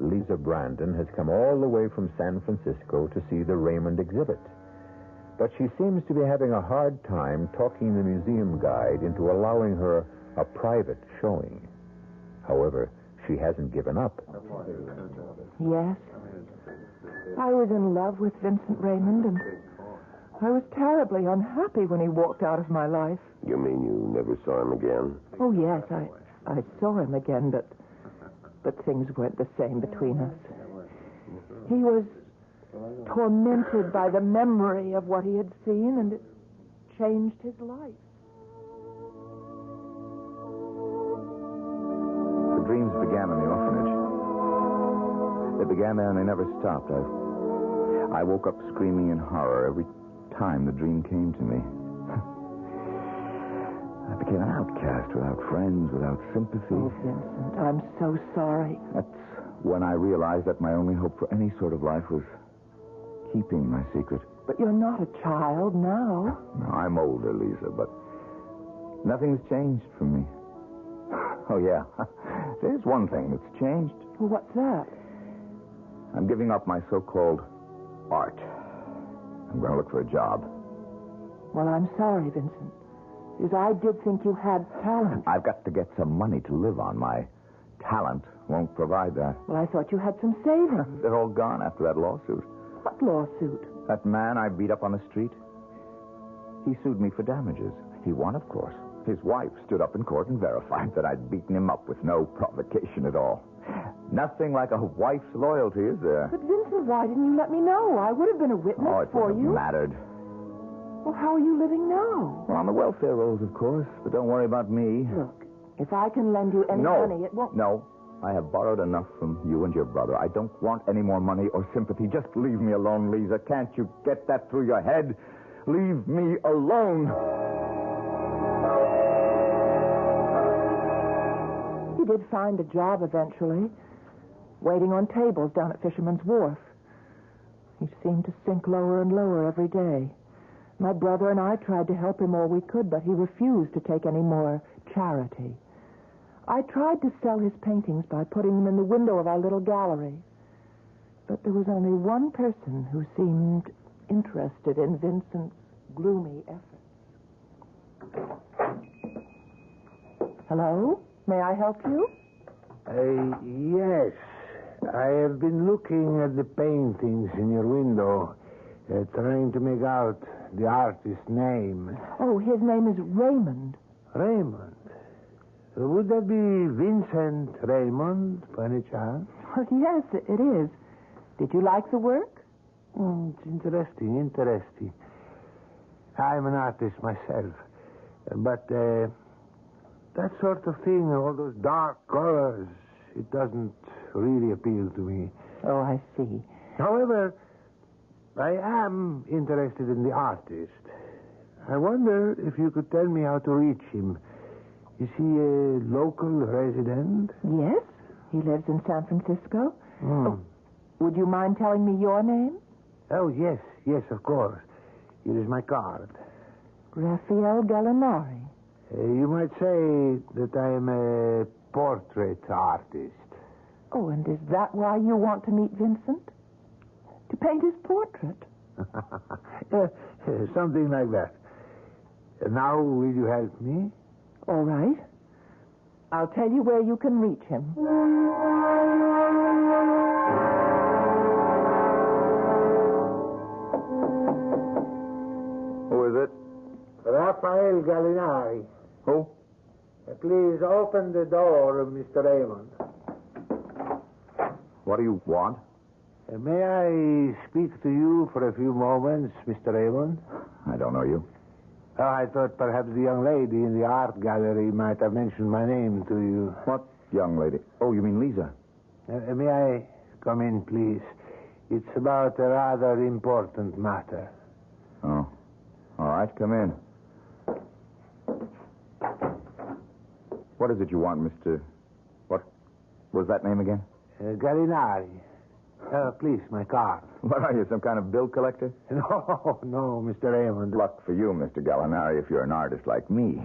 Lisa Brandon has come all the way from San Francisco to see the Raymond exhibit. But she seems to be having a hard time talking the museum guide into allowing her a private showing. However, she hasn't given up. Yes. I was in love with Vincent Raymond, and I was terribly unhappy when he walked out of my life. You mean you never saw him again? Oh, yes, I saw him again, but things weren't the same between us. He was tormented by the memory of what he had seen, and it changed his life. The dreams began in the orphanage. They began there and they never stopped. I woke up screaming in horror every time the dream came to me. I became an outcast, without friends, without sympathy. Oh, Vincent, I'm so sorry. That's when I realized that my only hope for any sort of life was keeping my secret. But you're not a child now. No, I'm older, Lisa, but nothing's changed for me. Oh, yeah. There's one thing that's changed. Well, what's that? I'm giving up my so-called art. I'm going to look for a job. Well, I'm sorry, Vincent. Because I did think you had talent. I've got to get some money to live on. My talent won't provide that. Well, I thought you had some savings. They're all gone after that lawsuit. What lawsuit? That man I beat up on the street. He sued me for damages. He won, of course. His wife stood up in court and verified that I'd beaten him up with no provocation at all. Nothing like a wife's loyalty, is there? But, Vincent, why didn't you let me know? I would have been a witness for you. Oh, it mattered. Well, how are you living now? Well, on the welfare rolls, of course. But don't worry about me. Look, if I can lend you any money, it won't... No. I have borrowed enough from you and your brother. I don't want any more money or sympathy. Just leave me alone, Lisa. Can't you get that through your head? Leave me alone. He did find a job eventually, waiting on tables down at Fisherman's Wharf. He seemed to sink lower and lower every day. My brother and I tried to help him all we could, but he refused to take any more charity. I tried to sell his paintings by putting them in the window of our little gallery. But there was only one person who seemed interested in Vincent's gloomy efforts. Hello? May I help you? Yes. I have been looking at the paintings in your window, trying to make out the artist's name. Oh, his name is Raymond. Raymond? Would that be Vincent Raymond, by any chance? Oh, yes, it is. Did you like the work? It's interesting. I'm an artist myself. But that sort of thing, all those dark colors, it doesn't really appeal to me. Oh, I see. However, I am interested in the artist. I wonder if you could tell me how to reach him. Is he a local resident? Yes. He lives in San Francisco. Oh, would you mind telling me your name? Oh, yes, of course. Here is my card. Raphael Gallinari. You might say that I am a portrait artist. Oh, and is that why you want to meet Vincent? To paint his portrait? Something like that. Now, will you help me? All right. I'll tell you where you can reach him. Who is it? Raphael Gallinari. Who? Please open the door, Mr. Raymond. What do you want? May I speak to you for a few moments, Mr. Raymond? I don't know you. I thought perhaps the young lady in the art gallery might have mentioned my name to you. What young lady? Oh, you mean Lisa? May I come in, please? It's about a rather important matter. Oh. All right, come in. What is it you want, Mr. What? What was that name again? Gallinari. Please, my car. What are you, some kind of bill collector? No, Mr. Raymond. Luck for you, Mr. Gallinari, if you're an artist like me.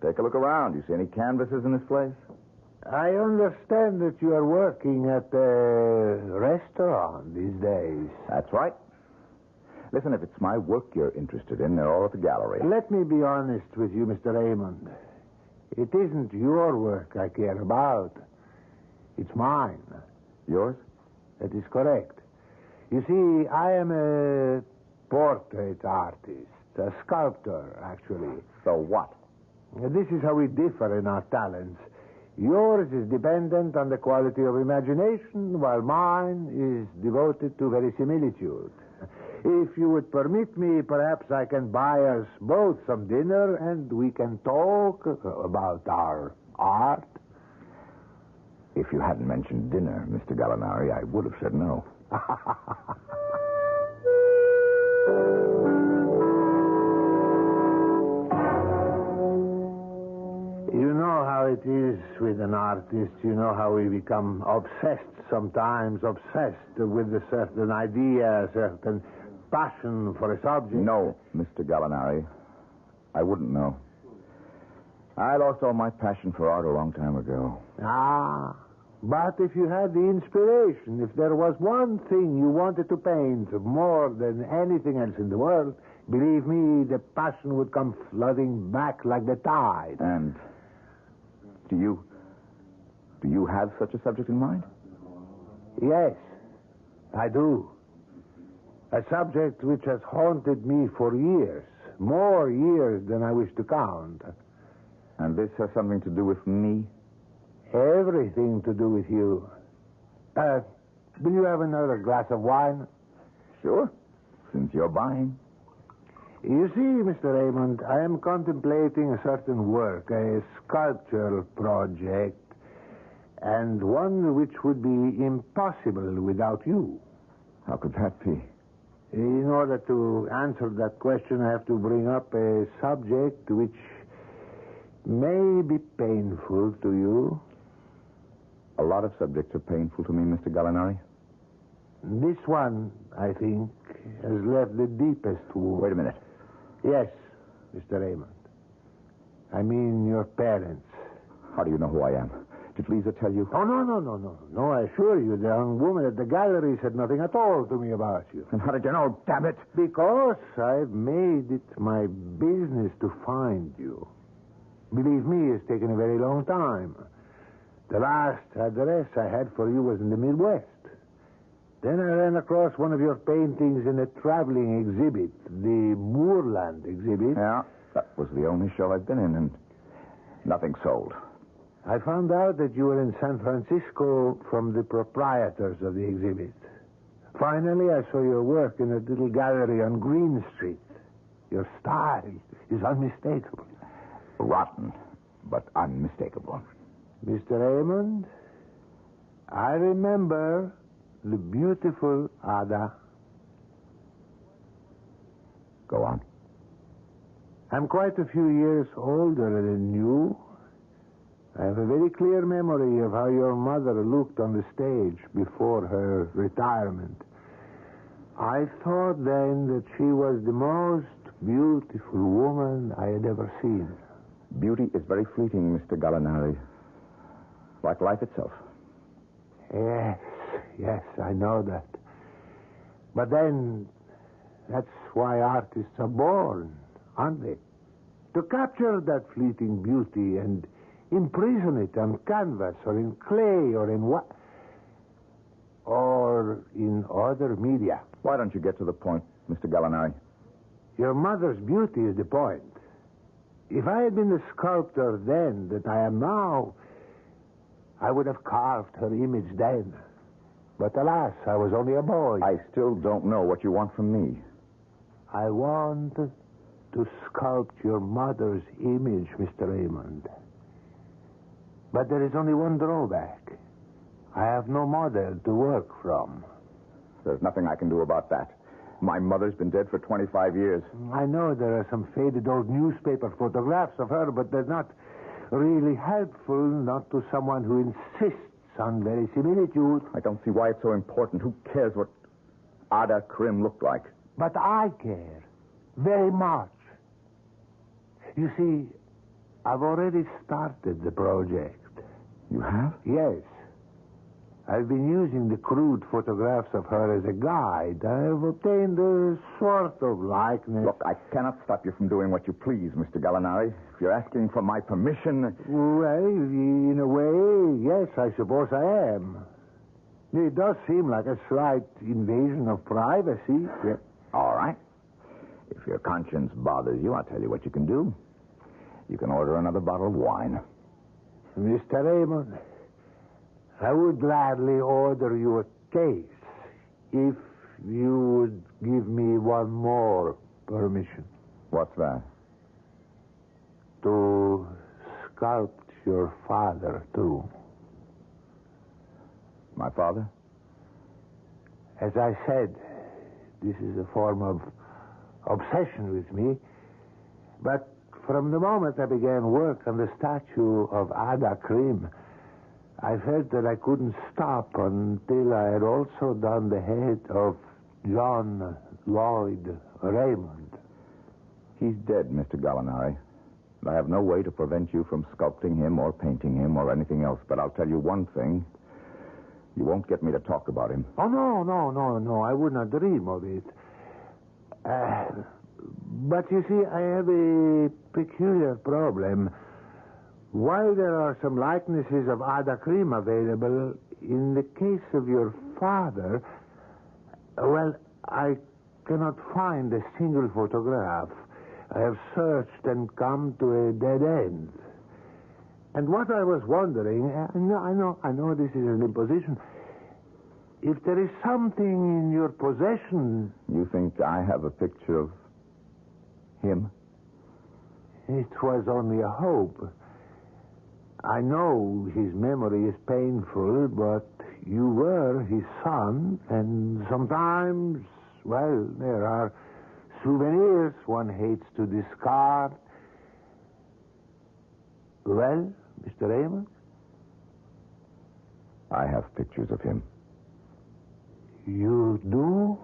Take a look around. You see any canvases in this place? I understand that you are working at a restaurant these days. That's right. Listen, if it's my work you're interested in, they're all at the gallery. Let me be honest with you, Mr. Raymond. It isn't your work I care about. It's mine. Yours? That is correct. You see, I am a portrait artist, a sculptor, actually. So what? This is how we differ in our talents. Yours is dependent on the quality of imagination, while mine is devoted to verisimilitude. If you would permit me, perhaps I can buy us both some dinner and we can talk about our art. If you hadn't mentioned dinner, Mr. Gallinari, I would have said no. You know how it is with an artist. You know how we become obsessed sometimes, obsessed with a certain idea, a certain passion for a subject. No, Mr. Gallinari. I wouldn't know. I lost all my passion for art a long time ago. But if you had the inspiration, if there was one thing you wanted to paint more than anything else in the world, believe me, the passion would come flooding back like the tide. And do you have such a subject in mind? Yes, I do. A subject which has haunted me for years, more years than I wish to count. And this has something to do with me? Everything to do with you. Will you have another glass of wine? Sure, since you're buying. You see, Mr. Raymond, I am contemplating a certain work, a sculptural project, and one which would be impossible without you. How could that be? In order to answer that question, I have to bring up a subject which may be painful to you. A lot of subjects are painful to me, Mr. Gallinari. This one, I think, has left the deepest wound. Wait a minute. Yes, Mr. Raymond. I mean your parents. How do you know who I am? Did Lisa tell you? Oh, no. No, I assure you, the young woman at the gallery said nothing at all to me about you. And how did you know, damn it? Because I've made it my business to find you. Believe me, it's taken a very long time. The last address I had for you was in the Midwest. Then I ran across one of your paintings in a traveling exhibit, the Moorland exhibit. Yeah, that was the only show I've been in, and nothing sold. I found out that you were in San Francisco from the proprietors of the exhibit. Finally, I saw your work in a little gallery on Green Street. Your style is unmistakable. Rotten, but unmistakable. Mr. Raymond, I remember the beautiful Ada. Go on. I'm quite a few years older than you. I have a very clear memory of how your mother looked on the stage before her retirement. I thought then that she was the most beautiful woman I had ever seen. Beauty is very fleeting, Mr. Gallinari. Like life itself. Yes, I know that. But then, that's why artists are born, aren't they? To capture that fleeting beauty and imprison it on canvas or in clay or in what? Or in other media. Why don't you get to the point, Mr. Gallinari? Your mother's beauty is the point. If I had been the sculptor then that I am now, I would have carved her image then. But alas, I was only a boy. I still don't know what you want from me. I want to sculpt your mother's image, Mr. Raymond. But there is only one drawback. I have no model to work from. There's nothing I can do about that. My mother's been dead for 25 years. I know there are some faded old newspaper photographs of her, but there's not really helpful, not to someone who insists on verisimilitude. I don't see why it's so important. Who cares what Ada Krim looked like? But I care. Very much. You see, I've already started the project. You have? Yes. I've been using the crude photographs of her as a guide. I've obtained a sort of likeness. Look, I cannot stop you from doing what you please, Mr. Gallinari. If you're asking for my permission... Well, in a way, yes, I suppose I am. It does seem like a slight invasion of privacy. Yeah. All right. If your conscience bothers you, I'll tell you what you can do. You can order another bottle of wine. Mr. Raymond, I would gladly order you a case if you would give me one more permission. What's that? To sculpt your father, too. My father? As I said, this is a form of obsession with me. But from the moment I began work on the statue of Ada Krim, I felt that I couldn't stop until I had also done the head of John Lloyd Raymond. He's dead, Mr. Gallinari. I have no way to prevent you from sculpting him or painting him or anything else. But I'll tell you one thing. You won't get me to talk about him. Oh, no. I would not dream of it. But you see, I have a peculiar problem. While there are some likenesses of Ada Krim available, in the case of your father, well, I cannot find a single photograph. I have searched and come to a dead end. And what I was wondering, I know this is an imposition, if there is something in your possession... You think I have a picture of him? It was only a hope. I know his memory is painful, but you were his son, and sometimes, well, there are souvenirs one hates to discard. Well, Mr. Raymond? I have pictures of him. You do?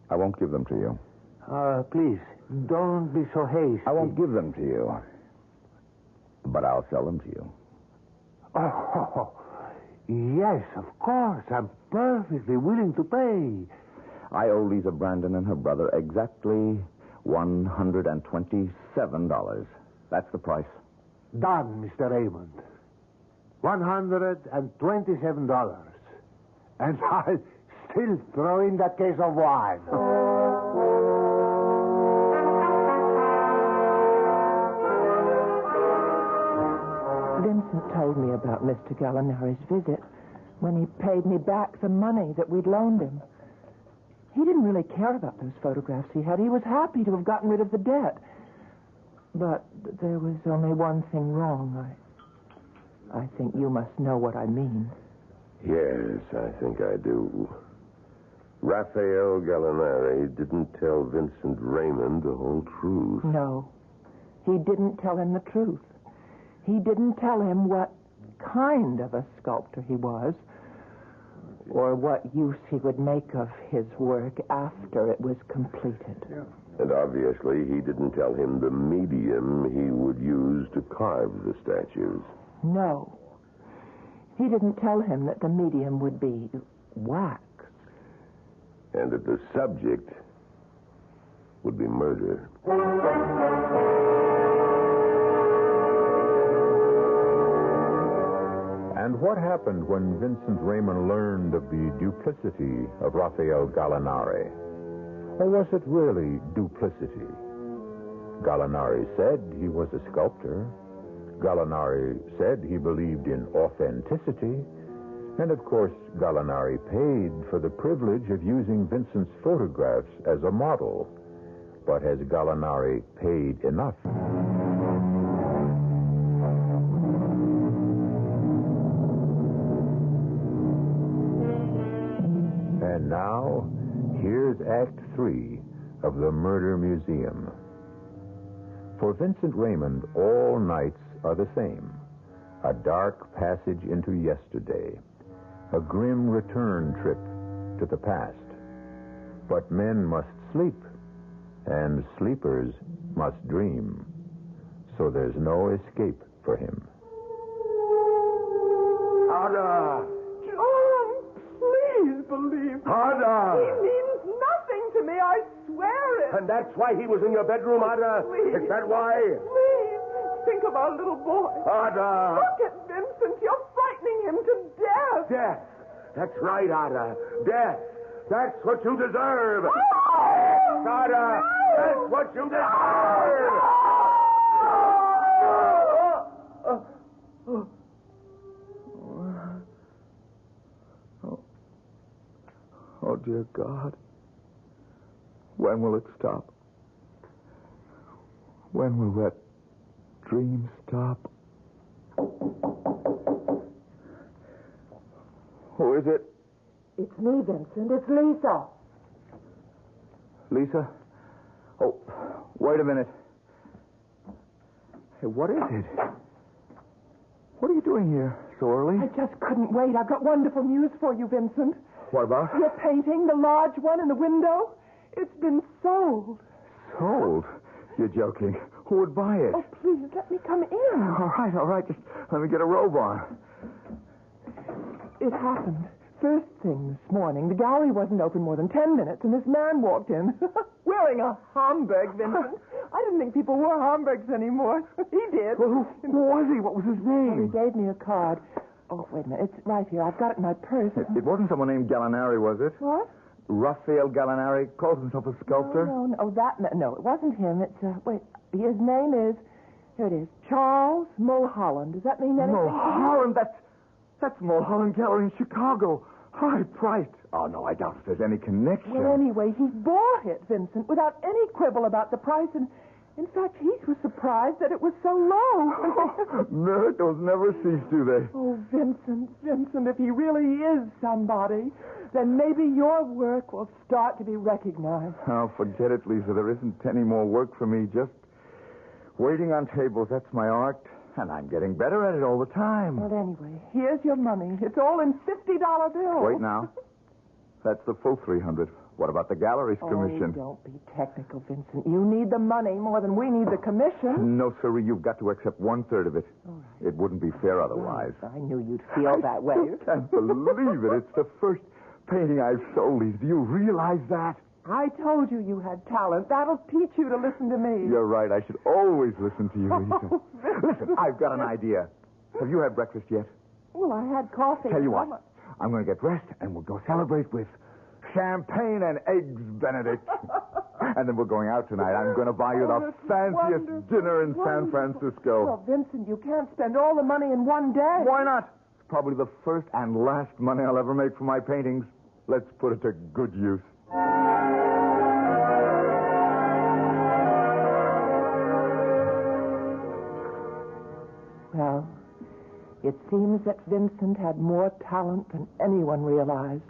I won't give them to you. Please, don't be so hasty. I won't give them to you. But I'll sell them to you. Oh, yes, of course. I'm perfectly willing to pay. I owe Lisa Brandon and her brother exactly $127. That's the price. Done, Mr. Raymond. $127. And I'll still throw in that case of wine. Vincent told me about Mr. Gallinari's visit when he paid me back the money that we'd loaned him. He didn't really care about those photographs he had. He was happy to have gotten rid of the debt. But there was only one thing wrong. I think you must know what I mean. Yes, I think I do. Raphael Gallinari didn't tell Vincent Raymond the whole truth. No, he didn't tell him the truth. He didn't tell him what kind of a sculptor he was, or what use he would make of his work after it was completed. Yeah. And obviously he didn't tell him the medium he would use to carve the statues. No. He didn't tell him that the medium would be wax. And that the subject would be murder. And what happened when Vincent Raymond learned of the duplicity of Raphael Gallinari? Or was it really duplicity? Gallinari said he was a sculptor. Gallinari said he believed in authenticity. And, of course, Gallinari paid for the privilege of using Vincent's photographs as a model. But has Gallinari paid enough? And now, here's Act 3 of the Murder Museum. For Vincent Raymond, all nights are the same. A dark passage into yesterday. A grim return trip to the past. But men must sleep, and sleepers must dream. So there's no escape for him. Ada! John, please believe me. Ada! He means nothing to me, I swear it. And that's why he was in your bedroom, Ada? Please. Is that why? Please, think of our little boy. Ada! Look at Vincent. You're frightening him to death. Death. That's right, Ada. Death. That's what you deserve. Oh! Yes, Ada. That's what you deserve. Oh, dear God. When will it stop? When will that dream stop? Who is it? It's me, Vincent. It's Lisa. Lisa? Oh, wait a minute. Hey, what is it? What are you doing here so early? I just couldn't wait. I've got wonderful news for you, Vincent. What about? Your painting, the large one in the window, it's been sold. Sold? You're joking. Who would buy it? Oh, please, let me come in. All right. Just let me get a robe on. It happened. First thing this morning, the gallery wasn't open more than 10 minutes, and this man walked in wearing a Homburg, Vincent. I didn't think people wore Homburgs anymore. He did. Well, who was he? What was his name? Well, he gave me a card. Oh, wait a minute. It's right here. I've got it in my purse. It wasn't someone named Gallinari, was it? What? Raphael Gallinari calls himself a sculptor? No. No, it wasn't him. It's, wait, his name is, here it is, Charles Mulholland. Does that mean anything? Mulholland? That's Mulholland Gallery in Chicago. High priced. Oh, no, I doubt if there's any connection. Well, anyway, he bought it, Vincent, without any quibble about the price, and in fact, he was surprised that it was so low. Miracles never cease, do they? Oh, Vincent, if he really is somebody, then maybe your work will start to be recognized. Oh, forget it, Lisa. There isn't any more work for me. Just waiting on tables. That's my art. And I'm getting better at it all the time. Well, anyway, here's your money. It's all in $50 bills. Wait now. That's the full $300. What about the gallery's commission? Oh, don't be technical, Vincent. You need the money more than we need the commission. No, sirree. You've got to accept 1/3 of it. All right. It wouldn't be fair otherwise. I knew you'd feel that way. I can't believe it. It's the first painting I've sold, Lisa. Do you realize that? I told you you had talent. That'll teach you to listen to me. You're right. I should always listen to you, Lisa. Oh, Listen, I've got an idea. Have you had breakfast yet? Well, I had coffee. Tell you what. I'm going to get dressed, and we'll go celebrate with champagne and eggs, Benedict. And then we're going out tonight. I'm going to buy you the fanciest dinner in San Francisco. Well, Vincent, you can't spend all the money in one day. Why not? It's probably the first and last money I'll ever make for my paintings. Let's put it to good use. Well, it seems that Vincent had more talent than anyone realized.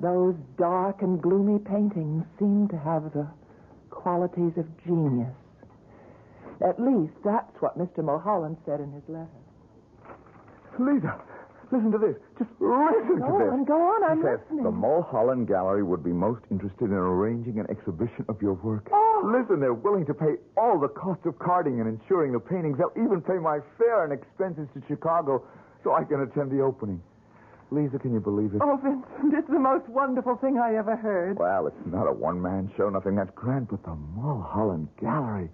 Those dark and gloomy paintings seemed to have the qualities of genius. At least that's what Mr. Mulholland said in his letter. Lisa, listen to this. Just listen to this. Go on, I'm He says, listening. the Mulholland Gallery would be most interested in arranging an exhibition of your work. Oh. Listen, they're willing to pay all the cost of carding and insuring the paintings. They'll even pay my fare and expenses to Chicago so I can attend the opening. Lisa, can you believe it? Oh, Vincent, it's the most wonderful thing I ever heard. Well, it's not a one-man show, nothing that grand, but the Mulholland Gallery.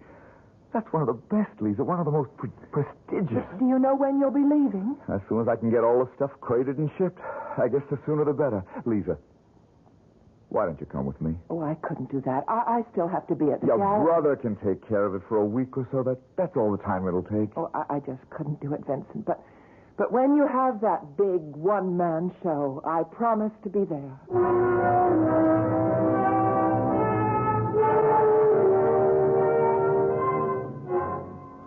That's one of the best, Lisa, one of the most prestigious. Do you know when you'll be leaving? As soon as I can get all the stuff crated and shipped. I guess the sooner the better. Lisa, why don't you come with me? Oh, I couldn't do that. I still have to be at the Your gallery. brother can take care of it for a week or so. That's all the time it'll take. Oh, I just couldn't do it, Vincent. But when you have that big one-man show, I promise to be there.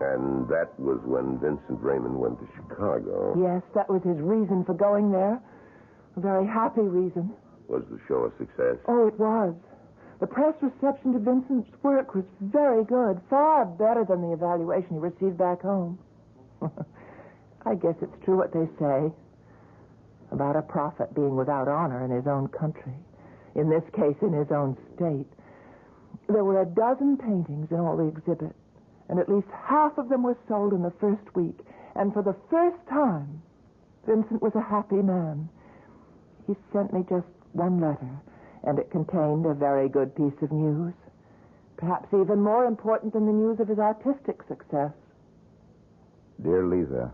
And that was when Vincent Raymond went to Chicago. Yes, that was his reason for going there. A very happy reason. Was the show a success? Oh, it was. The press reception to Vincent's work was very good, far better than the evaluation he received back home. I guess it's true what they say about a prophet being without honor in his own country. In this case, in his own state. There were 12 paintings in all the exhibit, and at least half of them were sold in the first week. And for the first time, Vincent was a happy man. He sent me just one letter, and it contained a very good piece of news. Perhaps even more important than the news of his artistic success. Dear Lisa,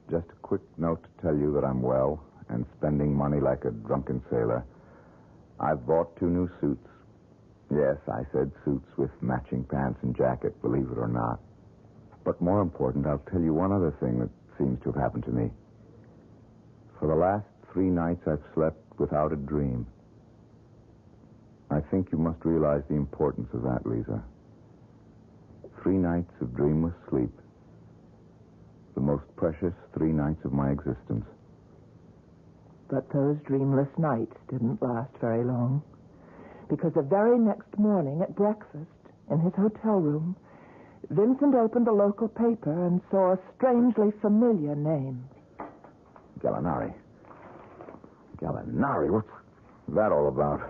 just a quick note to tell you that I'm well and spending money like a drunken sailor. I've bought 2 new suits. Yes, I said suits with matching pants and jacket, believe it or not. But more important, I'll tell you one other thing that seems to have happened to me. For the last 3 nights, I've slept without a dream. I think you must realize the importance of that, Lisa. 3 nights of dreamless sleep. The most precious 3 nights of my existence. But those dreamless nights didn't last very long. Because the very next morning at breakfast, in his hotel room, Vincent opened the local paper and saw a strangely familiar name. Gallinari. Gallinari? What's that all about?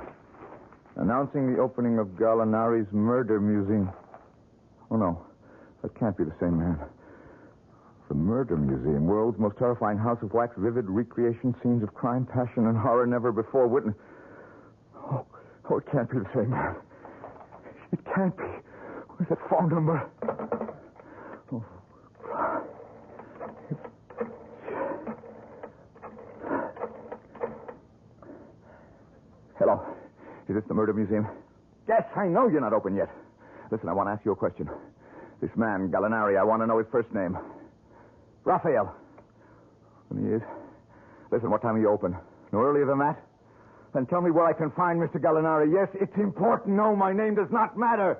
Announcing the opening of Gallinari's Murder Museum. Oh, no. That can't be the same man. The Murder Museum, world's most terrifying house of wax, vivid recreation, scenes of crime, passion, and horror never before witnessed. Oh, it can't be the same man. It can't be. Where's that phone number? Oh. Hello. Is this the Murder Museum? Yes, I know you're not open yet. Listen, I want to ask you a question. This man, Gallinari, I want to know his first name. Raphael. And he is. Listen, what time are you open? No earlier than that? Then tell me where I can find Mr. Gallinari. Yes, it's important. No, my name does not matter.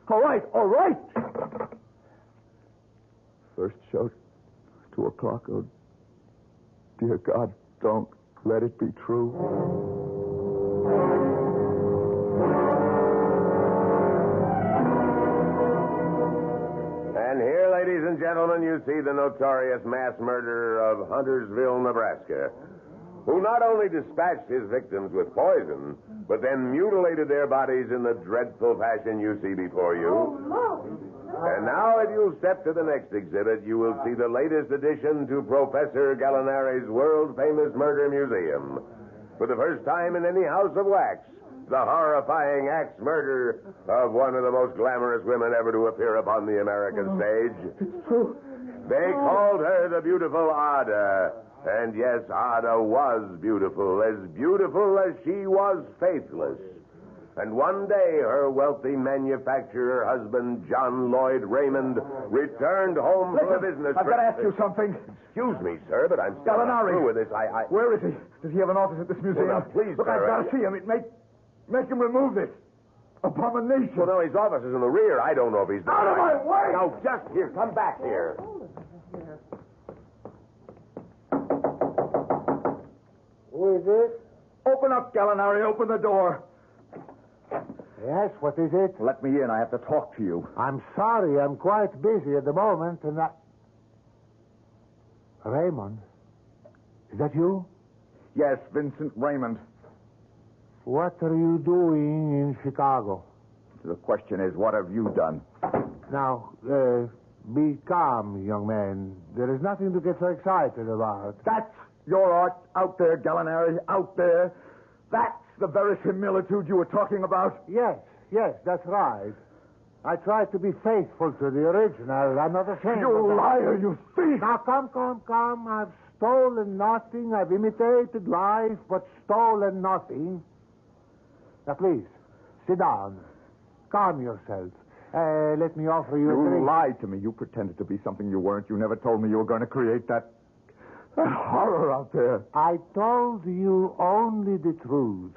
All right. First show, 2 o'clock. Oh, dear God, don't let it be true. And here, ladies and gentlemen, you see the notorious mass murderer of Huntersville, Nebraska, who not only dispatched his victims with poison, but then mutilated their bodies in the dreadful fashion you see before you. And now, if you'll step to the next exhibit, you will see the latest addition to Professor Gallinari's world-famous murder museum. For the first time in any house of wax, the horrifying axe murder of one of the most glamorous women ever to appear upon the American stage. It's true. They called her the beautiful Ada. And yes, Ada was beautiful as she was faithless. And one day, her wealthy manufacturer husband, John Lloyd Raymond, returned home from a business I've got to ask you something. Excuse me, sir, but I'm still not through with this. Where is he? Does he have an office at this museum? Well, now, please, look, sir, I've got to see him. Make him remove this abomination. Well, no, his office is in the rear. I don't know if he's... Out of my way! Now, just here. Come back here. Who is it? Open up, Gallinari. Open the door. Yes, what is it? Let me in. I have to talk to you. I'm sorry. I'm quite busy at the moment, and Raymond? Is that you? Yes, Vincent Raymond. What are you doing in Chicago? The question is, what have you done? Now, be calm, young man. There is nothing to get so excited about. That's your art out there, Gallinari, out there. That's the verisimilitude you were talking about? Yes, that's right. I tried to be faithful to the original. I'm not ashamed. You liar, you thief! Now, come. I've stolen nothing. I've imitated life, but stolen nothing. Now, please, sit down. Calm yourself. Let me offer you a drink. You lied to me. You pretended to be something you weren't. You never told me you were going to create that horror out there. I told you only the truth.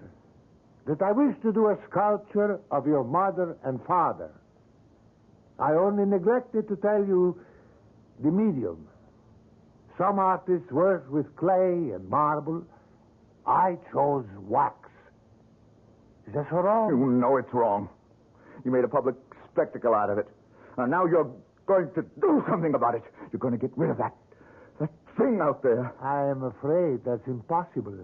That I wish to do a sculpture of your mother and father. I only neglected to tell you the medium. Some artists work with clay and marble. I chose wax. Is that so wrong? You know it's wrong. You made a public spectacle out of it. Now you're going to do something about it. You're going to get rid of that thing out there. I am afraid that's impossible.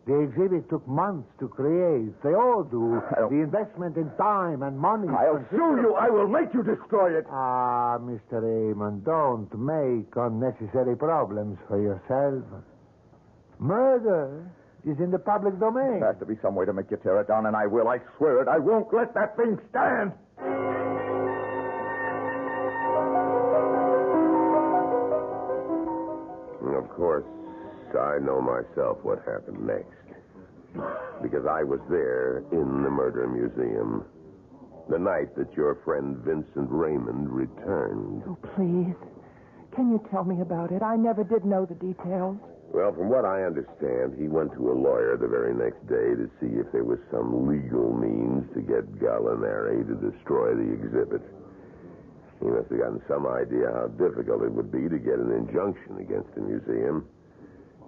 The exhibit took months to create. They all do. The investment in time and money. I'll sue you. I will make you destroy it. Ah, Mr. Raymond, don't make unnecessary problems for yourself. Murder is in the public domain. There has to be some way to make you tear it down, and I will. I swear it. I won't let that thing stand. Of course, I know myself what happened next. Because I was there in the murder museum the night that your friend Vincent Raymond returned. Oh, please. Can you tell me about it? I never did know the details. Well, from what I understand, he went to a lawyer the very next day to see if there was some legal means to get Gallinari to destroy the exhibit. He must have gotten some idea how difficult it would be to get an injunction against the museum,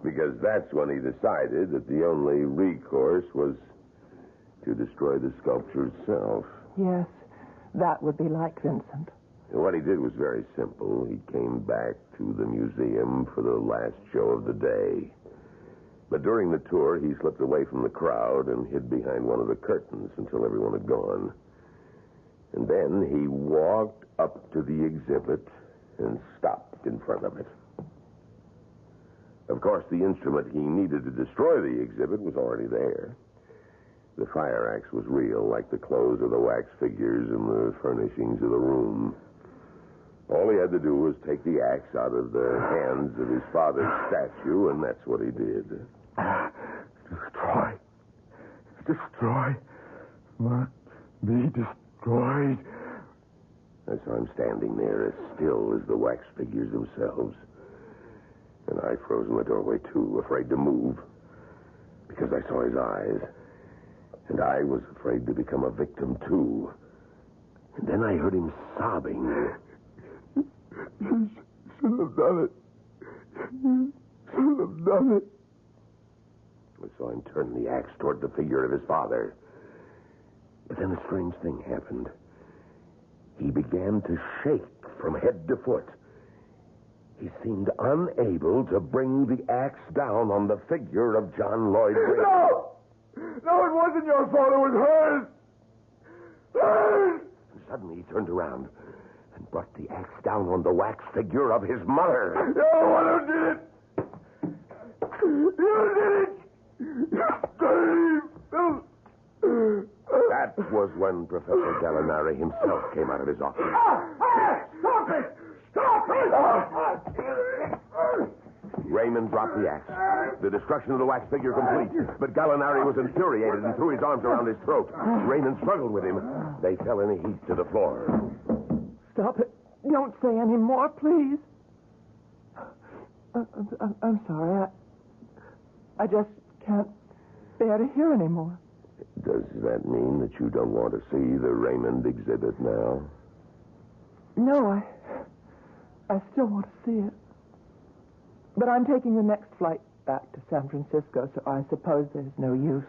because that's when he decided that the only recourse was to destroy the sculpture itself. Yes, that would be like Vincent. And what he did was very simple. He came back to the museum for the last show of the day. But during the tour, he slipped away from the crowd and hid behind one of the curtains until everyone had gone. And then he walked up to the exhibit and stopped in front of it. Of course, the instrument he needed to destroy the exhibit was already there. The fire axe was real, like the clothes of the wax figures and the furnishings of the room. All he had to do was take the axe out of the hands of his father's statue, and that's what he did. Destroy. Destroy. Must be destroyed. I saw him standing there as still as the wax figures themselves. And I froze in the doorway, too, afraid to move. Because I saw his eyes. And I was afraid to become a victim, too. And then I heard him sobbing. You shouldn't have done it. You shouldn't have done it. I saw him turn the axe toward the figure of his father. But then a strange thing happened. He began to shake from head to foot. He seemed unable to bring the axe down on the figure of John Lloyd Wayne. No! No, it wasn't your fault. It was hers. Hers! And suddenly he turned around and brought the axe down on the wax figure of his mother. You're the one who did it. You did it. That was when Professor Gallinari himself came out of his office. Stop it! Stop it! Raymond dropped the axe. The destruction of the wax figure complete. But Gallinari was infuriated and threw his arms around his throat. Raymond struggled with him. They fell in a heap to the floor. Stop it. Don't say any more, please. I'm sorry. I just can't bear to hear any more. Does that mean that you don't want to see the Raymond exhibit now? No, I still want to see it. But I'm taking the next flight back to San Francisco, so I suppose there's no use.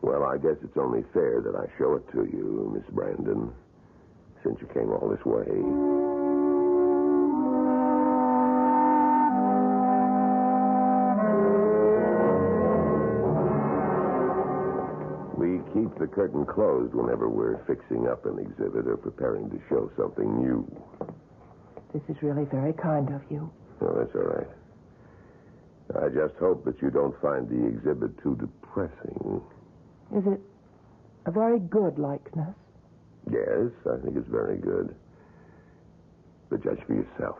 Well, I guess it's only fair that I show it to you, Miss Brandon, since you came all this way. We keep the curtain closed whenever we're fixing up an exhibit or preparing to show something new. This is really very kind of you. Oh, that's all right. I just hope that you don't find the exhibit too depressing. Is it a very good likeness? Yes, I think it's very good. But judge for yourself.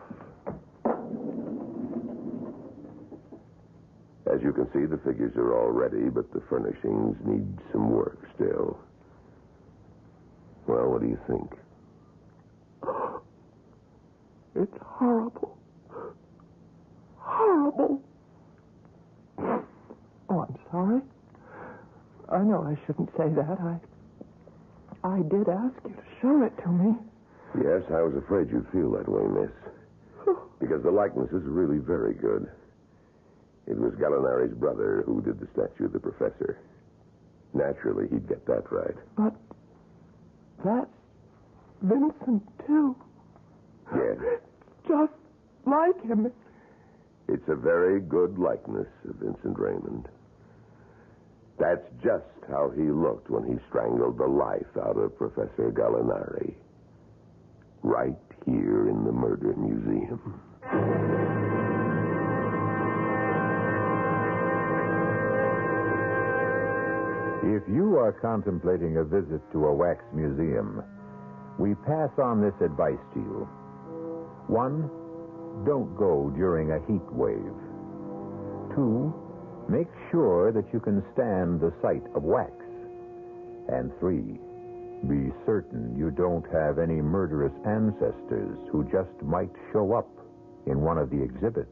As you can see, the figures are all ready, but the furnishings need some work still. Well, what do you think? It's horrible. Horrible. Oh, I'm sorry. I know I shouldn't say that. I did ask you to show it to me. Yes, I was afraid you'd feel that way, miss. Because the likeness is really very good. It was Gallinari's brother who did the statue of the professor. Naturally, he'd get that right. But that's Vincent, too. Yes. Just like him. It's a very good likeness of Vincent Raymond. That's just how he looked when he strangled the life out of Professor Gallinari. Right here in the Murder Museum. If you are contemplating a visit to a wax museum, we pass on this advice to you. 1, don't go during a heat wave. 2, make sure that you can stand the sight of wax. And 3, be certain you don't have any murderous ancestors who just might show up in one of the exhibits.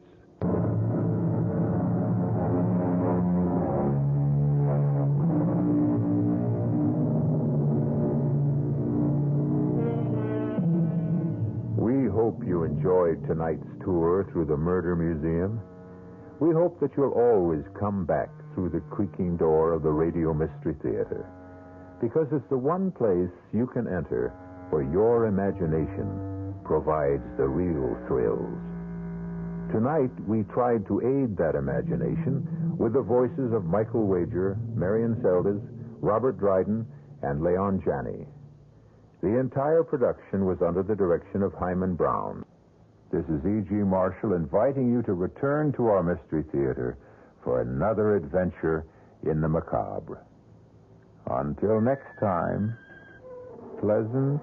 We hope you enjoyed tonight's tour through the Murder Museum. We hope that you'll always come back through the creaking door of the Radio Mystery Theater, because it's the one place you can enter where your imagination provides the real thrills. Tonight, we tried to aid that imagination with the voices of Michael Wager, Marion Seldes, Robert Dryden, and Leon Janney. The entire production was under the direction of Hyman Brown. This is E.G. Marshall inviting you to return to our Mystery Theater for another adventure in the macabre. Until next time, pleasant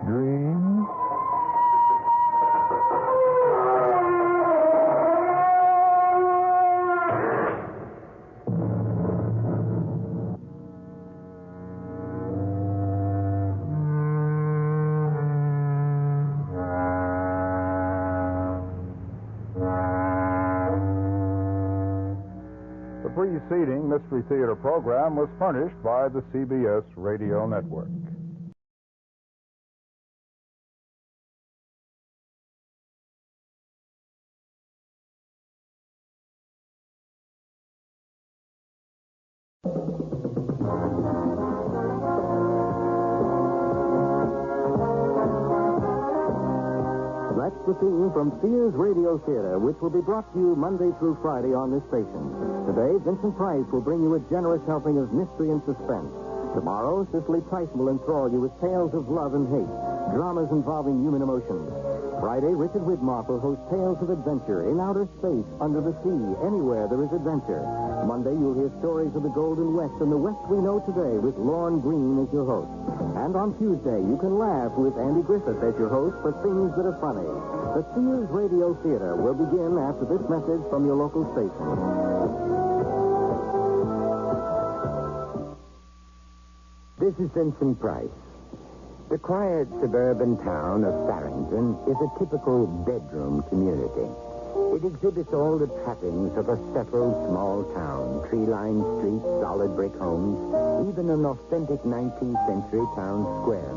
dreams. The preceding Mystery Theater program was furnished by the CBS Radio Network. That's the theme from Sears Radio Theater, which will be brought to you Monday through Friday on this station. Today, Vincent Price will bring you a generous helping of mystery and suspense. Tomorrow, Cicely Tyson will enthrall you with tales of love and hate, dramas involving human emotions. Friday, Richard Widmark will host tales of adventure in outer space, under the sea, anywhere there is adventure. Monday, you'll hear stories of the Golden West and the West we know today with Lorne Greene as your host. And on Tuesday, you can laugh with Andy Griffith as your host for things that are funny. The Sears Radio Theater will begin after this message from your local station. This is Vincent Price. The quiet suburban town of Farrington is a typical bedroom community. It exhibits all the trappings of a settled small town, tree-lined streets, solid brick homes, even an authentic 19th century town square.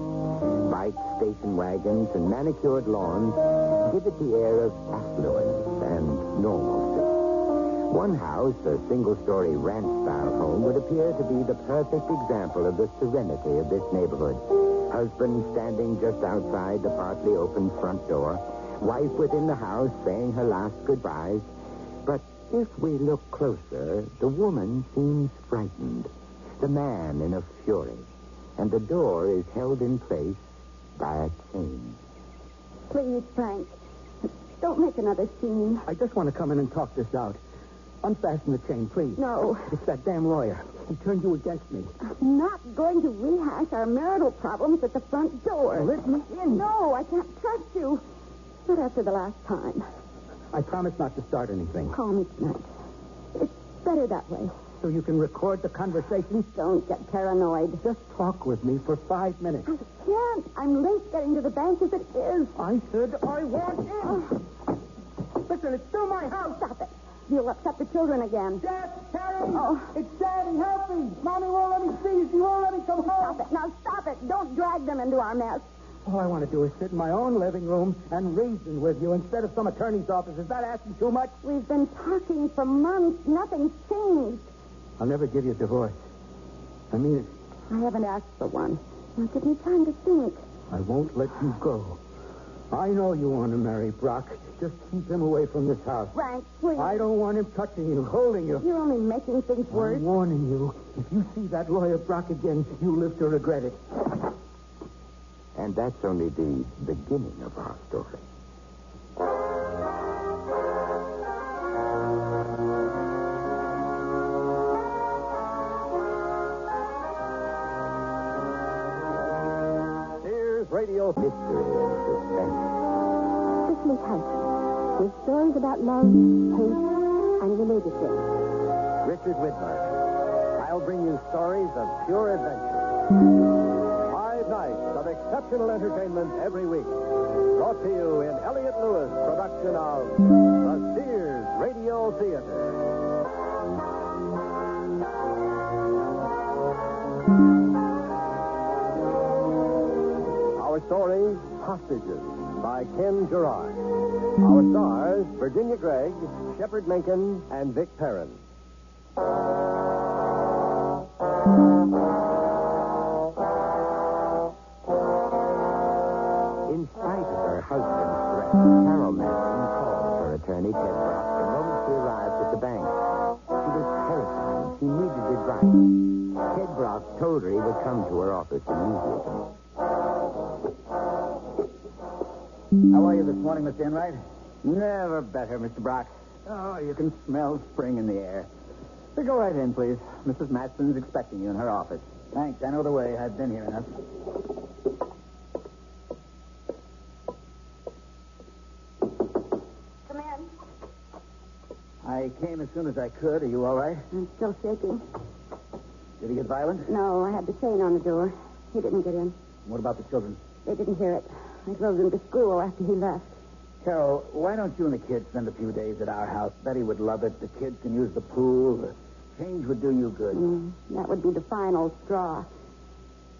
Bikes, station wagons, and manicured lawns give it the air of affluence and normalcy. One house, a single-story ranch-style home, would appear to be the perfect example of the serenity of this neighborhood. Husband standing just outside the partly open front door, wife within the house saying her last goodbyes. But if we look closer, the woman seems frightened, the man in a fury, and the door is held in place by a chain. Please, Frank, don't make another scene. I just want to come in and talk this out. Unfasten the chain, please. No. It's that damn lawyer. He turned you against me. I'm not going to rehash our marital problems at the front door. Let me in. No, I can't trust you. Not after the last time. I promise not to start anything. Call me tonight. It's better that way. So you can record the conversation? Don't get paranoid. Just talk with me for 5 minutes. I can't. I'm late getting to the bank as it is. I said I want in. Listen, it's still my house. Stop it. You'll upset the children again. Dad, Carrie! Oh. It's Daddy, help me! Mommy won't let me see. She won't let me come home. Stop it. Now stop it. Don't drag them into our mess. All I want to do is sit in my own living room and reason with you instead of some attorney's office. Is that asking too much? We've been talking for months. Nothing's changed. I'll never give you a divorce. I mean it. I haven't asked for one. Now give me time to think. I won't let you go. I know you want to marry Brock. Just keep him away from this house. Frank, please. I don't want him touching you, holding you. You're only making things worse. I'm warning you. If you see that lawyer Brock again, you'll live to regret it. And that's only the beginning of our story. Here's Radio Mystery and Suspense. This is Hudson, with stories about love, hate, and religious things. Richard Widmer. I'll bring you stories of pure adventure. 5 nights of exceptional entertainment every week. Brought to you in Elliott Lewis' production of the Sears Radio Theater. Our story, Hostages, by Ken Gerard. Our stars, Virginia Gregg, Shepard Menken, and Vic Perrin. In spite of her husband's threat, Carol Manson called her attorney, Ted Brock, the moment she arrived at the bank. She was terrified. She needed advice. Ted Brock told her he would come to her office immediately. How are you this morning, Mr. Enright? Never better, Mr. Brock. Oh, you can smell spring in the air. So go right in, please. Mrs. Matson's expecting you in her office. Thanks. I know the way. I've been here enough. Come in. I came as soon as I could. Are you all right? I'm still shaking. Did he get violent? No, I had the chain on the door. He didn't get in. What about the children? They didn't hear it. I drove them to school after he left. Carol, why don't you and the kids spend a few days at our house? Betty would love it. The kids can use the pool. The change would do you good. That would be the final straw.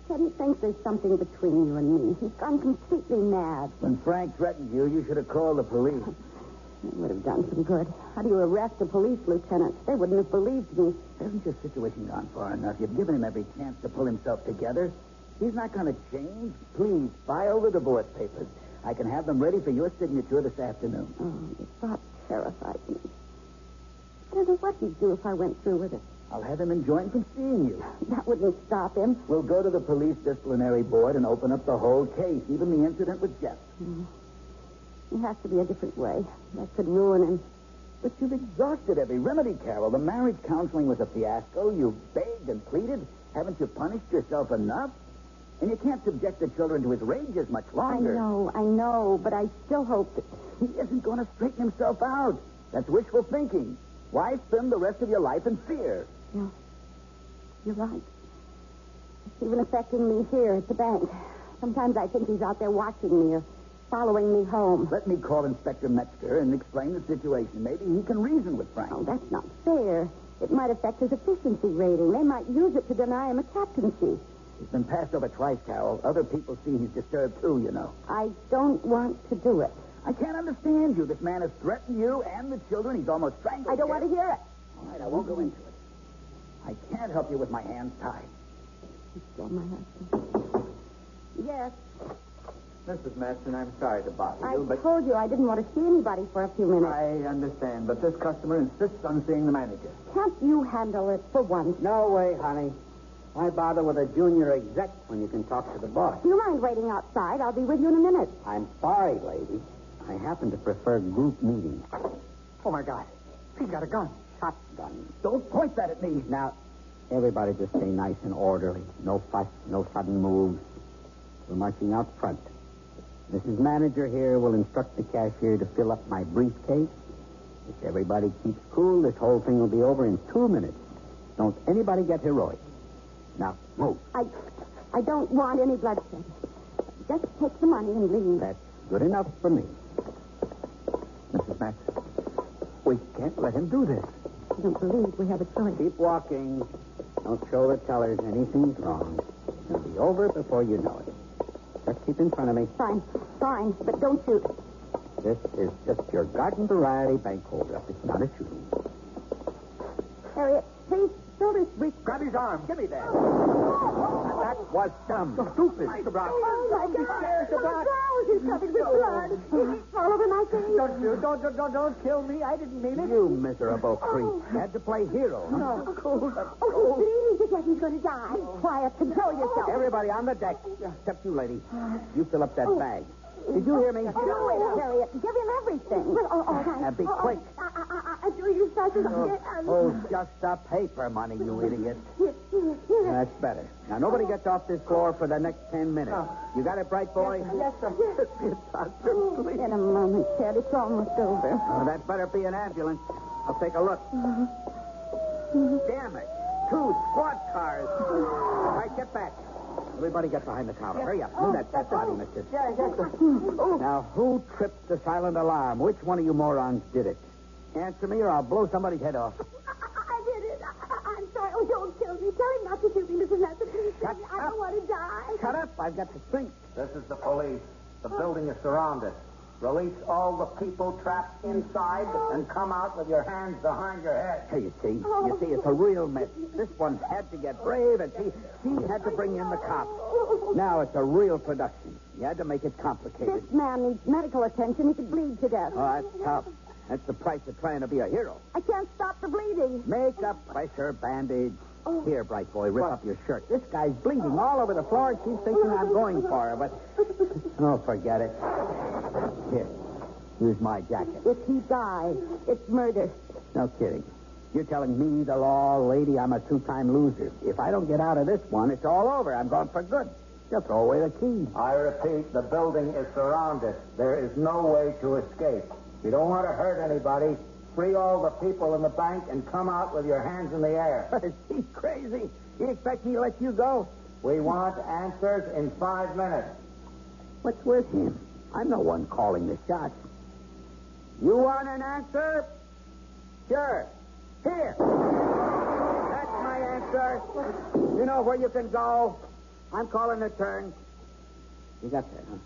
Teddy thinks there's something between you and me. He's gone completely mad. When Frank threatened you, you should have called the police. It would have done some good. How do you arrest a police lieutenant? They wouldn't have believed me. Hasn't your situation gone far enough? You've given him every chance to pull himself together. He's not going to change. Please, file the divorce papers. I can have them ready for your signature this afternoon. Oh, the thought terrifies me. I don't know what he'd do if I went through with it. I'll have him enjoined from seeing you. That wouldn't stop him. We'll go to the police disciplinary board and open up the whole case, even the incident with Jeff. There has to be a different way. That could ruin him. But you've exhausted every remedy, Carol. The marriage counseling was a fiasco. You begged and pleaded. Haven't you punished yourself enough? And you can't subject the children to his rages much longer. I know, but I still hope that... He isn't going to straighten himself out. That's wishful thinking. Why spend the rest of your life in fear? No, you're right. It's even affecting me here at the bank. Sometimes I think he's out there watching me or following me home. Let me call Inspector Metzger and explain the situation. Maybe he can reason with Frank. Oh, that's not fair. It might affect his efficiency rating. They might use it to deny him a captaincy. He's been passed over twice, Carol. Other people see he's disturbed, too, you know. I don't want to do it. I can't understand you. This man has threatened you and the children. He's almost strangled I don't want to hear it. All right, I won't go into it. I can't help you with my hands tied. He's still my husband. Yes. Mrs. Matson, I'm sorry to bother you, I told you I didn't want to see anybody for a few minutes. I understand, but this customer insists on seeing the manager. Can't you handle it for once? No way, honey. Why bother with a junior exec when you can talk to the boss? Do you mind waiting outside? I'll be with you in a minute. I'm sorry, lady. I happen to prefer group meetings. Oh, my God. He's got a gun. Shotgun. Don't point that at me. Now, everybody just stay nice and orderly. No fuss, no sudden moves. We're marching out front. Mrs. Manager here will instruct the cashier to fill up my briefcase. If everybody keeps cool, this whole thing will be over in 2 minutes. Don't anybody get heroic. Now, move. I don't want any bloodshed. Just take the money and leave. That's good enough for me. Mrs. Max, we can't let him do this. I don't believe we have a choice. Keep walking. Don't show the tellers anything's wrong. It'll be over before you know it. Just keep in front of me. Fine, but don't shoot. This is just your garden variety bank holdup. It's not a shooting. Harriet, please Throw this brick. Grab his arm. Give me that. That was dumb. Stupid. Mr. Brock. Oh, my God. Mr. Brock. He's covered with blood. It's all over my face. Don't kill me. I didn't mean it. You miserable creep. You had to play hero. Huh? No. Oh, he's bleeding to death. He's going to die. Quiet. Control yourself. Everybody on the deck. Except you, lady. You fill up that bag. Did you hear me? No, wait, carry it. Give him everything. Well, all right. Now be quick. You started Oh, just the paper money, you idiot. That's better. Now, nobody gets off this floor for the next 10 minutes. You got it, bright boy? Yes, sir. In a moment, Ted. It's almost over. Oh, that better be an ambulance. I'll take a look. Damn it. 2 squad cars. All right, get back. Everybody get behind the counter. Hurry up. Move that dead body, mister. Yes, sir. Now, who tripped the silent alarm? Which one of you morons did it? Answer me or I'll blow somebody's head off. I did it. I'm sorry. Oh, don't kill me. Tell him not to shoot me, Mrs. Nestor. Please tell me. I don't want to die. Shut up. I've got the strength. This is the police. The building is surrounded. Release all the people trapped inside and come out with your hands behind your head. Hey, you see, it's a real mess. This one had to get brave, and she had to bring in the cops. Now it's a real production. You had to make it complicated. This man needs medical attention. He could bleed to death. Oh, that's tough. That's the price of trying to be a hero. I can't stop the bleeding. Make a pressure bandage. Here, bright boy, rip up your shirt. This guy's bleeding all over the floor. She's thinking I'm going for her, but... Oh, forget it. Here, here's my jacket. If he dies, it's murder. No kidding. You're telling me, the law lady, I'm a 2-time loser. If I don't get out of this one, it's all over. I'm gone for good. You'll throw away the key. I repeat, the building is surrounded. There is no way to escape. You don't want to hurt anybody. Free all the people in the bank and come out with your hands in the air. Is he crazy? He expects me to let you go? We want answers in 5 minutes. What's with him? I'm the one calling the shots. You want an answer? Sure. Here. That's my answer. You know where you can go. I'm calling the turn. You got that, huh?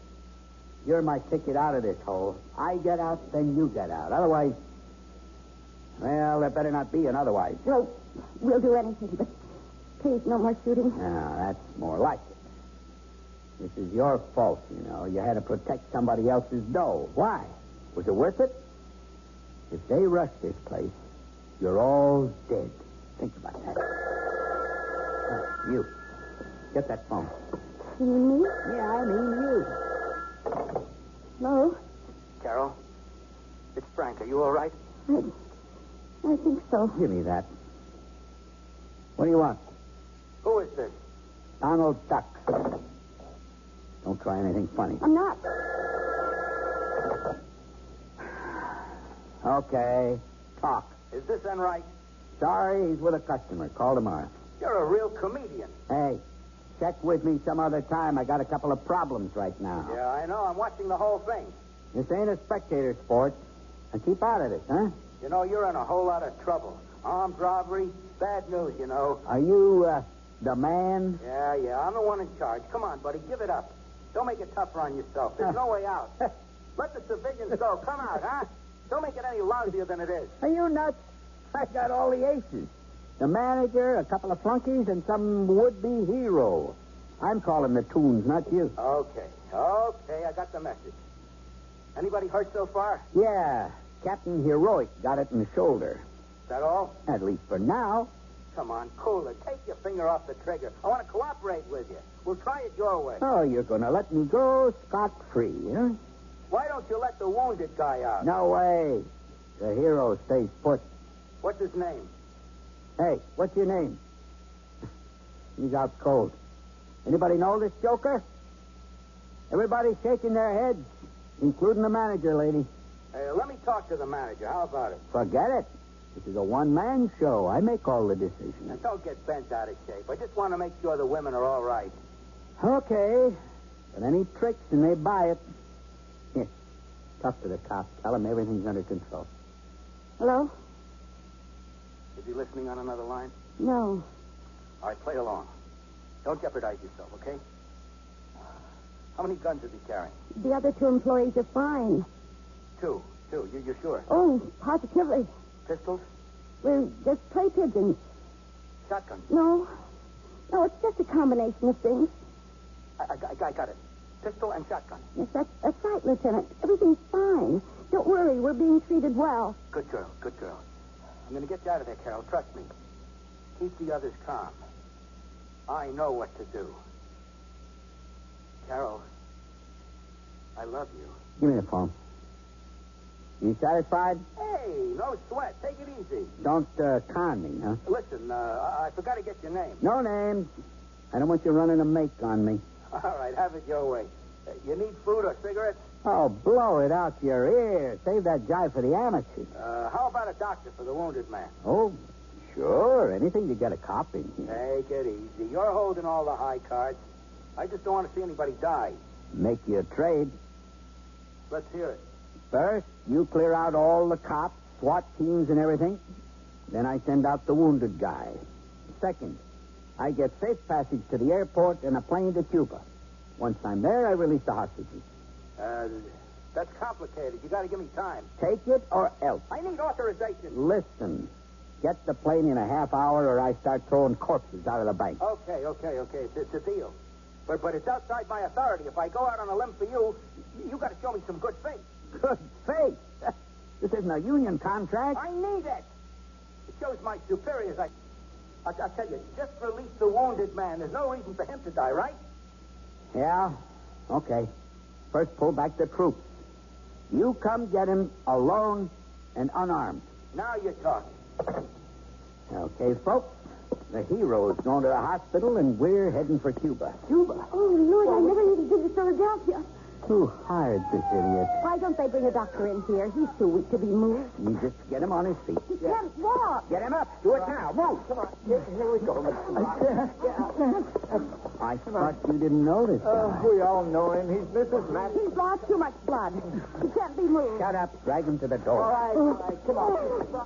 You're my ticket out of this hole. I get out, then you get out. Otherwise... Well, there better not be an otherwise. Well, we'll do anything, but please, no more shooting. No, that's more like it. This is your fault, you know. You had to protect somebody else's dough. Why? Was it worth it? If they rush this place, you're all dead. Think about that. You. Get that phone. You mean me? Yeah, I mean you. Hello? Carol, it's Frank. Are you all right? I think so. Give me that. What do you want? Who is this? Donald Duck. Don't try anything funny. I'm not. Okay. Talk. Is this Enright? Sorry, he's with a customer. Call tomorrow. You're a real comedian. Hey, check with me some other time. I got a couple of problems right now. Yeah, I know. I'm watching the whole thing. This ain't a spectator sport. And keep out of this, huh? You know, you're in a whole lot of trouble. Armed robbery, bad news, you know. Are you, the man? Yeah, I'm the one in charge. Come on, buddy, give it up. Don't make it tougher on yourself. There's no way out. Let the civilians go. Come out, huh? Don't make it any lousier than it is. Are you nuts? I got all the aces. The manager, a couple of flunkies, and some would-be hero. I'm calling the tunes, not you. Okay, I got the message. Anybody hurt so far? Yeah, Captain Heroic got it in the shoulder. Is that all? At least for now. Come on, cooler. Take your finger off the trigger. I want to cooperate with you. We'll try it your way. Oh, you're going to let me go scot-free, huh? Why don't you let the wounded guy out? No way. The hero stays put. What's his name? Hey, what's your name? He's out cold. Anybody know this joker? Everybody's shaking their heads, including the manager, lady. Hey, let me talk to the manager. How about it? Forget it. This is a one-man show. I make all the decisions. Now, don't get bent out of shape. I just want to make sure the women are all right. Okay. But any tricks and they buy it. Here, talk to the cop. Tell him everything's under control. Hello? Is he listening on another line? No. All right, play along. Don't jeopardize yourself, okay? How many guns is he carrying? The other 2 employees are fine. Two. You're sure? Oh, positively. Pistols? Well, just play pigeons. Shotgun. No, it's just a combination of things. I got it. Pistol and shotgun. Yes, that's right, Lieutenant. Everything's fine. Don't worry, we're being treated well. Good girl. I'm going to get you out of there, Carol. Trust me. Keep the others calm. I know what to do. Carol, I love you. Give me the phone. You satisfied? Hey, no sweat. Take it easy. Don't con me, huh? Listen, I forgot to get your name. No names. I don't want you running a make on me. All right, have it your way. You need food or cigarettes? Oh, blow it out your ear. Save that jive for the amateurs. How about a doctor for the wounded man? Oh, sure. Anything to get a cop in here. Take it easy. You're holding all the high cards. I just don't want to see anybody die. Make you a trade. Let's hear it. First, you clear out all the cops, SWAT teams, and everything. Then I send out the wounded guy. Second, I get safe passage to the airport and a plane to Cuba. Once I'm there, I release the hostages. That's complicated. You got to give me time. Take it or else. I need authorization. Listen. Get the plane in a half hour or I start throwing corpses out of the bank. Okay. It's a deal. But it's outside my authority. If I go out on a limb for you, you got to show me some good faith. Good faith? This isn't a union contract. I need it. It shows my superiors. I'll tell you, just release the wounded man. There's no reason for him to die, right? Yeah? Okay. First, pull back the troops. You come get him alone and unarmed. Now you're talking. Okay, folks. The hero's going to the hospital, and we're heading for Cuba. Cuba? Oh, Lord, I never even been to Philadelphia. Who hired this idiot? Why don't they bring a doctor in here? He's too weak to be moved. You just get him on his feet. He can't walk. Get him up. Do it now. Move. Come on. Here we go. I thought you didn't notice. We all know him. He's Mrs. Matt. He's lost too much blood. He can't be moved. Shut up. Drag him to the door. All right. Come on.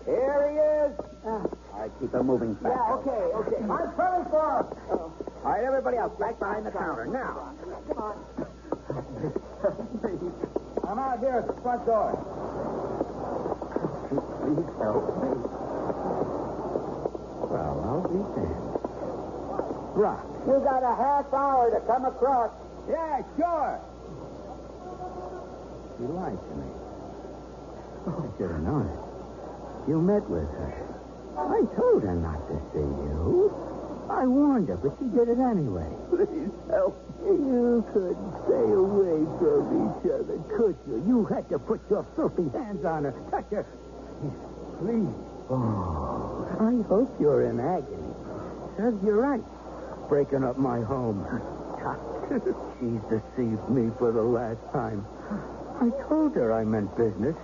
Here he is. All right, keep him moving fast. Yeah, okay. I'm coming for him. All right, everybody else, back behind the counter. Now. Come on. I'm out here at the front door. Please help me. Well, I'll be damned. Rock. You got a half hour to come across. Yeah, sure. She lied to me. I should have known it. You met with her. I told her not to see you. I warned her, but she did it anyway. Please help me. You couldn't stay away from each other, could you? You had to put your filthy hands on her. Touch her. Please. Oh, I hope you're in agony. Serves you right. Breaking up my home. She's deceived me for the last time. I told her I meant business.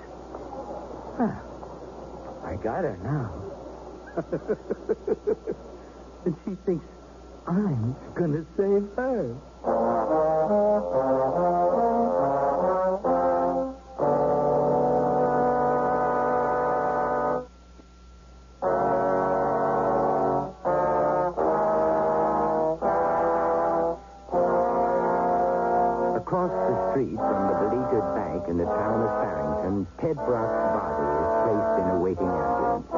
I got her now. And she thinks I'm going to save her. Across the street from the beleaguered bank in the town of Farrington, Ted Brock's body is placed in a waiting ambulance.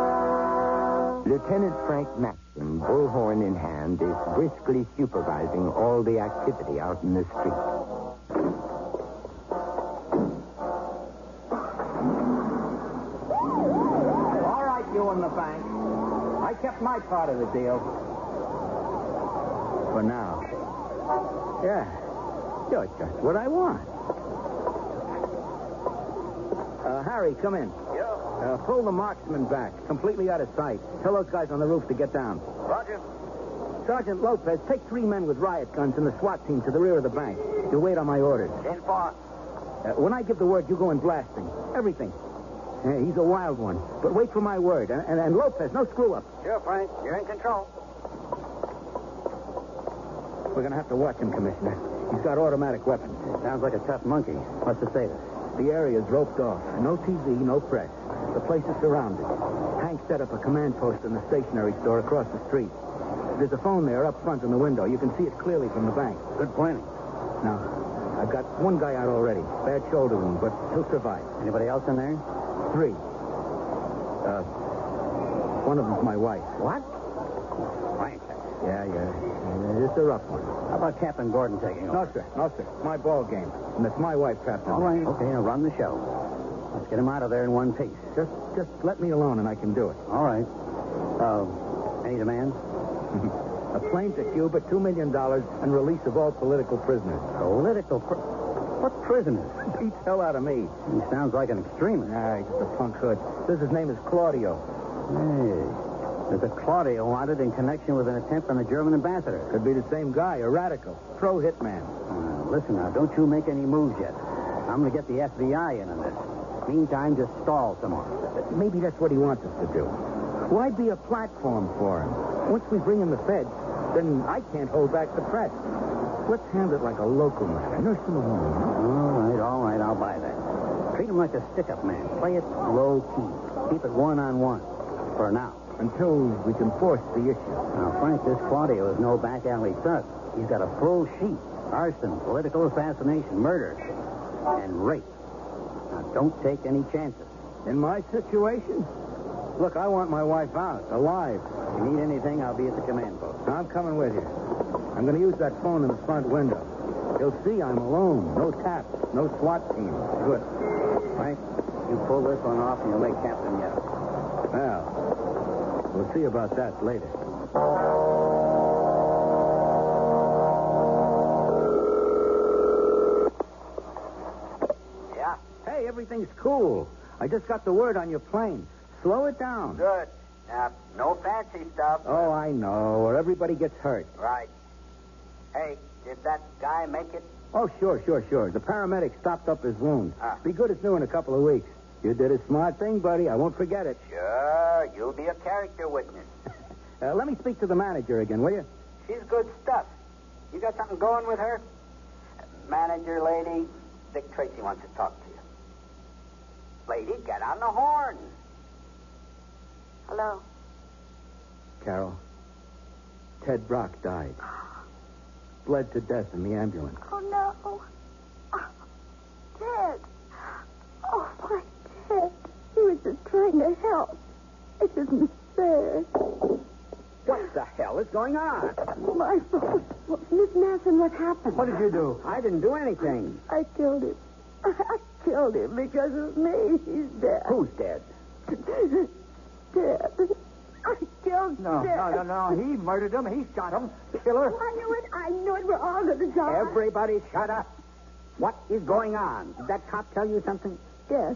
Lieutenant Frank Maxson, bullhorn in hand, is briskly supervising all the activity out in the street. All right, you in the bank. I kept my part of the deal. For now. Yeah. You're just what I want. Harry, come in. Yeah? Pull the marksman back, completely out of sight. Tell those guys on the roof to get down. Roger. Sergeant Lopez, take 3 men with riot guns and the SWAT team to the rear of the bank. You wait on my orders. In for. When I give the word, you go in blasting. Everything. He's a wild one. But wait for my word. And Lopez, no screw-up. Sure, Frank. You're in control. We're going to have to watch him, Commissioner. He's got automatic weapons. Sounds like a tough monkey. What's the status? The area's roped off. No TV, no press. The place is surrounded. Hank set up a command post in the stationery store across the street. There's a phone there up front in the window. You can see it clearly from the bank. Good planning. Now, I've got one guy out already. Bad shoulder wound, but he'll survive. Anybody else in there? 3. One of them's my wife. What? Frank. Yeah. It's a rough one. How about Captain Gordon taking over? No, sir. It's my ball game. And it's my wife trapped in All there. right. Okay, now run the show. Let's get him out of there in one piece. Just let me alone and I can do it. All right. Any demands? A plane to Cuba, $2 million, and release of all political prisoners. What prisoners? Beats hell out of me. He sounds like an extremist. He's just a punk hood. Says his name is Claudio. Hey, there's a Claudio wanted in connection with an attempt on the German ambassador. Could be the same guy, a radical, pro-hitman. Listen now, don't you make any moves yet. I'm going to get the FBI in on this. Meantime, just stall some more. Maybe that's what he wants us to do. Why be a platform for him? Once we bring in the feds, then I can't hold back the press. Let's handle it like a local matter. Nurse him alone. All right, I'll buy that. Treat him like a stick-up man. Play it low-key. Keep it one-on-one. For now. Until we can force the issue. Now, Frank, this Claudio is no back-alley thug. He's got a full sheet. Arson, political assassination, murder, and rape. Now, don't take any chances. In my situation? Look, I want my wife out, alive. If you need anything, I'll be at the command post. Now, I'm coming with you. I'm going to use that phone in the front window. You'll see I'm alone. No taps. No SWAT team. Good. Frank, you pull this one off and you'll make Captain yell. Well, we'll see about that later. Yeah? Hey, everything's cool. I just got the word on your plane. Slow it down. Good. Now, no fancy stuff. Oh, I know. Or everybody gets hurt. Right. Hey, did that guy make it? Oh, sure. The paramedic stopped up his wound. Be good as new in a couple of weeks. You did a smart thing, buddy. I won't forget it. Sure. You'll be a character witness. Let me speak to the manager again, will you? She's good stuff. You got something going with her? Manager lady, Dick Tracy wants to talk to you. Lady, get on the horn. Hello. Carol, Ted Brock died. Bled to death in the ambulance. Oh, no. Oh, Ted. Oh, my Ted. He was just trying to help. It isn't fair. What the hell is going on? My fault. Well, Miss Masson, what happened? What did you do? I didn't do anything. I killed him. I killed him because of me. He's dead. Who's dead? Dead. I killed No. He murdered him. He shot him. Killer. I knew it. We're all going to die. Everybody shut up. What is going on? Did that cop tell you something? Yes.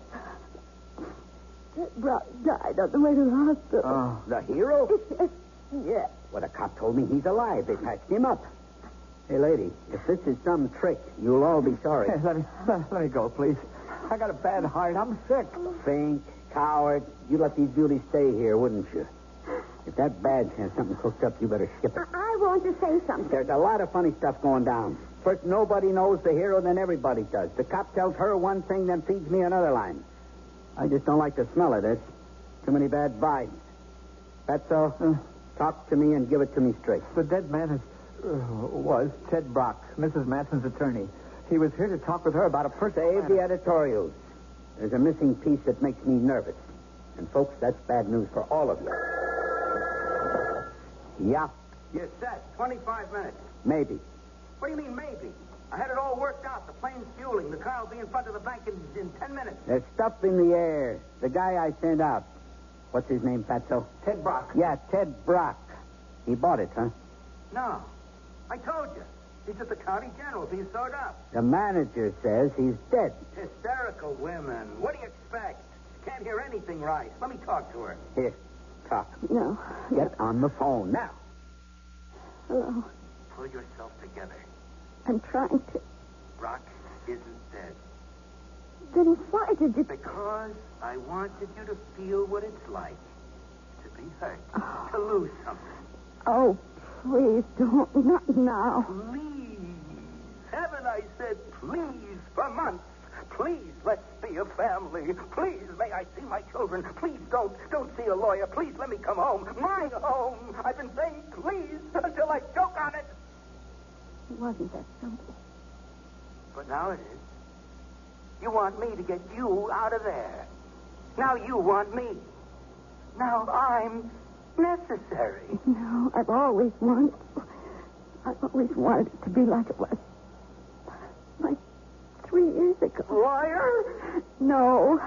Ted Brock died on the way to the hospital. Oh, the hero? Yes. Well, the cop told me he's alive. They patched him up. Hey, lady, if this is some trick, you'll all be sorry. Hey, let me go, please. I got a bad heart. I'm sick. Fink, coward. You'd let these beauties stay here, wouldn't you? If that badge has something cooked up, you better ship it. I want to say something. There's a lot of funny stuff going down. First, nobody knows the hero, then everybody does. The cop tells her one thing, then feeds me another line. I just don't like the smell of this. Too many bad vibes. That's so? Talk to me and give it to me straight. The dead man was Ted Brock, Mrs. Manson's attorney. He was here to talk with her about a personal Save the editorials. There's a missing piece that makes me nervous. And, folks, that's bad news for all of you. Yeah. You're set. 25 minutes. Maybe. What do you mean, maybe? I had it all worked out. The plane's fueling. The car will be in front of the bank in 10 minutes. There's stuff in the air. The guy I sent out. What's his name, Fatso? Ted Brock. Yeah, Ted Brock. He bought it, huh? No. I told you. He's at the county general being sewed up. The manager says he's dead. Hysterical women. What do you expect? Can't hear anything right. Let me talk to her. Here, talk. No. Get on the phone now. Hello. Pull yourself together. I'm trying to. Brock isn't dead. Then why did you... Because I wanted you to feel what it's like to be hurt, to lose something. Oh, please don't. Not now. Please. Haven't I said please for months? Please, let's be a family. Please, may I see my children. Please don't see a lawyer. Please let me come home. My home. I've been saying please until I choke on it. It wasn't that simple. But now it is. You want me to get you out of there. Now you want me. Now I'm necessary. No, I've always wanted it to be like it was. Like 3 years ago. Lawyer? No,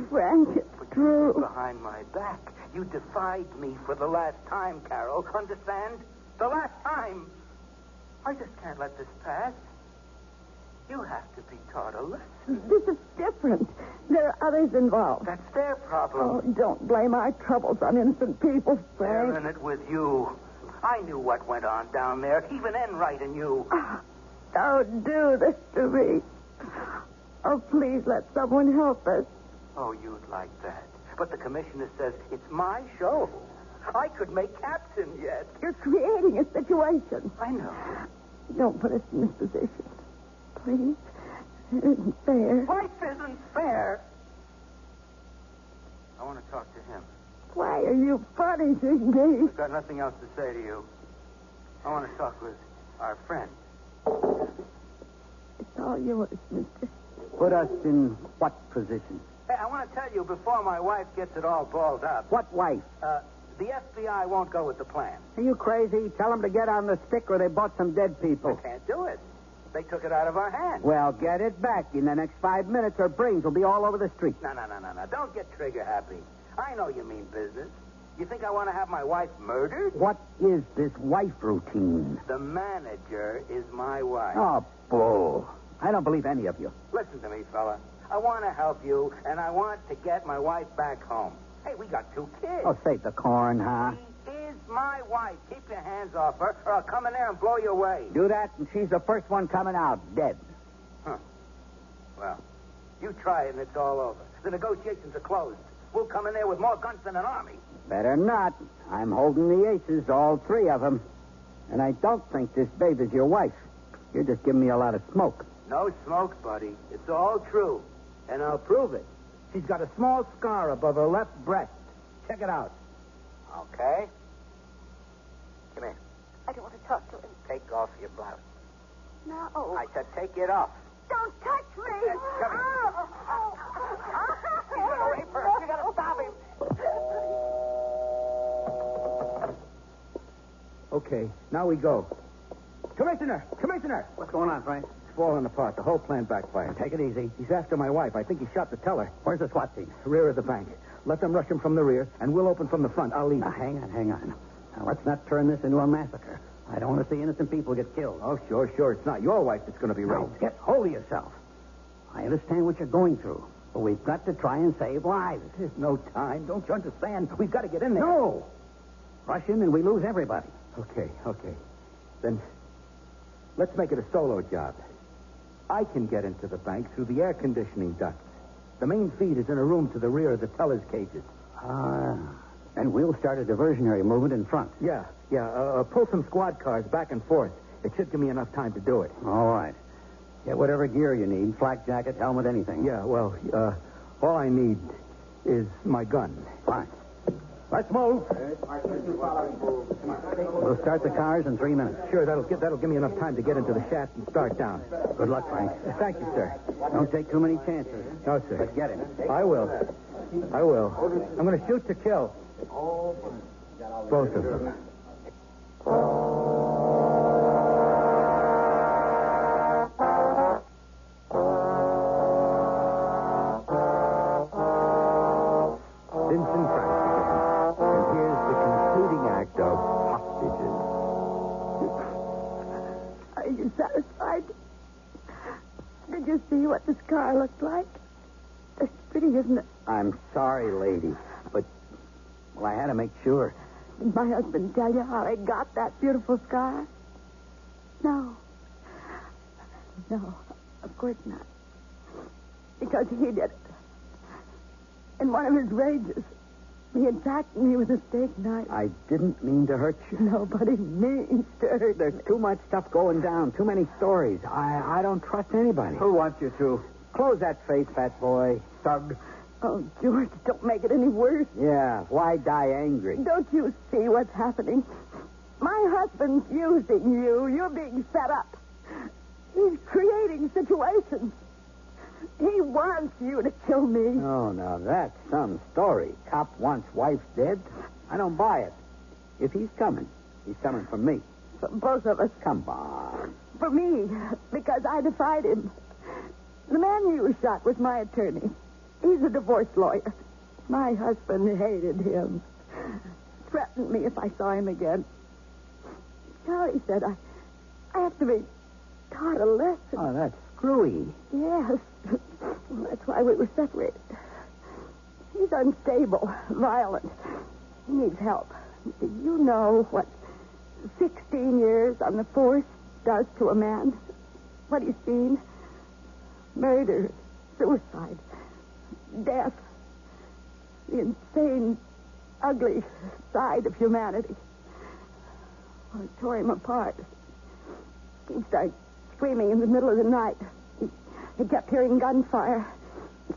Frank, it's true. Behind my back. You defied me for the last time, Carol. Understand? The last time. I just can't let this pass. You have to be taught a lesson. This is different. There are others involved. That's their problem. Oh, don't blame our troubles on innocent people, Frank. They're in it with you. I knew what went on down there. Even Enright and you. Don't do this to me. Oh, please let someone help us. Oh, you'd like that. But the commissioner says it's my show. I could make captain yet. You're creating a situation. I know. Don't put us in this position. Please. It isn't fair. Life isn't fair. I want to talk to him. Why are you punishing me? I've got nothing else to say to you. I want to talk with our friend. It's all yours, mister. Put us in what position? Hey, I want to tell you before my wife gets it all balled up. What wife? The FBI won't go with the plan. Are you crazy? Tell them to get on the stick or they bought some dead people. They can't do it. They took it out of our hands. Well, get it back. In the next 5 minutes, our brains will be all over the street. No. Don't get trigger happy. I know you mean business. You think I want to have my wife murdered? What is this wife routine? The manager is my wife. Oh, bull. I don't believe any of you. Listen to me, fella. I want to help you, and I want to get my wife back home. Hey, we got 2 kids. Oh, save the corn, huh? She is my wife. Keep your hands off her, or I'll come in there and blow you away. Do that, and she's the first one coming out, dead. Huh. Well, you try it, and it's all over. The negotiations are closed. We'll come in there with more guns than an army. Better not. I'm holding the aces, all 3 of them. And I don't think this babe is your wife. You're just giving me a lot of smoke. No smoke, buddy. It's all true. And I'll prove it. She's got a small scar above her left breast. Check it out. Okay. Come here. I don't want to talk to him. Take off your blouse. No. I said take it off. Don't touch me. Come here. He's going to rape her. You got to stop him. Okay, now we go. Commissioner! What's going on, Frank? It's falling apart. The whole plan backfired. Take it easy. He's after my wife. I think he shot the teller. Where's the SWAT team? Rear of the bank. Let them rush him from the rear, and we'll open from the front. I'll lead. Now, hang on. Now, let's not turn this into a massacre. I don't want to see innocent people get killed. Oh, sure. It's not your wife that's going to be raped. Now, get hold of yourself. I understand what you're going through, but we've got to try and save lives. There's no time. Don't you understand? We've got to get in there. No! Rush in and we lose everybody. Okay. Then let's make it a solo job. I can get into the bank through the air conditioning ducts. The main feed is in a room to the rear of the teller's cages. And we'll start a diversionary movement in front. Yeah. Pull some squad cars back and forth. It should give me enough time to do it. All right. Get whatever gear you need, flak jacket, helmet, anything. Yeah, well, all I need is my gun. Fine. Let's move. We'll start the cars in 3 minutes. Sure, that'll give me enough time to get into the shaft and start down. Good luck, Frank. Thank you, sir. Don't take too many chances. No, sir. But get him. I will. I'm going to shoot to kill. Both of them. Vincent Price again. And here's the concluding act of Hostages. Are you satisfied? Did you see what the scar looked like? It's pretty, isn't it? I'm sorry, lady, but, well, I had to make sure. Did my husband tell you how he got that beautiful scar? No, of course not. Because he did it. In one of his rages, he attacked me with a steak knife. I didn't mean to hurt you. Nobody means to hurt There's me. too much stuff going down, too many stories. I don't trust anybody. Who wants you to? Close that face, fat boy. Thug. Oh, George, don't make it any worse. Yeah, why die angry? Don't you see what's happening? My husband's using you. You're being set up. He's creating situations. He wants you to kill me. Oh, now that's some story. Cop wants wife dead? I don't buy it. If he's coming for me. For both of us. Come on. For me, because I defied him. The man you shot was my attorney. He's a divorce lawyer. My husband hated him. Threatened me if I saw him again. Charlie said I have to be taught a lesson. Oh, that's screwy. Yes. That's why we were separated. He's unstable, violent. He needs help. Do you know what 16 years on the force does to a man? What he's seen? Murder, suicide, death. The insane, ugly side of humanity. Well, it tore him apart. He started screaming in the middle of the night. He kept hearing gunfire.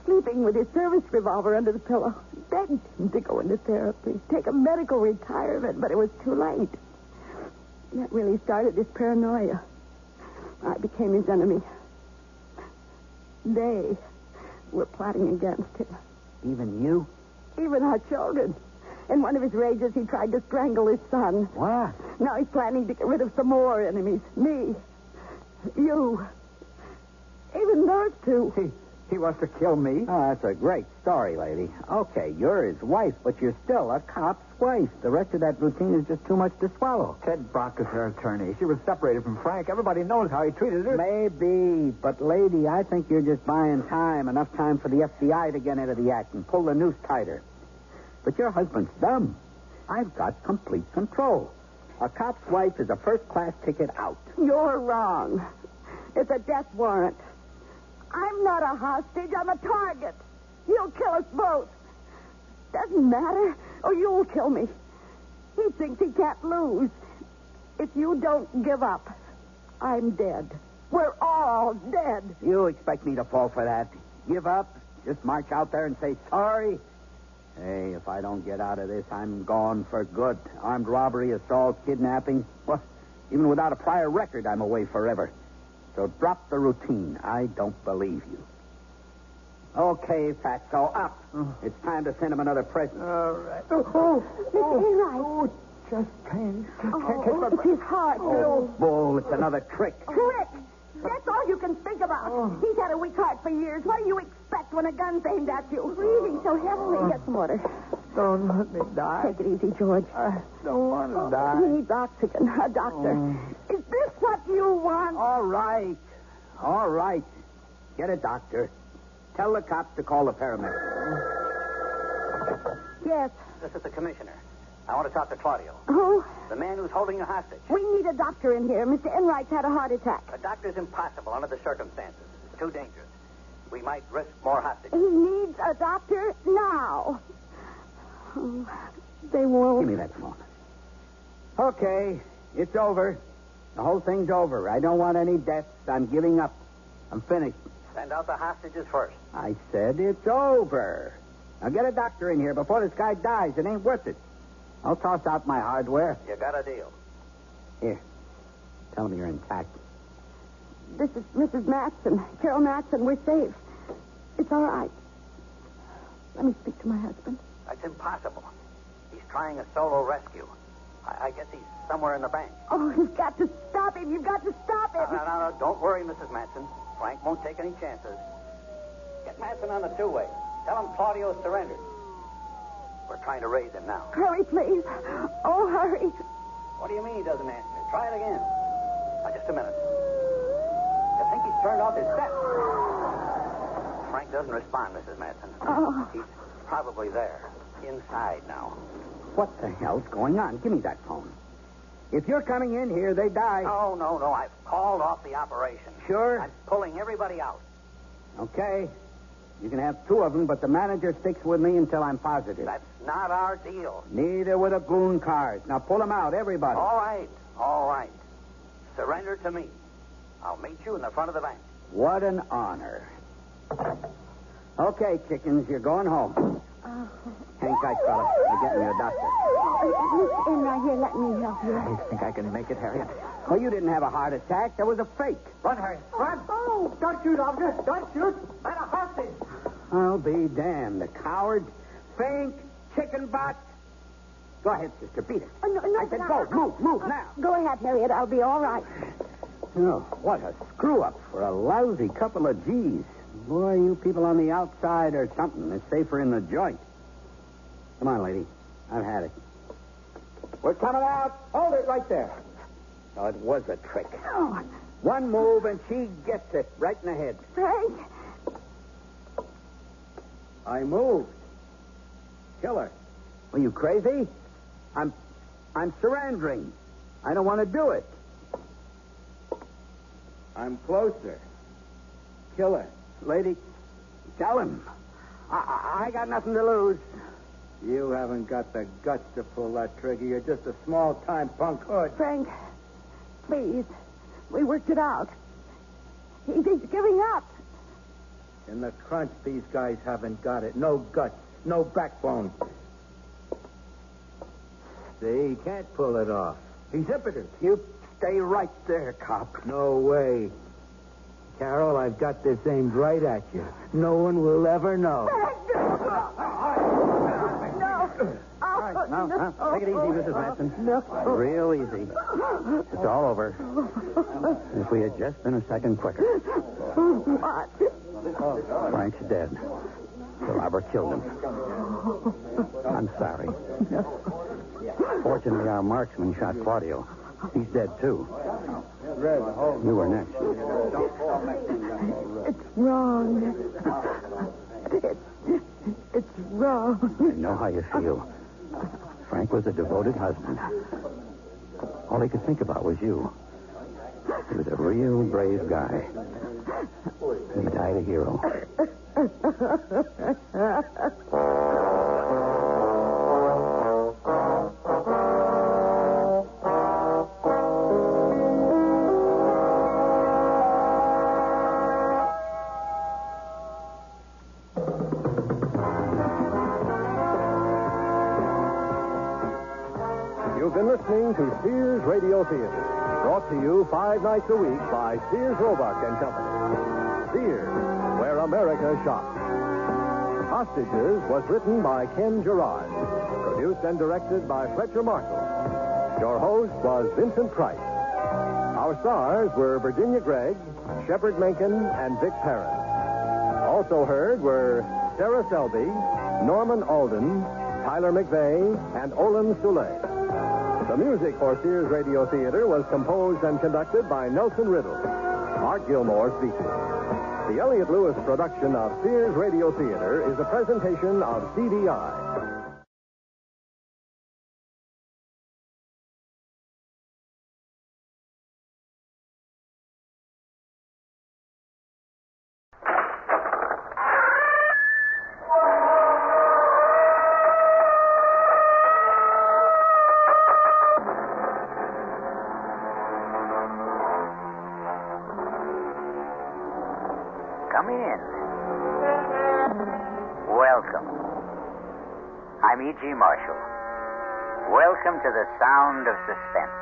Sleeping with his service revolver under the pillow. Begged him to go into therapy. Take a medical retirement, but it was too late. That really started his paranoia. I became his enemy. They were plotting against him. Even you? Even our children. In one of his rages, he tried to strangle his son. What? Now he's planning to get rid of some more enemies. Me. You. Even those two. He wants to kill me? Oh, that's a great story, lady. Okay, you're his wife, but you're still a cop's wife. The rest of that routine is just too much to swallow. Ted Brock is her attorney. She was separated from Frank. Everybody knows how he treated her. Maybe, but lady, I think you're just buying time. Enough time for the FBI to get into the act and pull the noose tighter. But your husband's dumb. I've got complete control. A cop's wife is a first-class ticket out. You're wrong. It's a death warrant. I'm not a hostage. I'm a target. He'll kill us both. Doesn't matter. Or you'll kill me. He thinks he can't lose. If you don't give up, I'm dead. We're all dead. You expect me to fall for that? Give up? Just march out there and say sorry? Hey, if I don't get out of this, I'm gone for good. Armed robbery, assault, kidnapping. Well, even without a prior record, I'm away forever. So drop the routine. I don't believe you. Okay, Fatso, up. It's time to send him another present. All right. Oh, just pain. it's his heart. Oh, bull, it's another trick. Trick! That's all you can think about. He's had a weak heart for years. What do you expect when a gun's aimed at you? Breathing so heavily. Get some water. Don't let me die. Take it easy, George. I don't want to die. He needs oxygen. A doctor. Is this what you want? All right. All right. Get a doctor. Tell the cops to call the paramedics. Yes. This is the commissioner. I want to talk to Claudio. Who? The man who's holding you hostage. We need a doctor in here. Mr. Enright's had a heart attack. A doctor's impossible under the circumstances. It's too dangerous. We might risk more hostages. He needs a doctor now. Oh, they won't. Give me that phone. Okay, it's over. The whole thing's over. I don't want any deaths. I'm giving up. I'm finished. Send out the hostages first. I said it's over. Now get a doctor in here before this guy dies. It ain't worth it. I'll toss out my hardware. You got a deal. Here. Tell me you're intact. This is Mrs. Matson. Carol Matson. We're safe. It's all right. Let me speak to my husband. That's impossible. He's trying a solo rescue. I guess he's somewhere in the bank. Oh, you've got to stop him. You've got to stop him. No. Don't worry, Mrs. Matson. Frank won't take any chances. Get Matson on the two-way. Tell him Claudio's surrendered. We're trying to raise him now. Hurry, please. Oh, hurry. What do you mean he doesn't answer? Try it again. Now, just a minute. You think he's turned off his set? Frank doesn't respond, Mrs. Matson. Oh. He's probably there. Inside now. What the hell's going on? Give me that phone. If you're coming in here, they die. No. I've called off the operation. Sure? I'm pulling everybody out. Okay. You can have two of them, but the manager sticks with me until I'm positive. That's not our deal. Neither with the goon cars. Now pull them out, everybody. All right. Surrender to me. I'll meet you in the front of the bank. What an honor. Okay, chickens, you're going home. Hang tight, fella. We're getting you a doctor. In right here. Let me help you. I think I can make it, Harriet. Well, you didn't have a heart attack. That was a fake. Run, Harriet. Run. Oh, don't shoot, officer. Don't shoot. I'm a hostage. I'll be damned. The coward. Faint. Chicken butt. Go ahead, sister. Beat it. No, I said go. Move now. Go ahead, Harriet. I'll be all right. Oh, what a screw-up for a lousy couple of G's. Boy, you people on the outside are something. It's safer in the joint. Come on, lady. I've had it. We're coming out. Hold it right there. Oh, it was a trick. Oh. One move and she gets it right in the head. Frank. I moved. Kill her. Are you crazy? I'm surrendering. I don't want to do it. I'm closer. Kill her. Lady, tell him. I got nothing to lose. You haven't got the guts to pull that trigger. You're just a small-time punk hood. Frank, please. We worked it out. He's giving up. In the crunch, these guys haven't got it. No guts. No backbone. See, he can't pull it off. He's impotent. You stay right there, cop. No way. Carol, I've got this aimed right at you. No one will ever know. No. Take it easy, Mrs. Matson. No. Real easy. It's all over. If we had just been a second quicker. What? Frank's dead. The robber killed him. I'm sorry. Fortunately, our marksman shot Claudio. He's dead, too. You were next. It's wrong. It's wrong. I know how you feel. Frank was a devoted husband. All he could think about was you. He was a real brave guy. He died a hero. You've been listening to Sears Radio Theater, brought to you 5 nights a week by Sears Roebuck and Company. Sears, where America shops. Hostages was written by Ken Gerard, produced and directed by Fletcher Marshall. Your host was Vincent Price. Our stars were Virginia Gregg, Shepard Menken, and Vic Perrin. Also heard were Sarah Selby, Norman Alden, Tyler McVeigh, and Olin Soule. The music for Sears Radio Theater was composed and conducted by Nelson Riddle. Art Gilmore speaking. The Elliott Lewis production of Sears Radio Theater is a presentation of CBI. Come in. Welcome. I'm E.G. Marshall. Welcome to the sound of suspense,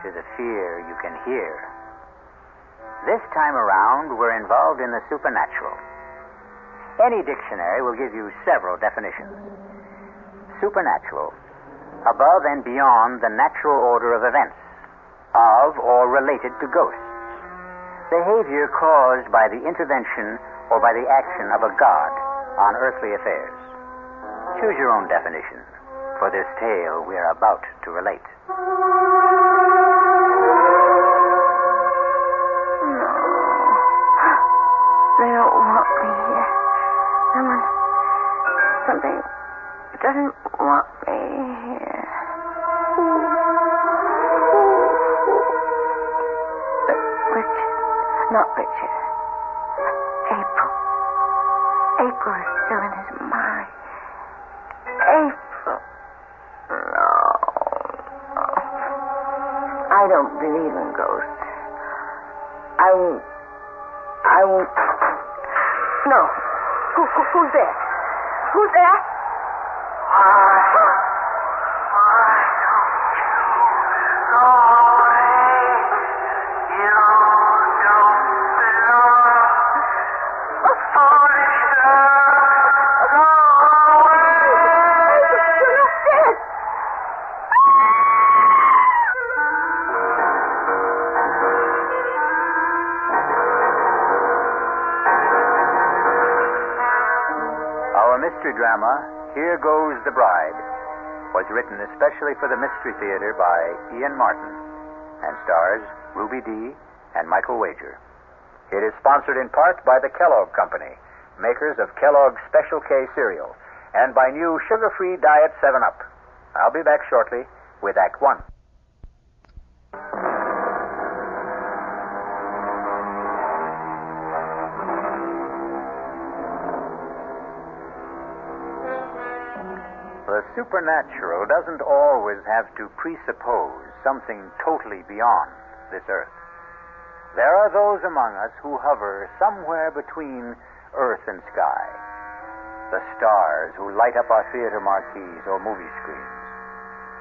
to the fear you can hear. This time around, we're involved in the supernatural. Any dictionary will give you several definitions. Supernatural, above and beyond the natural order of events, of or related to ghosts. Behavior caused by the intervention or by the action of a god on earthly affairs. Choose your own definition for this tale we are about to relate. No. They don't want me here. Something doesn't want me here. Not Richard. April. April is still in his mind. April. No. I don't believe in ghosts. I won't. No. Who's there? Who's there? drama, Here Goes the Bride, was written especially for the Mystery Theater by Ian Martin and stars Ruby Dee and Michael Wager. It is sponsored in part by the Kellogg Company, makers of Kellogg's Special K cereal, and by new sugar-free Diet 7-Up. I'll be back shortly with Act One. The supernatural doesn't always have to presuppose something totally beyond this earth. There are those among us who hover somewhere between earth and sky. The stars who light up our theater marquees or movie screens.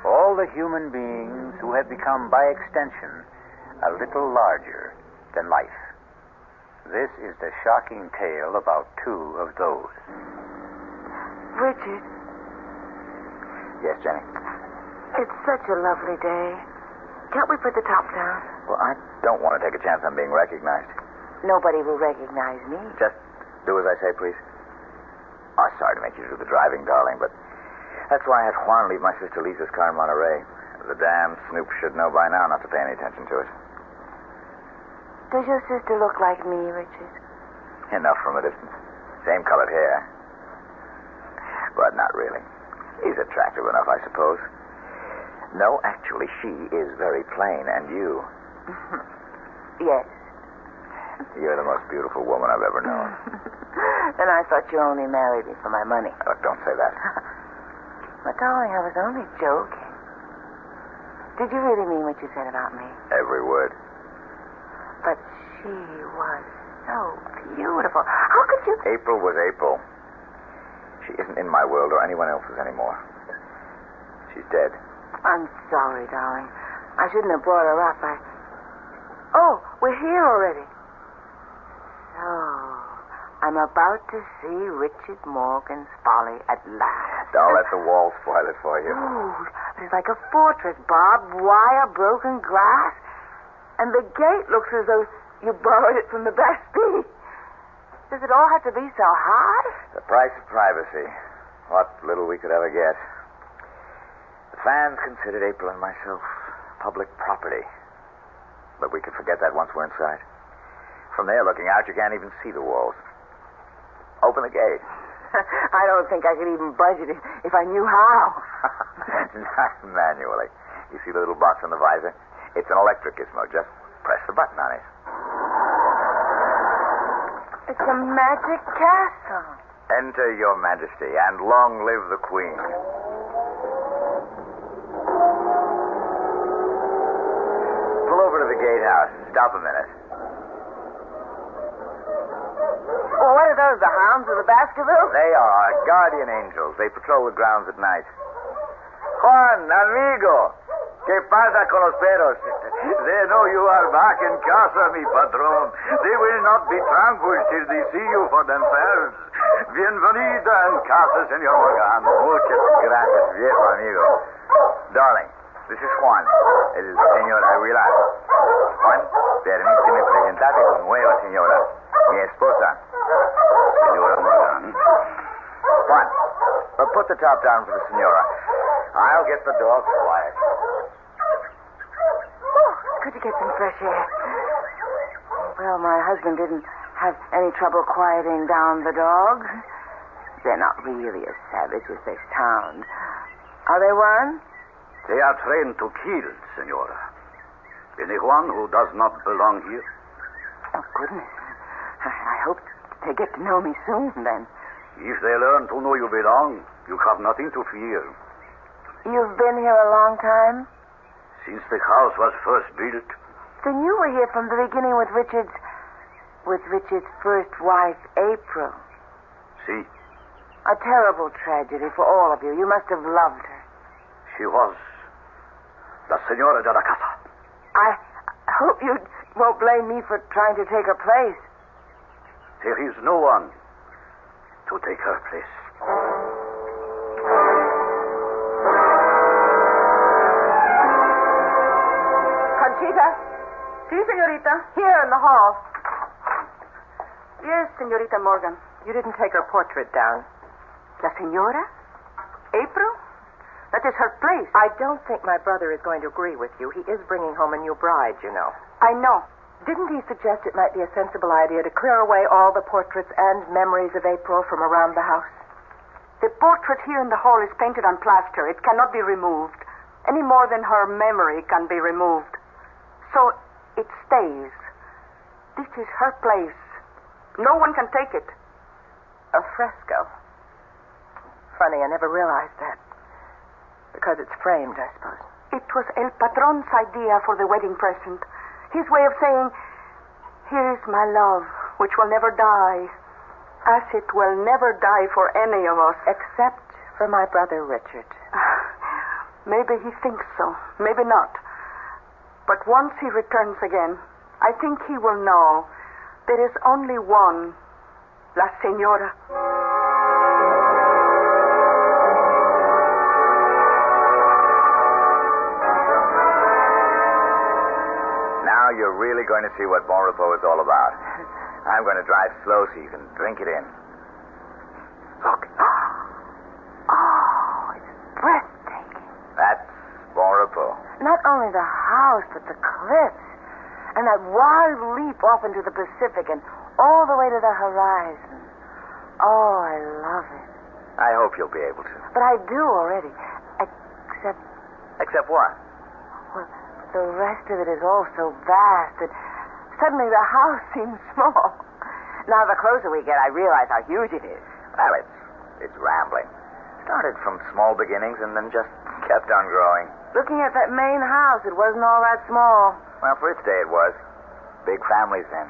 All the human beings who have become, by extension, a little larger than life. This is the shocking tale about two of those. Richard. Yes, Jenny? It's such a lovely day. Can't we put the top down? Well, I don't want to take a chance on being recognized. Nobody will recognize me. Just do as I say, please. Oh, sorry to make you do the driving, darling, but that's why I had Juan leave my sister Lisa's car in Monterey. The damn snoop should know by now not to pay any attention to it. Does your sister look like me, Richard? Enough from a distance. Same colored hair. But not really. He's attractive enough, I suppose. No, actually, she is very plain, and you... Yes. You're the most beautiful woman I've ever known. And I thought you only married me for my money. Look, don't say that. But, darling, I was only joking. Did you really mean what you said about me? Every word. But she was so beautiful. How could you... April was April. She isn't in my world or anyone else's anymore. She's dead. I'm sorry, darling. I shouldn't have brought her up. Oh, we're here already. So, I'm about to see Richard Morgan's Folly at last. Don't let the wall spoil it for you. Ooh, it's like a fortress, barbed wire, broken glass. And the gate looks as though you borrowed it from the Bastille. Does it all have to be so high? The price of privacy. What little we could ever get. The fans considered April and myself public property. But we could forget that once we're inside. From there, looking out, you can't even see the walls. Open the gate. I don't think I could even budget it if I knew how. Not manually. You see the little box on the visor? It's an electric gizmo. Just press the button on it. It's a magic castle. Enter, Your Majesty, and long live the Queen. Pull over to the gatehouse. Stop a minute. Well, what are those, the hounds of the Baskerville? They are our guardian angels. They patrol the grounds at night. Juan, amigo. ¿Qué pasa con los perros? They know you are back in casa, mi patron. They will not be tranquil till they see you for themselves. Bienvenida en casa, Señor Morgan. Muchas gracias, viejo amigo. Darling, this is Juan, el señor Aguilar. Juan, permíteme presentarte con nueva señora, mi esposa, señora Morgan. Juan, put the top down for the señora. I'll get the dogs quiet. Good to get some fresh air. Well, my husband didn't have any trouble quieting down the dogs. They're not really as savage as they sound. Are they, Juan? They are trained to kill, Senora. Anyone who does not belong here? Oh, goodness. I hope they get to know me soon, then. If they learn to know you belong, you have nothing to fear. You've been here a long time? Since the house was first built. Then you were here from the beginning with Richard's first wife, April. See? A terrible tragedy for all of you. You must have loved her. She was the Senora de la Casa. I hope you won't blame me for trying to take her place. There is no one to take her place. Conchita? Si, señorita. Here in the hall. Yes, Señorita Morgan. You didn't take her portrait down. La Senora? April? That is her place. I don't think my brother is going to agree with you. He is bringing home a new bride, you know. I know. Didn't he suggest it might be a sensible idea to clear away all the portraits and memories of April from around the house? The portrait here in the hall is painted on plaster. It cannot be removed, any more than her memory can be removed. So it stays. This is her place. No one can take it. A fresco. Funny, I never realized that. Because it's framed, I suppose. It was El Patron's idea for the wedding present. His way of saying, here is my love, which will never die, as it will never die for any of us. Except for my brother Richard. Maybe he thinks so. Maybe not. But once he returns again, I think he will know there is only one, La Senora. Now you're really going to see what Bon Repos is all about. I'm going to drive slow so you can drink it in. Look. Oh, it's breathtaking. That's Bon Repos. Not only the house, but the cliffs. And that wild leap off into the Pacific and all the way to the horizon. Oh, I love it. I hope you'll be able to. But I do already. Except... Except what? Well, the rest of it is all so vast that suddenly the house seems small. Now, the closer we get, I realize how huge it is. Well, it's rambling. Started from small beginnings and then just kept on growing. Looking at that main house, it wasn't all that small. Well, for its day it was. Big families then.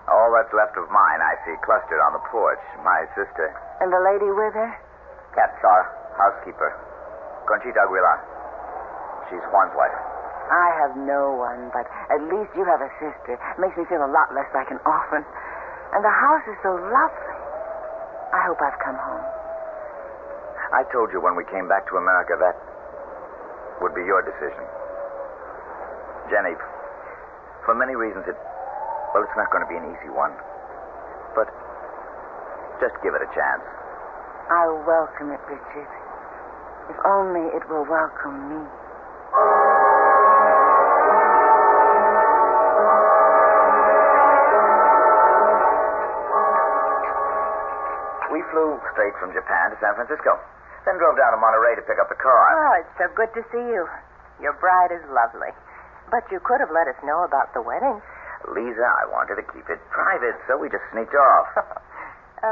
All that's left of mine I see clustered on the porch. My sister. And the lady with her? That's our housekeeper. Conchita Aguilar. She's Juan's wife. I have no one, but at least you have a sister. It makes me feel a lot less like an orphan. And the house is so lovely. I hope I've come home. I told you when we came back to America that would be your decision. Jenny, for many reasons it's not going to be an easy one. But just give it a chance. I'll welcome it, Richard. If only it will welcome me. We flew straight from Japan to San Francisco. Then drove down to Monterey to pick up the car. Oh, it's so good to see you. Your bride is lovely. But you could have let us know about the wedding. Lisa, I wanted to keep it private, so we just sneaked off.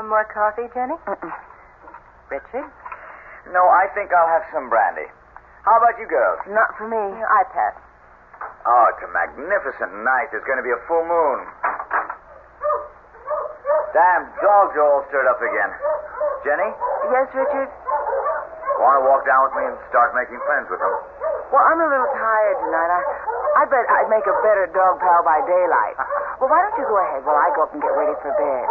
More coffee, Jenny? Richard? No, I think I'll have some brandy. How about you girls? Not for me. I pass. Oh, it's a magnificent night. There's going to be a full moon. Damn dogs are all stirred up again. Jenny? Yes, Richard? Want to walk down with me and start making friends with them? Well, I'm a little tired tonight. I bet I'd make a better dog pal by daylight. Well, why don't you go ahead while I go up and get ready for bed?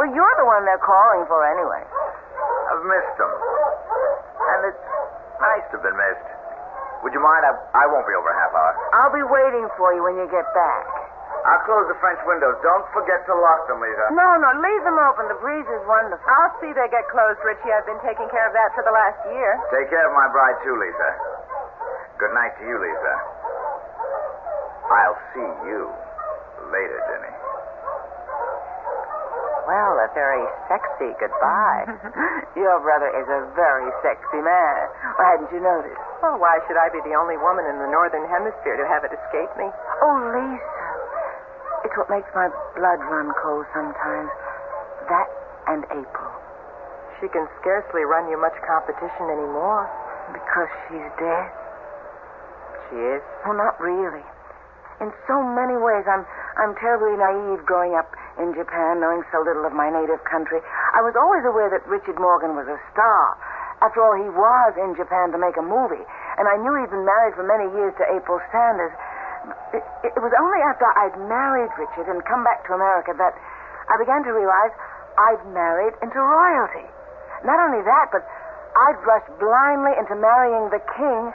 Well, you're the one they're calling for anyway. I've missed them. And it's nice to have been missed. Would you mind? I won't be over a half hour. I'll be waiting for you when you get back. I'll close the French windows. Don't forget to lock them, Lisa. No, leave them open. The breeze is wonderful. I'll see they get closed, Richie. I've been taking care of that for the last year. Take care of my bride, too, Lisa. Good night to you, Lisa. I'll see you later, Jenny. Well, a very sexy goodbye. Your brother is a very sexy man. Why hadn't you noticed? Well, why should I be the only woman in the Northern Hemisphere to have it escape me? Oh, Lisa. It's what makes my blood run cold sometimes. That and April. She can scarcely run you much competition anymore. Because she's dead? She is? Well, not really. In so many ways, I'm terribly naive growing up in Japan, knowing so little of my native country. I was always aware that Richard Morgan was a star. After all, he was in Japan to make a movie. And I knew he'd been married for many years to April Sanders. It was only after I'd married Richard and come back to America that I began to realize I'd married into royalty. Not only that, but I'd rushed blindly into marrying the king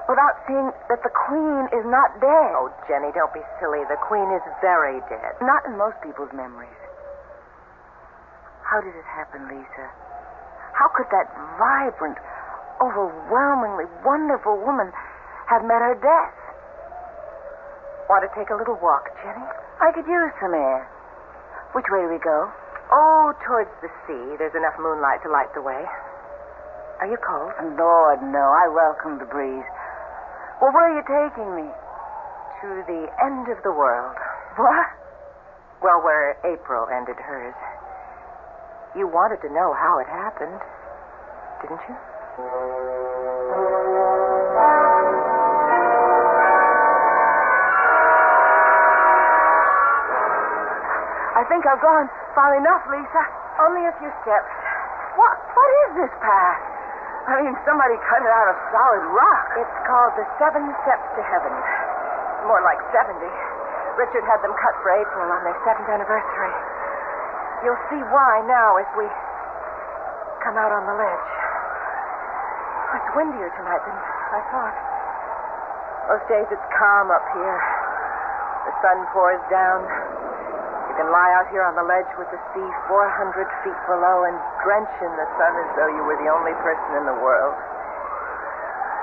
without seeing that the queen is not dead. Oh, Jenny, don't be silly. The queen is very dead. Not in most people's memories. How did it happen, Lisa? How could that vibrant, overwhelmingly wonderful woman have met her death? Want to take a little walk, Jenny? I could use some air. Which way do we go? Oh, towards the sea. There's enough moonlight to light the way. Are you cold? Lord, no. I welcome the breeze. Well, where are you taking me? To the end of the world. What? Well, where April ended hers. You wanted to know how it happened, didn't you? I think I've gone far enough, Lisa. Only a few steps. What is this path? I mean, somebody cut it out of solid rock. It's called the 7 Steps to Heaven. More like 70. Richard had them cut for April on their 7th anniversary. You'll see why now as we come out on the ledge. It's windier tonight than I thought. Most days it's calm up here. The sun pours down. You can lie out here on the ledge with the sea 400 feet below and drench in the sun as though you were the only person in the world.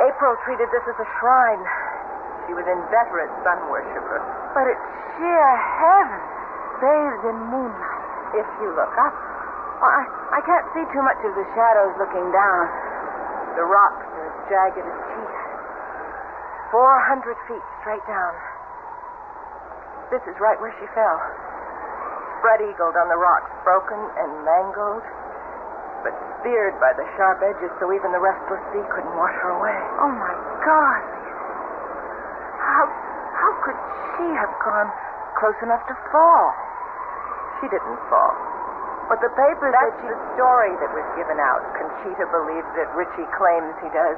April treated this as a shrine. She was inveterate sun worshiper. But it's sheer heaven, bathed in moonlight. If you look up, I can't see too much of the shadows looking down. The rocks are as jagged as teeth. 400 feet straight down. This is right where she fell. Spread-eagled on the rocks, broken and mangled, but speared by the sharp edges so even the restless sea couldn't wash her away. Oh, my God, Lisa. How could she have gone close enough to fall? She didn't fall. But the papers That's the story that was given out. Conchita believes it. Richie claims he does.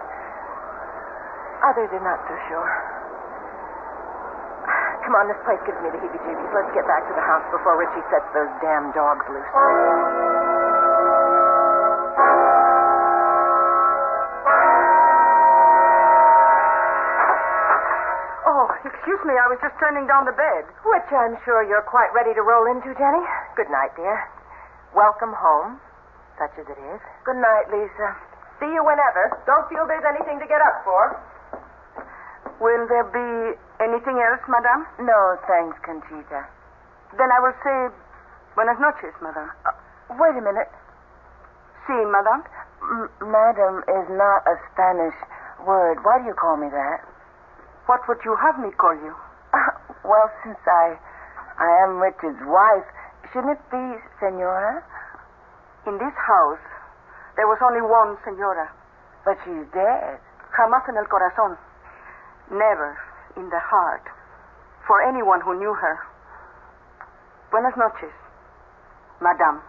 Others are not so sure. Come on, this place gives me the heebie-jeebies. Let's get back to the house before Richie sets those damn dogs loose. Oh, excuse me, I was just turning down the bed. Which I'm sure you're quite ready to roll into, Jenny. Good night, dear. Welcome home, such as it is. Good night, Lisa. See you whenever. Don't feel there's anything to get up for. Will there be anything else, madame? No, thanks, Conchita. Then I will say buenas noches, madame. Wait a minute. Si, madame? Madam is not a Spanish word. Why do you call me that? What would you have me call you? Well, since I am Richard's wife, shouldn't it be senora? In this house, there was only one senora. But she's dead. Jamás en el corazón. Never in the heart. For anyone who knew her. Buenas noches, madame.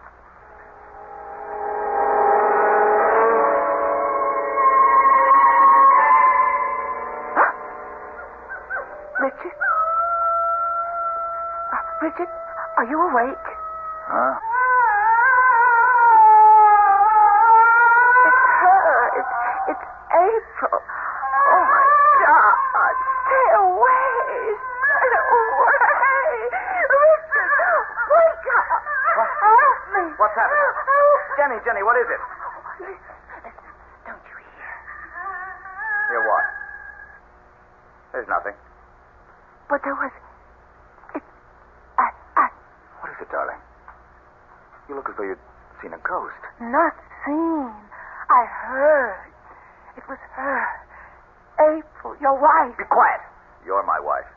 Richard? Richard, are you awake? Huh? It's her. It's April. Oh, my God. Stay away. Stay away. Richard, wake up. Help me. What's happening? Jenny, what is it? Listen. Don't you hear? Hear what? There's nothing. But there was... What is it, darling? You look as though you'd seen a ghost. Not seen. I heard. It was her. April, your wife. Be quiet. You're my wife.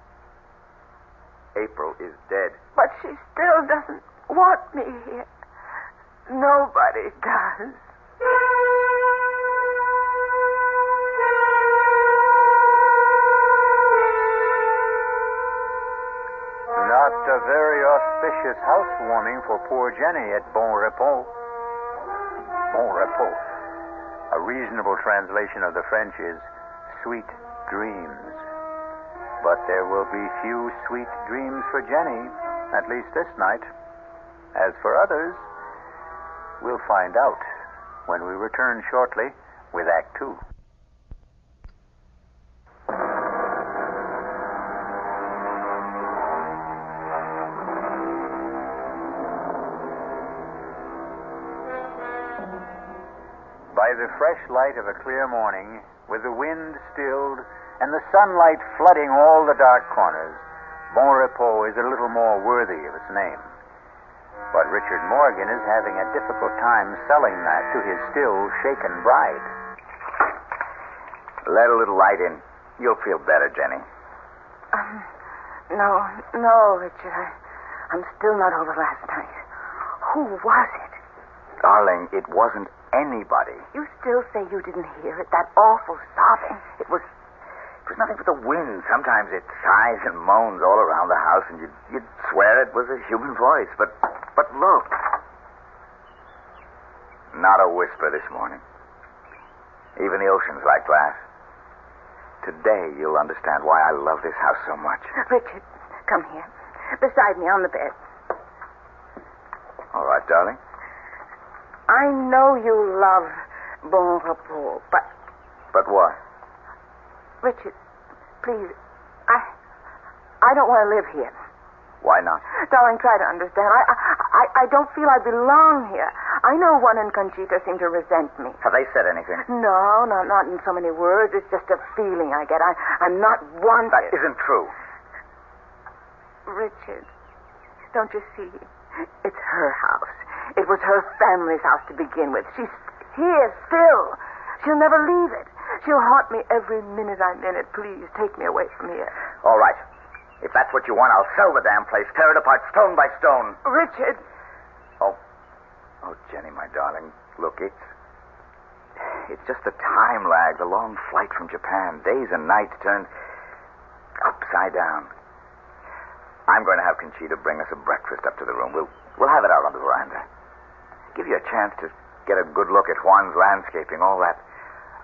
April is dead. But she still doesn't want me here. Nobody does. Not a very auspicious housewarming for poor Jenny at Bon Repos. Bon Repos. A reasonable translation of the French is sweet dreams. But there will be few sweet dreams for Jenny, at least this night. As for others, we'll find out when we return shortly with Act Two. the fresh light of a clear morning, with the wind stilled and the sunlight flooding all the dark corners, Bon Repos is a little more worthy of its name. But Richard Morgan is having a difficult time selling that to his still shaken bride. Let a little light in. You'll feel better, Jenny. No, Richard. I'm still not over last night. Who was it? Darling, it wasn't anybody. You still say you didn't hear it, that awful sobbing. It was nothing but the wind. Sometimes it sighs and moans all around the house, and you'd swear it was a human voice. But look. Not a whisper this morning. Even the ocean's like glass. Today you'll understand why I love this house so much. Richard, come here. Beside me on the bed. All right, darling. I know you love Bon Repos, but... But what? Richard, please, I don't want to live here. Why not? Darling, try to understand. I don't feel I belong here. I know Juan and Conchita seem to resent me. Have they said anything? No, not in so many words. It's just a feeling I get. I'm not wanted. That isn't true. Richard, don't you see? It's her house. It was her family's house to begin with. She's here still. She'll never leave it. She'll haunt me every minute I'm in it. Please, take me away from here. All right. If that's what you want, I'll sell the damn place, tear it apart stone by stone. Richard. Oh, Jenny, my darling, look, it's just the time lag, the long flight from Japan. Days and nights turned upside down. I'm going to have Conchita bring us a breakfast up to the room. We'll have it out on the veranda. Give you a chance to get a good look at Juan's landscaping, all that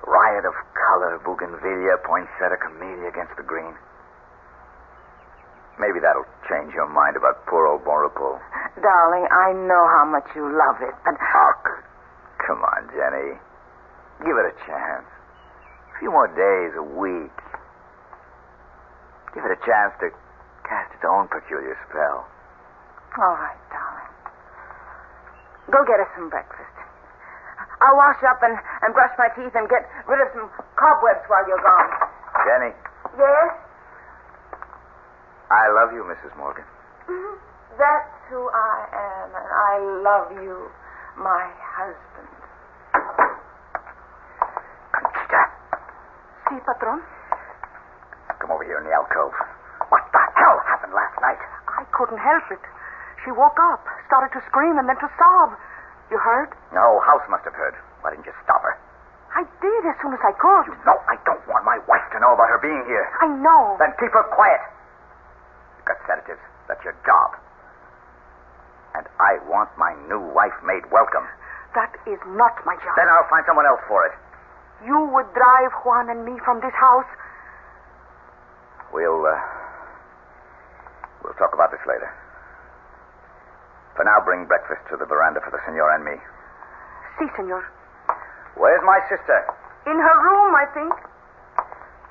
riot of color, bougainvillea, poinsettia, camellia against the green. Maybe that'll change your mind about poor old Bon Repos. Darling, I know how much you love it, but... Oh, come on, Jenny. Give it a chance. A few more days, a week. Give it a chance to cast its own peculiar spell. All right, darling. Go get us some breakfast. I'll wash up and brush my teeth and get rid of some cobwebs while you're gone. Jenny. Yes? I love you, Mrs. Morgan. Mm-hmm. That's who I am, and I love you, my husband. Conchita. Si, patron? Come over here in the alcove. What the hell happened last night? I couldn't help it. She woke up, started to scream, and then to sob. You heard? No, House must have heard. Why didn't you stop her? I did as soon as I could. You know I don't want my wife to know about her being here. I know. Then keep her quiet. You've got sedatives. That's your job. And I want my new wife made welcome. That is not my job. Then I'll find someone else for it. You would drive Juan and me from this house? We'll talk about this later. For now, bring breakfast to the veranda for the senor and me. Si, senor. Where's my sister? In her room, I think.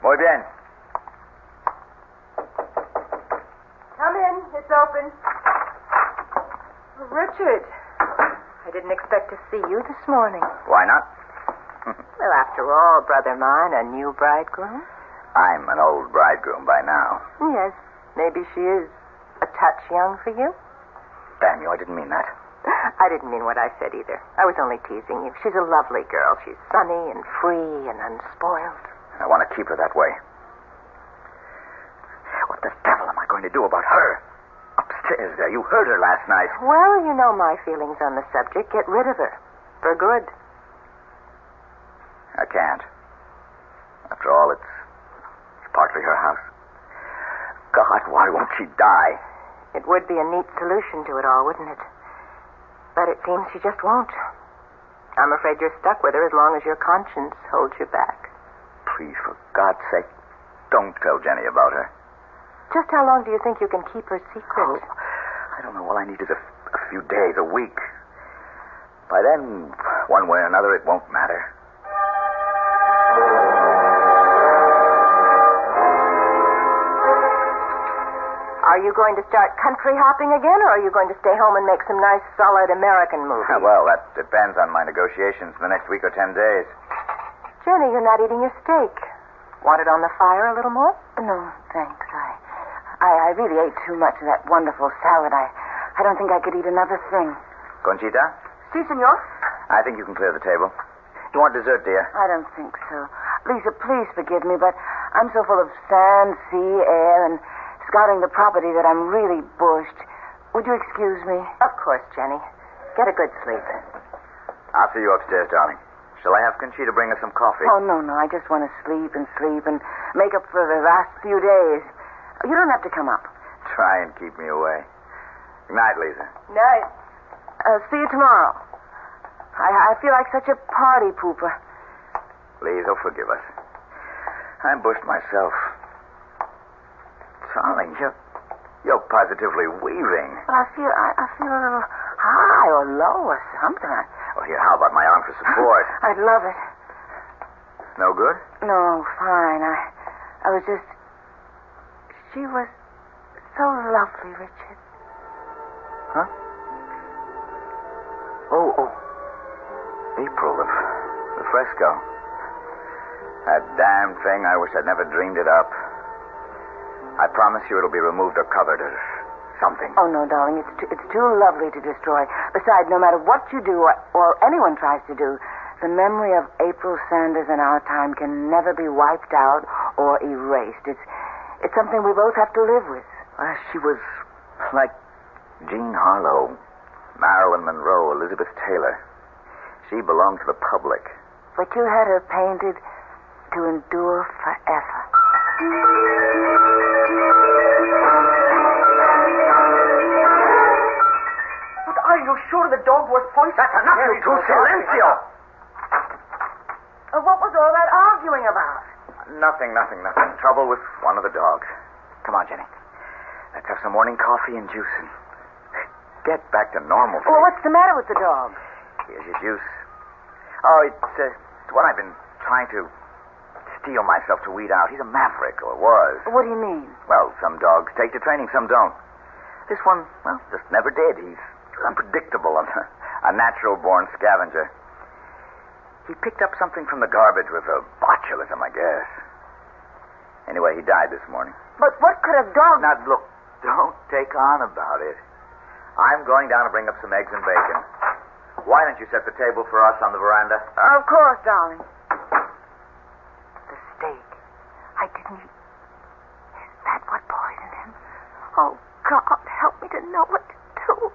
Muy bien. Come in. It's open. Richard, I didn't expect to see you this morning. Why not? Well, after all, brother mine, a new bridegroom. I'm an old bridegroom by now. Yes, maybe she is a touch young for you. Damn you, I didn't mean that. I didn't mean what I said either. I was only teasing you. She's a lovely girl. She's sunny and free and unspoiled. I want to keep her that way. What the devil am I going to do about her? Upstairs there. You heard her last night. Well, you know my feelings on the subject. Get rid of her. For good. I can't. After all, it's partly her house. God, why won't she die? It would be a neat solution to it all, wouldn't it? But it seems she just won't. I'm afraid you're stuck with her as long as your conscience holds you back. Please, for God's sake, don't tell Jenny about her. Just how long do you think you can keep her secret? Oh, I don't know. All I need is a few days, a week. By then, one way or another, it won't matter. Are Are you going to start country hopping again, or are you going to stay home and make some nice, solid American movies? Well, that depends on my negotiations in the next week or 10 days. Jenny, you're not eating your steak. Want it on the fire a little more? No, thanks. I really ate too much of that wonderful salad. I don't think I could eat another thing. Conchita? Si, senor. I think you can clear the table. You want dessert, dear? I don't think so. Lisa, please forgive me, but I'm so full of sand, sea, air, and scouting the property that I'm really bushed. Would you excuse me? Of course, Jenny. Get a good sleep. I'll see you upstairs, darling. Shall I have Conchita bring us some coffee? Oh, no. I just want to sleep and make up for the last few days. You don't have to come up. Try and keep me away. Good night, Lisa. Night. See you tomorrow. I feel like such a party pooper. Please, forgive us. I'm bushed myself. Darling, you're positively weaving. Well, I feel a little high or low or something. Well, here, how about my arm for support? I'd love it. No good? No, fine. I was just... She was so lovely, Richard. Huh? Oh. April, the fresco. That damn thing, I wish I'd never dreamed it up. I promise you it'll be removed or covered or something. Oh, no, darling. It's too lovely to destroy. Besides, no matter what you do or anyone tries to do, the memory of April Sanders in our time can never be wiped out or erased. It's something we both have to live with. She was like Jean Harlow, Marilyn Monroe, Elizabeth Taylor. She belonged to the public. But you had her painted to endure forever. But are you sure the dog was poisoned? That's enough, you two. Silencio! What was all that arguing about? Nothing. Trouble with one of the dogs. Come on, Jenny. Let's have some morning coffee and juice and get back to normal. Well, what's the matter with the dog? Here's your juice. Oh, it's what I've been trying to steel myself to weed out. He's a maverick, or was. What do you mean? Well, some dogs take to training, some don't. This one, well, just never did. He's unpredictable, a natural-born scavenger. He picked up something from the garbage with a botulism, I guess. Anyway, he died this morning. But what could a dog... Now, look, don't take on about it. I'm going down to bring up some eggs and bacon. Why don't you set the table for us on the veranda? Of course, darling. The steak. I didn't eat. Is that what poisoned him? Oh, God, help me to know what to do.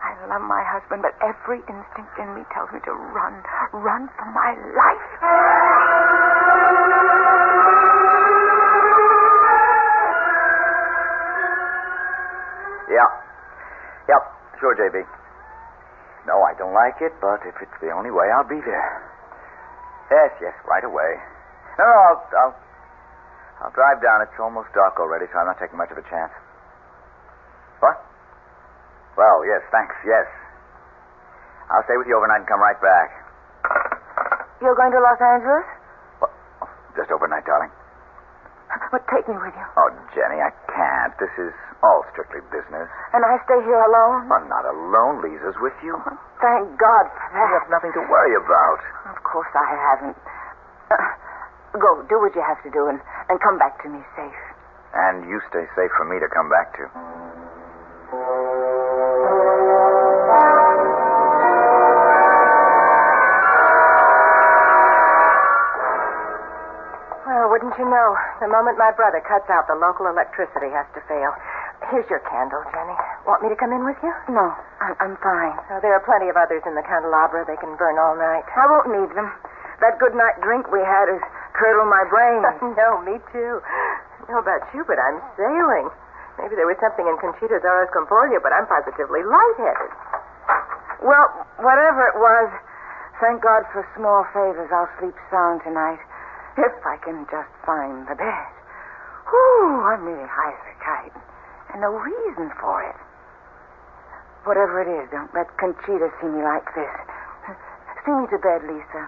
I love my husband, but every instinct in me tells me to run for my life. Yep, sure, JB. No, I don't like it, but if it's the only way, I'll be there. Yes, right away. No, I'll drive down. It's almost dark already, so I'm not taking much of a chance. What? Well, yes, thanks, yes. I'll stay with you overnight and come right back. You're going to Los Angeles? What? Oh, just overnight, darling. But take me with you. Oh, Jenny, I can't. This is all strictly business. And I stay here alone? Well, not alone. Lisa's with you. Oh, thank God for that. You have nothing to worry about. Of course I haven't. Go, do what you have to do, and come back to me safe. And you stay safe for me to come back to. Well, wouldn't you know, the moment my brother cuts out, the local electricity has to fail. Here's your candle, Jenny. Want me to come in with you? No, I'm fine. Oh, there are plenty of others in the candelabra. They can burn all night. I won't need them. That good night drink we had has curdled my brain. No, me too. I don't know about you, but I'm sailing. Maybe there was something in Conchita's Horas Compolia, but I'm positively lightheaded. Well, whatever it was, thank God for small favors. I'll sleep sound tonight. If I can just find the bed. Whew, I'm really high as a kite. And no reason for it. Whatever it is, don't let Conchita see me like this. See me to bed, Lisa.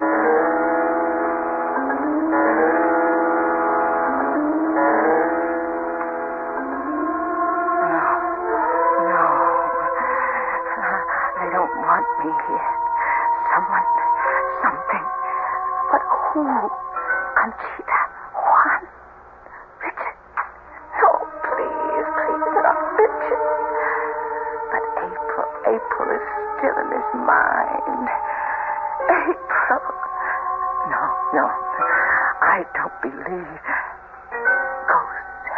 mine. April. No. I don't believe ghosts.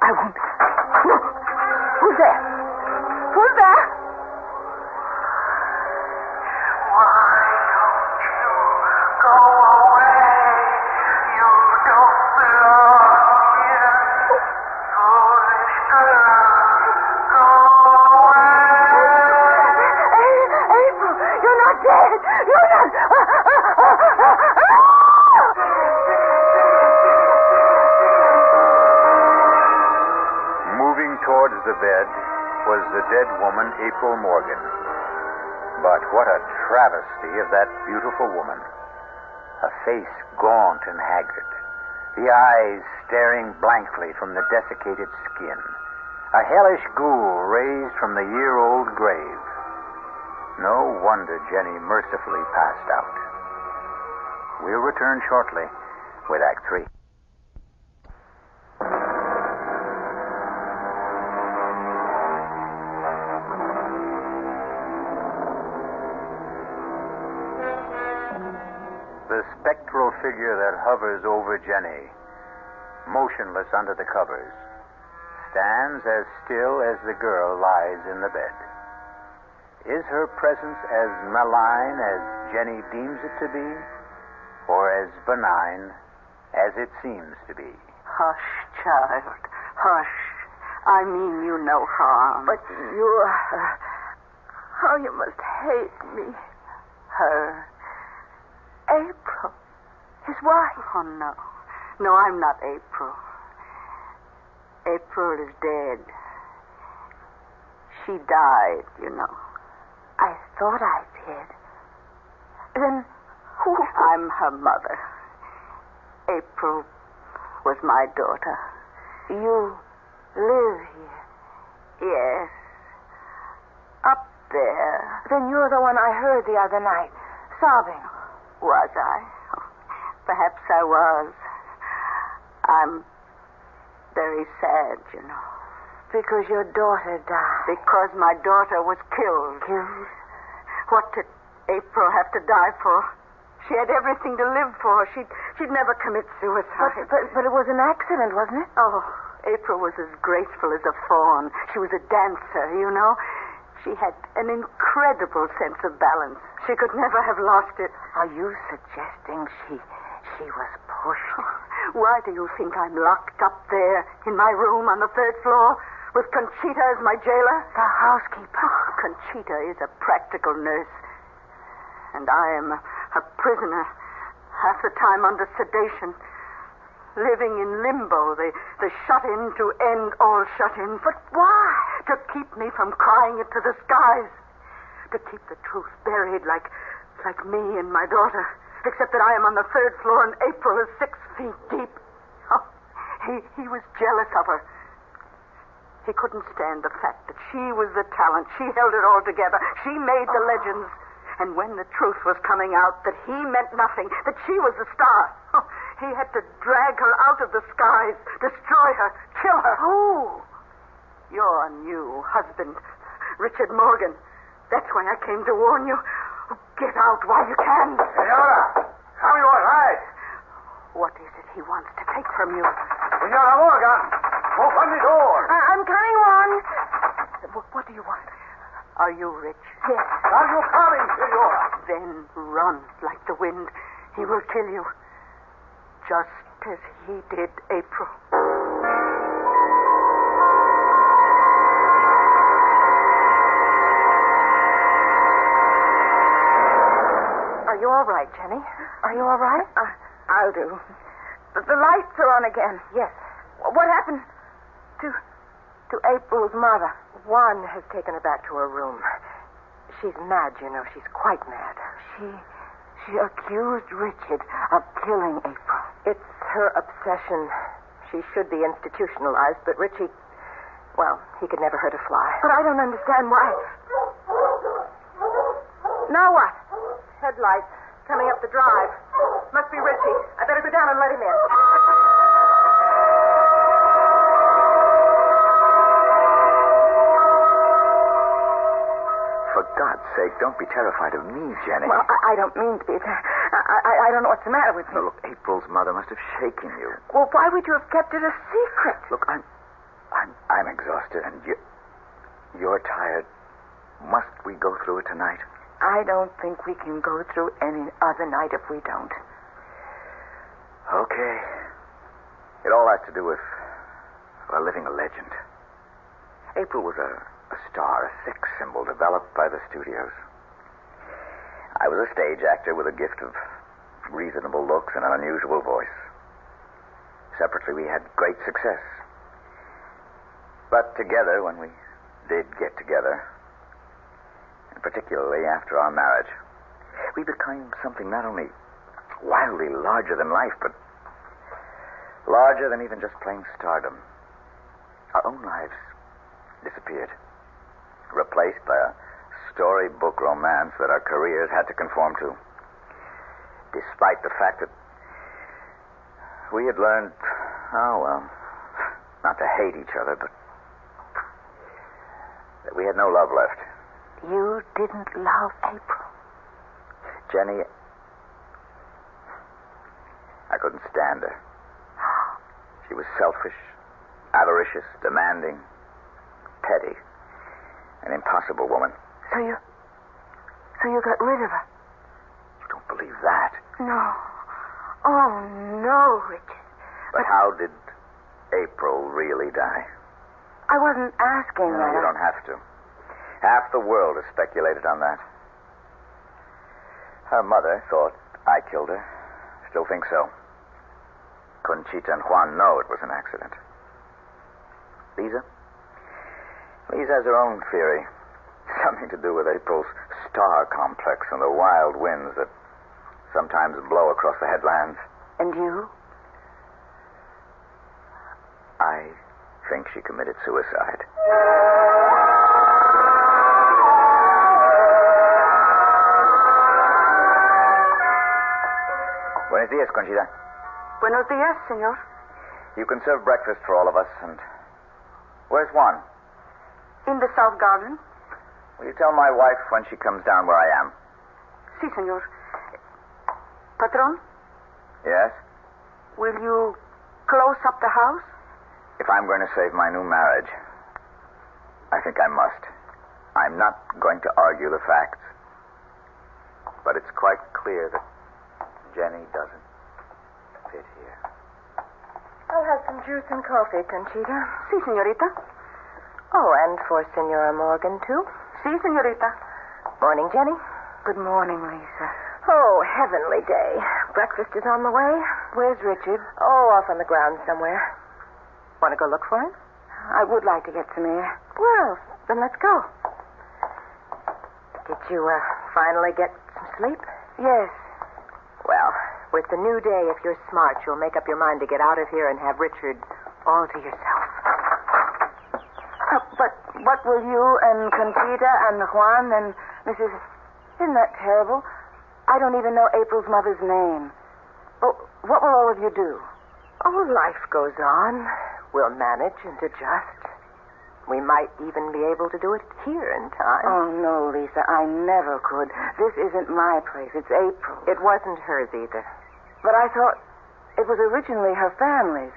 I won't. No. Who's there? Who's there? Why don't you go away? You don't belong here. Foolish girl, go away. April, you're not dead. You're not. Moving towards the bed was the dead woman, April Morgan. But what a travesty of that beautiful woman. A face gaunt and haggard, the eyes staring blankly from the desiccated skin. A hellish ghoul raised from the year-old grave. No wonder Jenny mercifully passed out. We'll return shortly with Act 3. The spectral figure that hovers over Jenny, motionless under the covers, stands as still as the girl lies in the bed. Is her presence as malign as Jenny deems it to be, or as benign as it seems to be? Hush, child. Hush. I mean you no harm. But you... how you must hate me. Her. April. His wife. Oh, no. No, I'm not April. April is dead. She died, you know. I thought I did. Then who? I'm her mother. April was my daughter. You live here? Yes. Up there. Then you're the one I heard the other night, sobbing. Was I? Perhaps I was. I'm very sad, you know. Because your daughter died. Because my daughter was killed. Killed? What did April have to die for? She had everything to live for. She'd never commit suicide. But it was an accident, wasn't it? Oh, April was as graceful as a fawn. She was a dancer, you know. She had an incredible sense of balance. She could never have lost it. Are you suggesting she was pushed? Why do you think I'm locked up there in my room on the 3rd floor with Conchita as my jailer? The housekeeper. Oh, Conchita is a practical nurse. And I am a prisoner, half the time under sedation, living in limbo, the shut-in to end all shut-ins. But why? To keep me from crying it to the skies. To keep the truth buried like me and my daughter. Except that I am on the 3rd floor and April is 6 feet deep. Oh, he was jealous of her. He couldn't stand the fact that she was the talent. She held it all together. She made the legends. And when the truth was coming out that he meant nothing, that she was the star, he had to drag her out of the skies, destroy her, kill her. Who? Your new husband, Richard Morgan. That's why I came to warn you. Get out while you can. Senora, come you all right? What is it he wants to take from you? Senora Morgan, open the door. I'm coming, Juan. What do you want? Are you rich? Yes. Are you coming, senora? Then run like the wind. He will kill you. Just as he did April. Are you all right, Jenny? Are you all right? I'll do. The lights are on again. Yes. What happened to April's mother? Juan has taken her back to her room. She's mad, you know. She's quite mad. She accused Richard of killing April. It's her obsession. She should be institutionalized, but Richie, well, he could never hurt a fly. But I don't understand why. Now what? Headlights coming up the drive. Must be Richie. I better go down and let him in. For God's sake, don't be terrified of me, Jenny. Well, I don't mean to be. I don't know what's the matter with me. No, look, April's mother must have shaken you. Well, why would you have kept it a secret? Look, I'm exhausted, and you're tired. Must we go through it tonight? I don't think we can go through any other night if we don't. Okay. It all has to do with living a legend. April was a star, a sex symbol developed by the studios. I was a stage actor with a gift of reasonable looks and an unusual voice. Separately, we had great success. But together, when we did get together, and particularly after our marriage, we became something not only wildly larger than life, but larger than even just plain stardom. Our own lives disappeared, replaced by a storybook romance that our careers had to conform to. Despite the fact that we had learned, not to hate each other, but that we had no love left. You didn't love April? Jenny, I couldn't stand her. She was selfish, avaricious, demanding, petty, an impossible woman. So you got rid of her? You don't believe that? No. Oh, no, Richard. But how did April really die? I wasn't asking No, that. you don't have to. Half the world has speculated on that. Her mother thought I killed her. Still think so. Conchita and Juan know it was an accident. Lisa? Lisa has her own theory. Something to do with April's star complex and the wild winds that sometimes blow across the headlands. And you? I think she committed suicide. Buenos días, Conchita. Buenos días, señor. You can serve breakfast for all of us, and... Where's Juan? In the south garden. Will you tell my wife when she comes down where I am? Sí, señor. Patron, Yes? will you close up the house? If I'm going to save my new marriage, I think I must. I'm not going to argue the facts. But it's quite clear that Jenny doesn't fit here. I'll have some juice and coffee, Conchita. Sí, señorita. Oh, and for Senora Morgan, too. Sí, señorita. Morning, Jenny. Good morning, Lisa. Oh, heavenly day. Breakfast is on the way. Where's Richard? Oh, off on the grounds somewhere. Want to go look for him? I would like to get some air. Well, then let's go. Did you finally get some sleep? Yes. Well, with the new day, if you're smart, you'll make up your mind to get out of here and have Richard all to yourself. But what will you and Conchita and Juan and Mrs. Isn't that terrible? I don't even know April's mother's name. Oh, what will all of you do? Oh, life goes on. We'll manage and adjust. We might even be able to do it here in time. Oh, no, Lisa, I never could. This isn't my place. It's April. It wasn't hers either. But I thought it was originally her family's.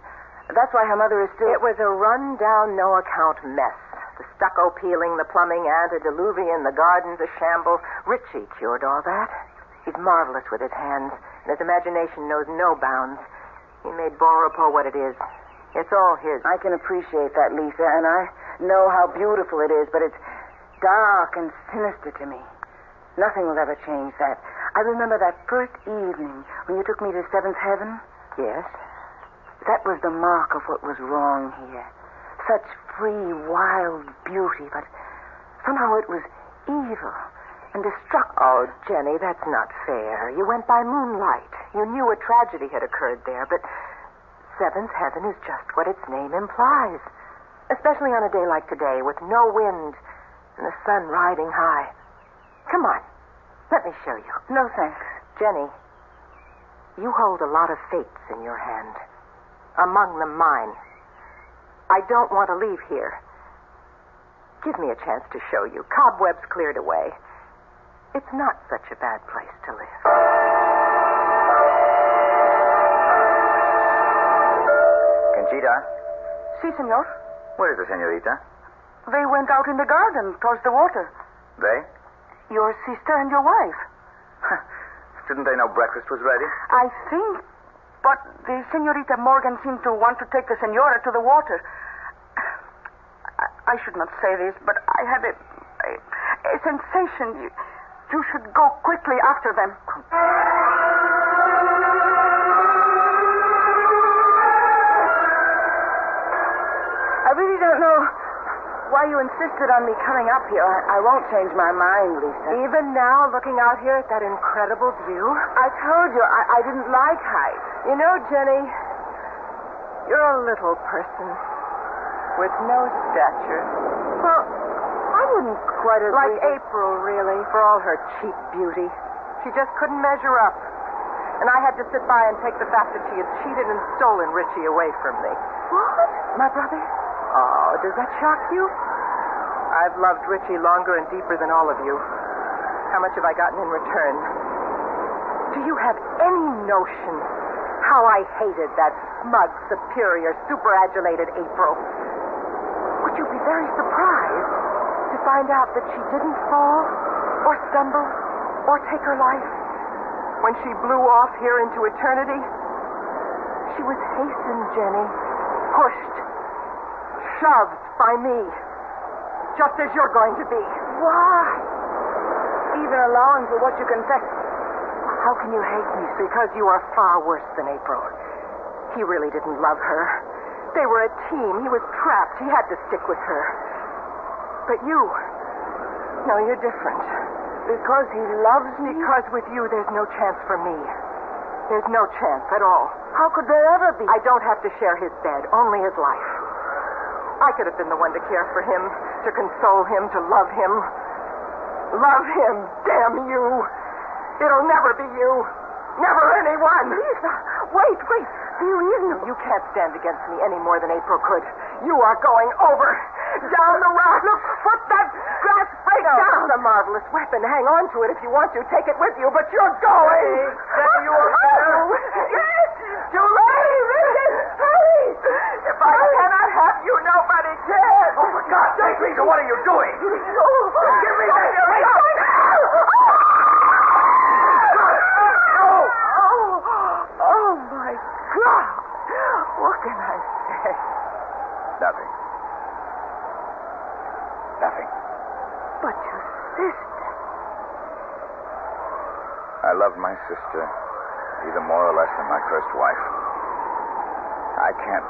That's why her mother is still... It was a run-down, no-account mess. The stucco peeling, the plumbing, antediluvian, the gardens a shambles. Richie cured all that. He's marvelous with his hands, and his imagination knows no bounds. He made Bon Repos what it is. It's all his. I can appreciate that, Lisa, and I know how beautiful it is, but it's dark and sinister to me. Nothing will ever change that. I remember that first evening when you took me to Seventh Heaven. Yes? That was the mark of what was wrong here. Such free, wild beauty, but somehow it was evil and destructive. Oh, Jenny, that's not fair. You went by moonlight. You knew a tragedy had occurred there, but Seventh Heaven is just what its name implies. Especially on a day like today, with no wind and the sun riding high. Come on. Let me show you. No, thanks. Jenny, you hold a lot of fates in your hand. Among them mine. I don't want to leave here. Give me a chance to show you. Cobwebs cleared away. It's not such a bad place to live. Conchita? Si, senor. Where is the senorita? They went out in the garden towards the water. They? Your sister and your wife. Didn't they know breakfast was ready? I think, but the senorita Morgan seemed to want to take the senora to the water. I should not say this, but I had a sensation you should go quickly after them. I really don't know why you insisted on me coming up here. I won't change my mind, Lisa. Even now, looking out here at that incredible view? I told you I didn't like height. You know, Jenny, you're a little person with no stature. Well, I wouldn't quite agree. Like April, really, for all her cheap beauty. She just couldn't measure up. And I had to sit by and take the fact that she had cheated and stolen Richie away from me. What? My brother? Oh, does that shock you? I've loved Richie longer and deeper than all of you. How much have I gotten in return? Do you have any notion how I hated that smug, superior, superadulated April? Would you be very surprised to find out that she didn't fall or stumble or take her life when she blew off here into eternity? She was hastened, Jenny, pushed, shoved by me, just as you're going to be. Why? Even allowing for what you confess. How can you hate me? Because you are far worse than April. He really didn't love her. They were a team. He was trapped. He had to stick with her. But you, no, you're different. Because he loves me? Because with you there's no chance for me. There's no chance at all. How could there ever be? I don't have to share his bed, only his life. I could have been the one to care for him, to console him, to love him. Love him, damn you. It'll never be you. Never anyone. Lisa, wait. Do you even... No, you can't stand against me any more than April could. You are going over. Down the rock. Look, put that glass plate down. It's a marvelous weapon. Hang on to it if you want to. Take it with you, but you're going. Steady yourself. Yes, too late. Hurry. If I cannot have you, nobody can. Oh, for God's sake, Lisa, what are you doing? Give me that. Oh, my God. What can I say? Nothing. But your sister. I loved my sister either more or less than my first wife. I can't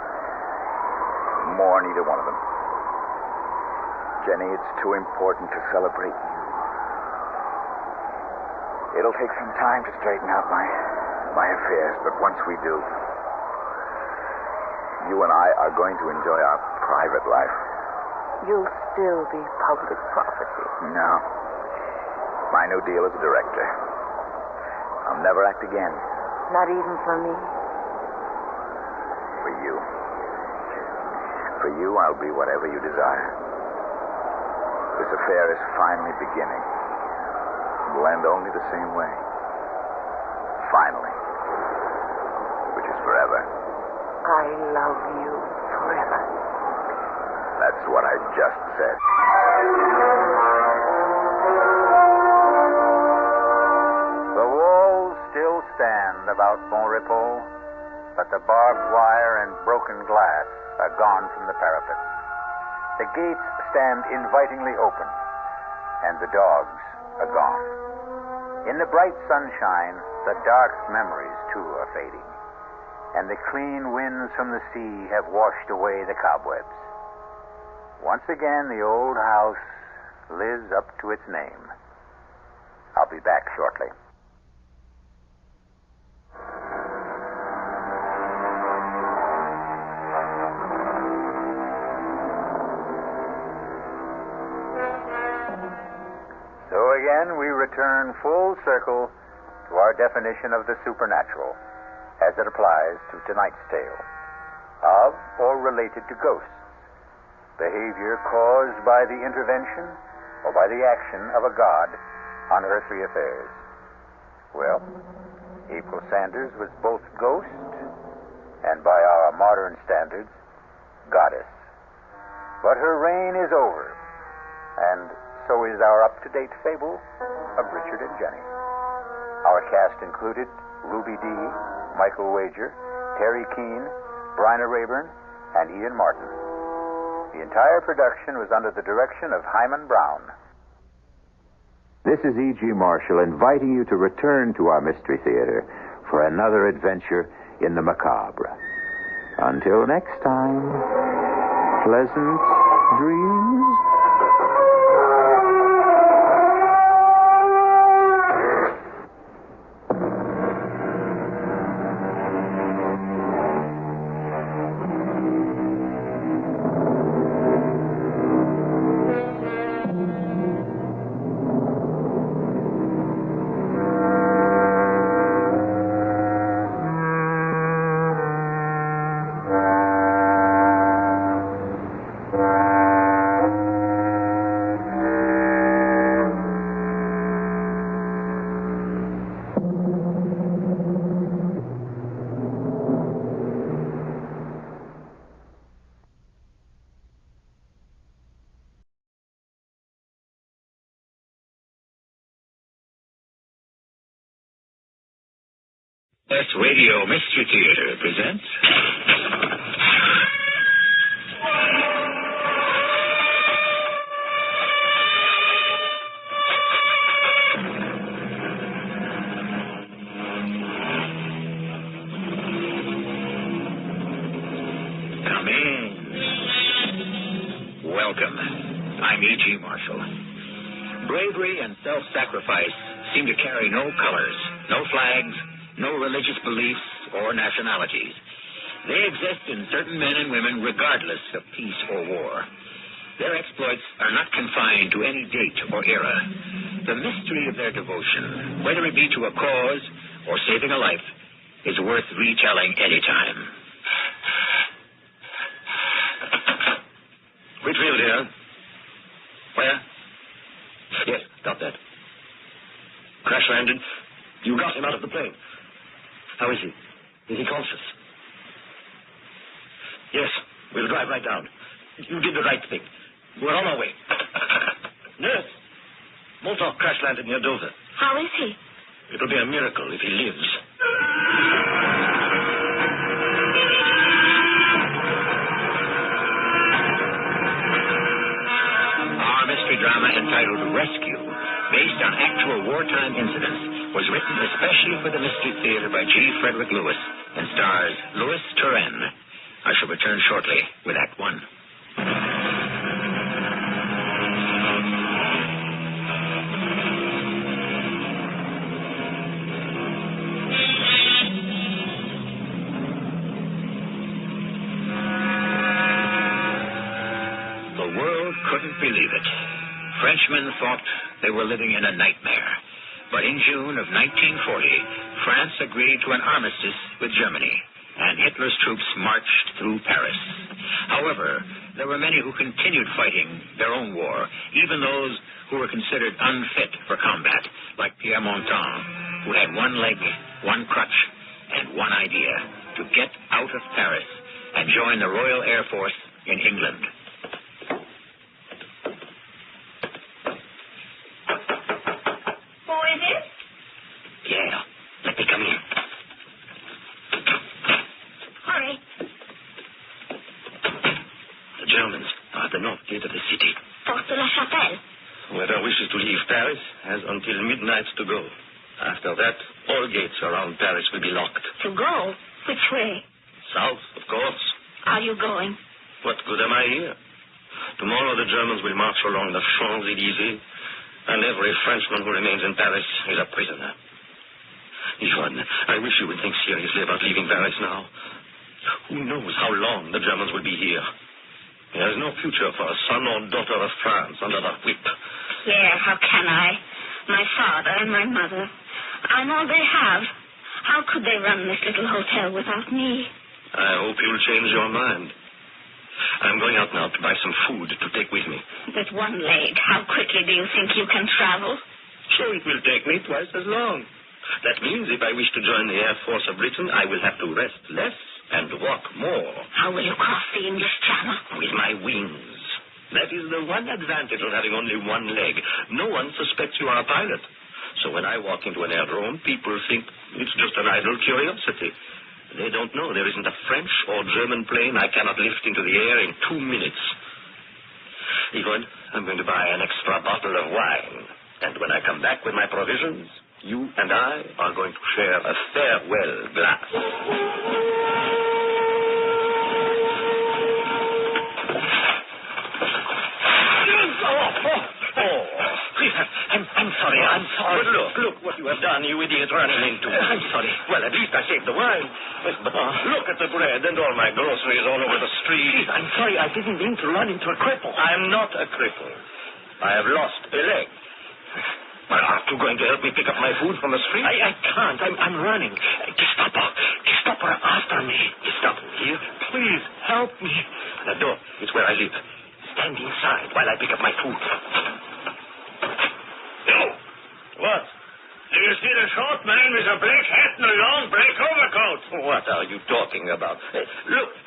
mourn either one of them. Jenny, it's too important to celebrate you. It'll take some time to straighten out my affairs, but once we do, you and I are going to enjoy our private life. You'll still be public property. No. My new deal as a director. I'll never act again. Not even for me? For you. For you, I'll be whatever you desire. This affair is finally beginning. It will end only the same way. Finally. Which is forever. I love you forever. That's what I just said. The walls still stand about Bon Repos, but the barbed wire and broken glass are gone from the parapet. The gates stand invitingly open, and the dogs are gone. In the bright sunshine, the dark memories, too, are fading, and the clean winds from the sea have washed away the cobwebs. Once again, the old house lives up to its name. I'll be back shortly. So again, we return full circle to our definition of the supernatural as it applies to tonight's tale, of or related to ghosts. Behavior caused by the intervention or by the action of a god on earthly affairs. Well, April Sanders was both ghost and, by our modern standards, goddess. But her reign is over, and so is our up-to-date fable of Richard and Jenny. Our cast included Ruby Dee, Michael Wager, Terry Keane, Bryna Rayburn, and Ian Martin. The entire production was under the direction of Hyman Brown. This is E.G. Marshall inviting you to return to our Mystery Theater for another adventure in the macabre. Until next time, pleasant dreams. CBS Radio Mystery Theater presents... Come in. Welcome. I'm E.G. Marshall. Bravery and self-sacrifice seem to carry no colors, no flags, no religious beliefs or nationalities. They exist in certain men and women regardless of peace or war. Their exploits are not confined to any date or era. The mystery of their devotion, whether it be to a cause or saving a life, is worth retelling any time. Whitfield here. Where? Yes, got that. Crash landed. You got him out of the plane. How is he? Is he conscious? Yes, we'll drive right down. You did the right thing. We're on our way. Nurse, Montauk crash landed near Dover. How is he? It'll be a miracle if he lives. Our mystery drama entitled Rescue, based on actual wartime incidents, was written especially for the Mystery Theater by G. Frederick Lewis and stars Louis Turenne. I shall return shortly with Act One. The world couldn't believe it. Frenchmen thought they were living in a nightmare. But in June of 1940, France agreed to an armistice with Germany, and Hitler's troops marched through Paris. However, there were many who continued fighting their own war, even those who were considered unfit for combat, like Pierre Montan, who had one leg, one crutch, and one idea: to get out of Paris and join the Royal Air Force in England. Until midnight to go. After that, all gates around Paris will be locked. To go? Which way? South, of course. Are you going? What good am I here? Tomorrow the Germans will march along the Champs-Élysées, and every Frenchman who remains in Paris is a prisoner. Yvonne, I wish you would think seriously about leaving Paris now. Who knows how long the Germans will be here? There is no future for a son or daughter of France under the whip. Yeah, how can I? My father and my mother. I'm all they have. How could they run this little hotel without me? I hope you'll change your mind. I'm going out now to buy some food to take with me. With one leg, how quickly do you think you can travel? So it will take me twice as long. That means if I wish to join the Air Force of Britain, I will have to rest less and walk more. How will you cross the English Channel? With my wings. That is the one advantage of having only one leg. No one suspects you are a pilot. So when I walk into an aerodrome, people think it's just an idle curiosity. They don't know there isn't a French or German plane I cannot lift into the air in 2 minutes. Yvonne, I'm going to buy an extra bottle of wine. And when I come back with my provisions, you and I are going to share a farewell glass. I'm sorry. But look what you have done, you idiot, running into. I'm sorry. Well, at least I saved the wine. But look at the bread and all my groceries all over the street. I'm sorry. I didn't mean to run into a cripple. I'm not a cripple. I have lost a leg. Well, aren't you going to help me pick up my food from the street? I can't. I'm running. Gestapo are after me. Gestapo here? Please, help me. The door is where I live. Stand inside while I pick up my food. What? Do you see the short man with a black hat and a long black overcoat? What are you talking about? Hey,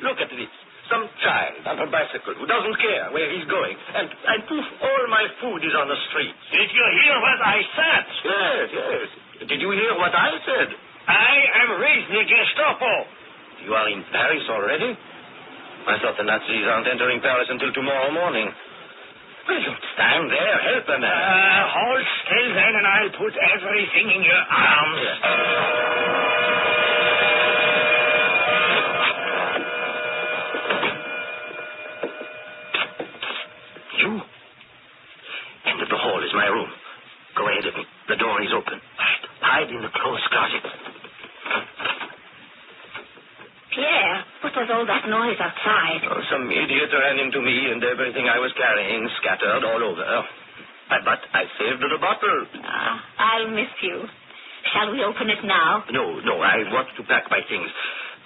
look at this. Some child on a bicycle who doesn't care where he's going. And poof, all my food is on the street. Did you hear what I said? Yes. Did you hear what I said? I am with the Gestapo. You are in Paris already? I thought the Nazis aren't entering Paris until tomorrow morning. Well, don't stand there. Help a man. Hold still then, and I'll put everything in your arms. Yes. You? End of the hall is my room. Go ahead of me. The door is open. Hide in the clothes closet. Pierre, what was all that noise outside? Oh, some idiot ran into me and everything I was carrying scattered all over. But I saved the bottle. I'll miss you. Shall we open it now? No, I want to pack my things.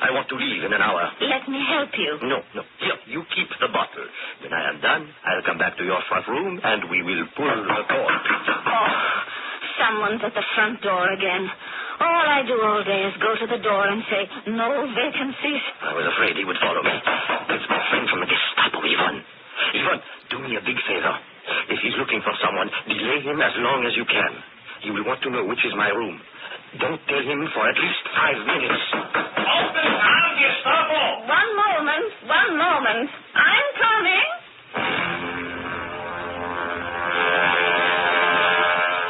I want to leave in an hour. Let me help you. No. Here, you keep the bottle. When I am done, I'll come back to your front room and we will pull the cord. Oh, someone's at the front door again. All I do all day is go to the door and say, no vacancies. I was afraid he would follow me. It's my friend from the Gestapo, Yvonne. Yvonne, do me a big favor. If he's looking for someone, delay him as long as you can. He will want to know which is my room. Don't tell him for at least 5 minutes. Open now, Gestapo! One moment. I'm coming.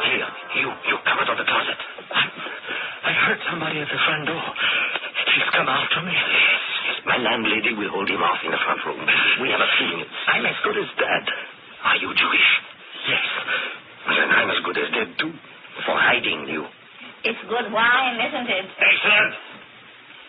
Here, you come out of the closet. I heard somebody at the front door. She's come after me. Yes. My landlady will hold him off in the front room. We have a few minutes. I'm as good as dead. Are you Jewish? Yes. Then I'm as good as dead, too, for hiding you. It's good wine, isn't it? Excellent.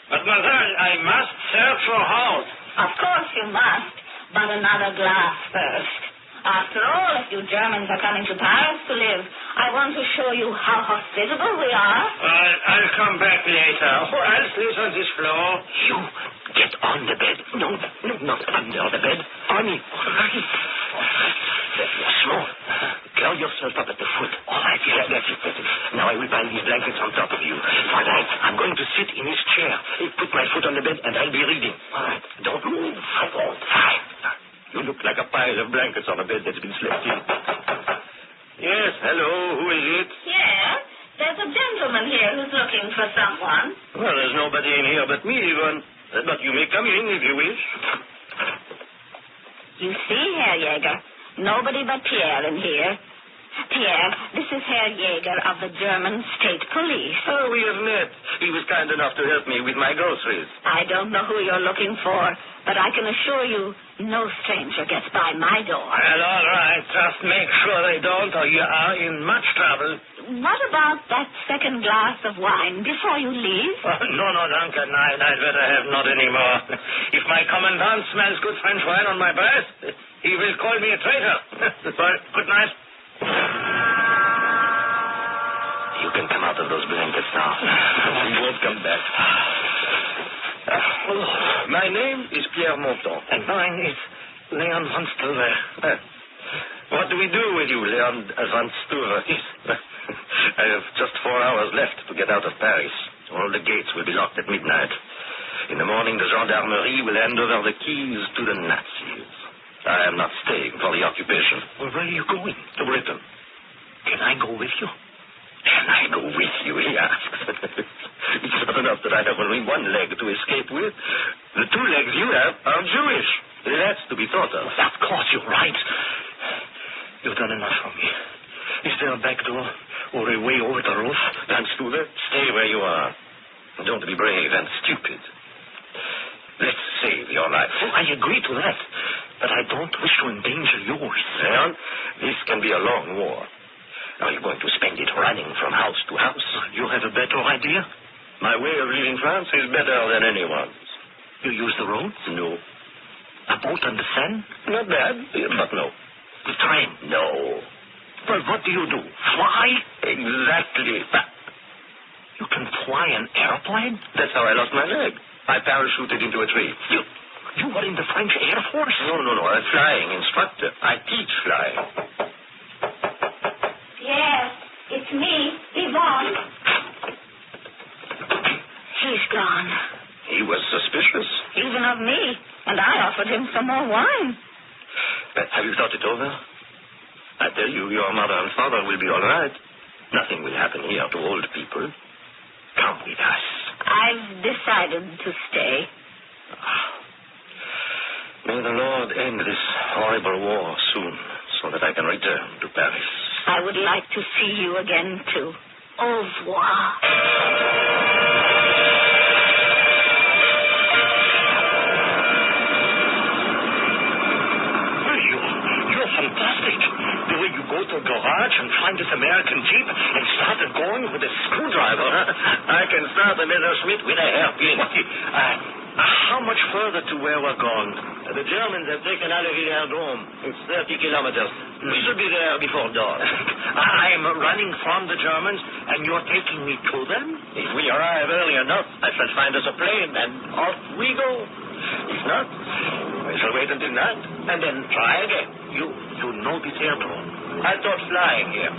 Mademoiselle, I must search your house. Of course you must, but another glass first. After all, if you Germans are coming to Paris to live, I want to show you how hospitable we are. I'll come back later. Who else lives on this floor? You get on the bed. No, not under the bed. On it. All right. You're small. Curl yourself up at the foot. All right, that's it. Now I will pile these blankets on top of you. All right, I'm going to sit in this chair. Put my foot on the bed, and I'll be reading. All right, don't move. I won't. Fine. You look like a pile of blankets on a bed that's been slept in. Yes, hello, who is it? Yes, there's a gentleman here who's looking for someone. Well, there's nobody in here but me, Yvonne. But you may come in if you wish. You see, Herr Jäger, nobody but Pierre in here. Pierre, this is Herr Jäger of the German State Police. Oh, we have met. He was kind enough to help me with my groceries. I don't know who you're looking for, but I can assure you no stranger gets by my door. Well, all right. Just make sure they don't, or you are in much trouble. What about that second glass of wine before you leave? Oh, no, danke. Nein, I'd better have not any more. If my commandant smells good French wine on my breath, he will call me a traitor. Well, good night. You can come out of those blankets now. We won't come back. My name is Pierre Monton. And mine is Leon von Stuver. What do we do with you, Leon von Stuver? I have just 4 hours left to get out of Paris. All the gates will be locked at midnight. In the morning, the gendarmerie will hand over the keys to the Nazis. I am not staying for the occupation. Well, where are you going? To Britain. Can I go with you? Can I go with you, he asks. It's not enough that I have only one leg to escape with. The 2 legs you have are Jewish. That's to be thought of. Of course, you're right. You've done enough for me. Is there a back door or a way over the roof? Hans Studer, stay where you are. Don't be brave and stupid. Let's save your life. Oh, I agree to that. But I don't wish to endanger yours. Leon, this can be a long war. Are you going to spend it running from house to house? You have a better idea? My way of leaving France is better than anyone's. You use the roads? No. A boat on the Seine? Not bad, but no. The train? No. Well, what do you do? Fly? Exactly. You can fly an airplane? That's how I lost my leg. I parachuted into a tree. You were in the French Air Force? No. A flying instructor. I teach flying. Yes, it's me, Yvonne. He's gone. He was suspicious. Even of me. And I offered him some more wine. Have you thought it over? I tell you, your mother and father will be all right. Nothing will happen here to old people. Come with us. I've decided to stay. May the Lord end this horrible war soon, so that I can return to Paris. I would like to see you again, too. Au revoir. Fantastic. The way you go to a garage and find this American Jeep and start it going with a screwdriver. I can start a Messerschmitt with a hairpin. How much further to where we're going? The Germans have taken Dome. It's 30 kilometers. We should be there before dawn. I'm running from the Germans, and you're taking me to them? If we arrive early enough, I shall find us a plane, and off we go. If not, I shall wait until night, and then try again. You know this airplane? I taught flying here.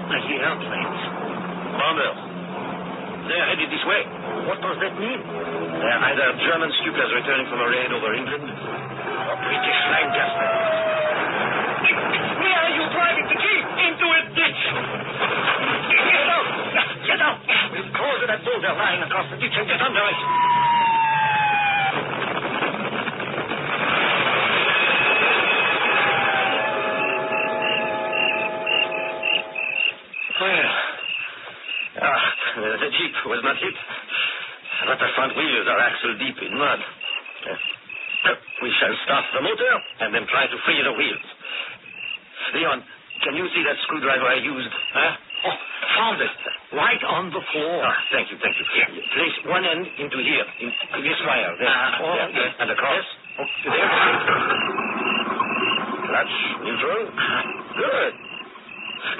I hear airplanes. Bombers. They're headed this way. What does that mean? They're either German scoopers returning from a raid over England, or British Lancaster. Where are you driving the Jeep? Into a ditch. Get out! Get out! We'll close to that boulder lying across the ditch and get under it. The Jeep was not hit, but the front wheels are axle deep in mud. We shall start the motor and then try to free the wheels. Leon, can you see that screwdriver I used? Huh? Oh, found it. Right on the floor. Thank you. Here, place one end into here, in this wire. There. Yes. And across. Okay. There. Clutch, neutral. Good.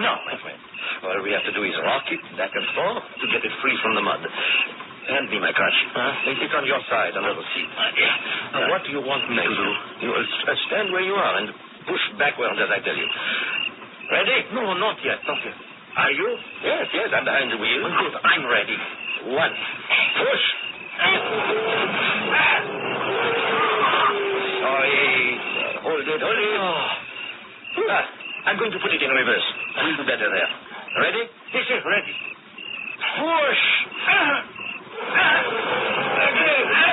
Now, my friend, all we have to do is rock it back and forth to get it free from the mud. Hand me my crutch. Place it on your side, under the seat. What do you want me to do? You will stand where you are and push backwards as I tell you. Ready? No, not yet. Are you? Yes, I'm behind the wheel. Good, I'm ready. 1. Push. Sorry. Hold it. I'm going to put it in reverse. We'll do better there. Ready? Yes, ready. Push.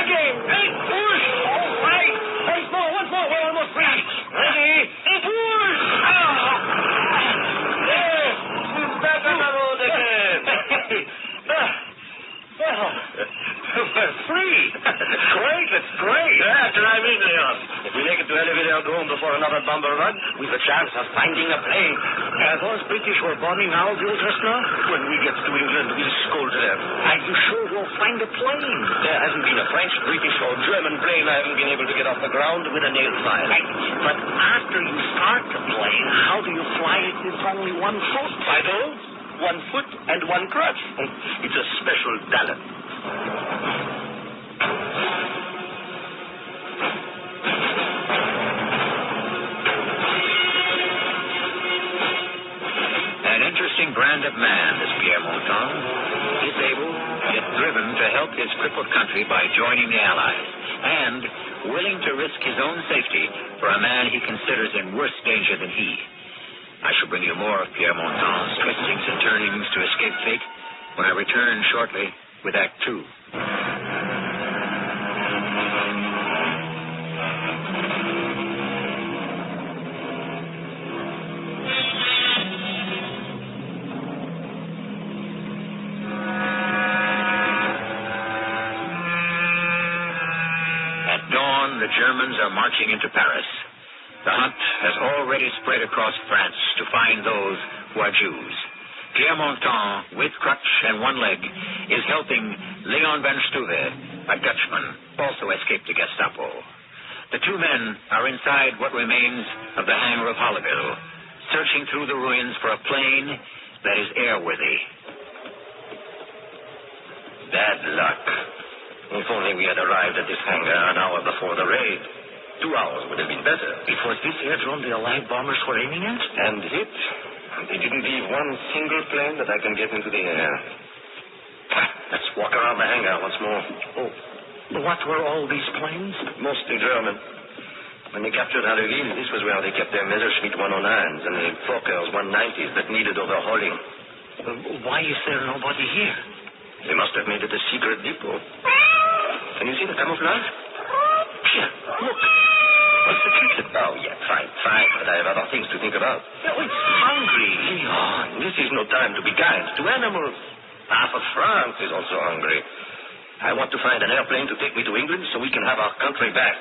Again. Hey, push. All right. Once more. We're almost ready. Ready? Push. There. Back on the road again. We're free. Great. That's great. Climb in, Leon. If we make it to elevator dome before another bomber run, we've a chance of finding a plane. Those British were bombing our view just now? When we get to England, we'll scold them. Are you sure we'll find a plane? There hasn't been a French, British, or German plane I haven't been able to get off the ground with a nail file. But after you start the plane, how do you fly it with only one foot? I don't. 1 foot and 1 crutch. It's a special talent. to help his crippled country by joining the Allies, and willing to risk his own safety for a man he considers in worse danger than he. I shall bring you more of Pierre Montand's twistings and turnings to escape fate when I return shortly with Act 2. The Germans are marching into Paris. The hunt has already spread across France to find those who are Jews. Pierre Montand, with crutch and one leg, is helping Leon Van Stuve, a Dutchman, also escaped the Gestapo. The two men are inside what remains of the hangar of Holleville, searching through the ruins for a plane that is airworthy. Bad luck. If only we had arrived at this hangar an hour before the raid. 2 hours would have been better. It was this airdrome the Allied bombers were aiming at? And hit. They didn't leave one single plane that I can get into the air. Let's walk around the hangar once more. Oh, what were all these planes? Mostly German. When they captured Harreville, this was where they kept their Messerschmitt 109s and the Fokkers 190s that needed overhauling. Why is there nobody here? They must have made it a secret depot. Can you see the camouflage? Here, look. What's the kitten? Oh, yeah, fine. But I have other things to think about. Oh, it's hungry. Leon, this is no time to be kind to animals. Half of France is also hungry. I want to find an airplane to take me to England so we can have our country back.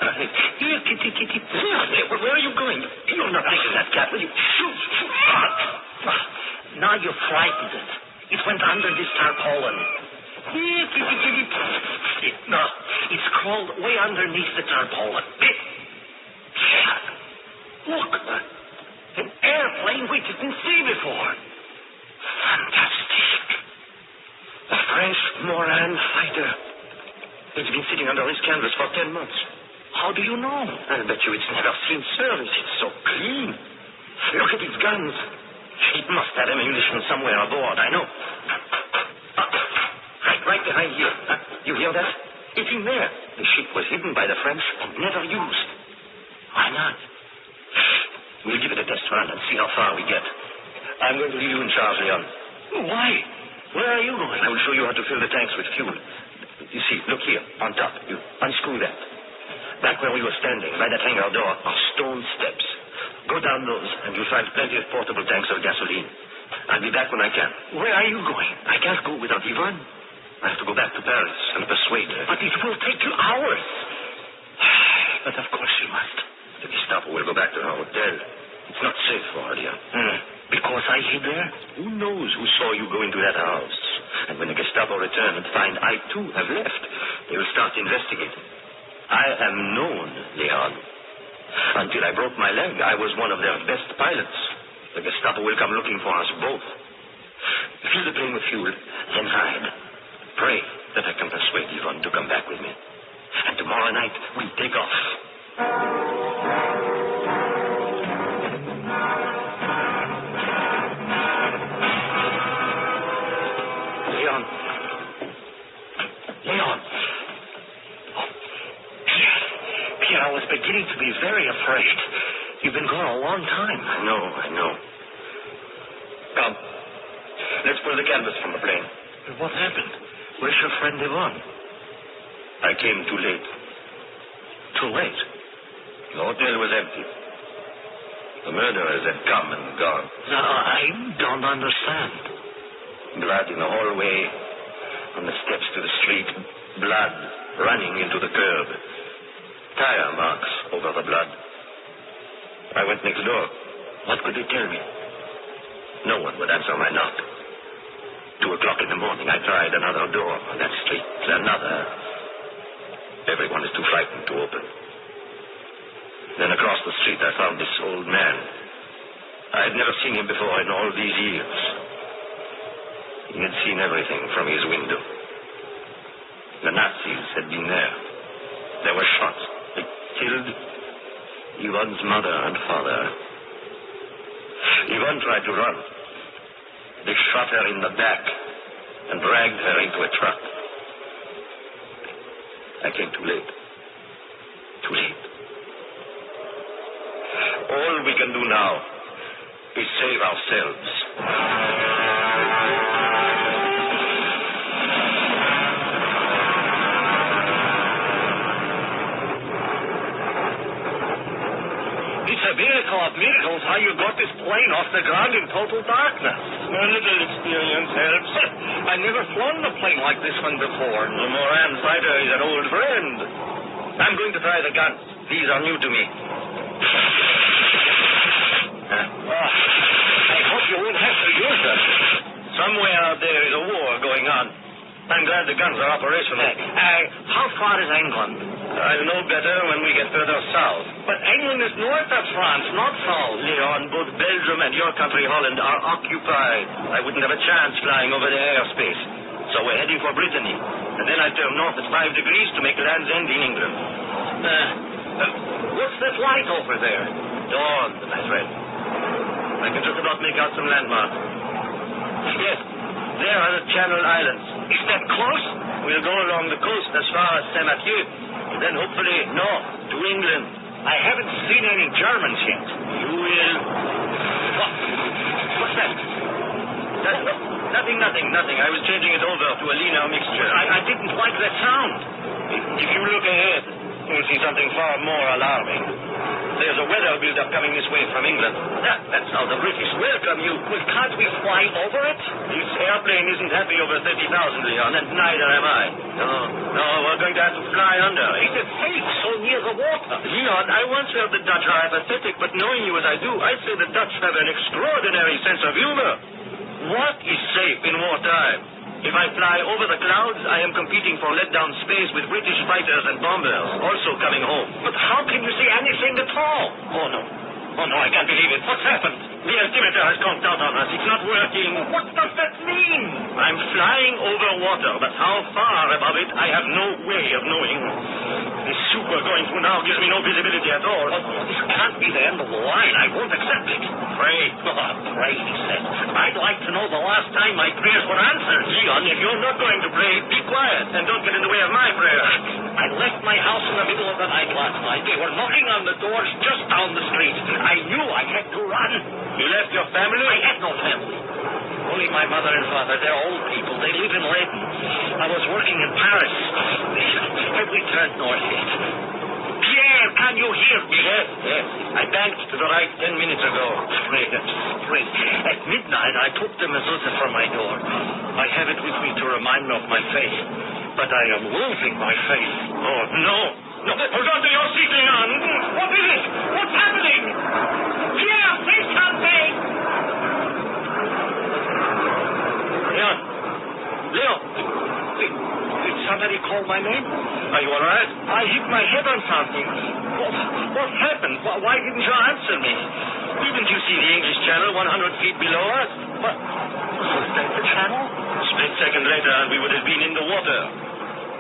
Here, kitty. Where are you going? You're not taking that cat, will you? Shoot. Now you've frightened it. It went under this tarpaulin. Here, kitty. No, it's crawled way underneath the tarpaulin. Look, an airplane we didn't see before. Fantastic. A French Moran fighter. It's been sitting under his canvas for 10 months. How do you know? I'll bet you it's never seen service. It's so clean. Look at its guns. It must have ammunition somewhere aboard, I know. Right behind here. You hear that? It's in there. The ship was hidden by the French and never used. Why not? We'll give it a test run and see how far we get. I'm going to leave you in charge, Leon. Why? Where are you going? I will show you how to fill the tanks with fuel. You see, look here, on top. You unscrew that. Back where we were standing, by that hangar door, are stone steps. Go down those, and you'll find plenty of portable tanks of gasoline. I'll be back when I can. Where are you going? I can't go without Yvonne. I have to go back to Paris and persuade her. But it will take you hours. But of course she must. The Gestapo will go back to her hotel. It's not safe for her, dear. Because I hid there? Who knows who saw you go into that house? And when the Gestapo return and find I, too, have left, they will start investigating. I am known, Leon. Until I broke my leg, I was one of their best pilots. The Gestapo will come looking for us both. Fill the plane with fuel, then hide. Pray that I can persuade Yvonne to come back with me. And tomorrow night, we take off. Leon. Oh, Pierre, I was beginning to be very afraid. You've been gone a long time. I know. Come. Let's pull the canvas from the plane. What happened? Where's your friend Yvonne? I came too late. Too late? The hotel was empty. The murderers had come and gone. No, I don't understand. Blood in the hallway, on the steps to the street. Blood running into the curb. Tire marks over the blood. I went next door. What could they tell me? No one would answer my knock. 2 o'clock in the morning, I tried another door on that street. Another. Everyone is too frightened to open. Then across the street, I found this old man. I had never seen him before in all these years. He had seen everything from his window. The Nazis had been there. There were shots. They killed Yvonne's mother and father. Yvonne tried to run. They shot her in the back and dragged her into a truck. I came too late. Too late. All we can do now is save ourselves. It's a miracle of miracles how you got this plane off the ground in total darkness. A little experience helps. I never flown a plane like this one before. The Moran fighter is an old friend. I'm going to try the guns. These are new to me. I hope you won't have to use them. Somewhere out there is a war going on. I'm glad the guns are operational. How far is England? I'll know better when we get further south. But England is north of France, not south. Leon, both Belgium and your country, Holland, are occupied. I wouldn't have a chance flying over the airspace. So we're heading for Brittany. And then I turn north at 5 degrees to make Land's End in England. What's that light over there? Dawn, my friend. I can just about make out some landmarks. Yes, there are the Channel Islands. Is that close? We'll go along the coast as far as Saint-Mathieu. Then hopefully north to England. I haven't seen any Germans yet. You will... What's that? Nothing. I was changing it over to a leaner mixture. I didn't like that sound. If you look ahead, you'll see something far more alarming. There's a weather build-up coming this way from England. That's how the British welcome you. Well, can't we fly over it? This airplane isn't happy over 30,000, Leon, and neither am I. No, we're going to have to fly under. Is it safe so near the water? Leon, I once heard the Dutch are apathetic, but knowing you as I do, I'd say the Dutch have an extraordinary sense of humor. What is safe in wartime? If I fly over the clouds, I am competing for let-down space with British fighters and bombers, also coming home. But how can you see anything at all? Oh, no, I can't believe it. What's happened? The altimeter has gone down on us. It's not working. What does that mean? I'm flying over water, but how far above it, I have no way of knowing. This soup we're going through now gives me no visibility at all. This can't be the end of the line. I won't accept it. Pray, he said. I'd like to know the last time my prayers were answered. Leon, if you're not going to pray, be quiet and don't get in the way of my prayer. I left my house in the middle of the night last night. They were knocking on the doors just down the street. I knew I had to run. You left your family? I had no family. Only my mother and father. They're old people. They live in Leyden. I was working in Paris. Have we turned north yet? Pierre, can you hear me? Yes. I banked to the right 10 minutes ago. Straight. At midnight, I took the mezuzah from my door. I have it with me to remind me of my faith. But I am losing my faith. Oh, no. Hold on to your seat, Leon. What is it? What's happening? Pierre, say something! Leon. Did somebody call my name? Are you all right? I hit my head on something. What happened? Why didn't you answer me? Didn't you see the English Channel 100 feet below us? What? Was that the channel? A split second later, and we would have been in the water.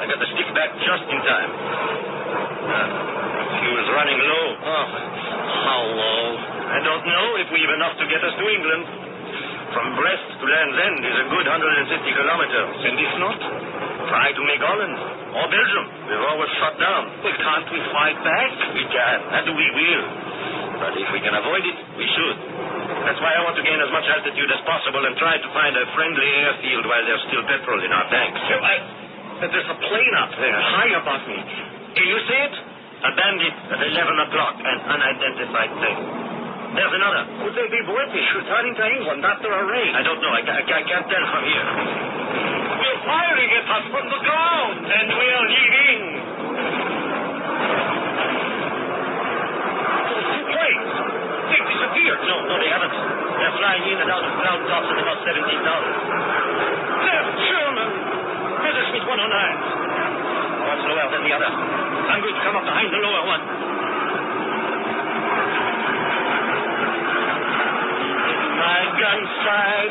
I got the stick back just in time. He was running low. Oh, how low? I don't know if we have enough to get us to England. From Brest to Land's End is a good 150 kilometers. And if not, try to make Holland or Belgium. We're always shut down. Well, can't we fight back? We can, and we will. But if we can avoid it, we should. That's why I want to gain as much altitude as possible and try to find a friendly airfield while there's still petrol in our tanks. There's a plane up there, high above me. Can you see it? A bandit at 11 o'clock, an unidentified thing. There's another. Could they be British returning to England after a raid? I don't know. I can't tell from here. We're firing at us from the ground, and we are leaving. Two planes. They disappeared. No, they haven't. They're flying in and out of cloud tops at about 17,000. They're German. Messerschmitt 109. One's lower than the other. I'm going to come up behind the lower one. My gun sight.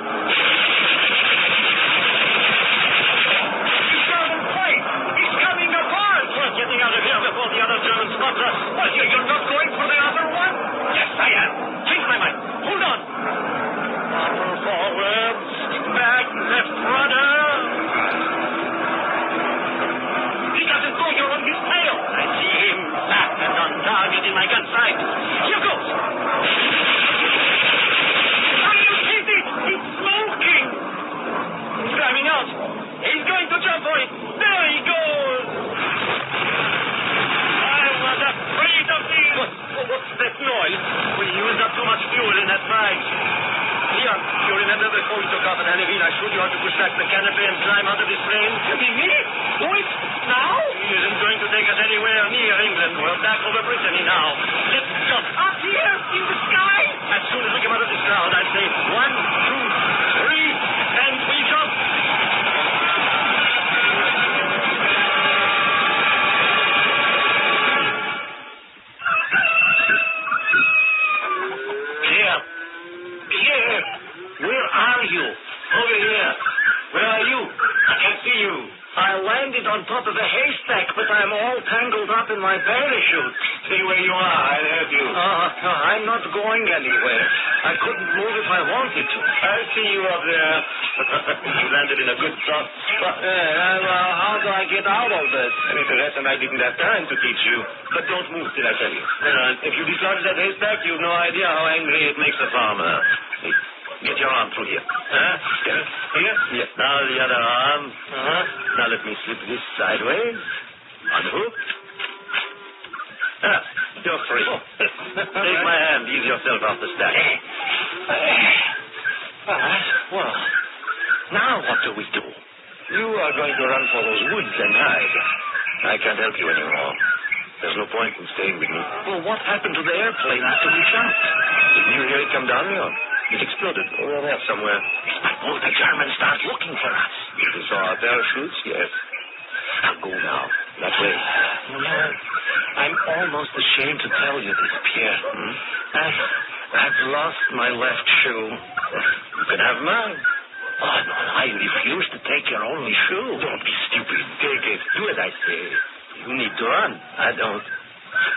He's German plane. He's coming apart. We're getting out of here before the other German spots us. What, you're not going for the other one? Yes, I am. Change my mind. Hold on. Upper forward. Stick back. Left rudder. He doesn't go. You're on the ought to push back the canopy and climb out of this plane. You mean me? Do it now? He isn't going to take us anywhere near England. We're back over Brittany now. Let's jump. Up here in the sky? As soon as we come out of this cloud, I'd say 1, 2, 3, and we jump. Pierre, where are you? Over here. Where are you? I can't see you. I landed on top of a haystack, but I'm all tangled up in my parachute. Stay where you are. I'll help you. I'm not going anywhere. I couldn't move if I wanted to. I see you up there. You landed in a good soft spot. How do I get out of this? It's a lesson I didn't have time to teach you. But don't move till I tell you. If you dislodge that haystack, you've no idea how angry it makes a farmer. Get your arm through here. Get it? Here? Yes. Now the other arm. Now let me slip this sideways. Unhook. You're free. Take my hand. Ease yourself off the stack. All right. Well, now what do we do? You are going to run for those woods and hide. I can't help you anymore. There's no point in staying with me. Well, what happened to the airplane after we jumped? Didn't you hear it come down, Leon? It exploded over there somewhere. Suppose the Germans start looking for us. If you saw our parachutes, yes. I'll go now. That way. No, I'm almost ashamed to tell you this, Pierre. I've lost my left shoe. You can have mine. Oh, no, I refuse to take your only shoe. Don't be stupid. Take it. Do as I say. You need to run. I don't.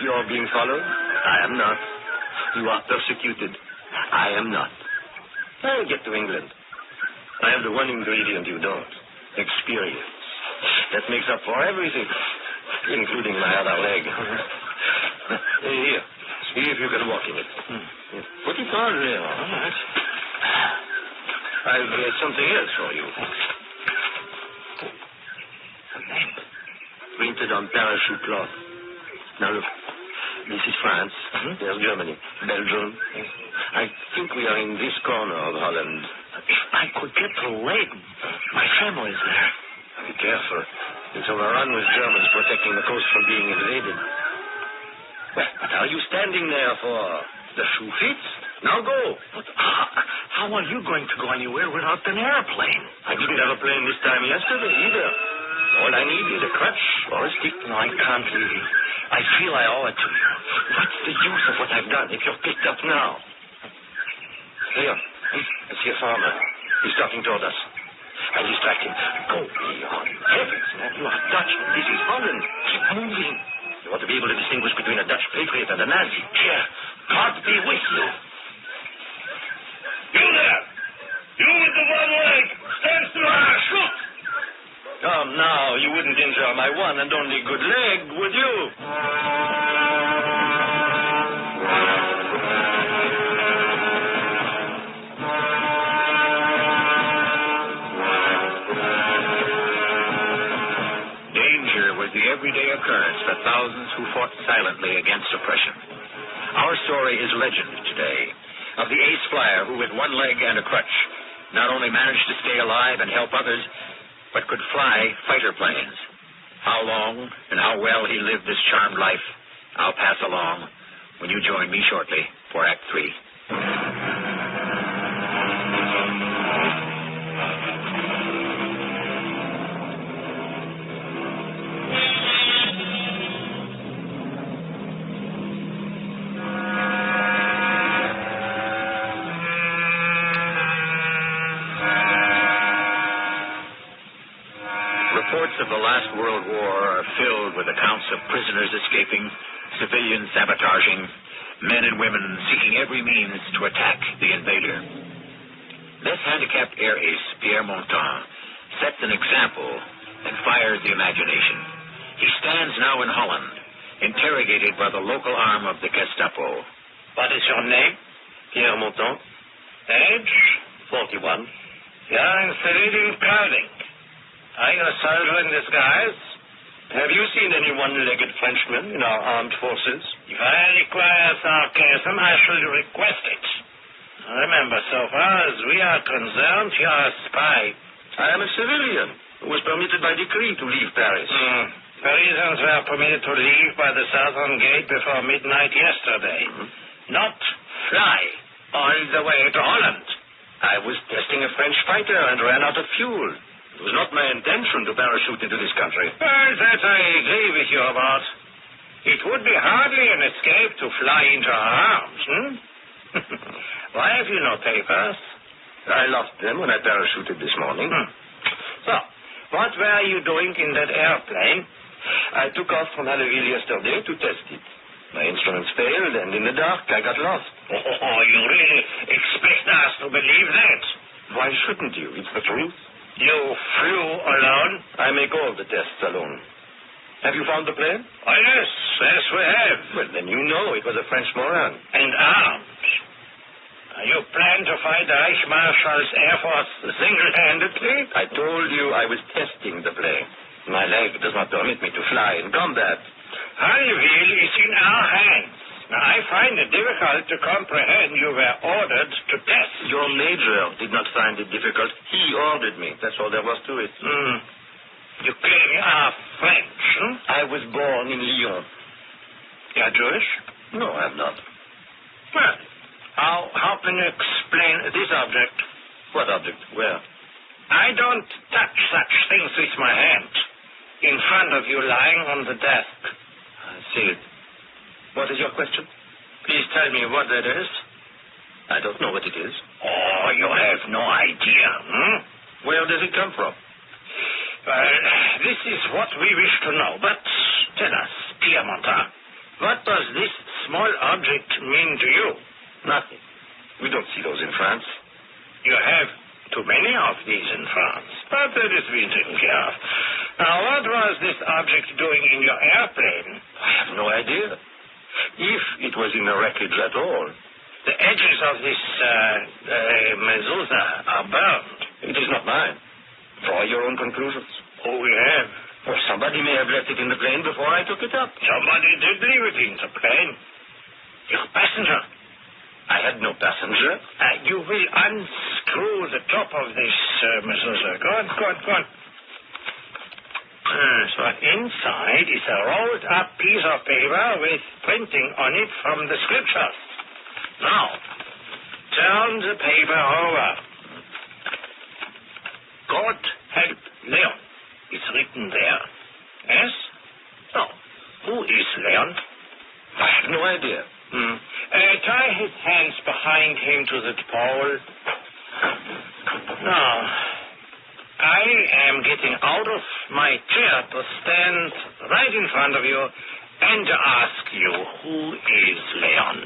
You're being followed. I am not. You are persecuted. I am not. I'll get to England. I have the one ingredient you don't. Experience. That makes up for everything, including my other leg. Here. See if you can walk in it. Put it on there. All right. I've something else for you. A map. Printed on parachute cloth. Now look. This is France. There's Germany. Belgium. I think we are in this corner of Holland. If I could get to the lake, my family's there. Be careful. It's overrun with Germans protecting the coast from being invaded. Well, what are you standing there for? The shoe fits? Now go. But how are you going to go anywhere without an airplane? I didn't have a plane this time yesterday either. All I need is a crutch or a stick. No, I can't leave you. I feel I owe it to you. What's the use of what I've done if you're picked up now? Here. I see a farmer. He's talking toward us. I'll distract him. Go, Leon. Heavens, man. You are Dutch. This is Holland. Keep moving. You ought to be able to distinguish between a Dutch patriot and a Nazi. Here. God be with you. You there! You with the one leg! Stand still! Shoot! Come now, you wouldn't injure my one and only good leg, would you? Danger was the everyday occurrence for thousands who fought silently against oppression. Our story is legend today of the ace flyer who, with one leg and a crutch, not only managed to stay alive and help others, but could fly fighter planes. How long and how well he lived this charmed life, I'll pass along when you join me shortly for Act 3. Reports of the last World War are filled with accounts of prisoners escaping, civilians sabotaging, men and women seeking every means to attack the invader. This handicapped air ace, Pierre Montan, sets an example and fires the imagination. He stands now in Holland, interrogated by the local arm of the Gestapo. What is your name? Pierre Montan. Age? 41. You're in civilian clothing. Are you a soldier in disguise? Have you seen any one-legged Frenchman in our armed forces? If I require sarcasm, I should request it. Remember, so far as we are concerned, you're a spy. I am a civilian who was permitted by decree to leave Paris. Parisians were permitted to leave by the southern gate before midnight yesterday. Not fly all the way to Holland. I was testing a French fighter and ran out of fuel. It was not my intention to parachute into this country. Well, that I agree with you about. It would be hardly an escape to fly into our arms, Why have you no papers? I lost them when I parachuted this morning. So, what were you doing in that airplane? I took off from Halleville yesterday to test it. My instruments failed, and in the dark, I got lost. Oh, you really expect us to believe that? Why shouldn't you? It's the truth. You flew alone? I make all the tests alone. Have you found the plane? Oh, yes, we have. Well, then you know it was a French moron. And armed. You plan to fight the Reich Marshal's Air Force single-handedly? I told you I was testing the plane. My leg does not permit me to fly in combat. Halleville is in our hands. Now, I find it difficult to comprehend you were ordered to test. Your major did not find it difficult. He ordered me. That's all there was to it. You claim you are French, I was born in Lyon. You are Jewish? No, I'm not. Well, how can you explain this object? What object? Where? I don't touch such things with my hand. In front of you, lying on the desk. I see it. What is your question? Please tell me what that is. I don't know what it is. Oh, you have no idea, Where does it come from? Well, this is what we wish to know. But tell us, Pierre Montan, what does this small object mean to you? Nothing. We don't see those in France. You have too many of these in France. But that is being taken care of. Now, what was this object doing in your airplane? I have no idea. If it was in the wreckage at all. The edges of this mezuzah are burned. It is not mine. Draw your own conclusions. Oh, we have. Or somebody may have left it in the plane before I took it up. Somebody did leave it in the plane. Your passenger. I had no passenger. You will unscrew the top of this mezuzah. Go on. So inside is a rolled up piece of paper with printing on it from the scriptures. Now, turn the paper over. God help Leon. It's written there. Yes? So, who is Leon? I have no idea. Tie his hands behind him to the pole. Now, I am getting out of my chair to stand right in front of you and to ask you, who is Leon?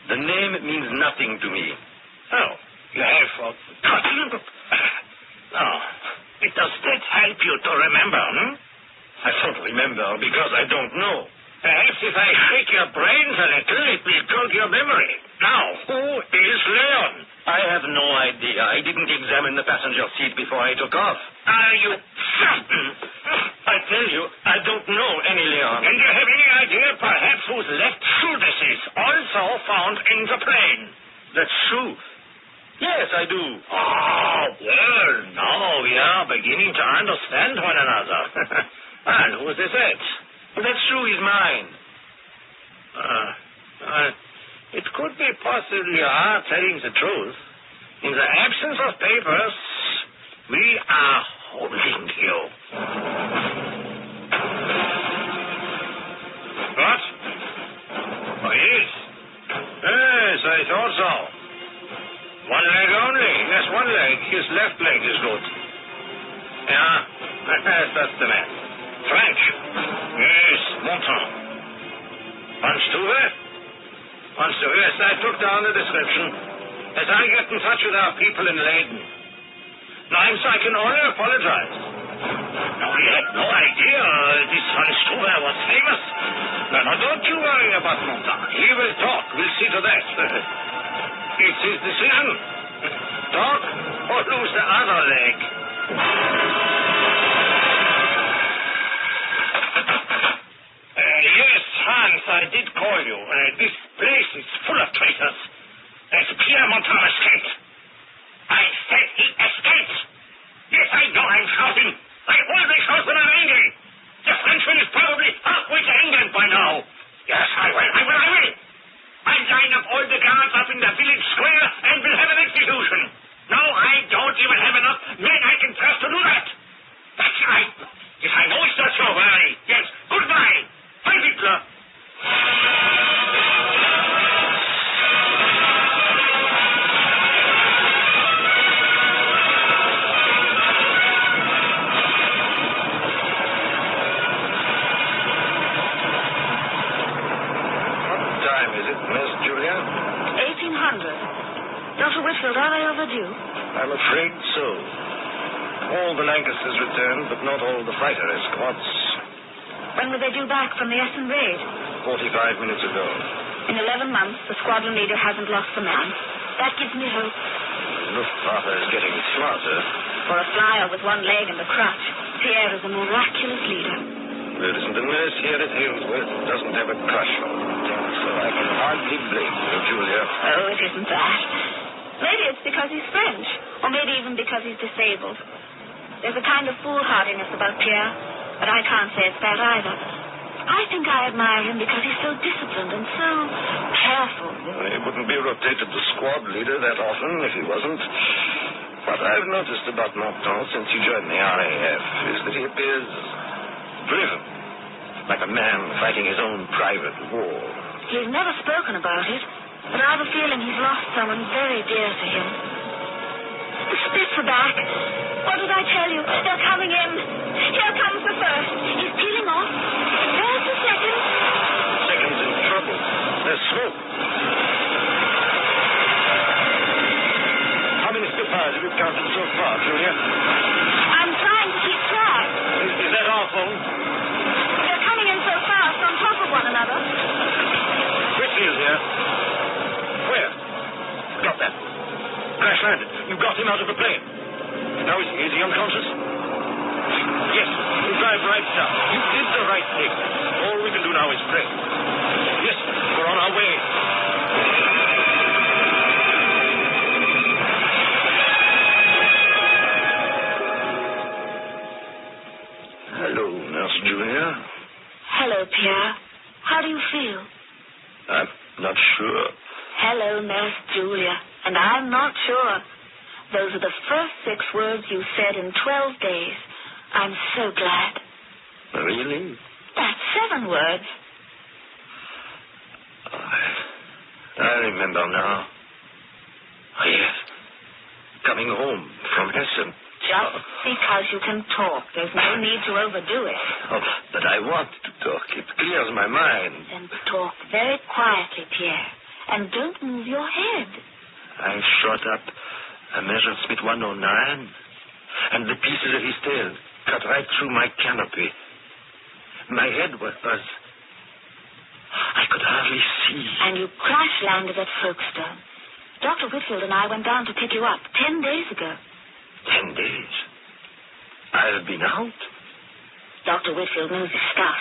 The name means nothing to me. Oh, you have forgotten? Oh, does that help you to remember, I don't remember because I don't know. Perhaps if I shake your brains a little, it will jog your memory. Now, who is Leon? I have no idea. I didn't examine the passenger seat before I took off. Are you certain? I tell you, I don't know any Leon. And you have any idea, perhaps, whose left shoe this is, also found in the plane? That shoe? Yes, I do. Oh, well, now we are beginning to understand one another. And who is that? That shoe is mine. It could be possibly you are telling the truth. In the absence of papers, we are holding you. What? Oh, yes. Yes, I thought so. One leg only. Yes, one leg. His left leg is good. Yeah, that's the man. French. Yes, Montan. Yes, I took down the description. As I get in touch with our people in Leyden. Now, I can only apologize. Now, we had no idea this Van Struve was famous. Now, don't you worry about Montan. He will talk. We'll see to that. It's his decision. Talk or lose the other leg. Yes, Hans, I did call you. This place is full of traitors. There's Pierre Montan escaped. I said he escaped. Yes, is probably halfway to England by now. Yes, I will. I'll line up all the guards up in the village square and we'll have an execution. No, I don't even have enough men I can trust to do that. That's right. Yes, I know it's not so early. Yes, goodbye. Bye, Hitler. Dr. Whitfield, are they overdue? I'm afraid so. All the Lancasters returned, but not all the fighter escorts. When were they due back from the Essen raid? 45 minutes ago. In 11 months, the squadron leader hasn't lost a man. That gives me hope. Luftwaffe is getting smarter. For a flyer with one leg and a crutch, Pierre is a miraculous leader. There isn't a nurse here at Halesworth who doesn't have a crush on him. So I can hardly blame you, Julia. Oh, it isn't that. Maybe it's because he's French, or maybe even because he's disabled. There's a kind of foolhardiness about Pierre, but I can't say it's that either. I think I admire him because he's so disciplined and so careful. Well, he wouldn't be rotated to squad leader that often if he wasn't. What I've noticed about Montan since he joined the RAF is that he appears driven, like a man fighting his own private war. He's never spoken about it, but I have a feeling he's lost someone very dear to him. The Spits are back. What did I tell you? They're coming in. Here comes the first. He's peeling off. There's the second. Second's in trouble. There's smoke. How many Spitfires have you counted so far, Julia? I'm trying to keep track. Is that awful? They're coming in so fast on top of one another. Whitfield here. Where? Got that. Crash landed. You got him out of the plane. Now is he unconscious? Yes. You drive right down. You did the right thing. All we can do now is pray. Yes, we're on our way. Hello, Nurse Julia. Hello, Pierre. How do you feel? I'm not sure. Hello, Nurse Julia. And I'm not sure. Those are the first 6 words you said in 12 days. I'm so glad. Really? That's 7 words. I remember now. Oh, yes. Coming home from Essen. Just because you can talk, there's no need to overdo it. Oh, but I want to talk. It clears my mind. Then talk very quietly, Pierre. And don't move your head. I shot up a Messerschmitt 109, and the pieces of his tail cut right through my canopy. My head was... I could hardly see. And you crash-landed at Folkestone. Dr. Whitfield and I went down to pick you up 10 days ago. 10 days? I've been out? Dr. Whitfield knows his stuff.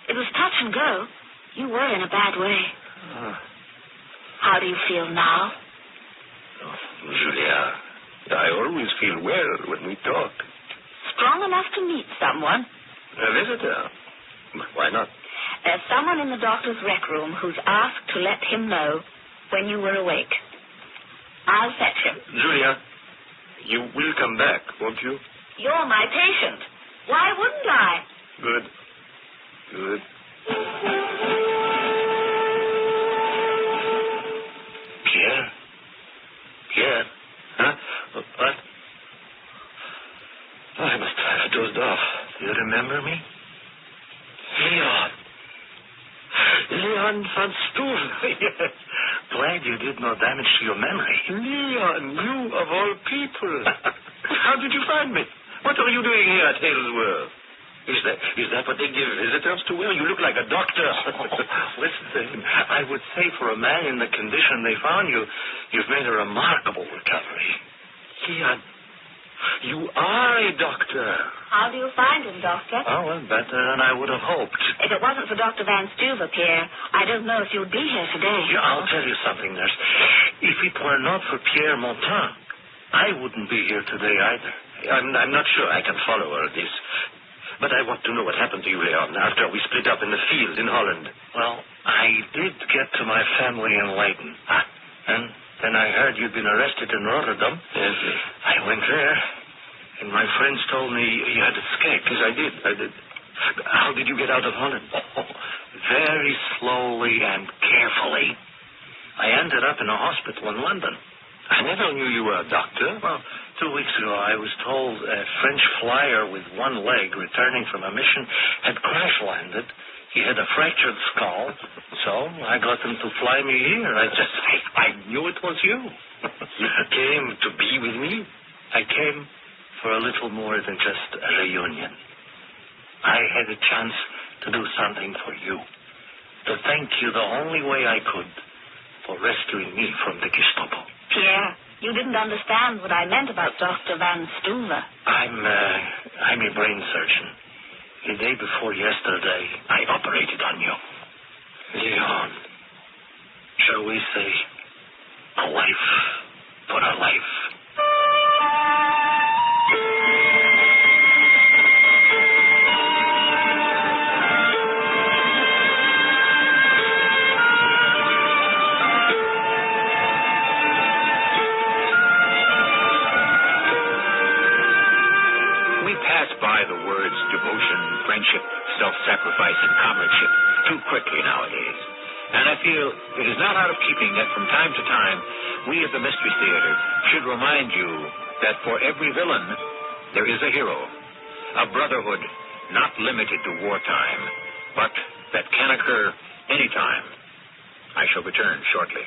It was touch and go. You were in a bad way. How do you feel now? Oh, Julia, I always feel well when we talk. Strong enough to meet someone? A visitor? Why not? There's someone in the doctor's rec room who's asked to let him know when you were awake. I'll fetch him. Julia, you will come back, won't you? You're my patient. Why wouldn't I? Good. Good. Pierre? Pierre? Huh? What? Oh, I must have dozed off. Do you remember me? Leon. Leon van Stoel. Yes. Glad you did no damage to your memory. Leon, you of all people. How did you find me? What are you doing here at Halesworth? Is that what they give visitors to? Well, you look like a doctor. Listen, I would say for a man in the condition they found you, you've made a remarkable recovery. Leon, you are a doctor. How do you find him, Doctor? Oh, well, better than I would have hoped. If it wasn't for Dr. Van Stuver, Pierre, I don't know if you'd be here today. Yeah, I'll tell you something, nurse. If it were not for Pierre Montan, I wouldn't be here today either. I'm not sure I can follow her this. But I want to know what happened to you, Leon, after we split up in the field in Holland. Well, I did get to my family in Leyden. And then I heard you'd been arrested in Rotterdam. Yes. I went there, and my friends told me you had escaped. Yes, I did. How did you get out of Holland? Very slowly and carefully. I ended up in a hospital in London. I never knew you were a doctor. Well, 2 weeks ago, I was told a French flyer with one leg returning from a mission had crash-landed. He had a fractured skull, so I got him to fly me here. I knew it was you. You came to be with me? I came for a little more than just a reunion. I had a chance to do something for you. To thank you the only way I could for rescuing me from the Gestapo. Pierre, you didn't understand what I meant about Dr. Van Stoever. I'm a brain surgeon. The day before yesterday, I operated on you. Leon, shall we say, a life for a life. The words devotion, friendship, self-sacrifice, and comradeship too quickly nowadays. And I feel it is not out of keeping that from time to time, we at the Mystery Theater should remind you that for every villain, there is a hero. A brotherhood not limited to wartime, but that can occur anytime. I shall return shortly.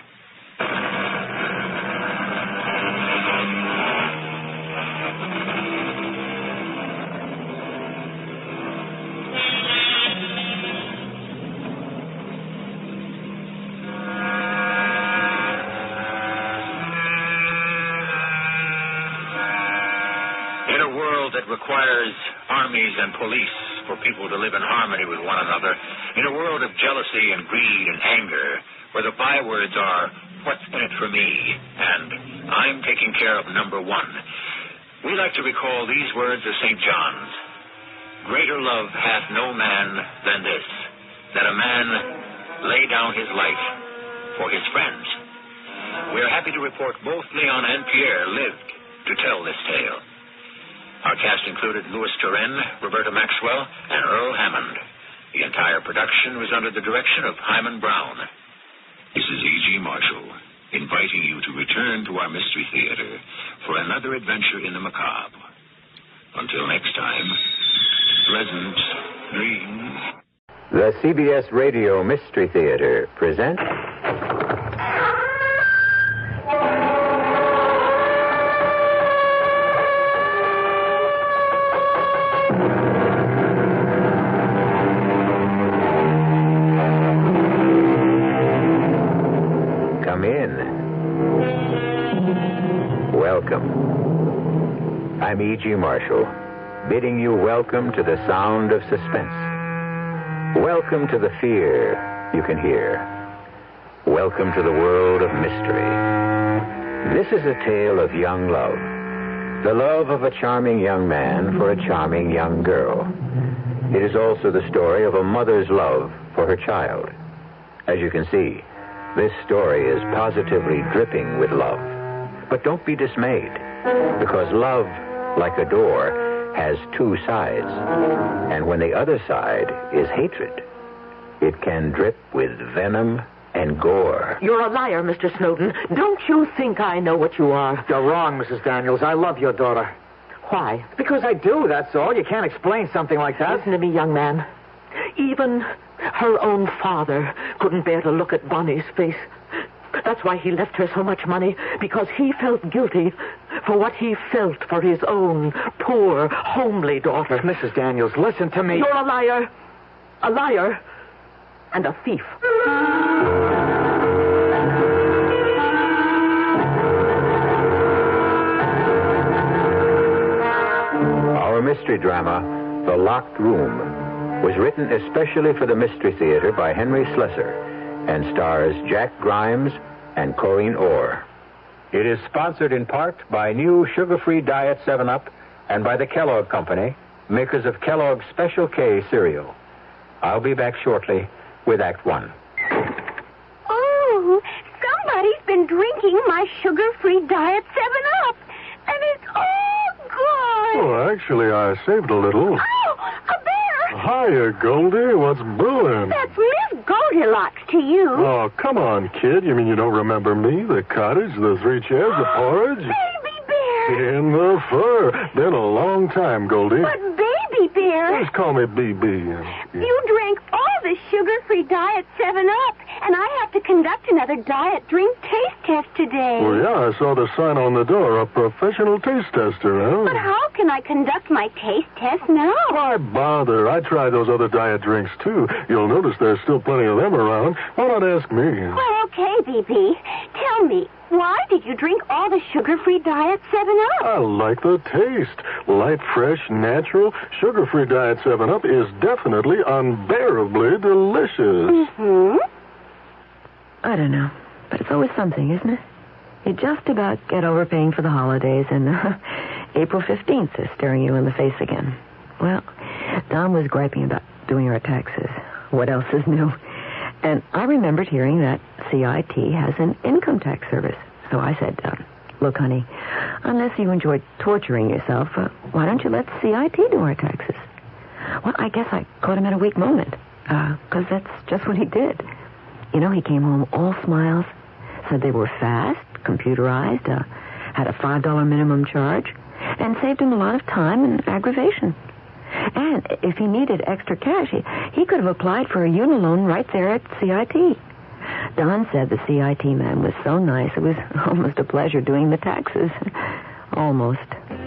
That requires armies and police for people to live in harmony with one another, in a world of jealousy and greed and anger, where the bywords are, what's in it for me, and I'm taking care of number one, we like to recall these words of St. John's. Greater love hath no man than this, that a man lay down his life for his friends. We are happy to report both Leon and Pierre lived to tell this tale. Our cast included Louis Turenne, Roberta Maxwell, and Earl Hammond. The entire production was under the direction of Hyman Brown. This is E.G. Marshall, inviting you to return to our Mystery Theater for another adventure in the macabre. Until next time, pleasant dreams. The CBS Radio Mystery Theater presents... Welcome. I'm E.G. Marshall, bidding you welcome to the sound of suspense. Welcome to the fear you can hear. Welcome to the world of mystery. This is a tale of young love. The love of a charming young man for a charming young girl. It is also the story of a mother's love for her child. As you can see, this story is positively dripping with love. But don't be dismayed, because love, like a door, has two sides. And when the other side is hatred, it can drip with venom and gore. You're a liar, Mr. Snowden. Don't you think I know what you are? You're wrong, Mrs. Daniels. I love your daughter. Why? Because I do, that's all. You can't explain something like that. Listen to me, young man. Even her own father couldn't bear to look at Bonnie's face. That's why he left her so much money, because he felt guilty for what he felt for his own poor, homely daughter. Mrs. Daniels, listen to me. You're a liar, and a thief. Our mystery drama, The Locked Room, was written especially for the Mystery Theater by Henry Slessor and stars Jack Grimes and Corinne Orr. It is sponsored in part by new sugar-free Diet 7-Up and by the Kellogg Company, makers of Kellogg's Special K cereal. I'll be back shortly with Act One. Oh, somebody's been drinking my sugar-free Diet 7-Up, and it's all gone. Oh, actually, I saved a little. Oh, a bear! Hiya, Goldie. What's brewing? That's Miss Goldilocks to you. Oh, come on, kid. You mean you don't remember me? The cottage, the 3 chairs, the porridge? Baby bear! In the fur. Been a long time, Goldie. But baby bear... Just call me BB. You drank all the sugar-free Diet 7-Up, and I have to conduct another diet drink taste test today. Well, yeah, I saw the sign on the door, a professional taste tester, huh? But how can I conduct my taste test now? Why bother? I tried those other diet drinks, too. You'll notice there's still plenty of them around. Why not ask me? Well, okay, BB. Tell me, why did you drink all the sugar-free Diet 7-Up? I like the taste. Light, fresh, natural. Sugar-free Diet 7-Up is definitely unbearably delicious. Mm-hmm. I don't know, but it's always something, isn't it? You just about get over paying for the holidays, and April 15th is staring you in the face again. Well, Dawn was griping about doing her taxes. What else is new? And I remembered hearing that CIT has an income tax service. So I said, look, honey, unless you enjoy torturing yourself, why don't you let CIT do our taxes? Well, I guess I caught him at a weak moment, because that's just what he did. You know, he came home all smiles, said they were fast, computerized, had a $5 minimum charge, and saved him a lot of time and aggravation. And if he needed extra cash, he could have applied for a unilone right there at CIT. Don said the CIT man was so nice, it was almost a pleasure doing the taxes. Almost. CIT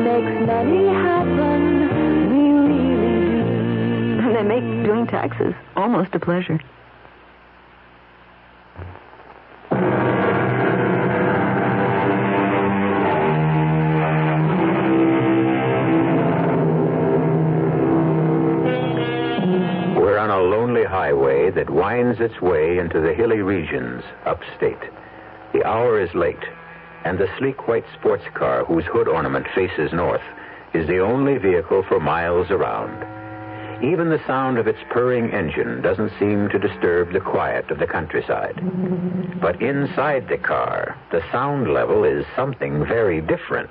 makes money happen. We really do. And they make doing taxes almost a pleasure. Highway that winds its way into the hilly regions upstate. The hour is late, and the sleek white sports car whose hood ornament faces north is the only vehicle for miles around. Even the sound of its purring engine doesn't seem to disturb the quiet of the countryside. But inside the car, the sound level is something very different.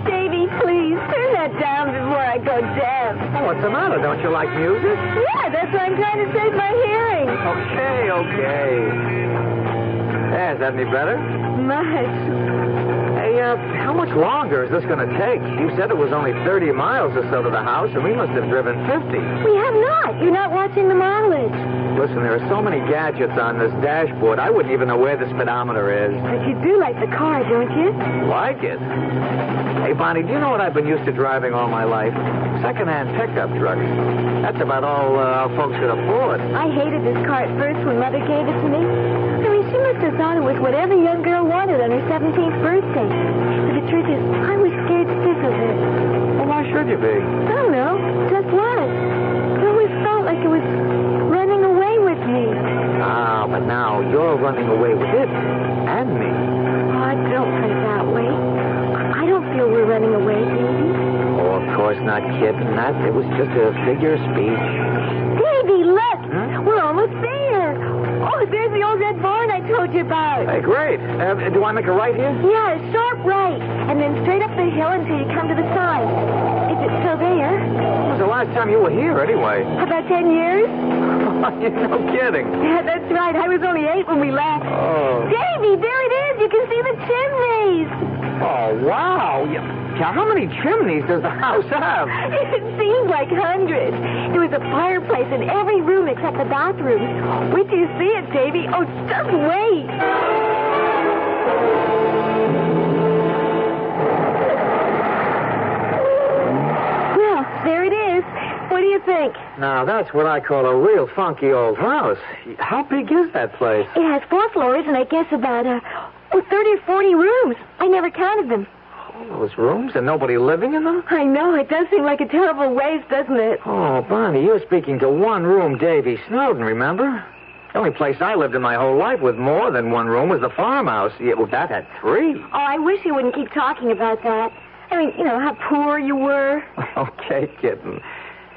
Davy, please, turn that down before I go deaf. Oh, what's the matter? Don't you like music? Yeah, that's why I'm trying to save my hearing. Okay. Is that any better? Much. Hey, how much longer is this going to take? You said it was only 30 miles or so to the house, and we must have driven 50. We have not. You're not watching the mileage. Listen, there are so many gadgets on this dashboard, I wouldn't even know where the speedometer is. But you do like the car, don't you? Like it? Hey, Bonnie, do you know what I've been used to driving all my life? Second-hand pickup trucks. That's about all our folks could afford. I hated this car at first when Mother gave it to me. I mean, she must have thought it was what every young girl wanted on her 17th birthday. But the truth is, I was scared stiff of it. Well, why should you be? I don't know. Just was. It always felt like it was running away with me. Ah, but now you're running away with it. And me. Oh, don't put it that way. I don't feel we're running away, baby. Oh, of course not, kid. That it was just a figure of speech. Davy, look! We're almost there. Oh, there's the old red barn I told you about. Hey, great. Do I make a right here? Yeah, a sharp right. And then straight up the hill until you come to the sign. Is it still there? When was the last time you were here, anyway? About 10 years. No kidding. Yeah, that's right. I was only 8 when we left. Oh. Davy, there it is. You can see the chimneys. Oh, wow. Now, how many chimneys does the house have? It seemed like hundreds. There was a fireplace in every room except the bathroom. Wait till you see it, Davy. Oh, just wait. Well, there it is. What do you think? Now, that's what I call a real funky old house. How big is that place? It has 4 floors and I guess about 30 or 40 rooms. I never counted them. Those rooms and nobody living in them? I know. It does seem like a terrible waste, doesn't it? Oh, Bonnie, you're speaking to one room Davy Snowden, remember? The only place I lived in my whole life with more than one room was the farmhouse. Yeah, well, that had 3. Oh, I wish you wouldn't keep talking about that. I mean, you know, how poor you were. Okay, kitten.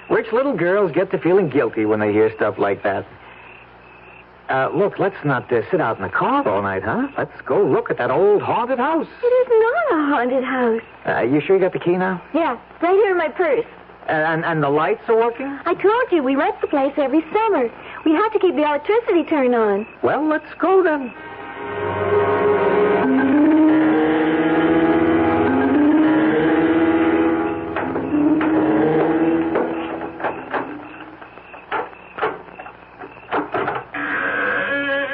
Rich little girls get to feeling guilty when they hear stuff like that. Look, let's not sit out in the car all night, huh? Let's go look at that old haunted house. It is not a haunted house. You sure you got the key now? Yeah, right here in my purse. And the lights are working? I told you, we rent the place every summer. We have to keep the electricity turned on. Well, let's go then.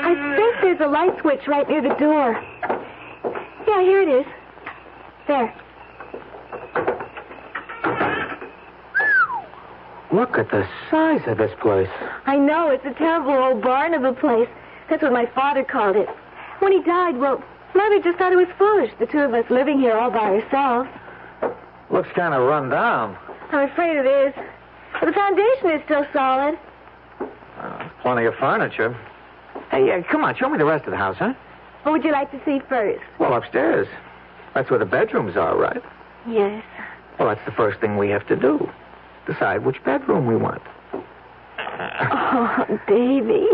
I think there's a light switch right near the door. Yeah, here it is. There. Look at the size of this place. I know, it's a terrible old barn of a place. That's what my father called it. When he died, well, Mother just thought it was foolish, the 2 of us living here all by ourselves. Looks kind of run down. I'm afraid it is. But the foundation is still solid. Plenty of furniture. Hey, come on, show me the rest of the house, huh? What would you like to see first? Well, upstairs. That's where the bedrooms are, right? Yes. Well, that's the first thing we have to do. Decide which bedroom we want. Oh, Davy.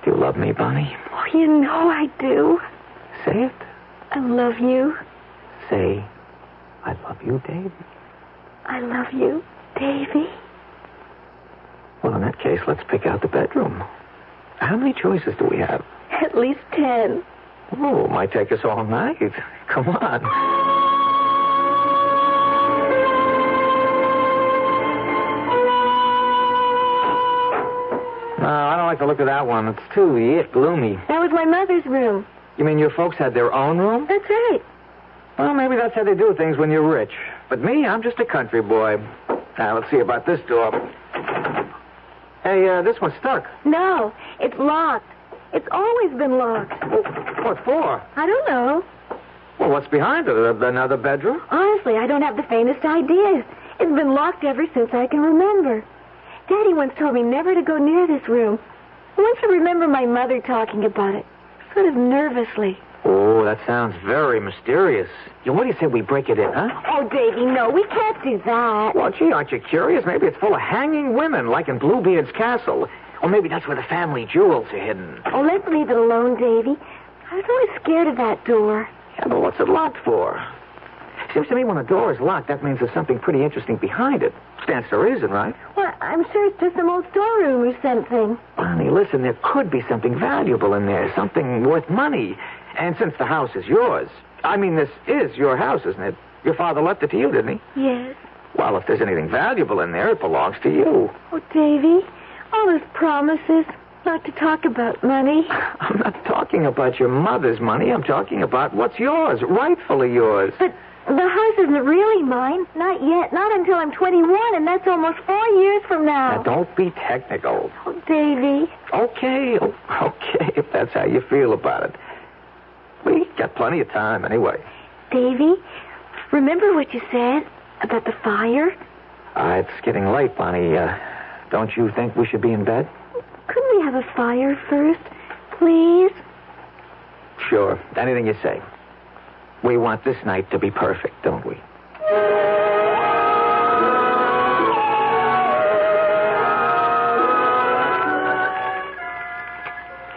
Do you love me, Bonnie? Oh, you know I do. Say it. I love you. Say, I love you, Davy. I love you, Davy. Well, in that case, let's pick out the bedroom. How many choices do we have? At least 10. Oh, it might take us all night. Come on. No, I don't like the look of that one. It's too gloomy. That was my mother's room. You mean your folks had their own room? That's right. Well, maybe that's how they do things when you're rich. But me, I'm just a country boy. Now, let's see about this door. Hey, this one's stuck. No, it's locked. It's always been locked. What for? I don't know. Well, what's behind it? Another bedroom? Honestly, I don't have the faintest idea. It's been locked ever since I can remember. Daddy once told me never to go near this room. I once remember my mother talking about it, sort of nervously. Oh, that sounds very mysterious. What do you say we break it in, huh? Oh, Davy, no, we can't do that. Well, gee, aren't you curious? Maybe it's full of hanging women, like in Bluebeard's castle. Or maybe that's where the family jewels are hidden. Oh, let's leave it alone, Davy. I was always scared of that door. Yeah, but what's it locked for? Seems to me when a door is locked, that means there's something pretty interesting behind it. Stands to reason, right? Well, I'm sure it's just some old storeroom or something. Bonnie, listen, there could be something valuable in there, something worth money. And since the house is yours, I mean, this is your house, isn't it? Your father left it to you, didn't he? Yes. Well, if there's anything valuable in there, it belongs to you. Oh, Davy, all those promises not to talk about money. I'm not talking about your mother's money. I'm talking about what's yours, rightfully yours. But the house isn't really mine. Not yet. Not until I'm 21, and that's almost 4 years from now. Now, don't be technical. Oh, Davy. Okay, if that's how you feel about it. We got plenty of time anyway. Davy, remember what you said about the fire? It's getting late, Bonnie. Don't you think we should be in bed? Couldn't we have a fire first, please? Sure. Anything you say. We want this night to be perfect, don't we?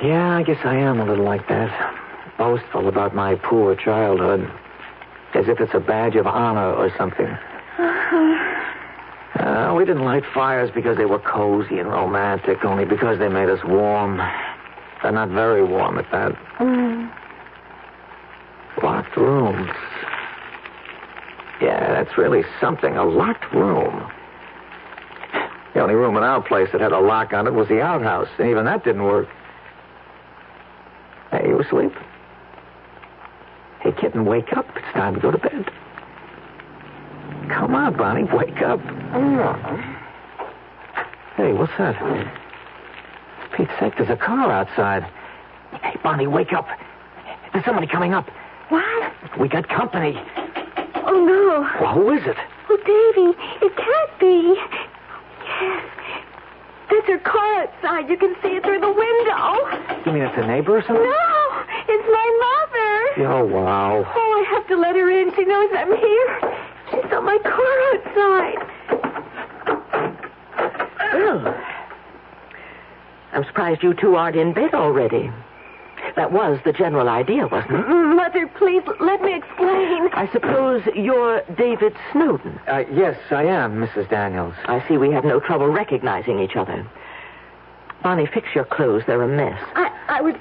Yeah, I guess I am a little like that. Boastful about my poor childhood. As if it's a badge of honor or something. We didn't light fires because they were cozy and romantic, only because they made us warm. They're not very warm at that. Locked rooms. Yeah, that's really something, a locked room. The only room in our place that had a lock on it was the outhouse, and even that didn't work. Hey, you asleep? Hey, kitten, wake up. It's time to go to bed. Come on, Bonnie, wake up. Hey, what's that? For Pete's sake, there's a car outside. Hey, Bonnie, wake up. There's somebody coming up. What? We got company. Oh, no. Well, who is it? Oh, Davy, it can't be. Yes. That's her car outside. You can see it through the window. You mean it's a neighbor or something? No, it's my mother. Oh, wow. Oh, I have to let her in. She knows I'm here. She saw my car outside. Well, I'm surprised you two aren't in bed already. That was the general idea, wasn't it? Mother, please, let me explain. I suppose you're David Snowden. Yes, I am, Mrs. Daniels. I see we have no trouble recognizing each other. Bonnie, fix your clothes. They're a mess. I was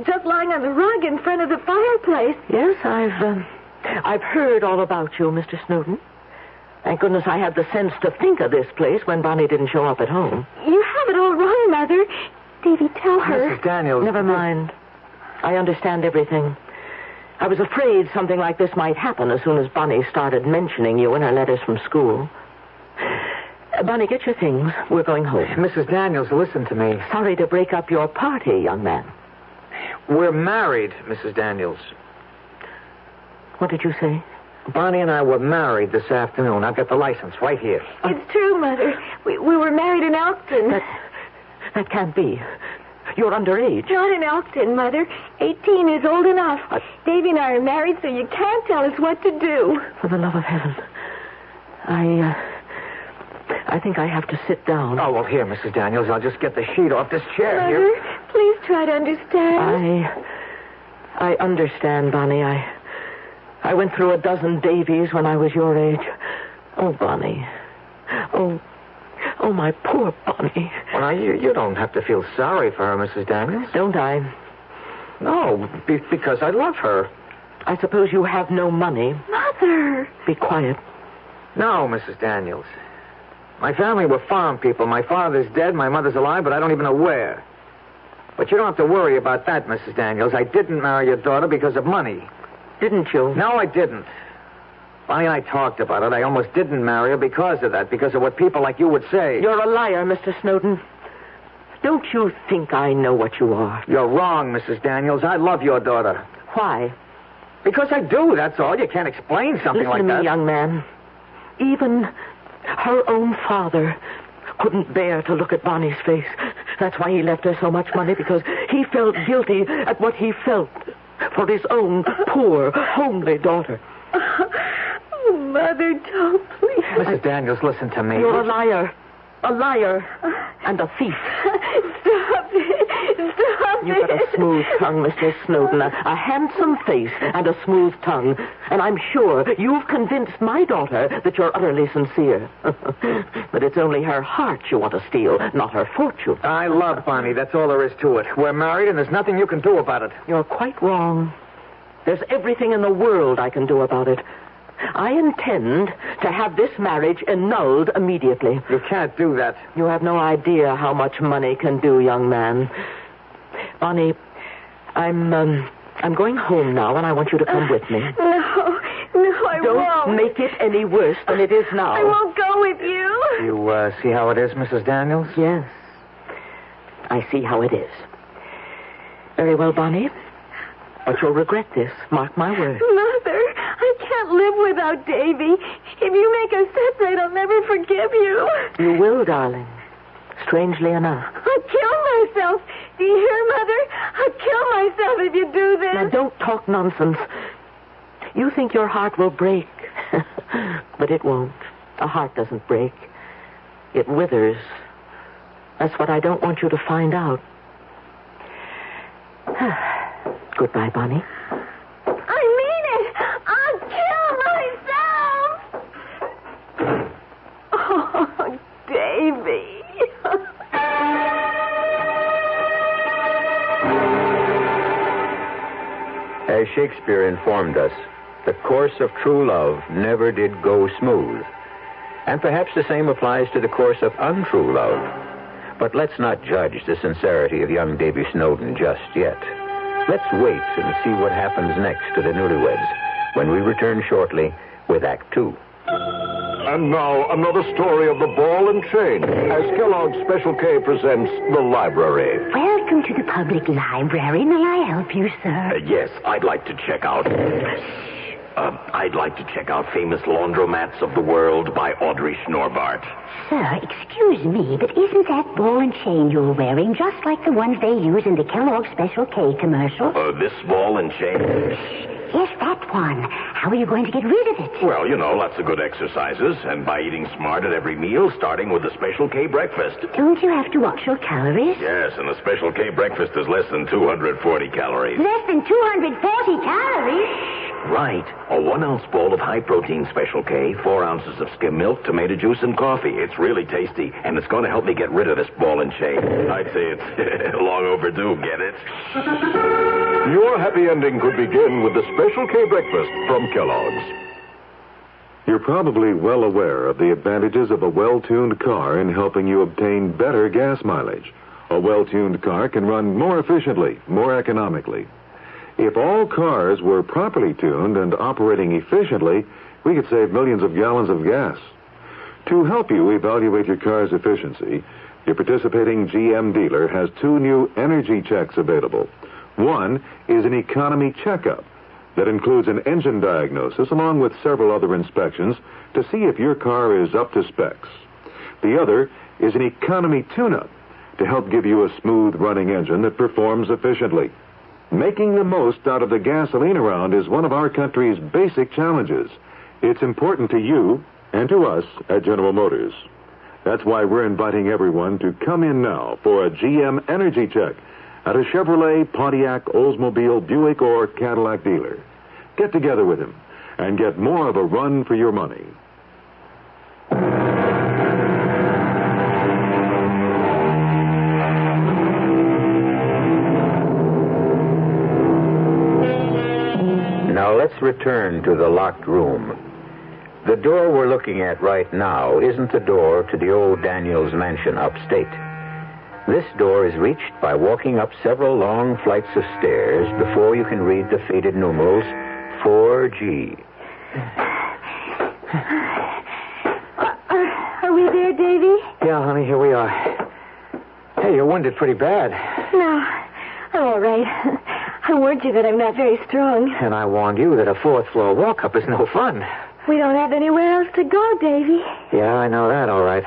just lying on the rug in front of the fireplace. Yes, I've heard all about you, Mr. Snowden. Thank goodness I had the sense to think of this place when Bonnie didn't show up at home. You have it all wrong, Mother. Davy, tell her. Mrs. Daniels. Never mind. I understand everything. I was afraid something like this might happen as soon as Bonnie started mentioning you in her letters from school. Bonnie, get your things. We're going home. Mrs. Daniels, listen to me. Sorry to break up your party, young man. We're married, Mrs. Daniels. What did you say? Bonnie and I were married this afternoon. I've got the license right here. It's true, Mother. We were married in Elkton. That can't be. You're underage. Not in Elkton, Mother. 18 is old enough. Davy and I are married, so you can't tell us what to do. For the love of heaven. I think I have to sit down. Oh, well, here, Mrs. Daniels. I'll just get the sheet off this chair. Mother, here. Please try to understand. I understand, Bonnie. I went through a dozen Davies when I was your age. Oh, Bonnie. Oh, my poor Bonnie. Well, now, you don't have to feel sorry for her, Mrs. Daniels. Don't I? No, because I love her. I suppose you have no money. Mother! Be quiet. No, Mrs. Daniels. My family were farm people. My father's dead, my mother's alive, but I don't even know where. But you don't have to worry about that, Mrs. Daniels. I didn't marry your daughter because of money. Didn't you? No, I didn't. Bonnie and I talked about it. I almost didn't marry her because of that, because of what people like you would say. You're a liar, Mr. Snowden. Don't you think I know what you are? You're wrong, Mrs. Daniels. I love your daughter. Why? Because I do, that's all. You can't explain something like that. Listen to me, young man. Even her own father couldn't bear to look at Bonnie's face. That's why he left her so much money, because he felt guilty at what he felt for his own poor, homely daughter. Oh, Mother, don't, please. Mrs. Daniels, listen to me. You're a liar. A liar. And a thief. Stop it. Stop You've got a smooth tongue, Mr. Snowden. A handsome face and a smooth tongue. And I'm sure you've convinced my daughter that you're utterly sincere. But it's only her heart you want to steal, not her fortune. I love Bonnie. That's all there is to it. We're married, and there's nothing you can do about it. You're quite wrong. There's everything in the world I can do about it. I intend to have this marriage annulled immediately. You can't do that. You have no idea how much money can do, young man. Bonnie, I'm going home now, and I want you to come with me. No, I Don't won't. Don't make it any worse than it is now. I won't go with you. You see how it is, Mrs. Daniels? Yes. I see how it is. Very well, Bonnie. But you'll regret this. Mark my words. Mother, I can't live without Davy. If you make us separate, I'll never forgive you. You will, darling. Strangely enough. I'll kill myself. Do you hear, Mother? I'll kill myself if you do this. Now, don't talk nonsense. You think your heart will break. But it won't. A heart doesn't break. It withers. That's what I don't want you to find out. Goodbye, Bonnie. I mean it. I'll kill myself. Oh, Davy. As Shakespeare informed us, the course of true love never did go smooth. And perhaps the same applies to the course of untrue love. But let's not judge the sincerity of young Davy Snowden just yet. Let's wait and see what happens next to the newlyweds when we return shortly with Act 2. And now, another story of the ball and chain, as Kellogg's Special K presents The Library. Welcome to the public library. May I help you, sir? Yes, I'd like to check out. I'd like to check out Famous Laundromats of the World by Audrey Schnorbart. Sir, excuse me, but isn't that ball and chain you're wearing just like the ones they use in the Kellogg's Special K commercial? This ball and chain? Yes, that one. How are you going to get rid of it? Well, lots of good exercises, and by eating smart at every meal, starting with the Special K breakfast. Don't you have to watch your calories? Yes, and the Special K breakfast is less than 240 calories. Less than 240 calories? Right. A 1-ounce bowl of high-protein Special K, 4 ounces of skim milk, tomato juice, and coffee. It's really tasty, and it's going to help me get rid of this ball and chain. I'd say it's long overdue, get it? Your happy ending could begin with the Special K breakfast from Kellogg's. You're probably well aware of the advantages of a well-tuned car in helping you obtain better gas mileage. A well-tuned car can run more efficiently, more economically. If all cars were properly tuned and operating efficiently, we could save millions of gallons of gas. To help you evaluate your car's efficiency, your participating GM dealer has 2 new energy checks available. One is an economy checkup that includes an engine diagnosis along with several other inspections to see if your car is up to specs. The other is an economy tune-up to help give you a smooth-running engine that performs efficiently. Making the most out of the gasoline around is one of our country's basic challenges. It's important to you and to us at General Motors. That's why we're inviting everyone to come in now for a GM energy check at a Chevrolet, Pontiac, Oldsmobile, Buick, or Cadillac dealer. Get together with him and get more of a run for your money. Now let's return to the locked room. The door we're looking at right now isn't the door to the old Daniels mansion upstate. This door is reached by walking up several long flights of stairs before you can read the faded numerals 4G. Are we there, Davy? Yeah, honey, here we are. Hey, you're wounded pretty bad. No, I'm all right. I warned you that I'm not very strong. And I warned you that a 4th-floor walk-up is no fun. We don't have anywhere else to go, Davy. Yeah, I know that, all right.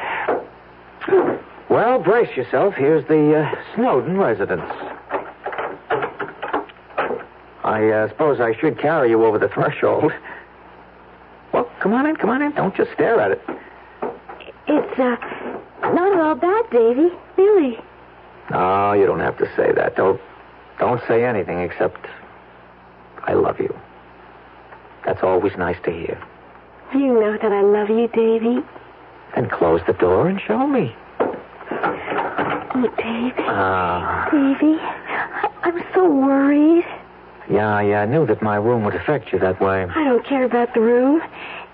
Well, brace yourself. Here's the Snowden residence. I suppose I should carry you over the threshold. Well, come on in. Don't just stare at it. It's, not at all bad, Davy. Really. No, you don't have to say that. Don't say anything except, I love you. That's always nice to hear. You know that I love you, Davy. Then close the door and show me. Oh, Davy. Davy, I'm so worried. Yeah, I knew that my room would affect you that way. I don't care about the room.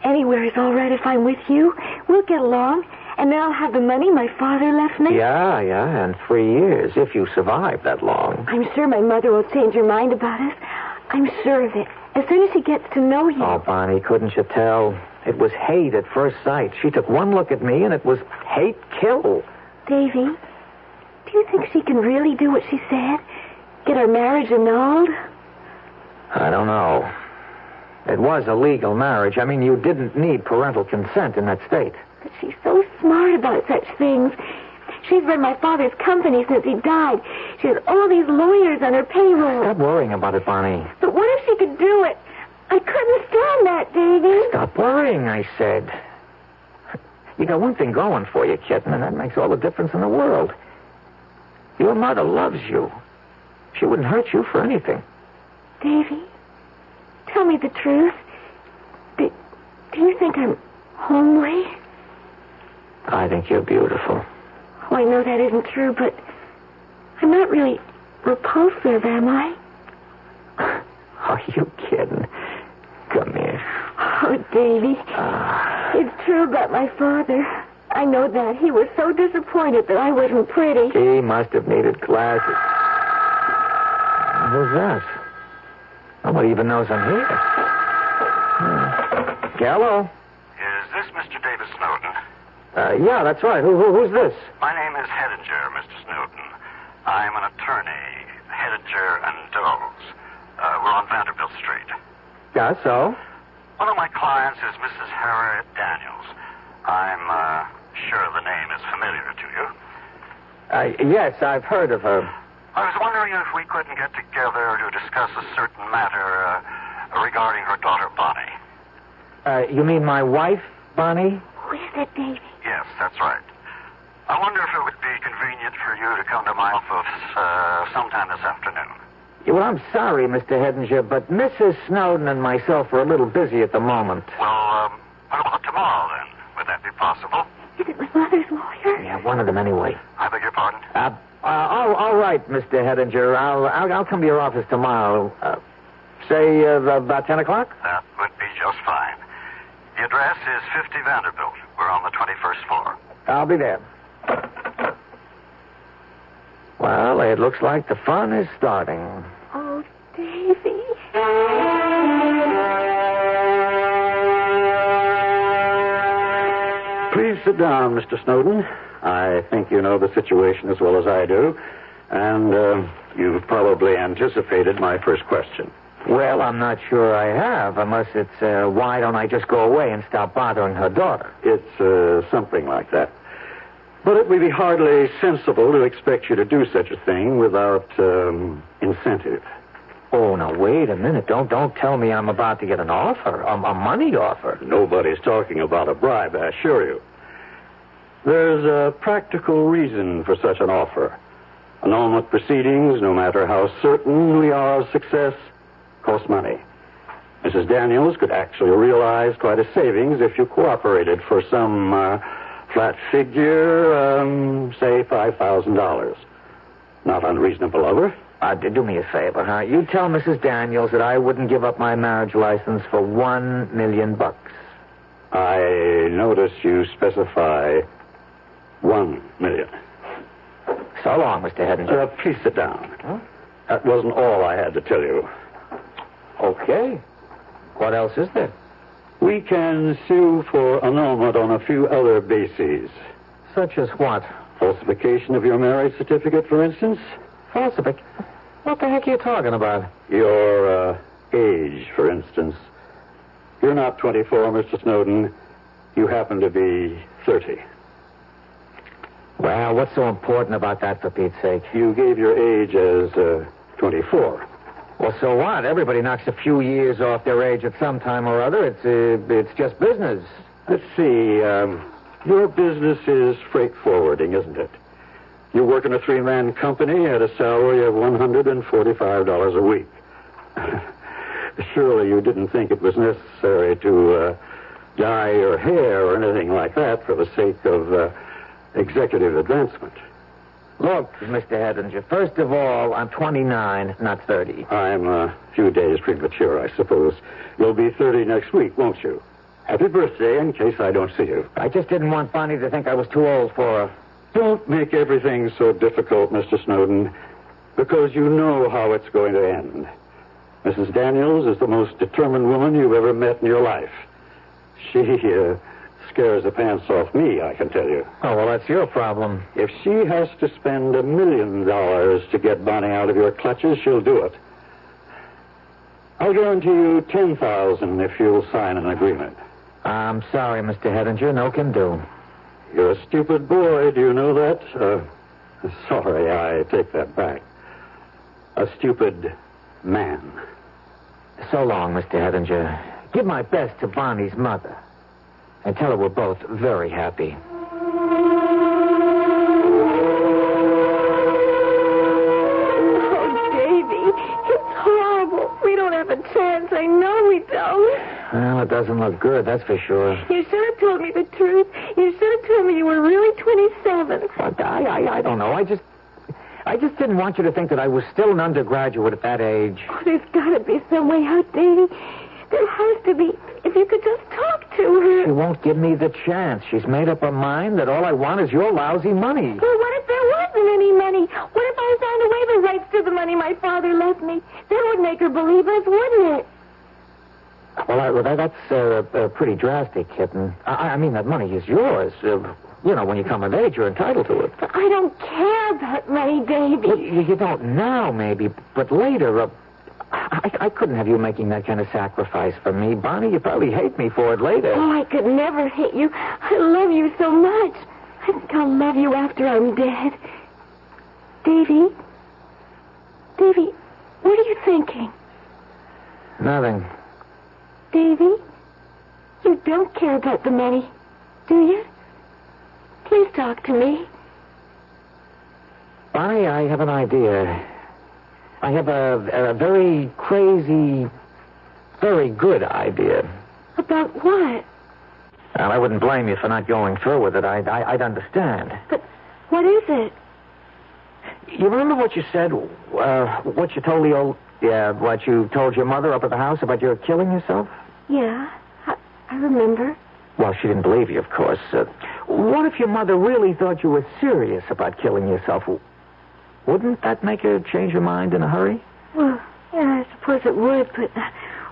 Anywhere is all right if I'm with you. We'll get along. And then I'll have the money my father left me. Yeah, and 3 years, if you survive that long. I'm sure my mother will change her mind about us. I'm sure of it. As soon as she gets to know you. Oh, Bonnie, couldn't you tell? It was hate at first sight. She took one look at me, and it was hate kill. Davy, do you think she can really do what she said? Get our marriage annulled? I don't know. It was a legal marriage. I mean, you didn't need parental consent in that state. But she's so smart about such things. She's run my father's company since he died. She has all these lawyers on her payroll. Stop worrying about it, Bonnie. But what if she could do it? I couldn't stand that, Davy. Stop worrying, I said. You got one thing going for you, kitten, and that makes all the difference in the world. Your mother loves you. She wouldn't hurt you for anything. Davy, tell me the truth. Do you think I'm homely? I think you're beautiful. Oh, I know that isn't true, but I'm not really repulsive, am I? Are you kidding? Come here. Oh, Davy. It's true about my father. I know that. He was so disappointed that I wasn't pretty. He must have needed glasses. Who's that? Nobody even knows I'm here. Hello? Is this Mr. David Snowden? Yeah, that's right. Who's this? My name is Hedinger, Mr. Snowden. I'm an attorney, Hedinger and Doles. We're on Vanderbilt Street. Yeah, so? One of my clients is Mrs. Harriet Daniels. I'm sure the name is familiar to you. Yes, I've heard of her. I was wondering if we couldn't get together to discuss a certain matter regarding her daughter, Bonnie. You mean my wife, Bonnie? Who is that, Davy? Yes, that's right. I wonder if it would be convenient for you to come to my office sometime this afternoon. Well, I'm sorry, Mr. Hedinger, but Mrs. Snowden and myself are a little busy at the moment. Well, what about tomorrow, then? Would that be possible? Is it my father's lawyer? Yeah, one of them anyway. I beg your pardon? All right, Mr. Hedinger. I'll come to your office tomorrow. Say about 10 o'clock? That would be just fine. The address is 50 Vanderbilt. We're on the 21st floor. I'll be there. Well, it looks like the fun is starting. Oh, Davy. Please sit down, Mr. Snowden. I think you know the situation as well as I do. And you've probably anticipated my first question. Well, I'm not sure I have, unless it's, why don't I just go away and stop bothering her daughter? It's something like that. But it would be hardly sensible to expect you to do such a thing without incentive. Oh, now, wait a minute. Don't tell me I'm about to get an offer, a money offer. Nobody's talking about a bribe, I assure you. There's a practical reason for such an offer. Annulment proceedings, no matter how certain we are of success, cost money. Mrs. Daniels could actually realize quite a savings if you cooperated for some flat figure, say $5,000. Not unreasonable of her. Do me a favor, huh? You tell Mrs. Daniels that I wouldn't give up my marriage license for $1 million. I notice you specify $1 million. So long, Mr. Hedinger. Please sit down. Huh? That wasn't all I had to tell you. Okay. What else is there? We can sue for annulment on a few other bases. Such as what? Falsification of your marriage certificate, for instance. Falsification? What the heck are you talking about? Your age, for instance. You're not 24, Mr. Snowden. You happen to be 30. Well, what's so important about that, for Pete's sake? You gave your age as 24. Well, so what? Everybody knocks a few years off their age at some time or other. It's just business. Let's see. Your business is freight forwarding, isn't it? You work in a three-man company at a salary of $145 a week. Surely you didn't think it was necessary to dye your hair or anything like that for the sake of executive advancement. Look, Mr. Hedinger, first of all, I'm 29, not 30. I'm a few days premature, I suppose. You'll be 30 next week, won't you? Happy birthday, in case I don't see you. I just didn't want Bonnie to think I was too old for her. Don't make everything so difficult, Mr. Snowden, because you know how it's going to end. Mrs. Daniels is the most determined woman you've ever met in your life. She scares the pants off me, I can tell you. Oh, well, that's your problem. If she has to spend $1 million to get Bonnie out of your clutches, she'll do it. I'll guarantee you $10,000 if you'll sign an agreement. I'm sorry, Mr. Hedinger. No can do. You're a stupid boy. Do you know that? Sorry, I take that back. A stupid man. So long, Mr. Hedinger. Give my best to Bonnie's mother. And tell her we're both very happy. Oh, Davy, it's horrible. We don't have a chance. I know we don't. Well, it doesn't look good, that's for sure. You should have told me the truth. You should have told me you were really 27. I don't know. I just didn't want you to think that I was still an undergraduate at that age. Oh, there's got to be some way out, Davy. There has to be. If you could just talk to her. She won't give me the chance. She's made up her mind that all I want is your lousy money. Well, what if there wasn't any money? What if I signed away the rights to the money my father left me? That would make her believe us, wouldn't it? Well, that's pretty drastic, kitten. I mean, that money is yours. When you come of age, you're entitled to it. But I don't care about money, Davy. Well, you don't now, maybe, but later. I couldn't have you making that kind of sacrifice for me. Bonnie, you probably hate me for it later. Oh, I could never hate you. I love you so much. I think I'll love you after I'm dead. Davy, what are you thinking? Nothing. Davy, you don't care about the money, do you? Please talk to me. Bonnie, I have an idea. I have a very crazy, very good idea. About what? Well, I wouldn't blame you for not going through with it. I'd understand. But what is it? You remember what you said, what you told what you told your mother up at the house about your killing yourself? Yeah, I remember. Well, she didn't believe you, of course. What if your mother really thought you were serious about killing yourself? Wouldn't that make her change her mind in a hurry? Well, yeah, I suppose it would,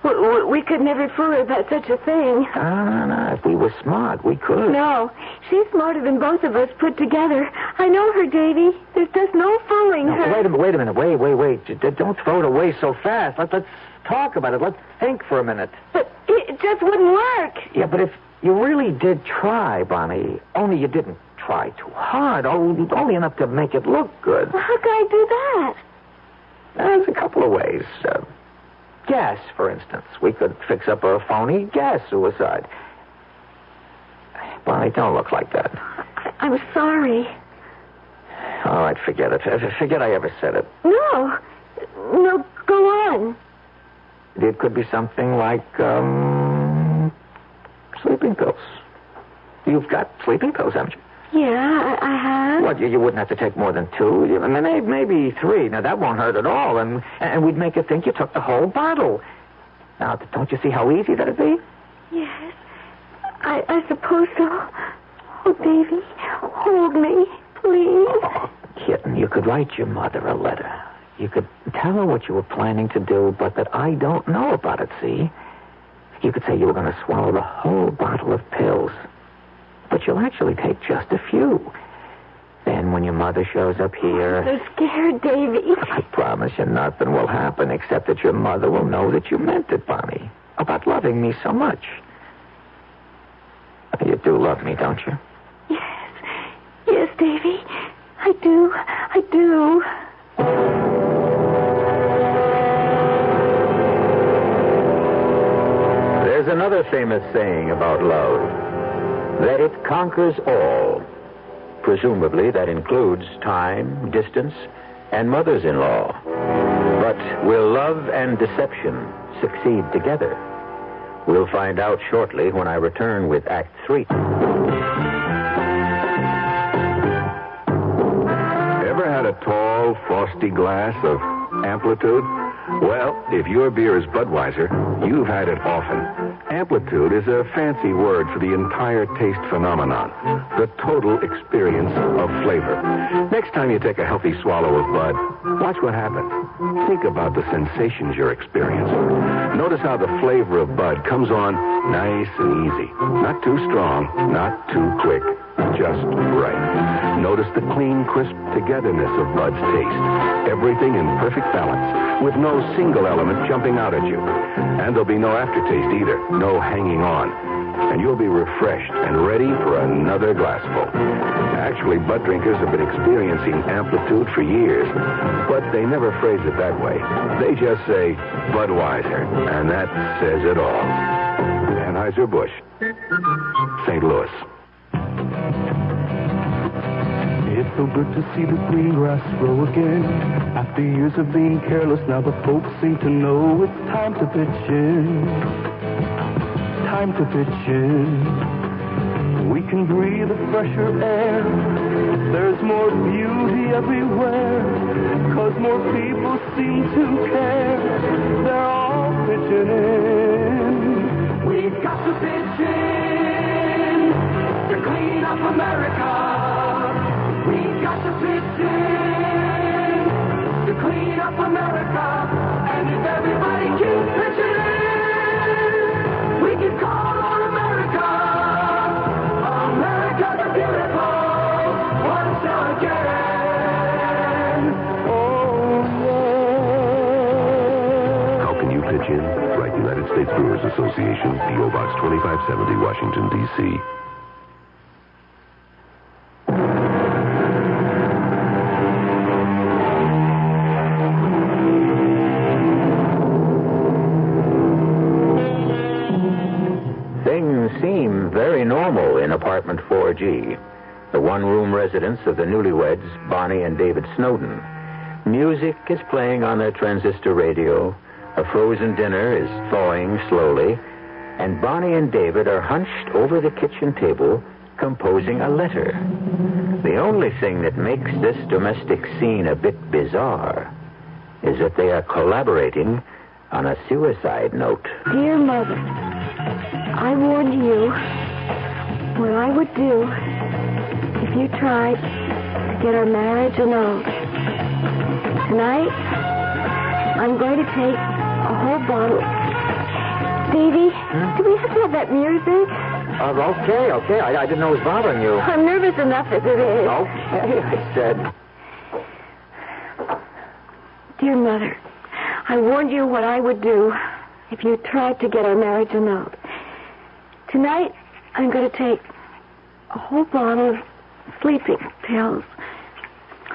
but we could never fool her about such a thing. No. If we were smart, we could. No, she's smarter than both of us put together. I know her, Davy. There's just no fooling her. Wait a minute. Wait. Don't throw it away so fast. Let's talk about it. Let's think for a minute. But it just wouldn't work. Yeah, but if you really did try, Bonnie, only you didn't try too hard, only enough to make it look good. Well, how can I do that? There's a couple of ways. Gas, for instance. We could fix up a phony gas suicide. Bonnie, don't look like that. I'm sorry. All right, forget it. Forget I ever said it. No, go on. It could be something like, sleeping pills. You've got sleeping pills, haven't you? Yeah, I have. What, you wouldn't have to take more than 2? I mean, maybe 3. Now, that won't hurt at all, and we'd make her think you took the whole bottle. Now, don't you see how easy that'd be? Yes, I suppose so. Oh, Davy, hold me, please. Oh, kitten, you could write your mother a letter. You could tell her what you were planning to do, but that I don't know about it, see? You could say you were going to swallow the whole bottle of pills. But you'll actually take just a few. Then when your mother shows up here... I'm so scared, Davy. I promise you nothing will happen except that your mother will know that you meant it, Bonnie. About loving me so much. You do love me, don't you? Yes, Davy. I do. There's another famous saying about love. That it conquers all. Presumably, that includes time, distance, and mothers-in-law. But will love and deception succeed together? We'll find out shortly when I return with Act 3. Ever had a tall, frosty glass of Amplitude? Well, if your beer is Budweiser, you've had it often. Amplitude is a fancy word for the entire taste phenomenon, the total experience of flavor. Next time you take a healthy swallow of Bud, watch what happens. Think about the sensations you're experiencing. Notice how the flavor of Bud comes on nice and easy. Not too strong, not too quick, just right. Notice the clean, crisp togetherness of Bud's taste. Everything in perfect balance, with no single element jumping out at you. And there'll be no aftertaste either, no hanging on. And you'll be refreshed and ready for another glassful. Actually, Bud drinkers have been experiencing Amplitude for years, but they never phrase it that way. They just say Budweiser, and that says it all. Anheuser-Busch, St. Louis. It's so good to see the green grass grow again. After years of being careless, now the folks seem to know it's time to pitch in. Time to pitch in. We can breathe a fresher air. There's more beauty everywhere. 'Cause more people seem to care. They're all pitching in. We've got to pitch in to clean up America. We've got to pitch in to clean up America. And if everybody keeps pitching in, we can call on America. America the beautiful once again. Oh, yeah. 2570 Washington, D.C. Things seem very normal in apartment 4G, the one-room residence of the newlyweds, Bonnie and David Snowden. Music is playing on their transistor radio, a frozen dinner is thawing slowly, and Bonnie and David are hunched over the kitchen table composing a letter. The only thing that makes this domestic scene a bit bizarre is that they are collaborating on a suicide note. Dear Mother, I warned you what I would do if you tried to get our marriage annulled. Tonight, I'm going to take a whole bottle. Davy, do we have to have that music? Okay. I didn't know it was bothering you. I'm nervous enough as it is. Okay, I said. Dear Mother, I warned you what I would do if you tried to get our marriage annulled. Tonight, I'm going to take a whole bottle of sleeping pills.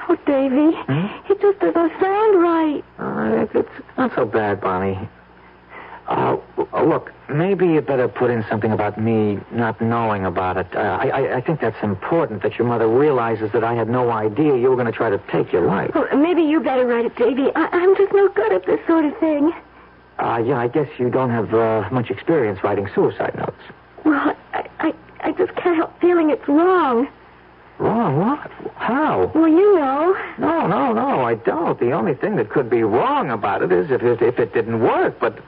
Oh, Davy, it just doesn't sound right. It's not so bad, Bonnie. Look, maybe you better put in something about me not knowing about it. I think that's important, that your mother realizes that I had no idea you were going to try to take your life. Well, maybe you better write it, Davy. I'm just no good at this sort of thing. Yeah, I guess you don't have much experience writing suicide notes. Well, I just can't help feeling it's wrong. Wrong? What? How? Well, you know. No, I don't. The only thing that could be wrong about it is if it didn't work, but...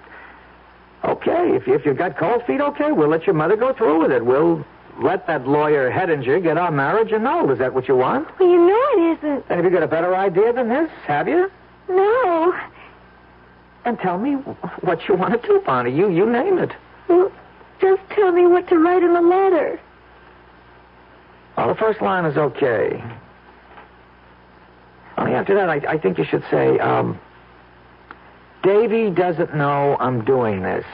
Okay, if you've got cold feet, okay, we'll let your mother go through with it. We'll let that lawyer Hedinger get our marriage annulled. Is that what you want? Well, you know it isn't. And have you got a better idea than this? Have you? No. And tell me what you want to do, Bonnie. You name it. Well, just tell me what to write in the letter. Well, the first line is okay. Only after that, I think you should say, Davy doesn't know I'm doing this.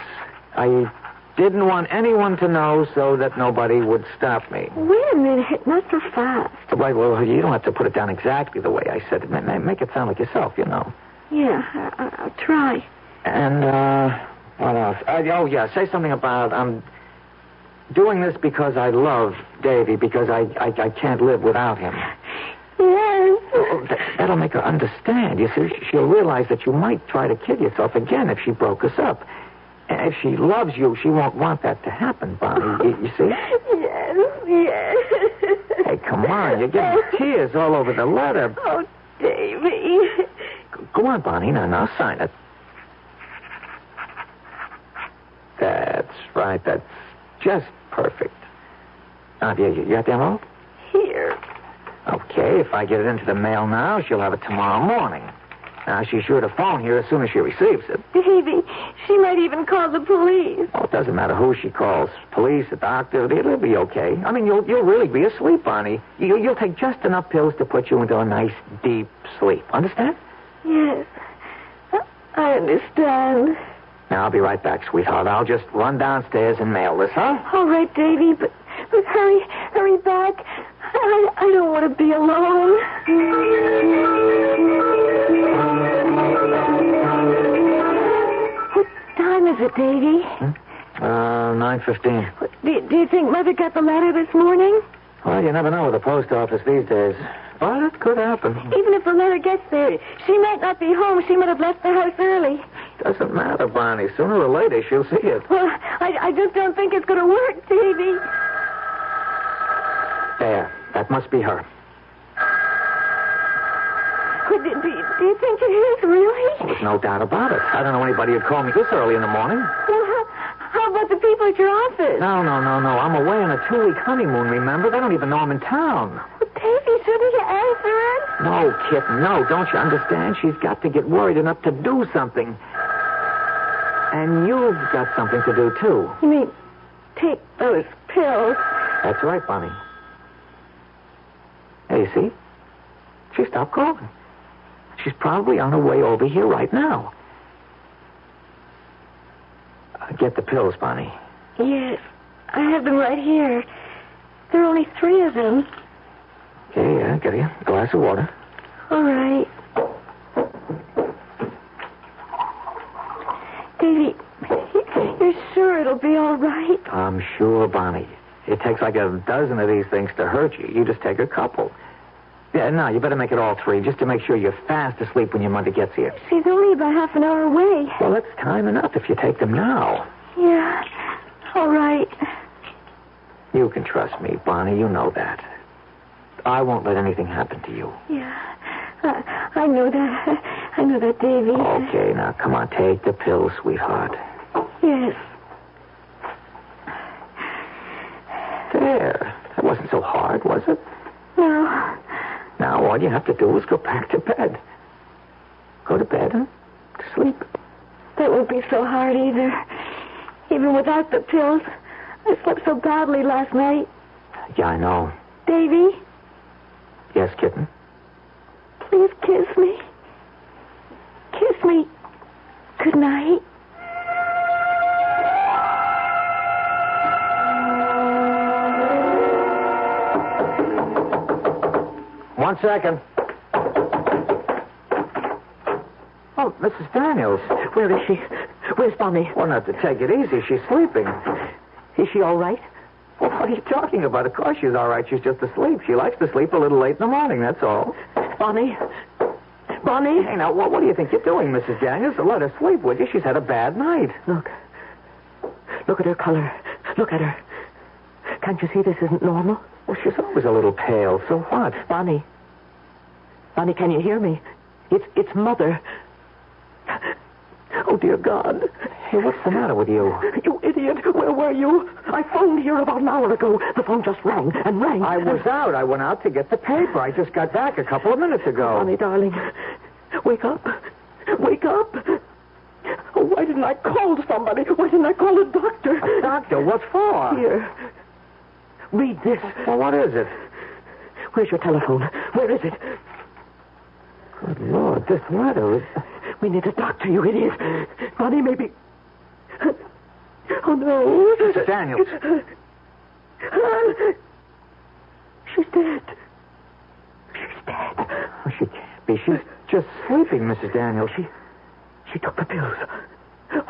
I didn't want anyone to know so that nobody would stop me. Wait a minute, not so fast. Well, you don't have to put it down exactly the way I said it. Make it sound like yourself, you know. Yeah, I'll try. And, what else? Say something about, I'm doing this because I love Davy, because I can't live without him. Yes. Oh, that'll make her understand. You see, she'll realize that you might try to kill yourself again if she broke us up. And if she loves you, she won't want that to happen, Bonnie. You see? Yes. Hey, come on. You're getting tears all over the letter. Oh, Davy. Go on, Bonnie. Now, sign it. That's right. That's just perfect. Now, you got the envelope? Here. Okay, if I get it into the mail now, she'll have it tomorrow morning. Now, she's sure to phone here as soon as she receives it. Davy, she might even call the police. Oh, it doesn't matter who she calls. Police, a doctor, it'll be okay. I mean, you'll really be asleep, Bonnie. You'll take just enough pills to put you into a nice, deep sleep. Understand? Yes, I understand. Now, I'll be right back, sweetheart. I'll just run downstairs and mail this, huh? All right, Davy, but hurry back. I don't want to be alone. What time is it, Davy? 9:15. Do you think Mother got the letter this morning? Well, you never know with the post office these days. But it could happen. Even if the letter gets there, she might not be home. She might have left the house early. Doesn't matter, Bonnie. Sooner or later, she'll see it. Well, I just don't think it's going to work, Davy. There. That must be her. Do you think it is, really? Well, there's no doubt about it. I don't know anybody who'd call me this early in the morning. Well, how about the people at your office? No. I'm away on a 2-week honeymoon, remember? They don't even know I'm in town. Well, Davy, shouldn't you answer it? No, kitten, no. Don't you understand? She's got to get worried enough to do something. And you've got something to do, too. You mean take those pills? That's right, Bonnie. Hey, you see? She stopped calling. She's probably on her way over here right now. Get the pills, Bonnie. Yes, I have them right here. There are only 3 of them. Okay, yeah, get you a glass of water. All right. Davy, you're sure it'll be all right? I'm sure, Bonnie. It takes like a dozen of these things to hurt you. You just take a couple. Yeah, no, you better make it all 3, just to make sure you're fast asleep when your mother gets here. She's only about half an hour away. Well, that's time enough if you take them now. Yeah, all right. You can trust me, Bonnie. You know that. I won't let anything happen to you. Yeah, I know that. I know that, Davy. Okay, now, come on, take the pills, sweetheart. Yes. There. That wasn't so hard, was it? No. Now, all you have to do is go back to bed. Go to bed and sleep. That won't be so hard either. Even without the pills. I slept so badly last night. Yeah, I know. Davy? Yes, kitten? Please kiss me. Kiss me. Good night. 1 second. Oh, Mrs. Daniels. Where is she? Where's Bonnie? Well, not to take it easy. She's sleeping. Is she all right? Well, what are you talking about? Of course she's all right. She's just asleep. She likes to sleep a little late in the morning, that's all. Bonnie? Bonnie? Hey, now, what do you think you're doing, Mrs. Daniels? Let her sleep, would you? She's had a bad night. Look at her color. Look at her. Can't you see this isn't normal? Well, she's always a little pale. So what? Bonnie, can you hear me? It's Mother. Oh, dear God. Hey, what's the matter with you? You idiot. Where were you? I phoned here about an hour ago. The phone just rang and rang. I was out. I went out to get the paper. I just got back a couple of minutes ago. Bonnie, darling, wake up. Wake up. Oh, why didn't I call somebody? Why didn't I call a doctor? A doctor? What for? Here. Read this. Well, what is it? Where's your telephone? Where is it? Good Lord, this letter is... We need a doctor, you idiot. Bonnie, maybe... Oh, no. Mrs. Daniels. She's dead. She's dead. Oh, she can't be. She's just sleeping, Mrs. Daniels. She took the pills.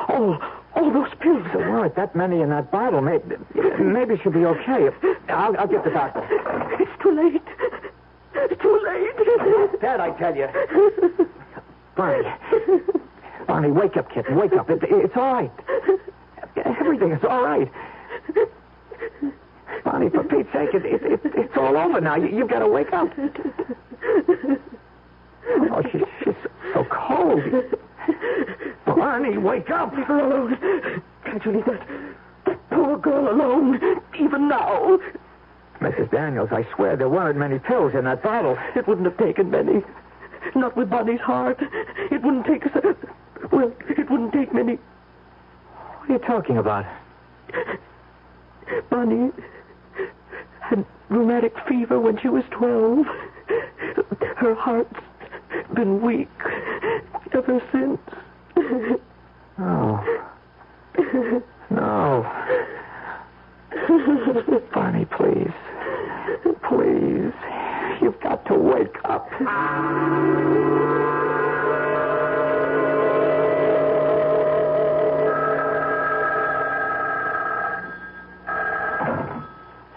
All those pills. There weren't that many in that bottle. Maybe she'll be okay. I'll get the doctor. It's too late. It's too late. Dad, I tell you. Bonnie, wake up, kitten. Wake up. It's all right. Everything is all right. Bonnie, for Pete's sake, it's all over now. You've got to wake up. Oh, she's so cold. Bonnie, wake up. Leave her alone. Can't you leave that poor girl alone, even now? Mrs. Daniels, I swear there weren't many pills in that bottle. It wouldn't have taken many. Not with Bonnie's heart. It wouldn't take... Well, it wouldn't take many. What are you talking about? Bonnie had rheumatic fever when she was 12. Her heart's been weak ever since. Oh. No. Bonnie, please. Please. You've got to wake up.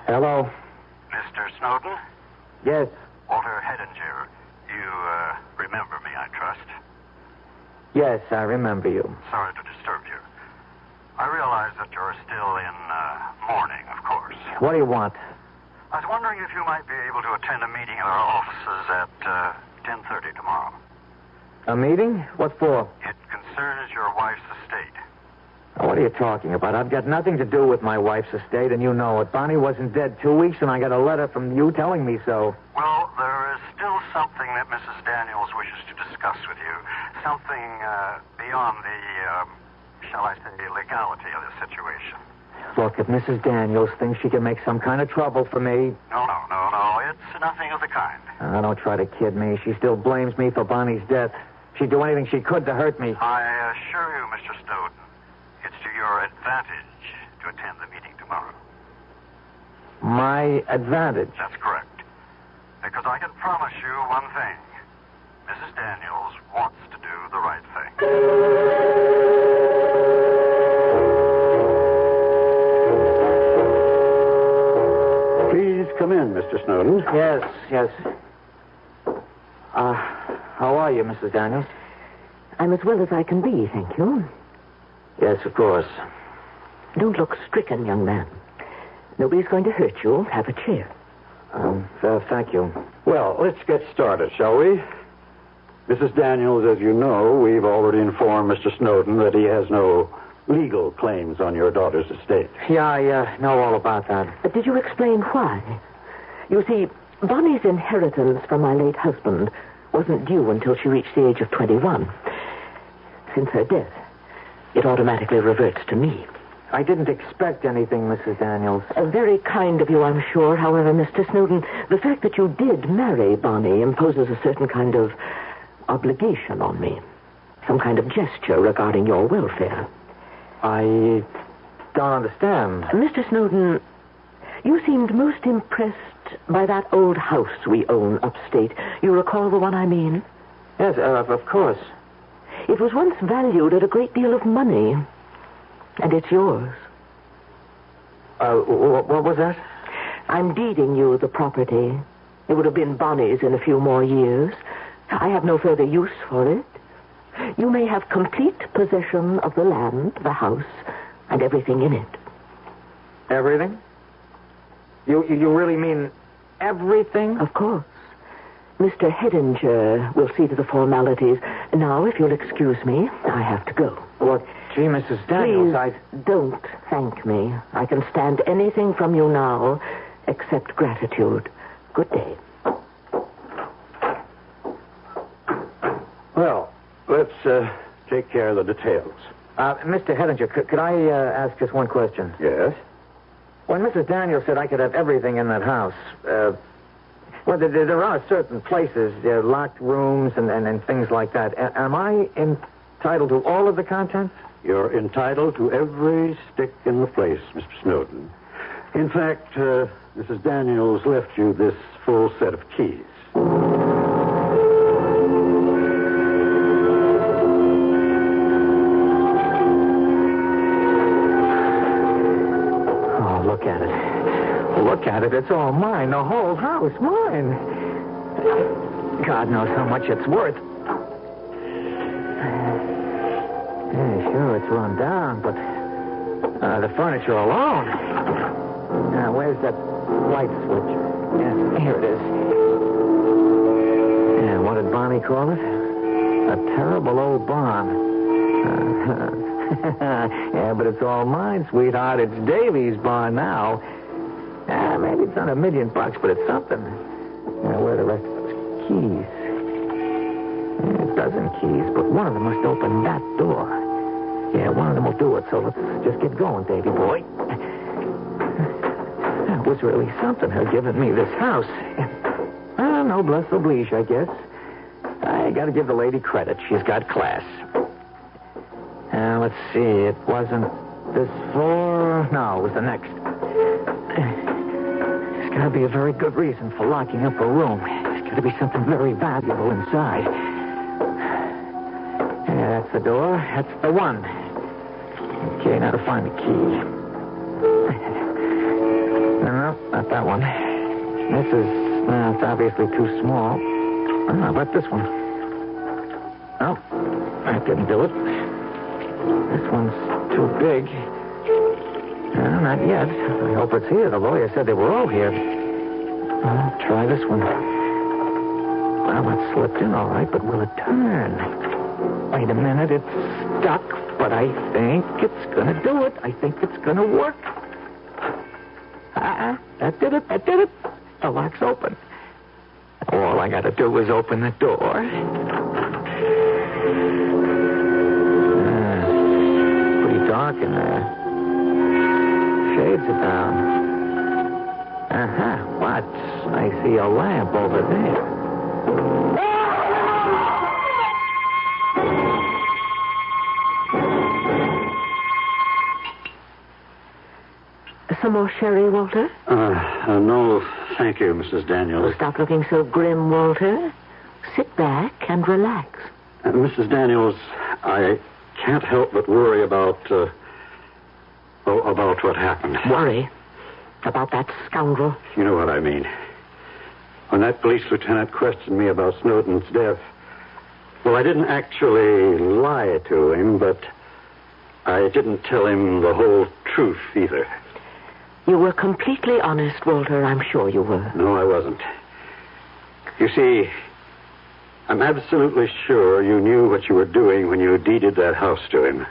Hello? Mr. Snowden? Yes. Walter Hedinger. You remember me, I trust? Yes, I remember you. Sorry to disturb you. I realize that you're still in mourning, of course. What do you want? I was wondering if you might be able to attend a meeting at our offices at 10:30 tomorrow. A meeting? What for? It concerns your wife's estate. What are you talking about? I've got nothing to do with my wife's estate, and you know it. Bonnie wasn't dead 2 weeks, and I got a letter from you telling me so. Well, there is still something that Mrs. Daniels wishes to discuss with you. Something beyond the, shall I say, legality of the situation. Look, if Mrs. Daniels thinks she can make some kind of trouble for me... No. It's nothing of the kind. Don't try to kid me. She still blames me for Bonnie's death. She'd do anything she could to hurt me. I assure you, Mr. Snowden, it's to your advantage to attend the meeting tomorrow. My advantage? That's correct. Because I can promise you one thing. Mrs. Daniels wants to do the right thing. Please come in, Mr. Snowden. Yes. How are you, Mrs. Daniels? I'm as well as I can be, thank you. Yes, of course. Don't look stricken, young man. Nobody's going to hurt you. Have a chair. Thank you. Well, let's get started, shall we? Mrs. Daniels, as you know, we've already informed Mr. Snowden that he has no legal claims on your daughter's estate. Yeah, I know all about that. Did you explain why? You see, Bonnie's inheritance from my late husband wasn't due until she reached the age of 21. Since her death, it automatically reverts to me. I didn't expect anything, Mrs. Daniels. Very kind of you, I'm sure. However, Mr. Snowden, the fact that you did marry Bonnie imposes a certain kind of obligation on me. Some kind of gesture regarding your welfare. I don't understand. Mr. Snowden, you seemed most impressed by that old house we own upstate. You recall the one I mean? Yes, of course. It was once valued at a great deal of money. And it's yours. What was that? I'm deeding you the property. It would have been Bonnie's in a few more years. I have no further use for it. You may have complete possession of the land, the house, and everything in it. Everything? You really mean everything? Of course. Mr. Hedinger will see to the formalities. Now, if you'll excuse me, I have to go. What? Gee, Mrs. Daniels, Please don't thank me. I can stand anything from you now except gratitude. Good day. Well, let's take care of the details. Mr. Hedinger, could I ask just one question? Yes? When Mrs. Daniels said I could have everything in that house, well, there are certain places, locked rooms and things like that. Am I entitled to all of the contents? You're entitled to every stick in the place, Mr. Snowden. In fact, Mrs. Daniels left you this full set of keys. Oh, look at it. Look at it. It's all mine. The whole house, mine. God knows how much it's worth. Yeah, sure, it's run down, but the furniture alone. Now, where's that light switch? Yeah, here it is. Yeah, what did Bonnie call it? A terrible old barn. Yeah, but it's all mine, sweetheart. It's Davy's barn now. Maybe it's not $1 million, but it's something. Now, where are the rest of those keys? A dozen keys, but one of them must open that door. Yeah, one of them will do it, so let's just get going, Davy boy. That was really something, her giving me this house. No bless oblige, I guess. I gotta give the lady credit. She's got class. Let's see, it wasn't this floor. No, it was the next. There's gotta be a very good reason for locking up a room. There's gotta be something very valuable inside. Yeah, that's the door. That's the one. Okay, now to find the key. No, not that one. This is, it's obviously too small. How about this one? No, that didn't do it. This one's too big. No, not yet. I hope it's here. The lawyer said they were all here. I'll try this one. Well, it slipped in all right, but will it turn? Wait a minute, it's stuck, but I think it's going to do it. I think it's going to work. That did it. The lock's open. All I got to do is open the door. Pretty dark in there. Shades are down. What? I see a lamp over there. Some more sherry, Walter? No, thank you, Mrs. Daniels. Oh, stop looking so grim, Walter. Sit back and relax. Mrs. Daniels, I can't help but worry about what happened. Worry? About that scoundrel? You know what I mean. When that police lieutenant questioned me about Snowden's death, well, I didn't actually lie to him, but I didn't tell him the whole truth either. You were completely honest, Walter. I'm sure you were. No, I wasn't. You see, I'm absolutely sure you knew what you were doing when you deeded that house to him.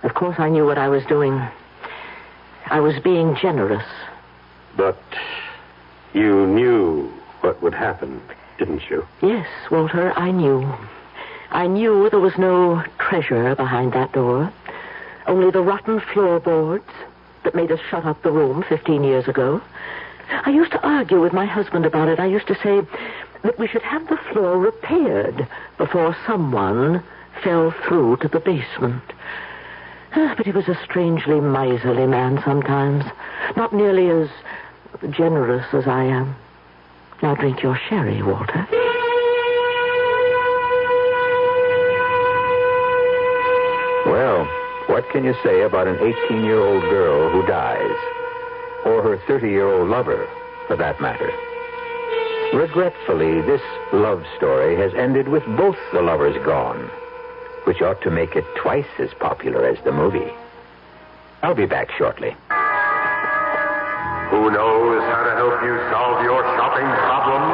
Of course I knew what I was doing. I was being generous. But you knew what would happen, didn't you? Yes, Walter, I knew. I knew there was no treasure behind that door. Only the rotten floorboards that made us shut up the room 15 years ago. I used to argue with my husband about it. I used to say that we should have the floor repaired before someone fell through to the basement. But he was a strangely miserly man sometimes. Not nearly as generous as I am. Now drink your sherry, Walter. Well, what can you say about an 18-year-old girl who dies? Or her 30-year-old lover, for that matter? Regretfully, this love story has ended with both the lovers gone, which ought to make it twice as popular as the movie. I'll be back shortly. Who knows how to help you solve your shopping problems?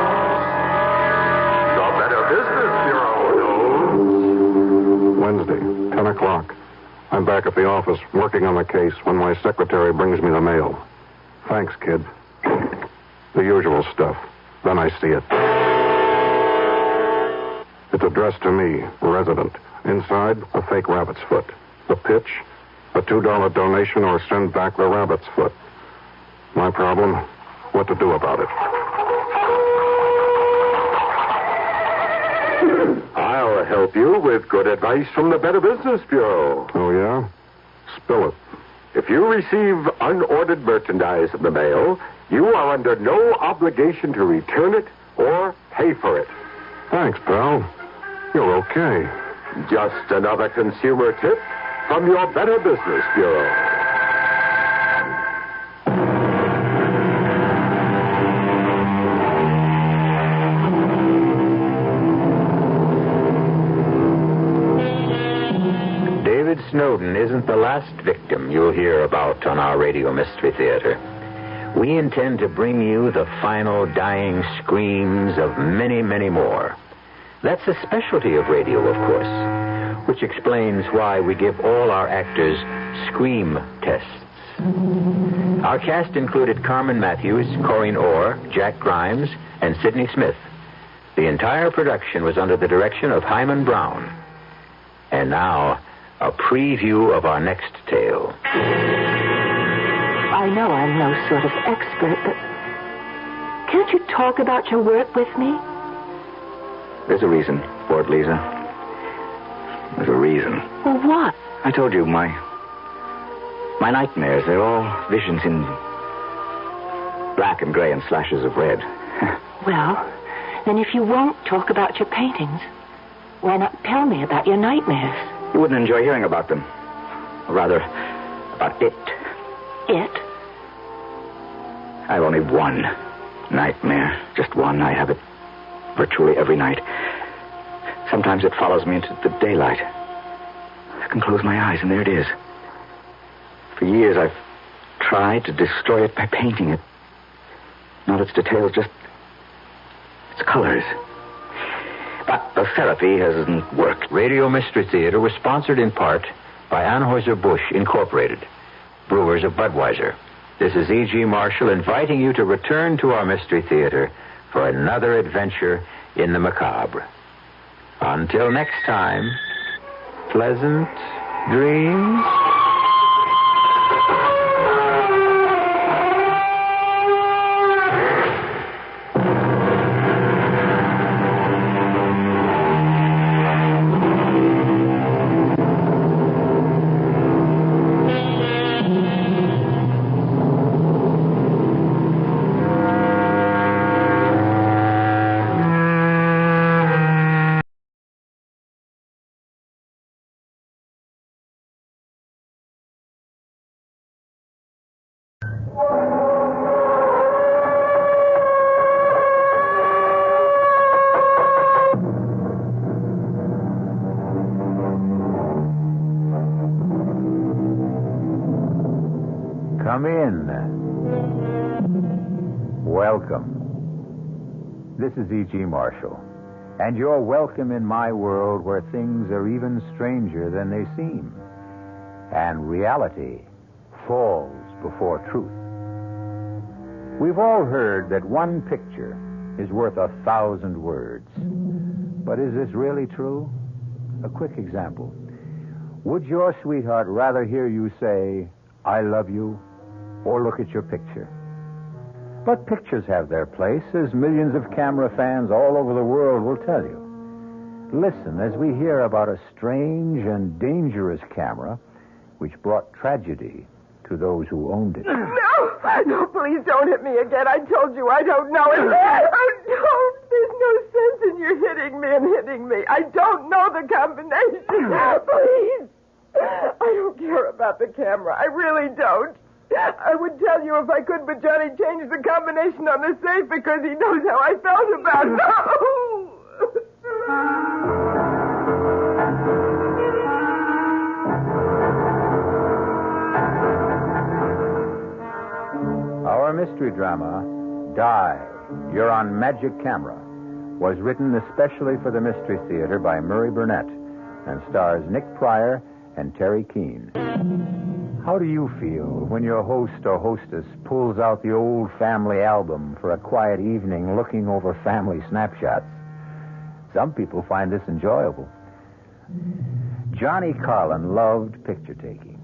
The Better Business Bureau knows. Wednesday, 10 o'clock. I'm back at the office working on the case when my secretary brings me the mail. Thanks, kid. The usual stuff. Then I see it. It's addressed to me, resident. Inside, a fake rabbit's foot. The pitch, a $2 donation or send back the rabbit's foot. My problem, what to do about it. I'll help you with good advice from the Better Business Bureau. Oh, yeah? Spill it. If you receive unordered merchandise in the mail, you are under no obligation to return it or pay for it. Thanks, pal. You're okay. Just another consumer tip from your Better Business Bureau. Snowden isn't the last victim you'll hear about on our Radio Mystery Theater. We intend to bring you the final dying screams of many, many more. That's a specialty of radio, of course, which explains why we give all our actors scream tests. Our cast included Carmen Matthews, Corinne Orr, Jack Grimes, and Sidney Smith. The entire production was under the direction of Hyman Brown. And now, a preview of our next tale. I know I'm no sort of expert, but can't you talk about your work with me? There's a reason for it, Lisa. There's a reason. Well, what? I told you, my nightmares, they're all visions in black and gray and slashes of red. Well, then if you won't talk about your paintings, why not tell me about your nightmares? You wouldn't enjoy hearing about them. Or rather, about it. It? I have only one nightmare. Just one. I have it virtually every night. Sometimes it follows me into the daylight. I can close my eyes, and there it is. For years, I've tried to destroy it by painting it. Not its details, just its colors. But the therapy hasn't worked. Radio Mystery Theater was sponsored in part by Anheuser-Busch Incorporated, brewers of Budweiser. This is E.G. Marshall inviting you to return to our Mystery Theater for another adventure in the macabre. Until next time, pleasant dreams. This is E.G. Marshall, and you're welcome in my world where things are even stranger than they seem, and reality falls before truth. We've all heard that one picture is worth 1,000 words. But is this really true? A quick example. Would your sweetheart rather hear you say, "I love you," or look at your picture? But pictures have their place, as millions of camera fans all over the world will tell you. Listen as we hear about a strange and dangerous camera which brought tragedy to those who owned it. No, please don't hit me again. I told you I don't know it. Oh, don't. There's no sense in you hitting me and hitting me. I don't know the combination. Please. I don't care about the camera. I really don't. I would tell you if I could, but Johnny changed the combination on the safe because he knows how I felt about it. Our mystery drama, Die, You're on Magic Camera, was written especially for the Mystery Theater by Murray Burnett and stars Nick Pryor and Terry Keane. How do you feel when your host or hostess pulls out the old family album for a quiet evening looking over family snapshots? Some people find this enjoyable. Johnny Carlin loved picture taking.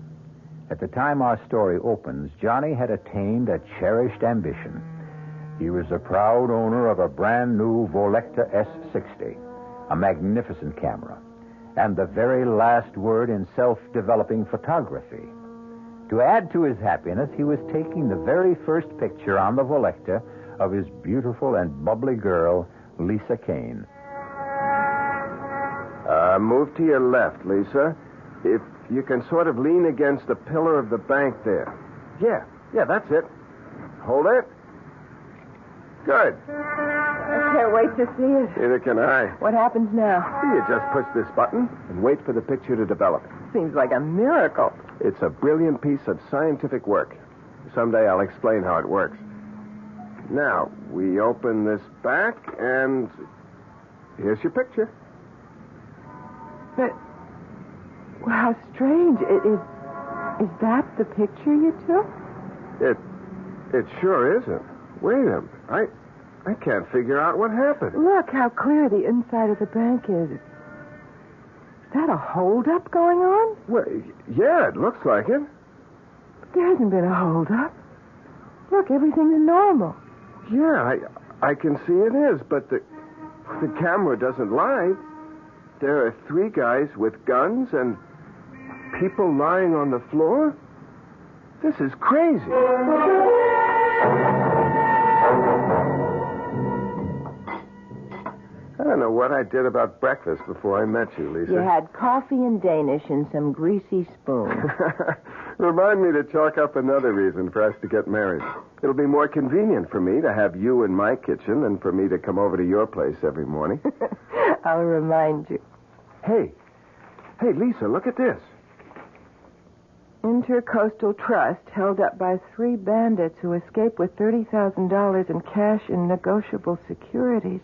At the time our story opens, Johnny had attained a cherished ambition. He was the proud owner of a brand new Volecta S60, a magnificent camera, and the very last word in self-developing photography. To add to his happiness, he was taking the very first picture on the Volecta of his beautiful and bubbly girl, Lisa Kane. Move to your left, Lisa. If you can sort of lean against the pillar of the bank there. Yeah, that's it. Hold it. Good. I can't wait to see it. Neither can I. What happens now? You just push this button and wait for the picture to develop. Seems like a miracle. It's a brilliant piece of scientific work. Someday I'll explain how it works. Now, we open this back, and here's your picture. But, well, how strange. Is that the picture you took? It sure isn't. Wait a minute. I can't figure out what happened. Look how clear the inside of the bank is. Is that a holdup going on? Well, yeah, it looks like it. But there hasn't been a holdup. Look, everything's normal. Yeah, I can see it is, but the camera doesn't lie. There are 3 guys with guns and people lying on the floor. This is crazy. I don't know what I did about breakfast before I met you, Lisa. You had coffee and Danish and some greasy spoon. Remind me to chalk up another reason for us to get married. It'll be more convenient for me to have you in my kitchen than for me to come over to your place every morning. I'll remind you. Hey, Lisa, look at this. Intercoastal Trust held up by 3 bandits who escaped with $30,000 in cash and negotiable securities.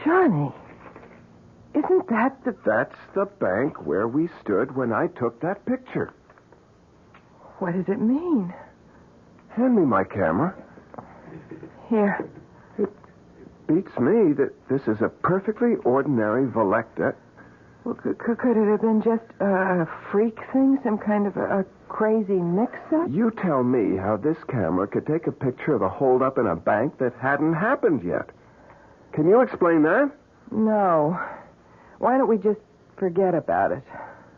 Johnny, isn't that the... That's the bank where we stood when I took that picture. What does it mean? Hand me my camera. Here. It beats me that this is a perfectly ordinary Volecta. Well, could it have been just a freak thing, some kind of a crazy mix-up? You tell me how this camera could take a picture of a holdup in a bank that hadn't happened yet. Can you explain that? No. Why don't we just forget about it?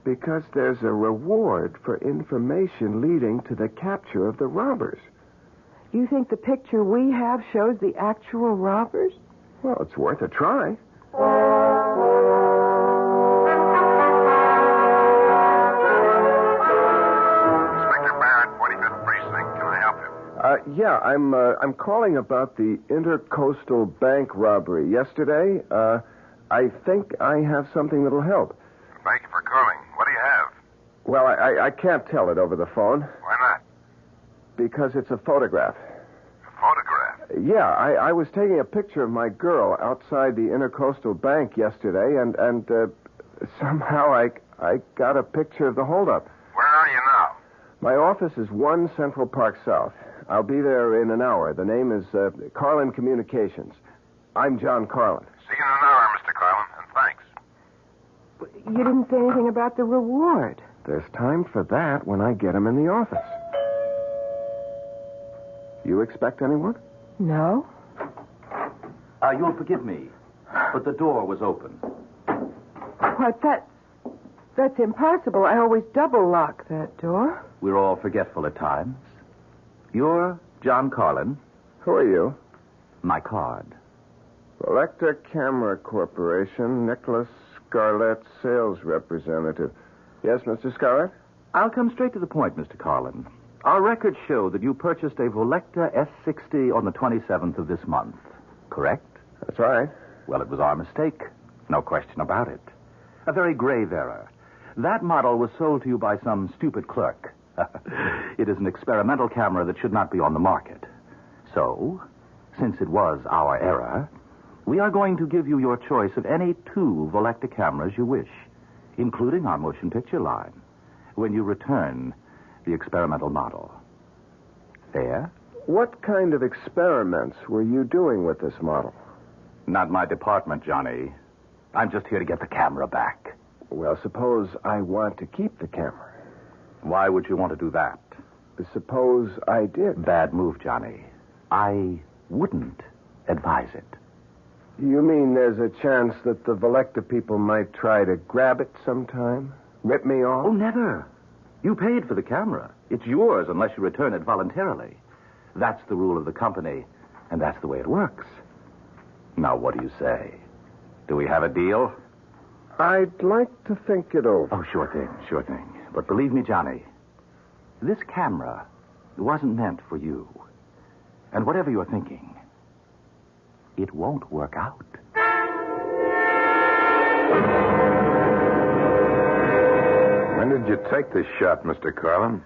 Because there's a reward for information leading to the capture of the robbers. You think the picture we have shows the actual robbers? Well, it's worth a try. Yeah, I'm calling about the Intercoastal Bank robbery yesterday. I think I have something that'll help. Thank you for calling. What do you have? Well, I can't tell it over the phone. Why not? Because it's a photograph. A photograph? Yeah, I was taking a picture of my girl outside the Intercoastal Bank yesterday, and somehow I got a picture of the holdup. Where are you now? My office is 1 Central Park South. I'll be there in an hour. The name is Carlin Communications. I'm John Carlin. See you in an hour, Mr. Carlin, and thanks. You didn't say anything about the reward. There's time for that when I get him in the office. You expect anyone? No. You'll forgive me, but the door was open. What, that's impossible. I always double lock that door. We're all forgetful at times. You're John Carlin. Who are you? My card. Electra Camera Corporation, Nicholas Scarlett, sales representative. Yes, Mr. Scarlett? I'll come straight to the point, Mr. Carlin. Our records show that you purchased a Volecta S60 on the 27th of this month, correct? That's right. Well, it was our mistake. No question about it. A very grave error. That model was sold to you by some stupid clerk. It is an experimental camera that should not be on the market. So, since it was our error, we are going to give you your choice of any 2 Volecta cameras you wish, including our motion picture line, when you return the experimental model. Fair? What kind of experiments were you doing with this model? Not my department, Johnny. I'm just here to get the camera back. Well, suppose I want to keep the camera. Why would you want to do that? Suppose I did. Bad move, Johnny. I wouldn't advise it. You mean there's a chance that the Volecta people might try to grab it sometime? Rip me off? Oh, never. You paid for the camera. It's yours unless you return it voluntarily. That's the rule of the company, and that's the way it works. Now, what do you say? Do we have a deal? I'd like to think it over. Oh, sure thing. But believe me, Johnny, this camera wasn't meant for you. And whatever you're thinking, it won't work out. When did you take this shot, Mr. Carlin?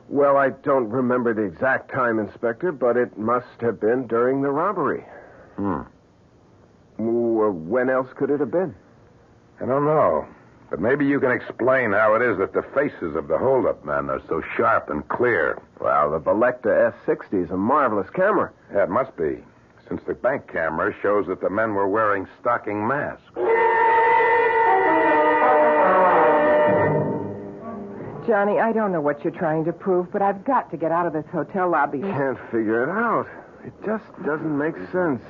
Well, I don't remember the exact time, Inspector, but it must have been during the robbery. When else could it have been? I don't know. But maybe you can explain how it is that the faces of the hold-up men are so sharp and clear. Well, the Volecta S60 is a marvelous camera. Yeah, it must be, since the bank camera shows that the men were wearing stocking masks. Johnny, I don't know what you're trying to prove, but I've got to get out of this hotel lobby. Can't figure it out. It just doesn't make sense.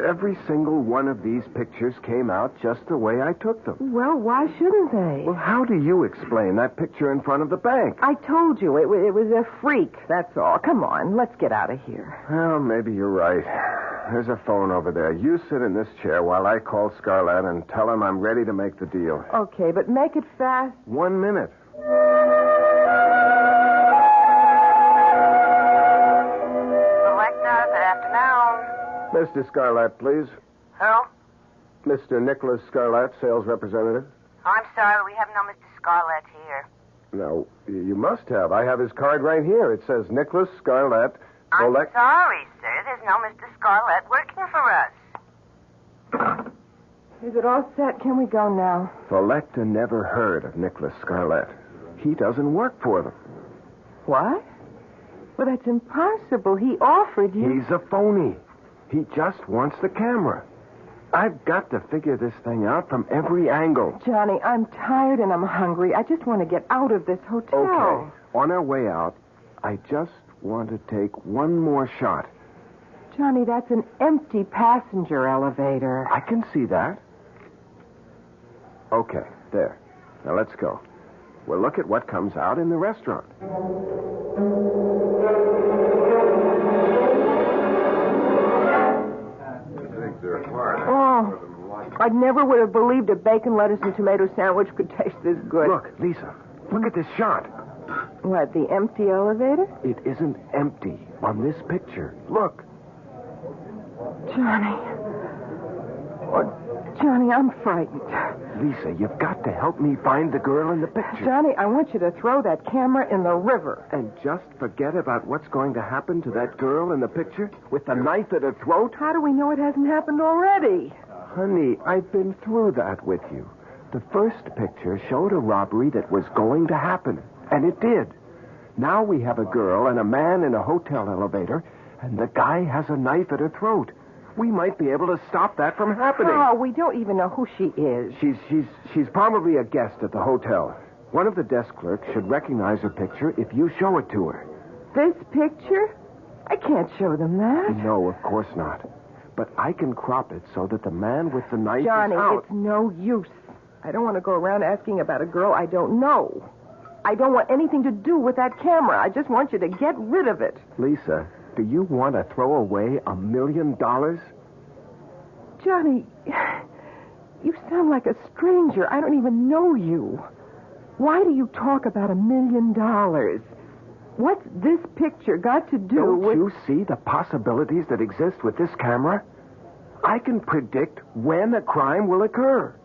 Every single one of these pictures came out just the way I took them. Well, why shouldn't they? Well, how do you explain that picture in front of the bank? I told you, it was a freak, that's all. Come on, let's get out of here. Well, maybe you're right. There's a phone over there. You sit in this chair while I call Scarlett and tell him I'm ready to make the deal. Okay, but make it fast. 1 minute. Volecta, good afternoon. Mr. Scarlett, please. Who? Mr. Nicholas Scarlett, sales representative. I'm sorry, we have no Mr. Scarlett here. No, you must have. I have his card right here. It says Nicholas Scarlett. I'm sorry, sir. There's no Mr. Scarlett working for us. Is it all set? Can we go now? Volecta never heard of Nicholas Scarlett. He doesn't work for them. What? Well, that's impossible. He offered you... He's a phony. He just wants the camera. I've got to figure this thing out from every angle. Johnny, I'm tired and I'm hungry. I just want to get out of this hotel. Okay. On our way out, I just want to take one more shot. Johnny, that's an empty passenger elevator. I can see that. Okay, there. Now let's go. We'll look at what comes out in the restaurant. Oh, I never would have believed a bacon, lettuce, and tomato sandwich could taste this good. Look, Lisa, look at this shot. What, the empty elevator? It isn't empty on this picture. Look. Johnny. Johnny, I'm frightened. Lisa, you've got to help me find the girl in the picture. Johnny, I want you to throw that camera in the river. And just forget about what's going to happen to that girl in the picture with the knife at her throat? How do we know it hasn't happened already? Honey, I've been through that with you. The first picture showed a robbery that was going to happen, and it did. Now we have a girl and a man in a hotel elevator, and the guy has a knife at her throat. We might be able to stop that from happening. Oh, we don't even know who she is. She's probably a guest at the hotel. One of the desk clerks should recognize her picture if you show it to her. This picture? I can't show them that. No, of course not. But I can crop it so that the man with the knife Johnny, is out. it's no use. I don't want to go around asking about a girl I don't know. I don't want anything to do with that camera. I just want you to get rid of it. Lisa, do you want to throw away $1 million? Johnny, you sound like a stranger. I don't even know you. Why do you talk about $1 million? What's this picture got to do with... Don't you see the possibilities that exist with this camera? I can predict when a crime will occur.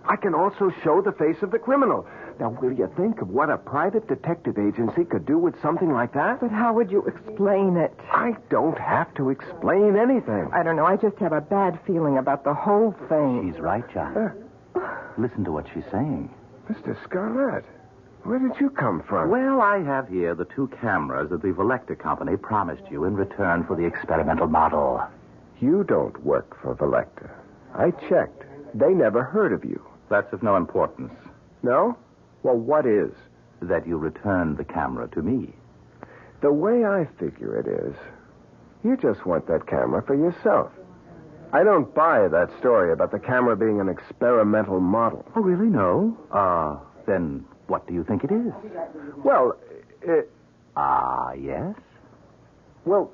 I can also show the face of the criminal. Now, will you think of what a private detective agency could do with something like that? But how would you explain it? I don't have to explain anything. I don't know. I just have a bad feeling about the whole thing. She's right, John. Listen to what she's saying. Mr. Scarlett, where did you come from? Well, I have here the 2 cameras that the Valecta Company promised you in return for the experimental model. You don't work for Valecta. I checked. They never heard of you. That's of no importance. No? Well, what is? That you return the camera to me. The way I figure it is, you just want that camera for yourself. I don't buy that story about the camera being an experimental model. Oh, really? No? Then what do you think it is? Well, yes? Well,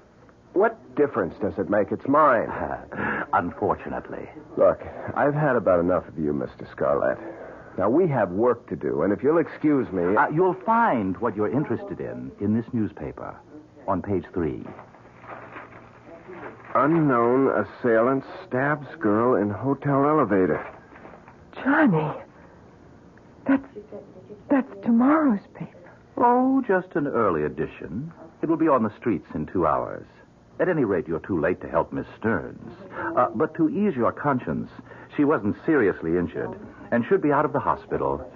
what difference does it make? It's mine. Unfortunately. Look, I've had about enough of you, Mr. Scarlett. Now, we have work to do, and if you'll excuse me... You'll find what you're interested in this newspaper, on page 3. Unknown assailant stabs girl in hotel elevator. Johnny, that's tomorrow's paper. Oh, just an early edition. It will be on the streets in 2 hours. At any rate, you're too late to help Miss Stearns. But to ease your conscience, she wasn't seriously injured and should be out of the hospital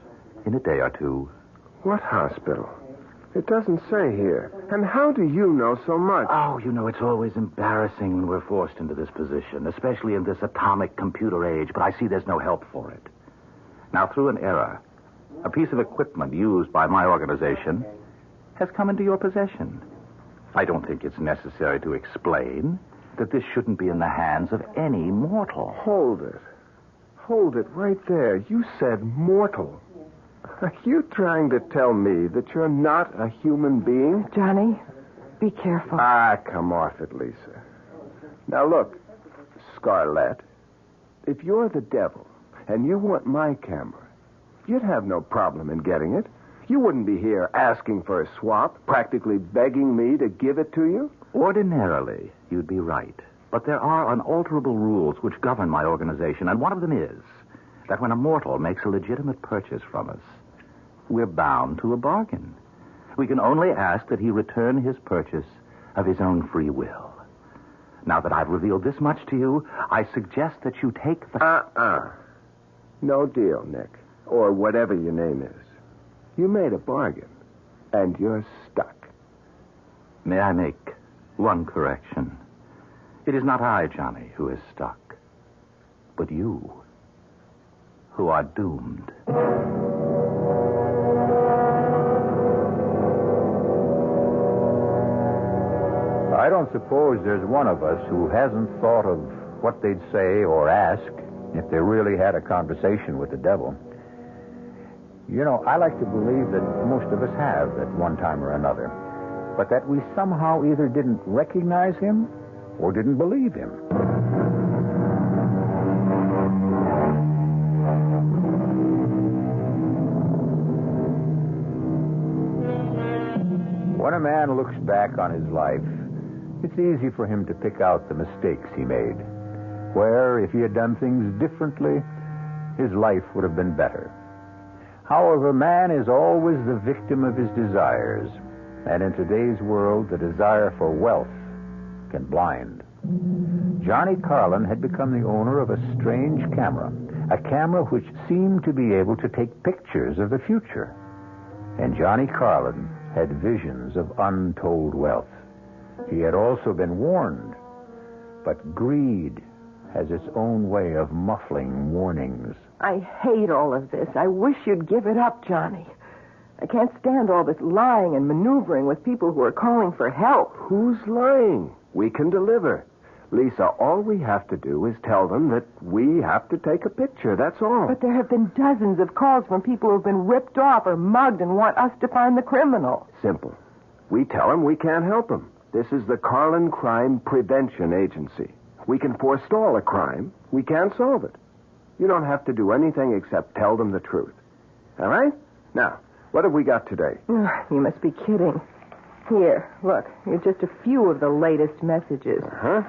in a day or 2. What hospital? It doesn't say here. And how do you know so much? Oh, you know, it's always embarrassing when we're forced into this position, especially in this atomic computer age, but I see there's no help for it. Now, through an error, a piece of equipment used by my organization has come into your possession. I don't think it's necessary to explain that this shouldn't be in the hands of any mortal. Hold it. Hold it right there. You said mortal. Are you trying to tell me that you're not a human being? Johnny, be careful. Come off it, Lisa. Now, look, Scarlett, if you're the devil and you want my camera, you'd have no problem in getting it. You wouldn't be here asking for a swap, practically begging me to give it to you. Ordinarily, you'd be right. But there are unalterable rules which govern my organization, and one of them is that when a mortal makes a legitimate purchase from us, we're bound to a bargain. We can only ask that he return his purchase of his own free will. Now that I've revealed this much to you, I suggest that you take the... No deal, Nick. Or whatever your name is. You made a bargain, and you're stuck. May I make one correction? It is not I, Johnny, who is stuck, but you, who are doomed. I don't suppose there's one of us who hasn't thought of what they'd say or ask if they really had a conversation with the devil. You know, I like to believe that most of us have at one time or another, but that we somehow either didn't recognize him or didn't believe him. When a man looks back on his life, it's easy for him to pick out the mistakes he made. where, if he had done things differently, his life would have been better. However, man is always the victim of his desires, and in today's world, the desire for wealth can blind. Johnny Carlin had become the owner of a strange camera, a camera which seemed to be able to take pictures of the future. And Johnny Carlin had visions of untold wealth. He had also been warned, but greed has its own way of muffling warnings. I hate all of this. I wish you'd give it up, Johnny. I can't stand all this lying and maneuvering with people who are calling for help. Who's lying? We can deliver. Lisa, all we have to do is tell them that we have to take a picture. That's all. But there have been dozens of calls from people who have been ripped off or mugged and want us to find the criminal. Simple. We tell them we can't help them. This is the Carlin Crime Prevention Agency. We can forestall a crime. We can't solve it. You don't have to do anything except tell them the truth. All right? Now, what have we got today? You must be kidding. Here, look. Here's just a few of the latest messages. Uh-huh.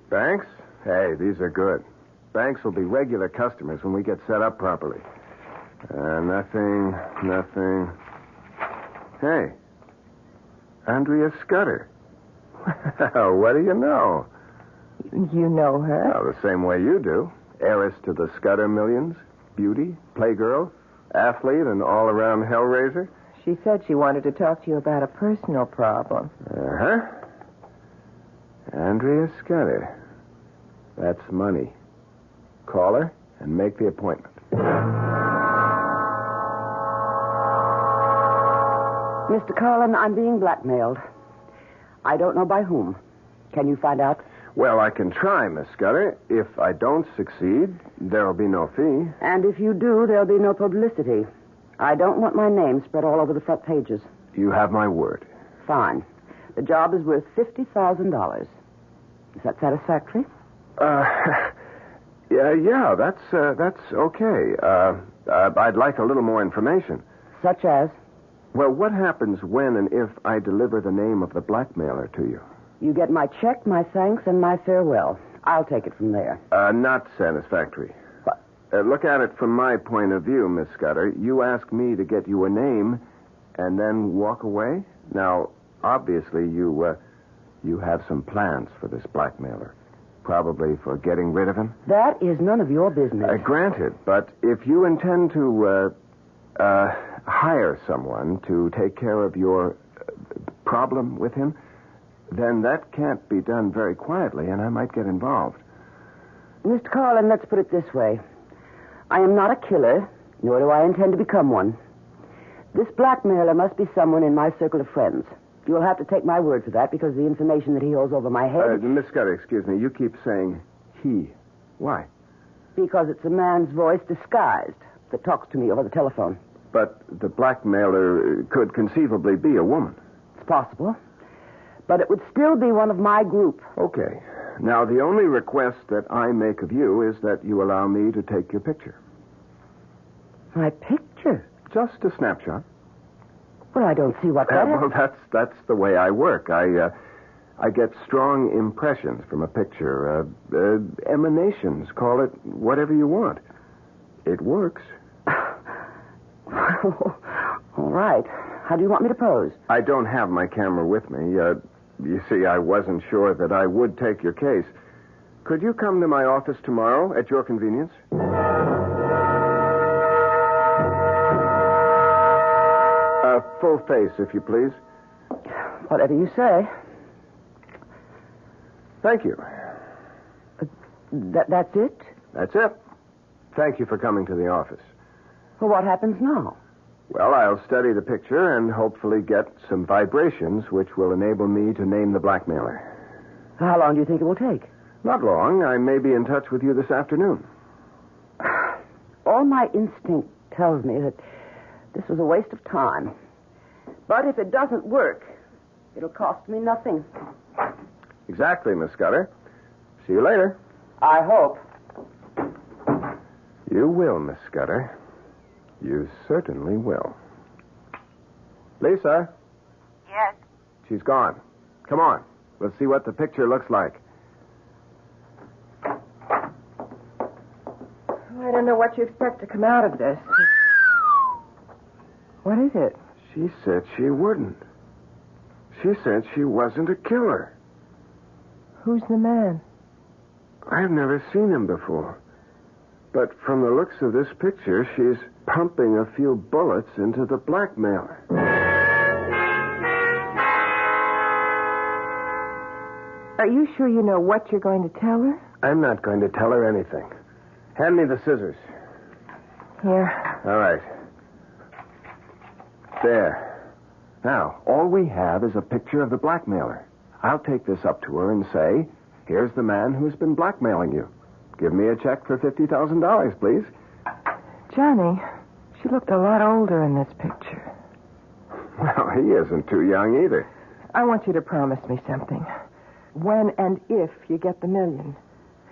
Banks? Hey, these are good. Banks will be regular customers when we get set up properly. Nothing. Hey, Andrea Scudder. What do you know? You know her? Well, the same way you do. Heiress to the Scudder millions, beauty, playgirl, athlete, and all-around hellraiser. She said she wanted to talk to you about a personal problem. Uh-huh. Andrea Scudder. That's money. Call her and make the appointment. Mr. Carlin, I'm being blackmailed. I don't know by whom. Can you find out? Well, I can try, Miss Scudder. If I don't succeed, there'll be no fee. And if you do, there'll be no publicity. I don't want my name spread all over the front pages. You have my word. Fine. The job is worth $50,000. Is that satisfactory? Yeah, that's okay. I'd like a little more information. Such as? Well, what happens when and if I deliver the name of the blackmailer to you? You get my check, my thanks, and my farewell. I'll take it from there. Not satisfactory. What? Look at it from my point of view, Miss Scudder. You ask me to get you a name and then walk away? Now, obviously, you have some plans for this blackmailer. Probably for getting rid of him? That is none of your business. Granted, but if you intend to hire someone to take care of your problem with him, then that can't be done very quietly, and I might get involved. Mr. Carlin, let's put it this way. I am not a killer, nor do I intend to become one. This blackmailer must be someone in my circle of friends. You'll have to take my word for that because the information that he holds over my head... Miss Scudder, excuse me. You keep saying he. Why? Because it's a man's voice disguised that talks to me over the telephone. But the blackmailer could conceivably be a woman. It's possible. But it would still be one of my group. Okay. Now, the only request that I make of you is that you allow me to take your picture. My picture? Just a snapshot. Well, I don't see what that is. Well, that's the way I work. I get strong impressions from a picture. Emanations. Call it whatever you want. It works. All right. How do you want me to pose? I don't have my camera with me. You see, I wasn't sure that I would take your case. Could you come to my office tomorrow at your convenience? Full face, if you please. Whatever you say. Thank you. That's it? That's it. Thank you for coming to the office. Well, what happens now? Well, I'll study the picture and hopefully get some vibrations which will enable me to name the blackmailer. How long do you think it will take? Not long. I may be in touch with you this afternoon. All my instinct tells me that this was a waste of time. But if it doesn't work, it'll cost me nothing. Exactly, Miss Scudder. See you later. I hope. You will, Miss Scudder. You certainly will. Lisa? Yes? She's gone. Come on. Let's see what the picture looks like. I don't know what you expect to come out of this. What is it? She said she wouldn't. She said she wasn't a killer. Who's the man? I've never seen him before. But from the looks of this picture, she's pumping a few bullets into the blackmailer. Are you sure you know what you're going to tell her? I'm not going to tell her anything. Hand me the scissors. Here. All right. There. Now, all we have is a picture of the blackmailer. I'll take this up to her and say, here's the man who's been blackmailing you. Give me a check for $50,000, please. Johnny, she looked a lot older in this picture. Well, he isn't too young either. I want you to promise me something. When and if you get the $1 million,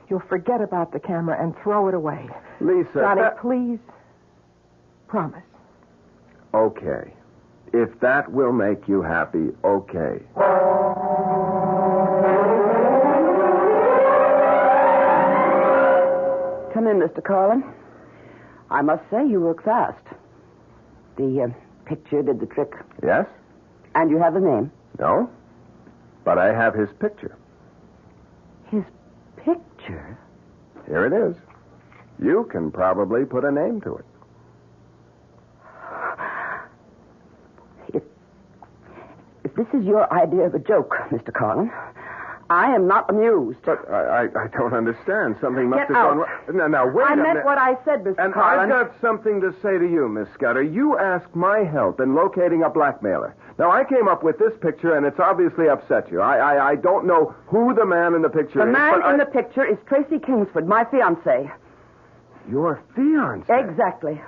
you'll forget about the camera and throw it away. Lisa... Johnny, please. Promise. Okay. If that will make you happy, okay. Come in, Mr. Carlin. I must say you work fast. The picture did the trick. Yes? And you have the name? No. But I have his picture. His picture? Here it is. You can probably put a name to it. If this is your idea of a joke, Mr. Carlin, I am not amused. But I don't understand. Something must Get have out. gone wrong. Now, wait a minute. I meant what I said, Mr. And Carlin. I've got something to say to you, Miss Scudder. You asked my help in locating a blackmailer. Now, I came up with this picture, and it's obviously upset you. I don't know who the man in the picture is. The man in the picture is Tracy Kingsford, my fiancé. Your fiancé? Exactly.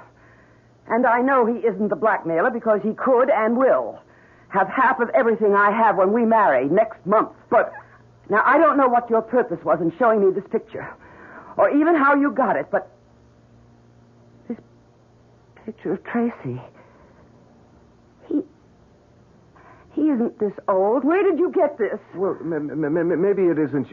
And I know he isn't the blackmailer because he could and will have half of everything I have when we marry next month. But... Now, I don't know what your purpose was in showing me this picture, or even how you got it, but this picture of Tracy, he isn't this old. Where did you get this? Well, maybe it isn't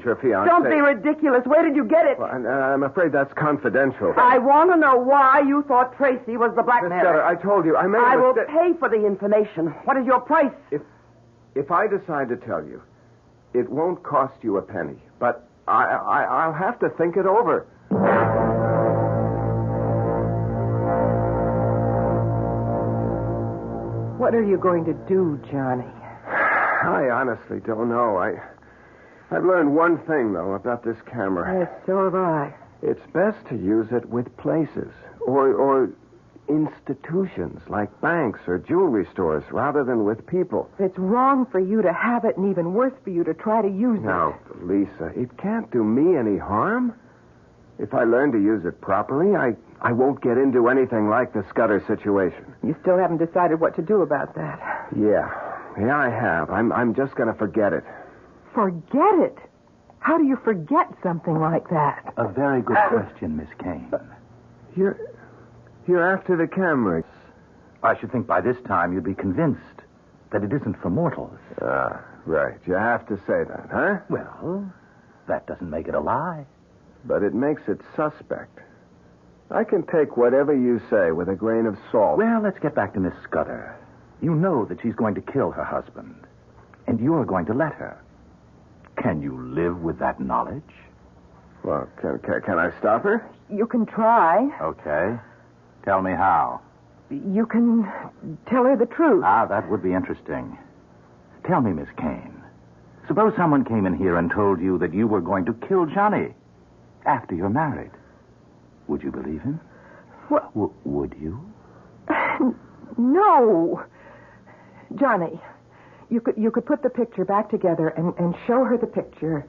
your fiancé. Don't be ridiculous. Where did you get it? Well, I'm afraid that's confidential. I want to know why you thought Tracy was the blackmailer. Miss Scudder, I told you, I will pay for the information. What is your price? If I decide to tell you, it won't cost you a penny, but I'll have to think it over. What are you going to do, Johnny? I honestly don't know. I've learned one thing, though, about this camera. Yes, so have I. It's best to use it with places or institutions like banks or jewelry stores rather than with people. It's wrong for you to have it and even worse for you to try to use it. Now, Lisa, it can't do me any harm. If I learn to use it properly, I won't get into anything like the Scudder situation. You still haven't decided what to do about that. Yeah, I have. I'm just going to forget it. Forget it? How do you forget something like that? A very good question, Miss Kane. You're after the camera. I should think by this time you'd be convinced that it isn't for mortals. Right. You have to say that, huh? Well, that doesn't make it a lie. But it makes it suspect. I can take whatever you say with a grain of salt. Well, let's get back to Miss Scudder. You know that she's going to kill her husband, and you're going to let her. Can you live with that knowledge? Well, can I stop her? You can try. Okay. Tell me how. You can tell her the truth. That would be interesting. Tell me, Miss Kane. Suppose someone came in here and told you that you were going to kill Johnny after you're married. Would you believe him? What? Would you? No. Johnny, you could put the picture back together and show her the picture.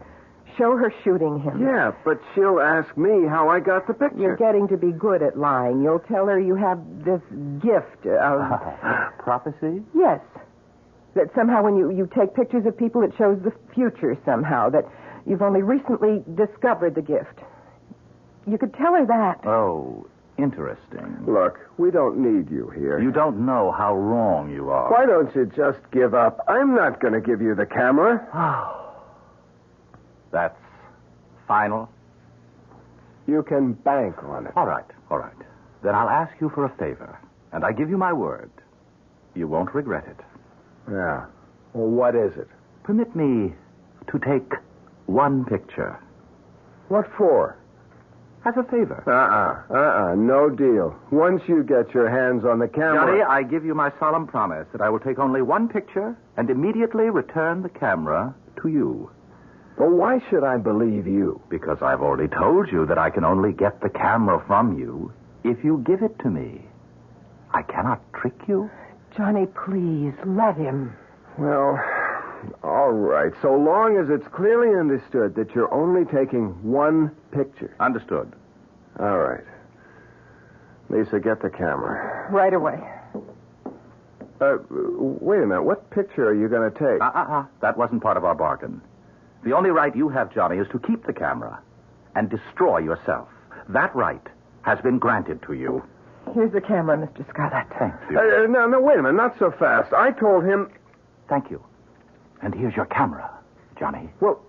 Show her shooting him. Yeah, but she'll ask me how I got the picture. You're getting to be good at lying. You'll tell her you have this gift of... Prophecy? Yes. That somehow when you take pictures of people, it shows the future somehow. That you've only recently discovered the gift. You could tell her that. Oh, interesting. Look, we don't need you here. You don't know how wrong you are. Why don't you just give up? I'm not going to give you the camera. That's final? You can bank on it. All right. Then I'll ask you for a favor, and I give you my word. You won't regret it. Yeah. Well, what is it? Permit me to take one picture. What for? As a favor. No deal. Once you get your hands on the camera... Johnny, I give you my solemn promise that I will take only one picture and immediately return the camera to you. Well, why should I believe you? Because I've already told you that I can only get the camera from you if you give it to me. I cannot trick you. Johnny, please, let him. Well, all right. So long as it's clearly understood that you're only taking one picture. Understood. All right. Lisa, get the camera. Right away. Wait a minute. What picture are you going to take? That wasn't part of our bargain. The only right you have, Johnny, is to keep the camera and destroy yourself. That right has been granted to you. Here's the camera, Mr. Scarlett. Thank you. No, wait a minute. Not so fast. I told him... Thank you. And here's your camera, Johnny. Well,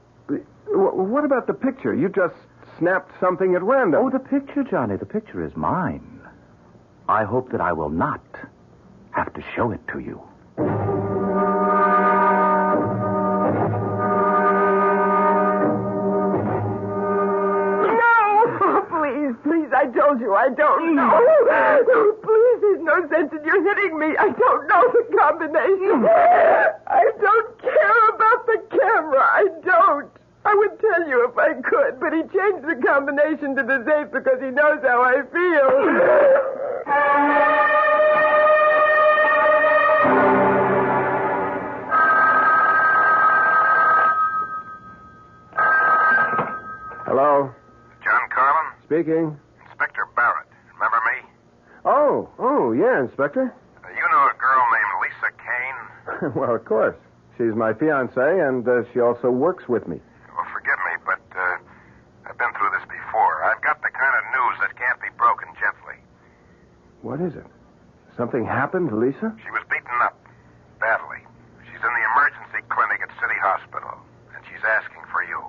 what about the picture? You just snapped something at random. Oh, the picture, Johnny. The picture is mine. I hope that I will not have to show it to you. Please, I told you, I don't know. Please, there's no sense in you hitting me. I don't know the combination. I don't care about the camera. I don't. I would tell you if I could, but he changed the combination to the safe because he knows how I feel. Hello? John Carlin? Speaking. Inspector Barrett. Remember me? Oh, yeah, Inspector. You know a girl named Lisa Kane? Well, of course. She's my fiancée, and she also works with me. Well, forgive me, but I've been through this before. I've got the kind of news that can't be broken gently. What is it? Something happened to Lisa? She was beaten up. Badly. She's in the emergency clinic at City Hospital, and she's asking for you.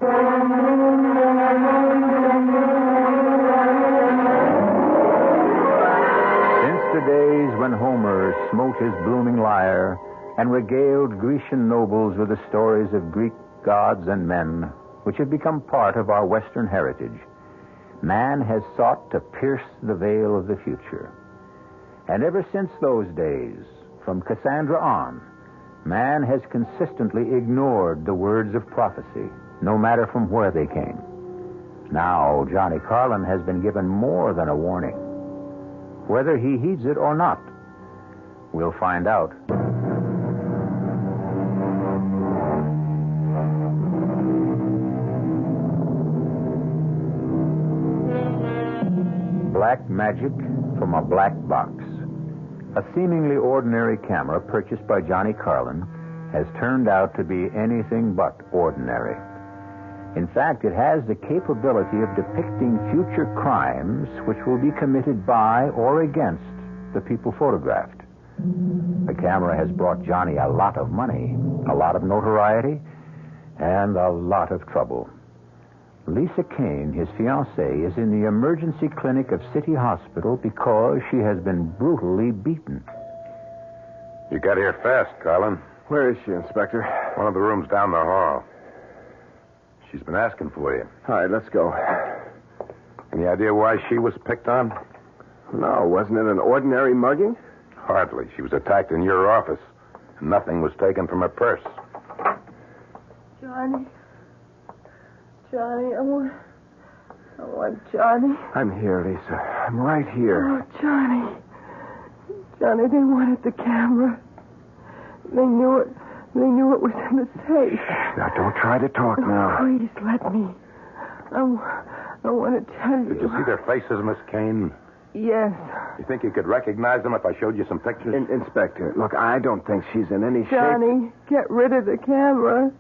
Since the days when Homer smote his blooming lyre and regaled Grecian nobles with the stories of Greek gods and men, which have become part of our Western heritage, man has sought to pierce the veil of the future. And ever since those days, from Cassandra on, man has consistently ignored the words of prophecy, no matter from where they came. Now, Johnny Carlin has been given more than a warning. Whether he heeds it or not, we'll find out. Black magic from a black box. A seemingly ordinary camera purchased by Johnny Carlin has turned out to be anything but ordinary. In fact, it has the capability of depicting future crimes which will be committed by or against the people photographed. The camera has brought Johnny a lot of money, a lot of notoriety, and a lot of trouble. Lisa Kane, his fiancée, is in the emergency clinic of City Hospital because she has been brutally beaten. You got here fast, Carlin. Where is she, Inspector? One of the rooms down the hall. She's been asking for you. All right, let's go. Any idea why she was picked on? No, wasn't it an ordinary mugging? Hardly. She was attacked in your office, and nothing was taken from her purse. Johnny, I want Johnny. I'm here, Lisa. I'm right here. Oh, Johnny, they wanted the camera. They knew it was in the safe. Now, don't try to talk now. Please, let me. I want to tell you. Did you see their faces, Miss Kane? Yes. You think you could recognize them if I showed you some pictures? Inspector, look, I don't think she's in any shape. Johnny, get rid of the camera.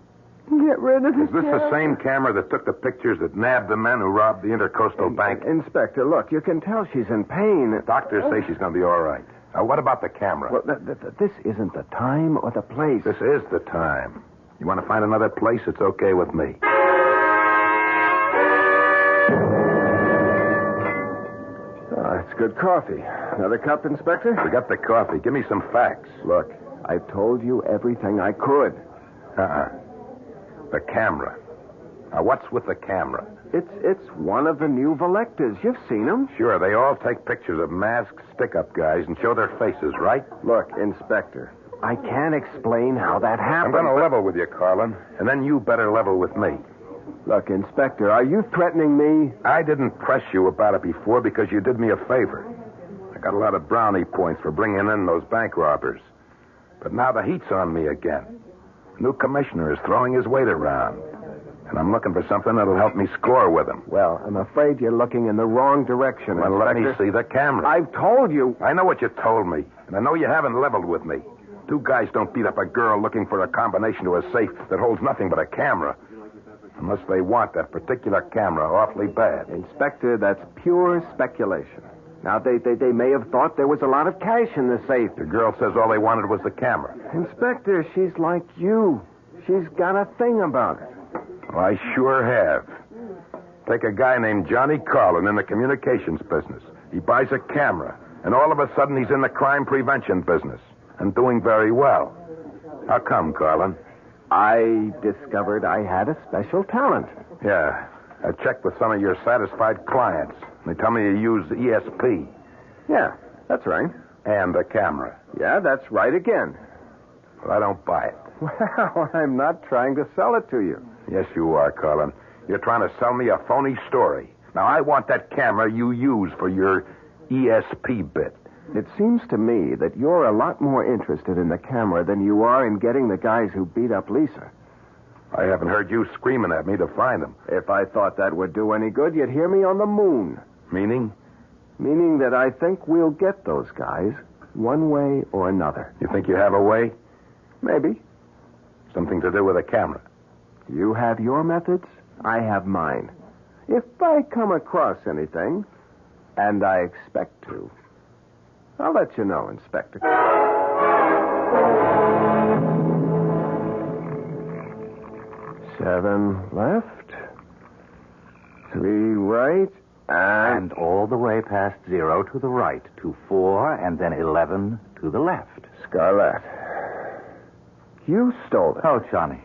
Get rid of the camera. Is this the same camera that took the pictures that nabbed the men who robbed the Intercoastal Bank? Inspector, look, you can tell she's in pain. Doctors say she's going to be all right. Now, what about the camera? Well, this isn't the time or the place. This is the time. You want to find another place? It's okay with me. It's good coffee. Another cup, Inspector? Forget the coffee. Give me some facts. Look, I've told you everything I could. The camera. Now, what's with the camera? It's one of the new Volectas. You've seen them. Sure, they all take pictures of masked stick-up guys and show their faces, right? Look, Inspector, I can't explain how that happened. I'm going to level with you, Carlin, and then you better level with me. Look, Inspector, are you threatening me? I didn't press you about it before because you did me a favor. I got a lot of brownie points for bringing in those bank robbers. But now the heat's on me again. The new commissioner is throwing his weight around. And I'm looking for something that'll help me score with him. Well, I'm afraid you're looking in the wrong direction, Well, let me Inspector. see the camera. I've told you. I know what you told me. And I know you haven't leveled with me. Two guys don't beat up a girl looking for a combination to a safe that holds nothing but a camera. Unless they want that particular camera awfully bad. Inspector, that's pure speculation. Now, they may have thought there was a lot of cash in the safe. The girl says all they wanted was the camera. Inspector, she's like you. She's got a thing about it. Well, I sure have. Take a guy named Johnny Carlin in the communications business. He buys a camera, and all of a sudden he's in the crime prevention business, and doing very well. How come, Carlin? I discovered I had a special talent. Yeah. I checked with some of your satisfied clients. They tell me you use ESP. Yeah, that's right. And a camera. Yeah, that's right again. Well, I don't buy it. Well, I'm not trying to sell it to you. Yes, you are, Carlin. You're trying to sell me a phony story. Now, I want that camera you use for your ESP bit. It seems to me that you're a lot more interested in the camera than you are in getting the guys who beat up Lisa. I haven't heard you screaming at me to find them. If I thought that would do any good, you'd hear me on the moon. Meaning? Meaning that I think we'll get those guys one way or another. You think you have a way? Maybe. Something to do with a camera. You have your methods, I have mine. If I come across anything, and I expect to, I'll let you know, Inspector. 7 left, 3 right, And all the way past 0 to the right, to 4, and then 11 to the left. Scarlett, you stole it. Oh, Johnny,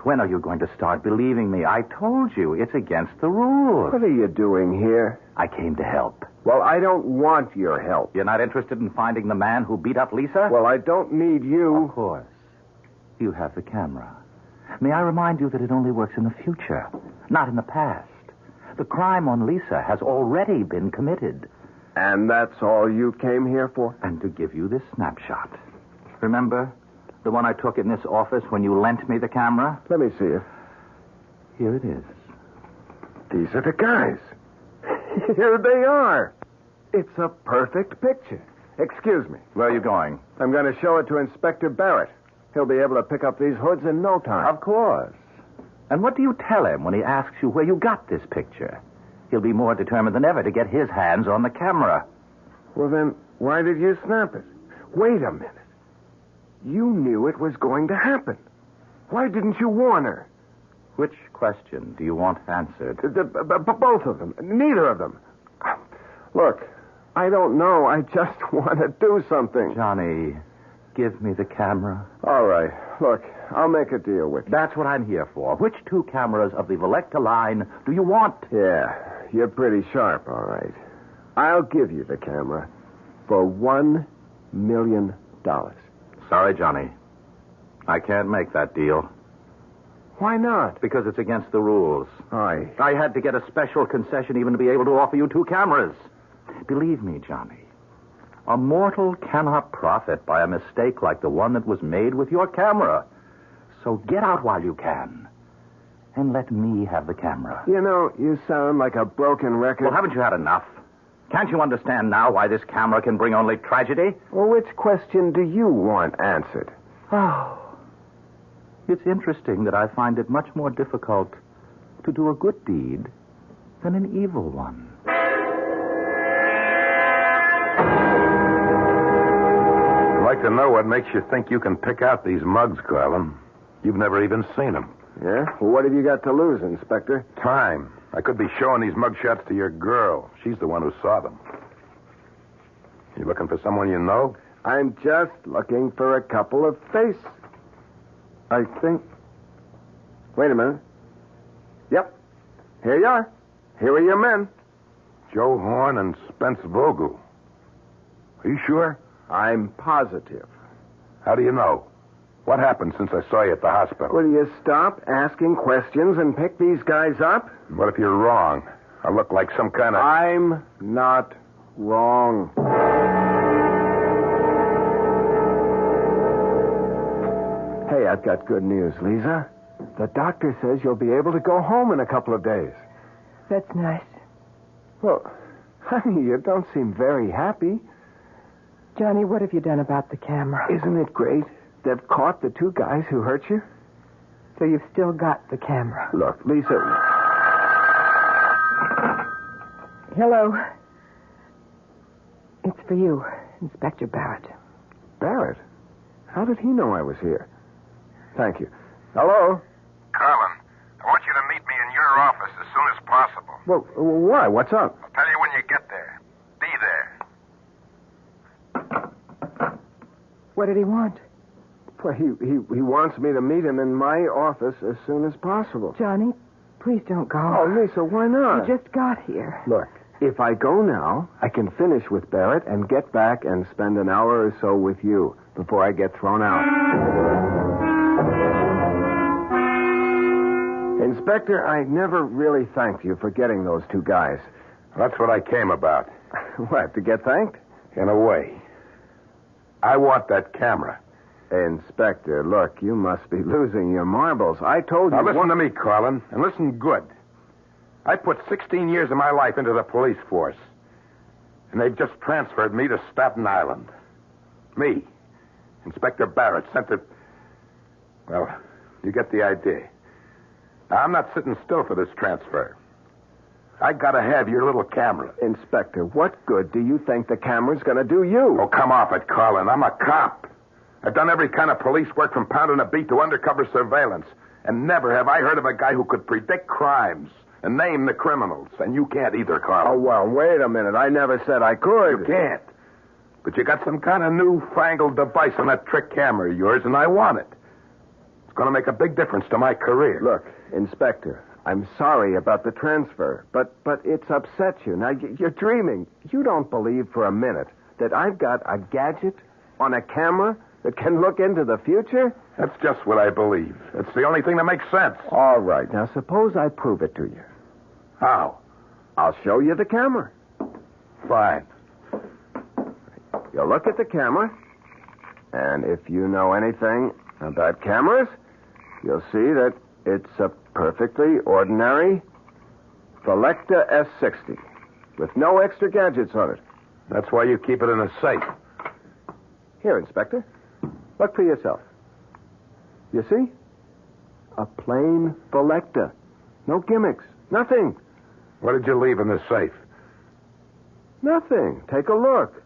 when are you going to start believing me? I told you, it's against the rules. What are you doing here? I came to help. Well, I don't want your help. You're not interested in finding the man who beat up Lisa? Well, I don't need you. Of course. You have the camera. May I remind you that it only works in the future, not in the past. The crime on Lisa has already been committed. And that's all you came here for? And to give you this snapshot. Remember the one I took in this office when you lent me the camera? Let me see it. Here it is. These are the guys. Here they are. It's a perfect picture. Excuse me. Where are you going? I'm going to show it to Inspector Barrett. He'll be able to pick up these hoods in no time. Of course. And what do you tell him when he asks you where you got this picture? He'll be more determined than ever to get his hands on the camera. Well, then, why did you snap it? Wait a minute. You knew it was going to happen. Why didn't you warn her? Which question do you want answered? Both of them. Neither of them. Look, I don't know. I just want to do something. Johnny, give me the camera. All right. Look, I'll make a deal with you. That's what I'm here for. Which 2 cameras of the Volecta line do you want? Yeah, you're pretty sharp, all right. I'll give you the camera for $1 million. Sorry, Johnny. I can't make that deal. Why not? Because it's against the rules. I had to get a special concession even to be able to offer you 2 cameras. Believe me, Johnny, a mortal cannot profit by a mistake like the one that was made with your camera. So get out while you can. And let me have the camera. You know, you sound like a broken record. Well, haven't you had enough? Can't you understand now why this camera can bring only tragedy? Well, which question do you want answered? Oh. It's interesting that I find it much more difficult to do a good deed than an evil one. I'd like to know what makes you think you can pick out these mugs, Carlin. You've never even seen them. Yeah? Well, what have you got to lose, Inspector? Time. I could be showing these mugshots to your girl. She's the one who saw them. You looking for someone you know? I'm just looking for a couple of faces. I think... Wait a minute. Yep. Here you are. Here are your men. Joe Horn and Spence Vogel. Are you sure? I'm positive. How do you know? What happened since I saw you at the hospital? Will you stop asking questions and pick these guys up? What if you're wrong? I look like some kind of... I'm not wrong. Hey, I've got good news, Lisa. The doctor says you'll be able to go home in a couple of days. That's nice. Well, honey, you don't seem very happy. Johnny, what have you done about the camera? Isn't it great? They've caught the two guys who hurt you. So you've still got the camera. Look, Lisa... Hello. It's for you, Inspector Barrett. Barrett? How did he know I was here? Thank you. Hello? Colin, I want you to meet me in your office as soon as possible. Well, why? What's up? I'll tell you when you get there. Be there. What did he want? Well, he wants me to meet him in my office as soon as possible. Johnny, please don't go. Oh, Lisa, why not? You just got here. Look, if I go now, I can finish with Barrett and get back and spend an hour or so with you before I get thrown out. Inspector, I never really thanked you for getting those two guys. That's what I came about. What, to get thanked? In a way. I want that camera. Inspector, look, you must be losing your marbles. I told you... Now, listen to me, Colin, and listen good. I put 16 years of my life into the police force, and they've just transferred me to Staten Island. Me, Inspector Barrett, sent to... Well, you get the idea. Now, I'm not sitting still for this transfer. I gotta have your little camera. Inspector, what good do you think the camera's gonna do you? Oh, come off it, Colin. I'm a cop. I've done every kind of police work from pounding a beat to undercover surveillance. And never have I heard of a guy who could predict crimes and name the criminals. And you can't either, Colin. Oh, well, wait a minute. I never said I could. You can't. But you got some kind of newfangled device on that trick camera of yours, and I want it. It's going to make a big difference to my career. Look, Inspector, I'm sorry about the transfer, but it's upset you. Now, you're dreaming. You don't believe for a minute that I've got a gadget on a camera that can look into the future? That's just what I believe. It's the only thing that makes sense. All right. Now, suppose I prove it to you. How? I'll show you the camera. Fine. You'll look at the camera, and if you know anything about cameras, you'll see that it's a perfectly ordinary Selecta S60 with no extra gadgets on it. That's why you keep it in a safe. Here, Inspector. Look for yourself. You see? A plain Selecta. No gimmicks. Nothing. What did you leave in the safe? Nothing. Take a look.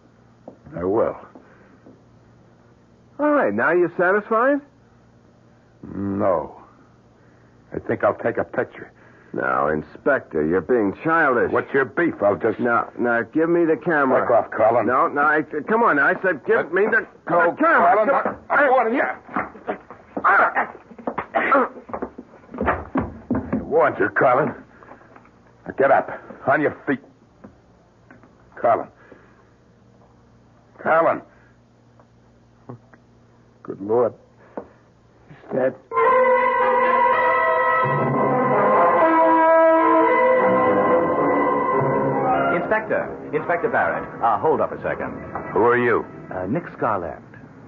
I will. All right. Now you satisfied? No. I think I'll take a picture. Now, Inspector, you're being childish. What's your beef? I'll just... Now, give me the camera. Back off, Colin. No, come on. I said give me the camera. Colin. I want you. I warned you, Colin. Now get up. On your feet. Colin. Colin. Good Lord. He's dead. Inspector Barrett. Hold up a second. Who are you? Nick Scarlett.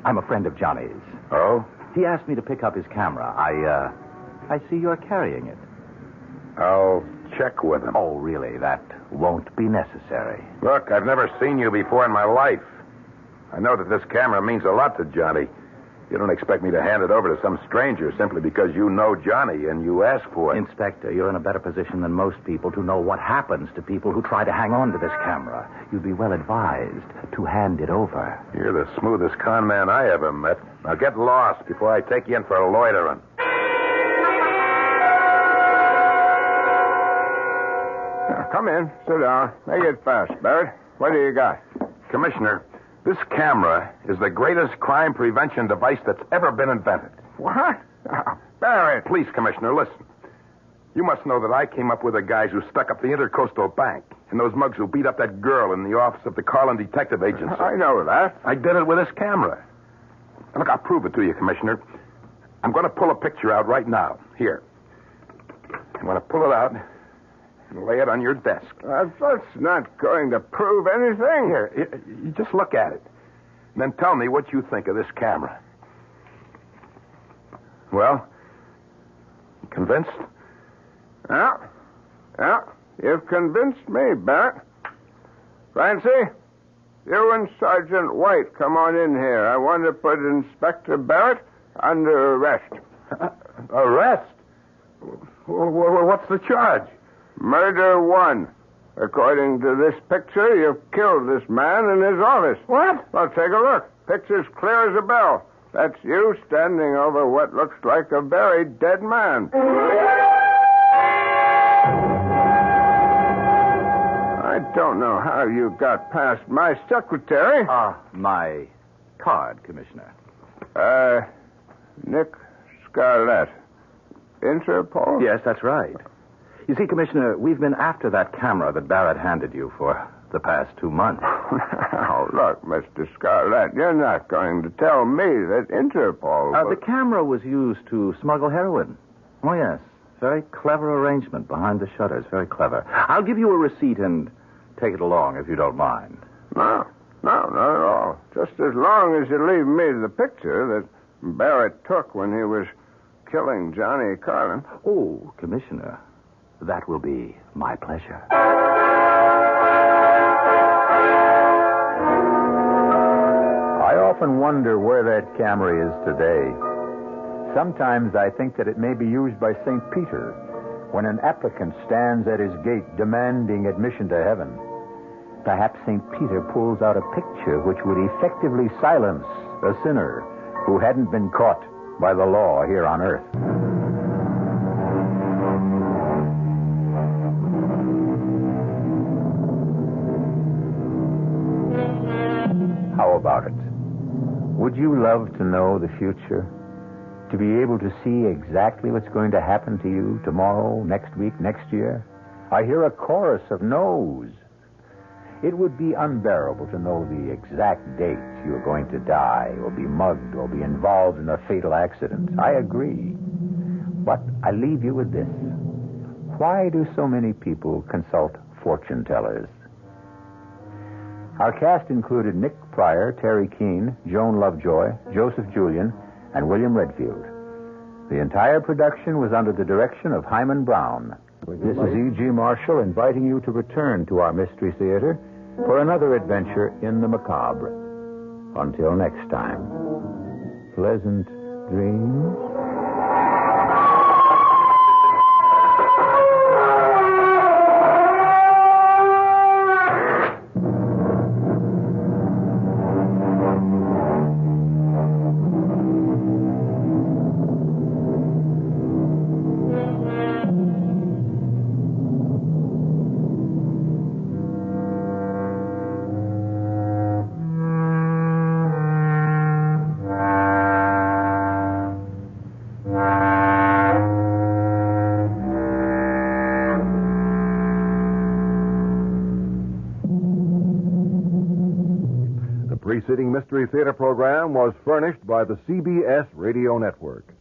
I'm a friend of Johnny's. Oh? He asked me to pick up his camera. I see you're carrying it. I'll check with him. Oh, really? That won't be necessary. Look, I've never seen you before in my life. I know that this camera means a lot to Johnny. You don't expect me to hand it over to some stranger simply because you know Johnny and you ask for it. Inspector, you're in a better position than most people to know what happens to people who try to hang on to this camera. You'd be well advised to hand it over. You're the smoothest con man I ever met. Now get lost before I take you in for loitering. Now, come in. Sit down. Make it fast, Barrett. What do you got? Commissioner, This camera is the greatest crime prevention device that's ever been invented. What? Barrett. Please, Commissioner, listen. You must know that I came up with the guys who stuck up the Intercoastal Bank and those mugs who beat up that girl in the office of the Carlin Detective Agency. I know that. I did it with this camera. And look, I'll prove it to you, Commissioner. I'm going to pull a picture out right now. Here. I'm going to pull it out and lay it on your desk. That's not going to prove anything. Here, you just look at it. And then tell me what you think of this camera. Well, you convinced? Yeah. You've convinced me, Barrett. Francie, you and Sergeant White come on in here. I want to put Inspector Barrett under arrest. Arrest? What's the charge? Murder 1. According to this picture, you've killed this man in his office. What? Well, take a look. Picture's clear as a bell. That's you standing over what looks like a very dead man. I don't know how you got past my secretary. My card, Commissioner. Nick Scarlett. Interpol? Yes, that's right. You see, Commissioner, we've been after that camera that Barrett handed you for the past 2 months. Now, look, Mr. Scarlett, you're not going to tell me that Interpol... The camera was used to smuggle heroin. Oh, yes. Very clever arrangement behind the shutters. Very clever. I'll give you a receipt and take it along if you don't mind. No, not at all. Just as long as you leave me the picture that Barrett took when he was killing Johnny Carlin. Oh, Commissioner, that will be my pleasure. I often wonder where that camera is today. Sometimes I think that it may be used by St. Peter when an applicant stands at his gate demanding admission to heaven. Perhaps St. Peter pulls out a picture which would effectively silence a sinner who hadn't been caught by the law here on earth. How about it? Would you love to know the future? To be able to see exactly what's going to happen to you tomorrow, next week, next year? I hear a chorus of no's. It would be unbearable to know the exact date you're going to die or be mugged or be involved in a fatal accident. I agree. But I leave you with this. Why do so many people consult fortune tellers? Our cast included Nick Pryor, Terry Keane, Joan Lovejoy, Joseph Julian, and William Redfield. The entire production was under the direction of Hyman Brown. This is E.G. Marshall inviting you to return to our Mystery Theater for another adventure in the macabre. Until next time, pleasant dreams. The preceding Mystery Theater program was furnished by the CBS Radio Network.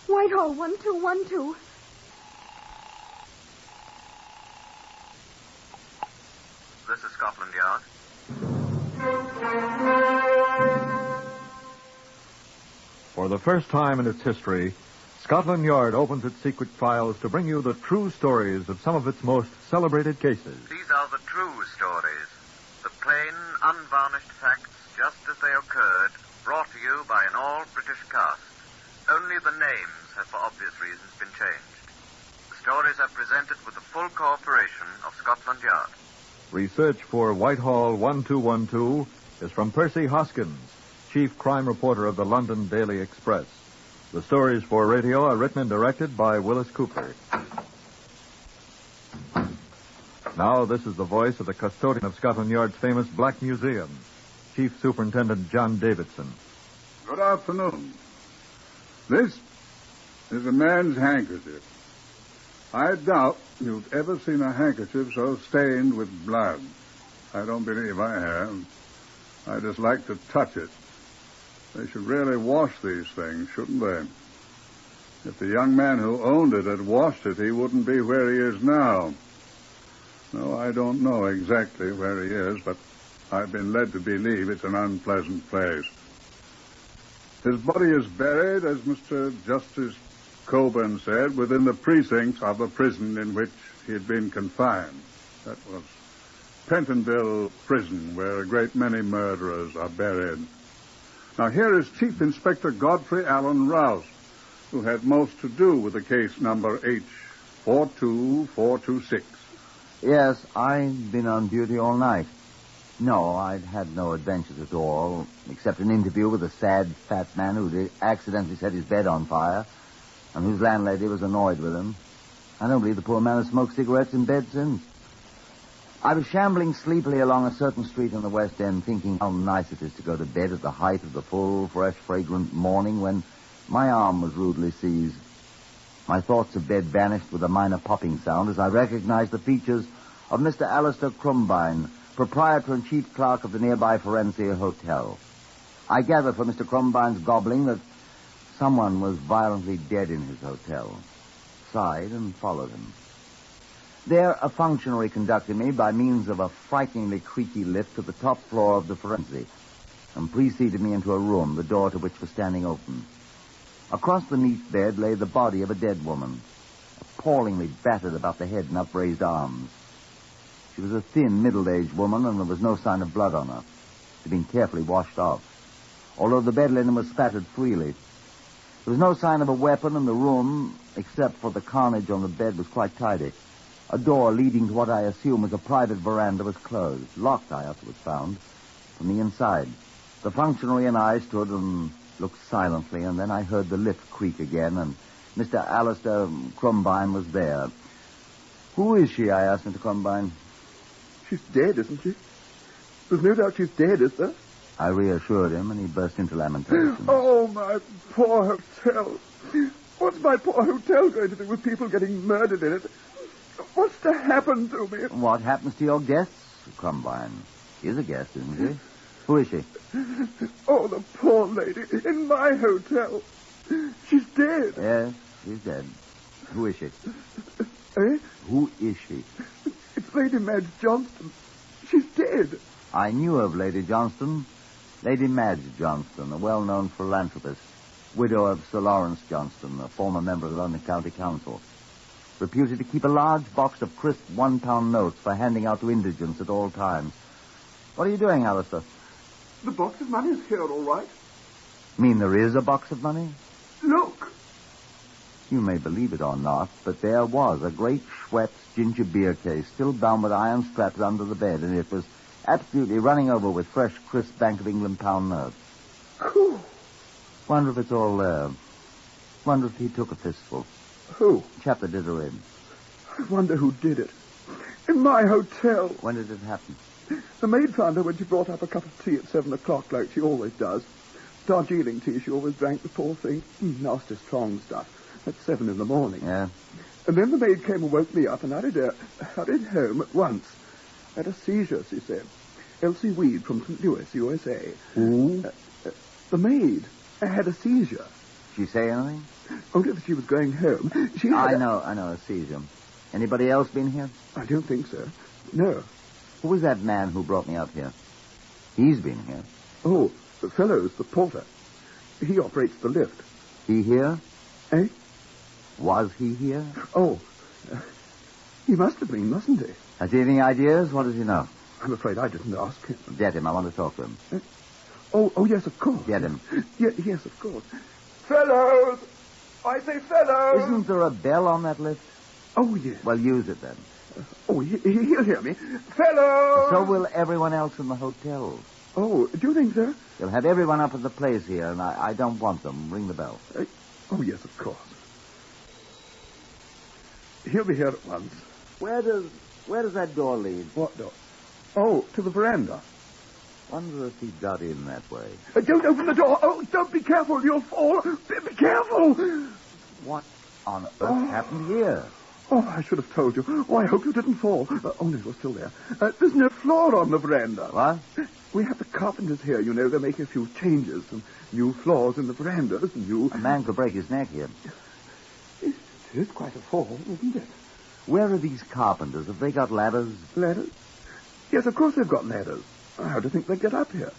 Whitehall, 1212. This is Scotland Yard. For the first time in its history, Scotland Yard opens its secret files to bring you the true stories of some of its most celebrated cases. These are the true stories. The plain, unvarnished facts, just as they occurred, brought to you by an all-British cast. Only the names have, for obvious reasons, been changed. The stories are presented with the full cooperation of Scotland Yard. Research for Whitehall 1212 is from Percy Hoskins, chief crime reporter of the London Daily Express. The stories for radio are written and directed by Willis Cooper. Now, this is the voice of the custodian of Scotland Yard's famous Black Museum, Chief Superintendent John Davidson. Good afternoon. This is a man's handkerchief. I doubt you've ever seen a handkerchief so stained with blood. I don't believe I have. I just like to touch it. They should really wash these things, shouldn't they? If the young man who owned it had washed it, he wouldn't be where he is now. No, I don't know exactly where he is, but I've been led to believe it's an unpleasant place. His body is buried, as Mr. Justice Coburn said, within the precincts of the prison in which he had been confined. That was Pentonville Prison, where a great many murderers are buried. Now, here is Chief Inspector Godfrey Allen Rouse, who had most to do with the case number H42426. Yes, I've been on duty all night. No, I'd had no adventures at all, except an interview with a sad, fat man who accidentally set his bed on fire, and whose landlady was annoyed with him. I don't believe the poor man has smoked cigarettes in bed since. I was shambling sleepily along a certain street in the West End, thinking how nice it is to go to bed at the height of the full, fresh, fragrant morning, when my arm was rudely seized. My thoughts of bed vanished with a minor popping sound as I recognized the features of Mr. Alistair Crumbine, proprietor and chief clerk of the nearby Forensia Hotel. I gathered from Mr. Crumbine's gobbling that someone was violently dead in his hotel. Sighed and followed him. There, a functionary conducted me by means of a frighteningly creaky lift to the top floor of the Forensic and preceded me into a room, the door to which was standing open. Across the neat bed lay the body of a dead woman, appallingly battered about the head and upraised arms. She was a thin, middle-aged woman, and there was no sign of blood on her. She'd been carefully washed off, although the bed linen was spattered freely. There was no sign of a weapon, and the room, except for the carnage on the bed, was quite tidy. A door leading to what I assume was a private veranda was closed, locked, I afterwards found, from the inside. The functionary and I stood and looked silently, and then I heard the lift creak again, and Mr. Alistair Crumbine was there. Who is she, I asked Mr. Crumbine. She's dead, isn't she? There's no doubt she's dead, is there? I reassured him, and he burst into lamentation. Oh, my poor hotel. What's my poor hotel going to do with people getting murdered in it? What's to happen to me? What happens to your guests, Crumbine? She's a guest, isn't she? Who is she? Oh, the poor lady in my hotel. She's dead. Yes, she's dead. Who is she? Eh? Who is she? It's Lady Madge Johnston. She's dead. I knew of Lady Johnston. Lady Madge Johnston, a well-known philanthropist, widow of Sir Lawrence Johnston, a former member of the London County Council, reputed to keep a large box of crisp £1 notes for handing out to indigents at all times. What are you doing, Alistair? The box of money is here, all right. Mean there is a box of money? Look. You may believe it or not, but there was a great Schweppes ginger beer case still bound with iron straps under the bed, and it was absolutely running over with fresh, crisp Bank of England pound notes. Whew. Wonder if it's all there. Wonder if he took a fistful. Who? Chap that did her in. I wonder who did it. In my hotel. When did it happen? The maid found her when she brought up a cup of tea at 7 o'clock, like she always does. Darjeeling tea she always drank, the poor thing. Nasty strong stuff. At 7 in the morning. Yeah. And then the maid came and woke me up, and hurried home at once. Had a seizure, she said. Elsie Weed from St. Louis, USA. Who? The maid had a seizure. Did she say anything? Only that she was going home. I know, a seizure. Anybody else been here? I don't think so. No. Who was that man who brought me up here? He's been here. Oh, the fellow's the porter. He operates the lift. He here? Eh? Was he here? Oh, he must have been, mustn't he? Has he any ideas? What does he know? I'm afraid I didn't ask him. Get him. I want to talk to him. Oh, yes, of course. Get him. Yes, of course. Fellows! I say fellows! Isn't there a bell on that lift? Oh, yes. Well, use it then. Oh, he'll hear me. Fellows! So will everyone else in the hotel. Oh, do you think so? They'll have everyone up at the place here, and I don't want them. Ring the bell. Oh, yes, of course. He'll be here at once. Where does that door lead? What door? Oh, to the veranda. Wonder if he got in that way. Don't open the door. Oh, don't be careful. You'll fall. Be careful. What on earth happened here? Oh, I should have told you. Oh, I hope you didn't fall. Oh, no, you're still there. There's no floor on the veranda. What? We have the carpenters here, you know. They're making a few changes. Some new floors in the verandas. A man could break his neck here. It is quite a fall, isn't it? Where are these carpenters? Have they got ladders? Ladders? Yes, of course they've got ladders. How do you think they get up here?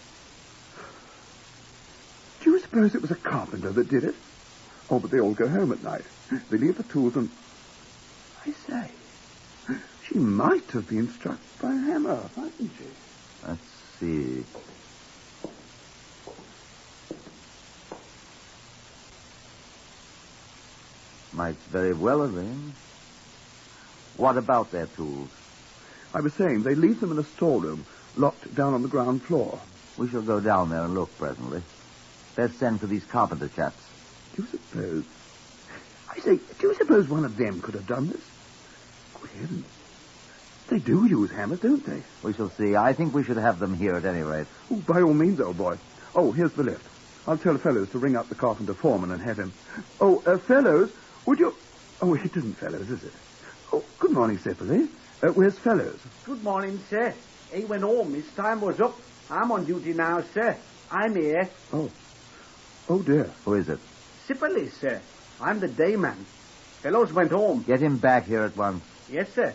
Do you suppose it was a carpenter that did it? Oh, but they all go home at night. They leave the tools and... I say, she might have been struck by a hammer, mightn't she? Let's see. Might very well have been. What about their tools? I was saying, they leave them in a storeroom, locked down on the ground floor. We shall go down there and look presently. Best send for these carpenter chaps. Do you suppose... I say, do you suppose one of them could have done this? Good heavens. They do use hammers, don't they? We shall see. I think we should have them here at any rate. Oh, by all means, old boy. Oh, here's the lift. I'll tell Fellows to ring up the carpenter foreman and have him... Oh, Fellows, would you... Oh, it isn't Fellows, is it? Oh, good morning, Sepperly. Where's Fellows? Good morning, sir. He went home. His time was up. I'm on duty now, sir. I'm here. Oh. Oh, dear. Who is it? Sipperley, sir. I'm the dayman. Fellows went home. Get him back here at once. Yes, sir.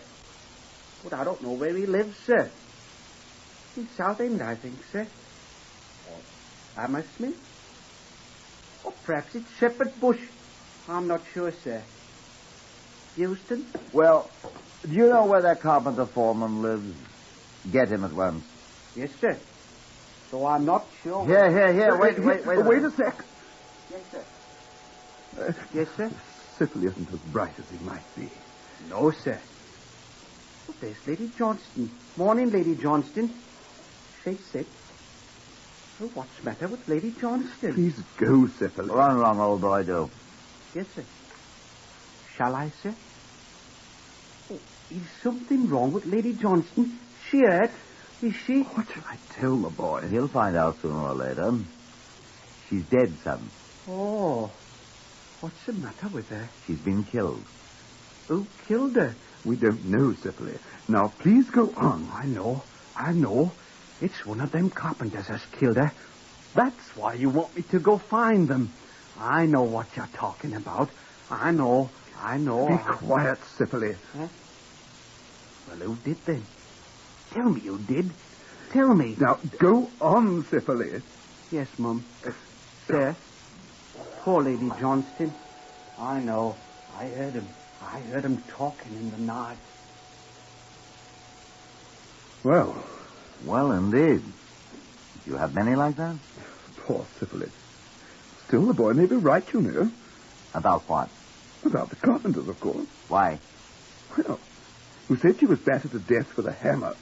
But I don't know where he lives, sir. In Southend, I think, sir. Or Hammersmith? Or perhaps it's Shepherd Bush. I'm not sure, sir. Houston? Well, do you know where that carpenter foreman lives? Get him at once. Yes, sir. So I'm not sure. Here. Wait Wait a sec. Yes, sir. Yes, sir. Sipperley isn't as bright as he might be. No, sir. Oh, there's Lady Johnston. Morning, Lady Johnston. She said. Oh, what's the matter with Lady Johnston? Please go, Sipperley. Run along, old boy, do. Yes, sir. Shall I, sir? Oh, is something wrong with Lady Johnston? She hurt? Is she? What shall I tell the boy? He'll find out sooner or later. She's dead, son. Oh. What's the matter with her? She's been killed. Who killed her? We don't know, Sipperley. Now, please go on. I know. It's one of them carpenters has killed her. That's why you want me to go find them. I know what you're talking about. I know. Be quiet, Sipperley. Huh? Well, who did then? Tell me who did. Tell me. Now, go on, Sipperley. Yes, Mum. Sir. Poor Lady Johnston. I know. I heard him talking in the night. Well, indeed. Do you have many like that? Poor Sipperley. Still, the boy may be right, you know. About what? About the carpenters, of course. Why? Well, you said she was battered to death with a hammer.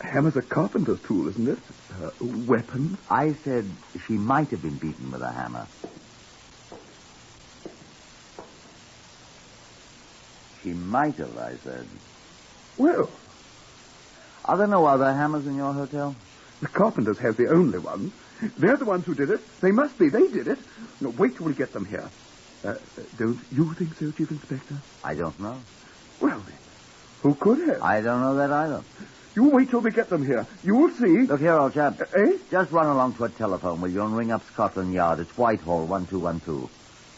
A hammer's a carpenter's tool, isn't it? A weapon. I said she might have been beaten with a hammer. She might have, I said. Well. Are there no other hammers in your hotel? The carpenters have the only ones. They're the ones who did it. They must be. They did it. No, wait till we get them here. Don't you think so, Chief Inspector? I don't know. Well, then, who could have? I don't know that either. You wait till we get them here. You'll see. Look here, old chap. Eh? Just run along to a telephone, will you, and ring up Scotland Yard. It's Whitehall, 1212.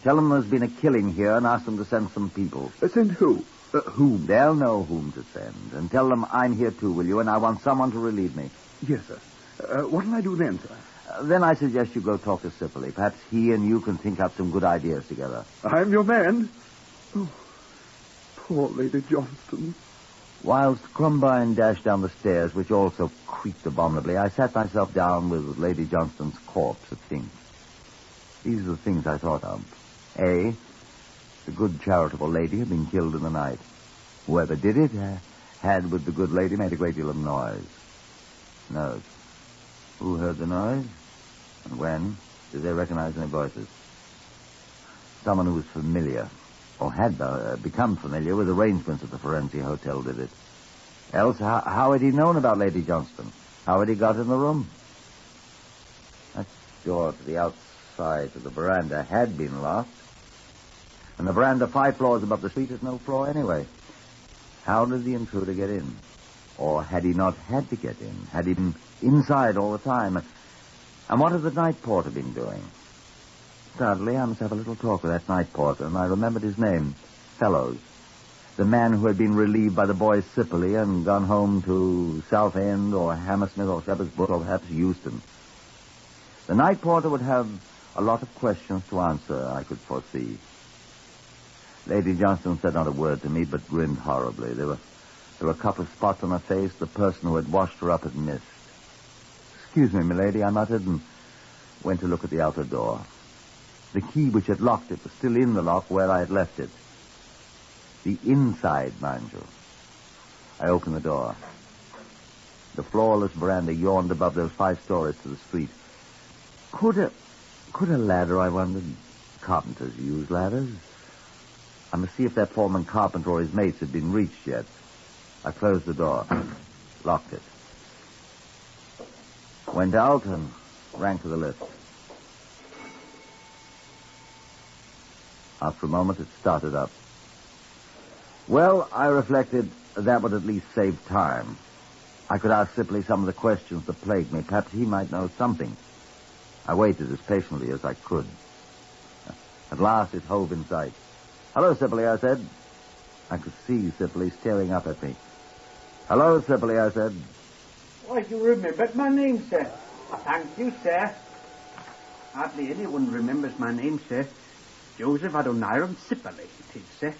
Tell them there's been a killing here and ask them to send some people. Send who? Whom? They'll know whom to send. And tell them I'm here too, will you, and I want someone to relieve me. Yes, sir. What'll I do then, sir? Then I suggest you go talk to Sipperley. Perhaps he and you can think up some good ideas together. I'm your man. Oh, poor Lady Johnston. Whilst Crumbine dashed down the stairs, which also creaked abominably, I sat myself down with Lady Johnston's corpse at feet. These are the things I thought of. A, the good charitable lady had been killed in the night. Whoever did it had, with the good lady, made a great deal of noise. Note. Who heard the noise? And when? Did they recognize any voices? Someone who was familiar, or had become familiar with arrangements at the Forensic Hotel did it. Else, how had he known about Lady Johnston? How had he got in the room? That door to the outside of the veranda had been locked. And the veranda 5 floors above the street is no floor anyway. How did the intruder get in? Or had he not had to get in? Had he been inside all the time? And what had the night porter been doing? Suddenly, I must have a little talk with that night porter, and I remembered his name, Fellows. The man who had been relieved by the boys Sipperley and gone home to Southend or Hammersmith or Shepherd's Bush or perhaps Euston. The night porter would have a lot of questions to answer, I could foresee. Lady Johnston said not a word to me, but grinned horribly. There were a couple of spots on her face the person who had washed her up had missed. "Excuse me, milady," I muttered, and went to look at the outer door. The key which had locked it was still in the lock where I had left it. The inside, mind you. I opened the door. The floorless veranda yawned above those 5 stories to the street. Could a ladder, I wondered? Carpenters use ladders. I must see if that foreman carpenter or his mates had been reached yet. I closed the door, locked it. Went out and rang for the lift. After a moment, it started up. Well, I reflected, that would at least save time. I could ask Sipperley some of the questions that plagued me. Perhaps he might know something. I waited as patiently as I could. At last, it hove in sight. "Hello, Sipperley," I said. I could see Sipperley staring up at me. "Hello, Sipperley," I said. Why, you remembered my name, sir. Thank you, sir. Hardly anyone remembers my name, sir. Joseph Adoniram Sipperley, it is, sir.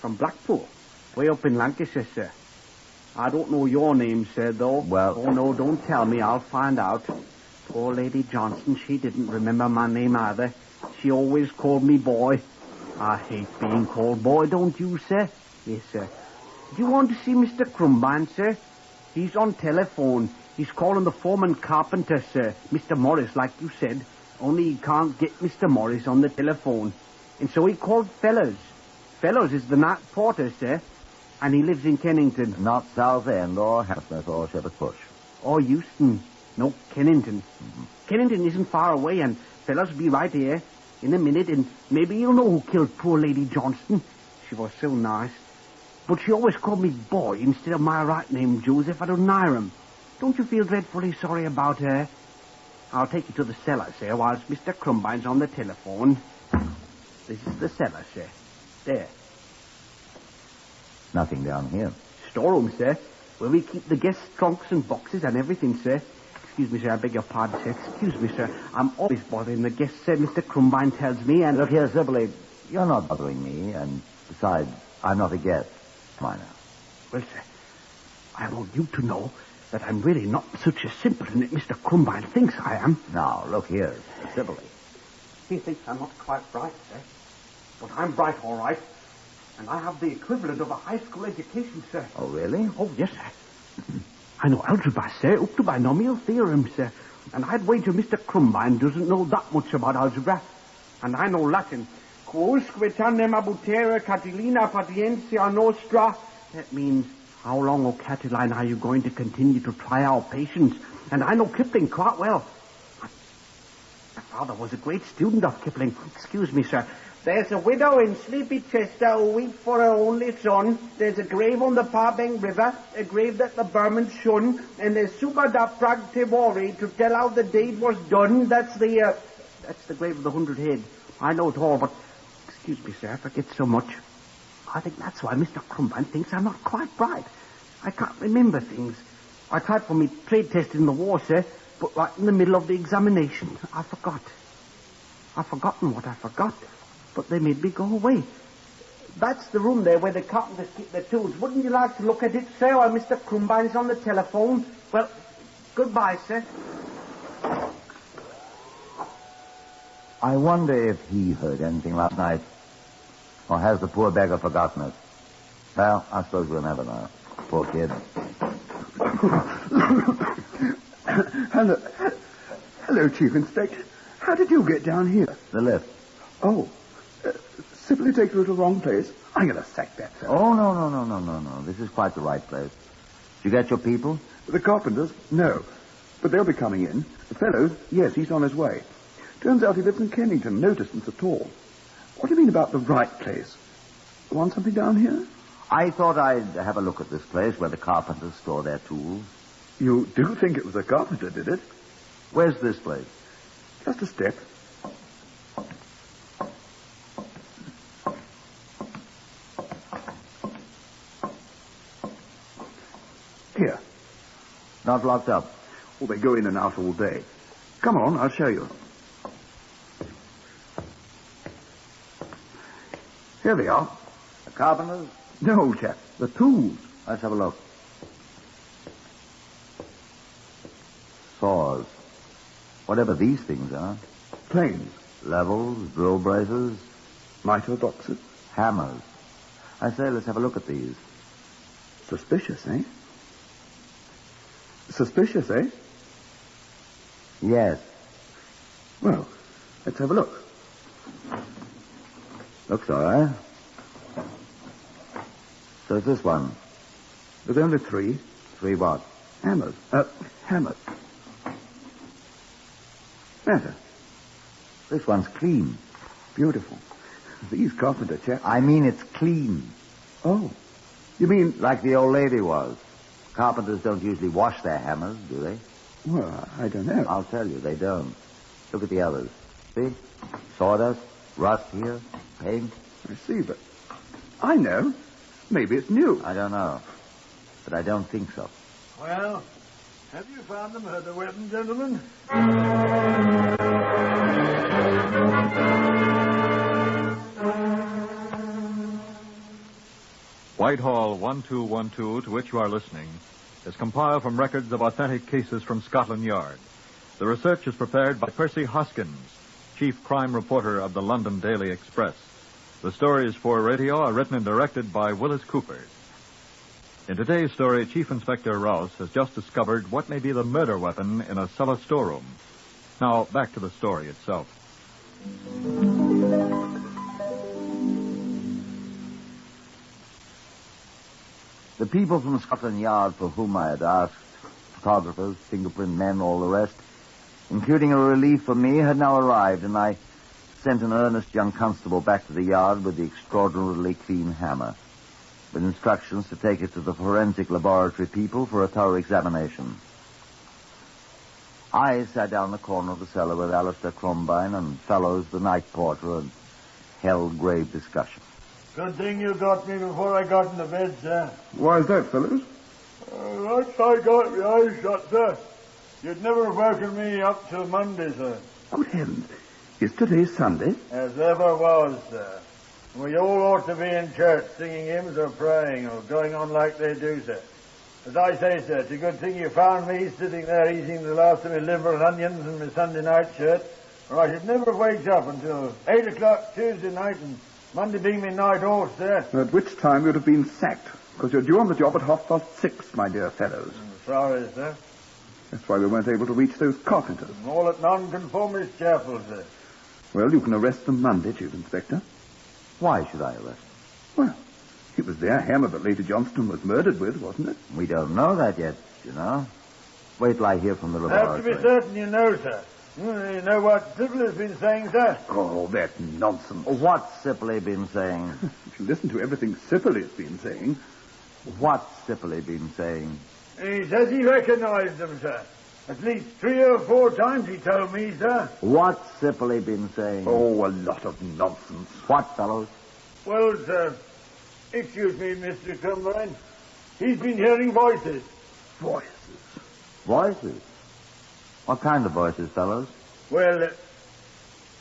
From Blackpool, way up in Lancashire, sir. I don't know your name, sir, though. Well... Oh, no, don't tell me. I'll find out. Poor Lady Johnston, she didn't remember my name either. She always called me boy. I hate being called boy, don't you, sir? Yes, sir. Do you want to see Mr. Crumbine, sir? He's on telephone. He's calling the foreman carpenter, sir. Mr. Morris, like you said. Only he can't get Mr. Morris on the telephone. And so he called Fellows. Fellows is the night porter, sir. And he lives in Kennington. Not Southend or Hammersmith or Shepherd's Bush. Or Euston. No, Kennington. Mm-hmm. Kennington isn't far away, and Fellows will be right here in a minute, and maybe you'll know who killed poor Lady Johnston. She was so nice. But she always called me boy instead of my right name, Joseph Adoniram. Don't you feel dreadfully sorry about her? I'll take you to the cellar, sir, whilst Mr. Crumbine's on the telephone. This is the cellar, sir. There. Nothing down here. Storeroom, sir, where we keep the guests' trunks and boxes and everything, sir. Excuse me, sir, I beg your pardon, sir. Excuse me, sir. I'm always bothering the guests, sir. Mr. Crumbine tells me, and... Look here, Sipperley, you're not bothering me, and besides, I'm not a guest. Why now? Well, sir, I want you to know that I'm really not such a simpleton that Mr. Crumbine thinks I am. Now, look here, Sipperley. He thinks I'm not quite bright, sir. But I'm bright, all right. And I have the equivalent of a high school education, sir. Oh, really? Oh, yes, sir. I know algebra, sir, up to binomial theorem, sir. And I'd wager Mr. Crumbine doesn't know that much about algebra. And I know Latin. Quousque tandem abutera Catilina patientia nostra. That means, how long, O Catiline, are you going to continue to try our patience? And I know Kipling quite well. My father was a great student of Kipling. Excuse me, sir. There's a widow in sleepy Chester who weeps for her only son. There's a grave on the Parbeng River, a grave that the Burmans shun, and there's Super da Prag Tevori to tell how the deed was done. That's the grave of the 100 Head. I know it all, but excuse me, sir, I forget so much. I think that's why Mr. Crumbine thinks I'm not quite bright. I can't remember things. I tried for me trade test in the war, sir, but right in the middle of the examination, I forgot. I've forgotten what I forgot. But they made me go away. That's the room there where the carpenters keep their tools. Wouldn't you like to look at it, sir, while Mr. Crumbine's on the telephone? Well, goodbye, sir. I wonder if he heard anything last night. Or has the poor beggar forgotten it? Well, I suppose we'll never know. Poor kid. Hello, Chief Inspector. How did you get down here? The lift. Oh, simply take you to the wrong place. I'm going to sack that fellow. Oh, no. This is quite the right place. Did you get your people? The carpenters? No. But they'll be coming in. The fellows? Yes, he's on his way. Turns out he lives in Kennington. No distance at all. What do you mean about the right place? You want something down here? I thought I'd have a look at this place where the carpenters store their tools. You do think it was a carpenter, did it? Where's this place? Just a step. Here. Not locked up? Well, they go in and out all day. Come on, I'll show you. Here they are. The carpenters? No, old chap. The tools. Let's have a look. Saws. Whatever these things are. Planes. Levels, drill braces. Miter boxes. Hammers. I say, let's have a look at these. Suspicious, eh? Suspicious, eh? Yes. Well, let's have a look. Looks all right. So it's this one. There's only three. Three what? Hammers. Hammers. Matter. This one's clean. Beautiful. These carpenter chaps. I mean it's clean. Oh. You mean... Like the old lady was. Carpenters don't usually wash their hammers, do they? Well, I don't know. I'll tell you, they don't. Look at the others. See? Sawdust, rust here, paint. I see, but I know. Maybe it's new. I don't know. But I don't think so. Well, have you found the murder weapon, gentlemen? Whitehall 1212, to which you are listening, is compiled from records of authentic cases from Scotland Yard. The research is prepared by Percy Hoskins, chief crime reporter of the London Daily Express. The stories for radio are written and directed by Willis Cooper. In today's story, Chief Inspector Rouse has just discovered what may be the murder weapon in a cellar storeroom. Now, back to the story itself. The people from Scotland Yard for whom I had asked, photographers, fingerprint men, all the rest, including a relief for me, had now arrived, and I sent an earnest young constable back to the yard with the extraordinarily clean hammer, with instructions to take it to the forensic laboratory people for a thorough examination. I sat down in the corner of the cellar with Alistair Crombine and Fellows, the night porter, and held grave discussion. Good thing you got me before I got into bed, sir. Why is that, fellows? Once I got my eyes shut, sir, you'd never have woken me up till Monday, sir. Good heavens. Is today Sunday? As ever was, sir. We all ought to be in church singing hymns or praying or going on like they do, sir. As I say, sir, it's a good thing you found me sitting there eating the last of my liver and onions in my Sunday night shirt, or I should never have waked up until 8 o'clock Tuesday night and Monday being my night off, sir. At which time you'd have been sacked, because you're due on the job at 6:30, my dear fellows. I'm sorry, sir. That's why we weren't able to reach those carpenters. All at Nonconformist Chapel, sir. Well, you can arrest them Monday, Chief Inspector. Why should I arrest them? Well, it was their hammer that Lady Johnston was murdered with, wasn't it? We don't know that yet, you know. Wait till I hear from the Have laboratory. to be certain you know, sir. You know what Sybil has been saying, sir? Oh, that nonsense. What's Sipley been saying? If you listen to everything Syphilis been saying. What's Sipley been saying? He says he recognized them, sir. At least 3 or 4 times he told me, sir. What's Sipley been saying? Oh, a lot of nonsense. What, fellows? Well, sir, excuse me, Mr. Cumberland. He's been hearing voices. Voices? Voices? What kind of voices, fellows? Well,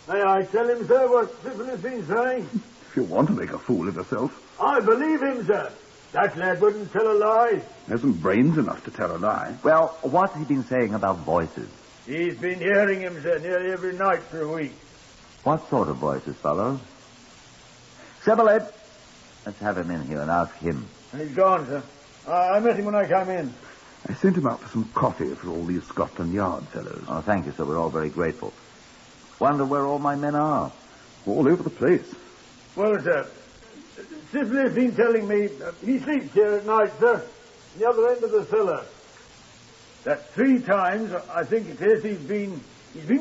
may I tell him, sir, what Sybil has been saying? If you want to make a fool of yourself. I believe him, sir. That lad wouldn't tell a lie. Hasn't brains enough to tell a lie. Well, what's he been saying about voices? He's been hearing him, sir, nearly every night for a week. What sort of voices, fellows? Sibylle, let's have him in here and ask him. He's gone, sir. I met him when I came in. I sent him out for some coffee for all these Scotland Yard fellows. Oh, thank you, sir. We're all very grateful. Wonder where all my men are. All over the place. Well, sir, Sibyle's been telling me he sleeps here at night, sir, the other end of the cellar. That 3 times, I think it is, he's been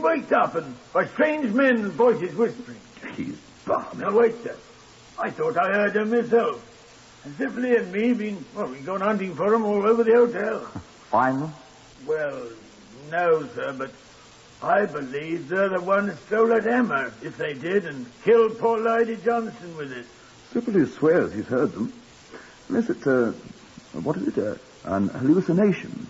waked up and by strange men and voices whispering. He's balmy. Now, wait, sir. I thought I heard them myself. And Sibylle and me we've gone hunting for them all over the hotel. Find them? Well, no, sir, but I believe they're the ones who stole that hammer, if they did, and killed poor Lady Johnson with it. Sibylle swears he's heard them. Unless it's an hallucination.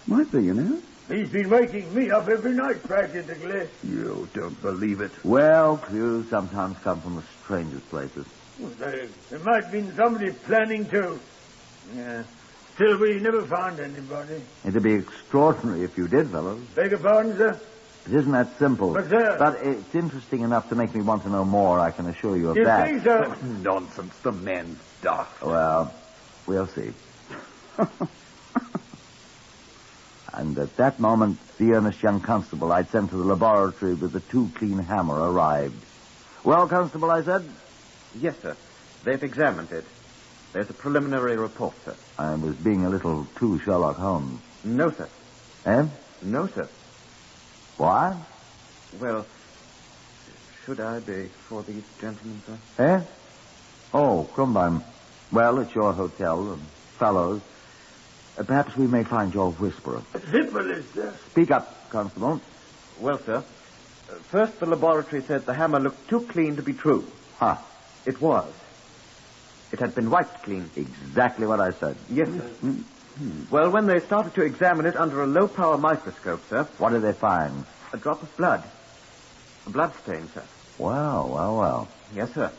Might be, you know. He's been waking me up every night, practically. You don't believe it. Well, clues sometimes come from the strangest places. Well, there might have been somebody planning to. Yeah. Still, we never found anybody. It'd be extraordinary if you did, fellows. Beg your pardon, sir? It isn't that simple. But, sir... But it's interesting enough to make me want to know more, I can assure you of You that. see, sir? Oh, nonsense. The man's daft. Well, we'll see. And at that moment, the earnest young constable I'd sent to the laboratory with the too-clean hammer arrived. Well, Constable, I said? Yes, sir. They've examined it. There's a preliminary report, sir. I was being a little too Sherlock Holmes. No, sir. Eh? No, sir. Why? Well, should I be for these gentlemen, sir? Eh? Oh, Crumbine. Well, it's your hotel, fellows. Perhaps we may find your whisperer. Sibylle, sir. Speak up, Constable. Well, sir, first the laboratory said the hammer looked too clean to be true. Huh. It was. It had been wiped clean. Exactly what I said. Yes, sir. Mm-hmm. Well, when they started to examine it under a low-power microscope, sir... What did they find? A drop of blood. A blood stain, sir. Well. Yes, sir.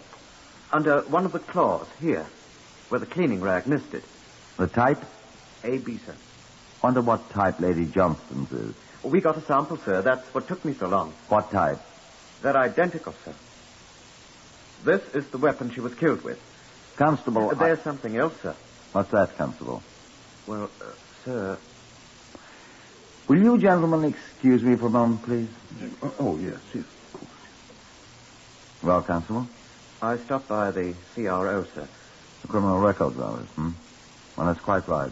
Under one of the claws, here, where the cleaning rag missed it. The type? AB, sir. Wonder what type Lady Johnston's is. We got a sample, sir. That's what took me so long. What type? They're identical, sir. This is the weapon she was killed with. Constable... There's something else, sir. What's that, Constable? Well, sir... Will you gentlemen excuse me for a moment, please? Oh, yes, of course. Well, Constable? I stopped by the CRO, sir. The Criminal Records Office, Well, that's quite right.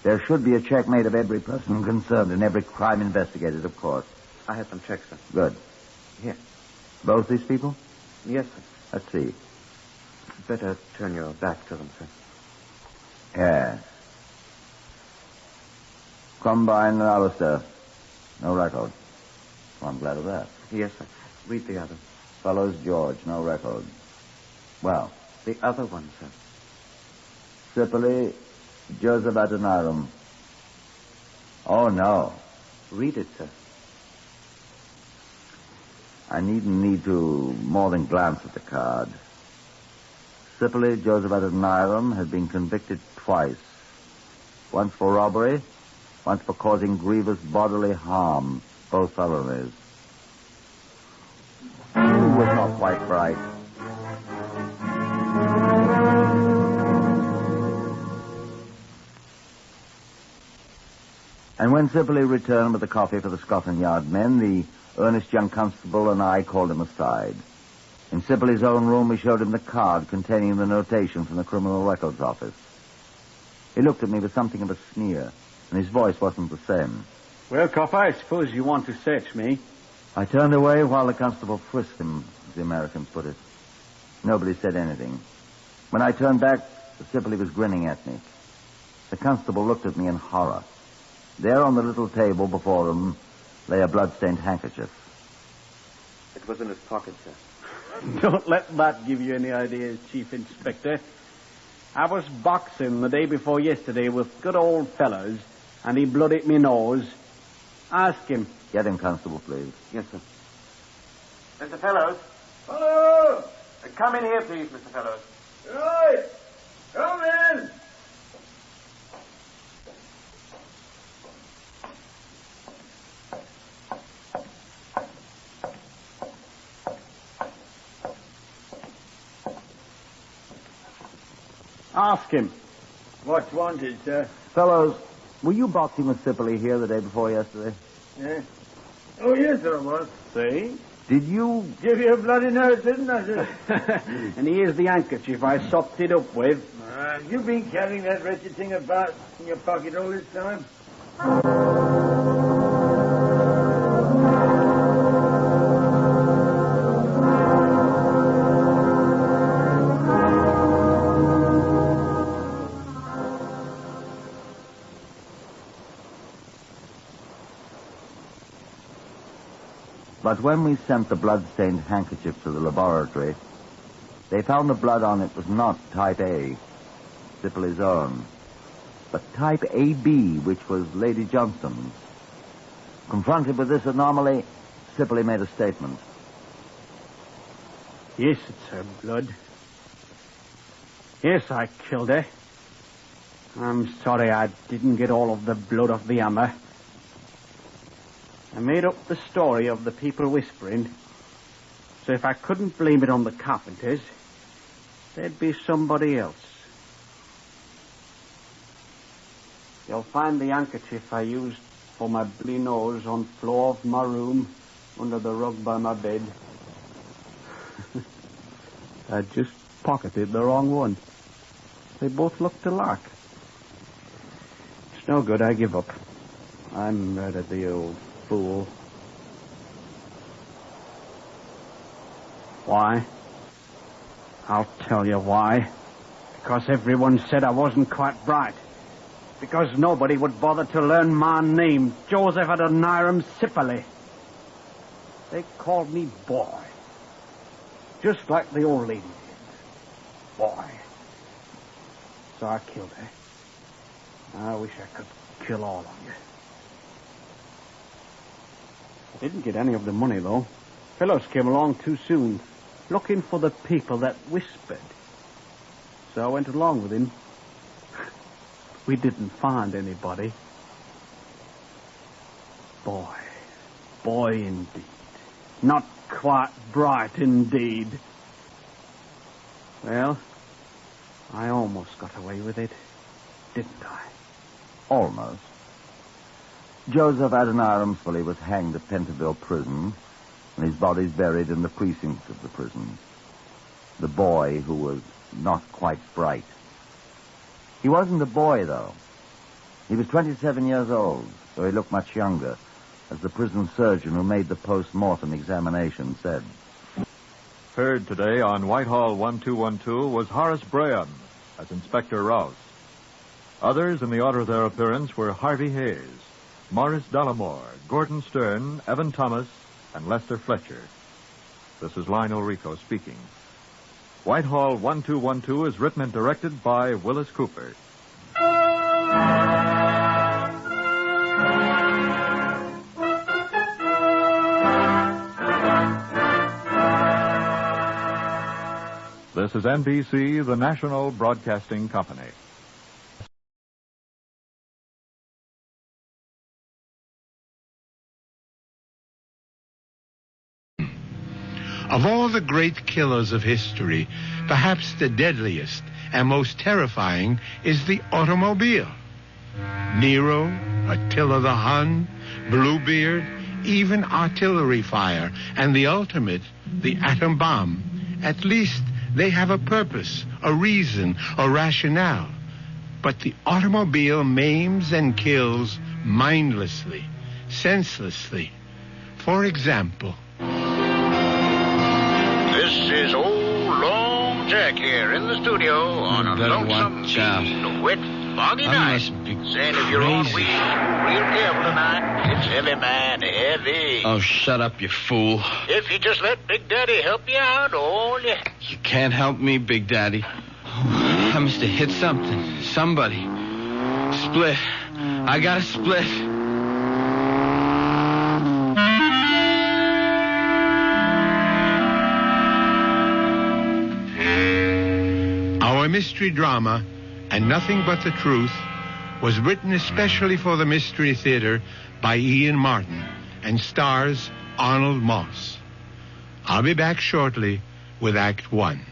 There should be a check made of every person concerned and every crime investigated, of course. I have some checks, sir. Good. Here. Both these people? Yes, sir. Let's see. Better turn your back to them, sir. Yes. Crumbine and Alistair. No record. Well, I'm glad of that. Yes, sir. Read the other. Fellows George, no record. Well. The other one, sir. Sibylle, Joseph Adoniram. Oh, no. Read it, sir. I needn't need to more than glance at the card. Sibylle Joseph Adoniram had been convicted twice. Once for robbery, once for causing grievous bodily harm. Both felonies. He was not quite bright. And when Sibylle returned with the coffee for the Scotland Yard men, the earnest young constable and I called him aside. In Sibylle's own room, we showed him the card containing the notation from the Criminal Records Office. He looked at me with something of a sneer, and his voice wasn't the same. Well, Copper, I suppose you want to search me. I turned away while the constable frisked him, as the Americans put it. Nobody said anything. When I turned back, Sibylle was grinning at me. The constable looked at me in horror. There on the little table before him lay a blood-stained handkerchief. It was in his pocket, sir. Don't let that give you any ideas, Chief Inspector. I was boxing the day before yesterday with good old fellows, and he blooded me nose. Ask him. Get him, Constable, please. Yes, sir. Mr. Fellows. Hello! Come in here, please, Mr. Fellows. Right. Come in. Ask him. What's wanted, sir? Fellows, were you boxing with Sipperley here the day before yesterday? Yeah. Oh, yes, sir, I was. See? Did you... Give you a bloody nose, didn't I, sir? And here's the handkerchief I sopped it up with. You've been carrying that wretched thing about in your pocket all this time? But when we sent the blood-stained handkerchief to the laboratory, they found the blood on it was not type A, Sipperley's own, but type AB, which was Lady Johnston's. Confronted with this anomaly, Sipperley made a statement. Yes, it's her blood. Yes, I killed her. I'm sorry I didn't get all of the blood off the hammer. I made up the story of the people whispering, so if I couldn't blame it on the carpenters, there'd be somebody else. You'll find the handkerchief I used for my bloody nose on floor of my room under the rug by my bed. I just pocketed the wrong one. They both looked alike. It's no good, I give up. I murdered the old fool. Why? I'll tell you why. Because everyone said I wasn't quite bright. Because nobody would bother to learn my name, Joseph Adoniram Sipperley. They called me boy. Just like the old lady did. Boy. So I killed her. I wish I could kill all of you. I didn't get any of the money, though. Fellows came along too soon, looking for the people that whispered. So I went along with him. We didn't find anybody. Boy indeed. Not quite bright indeed. Well, I almost got away with it, didn't I? Almost. Joseph Adoniram Sipperley was hanged at Pentonville Prison, and his body's buried in the precincts of the prison. The boy who was not quite bright. He wasn't a boy, though. He was 27 years old, though he looked much younger, as the prison surgeon who made the post-mortem examination said. Heard today on Whitehall 1212 was Horace Braham as Inspector Rouse. Others in the order of their appearance were Harvey Hayes, Morris Dollamore, Gordon Stern, Evan Thomas, and Lester Fletcher. This is Lionel Rico speaking. Whitehall 1212 is written and directed by Willis Cooper. This is NBC, the National Broadcasting Company. Of all the great killers of history, perhaps the deadliest and most terrifying is the automobile. Nero, Attila the Hun, Bluebeard, even artillery fire, and the ultimate, the atom bomb. At least they have a purpose, a reason, a rationale. But the automobile maims and kills mindlessly, senselessly. For example... This is old Long Jack here in the studio on a lonesome, wet, foggy night. Saying if you're on wheels, real careful tonight. It's heavy, man, heavy. Oh, shut up, you fool. If you just let Big Daddy help you out, all you... You can't help me, Big Daddy. I must have hit something. Somebody. Split. I got a split. Our mystery drama, And Nothing But the Truth, was written especially for the Mystery Theater by Ian Martin and stars Arnold Moss. I'll be back shortly with Act One.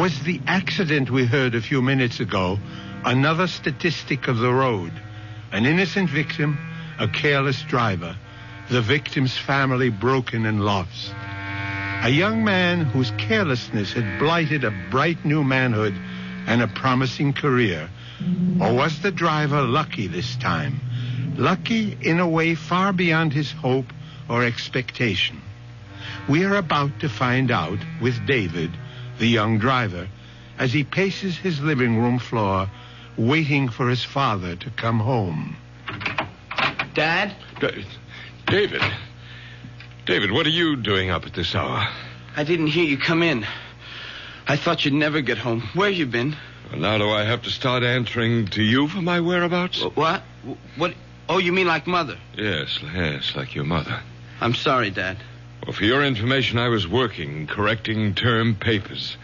Was the accident we heard a few minutes ago another statistic of the road? An innocent victim, a careless driver, the victim's family broken and lost. A young man whose carelessness had blighted a bright new manhood and a promising career. Or was the driver lucky this time? Lucky in a way far beyond his hope or expectation. We are about to find out with David, the young driver, as he paces his living room floor, waiting for his father to come home. Dad? David. David, what are you doing up at this hour? I didn't hear you come in. I thought you'd never get home. Where you been? Well, now do I have to start answering to you for my whereabouts? What? What? Oh, you mean like Mother? Yes, like your mother. I'm sorry, Dad. Well, for your information, I was working, correcting term papers.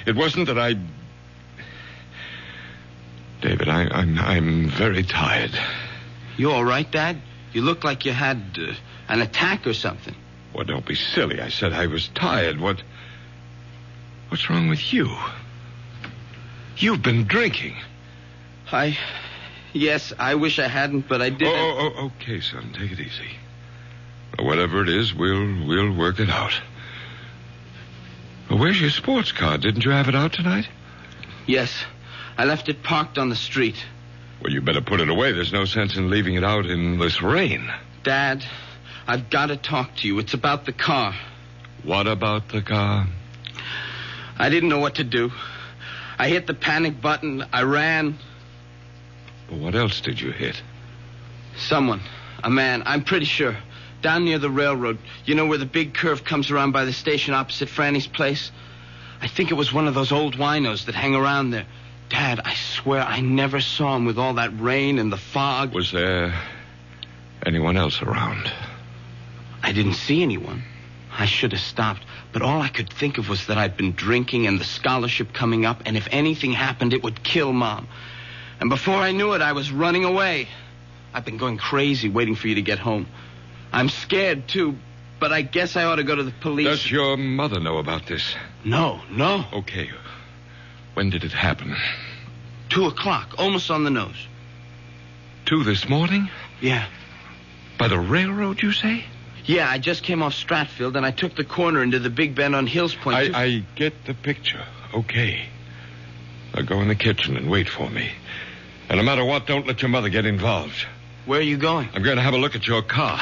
It wasn't that I... David, I'm very tired. You all right, Dad? You look like you had an attack or something. Well, don't be silly. I said I was tired. What's wrong with you? You've been drinking. Yes, I wish I hadn't, but I did. Oh, okay, son. Take it easy. Whatever it is, we'll work it out. Well, where's your sports car? Didn't you have it out tonight? Yes. I left it parked on the street. Well, you better put it away. There's no sense in leaving it out in this rain. Dad, I've got to talk to you. It's about the car. What about the car? I didn't know what to do. I hit the panic button. I ran. Well, what else did you hit? Someone. A man. I'm pretty sure. Down near the railroad. You know where the big curve comes around by the station opposite Franny's place? I think it was one of those old winos that hang around there. Dad, I swear I never saw him with all that rain and the fog. Was there anyone else around? I didn't see anyone. I should have stopped. But all I could think of was that I'd been drinking and the scholarship coming up, and if anything happened, it would kill Mom. And before I knew it, I was running away. I've been going crazy waiting for you to get home. I'm scared, too, but I guess I ought to go to the police. Does your mother know about this? No. Okay. When did it happen? 2:00, almost on the nose. 2 this morning? Yeah. By the railroad, you say? Yeah, I just came off Stratfield, and I took the corner into the big bend on Hills Point. I get the picture. Okay. Now go in the kitchen and wait for me. And no matter what, don't let your mother get involved. Where are you going? I'm going to have a look at your car.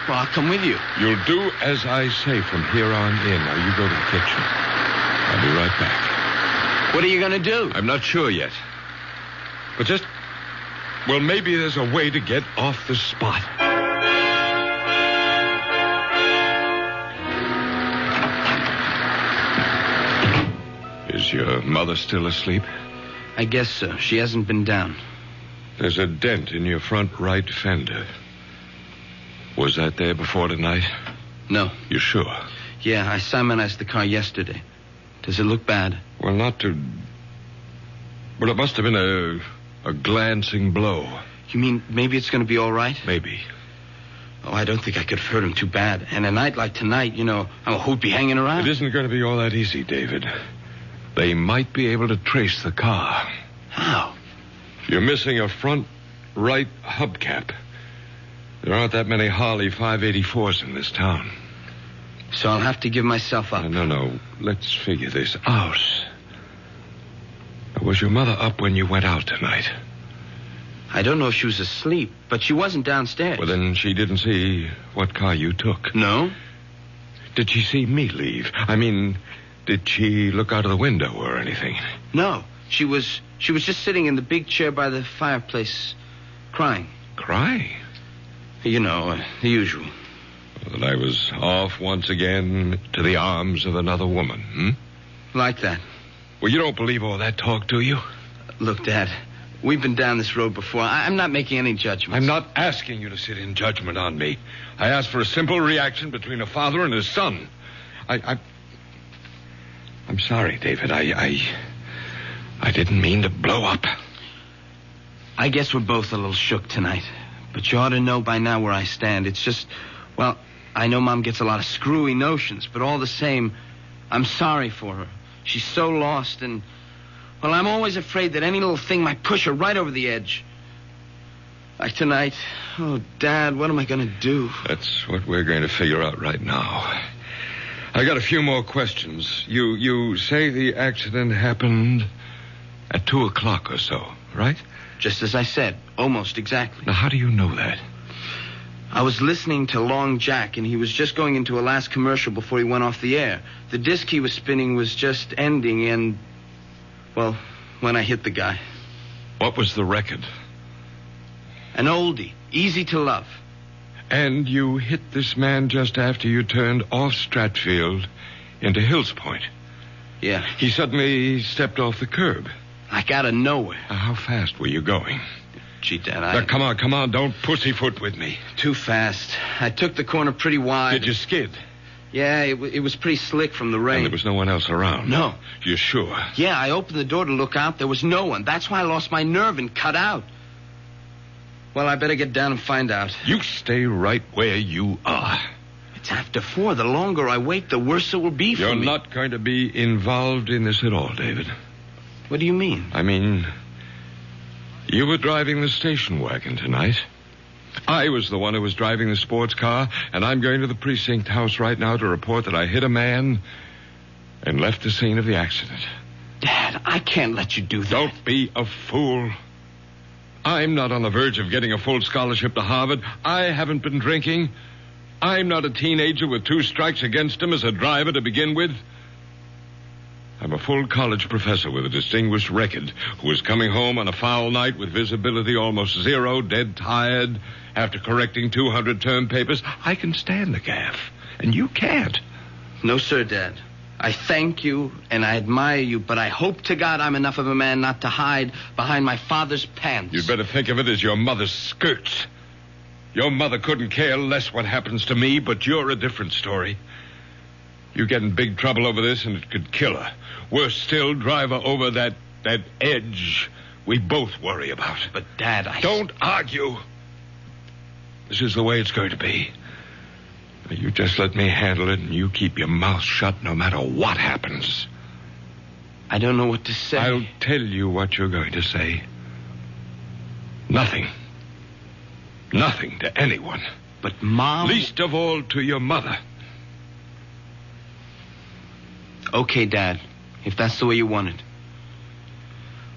Well, I'll come with you. You'll do as I say from here on in. Now, you go to the kitchen. I'll be right back. What are you going to do? I'm not sure yet. But well, maybe there's a way to get off the spot. Is your mother still asleep? I guess so. She hasn't been down. There's a dent in your front right fender. Was that there before tonight? No. You sure? Yeah, I Simonized the car yesterday. Does it look bad? Well, not to... Well, it must have been a glancing blow. You mean maybe it's going to be all right? Maybe. Oh, I don't think I could have hurt him too bad. And a night like tonight, who'd be hanging around? It isn't going to be all that easy, David. They might be able to trace the car. How? You're missing a front right hubcap. There aren't that many Harley 584s in this town. So I'll have to give myself up. No. Let's figure this out. Was your mother up when you went out tonight? I don't know if she was asleep, but she wasn't downstairs. Well, then she didn't see what car you took. No? Did she see me leave? I mean, did she look out of the window or anything? No. She was just sitting in the big chair by the fireplace, crying. Crying? You know, the usual. Well, that I was off once again to the arms of another woman, Like that. Well, you don't believe all that talk, do you? Look, Dad, we've been down this road before. I'm not making any judgments. I'm not asking you to sit in judgment on me. I asked for a simple reaction between a father and his son. I'm sorry, David. I didn't mean to blow up. I guess we're both a little shook tonight. But you ought to know by now where I stand. It's just, well, I know Mom gets a lot of screwy notions, but all the same, I'm sorry for her. She's so lost, and, well, I'm always afraid that any little thing might push her right over the edge. Like tonight. Oh, Dad, what am I going to do? That's what we're going to figure out right now. I got a few more questions. You say the accident happened at 2 o'clock or so, right? Just as I said, almost exactly. Now, how do you know that? I was listening to Long Jack, and he was just going into a last commercial before he went off the air. The disc he was spinning was just ending, and, well, when I hit the guy. What was the record? An oldie, Easy to Love. And you hit this man just after you turned off Stratfield into Hills Point. Yeah. He suddenly stepped off the curb. Like out of nowhere. How fast were you going? Gee, Dad, Now, come on, don't pussyfoot with me. Too fast. I took the corner pretty wide. Did you skid? Yeah, it was pretty slick from the rain. And there was no one else around? No. You're sure? Yeah, I opened the door to look out. There was no one. That's why I lost my nerve and cut out. Well, I better get down and find out. You stay right where you are. It's after 4. The longer I wait, the worse it will be for me. You're not going to be involved in this at all, David. What do you mean? I mean, you were driving the station wagon tonight. I was the one who was driving the sports car, and I'm going to the precinct house right now to report that I hit a man and left the scene of the accident. Dad, I can't let you do that. Don't be a fool. I'm not on the verge of getting a full scholarship to Harvard. I haven't been drinking. I'm not a teenager with 2 strikes against him as a driver to begin with. I'm a full college professor with a distinguished record who is coming home on a foul night with visibility almost zero, dead tired, after correcting 200 term papers. I can stand the gaff, and you can't. No, sir, Dad. I thank you and I admire you, but I hope to God I'm enough of a man not to hide behind my father's pants. You'd better think of it as your mother's skirts. Your mother couldn't care less what happens to me, but you're a different story. You get in big trouble over this and it could kill her. Worse still, drive her over that edge we both worry about. But, Dad, Don't argue. This is the way it's going to be. You just let me handle it, and you keep your mouth shut no matter what happens. I don't know what to say. I'll tell you what you're going to say. Nothing. Nothing to anyone. But, Mom... Least of all to your mother. Okay, Dad, if that's the way you want it.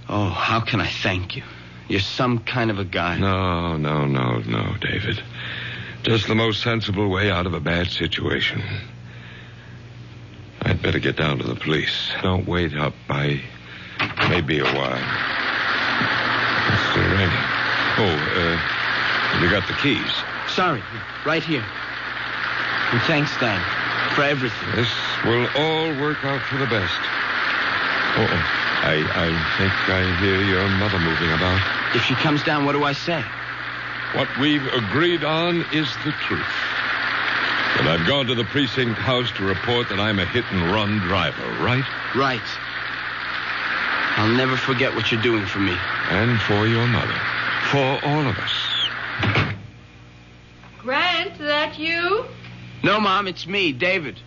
Oh, how can I thank you? You're some kind of a guy. No, David. Just the most sensible way out of a bad situation. I'd better get down to the police. Don't wait up. I may be a while. It's still raining. You got the keys? Sorry, right here. And thanks, Dad, for everything. This will all work out for the best. I think I hear your mother moving about. If she comes down, what do I say? What we've agreed on is the truth. That I've gone to the precinct house to report that I'm a hit-and-run driver, right? Right. I'll never forget what you're doing for me. And for your mother. For all of us. Grant, that you? No, Mom, it's me, David.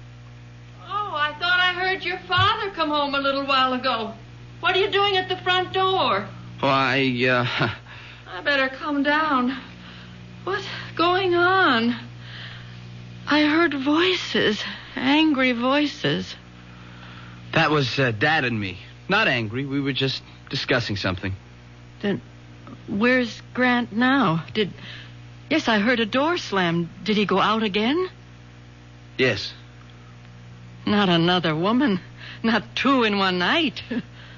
Oh, I thought I heard your father come home a little while ago. What are you doing at the front door? Oh, I better come down. What's going on? I heard voices, angry voices. That was Dad and me. Not angry. We were just discussing something. Then where's Grant now? Yes, I heard a door slam. Did he go out again? Yes. Not another woman. Not 2 in one night.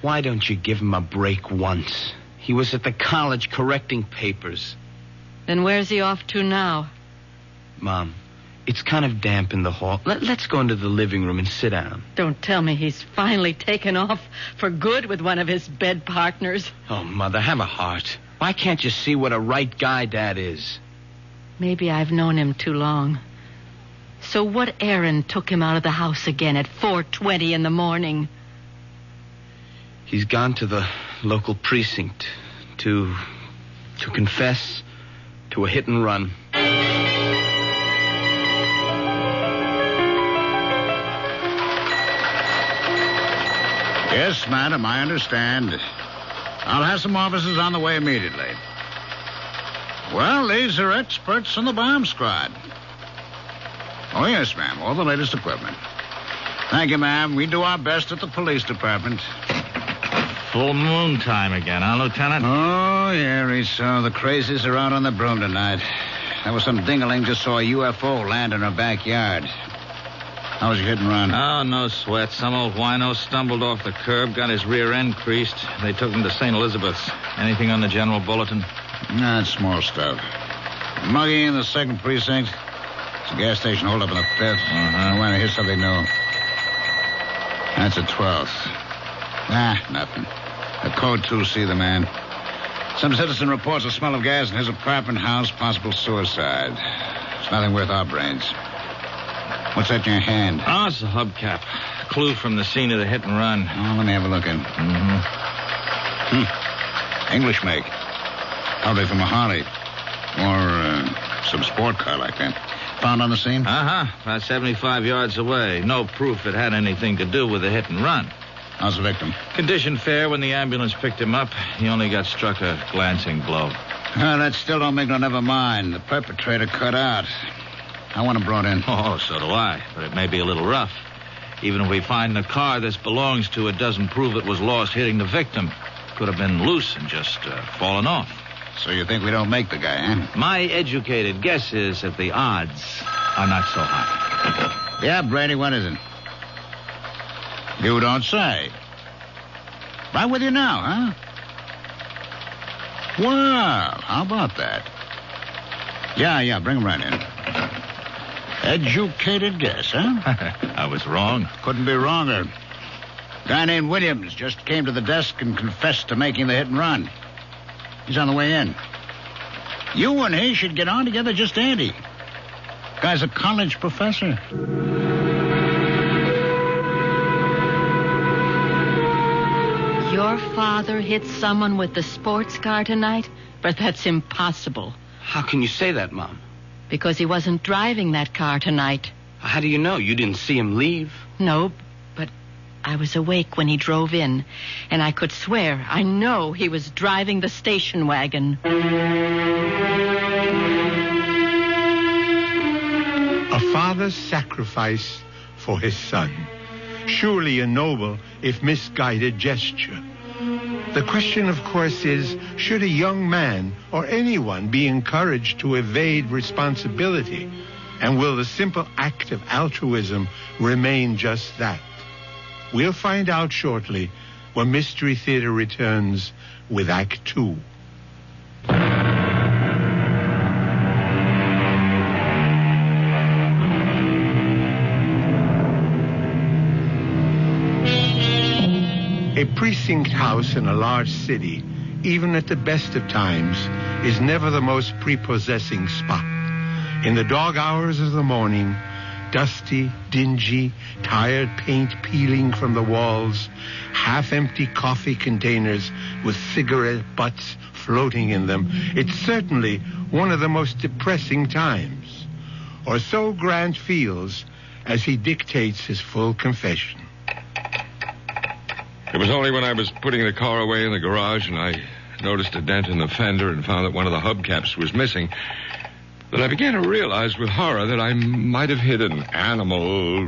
Why don't you give him a break once? He was at the college correcting papers. Then where's he off to now? Mom, it's kind of damp in the hall. Let's go into the living room and sit down. Don't tell me he's finally taken off for good with one of his bed partners. Oh, Mother, have a heart. Why can't you see what a right guy Dad is? Maybe I've known him too long. So what errand took him out of the house again at 4:20 in the morning? He's gone to the local precinct to confess to a hit and run. Yes, madam, I understand. I'll have some officers on the way immediately. Well, these are experts in the bomb squad. Oh, yes, ma'am. All the latest equipment. Thank you, ma'am. We do our best at the police department. Full moon time again, huh, Lieutenant? Oh, yeah, so the crazies are out on the broom tonight. There was some dingaling just saw a UFO land in her backyard. How was your hit and run? Oh, no sweat. Some old wino stumbled off the curb, got his rear end creased. They took him to St. Elizabeth's. Anything on the general bulletin? Nah, it's small stuff. Mugging in the 2nd precinct. It's a gas station hold up in the 5th. I want to hear something new. That's a 12th. Nothing. A code 2C, the man. Some citizen reports a smell of gas in his apartment house, possible suicide. It's nothing worth our brains. What's that in your hand? Oh, it's a hubcap. Clue from the scene of the hit and run. Oh, let me have a look in. English make. Probably from a Harley. Or some sport car like that. Found on the scene? About 75 yards away. No proof it had anything to do with the hit and run. How's the victim? Condition fair. When the ambulance picked him up, he only got struck a glancing blow. That still don't make no never mind. The perpetrator cut out. I want him brought in. Oh, so do I. But it may be a little rough. Even if we find the car this belongs to, it doesn't prove it was lost hitting the victim. Could have been loose and just fallen off. So you think we don't make the guy, eh? My educated guess is that the odds are not so high. Yeah, Brady, what is it? You don't say. Right with you now, huh? Well, how about that? Yeah, bring him right in. Educated guess, huh? I was wrong. Couldn't be wronger. Guy named Williams just came to the desk and confessed to making the hit and run. He's on the way in. You and he should get on together just dandy. Guy's a college professor. Your father hit someone with the sports car tonight? But that's impossible. How can you say that, Mom? Because he wasn't driving that car tonight. How do you know? You didn't see him leave? No, but I was awake when he drove in, and I could swear, I know he was driving the station wagon. A father's sacrifice for his son. Surely a noble, if misguided, gesture. The question, of course, is, should a young man or anyone be encouraged to evade responsibility? And will the simple act of altruism remain just that? We'll find out shortly when Mystery Theater returns with Act 2. A precinct house in a large city, even at the best of times, is never the most prepossessing spot. In the dog hours of the morning, dusty, dingy, tired paint peeling from the walls, half-empty coffee containers with cigarette butts floating in them, it's certainly one of the most depressing times. Or so Grant feels as he dictates his full confession. It was only when I was putting the car away in the garage and I noticed a dent in the fender and found that one of the hubcaps was missing that I began to realize with horror that I might have hit an animal,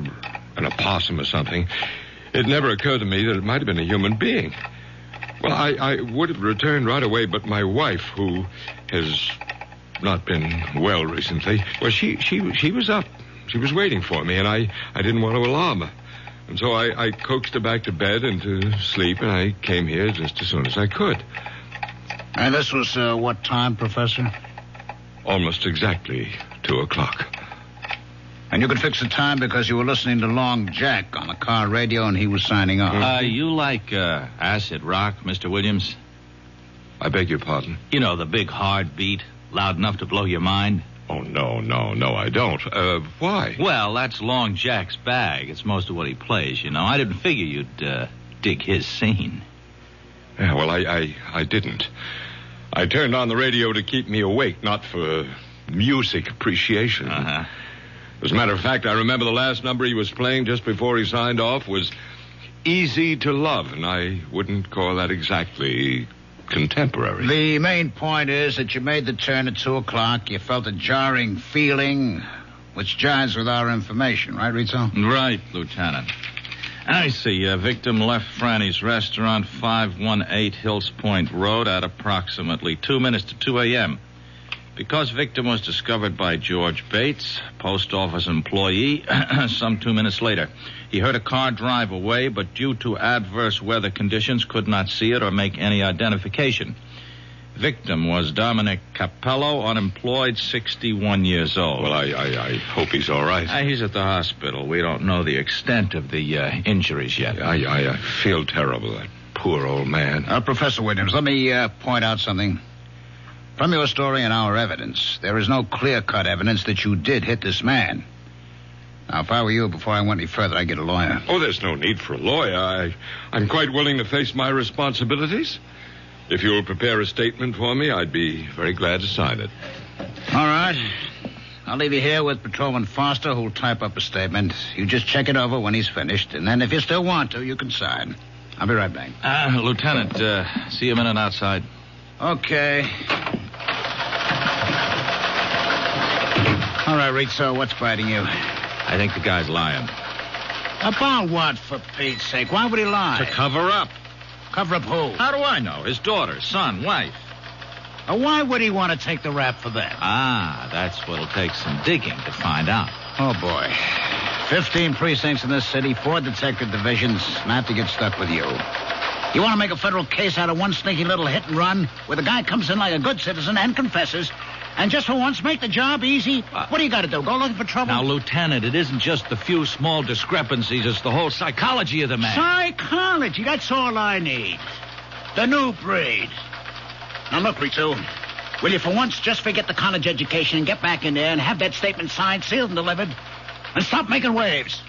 an opossum or something. It never occurred to me that it might have been a human being. Well, I would have returned right away, but my wife, who has not been well recently, well, she was up. She was waiting for me, and I didn't want to alarm her. And so I coaxed her back to bed and to sleep, and I came here just as soon as I could. And this was what time, Professor? Almost exactly 2:00. And you could fix the time because you were listening to Long Jack on the car radio and he was signing off. You like acid rock, Mr. Williams? I beg your pardon? You know, the big hard beat, loud enough to blow your mind? Oh, no, I don't. Why? Well, that's Long Jack's bag. It's most of what he plays, you know. I didn't figure you'd dig his scene. Yeah, well, I didn't. I turned on the radio to keep me awake, not for music appreciation. As a matter of fact, I remember the last number he was playing just before he signed off was easy to love, and I wouldn't call that exactly contemporary. The main point is that you made the turn at 2 o'clock. You felt a jarring feeling, which jives with our information, right, Rizzo? Right, Lieutenant. I see. Victim left Franny's restaurant, 518 Hills Point Road, at approximately 2 minutes to 2 a.m. Because victim was discovered by George Bates, post office employee, some 2 minutes later. He heard a car drive away, but due to adverse weather conditions, could not see it or make any identification. Victim was Dominic Capello, unemployed, 61 years old. Well, I hope he's all right. He's at the hospital. We don't know the extent of the injuries yet. I feel terrible, that poor old man. Professor Williams, let me point out something. From your story and our evidence, there is no clear-cut evidence that you did hit this man. Now, if I were you, before I went any further, I'd get a lawyer. Oh, there's no need for a lawyer. I'm quite willing to face my responsibilities. If you'll prepare a statement for me, I'd be very glad to sign it. All right. I'll leave you here with Patrolman Foster, who'll type up a statement. You just check it over when he's finished, and then if you still want to, you can sign. I'll be right back. Lieutenant, see you a minute outside. Okay. All right, Rizzo, what's biting you? I think the guy's lying. About what, for Pete's sake? Why would he lie? To cover up. Cover up who? How do I know? His daughter, son, wife. Why would he want to take the rap for that? That's what'll take some digging to find out. Oh, boy. 15 precincts in this city, 4 detective divisions, and I have to get stuck with you. You want to make a federal case out of one sneaky little hit and run, where the guy comes in like a good citizen and confesses, and just for once make the job easy? What do you got to do, go looking for trouble? Now, Lieutenant, it isn't just the few small discrepancies, it's the whole psychology of the man. Psychology, that's all I need. The new breed. Now, look, Rizzo, will you for once just forget the college education and get back in there and have that statement signed, sealed, and delivered, and stop making waves?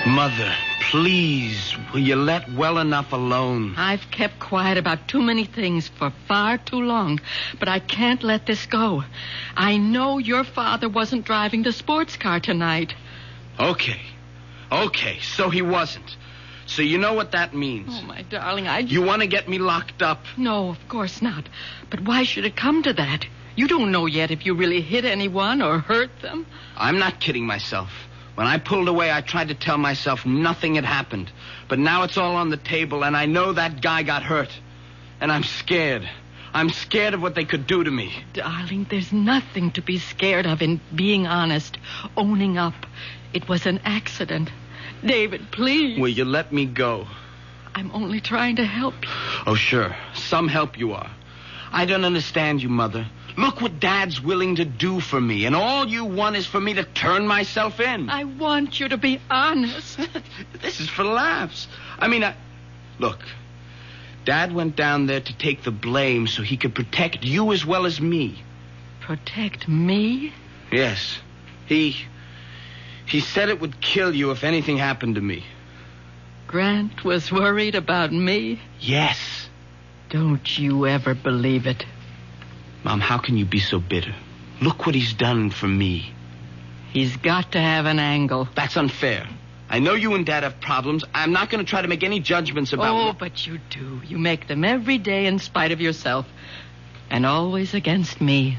Mother, please, will you let well enough alone? I've kept quiet about too many things for far too long, but I can't let this go. I know your father wasn't driving the sports car tonight. Okay, so he wasn't. So you know what that means. Oh, my darling, You want to get me locked up? No, of course not. But why should it come to that? You don't know yet if you really hit anyone or hurt them. I'm not kidding myself. When I pulled away, I tried to tell myself nothing had happened. But now it's all on the table, and I know that guy got hurt. And I'm scared. I'm scared of what they could do to me. Darling, there's nothing to be scared of in being honest, owning up. It was an accident. David, please. Will you let me go? I'm only trying to help you. Oh, sure. Some help you are. I don't understand you, Mother. Look what Dad's willing to do for me, and all you want is for me to turn myself in. I want you to be honest. This is for laughs. Look, Dad went down there to take the blame so he could protect you as well as me. Protect me? Yes. He said it would kill you if anything happened to me. Grant was worried about me? Yes. Don't you ever believe it. Mom, how can you be so bitter? Look what he's done for me. He's got to have an angle. That's unfair. I know you and Dad have problems. I'm not going to try to make any judgments about... Oh, but you do. You make them every day in spite of yourself. And always against me.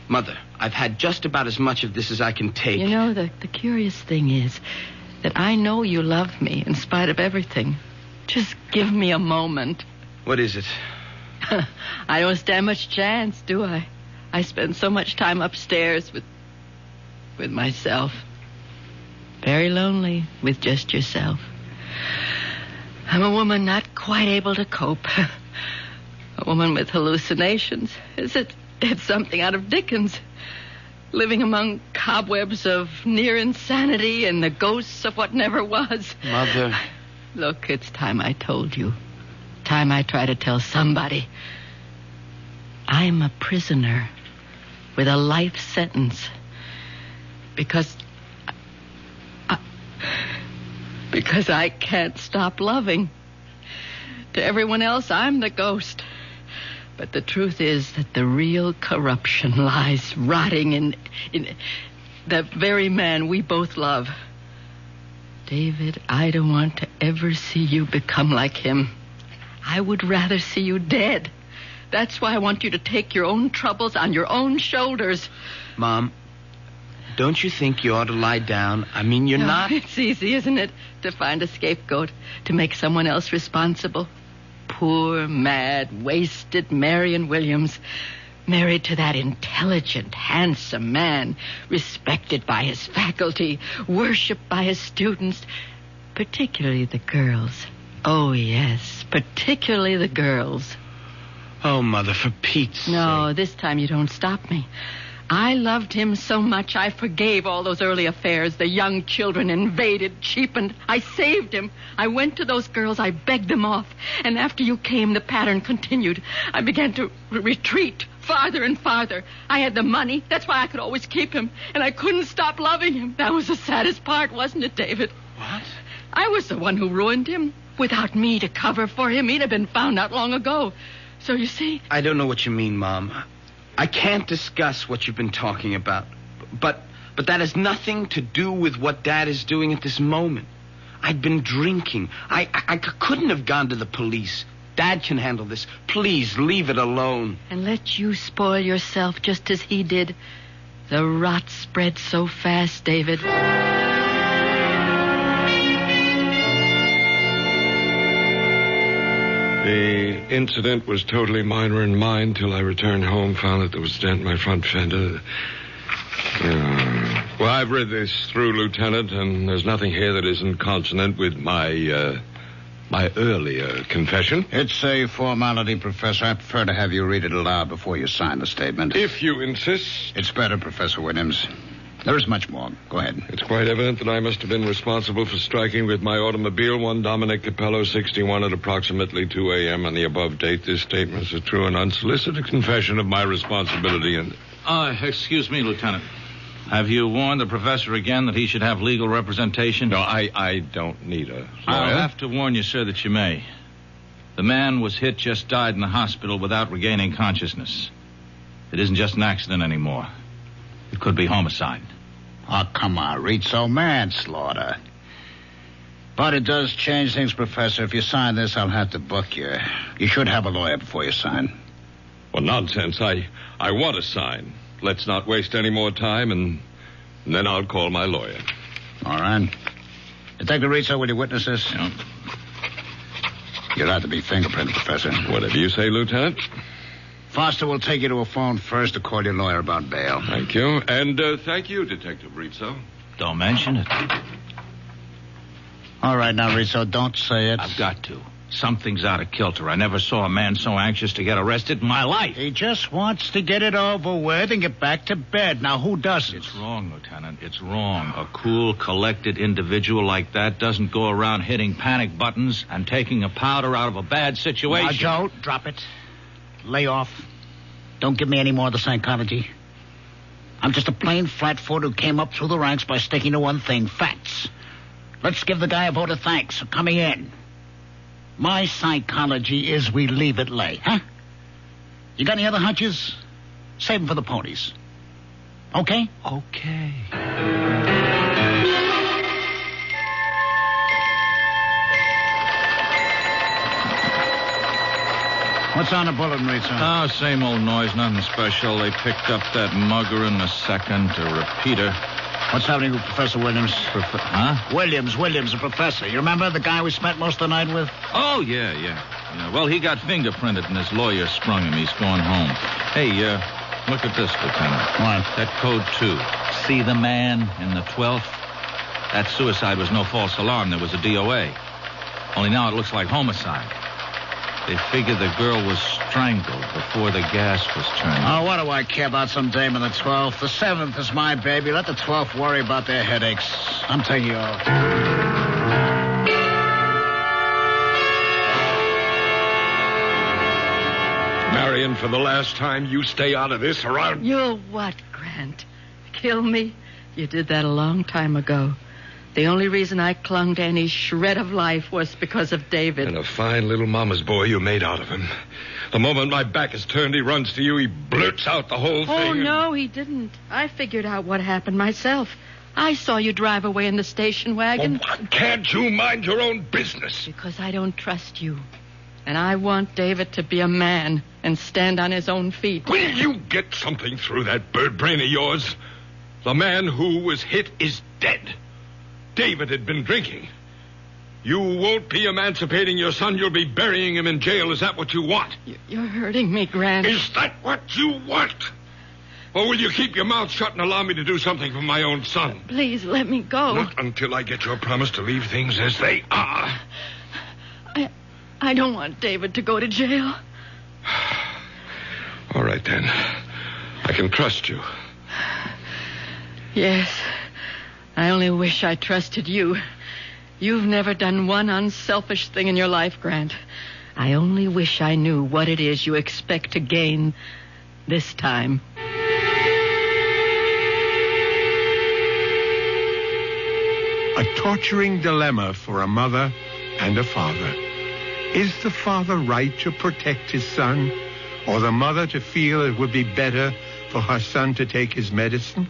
Mother, I've had just about as much of this as I can take. You know, the curious thing is that I know you love me in spite of everything. Just give me a moment. What is it? I don't stand much chance, do I? I spend so much time upstairs with myself. Very lonely with just yourself. I'm a woman not quite able to cope. A woman with hallucinations. It's something out of Dickens. Living among cobwebs of near insanity and the ghosts of what never was. Mother. Look, it's time I told you. Time I try to tell somebody. I'm a prisoner with a life sentence because I can't stop loving. To everyone else, I'm the ghost. But the truth is that the real corruption lies rotting in the very man we both love. David, I don't want to ever see you become like him. I would rather see you dead. That's why I want you to take your own troubles on your own shoulders. Mom, don't you think you ought to lie down? I mean, you're not... It's easy, isn't it, to find a scapegoat, to make someone else responsible. Poor, mad, wasted Marion Williams, married to that intelligent, handsome man, respected by his faculty, worshipped by his students, particularly the girls. Oh, yes, particularly the girls. Oh, Mother, for Pete's sake. No, this time you don't stop me. I loved him so much I forgave all those early affairs. The young children invaded, cheapened. I saved him. I went to those girls. I begged them off. And after you came, the pattern continued. I began to retreat farther and farther. I had the money. That's why I could always keep him. And I couldn't stop loving him. That was the saddest part, wasn't it, David? What? I was the one who ruined him. Without me to cover for him, he'd have been found out long ago. So you see... I don't know what you mean, Mom. I can't discuss what you've been talking about. But that has nothing to do with what Dad is doing at this moment. I'd been drinking. I couldn't have gone to the police. Dad can handle this. Please, leave it alone. And let you spoil yourself just as he did. The rot spread so fast, David. The incident was totally minor in mine till I returned home, found that there was a dent in my front fender. Well, I've read this through, Lieutenant, and there's nothing here that isn't consonant with my earlier confession. It's a formality, Professor. I prefer to have you read it aloud before you sign the statement. If you insist. It's better, Professor Williams. There is much more. Go ahead. It's quite evident that I must have been responsible for striking with my automobile one Dominic Capello, 61, at approximately 2 a.m. on the above date. This statement is a true and unsolicited confession of my responsibility and... Excuse me, Lieutenant. Have you warned the professor again that he should have legal representation? No, I don't need a lawyer. I'll have to warn you, sir, that you may. The man was hit, just died in the hospital without regaining consciousness. It isn't just an accident anymore. It could be homicide. Oh, come on, Rizzo. Manslaughter. But it does change things, Professor. If you sign this, I'll have to book you. You should have a lawyer before you sign. Well, nonsense. I want to sign. Let's not waste any more time, and then I'll call my lawyer. All right. Detective Rizzo, will you witness this? Yeah. You'll have to be fingerprinted, Professor. Whatever you say, Lieutenant. Foster will take you to a phone first to call your lawyer about bail. Thank you. And thank you, Detective Rizzo. Don't mention it. All right, now, Rizzo, don't say it. I've got to. Something's out of kilter. I never saw a man so anxious to get arrested in my life. He just wants to get it over with and get back to bed. Now, who doesn't? It's wrong, Lieutenant. It's wrong. A cool, collected individual like that doesn't go around hitting panic buttons and taking a powder out of a bad situation. Now, Joe, drop it. Lay off. Don't give me any more of the psychology. I'm just a plain flatfoot who came up through the ranks by sticking to one thing, facts. Let's give the guy a vote of thanks for coming in. My psychology is we leave it lay, huh? You got any other hunches? Save them for the ponies. Okay? Okay. What's on the bulletin, Rizzo? Oh, same old noise, nothing special. They picked up that mugger in the second, a repeater. What's happening with Professor Williams? Huh? Williams, the professor. You remember the guy we spent most of the night with? Oh, yeah. Well, he got fingerprinted and his lawyer sprung him. He's going home. Hey, look at this, Lieutenant. What? That code 2. See the man in the 12th? That suicide was no false alarm. There was a DOA. Only now it looks like homicide. They figured the girl was strangled before the gas was turned. Oh, what do I care about some dame in the 12th? The 7th is my baby. Let the 12th worry about their headaches. I'm taking you off. Marion, for the last time, you stay out of this or I'll... You'll what, Grant? Kill me? You did that a long time ago. The only reason I clung to any shred of life was because of David. And a fine little mama's boy you made out of him. The moment my back is turned, he runs to you. He blurts out the whole thing. Oh, no, he didn't. I figured out what happened myself. I saw you drive away in the station wagon. Oh, why can't you mind your own business? Because I don't trust you. And I want David to be a man and stand on his own feet. Will you get something through that bird brain of yours? The man who was hit is dead. David had been drinking. You won't be emancipating your son. You'll be burying him in jail. Is that what you want? You're hurting me, Grant. Is that what you want? Or will you keep your mouth shut and allow me to do something for my own son? Please, let me go. Not until I get your promise to leave things as they are. I don't want David to go to jail. All right, then. I can trust you. Yes. I only wish I trusted you. You've never done one unselfish thing in your life, Grant. I only wish I knew what it is you expect to gain this time. A torturing dilemma for a mother and a father. Is the father right to protect his son, or the mother to feel it would be better for her son to take his medicine?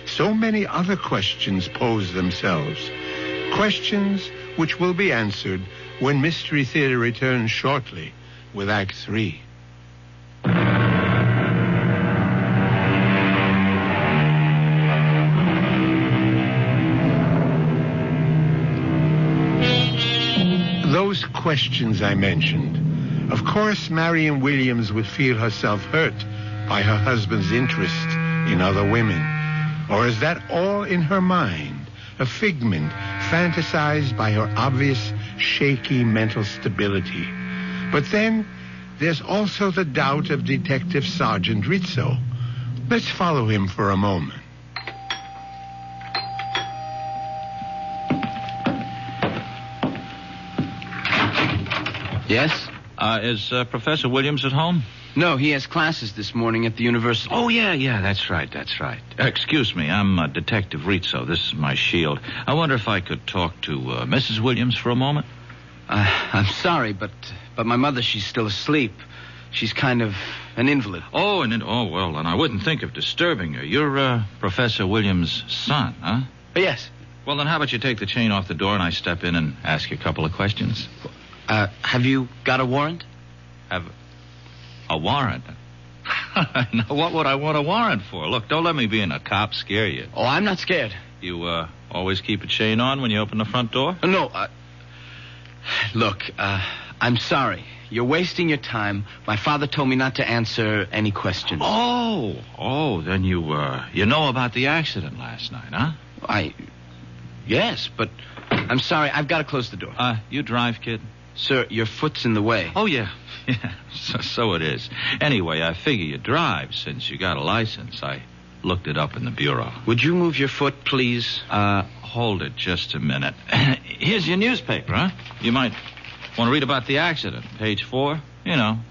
So many other questions pose themselves. Questions which will be answered when Mystery Theater returns shortly with Act 3. Those questions I mentioned. Of course, Marion Williams would feel herself hurt by her husband's interest in other women. Or is that all in her mind, a figment fantasized by her obvious, shaky mental stability? But then, there's also the doubt of Detective Sergeant Rizzo. Let's follow him for a moment. Yes? Is Professor Williams at home? No, he has classes this morning at the university. Oh, yeah, that's right. Excuse me, I'm Detective Rizzo. This is my shield. I wonder if I could talk to Mrs. Williams for a moment? I'm sorry, but my mother, she's still asleep. She's kind of an invalid. Oh, well, and I wouldn't think of disturbing her. You're Professor Williams' son, huh? Yes. Well, then how about you take the chain off the door and I step in and ask you a couple of questions? Have you got a warrant? Have a warrant? Now, what would I want a warrant for? Look, don't let me being a cop scare you. Oh, I'm not scared. You, always keep a chain on when you open the front door? No, look, I'm sorry. You're wasting your time. My father told me not to answer any questions. Oh, then you know about the accident last night, huh? Yes, but I'm sorry. I've got to close the door. You drive, kid? Sir, your foot's in the way. Oh, yeah. Yeah, so it is. Anyway, I figure you drive since you got a license. I looked it up in the bureau. Would you move your foot, please? Hold it just a minute. Here's your newspaper, huh? You might want to read about the accident. Page 4.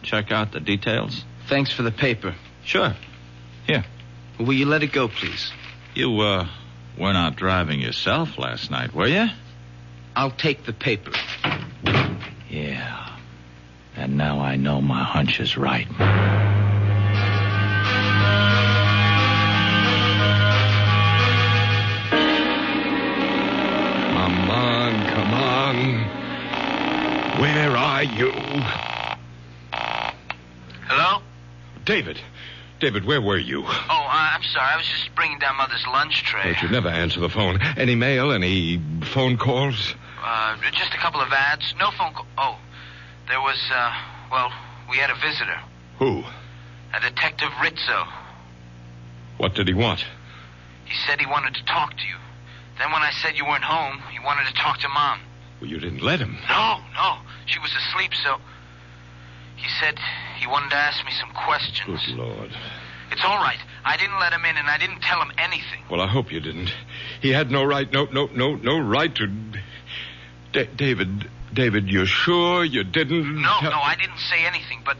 Check out the details. Thanks for the paper. Sure. Here. Will you let it go, please? You, were not driving yourself last night, were you? I'll take the paper. Yeah. And now I know my hunch is right. Come on. Where are you? Hello? David, where were you? Oh, I'm sorry. I was just bringing down Mother's lunch tray. But you never answer the phone. Any mail, any phone calls? Just a couple of ads. No phone call. Oh, there was, we had a visitor. Who? A Detective Rizzo. What did he want? He said he wanted to talk to you. Then when I said you weren't home, he wanted to talk to Mom. Well, you didn't let him. No. She was asleep, so... He said he wanted to ask me some questions. Good Lord. It's all right. I didn't let him in, and I didn't tell him anything. Well, I hope you didn't. He had no right, no right to... David, you're sure you didn't... No, I didn't say anything, but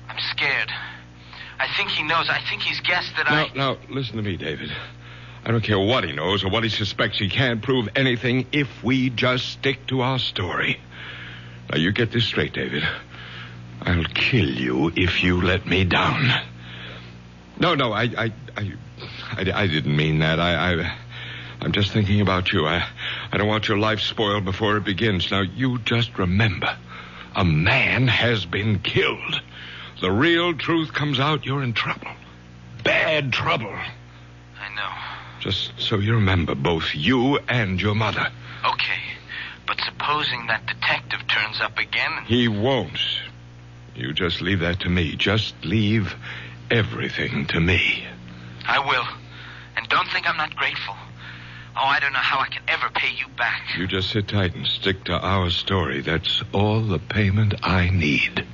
I'm scared. I think he knows. I think he's guessed that Now, listen to me, David. I don't care what he knows or what he suspects. He can't prove anything if we just stick to our story. Now, you get this straight, David. I'll kill you if you let me down. No, I didn't mean that. I'm just thinking about you. I don't want your life spoiled before it begins. Now, you just remember, a man has been killed. The real truth comes out, you're in trouble. Bad trouble. I know. Just so you remember, both you and your mother. Okay, but supposing that detective turns up again... He won't. You just leave that to me. Just leave everything to me. I will. And don't think I'm not grateful. Oh, I don't know how I can ever pay you back. You just sit tight and stick to our story. That's all the payment I need.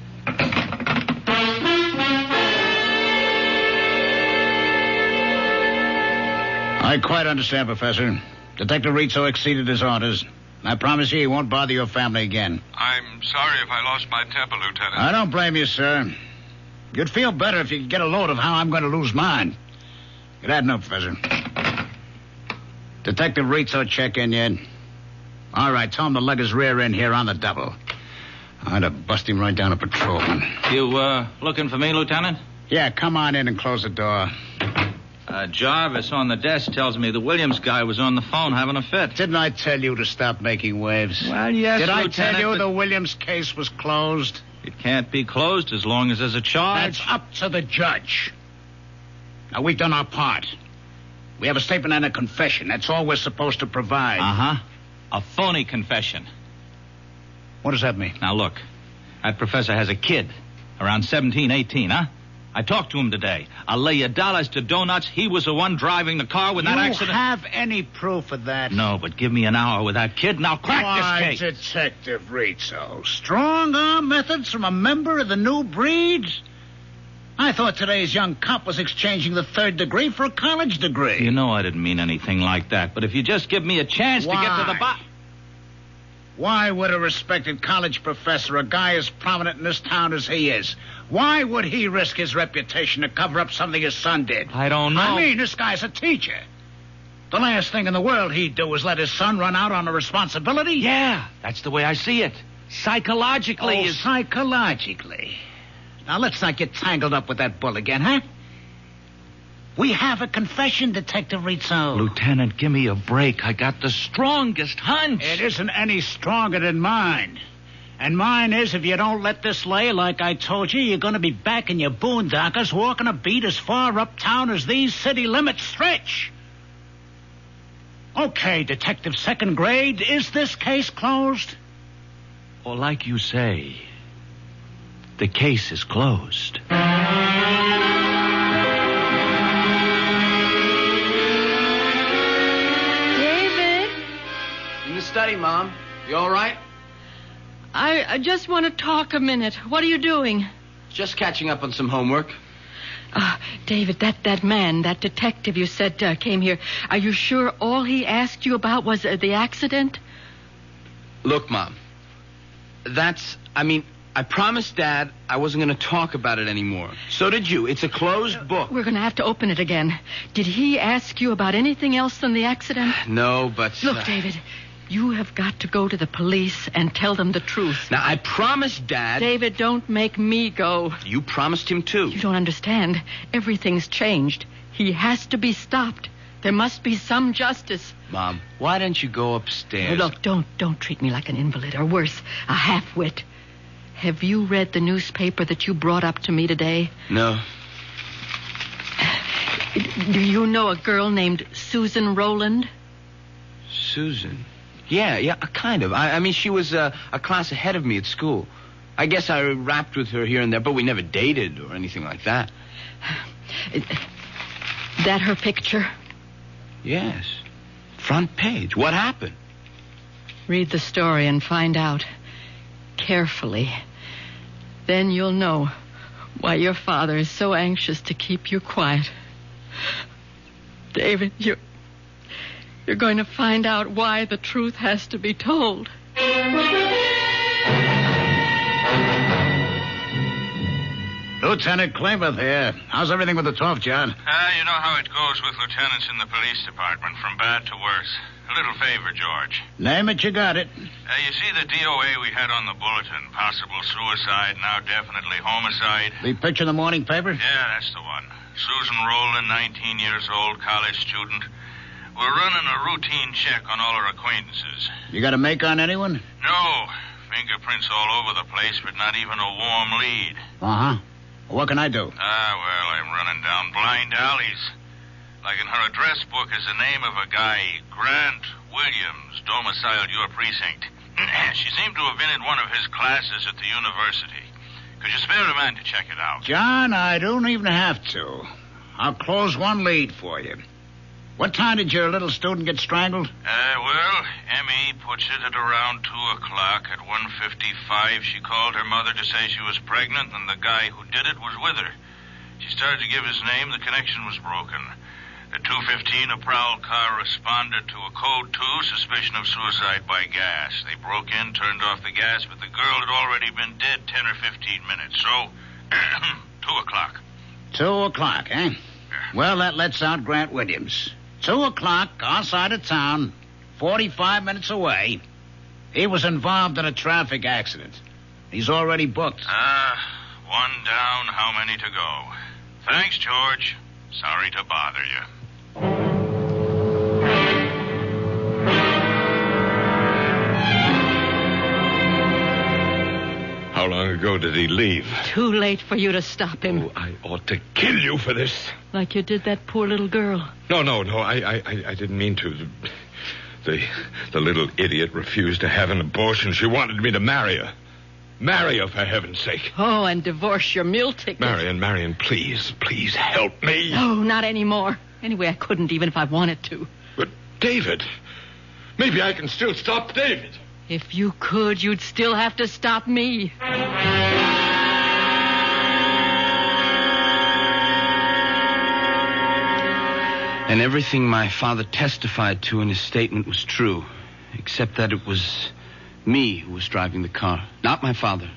I quite understand, Professor. Detective Rizzo exceeded his orders. I promise you he won't bother your family again. I'm sorry if I lost my temper, Lieutenant. I don't blame you, sir. You'd feel better if you could get a load of how I'm going to lose mine. Good afternoon, Professor. Detective Rizzo check in yet? All right, tell him to lug his rear end here on the double. I'd have bust him right down a patrolman. You, looking for me, Lieutenant? Yeah, come on in and close the door. Jarvis on the desk tells me the Williams guy was on the phone having a fit. Didn't I tell you to stop making waves? Well, yes, Did Lieutenant, I tell you the Williams case was closed? It can't be closed as long as there's a charge. That's up to the judge. Now, we've done our part. We have a statement and a confession. That's all we're supposed to provide. Uh-huh. A phony confession. What does that mean? Now, look. That professor has a kid. Around 17, 18, huh? I talked to him today. I'll lay you dollars to donuts. He was the one driving the car with that accident. You have any proof of that? No, but give me an hour with that kid and I'll crack this case. Detective Rizzo. Strong-arm methods from a member of the new breed? I thought today's young cop was exchanging the third degree for a college degree. You know I didn't mean anything like that, but if you just give me a chance to get to the bottom... Why would a respected college professor, a guy as prominent in this town as he is, why would he risk his reputation to cover up something his son did? I don't know. I mean, this guy's a teacher. The last thing in the world he'd do is let his son run out on a responsibility. Yeah, that's the way I see it. Psychologically. Psychologically. Now, let's not get tangled up with that bull again, huh? We have a confession, Detective Rizzo. Lieutenant, give me a break. I got the strongest hunch. It isn't any stronger than mine. And mine is, if you don't let this lay like I told you, you're going to be back in your boondockers walking a beat as far uptown as these city limits stretch. Okay, Detective Second Grade, is this case closed? Or like you say, the case is closed. Study, Mom. You all right? I just want to talk a minute. What are you doing? Just catching up on some homework. David, that man, that detective you said came here, are you sure all he asked you about was the accident? Look, Mom. I promised Dad I wasn't going to talk about it anymore. So did you. It's a closed book. We're going to have to open it again. Did he ask you about anything else than the accident? No, but... Look, David... You have got to go to the police and tell them the truth. Now, I promised Dad... David, don't make me go. You promised him, too. You don't understand. Everything's changed. He has to be stopped. There must be some justice. Mom, why don't you go upstairs? Look, don't treat me like an invalid, or worse, a half-wit. Have you read the newspaper that you brought up to me today? No. Do you know a girl named Susan Rowland? Susan? Yeah, kind of. I mean, she was a class ahead of me at school. I guess I rapped with her here and there, but we never dated or anything like that. That her picture? Yes. Front page. What happened? Read the story and find out. Carefully. Then you'll know why your father is so anxious to keep you quiet. David, You're going to find out why the truth has to be told. Lieutenant Klamath here. How's everything with the tough, John? You know how it goes with lieutenants in the police department, from bad to worse. A little favor, George. Name it, you got it. You see the DOA we had on the bulletin? Possible suicide, now definitely homicide. The picture in the morning paper? Yeah, that's the one. Susan Rowland, 19 years old, college student. We're running a routine check on all our acquaintances. You got a make on anyone? No. Fingerprints all over the place, but not even a warm lead. Uh-huh. What can I do? Well, I'm running down blind alleys. Like in her address book is the name of a guy, Grant Williams, domiciled your precinct. She seemed to have been in one of his classes at the university. Could you spare a man to check it out? John, I don't even have to. I'll close one lead for you. What time did your little student get strangled? Well, Emmy puts it at around 2 o'clock. At 1:55, she called her mother to say she was pregnant, and the guy who did it was with her. She started to give his name. The connection was broken. At 2:15, a prowl car responded to a code 2, suspicion of suicide by gas. They broke in, turned off the gas, but the girl had already been dead 10 or 15 minutes. So, 2 o'clock. 2 o'clock, eh? Well, that lets out Grant Williams. 2 o'clock, outside of town, 45 minutes away. He was involved in a traffic accident. He's already booked. One down, how many to go? Thanks, George. Sorry to bother you. How long ago did he leave? Too late for you to stop him. Oh, I ought to kill you for this. Like you did that poor little girl. No. I didn't mean to. The little idiot refused to have an abortion. She wanted me to marry her. Marry her, for heaven's sake. Oh, and divorce your meal ticket. Marion, please help me. No, not anymore. Anyway, I couldn't even if I wanted to. But David, maybe I can still stop David. If you could, you'd still have to stop me. And everything my father testified to in his statement was true, except that it was me who was driving the car, not my father.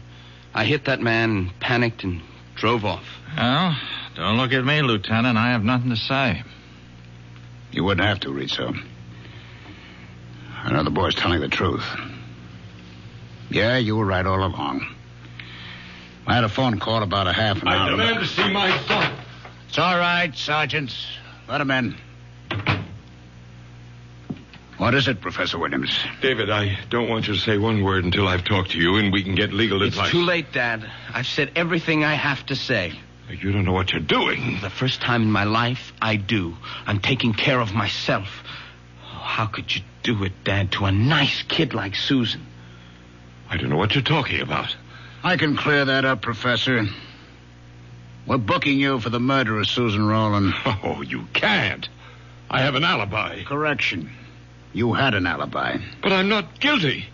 I hit that man, panicked, and drove off. Well, don't look at me, Lieutenant. I have nothing to say. You wouldn't have to, Rizzo. I know the boy's telling the truth. Yeah, you were right all along. I had a phone call about a half an hour. I demand to see my son. It's all right, Sergeant. Let him in. What is it, Professor Williams? David, I don't want you to say one word until I've talked to you and we can get legal advice. It's too late, Dad. I've said everything I have to say. You don't know what you're doing. The first time in my life, I do. I'm taking care of myself. Oh, how could you do it, Dad, to a nice kid like Susan? I don't know what you're talking about. I can clear that up, Professor. We're booking you for the murder of Susan Rowland. Oh, you can't. I have an alibi. Correction. You had an alibi. But I'm not guilty.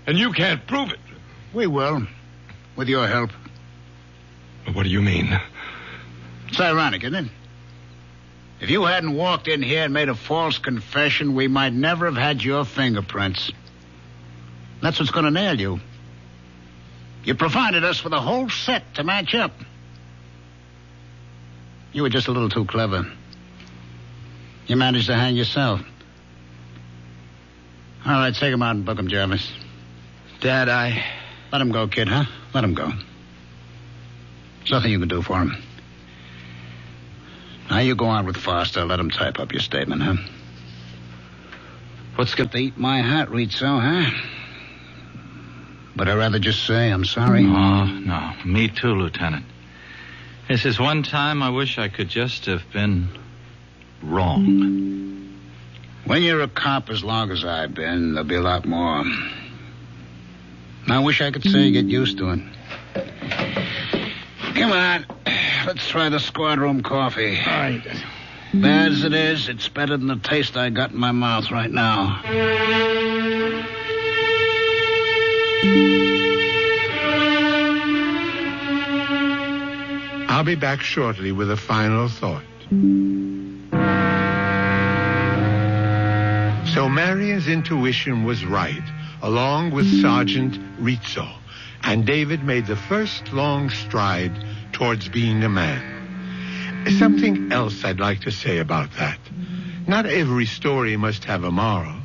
And you can't prove it. We will. With your help. What do you mean? It's ironic, isn't it? If you hadn't walked in here and made a false confession, we might never have had your fingerprints. That's what's going to nail you. You provided us with a whole set to match up. You were just a little too clever. You managed to hang yourself. All right, take him out and book him, Jarvis. Dad, Let him go, kid, huh? Let him go. There's nothing you can do for him. Now you go on with Foster. Let him type up your statement, huh? What's going to eat my hat, Rizzo, huh? But I'd rather just say I'm sorry. Oh, no. Me too, Lieutenant. This is one time I wish I could just have been wrong. When you're a cop as long as I've been, there'll be a lot more. I wish I could say get used to it. Come on. Let's try the squad room coffee. All right. Bad as it is, it's better than the taste I got in my mouth right now. I'll be back shortly with a final thought. So Marion's intuition was right, along with Sergeant Rizzo, and David made the first long stride towards being a man. Something else I'd like to say about that. Not every story must have a moral,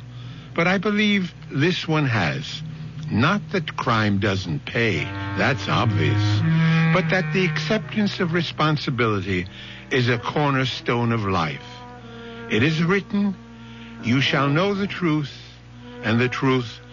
but I believe this one has. Not that crime doesn't pay, that's obvious, but that the acceptance of responsibility is a cornerstone of life. It is written, "You shall know the truth, and the truth